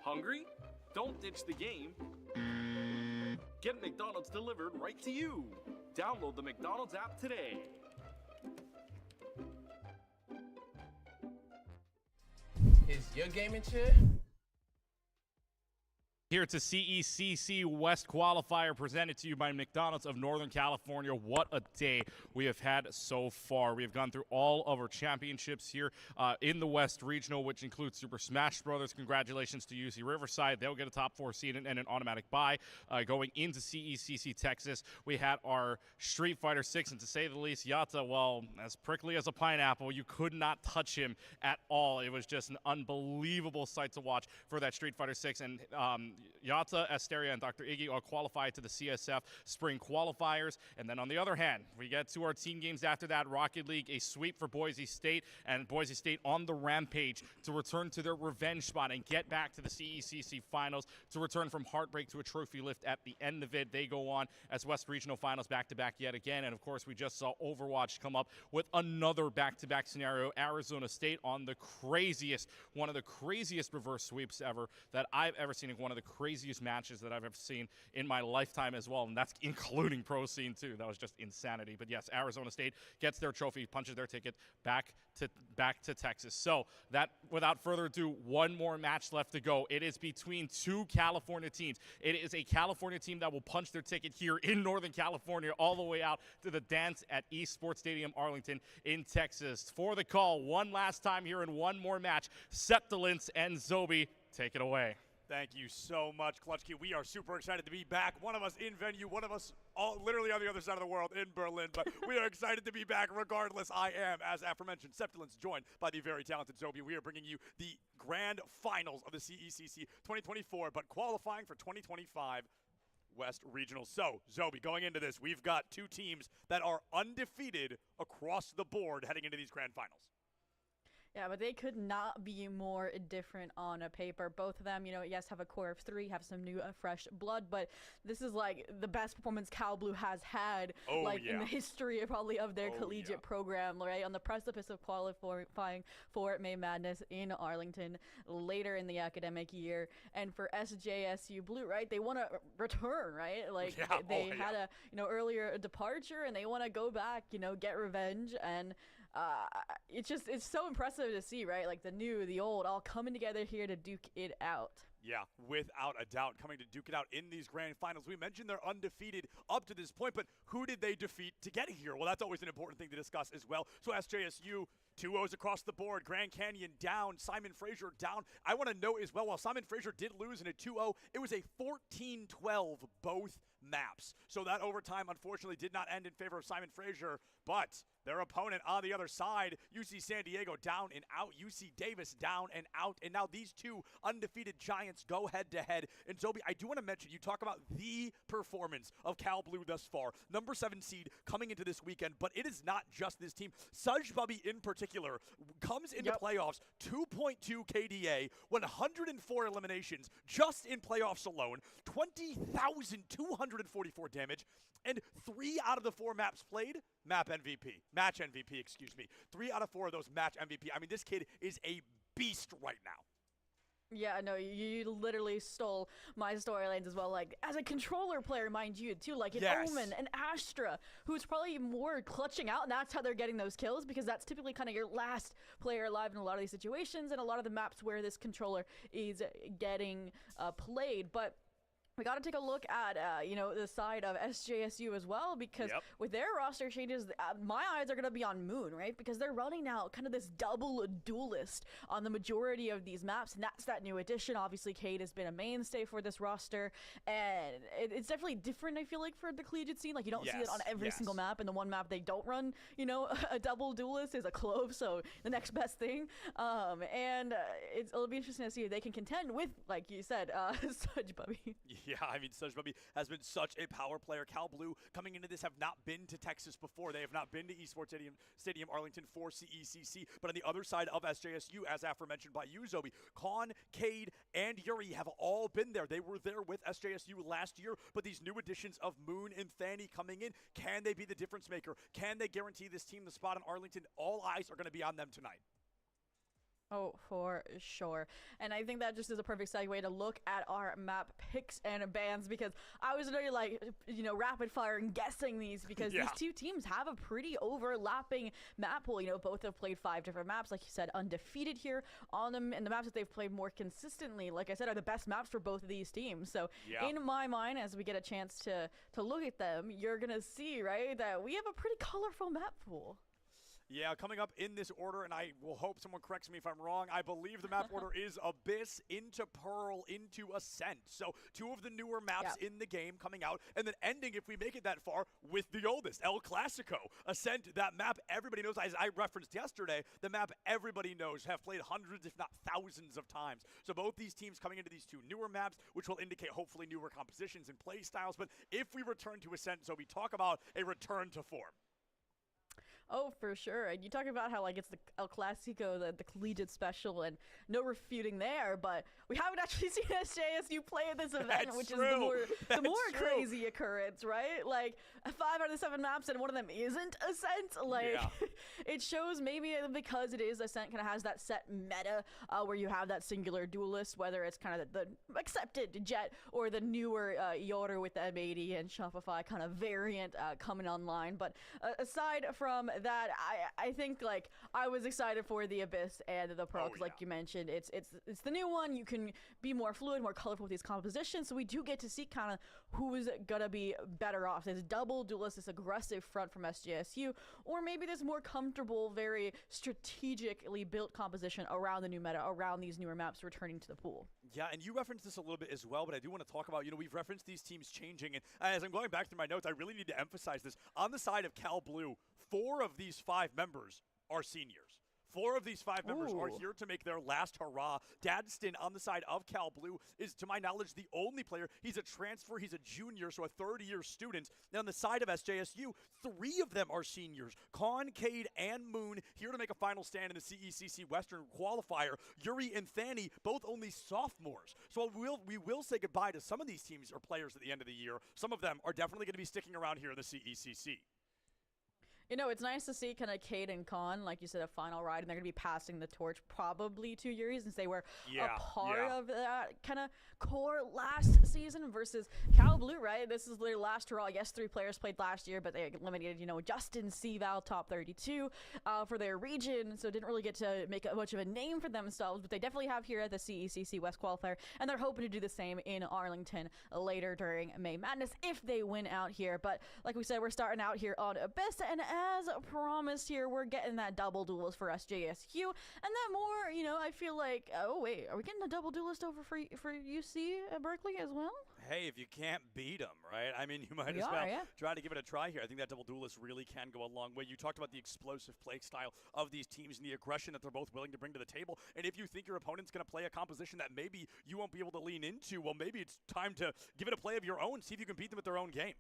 Hungry? Don't ditch the game. Get McDonald's delivered right to you. Download the McDonald's app today. Here's your gaming chair. Here to CECC West qualifier presented to you by McDonald's of Northern California. What a day we have had so far. We have gone through all of our championships here in the West Regional, which includes Super Smash Brothers. Congratulations to UC Riverside. They'll get a top 4 seed and an automatic bye going into CECC Texas. We had our Street Fighter 6, and to say the least, Yata, well, as prickly as a pineapple, you could not touch him at all. It was just an unbelievable sight to watch for that Street Fighter 6, and Yata, Asteria, and Dr. Iggy all qualified to the CSF Spring Qualifiers. And then on the other hand, we get to our team games after that. Rocket League, a sweep for Boise State, and Boise State on the rampage to return to their revenge spot and get back to the CECC Finals, to return from heartbreak to a trophy lift at the end of it. They go on as West Regional Finals back-to-back yet again. And, of course, we just saw Overwatch come up with another back-to-back scenario. Arizona State on the craziest, one of the craziest reverse sweeps ever that I've ever seen in one of the craziest matches that I've ever seen in my lifetime as well, and that's including Pro Scene too. That was just insanity. But yes, Arizona State gets their trophy, punches their ticket back to Texas. So that, without further ado, one more match left to go. It is between two California teams. It is a California team that will punch their ticket here in Northern California all the way out to the dance at East Sports Stadium, Arlington in Texas. For the call, one last time here in one more match, Septilence and Zobi, take it away. Thank you so much, Clutchkey. We are super excited to be back. One of us in venue, one of us all literally on the other side of the world in Berlin, but we are excited to be back regardless. I am, as aforementioned, Septilence, joined by the very talented Zobi. We are bringing you the grand finals of the CECC 2024, but qualifying for 2025 West Regional. So, Zobi, going into this, we've got two teams that are undefeated across the board heading into these grand finals. Yeah, but they could not be more different on a paper. Both of them, yes, have a core of 3, have some new, fresh blood, but this is like the best performance Cal Blue has had, in the history probably of their collegiate program, right? On the precipice of qualifying for May Madness in Arlington later in the academic year. And for SJSU Blue, right, they want to return, right? They had a, earlier departure, and they want to go back, get revenge. And it's so impressive to see, right? Like the new, the old, all coming together here to duke it out. Yeah, without a doubt, coming to duke it out in these grand finals. We mentioned they're undefeated up to this point, but who did they defeat to get here? Well, that's always an important thing to discuss as well. So SJSU, 2-0s across the board. Grand Canyon down. Simon Fraser down. I want to note as well, while Simon Fraser did lose in a 2-0, it was a 14-12 both maps. So that overtime, unfortunately, did not end in favor of Simon Fraser, but their opponent on the other side, UC San Diego, down and out. UC Davis down and out. And now these two undefeated giants go head-to-head. And Zobi, I do want to mention, you talk about the performance of Cal Blue thus far. Number 7 seed coming into this weekend, but it is not just this team. Saj Bubby in particular comes into playoffs, 2.2 KDA, 104 eliminations just in playoffs alone, 20,244 damage, and 3 out of the 4 maps played, match MVP, 3 out of 4 of those match MVP. I mean, this kid is a beast right now. Yeah, no, you literally stole my storylines as well. Like, as a controller player, mind you, too, like an Omen, an Astra, who's probably more clutching out, and that's how they're getting those kills, because that's typically kind of your last player alive in a lot of these situations, and a lot of the maps where this controller is getting played. But we got to take a look at, the side of SJSU as well, because with their roster changes, my eyes are going to be on Moon, right? Because they're running now kind of this double duelist on the majority of these maps, and that's that new addition. Obviously, Cade has been a mainstay for this roster, and it's definitely different, I feel like, for the collegiate scene. Like, you don't see it on every single map, and the one map they don't run, a double duelist is a Clove, so the next best thing. It'll be interesting to see if they can contend with, like you said, Saj Bubby. Yeah, I mean, Saj Bubby has been such a power player. Cal Blue, coming into this, have not been to Texas before. They have not been to Esports Stadium Arlington for CECC. But on the other side of SJSU, as aforementioned by you, Zobi, Khan, Cade, and Yuri have all been there. They were there with SJSU last year, but these new additions of Moon and Fanny coming in, can they be the difference maker? Can they guarantee this team the spot in Arlington? All eyes are going to be on them tonight. Oh, for sure. And I think that just is a perfect segue to look at our map picks and bans, because I was really rapid fire and guessing these, because these two teams have a pretty overlapping map pool. Both have played 5 different maps, like you said, undefeated here on them, and the maps that they've played more consistently, like I said, are the best maps for both of these teams. So in my mind, as we get a chance to look at them, you're going to see, right, that we have a pretty colorful map pool. Yeah, coming up in this order, and I will hope someone corrects me if I'm wrong, I believe the map order is Abyss into Pearl into Ascent. So 2 of the newer maps in the game coming out, and then ending, if we make it that far, with the oldest, El Clasico. Ascent, that map everybody knows, as I referenced yesterday, the map everybody knows, have played hundreds, if not thousands of times. So both these teams coming into these 2 newer maps, which will indicate hopefully newer compositions and play styles. But if we return to Ascent, so we talk about a return to form. Oh, for sure. And you talk about how like it's the El Clasico, the collegiate special, and no refuting there. But we haven't actually seen SJSU play at this event, That's which true. is the more True. crazy occurrence, right? Like 5 out of the 7 maps, and one of them isn't Ascent. Like it shows maybe because it is Ascent, kind of has that set meta where you have that singular duelist, whether it's kind of the accepted Jet or the newer Yoru with the M80 and Shopify kind of variant coming online. But aside from that, I think like I was excited for the Abyss and the Pro, because like you mentioned, it's the new one. You can be more fluid, more colorful with these compositions, so we do get to see kind of who's gonna be better off. This double duelist, this aggressive front from SJSU, or maybe this more comfortable, very strategically built composition around the new meta, around these newer maps returning to the pool. Yeah, and you referenced this a little bit as well, but I do want to talk about, we've referenced these teams changing, and as I'm going back through my notes, I really need to emphasize this. On the side of Cal Blue, 4 of these 5 members are seniors. 4 of these 5 members are here to make their last hurrah. Dadston on the side of Cal Blue is, to my knowledge, the only player. He's a transfer. He's a junior, so a third-year student. And on the side of SJSU, 3 of them are seniors. Cade, and Moon here to make a final stand in the CECC Western qualifier. Yuri and Thani, both only sophomores. So we will say goodbye to some of these teams or players at the end of the year. Some of them are definitely going to be sticking around here in the CECC. It's nice to see kind of Cade and Khan, like you said, a final ride, and they're going to be passing the torch probably to Yuri, since they were a part of that kind of core last season versus Cal Blue, right? This is their last hurrah. Yes, 3 players played last year, but they eliminated, Justin Seaval, top 32 for their region, so didn't really get to make much of a name for themselves, but they definitely have here at the CECC West qualifier, and they're hoping to do the same in Arlington later during May Madness if they win out here. But like we said, we're starting out here on Abyss, and as promised here, we're getting that double duelist for SJSU, and that more, I feel like, oh wait, are we getting a double duelist over for UC at Berkeley as well? Hey, if you can't beat them, right? I mean, you might as well try to give it a try here. I think that double duelist really can go a long way. You talked about the explosive play style of these teams and the aggression that they're both willing to bring to the table. And if you think your opponent's going to play a composition that maybe you won't be able to lean into, well, maybe it's time to give it a play of your own, see if you can beat them at their own game.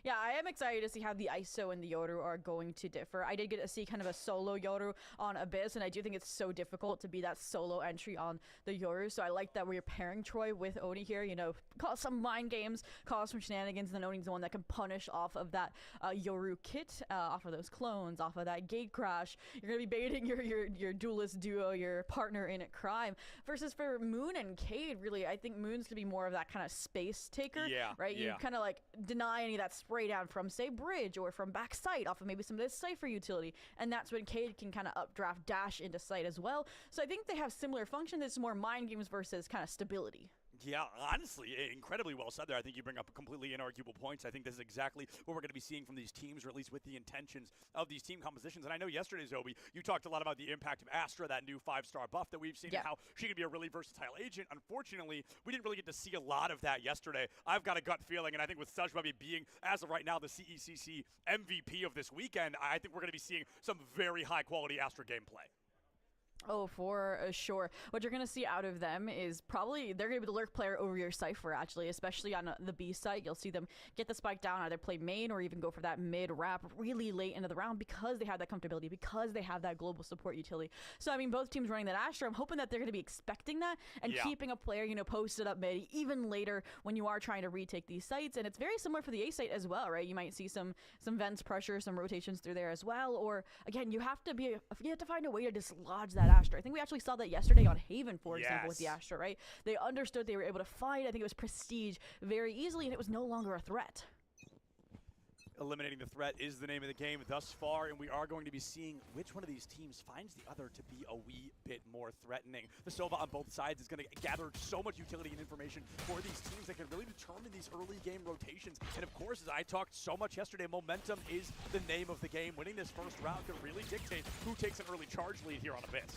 Yeah, I am excited to see how the ISO and the Yoru are going to differ. I did get to see kind of a solo Yoru on Abyss, and I do think it's so difficult to be that solo entry on the Yoru, so I like that we're pairing Troy with Oni here, cause some mind games, cause some shenanigans, and then Oni's the one that can punish off of that Yoru kit, off of those clones, off of that gate crash. You're going to be baiting your duelist duo, your partner in crime, versus for Moon and Cade, really, I think Moon's going to be more of that kind of space taker, right? You kind of like deny any of that spray down from, say, bridge or from back sight off of maybe some of this Cypher utility, and that's when Cade can kind of updraft dash into sight as well. So I think they have similar functions. It's more mind games versus kind of stability. Yeah, honestly, incredibly well said there. I think you bring up completely inarguable points. I think this is exactly what we're going to be seeing from these teams, or at least with the intentions of these team compositions. And I know yesterday, Zoe, you talked a lot about the impact of Astra, that new 5-star buff that we've seen, and how she can be a really versatile agent. Unfortunately, we didn't really get to see a lot of that yesterday. I've got a gut feeling, and I think with Sajbabi being, as of right now, the CECC MVP of this weekend, I think we're going to be seeing some very high-quality Astra gameplay. Oh, for sure. What you're going to see out of them is probably they're going to be the lurk player over your Cypher, actually, especially on the B side. You'll see them get the spike down, either play main or even go for that mid wrap really late into the round because they have that comfortability, because they have that global support utility. So, I mean, both teams running that Astra, I'm hoping that they're going to be expecting that and keeping a player, posted up mid even later when you are trying to retake these sites. And it's very similar for the A site as well, right? You might see some vents pressure, some rotations through there as well. Or, again, you have to find a way to dislodge that Astra. I think we actually saw that yesterday on Haven, for example, with the Astra, right? They understood they were able to fight. I think it was Prestige very easily, and it was no longer a threat. Eliminating the threat is the name of the game thus far, and we are going to be seeing which one of these teams finds the other to be a wee bit more threatening. The Sova on both sides is going to gather so much utility and information for these teams that can really determine these early game rotations. And of course, as I talked so much yesterday, momentum is the name of the game. Winning this first round could really dictate who takes an early charge lead here on Abyss.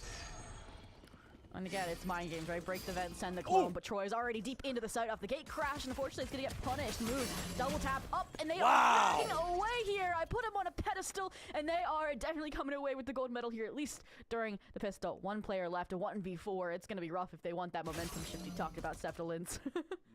And again, it's mind games, right? Break the vent, send the clone, but Troy is already deep into the site off the gate. Crash, and unfortunately, it's going to get punished. Moon, double tap up, and they are dragging away here. I put him on a pedestal, and they are definitely coming away with the gold medal here, at least during the pistol. One player left, a 1v4. It's going to be rough if they want that momentum shift you talked about, Septilins.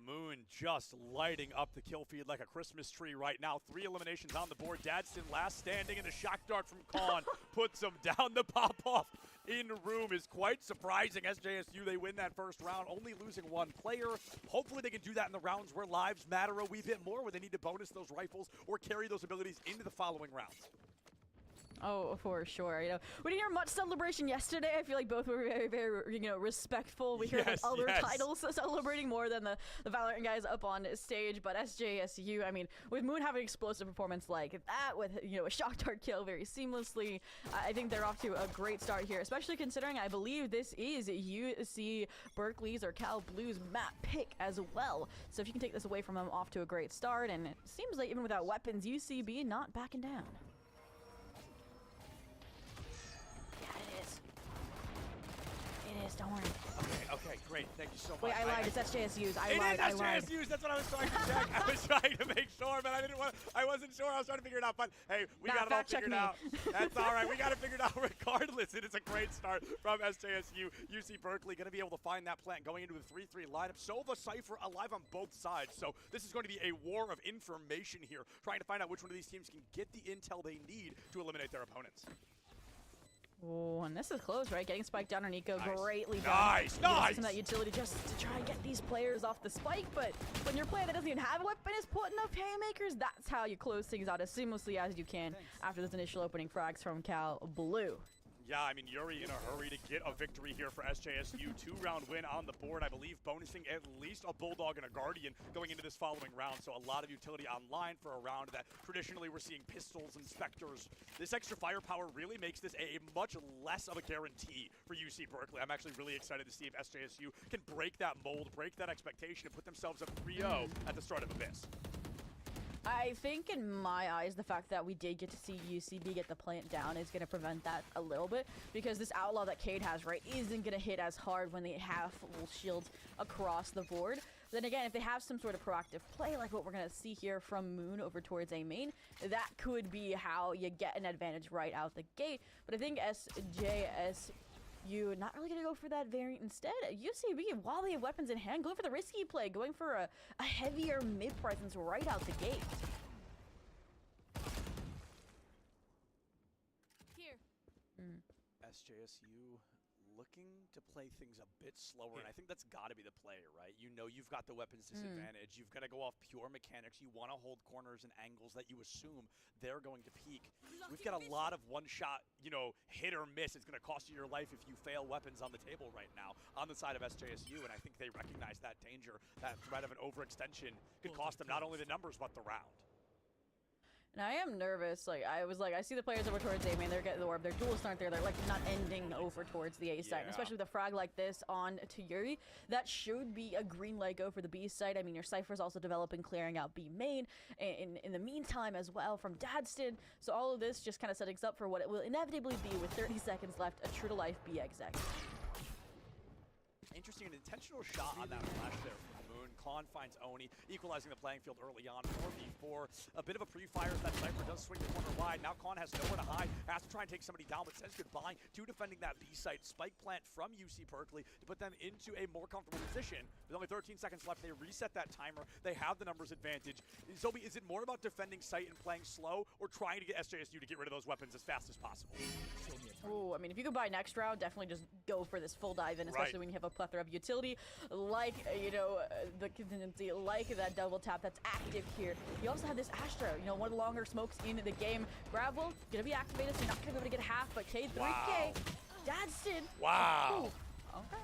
Moon just lighting up the kill feed like a Christmas tree right now. 3 eliminations on the board. Dadston last standing, and the shock dart from Khan puts him down. The pop-off in room is quite surprising. SJSU, they win that first round, only losing 1 player. Hopefully they can do that in the rounds where lives matter a wee bit more, where they need to bonus those rifles or carry those abilities into the following rounds. Oh, for sure. You know, we didn't hear much celebration yesterday. I feel like both were very, very, respectful. We heard like other titles celebrating more than the Valorant guys up on stage. But SJSU, I mean, with Moon having an explosive performance like that, with a shock dart kill very seamlessly, I think they're off to a great start here. Especially considering I believe this is UC Berkeley's or Cal Blue's map pick as well. So if you can take this away from them, off to a great start. And it seems like even without weapons, UCB not backing down. It is, don't worry. Okay, great. Thank you so much. Wait, I lied. It's SJSU's. I lied. I lied. SJSU's. That's what I was trying to check. I was trying to make sure, but I wasn't sure. I was trying to figure it out. But hey, we got it all figured out. That's all right. We got it figured out regardless. It is a great start from SJSU. UC Berkeley going to be able to find that plant going into the 3-3 lineup. Sova, Cypher alive on both sides. So this is going to be a war of information here, trying to find out which one of these teams can get the intel they need to eliminate their opponents. Oh, and this is close, right? Getting spiked down on Nico, greatly done. Nice. Using that utility just to try and get these players off the spike, but when your player that doesn't even have a weapon is putting up haymakers, that's how you close things out as seamlessly as you can after those initial opening frags from Cal Blue. Yeah, I mean, Yuri in a hurry to get a victory here for SJSU. 2-round win on the board, I believe, bonusing at least a Bulldog and a Guardian going into this following round. So a lot of utility online for a round that traditionally we're seeing pistols and Spectres. This extra firepower really makes this a much less of a guarantee for UC Berkeley. I'm actually really excited to see if SJSU can break that mold, break that expectation, and put themselves up 3-0 at the start of Abyss. I think in my eyes, the fact that we did get to see UCB get the plant down is going to prevent that a little bit, because this outlaw that Cade has, right, isn't going to hit as hard when they have full shields across the board. Then again, if they have some sort of proactive play, like what we're going to see here from Moon over towards A main, that could be how you get an advantage right out the gate. But I think SJSU not really going to go for that variant instead. UCB, while they have weapons in hand, going for the risky play, going for a heavier mid presence right out the gate. Here. SJSU looking to play things a bit slower, and I think that's got to be the play, right? You know you've got the weapons disadvantage. You've got to go off pure mechanics. You want to hold corners and angles that you assume they're going to peak. We've got a lot of one-shot, hit or miss. It's going to cost you your life if you fail weapons on the table right now on the side of SJSU, and I think they recognize that danger. That threat of an overextension could cost them not only the numbers, but the round. And I am nervous. I see the players over towards A main. They're getting the orb. Their duelists aren't there. They're not ending over towards the A side. And especially with a frag like this on to Yuri, that should be a green light go for the B side. I mean, your Cypher's also developing, clearing out B main in the meantime as well from Dadston. So all of this just kind of setting us up for what it will inevitably be with 30 seconds left, a true to life B exec. Interesting, an intentional shot on that flash there from Moon. Klon finds Oni, equalizing the playing field early on. 4v4, a bit of a pre-fire as that Cypher does swing the corner wide. Now Klon has nowhere to hide, has to try and take somebody down, but says goodbye to defending that B site. Spike plant from UC Berkeley to put them into a more comfortable position. With only 13 seconds left, they reset that timer. They have the numbers advantage. Zobi, is it more about defending site and playing slow, or trying to get SJSU to get rid of those weapons as fast as possible? Oh, I mean, if you can buy next round, definitely just go for this full dive in, especially when you have a plethora of utility, like, the contingency, like that double tap that's active here. You also have this Astra, one of the longer smokes in the game. Grab will gonna be activated, so you're not gonna be able to get half, but K3K, wow. Dadston. Wow. Ooh. Okay.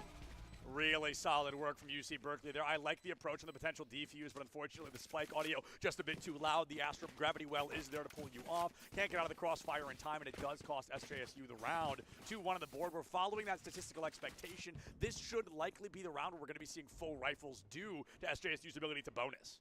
Really solid work from UC Berkeley there. I like the approach and the potential defuse, but unfortunately the spike audio just a bit too loud. The Astra Gravity Well is there to pull you off. Can't get out of the crossfire in time, and it does cost SJSU the round. 2-1 on the board. We're following that statistical expectation. This should likely be the round where we're going to be seeing full rifles due to SJSU's ability to bonus.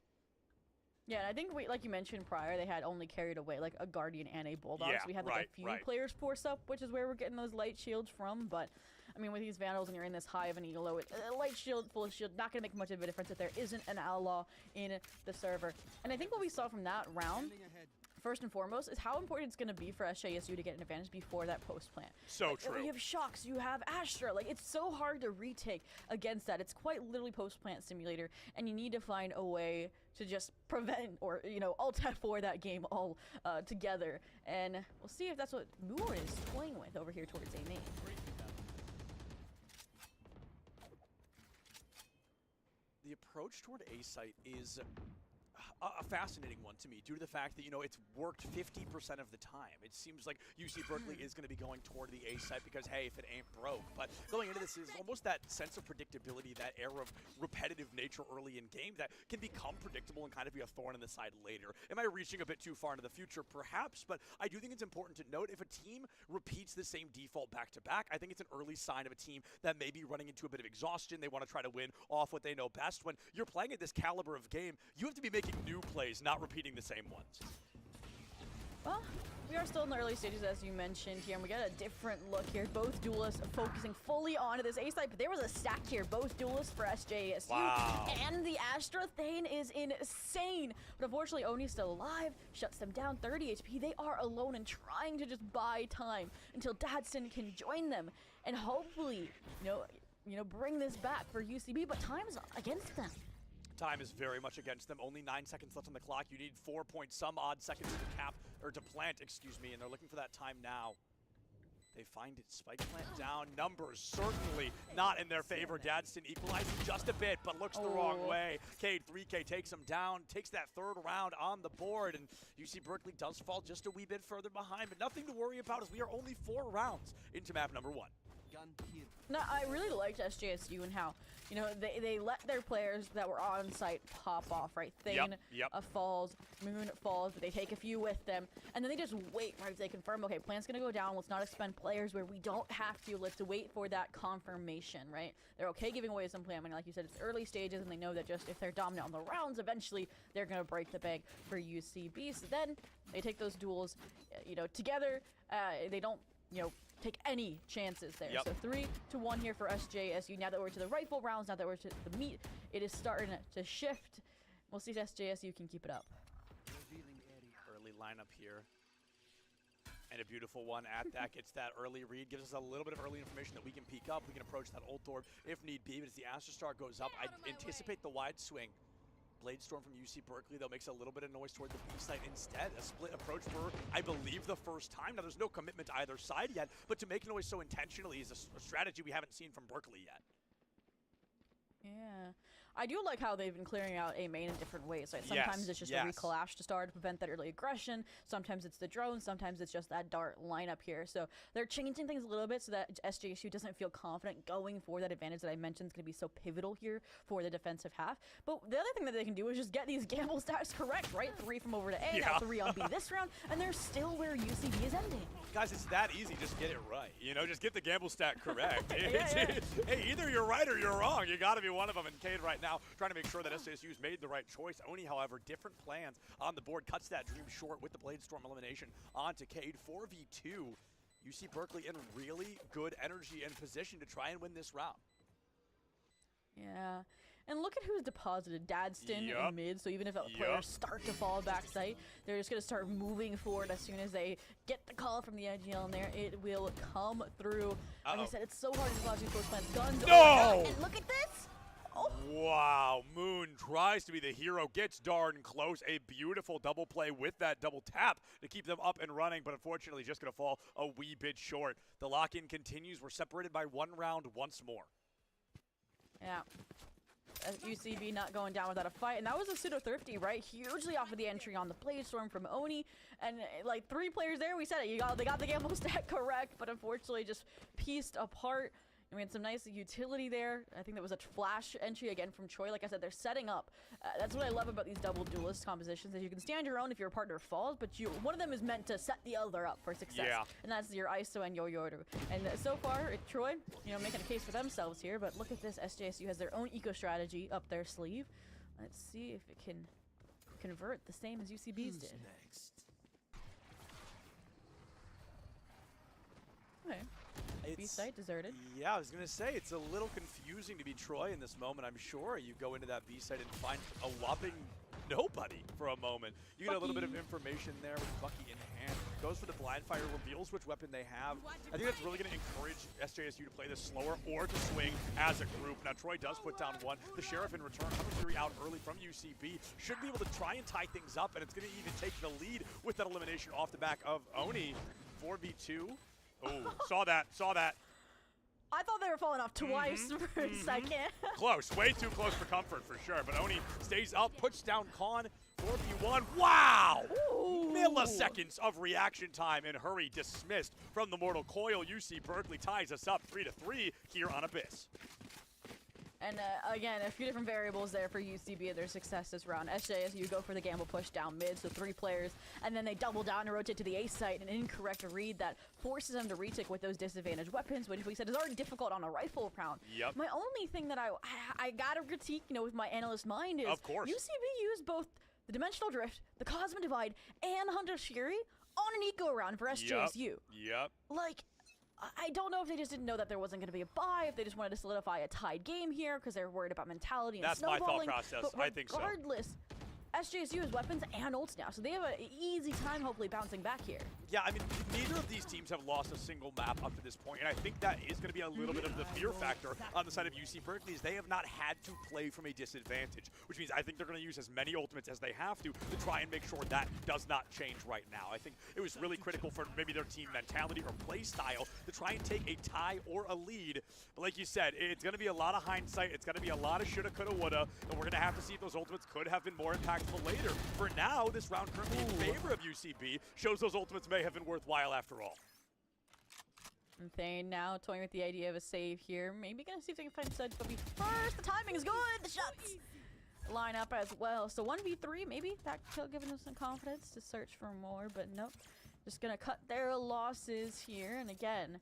Yeah, and I think like you mentioned prior, they had only carried away like a Guardian and a Bulldog. Yeah, So we had like a few players force up, which is where we're getting those light shields from. But I mean, with these Vandals and you're in this high of an elo, a light shield, full shield, not going to make much of a difference if there isn't an outlaw in the server. And I think what we saw from that round, first and foremost, is how important it's going to be for SJSU to get an advantage before that post plant. So like, true. You have Shocks, you have Astra. Like, it's so hard to retake against that. It's quite literally post plant simulator, and you need to find a way to just prevent or, you know, alt F4 that game all together. And we'll see if that's what Moon is playing with over here towards A main. The approach toward A site is a fascinating one to me due to the fact that, you know, it's worked 50% of the time. It seems like UC Berkeley is going to be going toward the A site because, hey, if it ain't broke. But going into this is almost that sense of predictability, that air of repetitive nature early in game that can become predictable and kind of be a thorn in the side later. Am I reaching a bit too far into the future? Perhaps, but I do think it's important to note if a team repeats the same default back-to-back, I think it's an early sign of a team that may be running into a bit of exhaustion. They want to try to win off what they know best. When you're playing at this caliber of game, you have to be making new plays, not repeating the same ones. Well, we are still in the early stages, as you mentioned here, and we got a different look here. Both duelists focusing fully onto this A site, but there was a stack here. Both duelists for SJSU. Wow. And the Astra Thane is insane. But unfortunately, Oni's still alive, shuts them down, 30 HP. They are alone and trying to just buy time until Dadston can join them and hopefully, you know, bring this back for UCB, but time's against them. Time is very much against them. Only 9 seconds left on the clock. You need 4 point some odd seconds to cap, or to plant, excuse me, and they're looking for that time now. They find it. Spike plant down. Numbers certainly not in their favor. Dadston equalizing just a bit, but looks the wrong way. Cade 3K takes him down, takes that third round on the board, and UC Berkeley does fall just a wee bit further behind, but nothing to worry about as we are only 4 rounds into map number 1. No, I really liked SJSU and how, you know, they let their players that were on site pop off, right? Thane falls, Moon falls, but they take a few with them, and then they just wait, right? They confirm, okay, plan's gonna go down, let's not expend players where we don't have to, let's wait for that confirmation, right? They're okay giving away some play. I mean, like you said, it's early stages, and they know that just if they're dominant on the rounds, eventually they're gonna break the bank for UCB. So then they take those duels, you know, together. They don't, you know, take any chances there. So 3-1 here for SJSU. Now that we're to the rifle rounds, now that we're to the meat, it is starting to shift. We'll see if SJSU can keep it up. Early lineup here. And a beautiful one at that. Gets that early read. Gives us a little bit of early information that we can peek up. We can approach that ult orb if need be. But as the Astra Star goes up, I anticipate the wide swing. Bladestorm from UC Berkeley, though, makes a little bit of noise toward the B site instead. A split approach for, I believe, the first time. Now, there's no commitment to either side yet, but to make noise so intentionally is a strategy we haven't seen from Berkeley yet. Yeah. I do like how they've been clearing out A main in different ways. Right? Sometimes it's just a recall Ash to start to prevent that early aggression. Sometimes it's the drone. Sometimes it's just that dart lineup here. So they're changing things a little bit so that SJSU doesn't feel confident going for that advantage that I mentioned is going to be so pivotal here for the defensive half. But the other thing that they can do is just get these gamble stats correct, right? 3 from over to A, now 3 on B this round, and they're still where UCB is ending. Guys, it's that easy. Just get it right. You know, just get the gamble stat correct. Hey, either you're right or you're wrong. You got to be one of them. And Cade right now trying to make sure that SJSU's made the right choice. Oni, however, different plans on the board. Cuts that dream short with the Bladestorm elimination onto Cade. 4v2. UC Berkeley in really good energy and position to try and win this round. Yeah. And look at who's deposited. Dadston in mid, so even if players start to fall backside, they're just going to start moving forward as soon as they get the call from the IGL in there. It will come through. Like I said, it's so hard to dodge these close plans. Guns. No! And look at this! Wow, Moon tries to be the hero, gets darn close. A beautiful double play with that double tap to keep them up and running, but unfortunately just going to fall a wee bit short. The lock-in continues. We're separated by 1 round once more. Yeah. UCB not going down without a fight, and that was a pseudo thrifty, right? Hugely off of the entry on the Bladestorm from Oni, and like 3 players there. We said it. They got the gamble stat correct, but unfortunately just pieced apart. We had some nice utility there. I think that was a flash entry again from Troy. Like I said, they're setting up. That's what I love about these double duelist compositions, is you can stand your own if your partner falls, but one of them is meant to set the other up for success. And that's your ISO and your Yoru. And so far, Troy, making a case for themselves here, but look at this. SJSU has their own eco strategy up their sleeve. Let's see if it can convert the same as UCB's did. Next. Okay. B site deserted. Yeah, I was going to say, it's a little confusing to be Troy in this moment, I'm sure. You go into that B site and find a whopping nobody for a moment. You get a little bit of information there with Bucky in hand. Goes for the blind fire, reveals which weapon they have. I think that's really going to encourage SJSU to play this slower or to swing as a group. Now, Troy does put down one. The Sheriff in return, Hunter Fury out early from UCB. Should be able to try and tie things up, and it's going to even take the lead with that elimination off the back of Oni. 4v2. Oh, saw that. I thought they were falling off twice for a second. Close, way too close for comfort for sure. But Oni stays up, puts down Khan. 4v1. Wow! Ooh. Milliseconds of reaction time and hurry dismissed from the Mortal Coil. UC Berkeley ties us up 3-3 here on Abyss. And again, a few different variables there for UCB and their success this round. SJSU go for the gamble push down mid, so 3 players, and then they double down and rotate to the A site, an incorrect read that forces them to retake with those disadvantaged weapons, which we said is already difficult on a rifle round. Yep. My only thing that I gotta critique, with my analyst mind is of course. UCB used both the Dimensional Drift, the Cosmic Divide, and Hunter's Fury on an eco round for SJSU. Yep. Like, I don't know if they just didn't know that there wasn't going to be a bye, if they just wanted to solidify a tied game here because they're worried about mentality and That's my snowballing. thought process. But I think so. regardless, SJSU has weapons and ults now, so they have an easy time hopefully bouncing back here. Yeah, I mean, neither of these teams have lost a single map up to this point, and I think that is going to be a little bit of the fear factor on the side of UC Berkeley, is they have not had to play from a disadvantage, which means I think they're going to use as many ultimates as they have to try and make sure that does not change right now. I think it was really critical for maybe their team mentality or play style to try and take a tie or a lead. But like you said, it's going to be a lot of hindsight. It's going to be a lot of shoulda, coulda, woulda, and we're going to have to see if those ultimates could have been more impactful later. For now, this round currently in favor of UCB shows those ultimates may have been worthwhile after all. And Thane now toying with the idea of a save here. Maybe gonna see if they can find Sedge, but first, the timing is good. The shots line up as well. So 1v3, maybe that kill giving them some confidence to search for more, but nope. Just gonna cut their losses here. And again,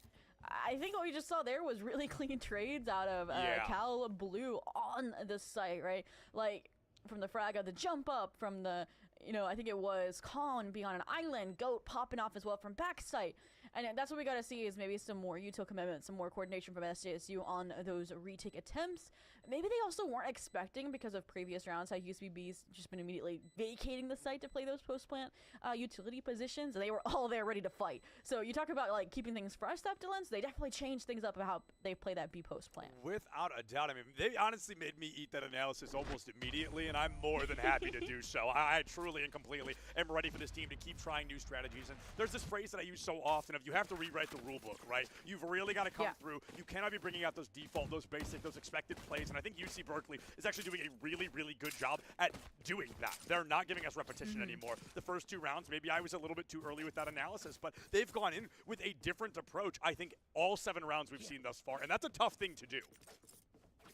I think what we just saw there was really clean trades out of Cal Blue on the site, right? Like, from the frag of the jump up, from the, I think it was Khan being on an island, Goat popping off as well from backside. And that's what we got to see is maybe some more util commitment, some more coordination from SJSU on those retake attempts. Maybe they also weren't expecting, because of previous rounds, how UCB's just been immediately vacating the site to play those post-plant utility positions. And they were all there ready to fight. So you talk about keeping things fresh, Dylan, so they definitely changed things up of how they play that B post-plant. Without a doubt. I mean, they honestly made me eat that analysis almost immediately, and I'm more than happy to do so. I truly and completely am ready for this team to keep trying new strategies. And there's this phrase that I use so often of you have to rewrite the rule book, right? You've really got to come through. You cannot be bringing out those default, those basic, those expected plays. And I think UC Berkeley is actually doing a really, really good job at doing that. They're not giving us repetition anymore. The first 2 rounds, maybe I was a little bit too early with that analysis, but they've gone in with a different approach, I think, all 7 rounds we've seen thus far. And that's a tough thing to do.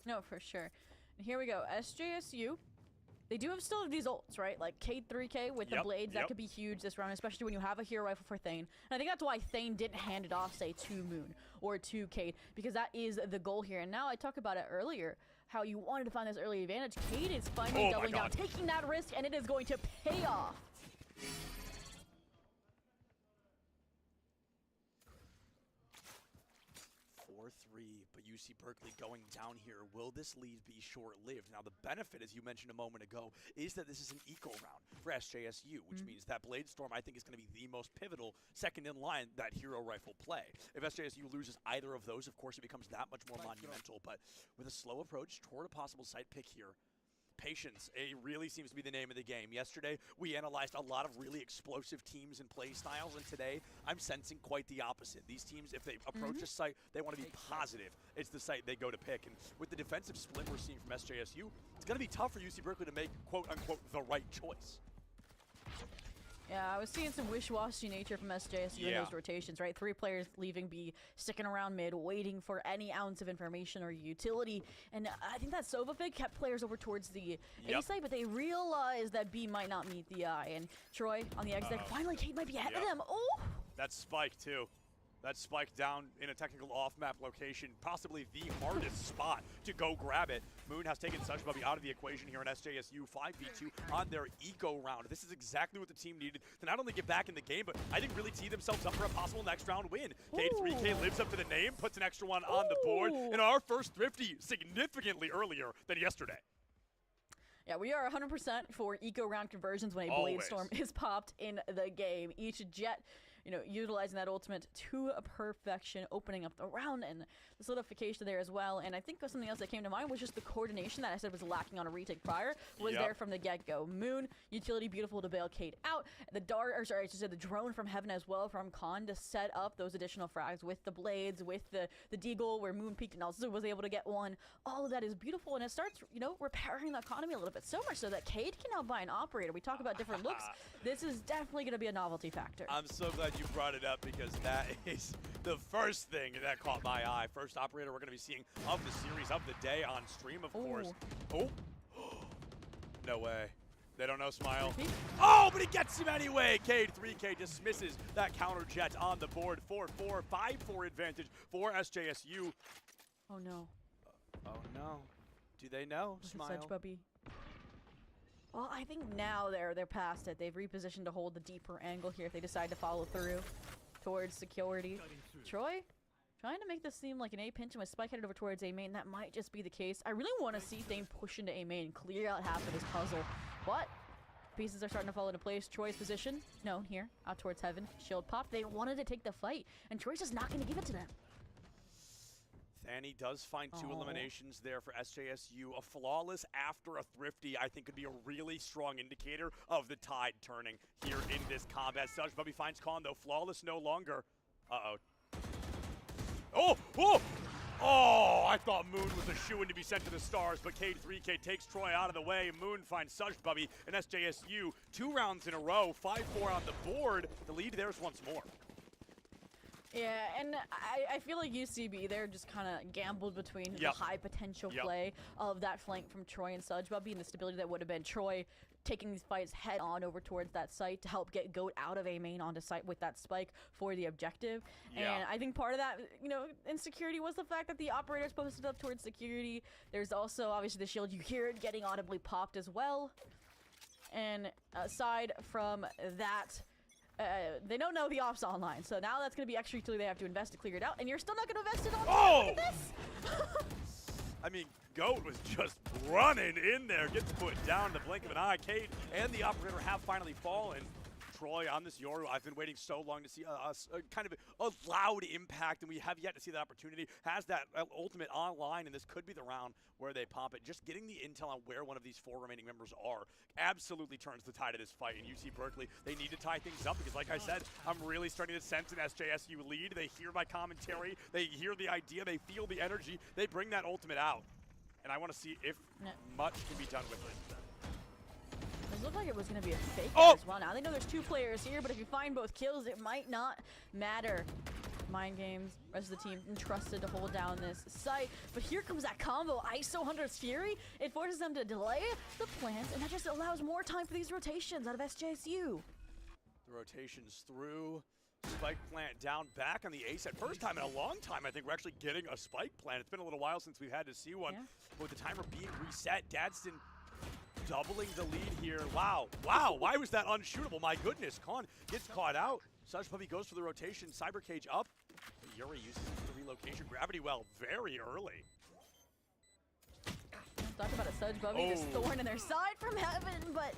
No, for sure. And here we go. SJSU. They do still have these ults, right? Like Cade 3K with the blades. That could be huge this round, especially when you have a hero rifle for Thane. And I think that's why Thane didn't hand it off, say, to Moon or to Cade, because that is the goal here. And now I talked about it earlier, how you wanted to find this early advantage. Cade is finally doubling down, taking that risk, and it is going to pay off. 4-3, but UC Berkeley going down here. Will this lead be short-lived? Now, the benefit, as you mentioned a moment ago, is that this is an eco round for SJSU, which means that Bladestorm, I think, is going to be the most pivotal second in line that hero rifle play. If SJSU loses either of those, of course, it becomes that much more monumental. But with a slow approach toward a possible site pick here, patience, it really seems to be the name of the game. Yesterday, we analyzed a lot of really explosive teams and play styles, and today, I'm sensing quite the opposite. These teams, if they approach a site, they want to be positive. It's the site they go to pick. And with the defensive split we're seeing from SJSU, it's going to be tough for UC Berkeley to make, quote-unquote, the right choice. Yeah, I was seeing some wish-washy nature from SJSU in those rotations, right? 3 players leaving B, sticking around mid, waiting for any ounce of information or utility. And I think that Sovafig kept players over towards the A side, but they realized that B might not meet the eye. And Troy on the exit, finally Cade might be ahead of them. Oh! That's Spike, too. That spike down in a technical off-map location, possibly the hardest spot to go grab it. Moon has taken Sushbubby out of the equation here in SJSU 5v2 on their eco round. This is exactly what the team needed to not only get back in the game, but I think really tee themselves up for a possible next round win. K3K lives up to the name, puts an extra one on the board, and our first Thrifty significantly earlier than yesterday. Yeah, we are 100% for eco round conversions when a Blade Storm is popped in the game. Each jet, utilizing that ultimate to a perfection, opening up the round and the solidification there as well. And I think something else that came to mind was just the coordination that I said was lacking on a retake prior was there from the get-go. Moon, utility beautiful to bail Kate out. The the drone from Heaven as well from Khan to set up those additional frags with the blades, with the deagle where Moon peeked and also was able to get one. All of that is beautiful, and it starts, repairing the economy a little bit. So much so that Kate can now buy an operator. We talk about different looks. This is definitely going to be a novelty factor. I'm so glad you brought it up because that is the first thing that caught my eye. First operator we're going to be seeing of the series, of the day on stream, of course. Oh. No way. They don't know Smile. Oh, but he gets him anyway. K3K dismisses that counter jet on the board. 4-4, 5-4 advantage for SJSU. Oh, no. Oh, no. Do they know Smile? Sushbubby. Well, I think now they're past it. They've repositioned to hold the deeper angle here if they decide to follow through towards security. Troy, trying to make this seem like an A pinch and with Spike headed over towards A main. That might just be the case. I really want to see Thane push into A main and clear out half of this puzzle. But pieces are starting to fall into place. Troy's position, known here, out towards Heaven. Shield pop. They wanted to take the fight, and Troy's just not going to give it to them. Thani does find two eliminations there for SJSU. A flawless after a Thrifty, I think, could be a really strong indicator of the tide turning here in this combat. Sushbubby finds Khan, though. Flawless no longer. Uh-oh. Oh, I thought Moon was a shoo-in to be sent to the stars, but K3K takes Troy out of the way. Moon finds Sushbubby and SJSU 2 rounds in a row, 5-4 on the board. The lead there's once more. Yeah, and I feel like UCB there just kind of gambled between the high potential play of that flank from Troy and Sushbubby and the stability that would have been Troy taking these fights head on over towards that site to help get GOAT out of A main onto site with that spike for the objective. And I think part of that, insecurity was the fact that the operators posted up towards security. There's also obviously the shield. You hear it getting audibly popped as well. And aside from that, they don't know the off's online, so now that's going to be extra utility they have to invest to clear it out, and you're still not going to invest it on Look at this! I mean, GOAT was just running in there, gets put down in the blink of an eye. Kate and the operator have finally fallen. Troy on this Yoru, I've been waiting so long to see kind of a loud impact, and we have yet to see that opportunity. Has that ultimate online, and this could be the round where they pop it. Just getting the intel on where one of these 4 remaining members are absolutely turns the tide of this fight. And UC Berkeley, they need to tie things up because, like I said, I'm really starting to sense an SJSU lead. They hear my commentary. They hear the idea. They feel the energy. They bring that ultimate out. And I want to see if much can be done with it. It looked like it was going to be a fake as well. Now they know there's 2 players here, but if you find both kills, it might not matter. Mind games, rest of the team entrusted to hold down this site. But here comes that combo, ISO Hunter's Fury. It forces them to delay the plans, and that just allows more time for these rotations out of SJSU. The rotations through. Spike plant down back on the A set. First time in a long time, I think we're actually getting a spike plant. It's been a little while since we've had to see one. But with the timer being reset, Dadston doubling the lead here. Wow, why was that unshootable? My goodness, Khan gets caught out. Sushbubby goes for the rotation, Cyber Cage up. Yuri uses the relocation gravity well very early. Talk about a Sushbubby, this thorn in their side from Heaven, but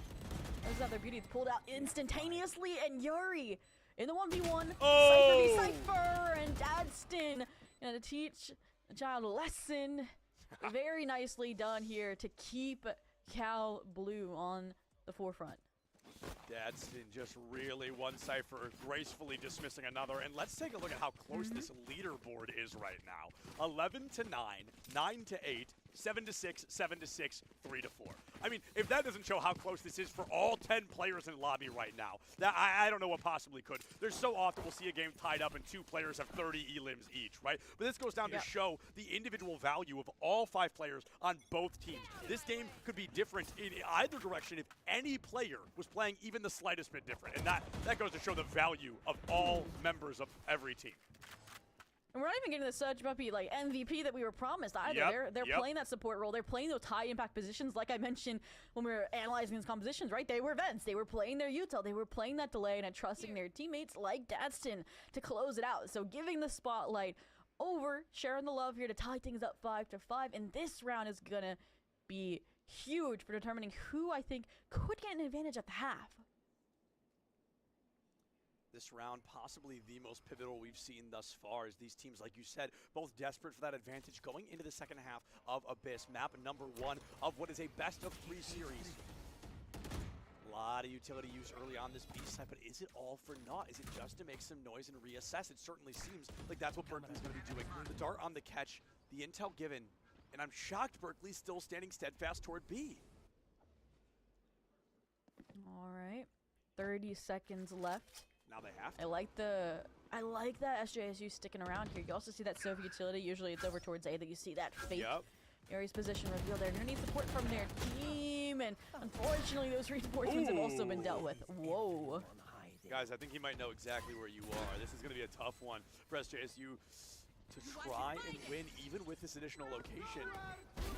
those other beauties pulled out instantaneously, and Yuri in the 1v1. Cypher v Cypher, and Dadston to teach the child a lesson. Very nicely done here to keep Cal Blue on the forefront. Dadston just really one Cypher, gracefully dismissing another. And let's take a look at how close this leaderboard is right now. 11-9, 9-8, 7-6, 7-6, 3-4. I mean, if that doesn't show how close this is for all 10 players in lobby right now, that I don't know what possibly could. There's so often we'll see a game tied up and 2 players have 30 elims each, right? But this goes down to show the individual value of all 5 players on both teams. This game could be different in either direction if any player was playing even the slightest bit different. And that goes to show the value of all members of every team. And we're not even getting the Surge Puppy like MVP that we were promised either. Yep, They're playing that support role. They're playing those high impact positions, like I mentioned when we were analyzing these compositions, right? They were vents. They were playing their util. They were playing that delay and trusting their teammates like Dadston to close it out. So giving the spotlight over, sharing the love here to tie things up 5-5. And this round is gonna be huge for determining who I think could get an advantage at the half. This round possibly the most pivotal we've seen thus far, as these teams, like you said, both desperate for that advantage going into the second half of Abyss. Map number 1 of what is a best-of-3 series. A lot of utility use early on this B side, but is it all for naught? Is it just to make some noise and reassess? It certainly seems like that's what Berkeley's going to be doing. The dart on the catch, the intel given, and I'm shocked Berkeley's still standing steadfast toward B. All right, 30 seconds left. Now they have to. I like that SJSU sticking around here. You also see that Soviet utility. Usually it's over towards A that you see that fake Aries position reveal. They're gonna need support from their team, and unfortunately those reinforcements have also been dealt with. Whoa. Guys, I think he might know exactly where you are. This is gonna be a tough one for SJSU to try and win, even with this additional location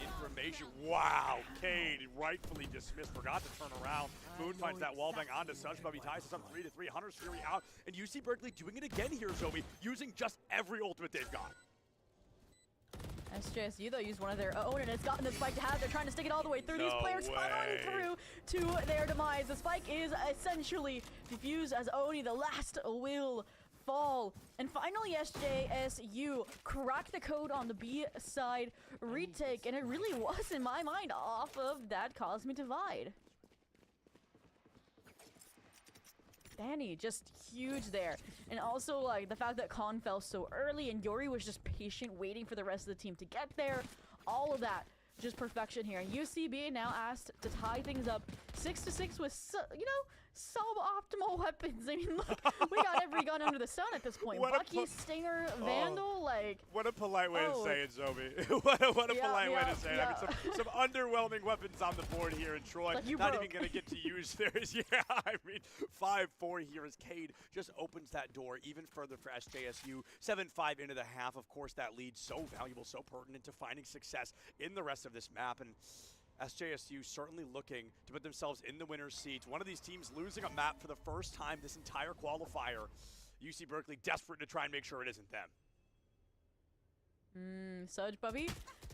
information. Wow, Cade rightfully dismissed, forgot to turn around. Moon finds that wall bang onto Such, but he ties us up 3-3. Hunter's Fury out, and you see Berkeley doing it again here, Zoe, using just every ultimate they've got. SJSU, though, used one of their own, and it's gotten the spike to have. They're trying to stick it all the way through. These players funneling through to their demise. The spike is essentially diffused as Oni, the last will fall. And finally, SJSU cracked the code on the B side retake, and it really was, in my mind, off of that Cosmic Divide. Danny, just huge there. And also, like, the fact that Khan fell so early and Yori was just patient, waiting for the rest of the team to get there. All of that, just perfection here. And UCB now asked to tie things up 6-6 with, suboptimal weapons. I mean, look, we got every gun under the sun at this point. Bucky, Stinger, Vandal, like... What a polite way to say it, Zoe. what a polite way to say it. I mean, some underwhelming weapons on the board here in Troy. Like Not even going to get to use theirs. Yeah, I mean, 5-4 here as Cade just opens that door even further for SJSU. 7-5 into the half. Of course, that lead so valuable, so pertinent to finding success in the rest of this map. And SJSU certainly looking to put themselves in the winner's seat. One of these teams losing a map for the first time this entire qualifier. UC Berkeley desperate to try and make sure it isn't them. Sudge Bubby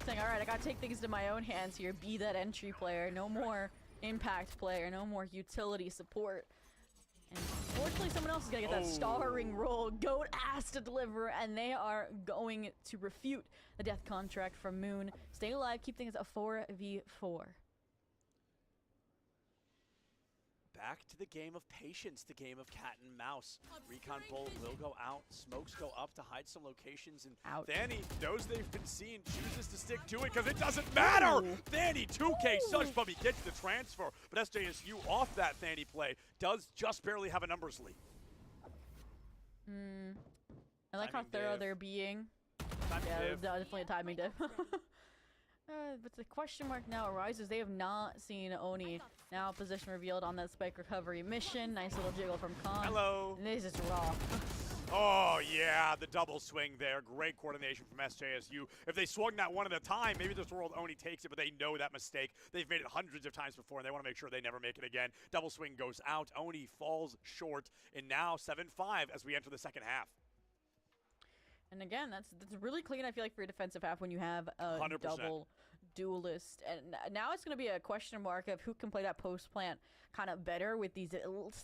saying, all right, I gotta take things into my own hands here. Be that entry player. No more impact player. No more utility support. And unfortunately, someone else is going to get that starring role. Goat asked to deliver, and they are going to refute the death contract from Moon. Stay alive, keep things at 4v4. Back to the game of patience, the game of cat and mouse. Recon Bull will go out, smokes go up to hide some locations, and Fanny knows they've been seen, chooses to stick to it because it doesn't matter! Fanny, 2K, Such Bubby gets the transfer, but SJSU off that Fanny play does just barely have a numbers lead. I like how thorough they're being. Definitely a timing div. But the question mark now arises. They have not seen Oni. Now position revealed on that spike recovery mission. Nice little jiggle from Khan. Hello. And this is raw. Oh, yeah, the double swing there. Great coordination from SJSU. If they swung that one at a time, maybe this world Oni takes it, but they know that mistake. They've made it hundreds of times before, and they want to make sure they never make it again. Double swing goes out. Oni falls short, and now 7-5 as we enter the second half. And again, that's really clean, I feel like, for your defensive half when you have a 100%. double duelist. And now it's going to be a question mark of who can play that post plant kind of better with these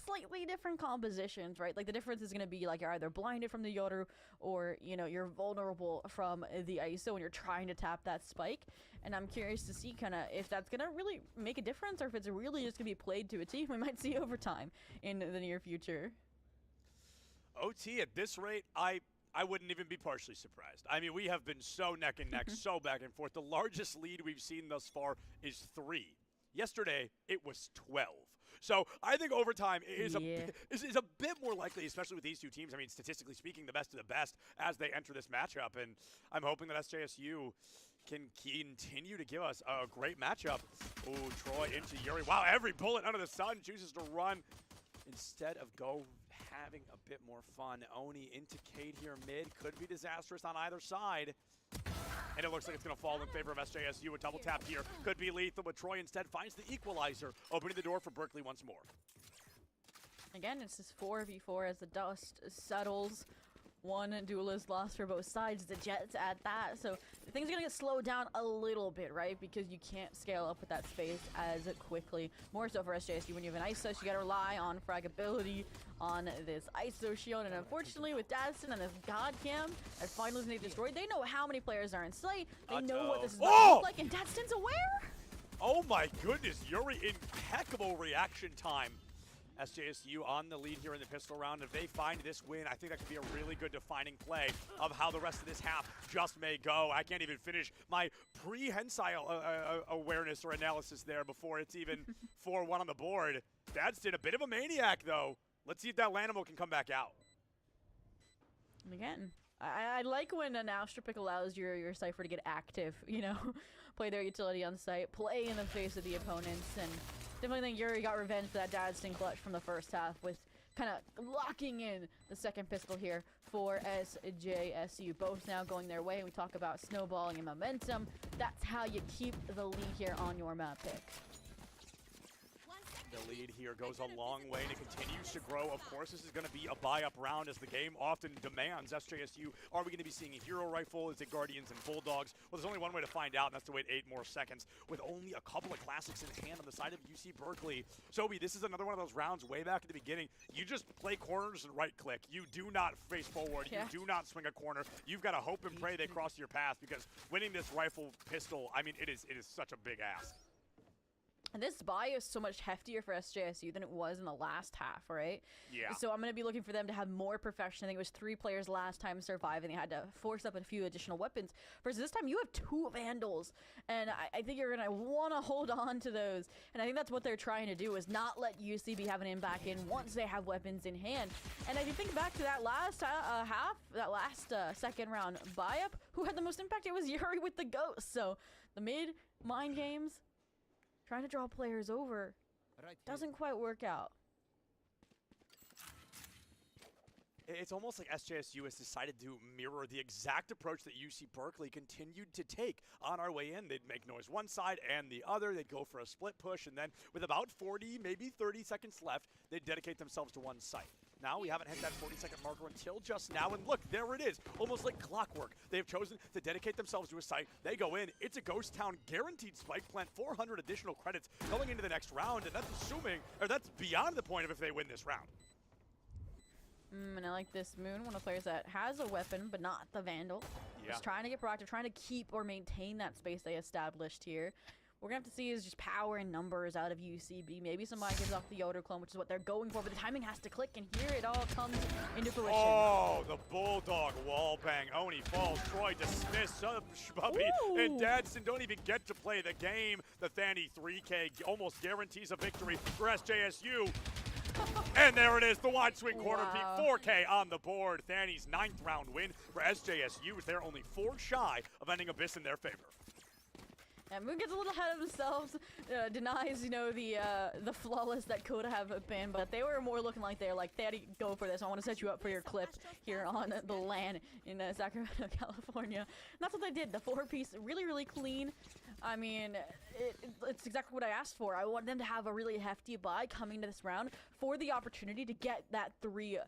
slightly different compositions, right? Like the difference is going to be like you're either blinded from the Yoru or, you know, you're vulnerable from the ISO when you're trying to tap that spike. And I'm curious to see kind of if that's going to really make a difference or if it's really just going to be played to a team. We might see overtime in the near future. OT at this rate, I wouldn't even be partially surprised. I mean, we have been so neck and neck, so back and forth. The largest lead we've seen thus far is 3. Yesterday, it was 12. So I think overtime is a bit more likely, especially with these two teams. I mean, statistically speaking, the best of the best as they enter this matchup. And I'm hoping that SJSU can continue to give us a great matchup. Oh, Troy into Yuri. Wow, every bullet under the sun chooses to run instead of go having a bit more fun. Oni into Cade here mid. Could be disastrous on either side. And it looks like it's going to fall in favor of SJSU. A double tap here could be lethal, but Troy instead finds the equalizer, opening the door for Berkeley once more. Again, it's this 4v4 as the dust settles. One duelist lost for both sides, the Jets at that. So things are going to get slowed down a little bit, right? Because you can't scale up with that space as quickly. More so for SJSU, when you have an ISO, you got to rely on fragability on this ISO shield. And unfortunately, with Dadson and this God Cam, that finally is destroyed. They know how many players are in sight. They know what this is going to look like, and Dadson's aware. Oh my goodness, Yuri, impeccable reaction time. SJSU on the lead here in the pistol round. If they find this win, I think that could be a really good defining play of how the rest of this half just may go. I can't even finish my prehensile awareness or analysis there before it's even 4-1 on the board. Dadston, a bit of a maniac, though. Let's see if that Lanimo can come back out. And again, I like when an Astra pick allows your Cypher to get active, you know, play their utility on site, play in the face of the opponents, and definitely think Yuri got revenge for that Dadston clutch from the first half with kind of locking in the second pistol here for SJSU. Both now going their way. We talk about snowballing and momentum. That's how you keep the lead here on your map pick. The lead here goes a long way and it continues to grow. Of course, this is going to be a buy-up round as the game often demands. SJSU, are we going to be seeing a hero rifle? Is it Guardians and Bulldogs? Well, there's only one way to find out, and that's to wait 8 more seconds with only a couple of classics in hand on the side of UC Berkeley. Sobi, this is another one of those rounds way back at the beginning. You just play corners and right-click. You do not face forward. Yeah. You do not swing a corner. You've got to hope and pray they cross your path, because winning this rifle pistol, I mean, it is such a big ask. And this buy is so much heftier for SJSU than it was in the last half, right? Yeah. So I'm going to be looking for them to have more perfection. I think it was 3 players last time surviving. They had to force up a few additional weapons. Versus this time, you have 2 Vandals. And I think you're going to want to hold on to those. And I think that's what they're trying to do, is not let UCB have an in back in once they have weapons in hand. And if you think back to that last half, that last second round buy-up, who had the most impact? It was Yuri with the Ghost. So the mid mind games, trying to draw players over, doesn't quite work out. It's almost like SJSU has decided to mirror the exact approach that UC Berkeley continued to take. On our way in, they'd make noise one side and the other. They'd go for a split push, and then with about 40, maybe 30 seconds left, they'd dedicate themselves to one site. Now we haven't hit that 40-second marker until just now, and look, there it is, almost like clockwork. They've chosen to dedicate themselves to a site. They go in. It's a ghost town, guaranteed spike plant, 400 additional credits going into the next round, and that's assuming, or that's beyond the point of if they win this round. And I like this Moon, one of the players that has a weapon, but not the Vandal. Yeah. Just trying to get proactive, trying to keep or maintain that space they established here. What we're going to have to see is just power and numbers out of UCB. Maybe somebody gives off the Yoder clone, which is what they're going for, but the timing has to click, and here it all comes into fruition. Oh, the Bulldog wallbang. Oni falls. Troy dismissed. Shububby and Dadston don't even get to play the game. The Fanny 3K almost guarantees a victory for SJSU. And there it is, the wide swing corner peak, 4K on the board. Fanny's 9th round win for SJSU, as they're only 4 shy of ending Abyss in their favor. And Moon gets a little ahead of themselves, denies, you know, the flawless that could have been, but they were more looking like they're like, Thaddy, go for this. I want to set you up for your clip here on the LAN in Sacramento, California. And that's what they did. The 4-piece, really, really clean. I mean, it's exactly what I asked for. I want them to have a really hefty buy coming to this round for the opportunity to get that 3-0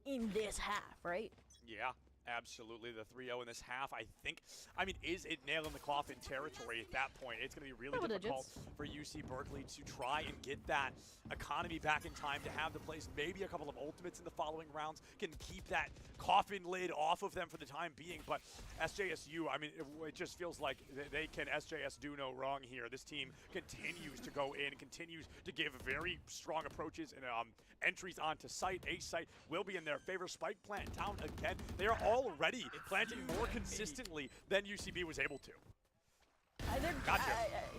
in this half, right? Yeah. Absolutely, the 3-0 in this half, I think, I mean, is it nail in the coffin territory at that point? It's going to be really difficult for UC Berkeley to try and get that economy back in time to have the place. Maybe a couple of ultimates in the following rounds can keep that coffin lid off of them for the time being. But SJSU, I mean, it just feels like they can SJS do no wrong here. This team continues to go in, continues to give very strong approaches and entries onto site. A site will be in their favor. Spike plant down again. They are already planting more consistently than UCB was able to. Gotcha.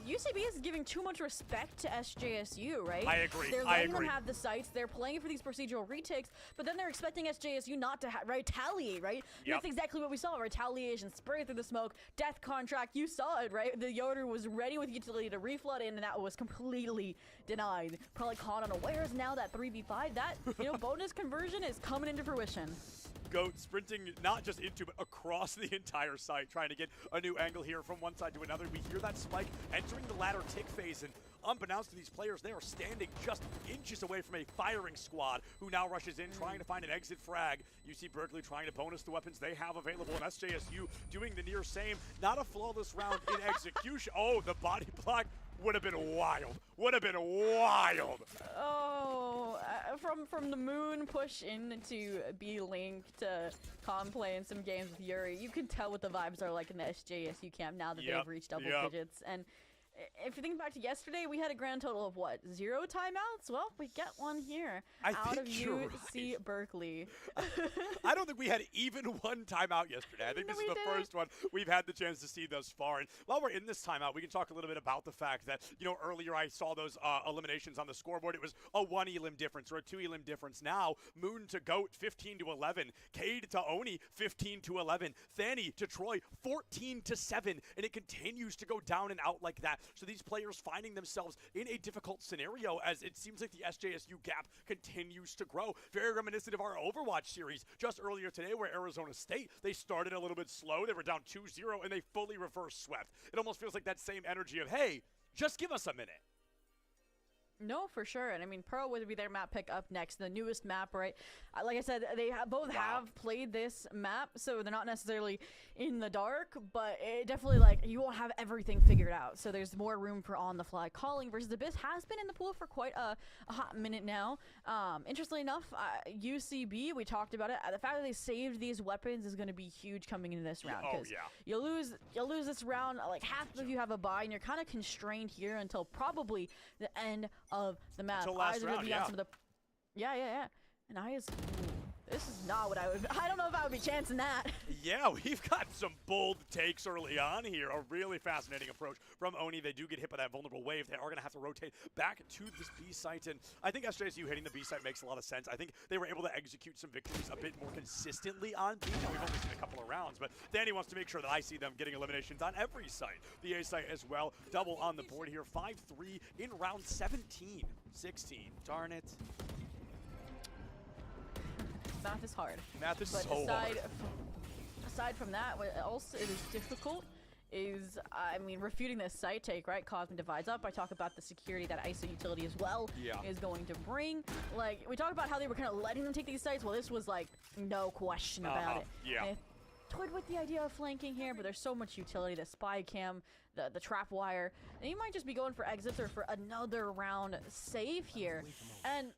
UCB is giving too much respect to SJSU, right? I agree. They're letting them have the sites. They're playing for these procedural retakes, but then they're expecting SJSU not to retaliate, right? Yep. That's exactly what we saw. Retaliation, spray through the smoke, death contract. You saw it, right? The Yoder was ready with utility to reflood in, and that was completely denied. Probably caught unawares now that 3v5. That, bonus conversion is coming into fruition. Goat sprinting not just into but across the entire site, trying to get a new angle here from one side to another. We hear that spike entering the ladder tick phase, and unbeknownst to these players, they are standing just inches away from a firing squad who now rushes in, trying to find an exit frag. UC Berkeley trying to bonus the weapons they have available, and SJSU doing the near same. Not a flawless round in execution. Oh, the body block would have been wild. Would have been wild. Oh, from the moon push into B-Link to Complay and some games with Yuri, you can tell what the vibes are like in the SJSU camp now that they've reached double digits. And if you think back to yesterday, we had a grand total of what, 0 timeouts? Well, we get one here out of UC Berkeley. I don't think we had even one timeout yesterday. I think this is the first one we've had the chance to see thus far. And while we're in this timeout, we can talk a little bit about the fact that, earlier I saw those eliminations on the scoreboard. It was a 1 elim difference or a 2 elim difference. Now, Moon to Goat, 15-11. Cade to Oni, 15-11. Thani to Troy, 14-7. And it continues to go down and out like that. So these players finding themselves in a difficult scenario as it seems like the SJSU gap continues to grow. Very reminiscent of our Overwatch series just earlier today where Arizona State, they started a little bit slow. They were down 2-0 and they fully reverse swept. It almost feels like that same energy of, hey, just give us a minute. No, for sure. And I mean, Pro would be their map pick up next, the newest map, right? Like I said, they both have played this map, so they're not necessarily in the dark, but it definitely, you won't have everything figured out. So there's more room for on-the-fly calling versus Abyss has been in the pool for quite a hot minute now. Interestingly enough, UCB, we talked about it. The fact that they saved these weapons is going to be huge coming into this round. Oh, yeah. You'll lose this round, half of you have a bye, and you're kind of constrained here until probably the end of the map. Until last round, on some of the yeah. And this is not what I don't know if I would be chancing that. Yeah, we've got some bold takes early on here. A really fascinating approach from Oni. They do get hit by that vulnerable wave. They are going to have to rotate back to this B site. And I think SJSU hitting the B site makes a lot of sense. I think they were able to execute some victories a bit more consistently on B. Now, we've only seen a couple of rounds, but Danny wants to make sure that I see them getting eliminations on every site. The A site as well. Double on the board here. 5-3 in round 17. 16. Darn it. Math is hard. Math is but so hard. Aside from that, what else it is difficult is, refuting this site take, right? Cosmic divides up. I talk about the security that ISO utility as well is going to bring. We talk about how they were kind of letting them take these sites. Well, this was no question about it. Yeah. They toyed with the idea of flanking here, but there's so much utility. The spy cam, the trap wire, and you might just be going for exits or for another round save here. And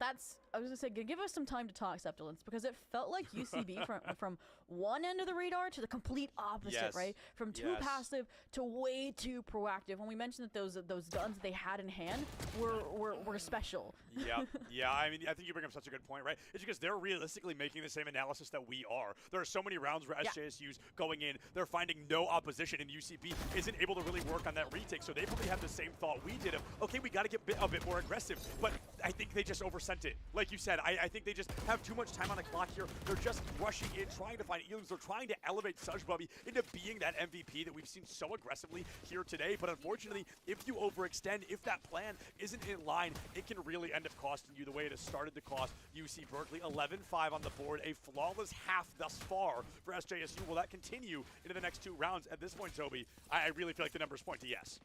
I was gonna say, give us some time to talk, Septilence, because it felt like UCB from one end of the radar to the complete opposite, right? From too passive to way too proactive. When we mentioned that those guns that they had in hand were special. Yeah. I think you bring up such a good point, right? It's because they're realistically making the same analysis that we are. There are so many rounds where SJSU's going in, they're finding no opposition, and UCB isn't able to really work on that retake. So they probably have the same thought we did of, okay, we got to get a bit more aggressive. But I think they just oversent it. Like you said, I think they just have too much time on the clock here. They're just rushing in, trying to find elims. They're trying to elevate Sujbubby into being that MVP that we've seen so aggressively here today. But unfortunately, if you overextend, if that plan isn't in line, it can really end up costing you the way it has started to cost UC Berkeley. 11-5 on the board, a flawless half thus far for SJSU. Will that continue into the next 2 rounds? At this point, Toby, I really feel like the numbers point to yes.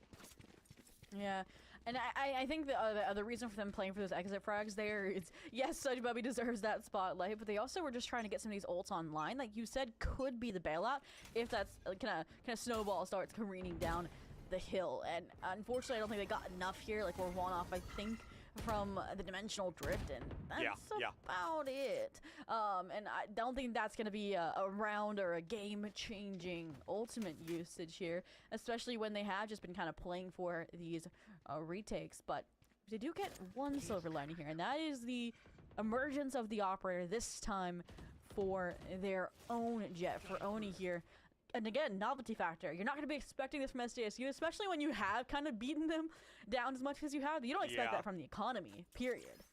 Yeah. And I think the reason for them playing for those exit frags there is, yes, Sujbubby deserves that spotlight, but they also were just trying to get some of these ults online. Like you said, could be the bailout if that's kind of snowball starts careening down the hill. And unfortunately, I don't think they got enough here. We're one off, I think, from the dimensional drift, and that's about it. And I don't think that's going to be a round or a game-changing ultimate usage here, especially when they have just been kind of playing for these retakes. But they do get one silver lining here, and that is the emergence of the operator, this time for their own jet, for Oni here. And again, novelty factor. You're not going to be expecting this from SJSU, especially when you have kind of beaten them down as much as you have. You don't expect that from the economy, period.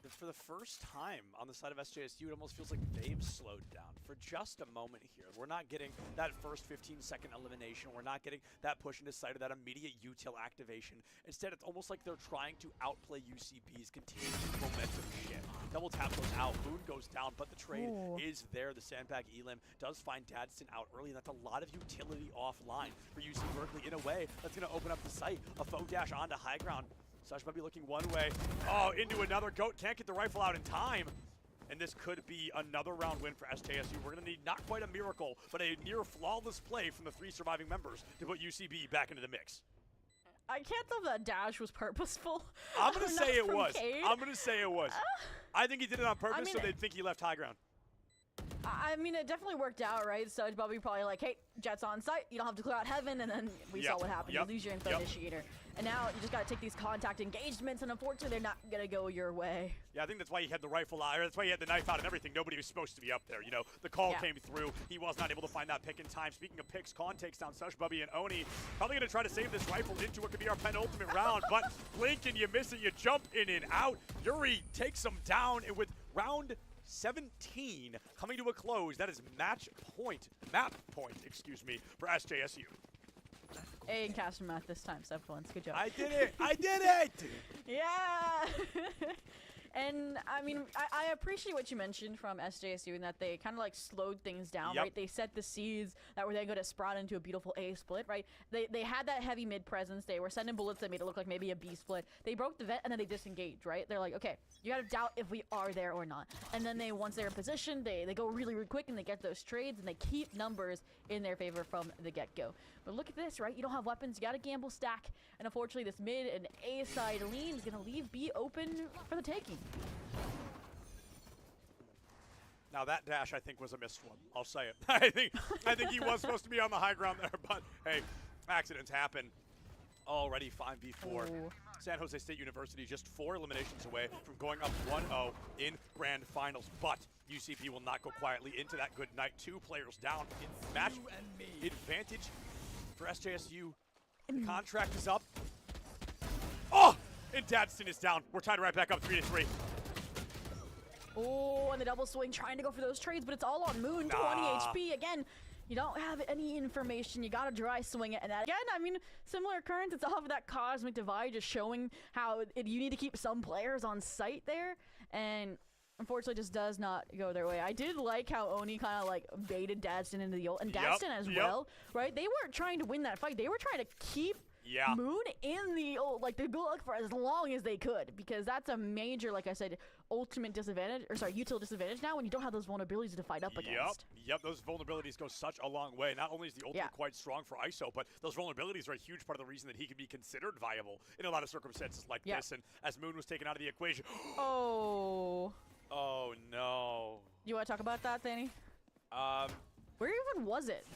for the first time on the side of SJSU, it almost feels like they've slowed down for just a moment here. We're not getting that first 15-second elimination. We're not getting that push into sight of that immediate util activation. Instead, it's almost like they're trying to outplay UCB's continued momentum shift. Double tap goes out, Moon goes down, but the trade is there. The sandbag Elim does find Dadston out early, and that's a lot of utility offline for UC Berkeley in a way that's going to open up the site. A faux dash onto high ground. Sush might be looking one way. Oh, into another goat. Can't get the rifle out in time. And this could be another round win for SJSU. We're going to need not quite a miracle, but a near flawless play from the 3 surviving members to put UCB back into the mix. I can't tell if that dash was purposeful. I'm going to say it was. Cade. I'm going to say it was. I think he did it on purpose so they'd think he left high ground. I mean, it definitely worked out, right? So Bobby probably like, hey, Jet's on site. You don't have to clear out heaven. And then we saw what happened. You lose your info initiator. And now you just got to take these contact engagements. And unfortunately, they're not going to go your way. Yeah, I think that's why he had the rifle out. Or that's why he had the knife out and everything. Nobody was supposed to be up there. You know, the call came through. He was not able to find that pick in time. Speaking of picks, Khan takes down Sush, Bubby, and Oni. Probably going to try to save this rifle into what could be our penultimate round. But blink and you miss it. You jump in and out. Yuri takes him down. And with round 17 coming to a close, that is map point, excuse me, for SJSU. A in caster math this time, Sepulence. Good job. I did it! I did it! Yeah! And, I mean, I appreciate what you mentioned from SJSU in that they kind of, like, slowed things down, right? They set the seeds that were then going to sprout into a beautiful A split, right? They had that heavy mid presence. They were sending bullets that made it look like maybe a B split. They broke the vent, and then they disengaged, right? They're like, okay, you got to doubt if we are there or not. And then once they're in position, they go really, really quick, and they get those trades, and they keep numbers in their favor from the get-go. But look at this, right? You don't have weapons. You got to gamble stack. And unfortunately, this mid and A side lean is going to leave B open for the taking. Now that dash, I think, was a missed one. I'll say it. I think he was supposed to be on the high ground there, but hey, accidents happen. Already 5v4. San Jose State University just 4 eliminations away from going up 1-0 in grand finals, but UCP will not go quietly into that good night. 2 players down. Match advantage for SJSU. The contract is up. Oh! And Dadston is down. We're tied right back up 3-3. Oh, and the double swing trying to go for those trades, but it's all on Moon. 20 HP. Again, you don't have any information. You got to dry swing it. And that, again, I mean, similar occurrence. It's off of that cosmic divide, just showing how you need to keep some players on site there. And unfortunately, just does not go their way. I did like how Oni kind of like baited Dadston into the ult, and Dadston as well, right? They weren't trying to win that fight. They were trying to keep Moon in the ult, like the goal for as long as they could, because that's a major, like I said, ultimate disadvantage, or sorry, util disadvantage now when you don't have those vulnerabilities to fight up against. Yep, those vulnerabilities go such a long way. Not only is the ultimate quite strong for ISO, but those vulnerabilities are a huge part of the reason that he can be considered viable in a lot of circumstances like this. And as Moon was taken out of the equation. Oh no. You want to talk about that, Danny? Where even was it?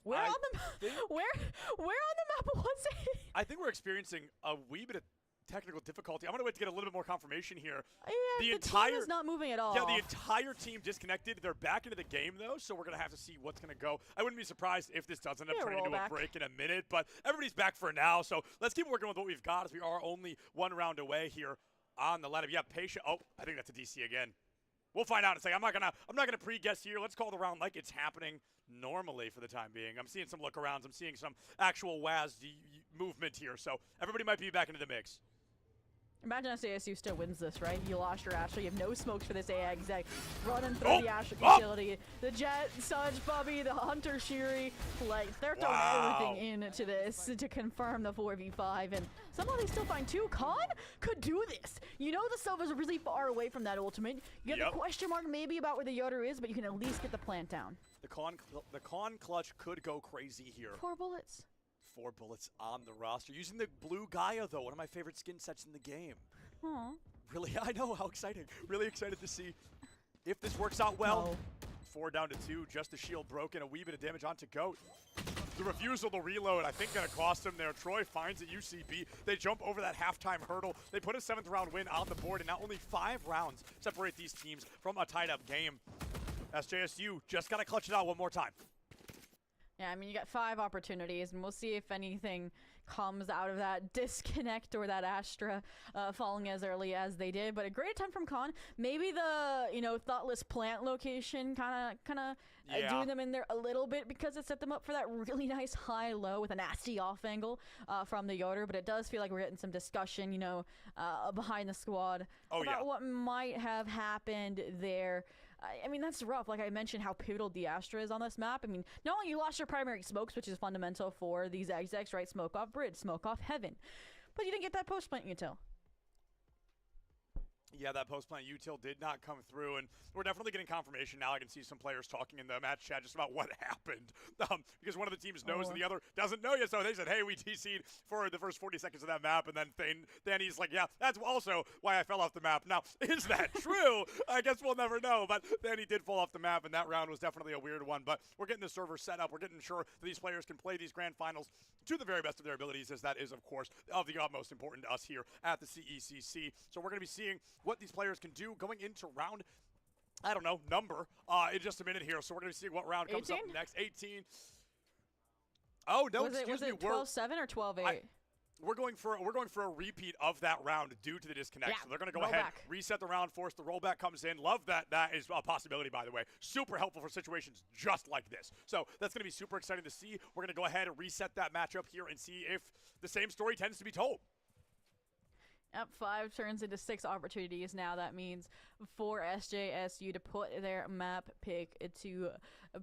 Where on the map was it? I think we're experiencing a wee bit of technical difficulty. I'm going to wait to get a little bit more confirmation here. Yeah, the team is not moving at all. Yeah, the entire team disconnected. They're back into the game, though, so we're going to have to see what's going to go. I wouldn't be surprised if this does end up turning into a break in a minute, but everybody's back for now, so let's keep working with what we've got as we are only 1 round away here on the ladder. Yeah, patient. Oh, I think that's a DC again. We'll find out in a second. I'm not gonna pre-guess here. Let's call the round like it's happening normally for the time being. I'm seeing some look-arounds. I'm seeing some actual WASD movement here, so everybody might be back into the mix. Imagine SASU still wins this, right? You lost your Ashley. You have no smokes for this AI exec. Running through the Ashley facility. The Jet, Sudge, Bubby, the Hunter, Shiri. Like, they're throwing everything into this to confirm the 4v5. And somehow they still find 2. Khan could do this. You know the Silva's really far away from that ultimate. You have the question mark maybe about where the Yoder is, but you can at least get the plant down. The Khan clutch could go crazy here. 4 bullets. 4 bullets on the roster. Using the blue Gaia, though, one of my favorite skin sets in the game. Aww. Really, I know, how exciting. Really excited to see if this works out well. 4 down to 2, just the shield broken, a wee bit of damage onto Goat. The refusal to reload, I think, going to cost him there. Troy finds at UCB. They jump over that halftime hurdle. They put a 7th round win on the board, and now only 5 rounds separate these teams from a tied-up game. SJSU just got to clutch it out one more time. Yeah, I mean, you got 5 opportunities, and we'll see if anything comes out of that disconnect or that Astra falling as early as they did. But a great attempt from Khan. Maybe the, thoughtless plant location kind of doing them in there a little bit because it set them up for that really nice high-low with a nasty off angle from the Yoder. But it does feel like we're getting some discussion, behind the squad about what might have happened there. I mean, that's rough. Like I mentioned, how pivotal the Astra is on this map. I mean, not only you lost your primary smokes, which is fundamental for these execs, right? Smoke off bridge, smoke off heaven. But you didn't get that post-plant util. Yeah, that post-plant util did not come through, and we're definitely getting confirmation now. I can see some players talking in the match chat just about what happened, because one of the teams knows and the other doesn't know yet. So they said, hey, we TC'd for the first 40 seconds of that map, and then he's like, yeah, that's also why I fell off the map. Now, is that true? I guess we'll never know, but then he did fall off the map, and that round was definitely a weird one. But we're getting the server set up. We're getting sure that these players can play these grand finals to the very best of their abilities, as that is, of course, of the utmost important to us here at the CECC. So we're going to be seeing what these players can do going into round, I don't know, number in just a minute here. So we're going to see what round comes 18? up next. 18. Oh, no, was it 12-7 or 12-8? We're going for a repeat of that round due to the disconnect. Yeah, so they're going to go ahead, reset the round, force the rollback comes in. Love that. That is a possibility, by the way. Super helpful for situations just like this. So that's going to be super exciting to see. We're going to go ahead and reset that matchup here and see if the same story tends to be told. Yep, 5 turns into 6 opportunities now. That means for SJSU to put their map pick to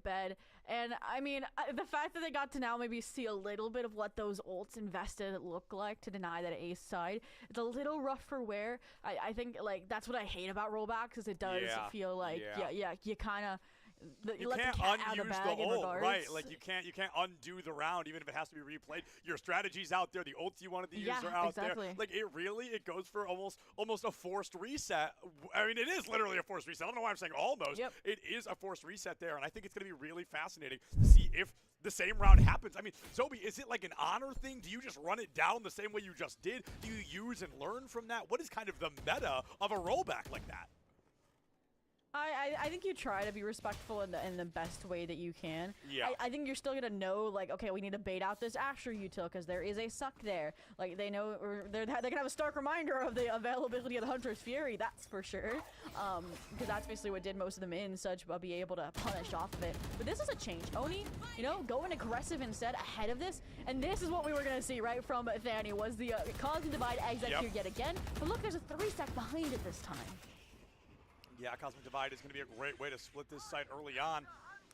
bed. And, I mean, the fact that they got to now maybe see a little bit of what those ults invested look like to deny that ace side, it's a little rough for wear. I think, like, that's what I hate about rollbacks, is it does feel like, you kind of... You can't unuse the ult, right? Like you can't undo the round, even if it has to be replayed. Your strategy's out there, the ults you wanted to use are out there. Like it goes for almost a forced reset. I mean, it is literally a forced reset. I don't know why I'm saying almost. Yep. It is a forced reset there, and I think it's going to be really fascinating to see if the same round happens. I mean, Zobi, is it like an honor thing? Do you just run it down the same way you just did? Do you use and learn from that? What is kind of the meta of a rollback like that? I think you try to be respectful in the best way that you can. Yeah. I think you're still going to know, like, okay, we need to bait out this Astra util because there is a suck there. Like, they know, or they can have a stark reminder of the availability of the Hunter's Fury, that's for sure. Because that's basically what did most of them in, such but be able to punish off of it. But this is a change. Oni, going aggressive instead ahead of this. And this is what we were going to see, right, from Thani, was the Cause and Divide exec here yet again. But look, there's a 3-stack behind it this time. Yeah, Cosmic Divide is going to be a great way to split this site early on.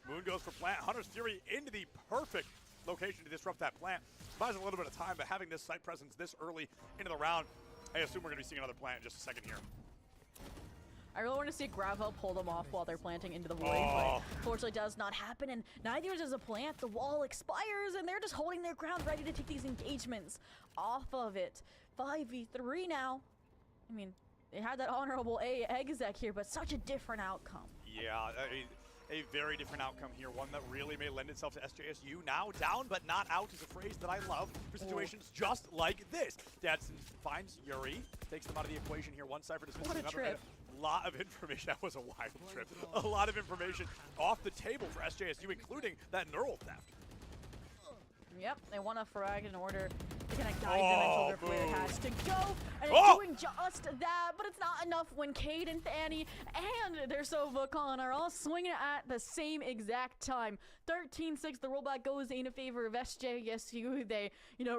Moon goes for plant. Hunter's Fury into the perfect location to disrupt that plant. Buys a little bit of time, but having this site presence this early into the round, I assume we're going to be seeing another plant in just a second here. I really want to see Gravel pull them off while they're planting into the void, but fortunately does not happen, and neither does a plant. The wall expires, and they're just holding their ground, ready to take these engagements off of it. 5v3 now. I mean, they had that honorable exec here, but such a different outcome. Yeah, a very different outcome here. One that really may lend itself to SJSU. Now down, but not out is a phrase that I love for situations just like this. Dadson finds Yuri, takes them out of the equation here. One Cypher dismisses another. Trip. A lot of information. That was a wild trip. A lot of information off the table for SJSU, including that neural theft. Yep, they want to frag in order to kind of guide them into where it has to go. And it's doing just that, but it's not enough when Cade and Thani and their Sova Khan are all swinging at the same exact time. 13-6, the rollback goes in favor of SJSU. They,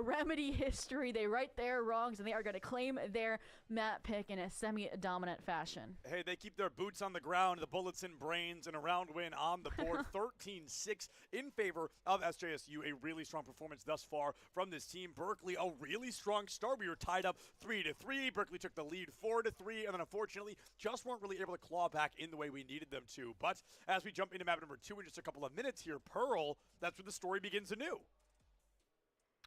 remedy history. They right their wrongs, and they are going to claim their map pick in a semi-dominant fashion. Hey, they keep their boots on the ground, the bullets in brains, and a round win on the board. 13-6 in favor of SJSU. A really strong performance thus far from this team. Berkeley, a really strong start. We were tied up 3-3. Berkeley took the lead 4-3, and then unfortunately just weren't really able to claw back in the way we needed them to. But as we jump into map number 2 in just a couple of minutes here, Pearl, that's where the story begins anew.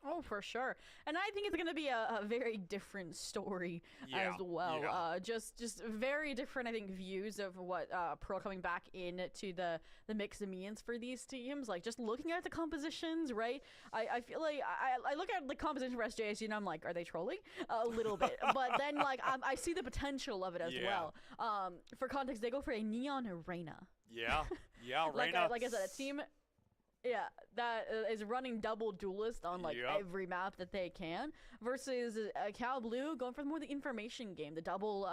Oh, for sure. And I think it's going to be a very different story as well. Yeah. Just very different, I think, views of what Pearl coming back into the mix of means for these teams. Like, just looking at the compositions, right? I feel like I look at the composition for SJSU and I'm like, are they trolling? A little bit. But then, like, I see the potential of it as well. For context, they go for a Neon Reina. Yeah. Yeah, Reina. Like I said, a team... Yeah, that is running double duelist on like every map that they can, versus Cal Blue going for more the information game, the double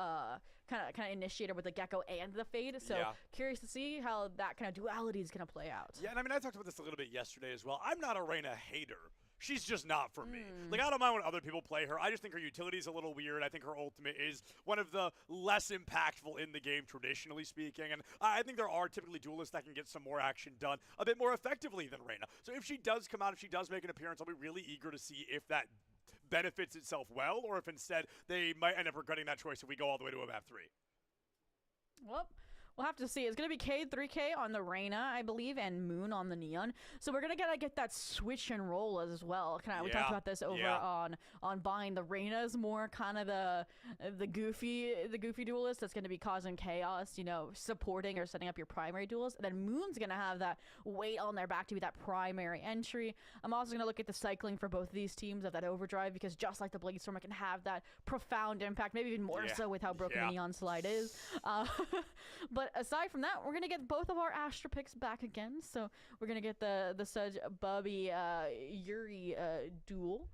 kind of initiator with the Gecko and the Fade. So curious to see how that kind of duality is going to play out. Yeah, and I mean, I talked about this a little bit yesterday as well. I'm not a Reyna hater. She's just not for me. Like, I don't mind when other people play her. I just think her utility is a little weird. I think her ultimate is one of the less impactful in the game, traditionally speaking. And I think there are typically duelists that can get some more action done a bit more effectively than Reyna. So if she does come out, if she does make an appearance, I'll be really eager to see if that benefits itself well, or if instead they might end up regretting that choice if we go all the way to a map 3. Well, we'll have to see. It's going to be Cade 3K on the Reyna, I believe, and Moon on the Neon. So we're going to get that switch and roll as well. We talked about this over on buying the Reyna's more kind of the goofy duelist that's going to be causing chaos, you know, supporting or setting up your primary duelist. And then Moon's going to have that weight on their back to be that primary entry. I'm also going to look at the cycling for both of these teams of that overdrive, because just like the Bladestorm, it can have that profound impact, maybe even more so with how broken the Neon slide is. But aside from that, we're going to get both of our Astra picks back again. So we're going to get the Sudge Bubby Yuri duel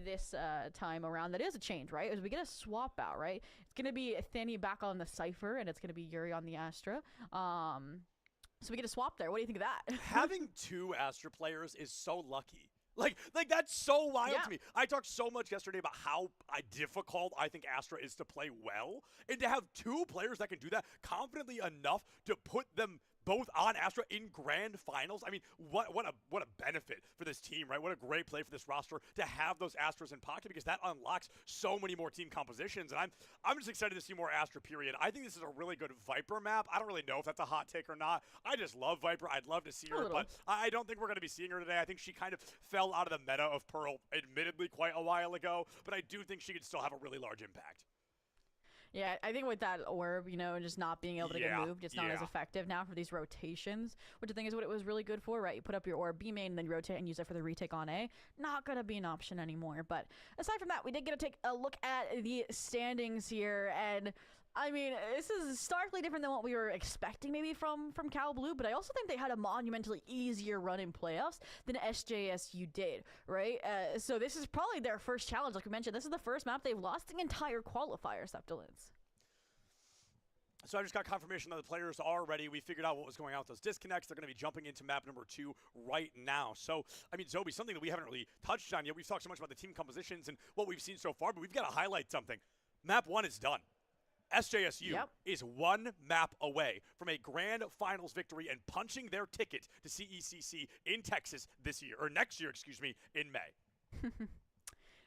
this time around. That is a change, right? As we get a swap out, right? It's going to be Thani back on the Cypher, and it's going to be Yuri on the Astra. So we get a swap there. What do you think of that? Having 2 Astra players is so lucky. Like that's so wild to me. I talked so much yesterday about how difficult I think Astra is to play well, and to have 2 players that can do that confidently enough to put them both on Astra in grand finals. I mean, what a benefit for this team, right? What a great play for this roster to have those Astras in pocket, because that unlocks so many more team compositions. And I'm just excited to see more Astra, period. I think this is a really good Viper map. I don't really know if that's a hot take or not. I just love Viper. I'd love to see her, but I don't think we're going to be seeing her today. I think she kind of fell out of the meta of Pearl, admittedly, quite a while ago, but I do think she could still have a really large impact. Yeah, I think with that orb, you know, just not being able to get moved, it's not as effective now for these rotations, which I think is what it was really good for, right? You put up your orb B main and then rotate and use it for the retake on A. Not going to be an option anymore. But aside from that, we did get to take a look at the standings here, and I mean, this is starkly different than what we were expecting maybe from Cal Blue, but I also think they had a monumentally easier run in playoffs than SJSU did, right? So this is probably their first challenge. Like we mentioned, this is the first map they've lost the entire qualifier, Septilence. So I just got confirmation that the players are ready. We figured out what was going on with those disconnects. They're going to be jumping into map number 2 right now. So, I mean, Zobi, something that we haven't really touched on yet. We've talked so much about the team compositions and what we've seen so far, but we've got to highlight something. Map 1 is done. SJSU is 1 map away from a grand finals victory and punching their ticket to CECC in Texas this year, or next year, excuse me, in May.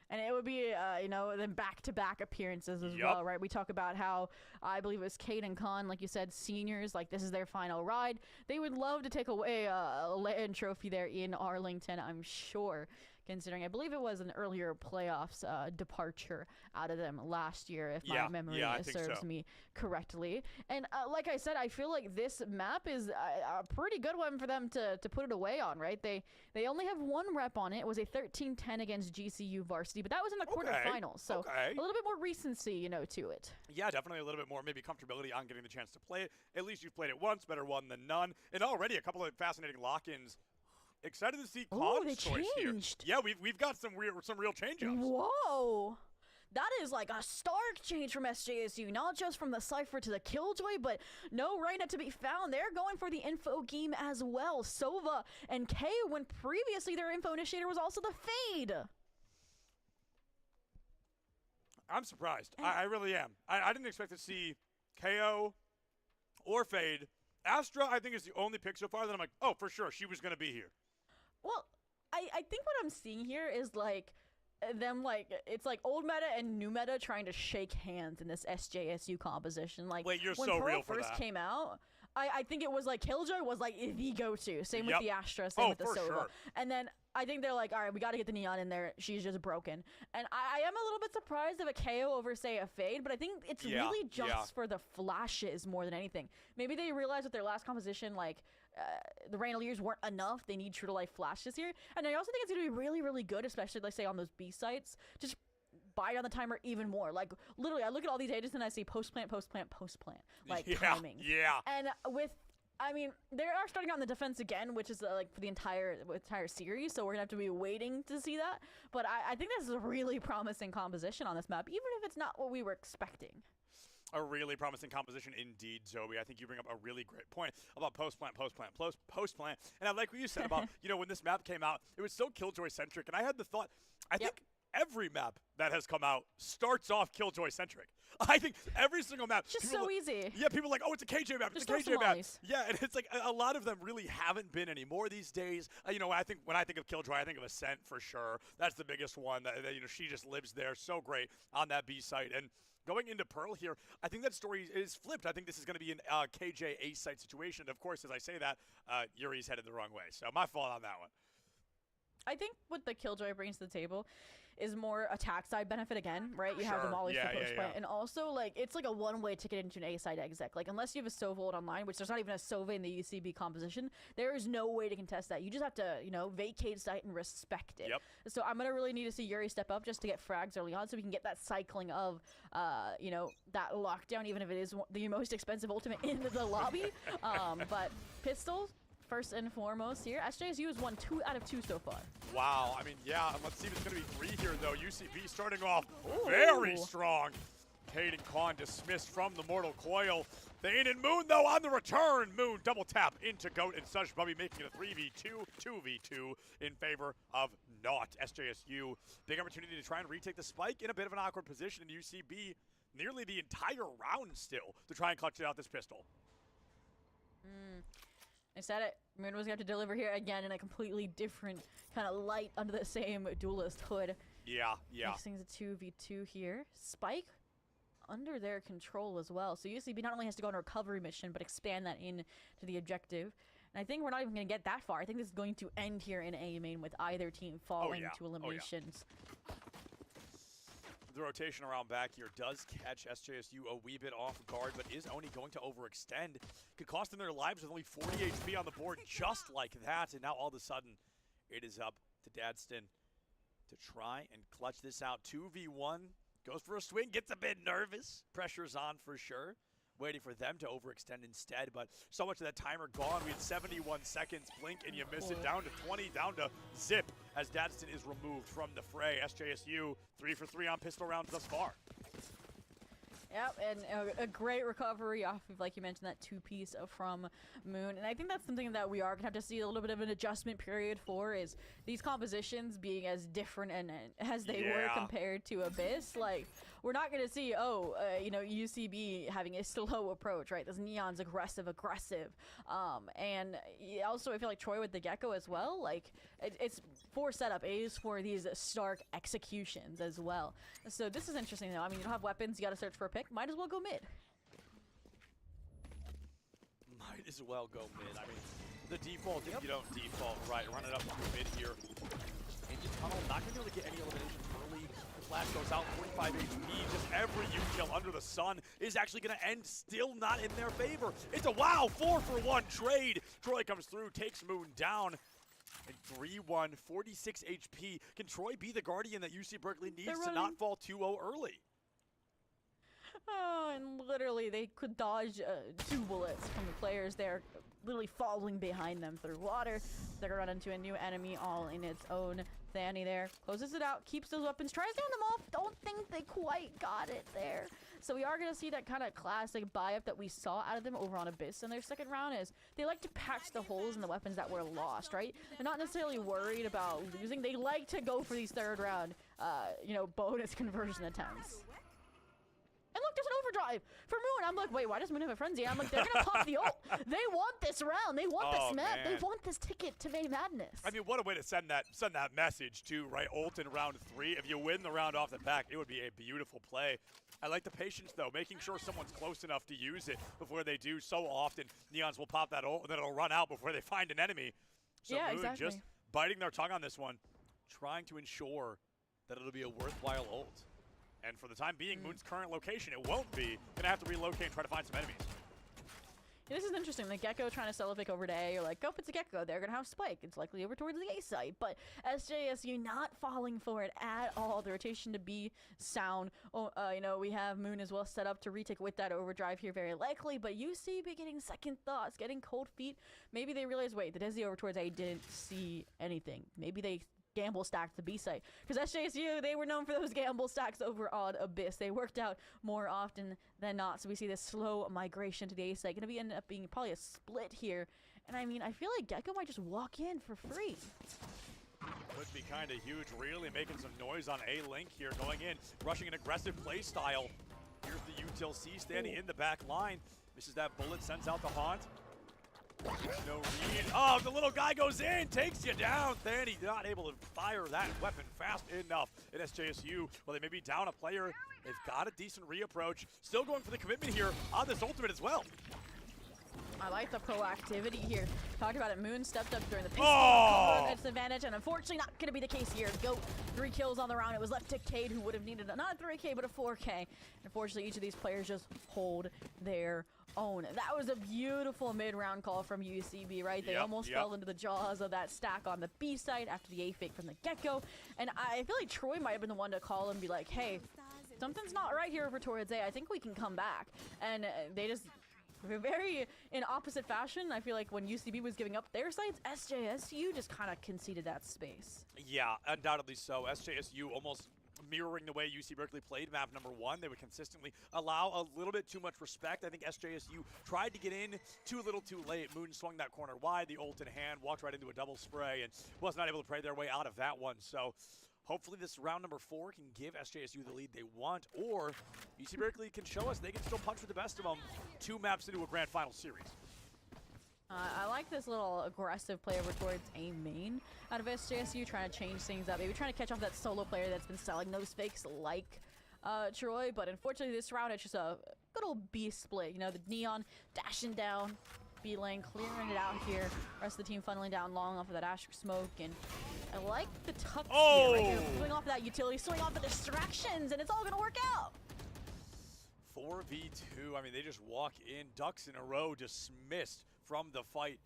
And it would be, you know, then back-to-back appearances as well, right? We talk about how, I believe it was Kate and Khan, like you said, seniors, like this is their final ride. They would love to take away a land trophy there in Arlington, I'm sure, considering I believe it was an earlier playoffs departure out of them last year, if my memory serves me correctly. And like I said, I feel like this map is a pretty good one for them to put it away on, right? They only have 1 rep on it. It was a 13-10 against GCU varsity, but that was in the quarterfinals, so a little bit more recency, you know, to it. Yeah, definitely a little bit more maybe comfortability on getting the chance to play it. At least you've played it once, better one than none. And already a couple of fascinating lock-ins. Excited to see Khan's choice here. Yeah, we've got some real change-ups. Whoa. That is like a stark change from SJSU, not just from the Cypher to the Killjoy, but no Reyna to be found. They're going for the info game as well. Sova and K, when previously their info initiator was also the Fade. I'm surprised. I really am. I didn't expect to see KO or Fade. Astra, I think, is the only pick so far that I'm like, oh, for sure, she was going to be here. Well, I think what I'm seeing here is like them it's like old meta and new meta trying to shake hands in this SJSU composition. Like wait, you're when so Pearl real for first that. came out, I think it was like Killjoy was like the go-to. Same with the Astra, same with the Sova. Sure. And then I think they're like, all right, we got to get the Neon in there. She's just broken. And I am a little bit surprised of a KO over, say, a Fade, but I think it's really just for the flashes more than anything. Maybe they realized with their last composition, like, the Reyna weren't enough. They need true to life flashes here. And I also think it's going to be really, really good, especially, let's say, on those B sites. Just buy down the timer even more. Like, literally, I look at all these agents and I see post-plant, post-plant, post-plant. Like, timing. Yeah. And with I mean, they are starting on the defense again, which is like for the entire series, so we're gonna have to be waiting to see that. But I think this is a really promising composition on this map, even if it's not what we were expecting. A really promising composition indeed, Zoe. I think you bring up a really great point about post-plant. And I like what you said about, when this map came out, it was so Killjoy-centric. And I had the thought, I think every map that has come out starts off Killjoy-centric. I think every single map. It's just so easy. Yeah, people are like, oh, it's a KJ map. It's a KJ map. Yeah, and it's like a lot of them really haven't been anymore these days. When I think of Killjoy, I think of Ascent for sure. That's the biggest one. That she just lives there so great on that B site. And going into Pearl here, I think that story is flipped. I think this is going to be an KJ A site situation. Of course, as I say that, Yuri's headed the wrong way. So my fault on that one. I think what the Killjoy brings to the table is more attack side benefit again, right? You have the mollies for post plant, and also like it's like a one-way ticket into an A side exec. Like unless you have a Sova ult online, which there's not even a Sova in the UCB composition, there is no way to contest that. You just have to, vacate site and respect it. Yep. So I'm gonna really need to see Yuri step up just to get frags early on, so we can get that cycling of, that lockdown, even if it is the most expensive ultimate in the lobby. But pistols. First and foremost here, SJSU has won 2 out of 2 so far. Wow, I mean, yeah, let's see if it's going to be 3 here, though. UCB starting off very strong. Cade and Khan dismissed from the Mortal Coil. Thane and Moon, though, on the return. Moon double tap into Goat and Sush Bubby, making it a 3v2, 2v2 in favor of Naught. SJSU, big opportunity to try and retake the spike in a bit of an awkward position, and UCB nearly the entire round still to try and clutch it out this pistol. I said it. Moon was going to have to deliver here again in a completely different kind of light under the same duelist hood. Yeah. Makes things a 2v2 here. Spike under their control as well. So UCB not only has to go on a recovery mission, but expand that in to the objective. And I think we're not even going to get that far. I think this is going to end here in A main with either team falling to eliminations. The rotation around back here does catch SJSU a wee bit off guard, but is only going to overextend. Could cost them their lives with only 40 HP on the board just like that. And now all of a sudden, it is up to Dadston to try and clutch this out. 2v1, goes for a swing, gets a bit nervous. Pressure's on for sure. Waiting for them to overextend instead, but so much of that timer gone. We had 71 seconds, blink and you miss it, down to 20, down to zip as Dadston is removed from the fray. SJSU 3 for 3 on pistol rounds thus far. Yep, and a great recovery off of, like you mentioned, that 2-piece from Moon. And I think that's something that we are going to have to see a little bit of an adjustment period for, is these compositions being as different and as they were compared to Abyss. Like, we're not going to see, UCB having a slow approach, right? This Neon's aggressive. And also, I feel like Troy with the Gecko as well. Like, it's for setup. A is for these stark executions as well. So this is interesting, though. I mean, you don't have weapons. You got to search for a pick. Might as well go mid. Might as well go mid. I mean, the default, if you don't default, right, run it up through mid here. Into tunnel, not going to be able to get any eliminations early. The flash goes out, 45 HP. Just every U-kill under the sun is actually going to end still not in their favor. It's a 4-for-1 trade. Troy comes through, takes Moon down. And 3-1, 46 HP. Can Troy be the Guardian that UC Berkeley needs to not fall 2-0 early? Oh, and literally they could dodge 2 bullets from the players there, literally falling behind them through water. They're gonna run into a new enemy all in its own. Thani there closes it out, keeps those weapons, tries to hand them off. Don't think they quite got it there. So we are gonna see that kind of classic buy-up that we saw out of them over on Abyss in their second round. Is they like to patch the holes in the weapons that were lost, right? They're not necessarily worried about losing. They like to go for these third round, bonus conversion attempts. And look, there's an overdrive for Moon. I'm like, wait, why does Moon have a frenzy? I'm like, they're gonna pop the ult. They want this round. They want this map. Man. They want this ticket to May Madness. I mean, what a way to send that message too, right? Ult in round 3. If you win the round off the back, it would be a beautiful play. I like the patience though, making sure someone's close enough to use it before they do. So often, Neons will pop that ult and then it'll run out before they find an enemy. So Moon just biting their tongue on this one, trying to ensure that it'll be a worthwhile ult. And for the time being, Moon's current location, it won't be. Gonna have to relocate and try to find some enemies. This is interesting. The Gecko trying to solo fake over to A. You're like, go, it's a Gecko. They're going to have Spike. It's likely over towards the A site. But SJSU not falling for it at all. The rotation to B sound. We have Moon as well set up to retake with that overdrive here very likely. But UCB getting second thoughts, getting cold feet. Maybe they realize, wait, the Desi over towards A didn't see anything. Maybe they gamble stacked the B site, because SJSU, they were known for those gamble stacks over on Abyss. They worked out more often than not, so we see this slow migration to the A site. Gonna end up being probably a split here, and I mean, I feel like Gecko might just walk in for free. Could be kind of huge, really making some noise on A-Link here, going in, rushing an aggressive play style. Here's the Util C standing in the back line. Misses that bullet, sends out the Haunt. No read. Oh, the little guy goes in, takes you down. Thanny not able to fire that weapon fast enough at SJSU. Well, they may be down a player. They've got a decent reapproach. Still going for the commitment here on this ultimate as well. I like the proactivity here. Talked about it. Moon stepped up during the pace. Its advantage, and unfortunately not going to be the case here. Goat, 3 kills on the round. It was left to Cade, who would have needed not a 3K, but a 4K. Unfortunately, each of these players just hold their own. That was a beautiful mid-round call from UCB, right? They almost fell into the jaws of that stack on the B side after the A fake from the get-go. And I feel like Troy might have been the one to call and be like, hey, something's not right here over towards A. I think we can come back. And they just... very in opposite fashion. I feel like when UCB was giving up their sites, SJSU just kind of conceded that space. Yeah, undoubtedly so. SJSU almost mirroring the way UC Berkeley played map number 1. They would consistently allow a little bit too much respect. I think SJSU tried to get in too little too late. Moon swung that corner wide, the ult in hand, walked right into a double spray, and was not able to pray their way out of that one. So hopefully this round number 4 can give SJSU the lead they want, or UC Berkeley can show us they can still punch with the best of them 2 maps into a grand final series. I like this little aggressive play over towards A main out of SJSU, trying to change things up. Maybe trying to catch off that solo player that's been selling those fakes like Troy, but unfortunately this round it's just a good old B split. You know, the Neon dashing down, B lane, clearing it out here. Rest of the team funneling down long off of that Asher smoke, and I like the tucks here, right here. Swing off of that utility, swing off the distractions, and it's all gonna work out. 4v2, I mean, they just walk in, ducks in a row, dismissed from the fight.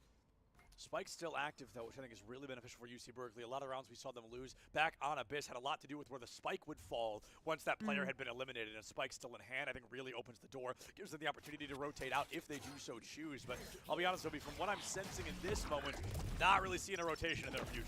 Spike's still active, though, which I think is really beneficial for UC Berkeley. A lot of rounds we saw them lose back on Abyss had a lot to do with where the Spike would fall once that player had been eliminated, and Spike's still in hand. I think really opens the door, gives them the opportunity to rotate out if they do so choose. But I'll be honest, Obi, from what I'm sensing in this moment, not really seeing a rotation in their future.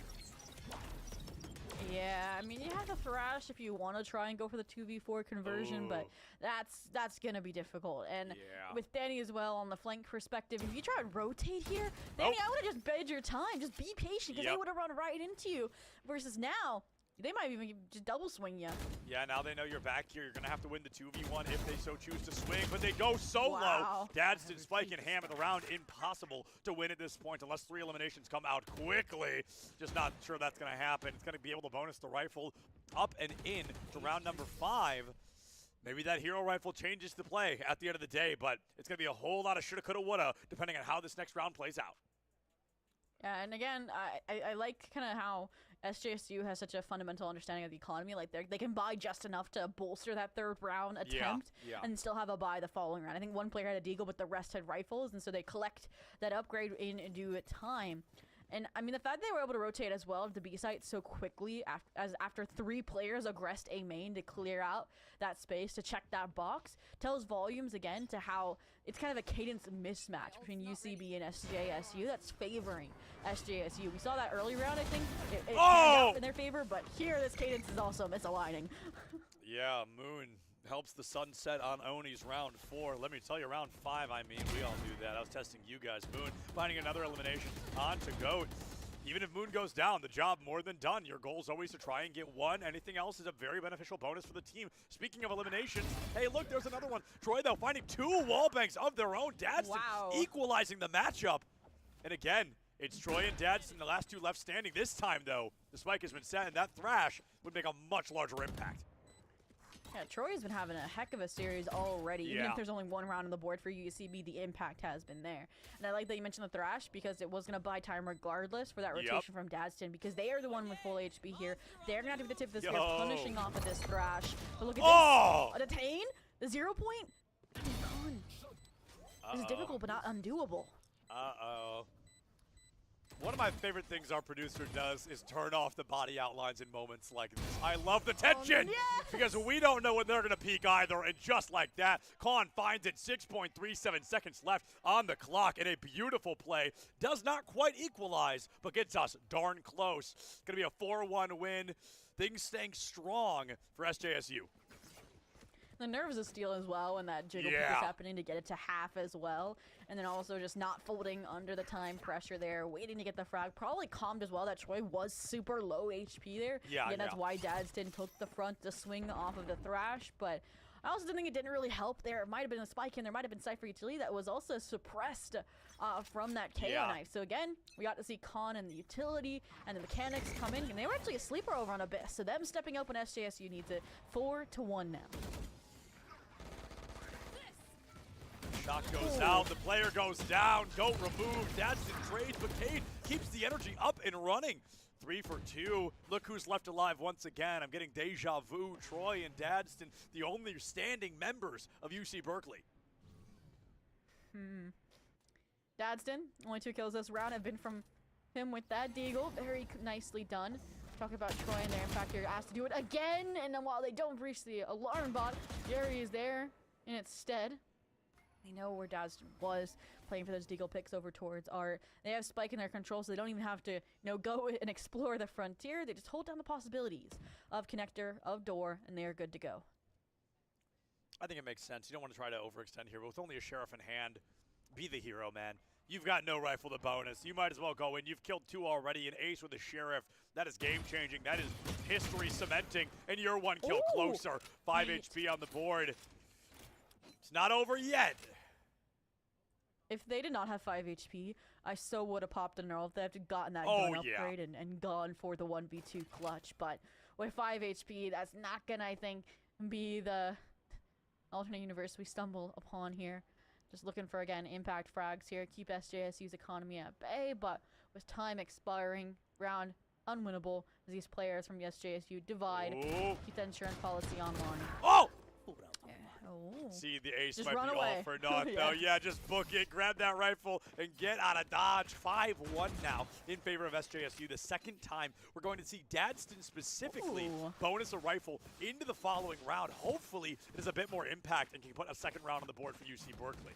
Yeah, I mean, you have the Thrash if you want to try and go for the 2v4 conversion, but that's going to be difficult. And with Danny as well on the flank perspective, if you try and rotate here, Danny, I would have just bid your time. Just be patient, because they would have run right into you. Versus now, they might even just double swing you. Yeah, now they know you're back here. You're going to have to win the 2v1 if they so choose to swing, but they go solo. Dadston, Spike, and Ham in the round. Impossible to win at this point unless 3 eliminations come out quickly. Just not sure that's going to happen. It's going to be able to bonus the rifle up and in to round number 5. Maybe that hero rifle changes the play at the end of the day, but it's going to be a whole lot of shoulda, coulda, woulda, depending on how this next round plays out. Yeah, and again, I like kind of how SJSU has such a fundamental understanding of the economy. Like they can buy just enough to bolster that 3rd round attempt and still have a buy the following round. I think one player had a deagle, but the rest had rifles, and so they collect that upgrade in due time. And I mean, the fact they were able to rotate as well to the B site so quickly after 3 players aggressed A main to clear out that space to check that box tells volumes again to how it's kind of a cadence mismatch between UCB and SJSU that's favoring SJSU. We saw that early round, I think. It turned out in their favor, but here this cadence is also misaligning. Yeah, Moon helps the sunset on Oni's round 4. Let me tell you, round 5, I mean, we all knew that. I was testing you guys. Moon finding another elimination on to Goat. Even if Moon goes down, the job more than done. Your goal is always to try and get 1. Anything else is a very beneficial bonus for the team. Speaking of eliminations, hey, look, there's another one. Troy, though, finding 2 wall banks of their own. Dadston equalizing the matchup. And again, it's Troy and Dadston, the last 2 left standing. This time, though, the spike has been set, and that Thrash would make a much larger impact. Yeah, Troy's been having a heck of a series already. Even if there's only 1 round on the board for UCB, the impact has been there. And I like that you mentioned the Thrash, because it was going to buy time regardless for that rotation from Dadston, because they are the one with full HP here. They're going to have to be the tip of the spear, punishing off of this Thrash. But look at this. A detain? The 0 point? This is difficult, but not undoable. Uh-oh. One of my favorite things our producer does is turn off the body outlines in moments like this. I love the tension because we don't know when they're going to peak either. And just like that, Khan finds it. 6.37 seconds left on the clock. And a beautiful play. Does not quite equalize, but gets us darn close. Going to be a 4-1 win. Things staying strong for SJSU. The nerves of steel as well when that jiggle pick is happening to get it to half as well. And then also just not folding under the time pressure there, waiting to get the frag. Probably calmed as well that Troy was super low HP there. Yeah, Again, that's why Dadston took the front to swing off of the Thrash. But I also think it didn't really help there. It might have been a spike in there, might have been Cypher utility that was also suppressed from that KO knife. So again, we got to see Khan and the utility and the mechanics come in. And they were actually a sleeper over on Abyss. So them stepping up when SJSU needs it. 4-1 now. Shot goes out, the player goes down, don't remove, Dadston trades, but Cade keeps the energy up and running. 3 for 2, look who's left alive once again. I'm getting deja vu, Troy and Dadston, the only standing members of UC Berkeley. Dadston, only 2 kills this round have been from him with that deagle, very nicely done. Talk about Troy in there, in fact you're asked to do it again, and then while they don't breach the alarm bot, Yuri is there in its stead. They know where Dadston was playing for those deagle picks over towards Art. They have Spike in their control, so they don't even have to, go and explore the frontier. They just hold down the possibilities of connector, of door, and they are good to go. I think it makes sense. You don't want to try to overextend here, but with only a sheriff in hand, be the hero, man. You've got no rifle to bonus. You might as well go in. You've killed 2 already, an ace with a sheriff. That is game-changing. That is history cementing, and you're 1 kill closer. 5 HP on the board. It's not over yet. If they did not have 5 HP, I so would have popped a Nerl if they have gotten that gun upgrade and gone for the 1v2 clutch. But with 5 HP, that's not going to, I think, be the alternate universe we stumble upon here. Just looking for, again, impact frags here. Keep SJSU's economy at bay, but with time expiring, round unwinnable as these players from the SJSU divide. Keep that insurance policy online. Oh! Oh. See, the ace Just might run be away. all for naught, though. Yeah, just book it, grab that rifle, and get out of dodge. 5-1 now in favor of SJSU. The second time we're going to see Dadston specifically bonus a rifle into the following round. Hopefully, it has a bit more impact and can put a second round on the board for UC Berkeley.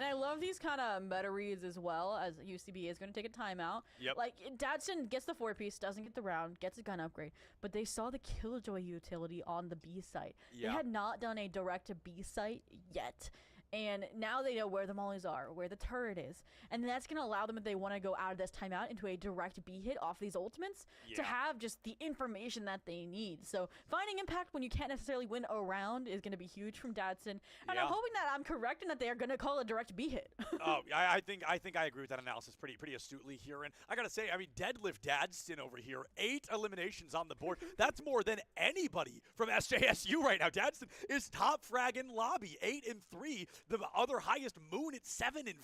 And I love these kind of meta reads as well, as UCB is going to take a timeout. Yep. Like, Dadston gets the 4-piece, doesn't get the round, gets a gun upgrade, but they saw the Killjoy utility on the B site. Yeah. They had not done a direct to B site yet. And now they know where the mollies are, where the turret is. And that's going to allow them, if they want to go out of this timeout, into a direct B hit off these ultimates to have just the information that they need. So finding impact when you can't necessarily win a round is going to be huge from Dadston. And I'm hoping that I'm correct and that they are going to call a direct B hit. I think I agree with that analysis pretty astutely here. And I got to say, I mean, deadlift Dadston over here, 8 eliminations on the board. That's more than anybody from SJSU right now. Dadston is top frag in lobby, 8-3. The other highest, Moon, at 7-5.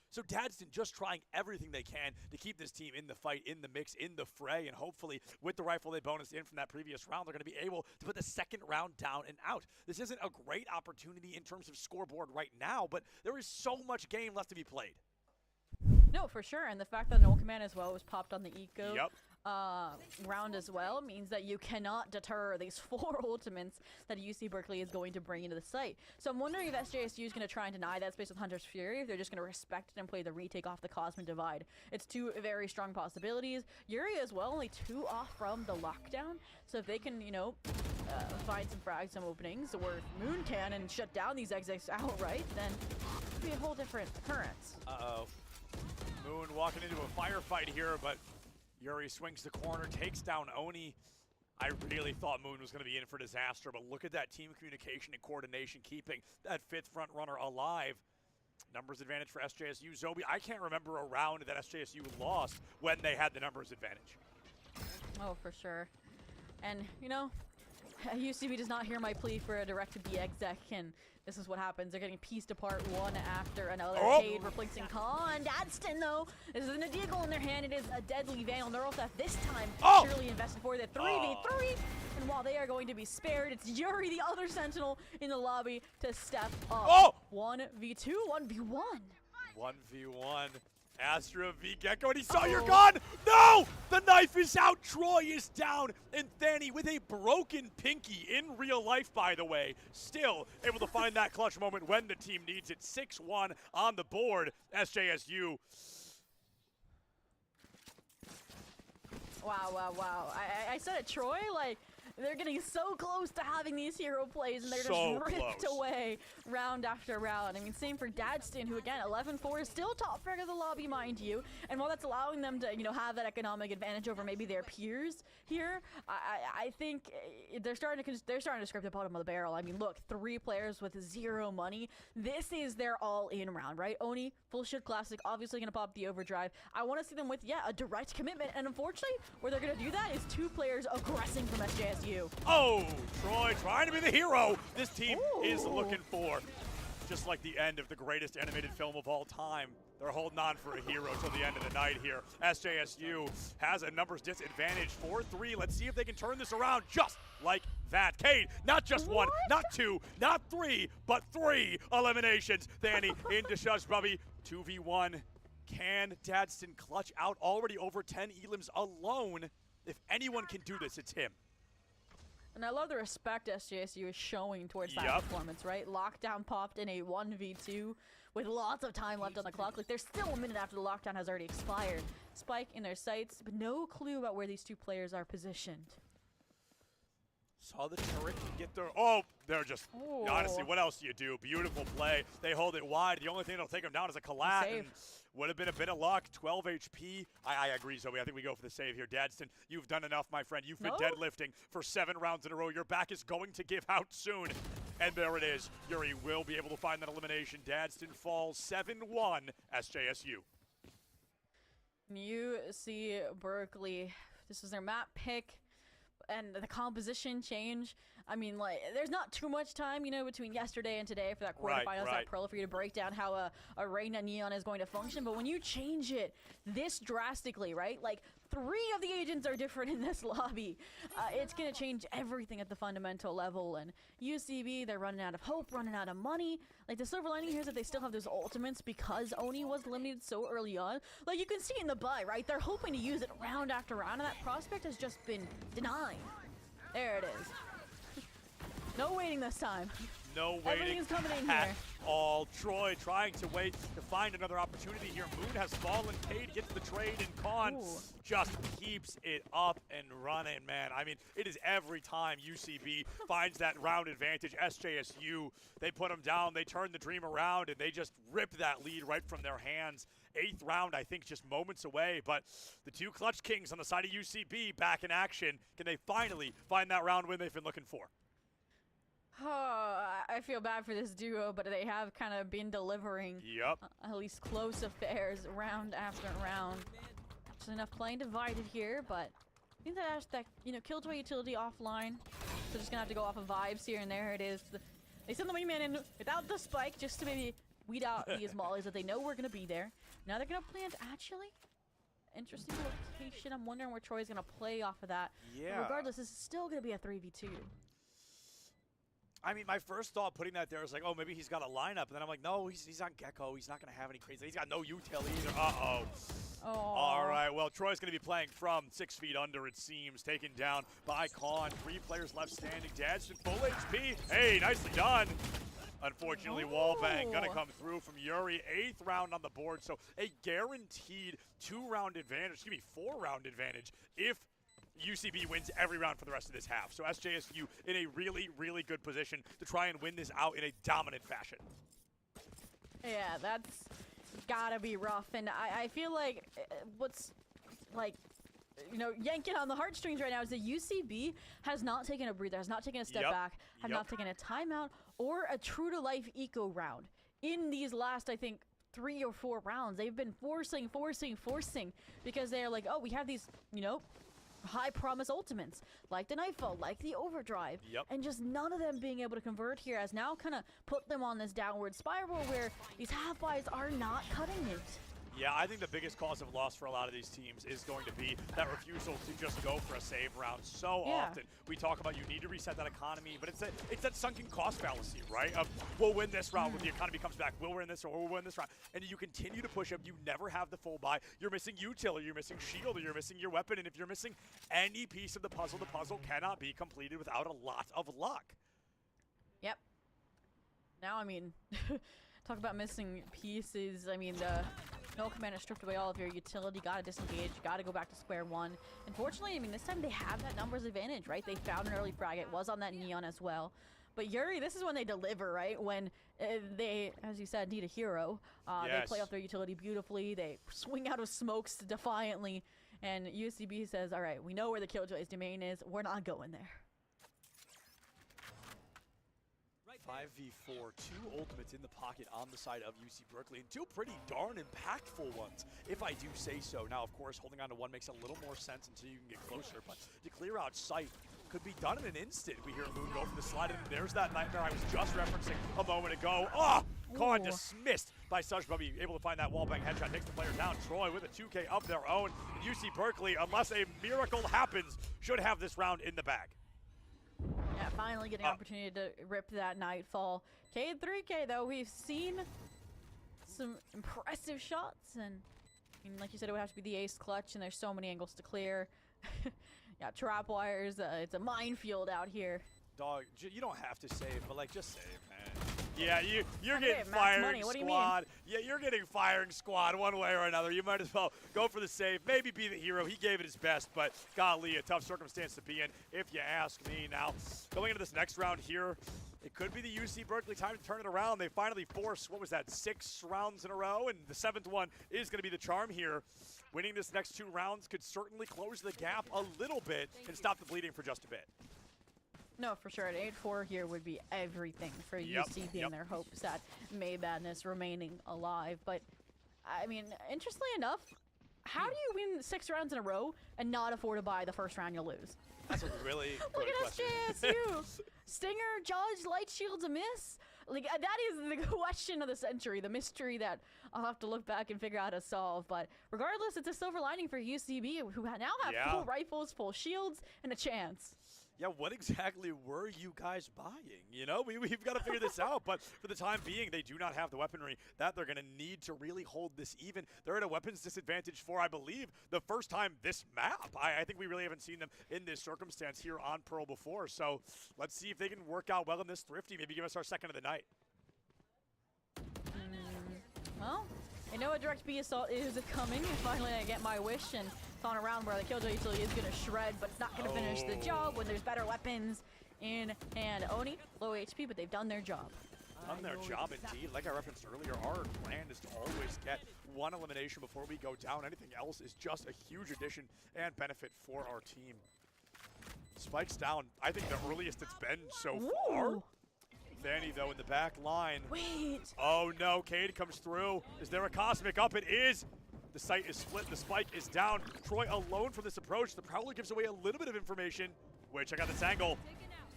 So Dadston just trying everything they can to keep this team in the fight, in the mix, in the fray, and hopefully with the rifle they bonused in from that previous round, they're going to be able to put the second round down and out. This isn't a great opportunity in terms of scoreboard right now, but there is so much game left to be played. No, for sure. And the fact that Null Command as well was popped on the eco round as well means that you cannot deter these 4 ultimates that UC Berkeley is going to bring into the site. So I'm wondering if SJSU is going to try and deny that space with Hunter's Fury, if they're just going to respect it and play the retake off the Cosmic Divide. It's 2 very strong possibilities. Yuri as well, only 2 off from the lockdown. So if they can, find some frags, some openings, or if Moon can and shut down these exits outright, then it'll be a whole different occurrence. Uh-oh. Moon walking into a firefight here, but Yuri swings the corner, takes down Oni. I really thought Moon was going to be in for disaster, but look at that team communication and coordination, keeping that 5th front runner alive. Numbers advantage for SJSU. Zobi, I can't remember a round that SJSU lost when they had the numbers advantage. Oh, for sure. And, UCB does not hear my plea for a direct to the exec, and this is what happens. They're getting pieced apart one after another. Cade replacing Khan. Dadston, though, this isn't a deagle in their hand. It is a deadly Vandal Neural Theft this time. Surely invested for the 3v3. And while they are going to be spared, it's Yuri, the other Sentinel, in the lobby to step up. 1v2, 1v1. 1v1. Astra v Gecko, and he saw your gun! No! The knife is out! Troy is down! And Fanny with a broken pinky in real life, by the way. Still able to find that clutch moment when the team needs it. 6-1 on the board. SJSU. Wow. I said it, Troy, like, they're getting so close to having these hero plays, and they're so just ripped close. away round after round. I mean, same for Dadston, who, again, 11-4 is still top frag of the lobby, mind you. And while that's allowing them to, have that economic advantage over maybe their peers here, I think they're starting to scrape the bottom of the barrel. I mean, look, 3 players with 0 money. This is their all-in round, right? Oni, full shit classic, obviously going to pop the overdrive. I want to see them with, a direct commitment. And unfortunately, where they're going to do that is 2 players aggressing from SJSU. Oh, Troy trying to be the hero this team is looking for. Just like the end of the greatest animated film of all time. They're holding on for a hero till the end of the night here. SJSU has a numbers disadvantage, 4-3. Let's see if they can turn this around just like that. Cade, not just 1, not 2, not 3, but 3 eliminations. Danny into Shush Bubby, 2v1. Can Dadston clutch out already over 10 elims alone? If anyone can do this, it's him. And I love the respect SJSU is showing towards that performance, right? Lockdown popped in a 1v2 with lots of time left on the clock. Like, there's still a minute after the lockdown has already expired. Spike in their sights, but no clue about where these 2 players are positioned. Saw the turret get there. Oh, they're just, honestly, what else do you do? Beautiful play. They hold it wide. The only thing that'll take them down is a collat. Would have been a bit of luck. 12 HP. I agree, Zoe. I think we go for the save here. Dadston, you've done enough, my friend. You've been deadlifting for 7 rounds in a row. Your back is going to give out soon. And there it is. Yuri will be able to find that elimination. Dadston falls 7-1 SJSU. You see Berkeley. This is their map pick. And the composition change, I mean, like, there's not too much time, between yesterday and today for that quarterfinals, that Pearl, for you to break down how a Reina Neon is going to function. But when you change it this drastically, right, like, 3 of the agents are different in this lobby. It's going to change everything at the fundamental level. And UCB, they're running out of hope, running out of money. Like, the silver lining here is that they still have those ultimates because Oni was limited so early on. Like, you can see in the buy, right? They're hoping to use it round after round, and that prospect has just been denied. There it is. No waiting this time. No waiting Everything's coming in at here. all. Troy trying to wait to find another opportunity here. Moon has fallen. Cade gets the trade, and Khan just keeps it up and running, man. I mean, it is every time UCB finds that round advantage. SJSU, they put them down, they turn the dream around, and they just rip that lead right from their hands. 8th round, I think, just moments away, but the 2 Clutch Kings on the side of UCB back in action. Can they finally find that round win they've been looking for? Oh, I feel bad for this duo, but they have kind of been delivering at least close affairs round after round. Just enough playing divided here, but I think that Killjoy utility offline. So just gonna have to go off of vibes here, and there it is. They send the wingman in without the spike just to maybe weed out these mollies that they know we're gonna be there. Now they're gonna plant actually. Interesting location. I'm wondering where Troy's gonna play off of that. Yeah. But regardless, this is still gonna be a 3v2. I mean, my first thought putting that there is like, oh, maybe he's got a lineup. And then I'm like, no, he's on Gecko. He's not going to have any crazy. He's got no util either. Uh-oh. All right, well, Troy's going to be playing from 6 feet under, it seems. Taken down by Khan. 3 players left standing. Dadston full HP. Hey, nicely done. Unfortunately, wallbang going to come through from Yuri. 8th round on the board. So a guaranteed 2-round advantage. Excuse me, 4-round advantage if UCB wins every round for the rest of this half. So SJSU in a really, really good position to try and win this out in a dominant fashion. Yeah, that's gotta be rough. And I feel like what's like, yanking on the heartstrings right now is that UCB has not taken a breather, has not taken a step back, have not taken a timeout or a true to life eco round. In these last, I think, 3 or 4 rounds, they've been forcing because they're like, oh, we have these, high promise ultimates, like the Nightfall, like the Overdrive, and just none of them being able to convert here has now kind of put them on this downward spiral where these half buys are not cutting it. Yeah, I think the biggest cause of loss for a lot of these teams is going to be that refusal to just go for a save round. So often we talk about you need to reset that economy, but it's that sunken cost fallacy, right? Of we'll win this round when the economy comes back. We'll win this or we'll win this round. And you continue to push up. You never have the full buy. You're missing util, or you're missing shield, or you're missing your weapon. And if you're missing any piece of the puzzle cannot be completed without a lot of luck. Yep. Now, I mean, talk about missing pieces. I mean, no commander stripped away all of your utility, gotta disengage, gotta go back to square one. Unfortunately, I mean, this time they have that numbers advantage, right? They found an early frag, it was on that Neon as well. But Yuri, this is when they deliver, right? When they, as you said, need a hero. They play off their utility beautifully, they swing out of smokes defiantly, and UCB says, all right, we know where the Killjoy's domain is, we're not going there. 5v4, 2 ultimates in the pocket on the side of UC Berkeley, and 2 pretty darn impactful ones, if I do say so. Now, of course, holding on to one makes a little more sense until you can get closer, but to clear out sight could be done in an instant. We hear Moon go for the slide, and there's that nightmare I was just referencing a moment ago. Caught dismissed by Sush Bubby, able to find that wallbang headshot, takes the player down. Troy with a 2K of their own. UC Berkeley, unless a miracle happens, should have this round in the bag. Yeah, finally getting an opportunity to rip that Nightfall. K and 3K, though, we've seen some impressive shots, and I mean, like you said, it would have to be the ace clutch, and there's so many angles to clear. Yeah, trap wires, it's a minefield out here. Dog, you don't have to save, but like, just save, man. Yeah, you're getting firing squad. Yeah, you're getting firing squad one way or another. You might as well go for the save, maybe be the hero. He gave it his best, but golly, a tough circumstance to be in, if you ask me. Now, going into this next round here, it could be the UC Berkeley time to turn it around. They finally forced, what was that, 6 rounds in a row, and the 7th one is going to be the charm here. Winning this next 2 rounds could certainly close the gap a little bit and stop the bleeding for just a bit. No, for sure. An 8-4 here would be everything for UCB and their hopes at May Madness remaining alive. But, I mean, interestingly enough, how do you win 6 rounds in a row and not afford to buy the first round you lose? That's a really Look good at question. SJSU! Stinger, Judge, Light Shield's a miss? Like, that is the question of the century, the mystery that I'll have to look back and figure out how to solve. But regardless, it's a silver lining for UCB, who now have full rifles, full shields, and a chance. Yeah, what exactly were you guys buying? You know, we've got to figure this out. But for the time being, they do not have the weaponry that they're going to need to really hold this even. They're at a weapons disadvantage for, I believe, the first time this map. I think we really haven't seen them in this circumstance here on Pearl before. So let's see if they can work out well in this Thrifty. Maybe give us our second of the night. Well, I know a direct B assault is coming. Finally, I get my wish, and it's on a round where the Killjoy utility is going to shred, but it's not going to finish the job when there's better weapons in hand. Oni, low HP, but they've done their job. Done their job indeed. Like I referenced earlier, our plan is to always get one elimination before we go down. Anything else is just a huge addition and benefit for our team. Spikes down, I think the earliest it's been so far. Fanny, though, in the back line. Wait. Oh, no. Cade comes through. Is there a Cosmic up? It is. The site is split. The spike is down. Troy alone from this approach. The Prowler gives away a little bit of information, which I got this angle.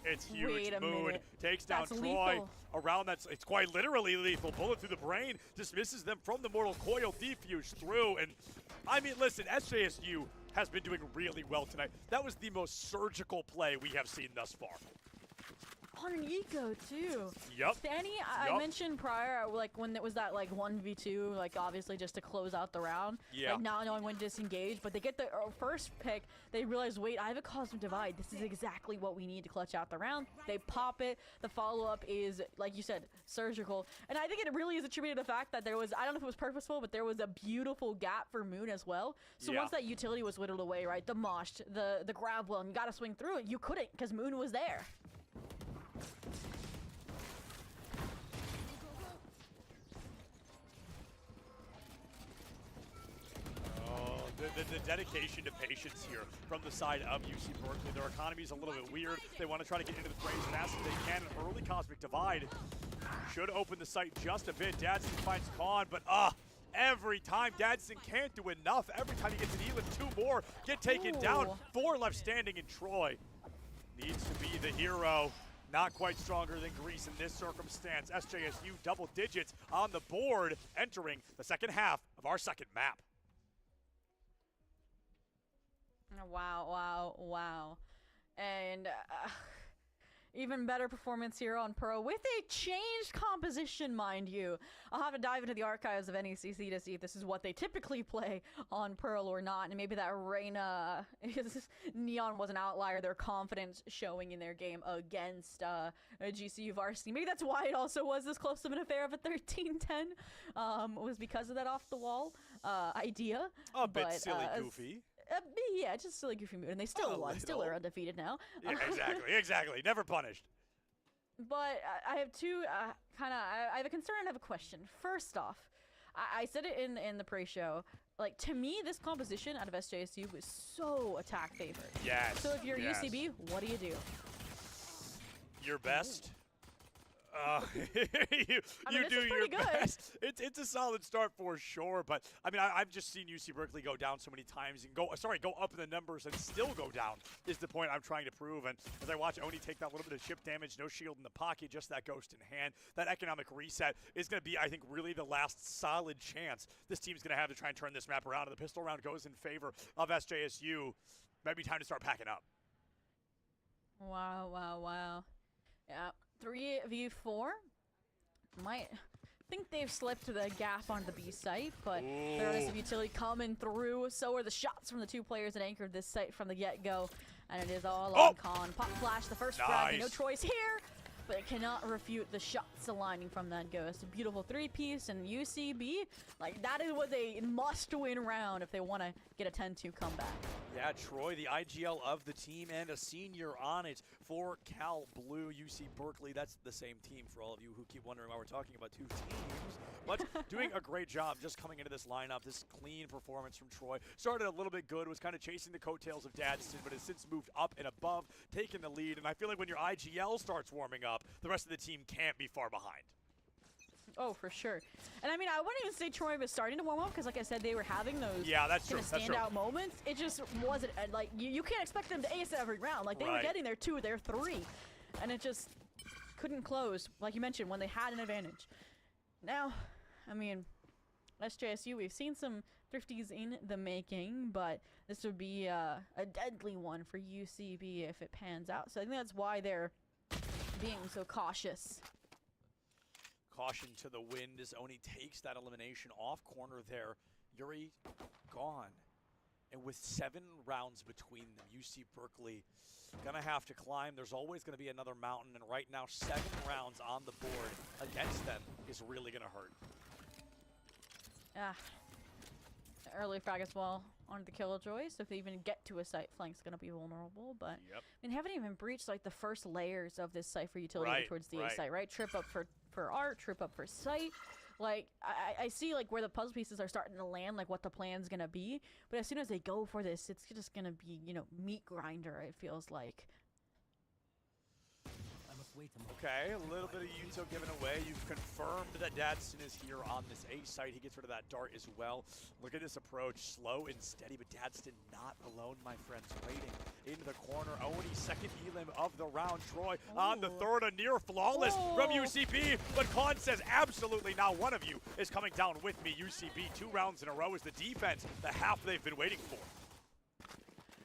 It's huge. Wait a Moon minute. takes down That's Troy. lethal. Around that, it's quite literally lethal. Bullet through the brain. Dismisses them from the mortal coil. Defuse through. And, I mean, listen, SJSU has been doing really well tonight. That was the most surgical play we have seen thus far. On an eco too. Yep. Fanny, I mentioned prior, like when it was that like 1v2, like obviously just to close out the round. Yeah. Like not knowing when to disengage, but they get the first pick. They realize, wait, I have a Cosmic Divide. This is exactly what we need to clutch out the round. They pop it. The follow-up is, like you said, surgical. And I think it really is attributed to the fact that there was, I don't know if it was purposeful, but there was a beautiful gap for Moon as well. So once that utility was whittled away, right, the mosh, the grab well, and you got to swing through it, you couldn't because Moon was there. The dedication to patience here from the side of UC Berkeley. Their economy is a little bit weird. They want to try to get into the frames as fast as they can. An early Cosmic Divide should open the site just a bit. Dadson finds Khan, but every time. Dadson can't do enough. Every time he gets an Elam, 2 more get taken down. 4 left standing in Troy. Needs to be the hero. Not quite stronger than Greece in this circumstance. SJSU double digits on the board, entering the second half of our second map. Wow, wow, wow. And even better performance here on Pro with a changed composition, mind you. I'll have to dive into the archives of NECC to see if this is what they typically play on Pearl or not. And maybe that Reyna Neon was an outlier. Their confidence showing in their game against GCU Varsity. Maybe that's why it also was this close of an affair of a 13-10. Was because of that off the wall idea. A bit silly, goofy. Yeah, just silly goofy mood, and they still won. Still are undefeated now. Yeah, exactly. Never punished. But I have two I have a concern and I have a question. First off, I said it in the pre-show. Like, to me, this composition out of SJSU was so attack favored. Yes. So if you're yes. UCB, what do you do? Your best. You do your best. It's a solid start for sure, but I mean I've just seen UC Berkeley go down so many times and go up in the numbers and still go down is the point I'm trying to prove. And as I watch Oni take that little bit of chip damage, no shield in the pocket, just that ghost in hand, that economic reset is going to be, I think, really the last solid chance this team's going to have to try and turn this map around. And the pistol round goes in favor of SJSU. Maybe time to start packing up. Wow. Yeah. 3v4 might think they've slipped the gap on the B site, but there is utility coming through. So are the shots from the 2 players that anchored this site from the get-go, and it is all on Con. Pop flash, the first frag, no choice here, but it cannot refute the shots aligning from that ghost. A beautiful 3-piece, and UCB, like, that was a must-win round if they want to get a 10-2 comeback. Yeah, Troy, the IGL of the team, and a senior on it for Cal Blue. UC Berkeley, that's the same team for all of you who keep wondering why we're talking about 2 teams. But doing a great job just coming into this lineup, this clean performance from Troy. Started a little bit good, was kind of chasing the coattails of Dadston, but has since moved up and above, taking the lead. And I feel like when your IGL starts warming up, the rest of the team can't be far behind. Oh, for sure. And I mean, I wouldn't even say Troy was starting to warm up because, like I said, they were having those standout moments. It just wasn't, like, you can't expect them to ace every round. Like, they were getting their 2, their 3, and it just couldn't close, like you mentioned, when they had an advantage. Now, I mean, SJSU, we've seen some thrifties in the making, but this would be a deadly one for UCB if it pans out. So I think that's why they're being so cautious. Caution to the wind as Oni takes that elimination off corner there. Yuri gone. And with 7 rounds between them, UC Berkeley gonna have to climb. There's always gonna be another mountain, and right now 7 rounds on the board against them is really gonna hurt. Early frag as well onto the Killjoy, so if they even get to a site, flank's gonna be vulnerable. But I mean, haven't even breached like the first layers of this site for utility towards the A site, right? Trip up for art, trip up for site. Like, I see like where the puzzle pieces are starting to land, like what the plan's gonna be. But as soon as they go for this, it's just gonna be, you know, meat grinder, it feels like. Okay, a little bit of util given away. You've confirmed that Dadston is here on this A site. He gets rid of that dart as well. Look at this approach, slow and steady, but Dadston not alone, my friends, waiting into the corner. Oni, second elim of the round. Troy on the third, a near flawless from UCB, but Khan says absolutely not one of you is coming down with me. UCB 2 rounds in a row is the defense, the half they've been waiting for.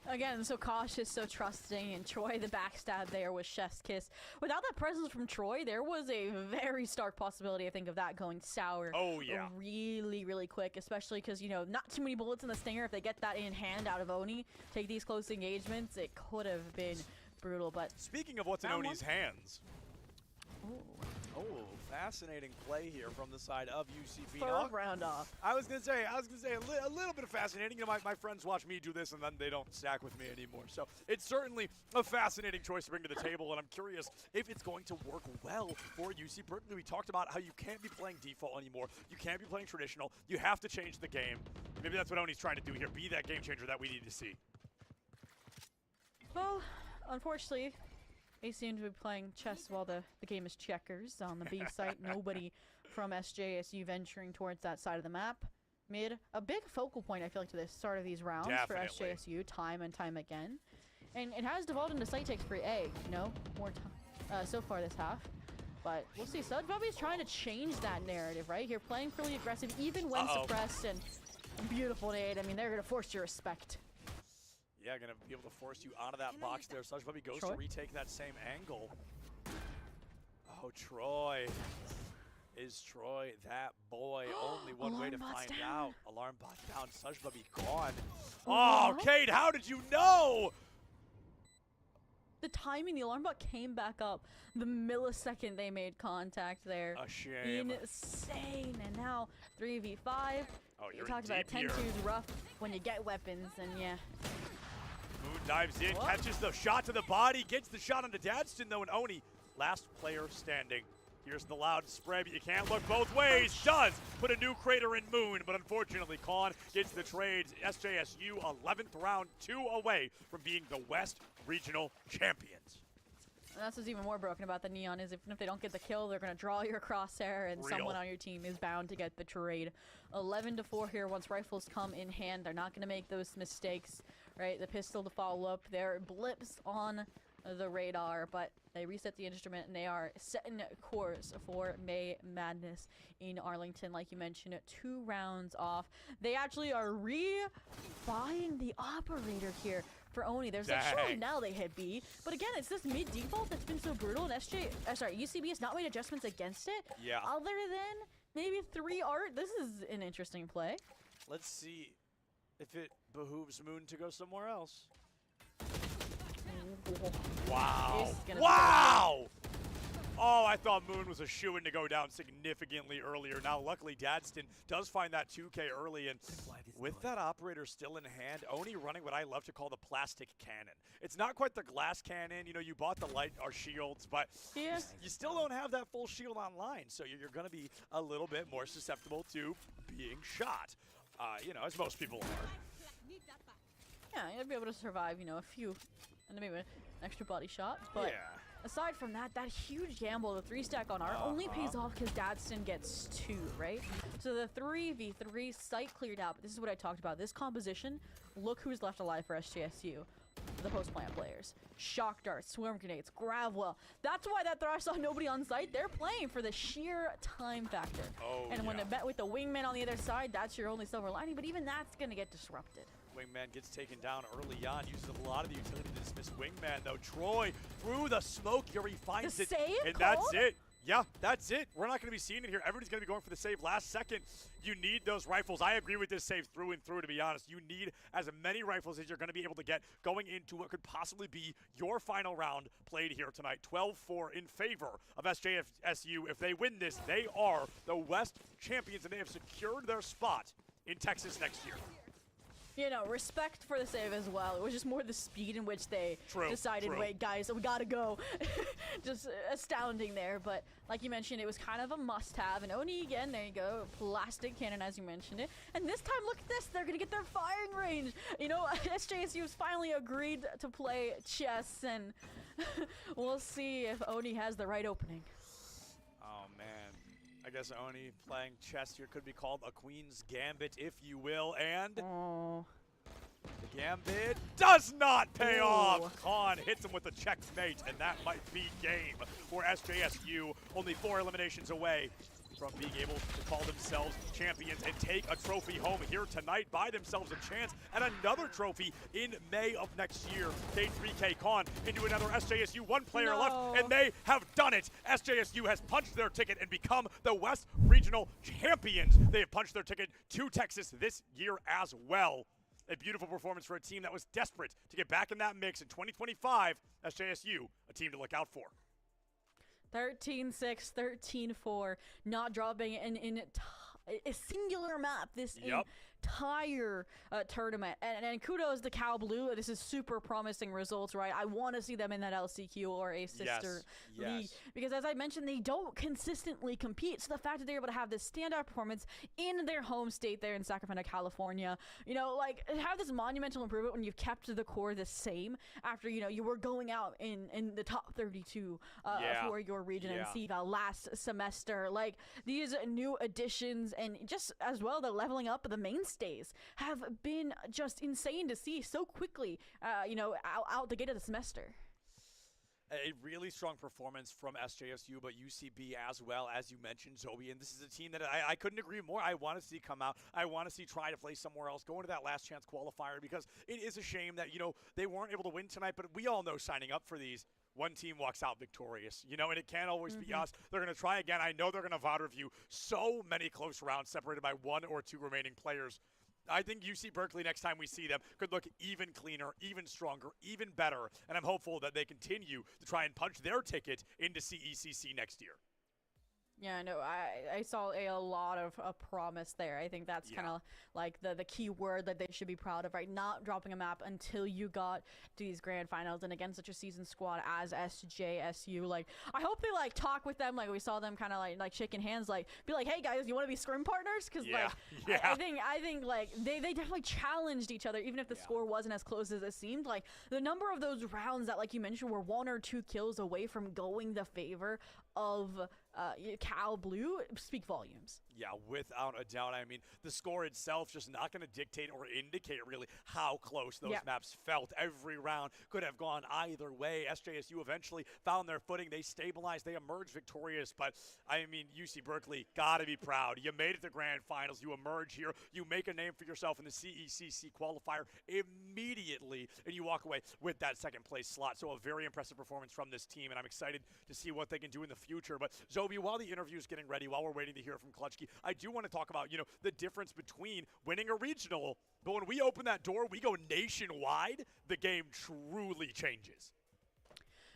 Again, so cautious, so trusting, and Troy, the backstab there was Chef's Kiss. Without that presence from Troy, there was a very stark possibility, I think, of that going sour. Oh, yeah. Really, really quick, especially because, you know, not too many bullets in the stinger. If they get that in hand out of Oni, take these close engagements, it could have been brutal, but... Speaking of what's in Oni's hands. Oh, fascinating play here from the side of UCB. Third round off. I was gonna say a little bit of fascinating. You know, my friends watch me do this and then they don't stack with me anymore. So it's certainly a fascinating choice to bring to the table, and I'm curious if it's going to work well for UC Berkeley. We talked about how you can't be playing default anymore. You can't be playing traditional. You have to change the game. Maybe that's what Oni's trying to do here. Be that game changer that we need to see. Well, unfortunately, they seem to be playing chess while the game is checkers on the B site. Nobody from SJSU venturing towards that side of the map. made a big focal point, I feel like, to the start of these rounds for SJSU time and time again. And it has devolved into site takes for A, more time so far this half. But we'll see. Sudge Bobby's trying to change that narrative, right? You're playing pretty aggressive, even when suppressed, and beautiful nade. I mean, they're going to force your respect. Yeah, going to be able to force you out of that box there. Sudge Bobby goes to retake that same angle. Oh, Troy. Is Troy that boy? Only one way to find out. Alarm bot down. Sudge Bobby gone. Oh, Kate, how did you know? The timing, the alarm bot came back up the millisecond they made contact there. A shame. Insane. And now 3v5. Oh, you talked about 10-2 is rough when you get weapons, and yeah. Moon dives in, catches the shot to the body, gets the shot onto Dadston though, and Oni, last player standing. Here's the loud spray, but you can't look both ways. Does put a new crater in Moon, but unfortunately, Khan gets the trades. SJSU 11th round, 2 away from being the West Regional Champions. And that's what's even more broken about the Neon is even if they don't get the kill, they're going to draw your crosshair, and someone on your team is bound to get the trade. 11-4 here once rifles come in hand. They're not going to make those mistakes, right? The pistol to follow up. There are blips on the radar, but they reset the instrument and they are setting course for May Madness in Arlington. Like you mentioned, 2 rounds off. They actually are buying the operator here for Oni. There's like, surely now they hit B, but again, it's this mid default that's been so brutal, and UCB has not made adjustments against it. Yeah. Other than maybe 3 art. This is an interesting play. Let's see if it behooves Moon to go somewhere else. Wow. Wow! Oh, I thought Moon was a shoo-in to go down significantly earlier. Now, luckily, Dadston does find that 2K early, and with that operator still in hand, Oni running what I love to call the plastic cannon. It's not quite the glass cannon. You know, you bought the light or shields, but you still don't have that full shield online, so you're going to be a little bit more susceptible to being shot, as most people are. Yeah, you'll be able to survive, a few, and maybe an extra body shot, but aside from that, that huge gamble, the 3-stack on art, only pays off because Dadston gets 2, right? So the 3v3 site cleared out, but this is what I talked about. This composition, look who's left alive for SJSU. The post-plant players. Shock darts, swarm grenades, Gravwell. That's why that Thrash saw nobody on site. They're playing for the sheer time factor. And when they bet with the wingman on the other side, that's your only silver lining, but even that's going to get disrupted. Wingman gets taken down early on, uses a lot of the utility to dismiss Wingman, though. Troy, through the smoke here, he finds it. And that's it. Yeah, that's it. We're not going to be seeing it here. Everybody's going to be going for the save last second. You need those rifles. I agree with this save through and through, to be honest. You need as many rifles as you're going to be able to get going into what could possibly be your final round played here tonight. 12-4 in favor of SJSU. If they win this, they are the West champions, and they have secured their spot in Texas next year. Respect for the save as well. It was just more the speed in which they decided, wait, guys, we gotta go. Just astounding there. But like you mentioned, it was kind of a must-have. And Oni, again, there you go, plastic cannon, as you mentioned it. And this time, look at this, they're gonna get their firing range. SJSU has finally agreed to play chess, and we'll see if Oni has the right opening. Oh, man. I guess Oni playing chess here could be called a Queen's Gambit, if you will, and the Gambit does not pay off. Khan hits him with a checkmate, and that might be game for SJSU. Only 4 eliminations away from being able to call themselves champions and take a trophy home here tonight, buy themselves a chance at another trophy in May of next year. K3K Khan into another SJSU, 1 player left, and they have done it. SJSU has punched their ticket and become the West Regional Champions. They have punched their ticket to Texas this year as well. A beautiful performance for a team that was desperate to get back in that mix in 2025. SJSU, a team to look out for. 13-6, 13-4, not dropping in a singular map this entire tournament. And kudos to Cal Blue. This is super promising results, right? I want to see them in that LCQ or a sister league because, as I mentioned, they don't consistently compete. So the fact that they're able to have this standout performance in their home state there in Sacramento, California, you know, like have this monumental improvement when you've kept the core the same after, you know, you were going out in the top 32 for your region and CEVA last semester. Like these new additions and just as well the leveling up of the mainstays have been just insane to see so quickly, you know, out the gate of the semester. A really strong performance from SJSU, but UCB as well, as you mentioned, Zoe. And this is a team that I couldn't agree more. I want to see come out. I want to see try to play somewhere else, go into that last chance qualifier, because it is a shame that, you know, they weren't able to win tonight. But we all know signing up for these, one team walks out victorious, you know, and it can't always be us. They're going to try again. I know they're going to VOD review so many close rounds separated by 1 or 2 remaining players. I think UC Berkeley, next time we see them, could look even cleaner, even stronger, even better. And I'm hopeful that they continue to try and punch their ticket into CECC next year. Yeah, no, I saw a lot of promise there. I think that's kind of like the key word that they should be proud of, right? Not dropping a map until you got to these grand finals and against such a seasoned squad as SJSU. Like, I hope they like talk with them. Like we saw them kind of like shaking hands, like be like, hey guys, you want to be scrim partners? Because I think like they definitely challenged each other, even if the score wasn't as close as it seemed. Like the number of those rounds that, like you mentioned, were 1 or 2 kills away from going the favor of Cal Blue speak volumes. Yeah, without a doubt. I mean, the score itself just not going to dictate or indicate really how close those maps felt. Every round could have gone either way. SJSU eventually found their footing. They stabilized. They emerged victorious. But, I mean, UC Berkeley, got to be proud. You made it to grand finals. You emerge here. You make a name for yourself in the CECC qualifier immediately, and you walk away with that second place slot. So a very impressive performance from this team, and I'm excited to see what they can do in the future. But, Zoe, while the interview is getting ready, while we're waiting to hear from Klutchke, I do want to talk about, you know, the difference between winning a regional, but when we open that door, we go nationwide, the game truly changes.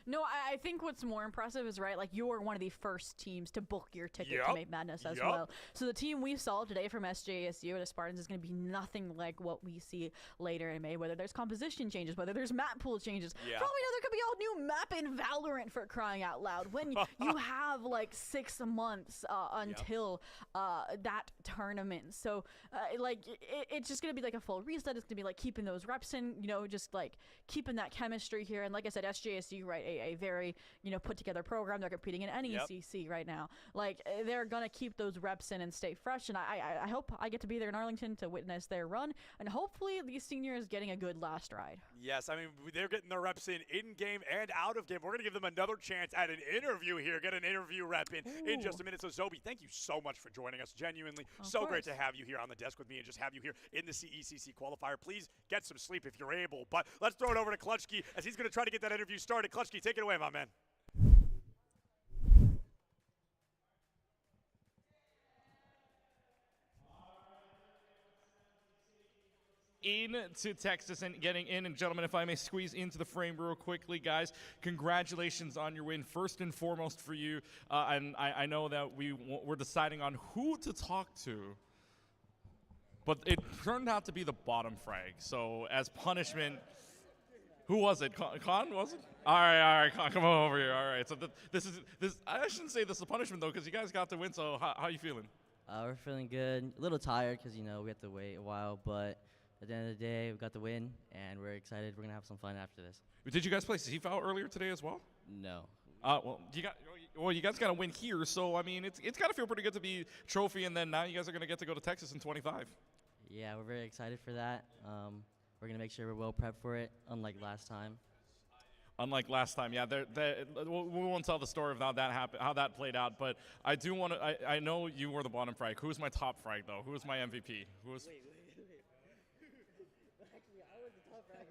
No, I think what's more impressive is, right, like you were one of the first teams to book your ticket to Make Madness as well. So the team we saw today from SJSU and the Spartans is going to be nothing like what we see later in May, whether there's composition changes, whether there's map pool changes. For all we know, there could be all new map in Valorant, for crying out loud, when you have like 6 months until that tournament. So like it's just going to be like a full reset. It's going to be like keeping those reps in, you know, just like keeping that chemistry here. And like I said, SJSU, right, a very, you know, put together program. They're competing in any CC right now. Like they're gonna keep those reps in and stay fresh. And I hope I get to be there in Arlington to witness their run. And hopefully these seniors getting a good last ride. Yes, I mean they're getting their reps in game and out of game. We're gonna give them another chance at an interview here. Get an interview rep in just a minute. So Zoe, thank you so much for joining us. Genuinely, so great to have you here on the desk with me and just have you here in the CECC qualifier. Please get some sleep if you're able. But let's throw it over to Klutchke as he's gonna try to get that interview started. Klutchke, take it away, my man. Into Texas and getting in. And gentlemen, if I may squeeze into the frame real quickly, guys, congratulations on your win, first and foremost for you. And I know that we're deciding on who to talk to, but it turned out to be the bottom frag. So as punishment, who was it? Con was it? All right, Con, come over here. All right, so this. I shouldn't say this is a punishment though, because you guys got to win. So how are you feeling? We're feeling good. A little tired because, you know, we have to wait a while, but at the end of the day, we got the win, and we're excited. We're gonna have some fun after this. Did you guys play CFAL earlier today as well? No. Well, you guys got to win here, so I mean, it's got to feel pretty good to be trophy, and then now you guys are gonna get to go to Texas in 25. Yeah, we're very excited for that. We're gonna make sure we're well prepped for it, unlike last time. Unlike last time, yeah. We won't tell the story of how that happened, how that played out. But I do want to. I know you were the bottom frag. Who's my top frag though? Who was my MVP? Who was? Actually, I was the top frag.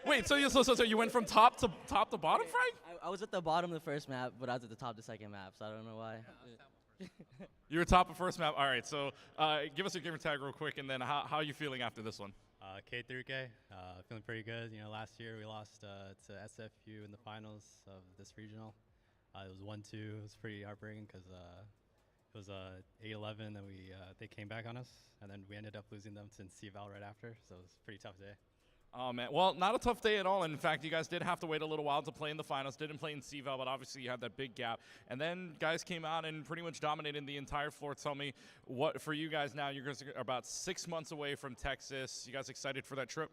Wait, so you went from top to bottom frag? I was at the bottom of the first map, but I was at the top of the second map, so I don't know why. You were top of first map. All right. So give us your gamer tag real quick, and then how are you feeling after this one? K3K, feeling pretty good. You know, last year we lost to SFU in the finals of this regional. It was 1-2. It was pretty heartbreaking because, It was 8-11, then they came back on us, and then we ended up losing them to CVal right after, so it was a pretty tough day. Oh, man. Well, not a tough day at all. In fact, you guys did have to wait a little while to play in the finals. Didn't play in CVal, but obviously you had that big gap. And then guys came out and pretty much dominated the entire floor. Tell me, what for you guys now, you're about 6 months away from Texas. You guys excited for that trip?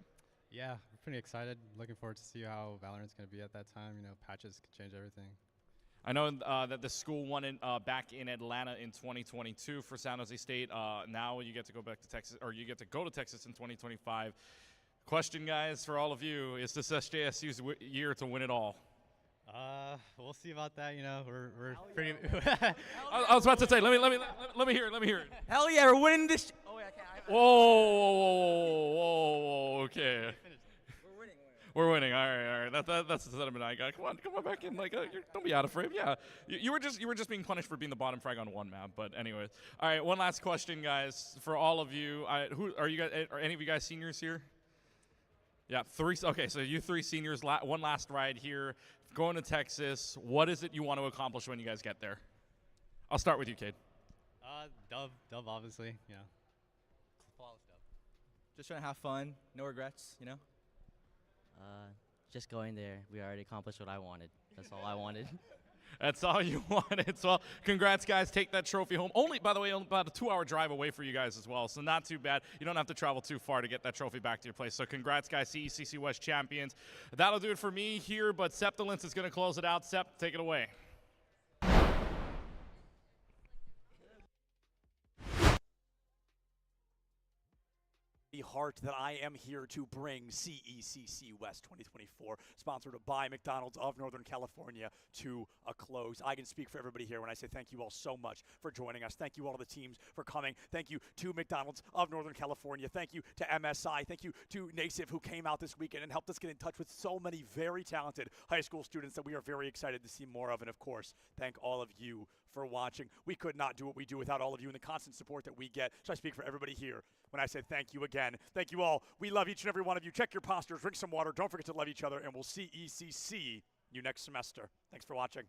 Yeah, we're pretty excited. Looking forward to see how Valorant's going to be at that time. You know, patches can change everything. I know that the school won it back in Atlanta in 2022 for San Jose State. Now you get to go back to Texas, or you get to go to Texas in 2025. Question, guys, for all of you: is this SJSU's year to win it all? We'll see about that. You know, we're pretty. I was about to say, let me hear it. Hell yeah, we're winning this. Oh yeah, Whoa, okay. We're winning. All right. That's the sentiment I got. Come on back in. Like, don't be out of frame. Yeah, you were just being punished for being the bottom frag on one map. But anyways, all right. One last question, guys, for all of you. Who are you guys? Are any of you guys seniors here? Yeah, 3. Okay, so you 3 seniors. One last ride here, going to Texas. What is it you want to accomplish when you guys get there? I'll start with you, Cade. Dub, obviously. Yeah. Flawless dub. Just trying to have fun, no regrets. You know. Just going there, we already accomplished what I wanted. That's all I wanted. That's all you wanted. So, congrats, guys. Take that trophy home. By the way, only about a 2-hour drive away for you guys as well, so not too bad. You don't have to travel too far to get that trophy back to your place. So, congrats, guys. CECC West champions. That'll do it for me here, but Septilence is going to close it out. Sep, take it away. The heart that I am here to bring CECC West 2024, sponsored by McDonald's of Northern California, to a close. I can speak for everybody here when I say thank you all so much for joining us. Thank you all to the teams for coming. Thank you to McDonald's of Northern California. Thank you to MSI. Thank you to NASIF, who came out this weekend and helped us get in touch with so many very talented high school students that we are very excited to see more of. And of course, thank all of you for watching. We could not do what we do without all of you and the constant support that we get. So I speak for everybody here when I say thank you again. Thank you all. We love each and every one of you. Check your postures, drink some water. Don't forget to love each other, and we'll see ECC you next semester. Thanks for watching.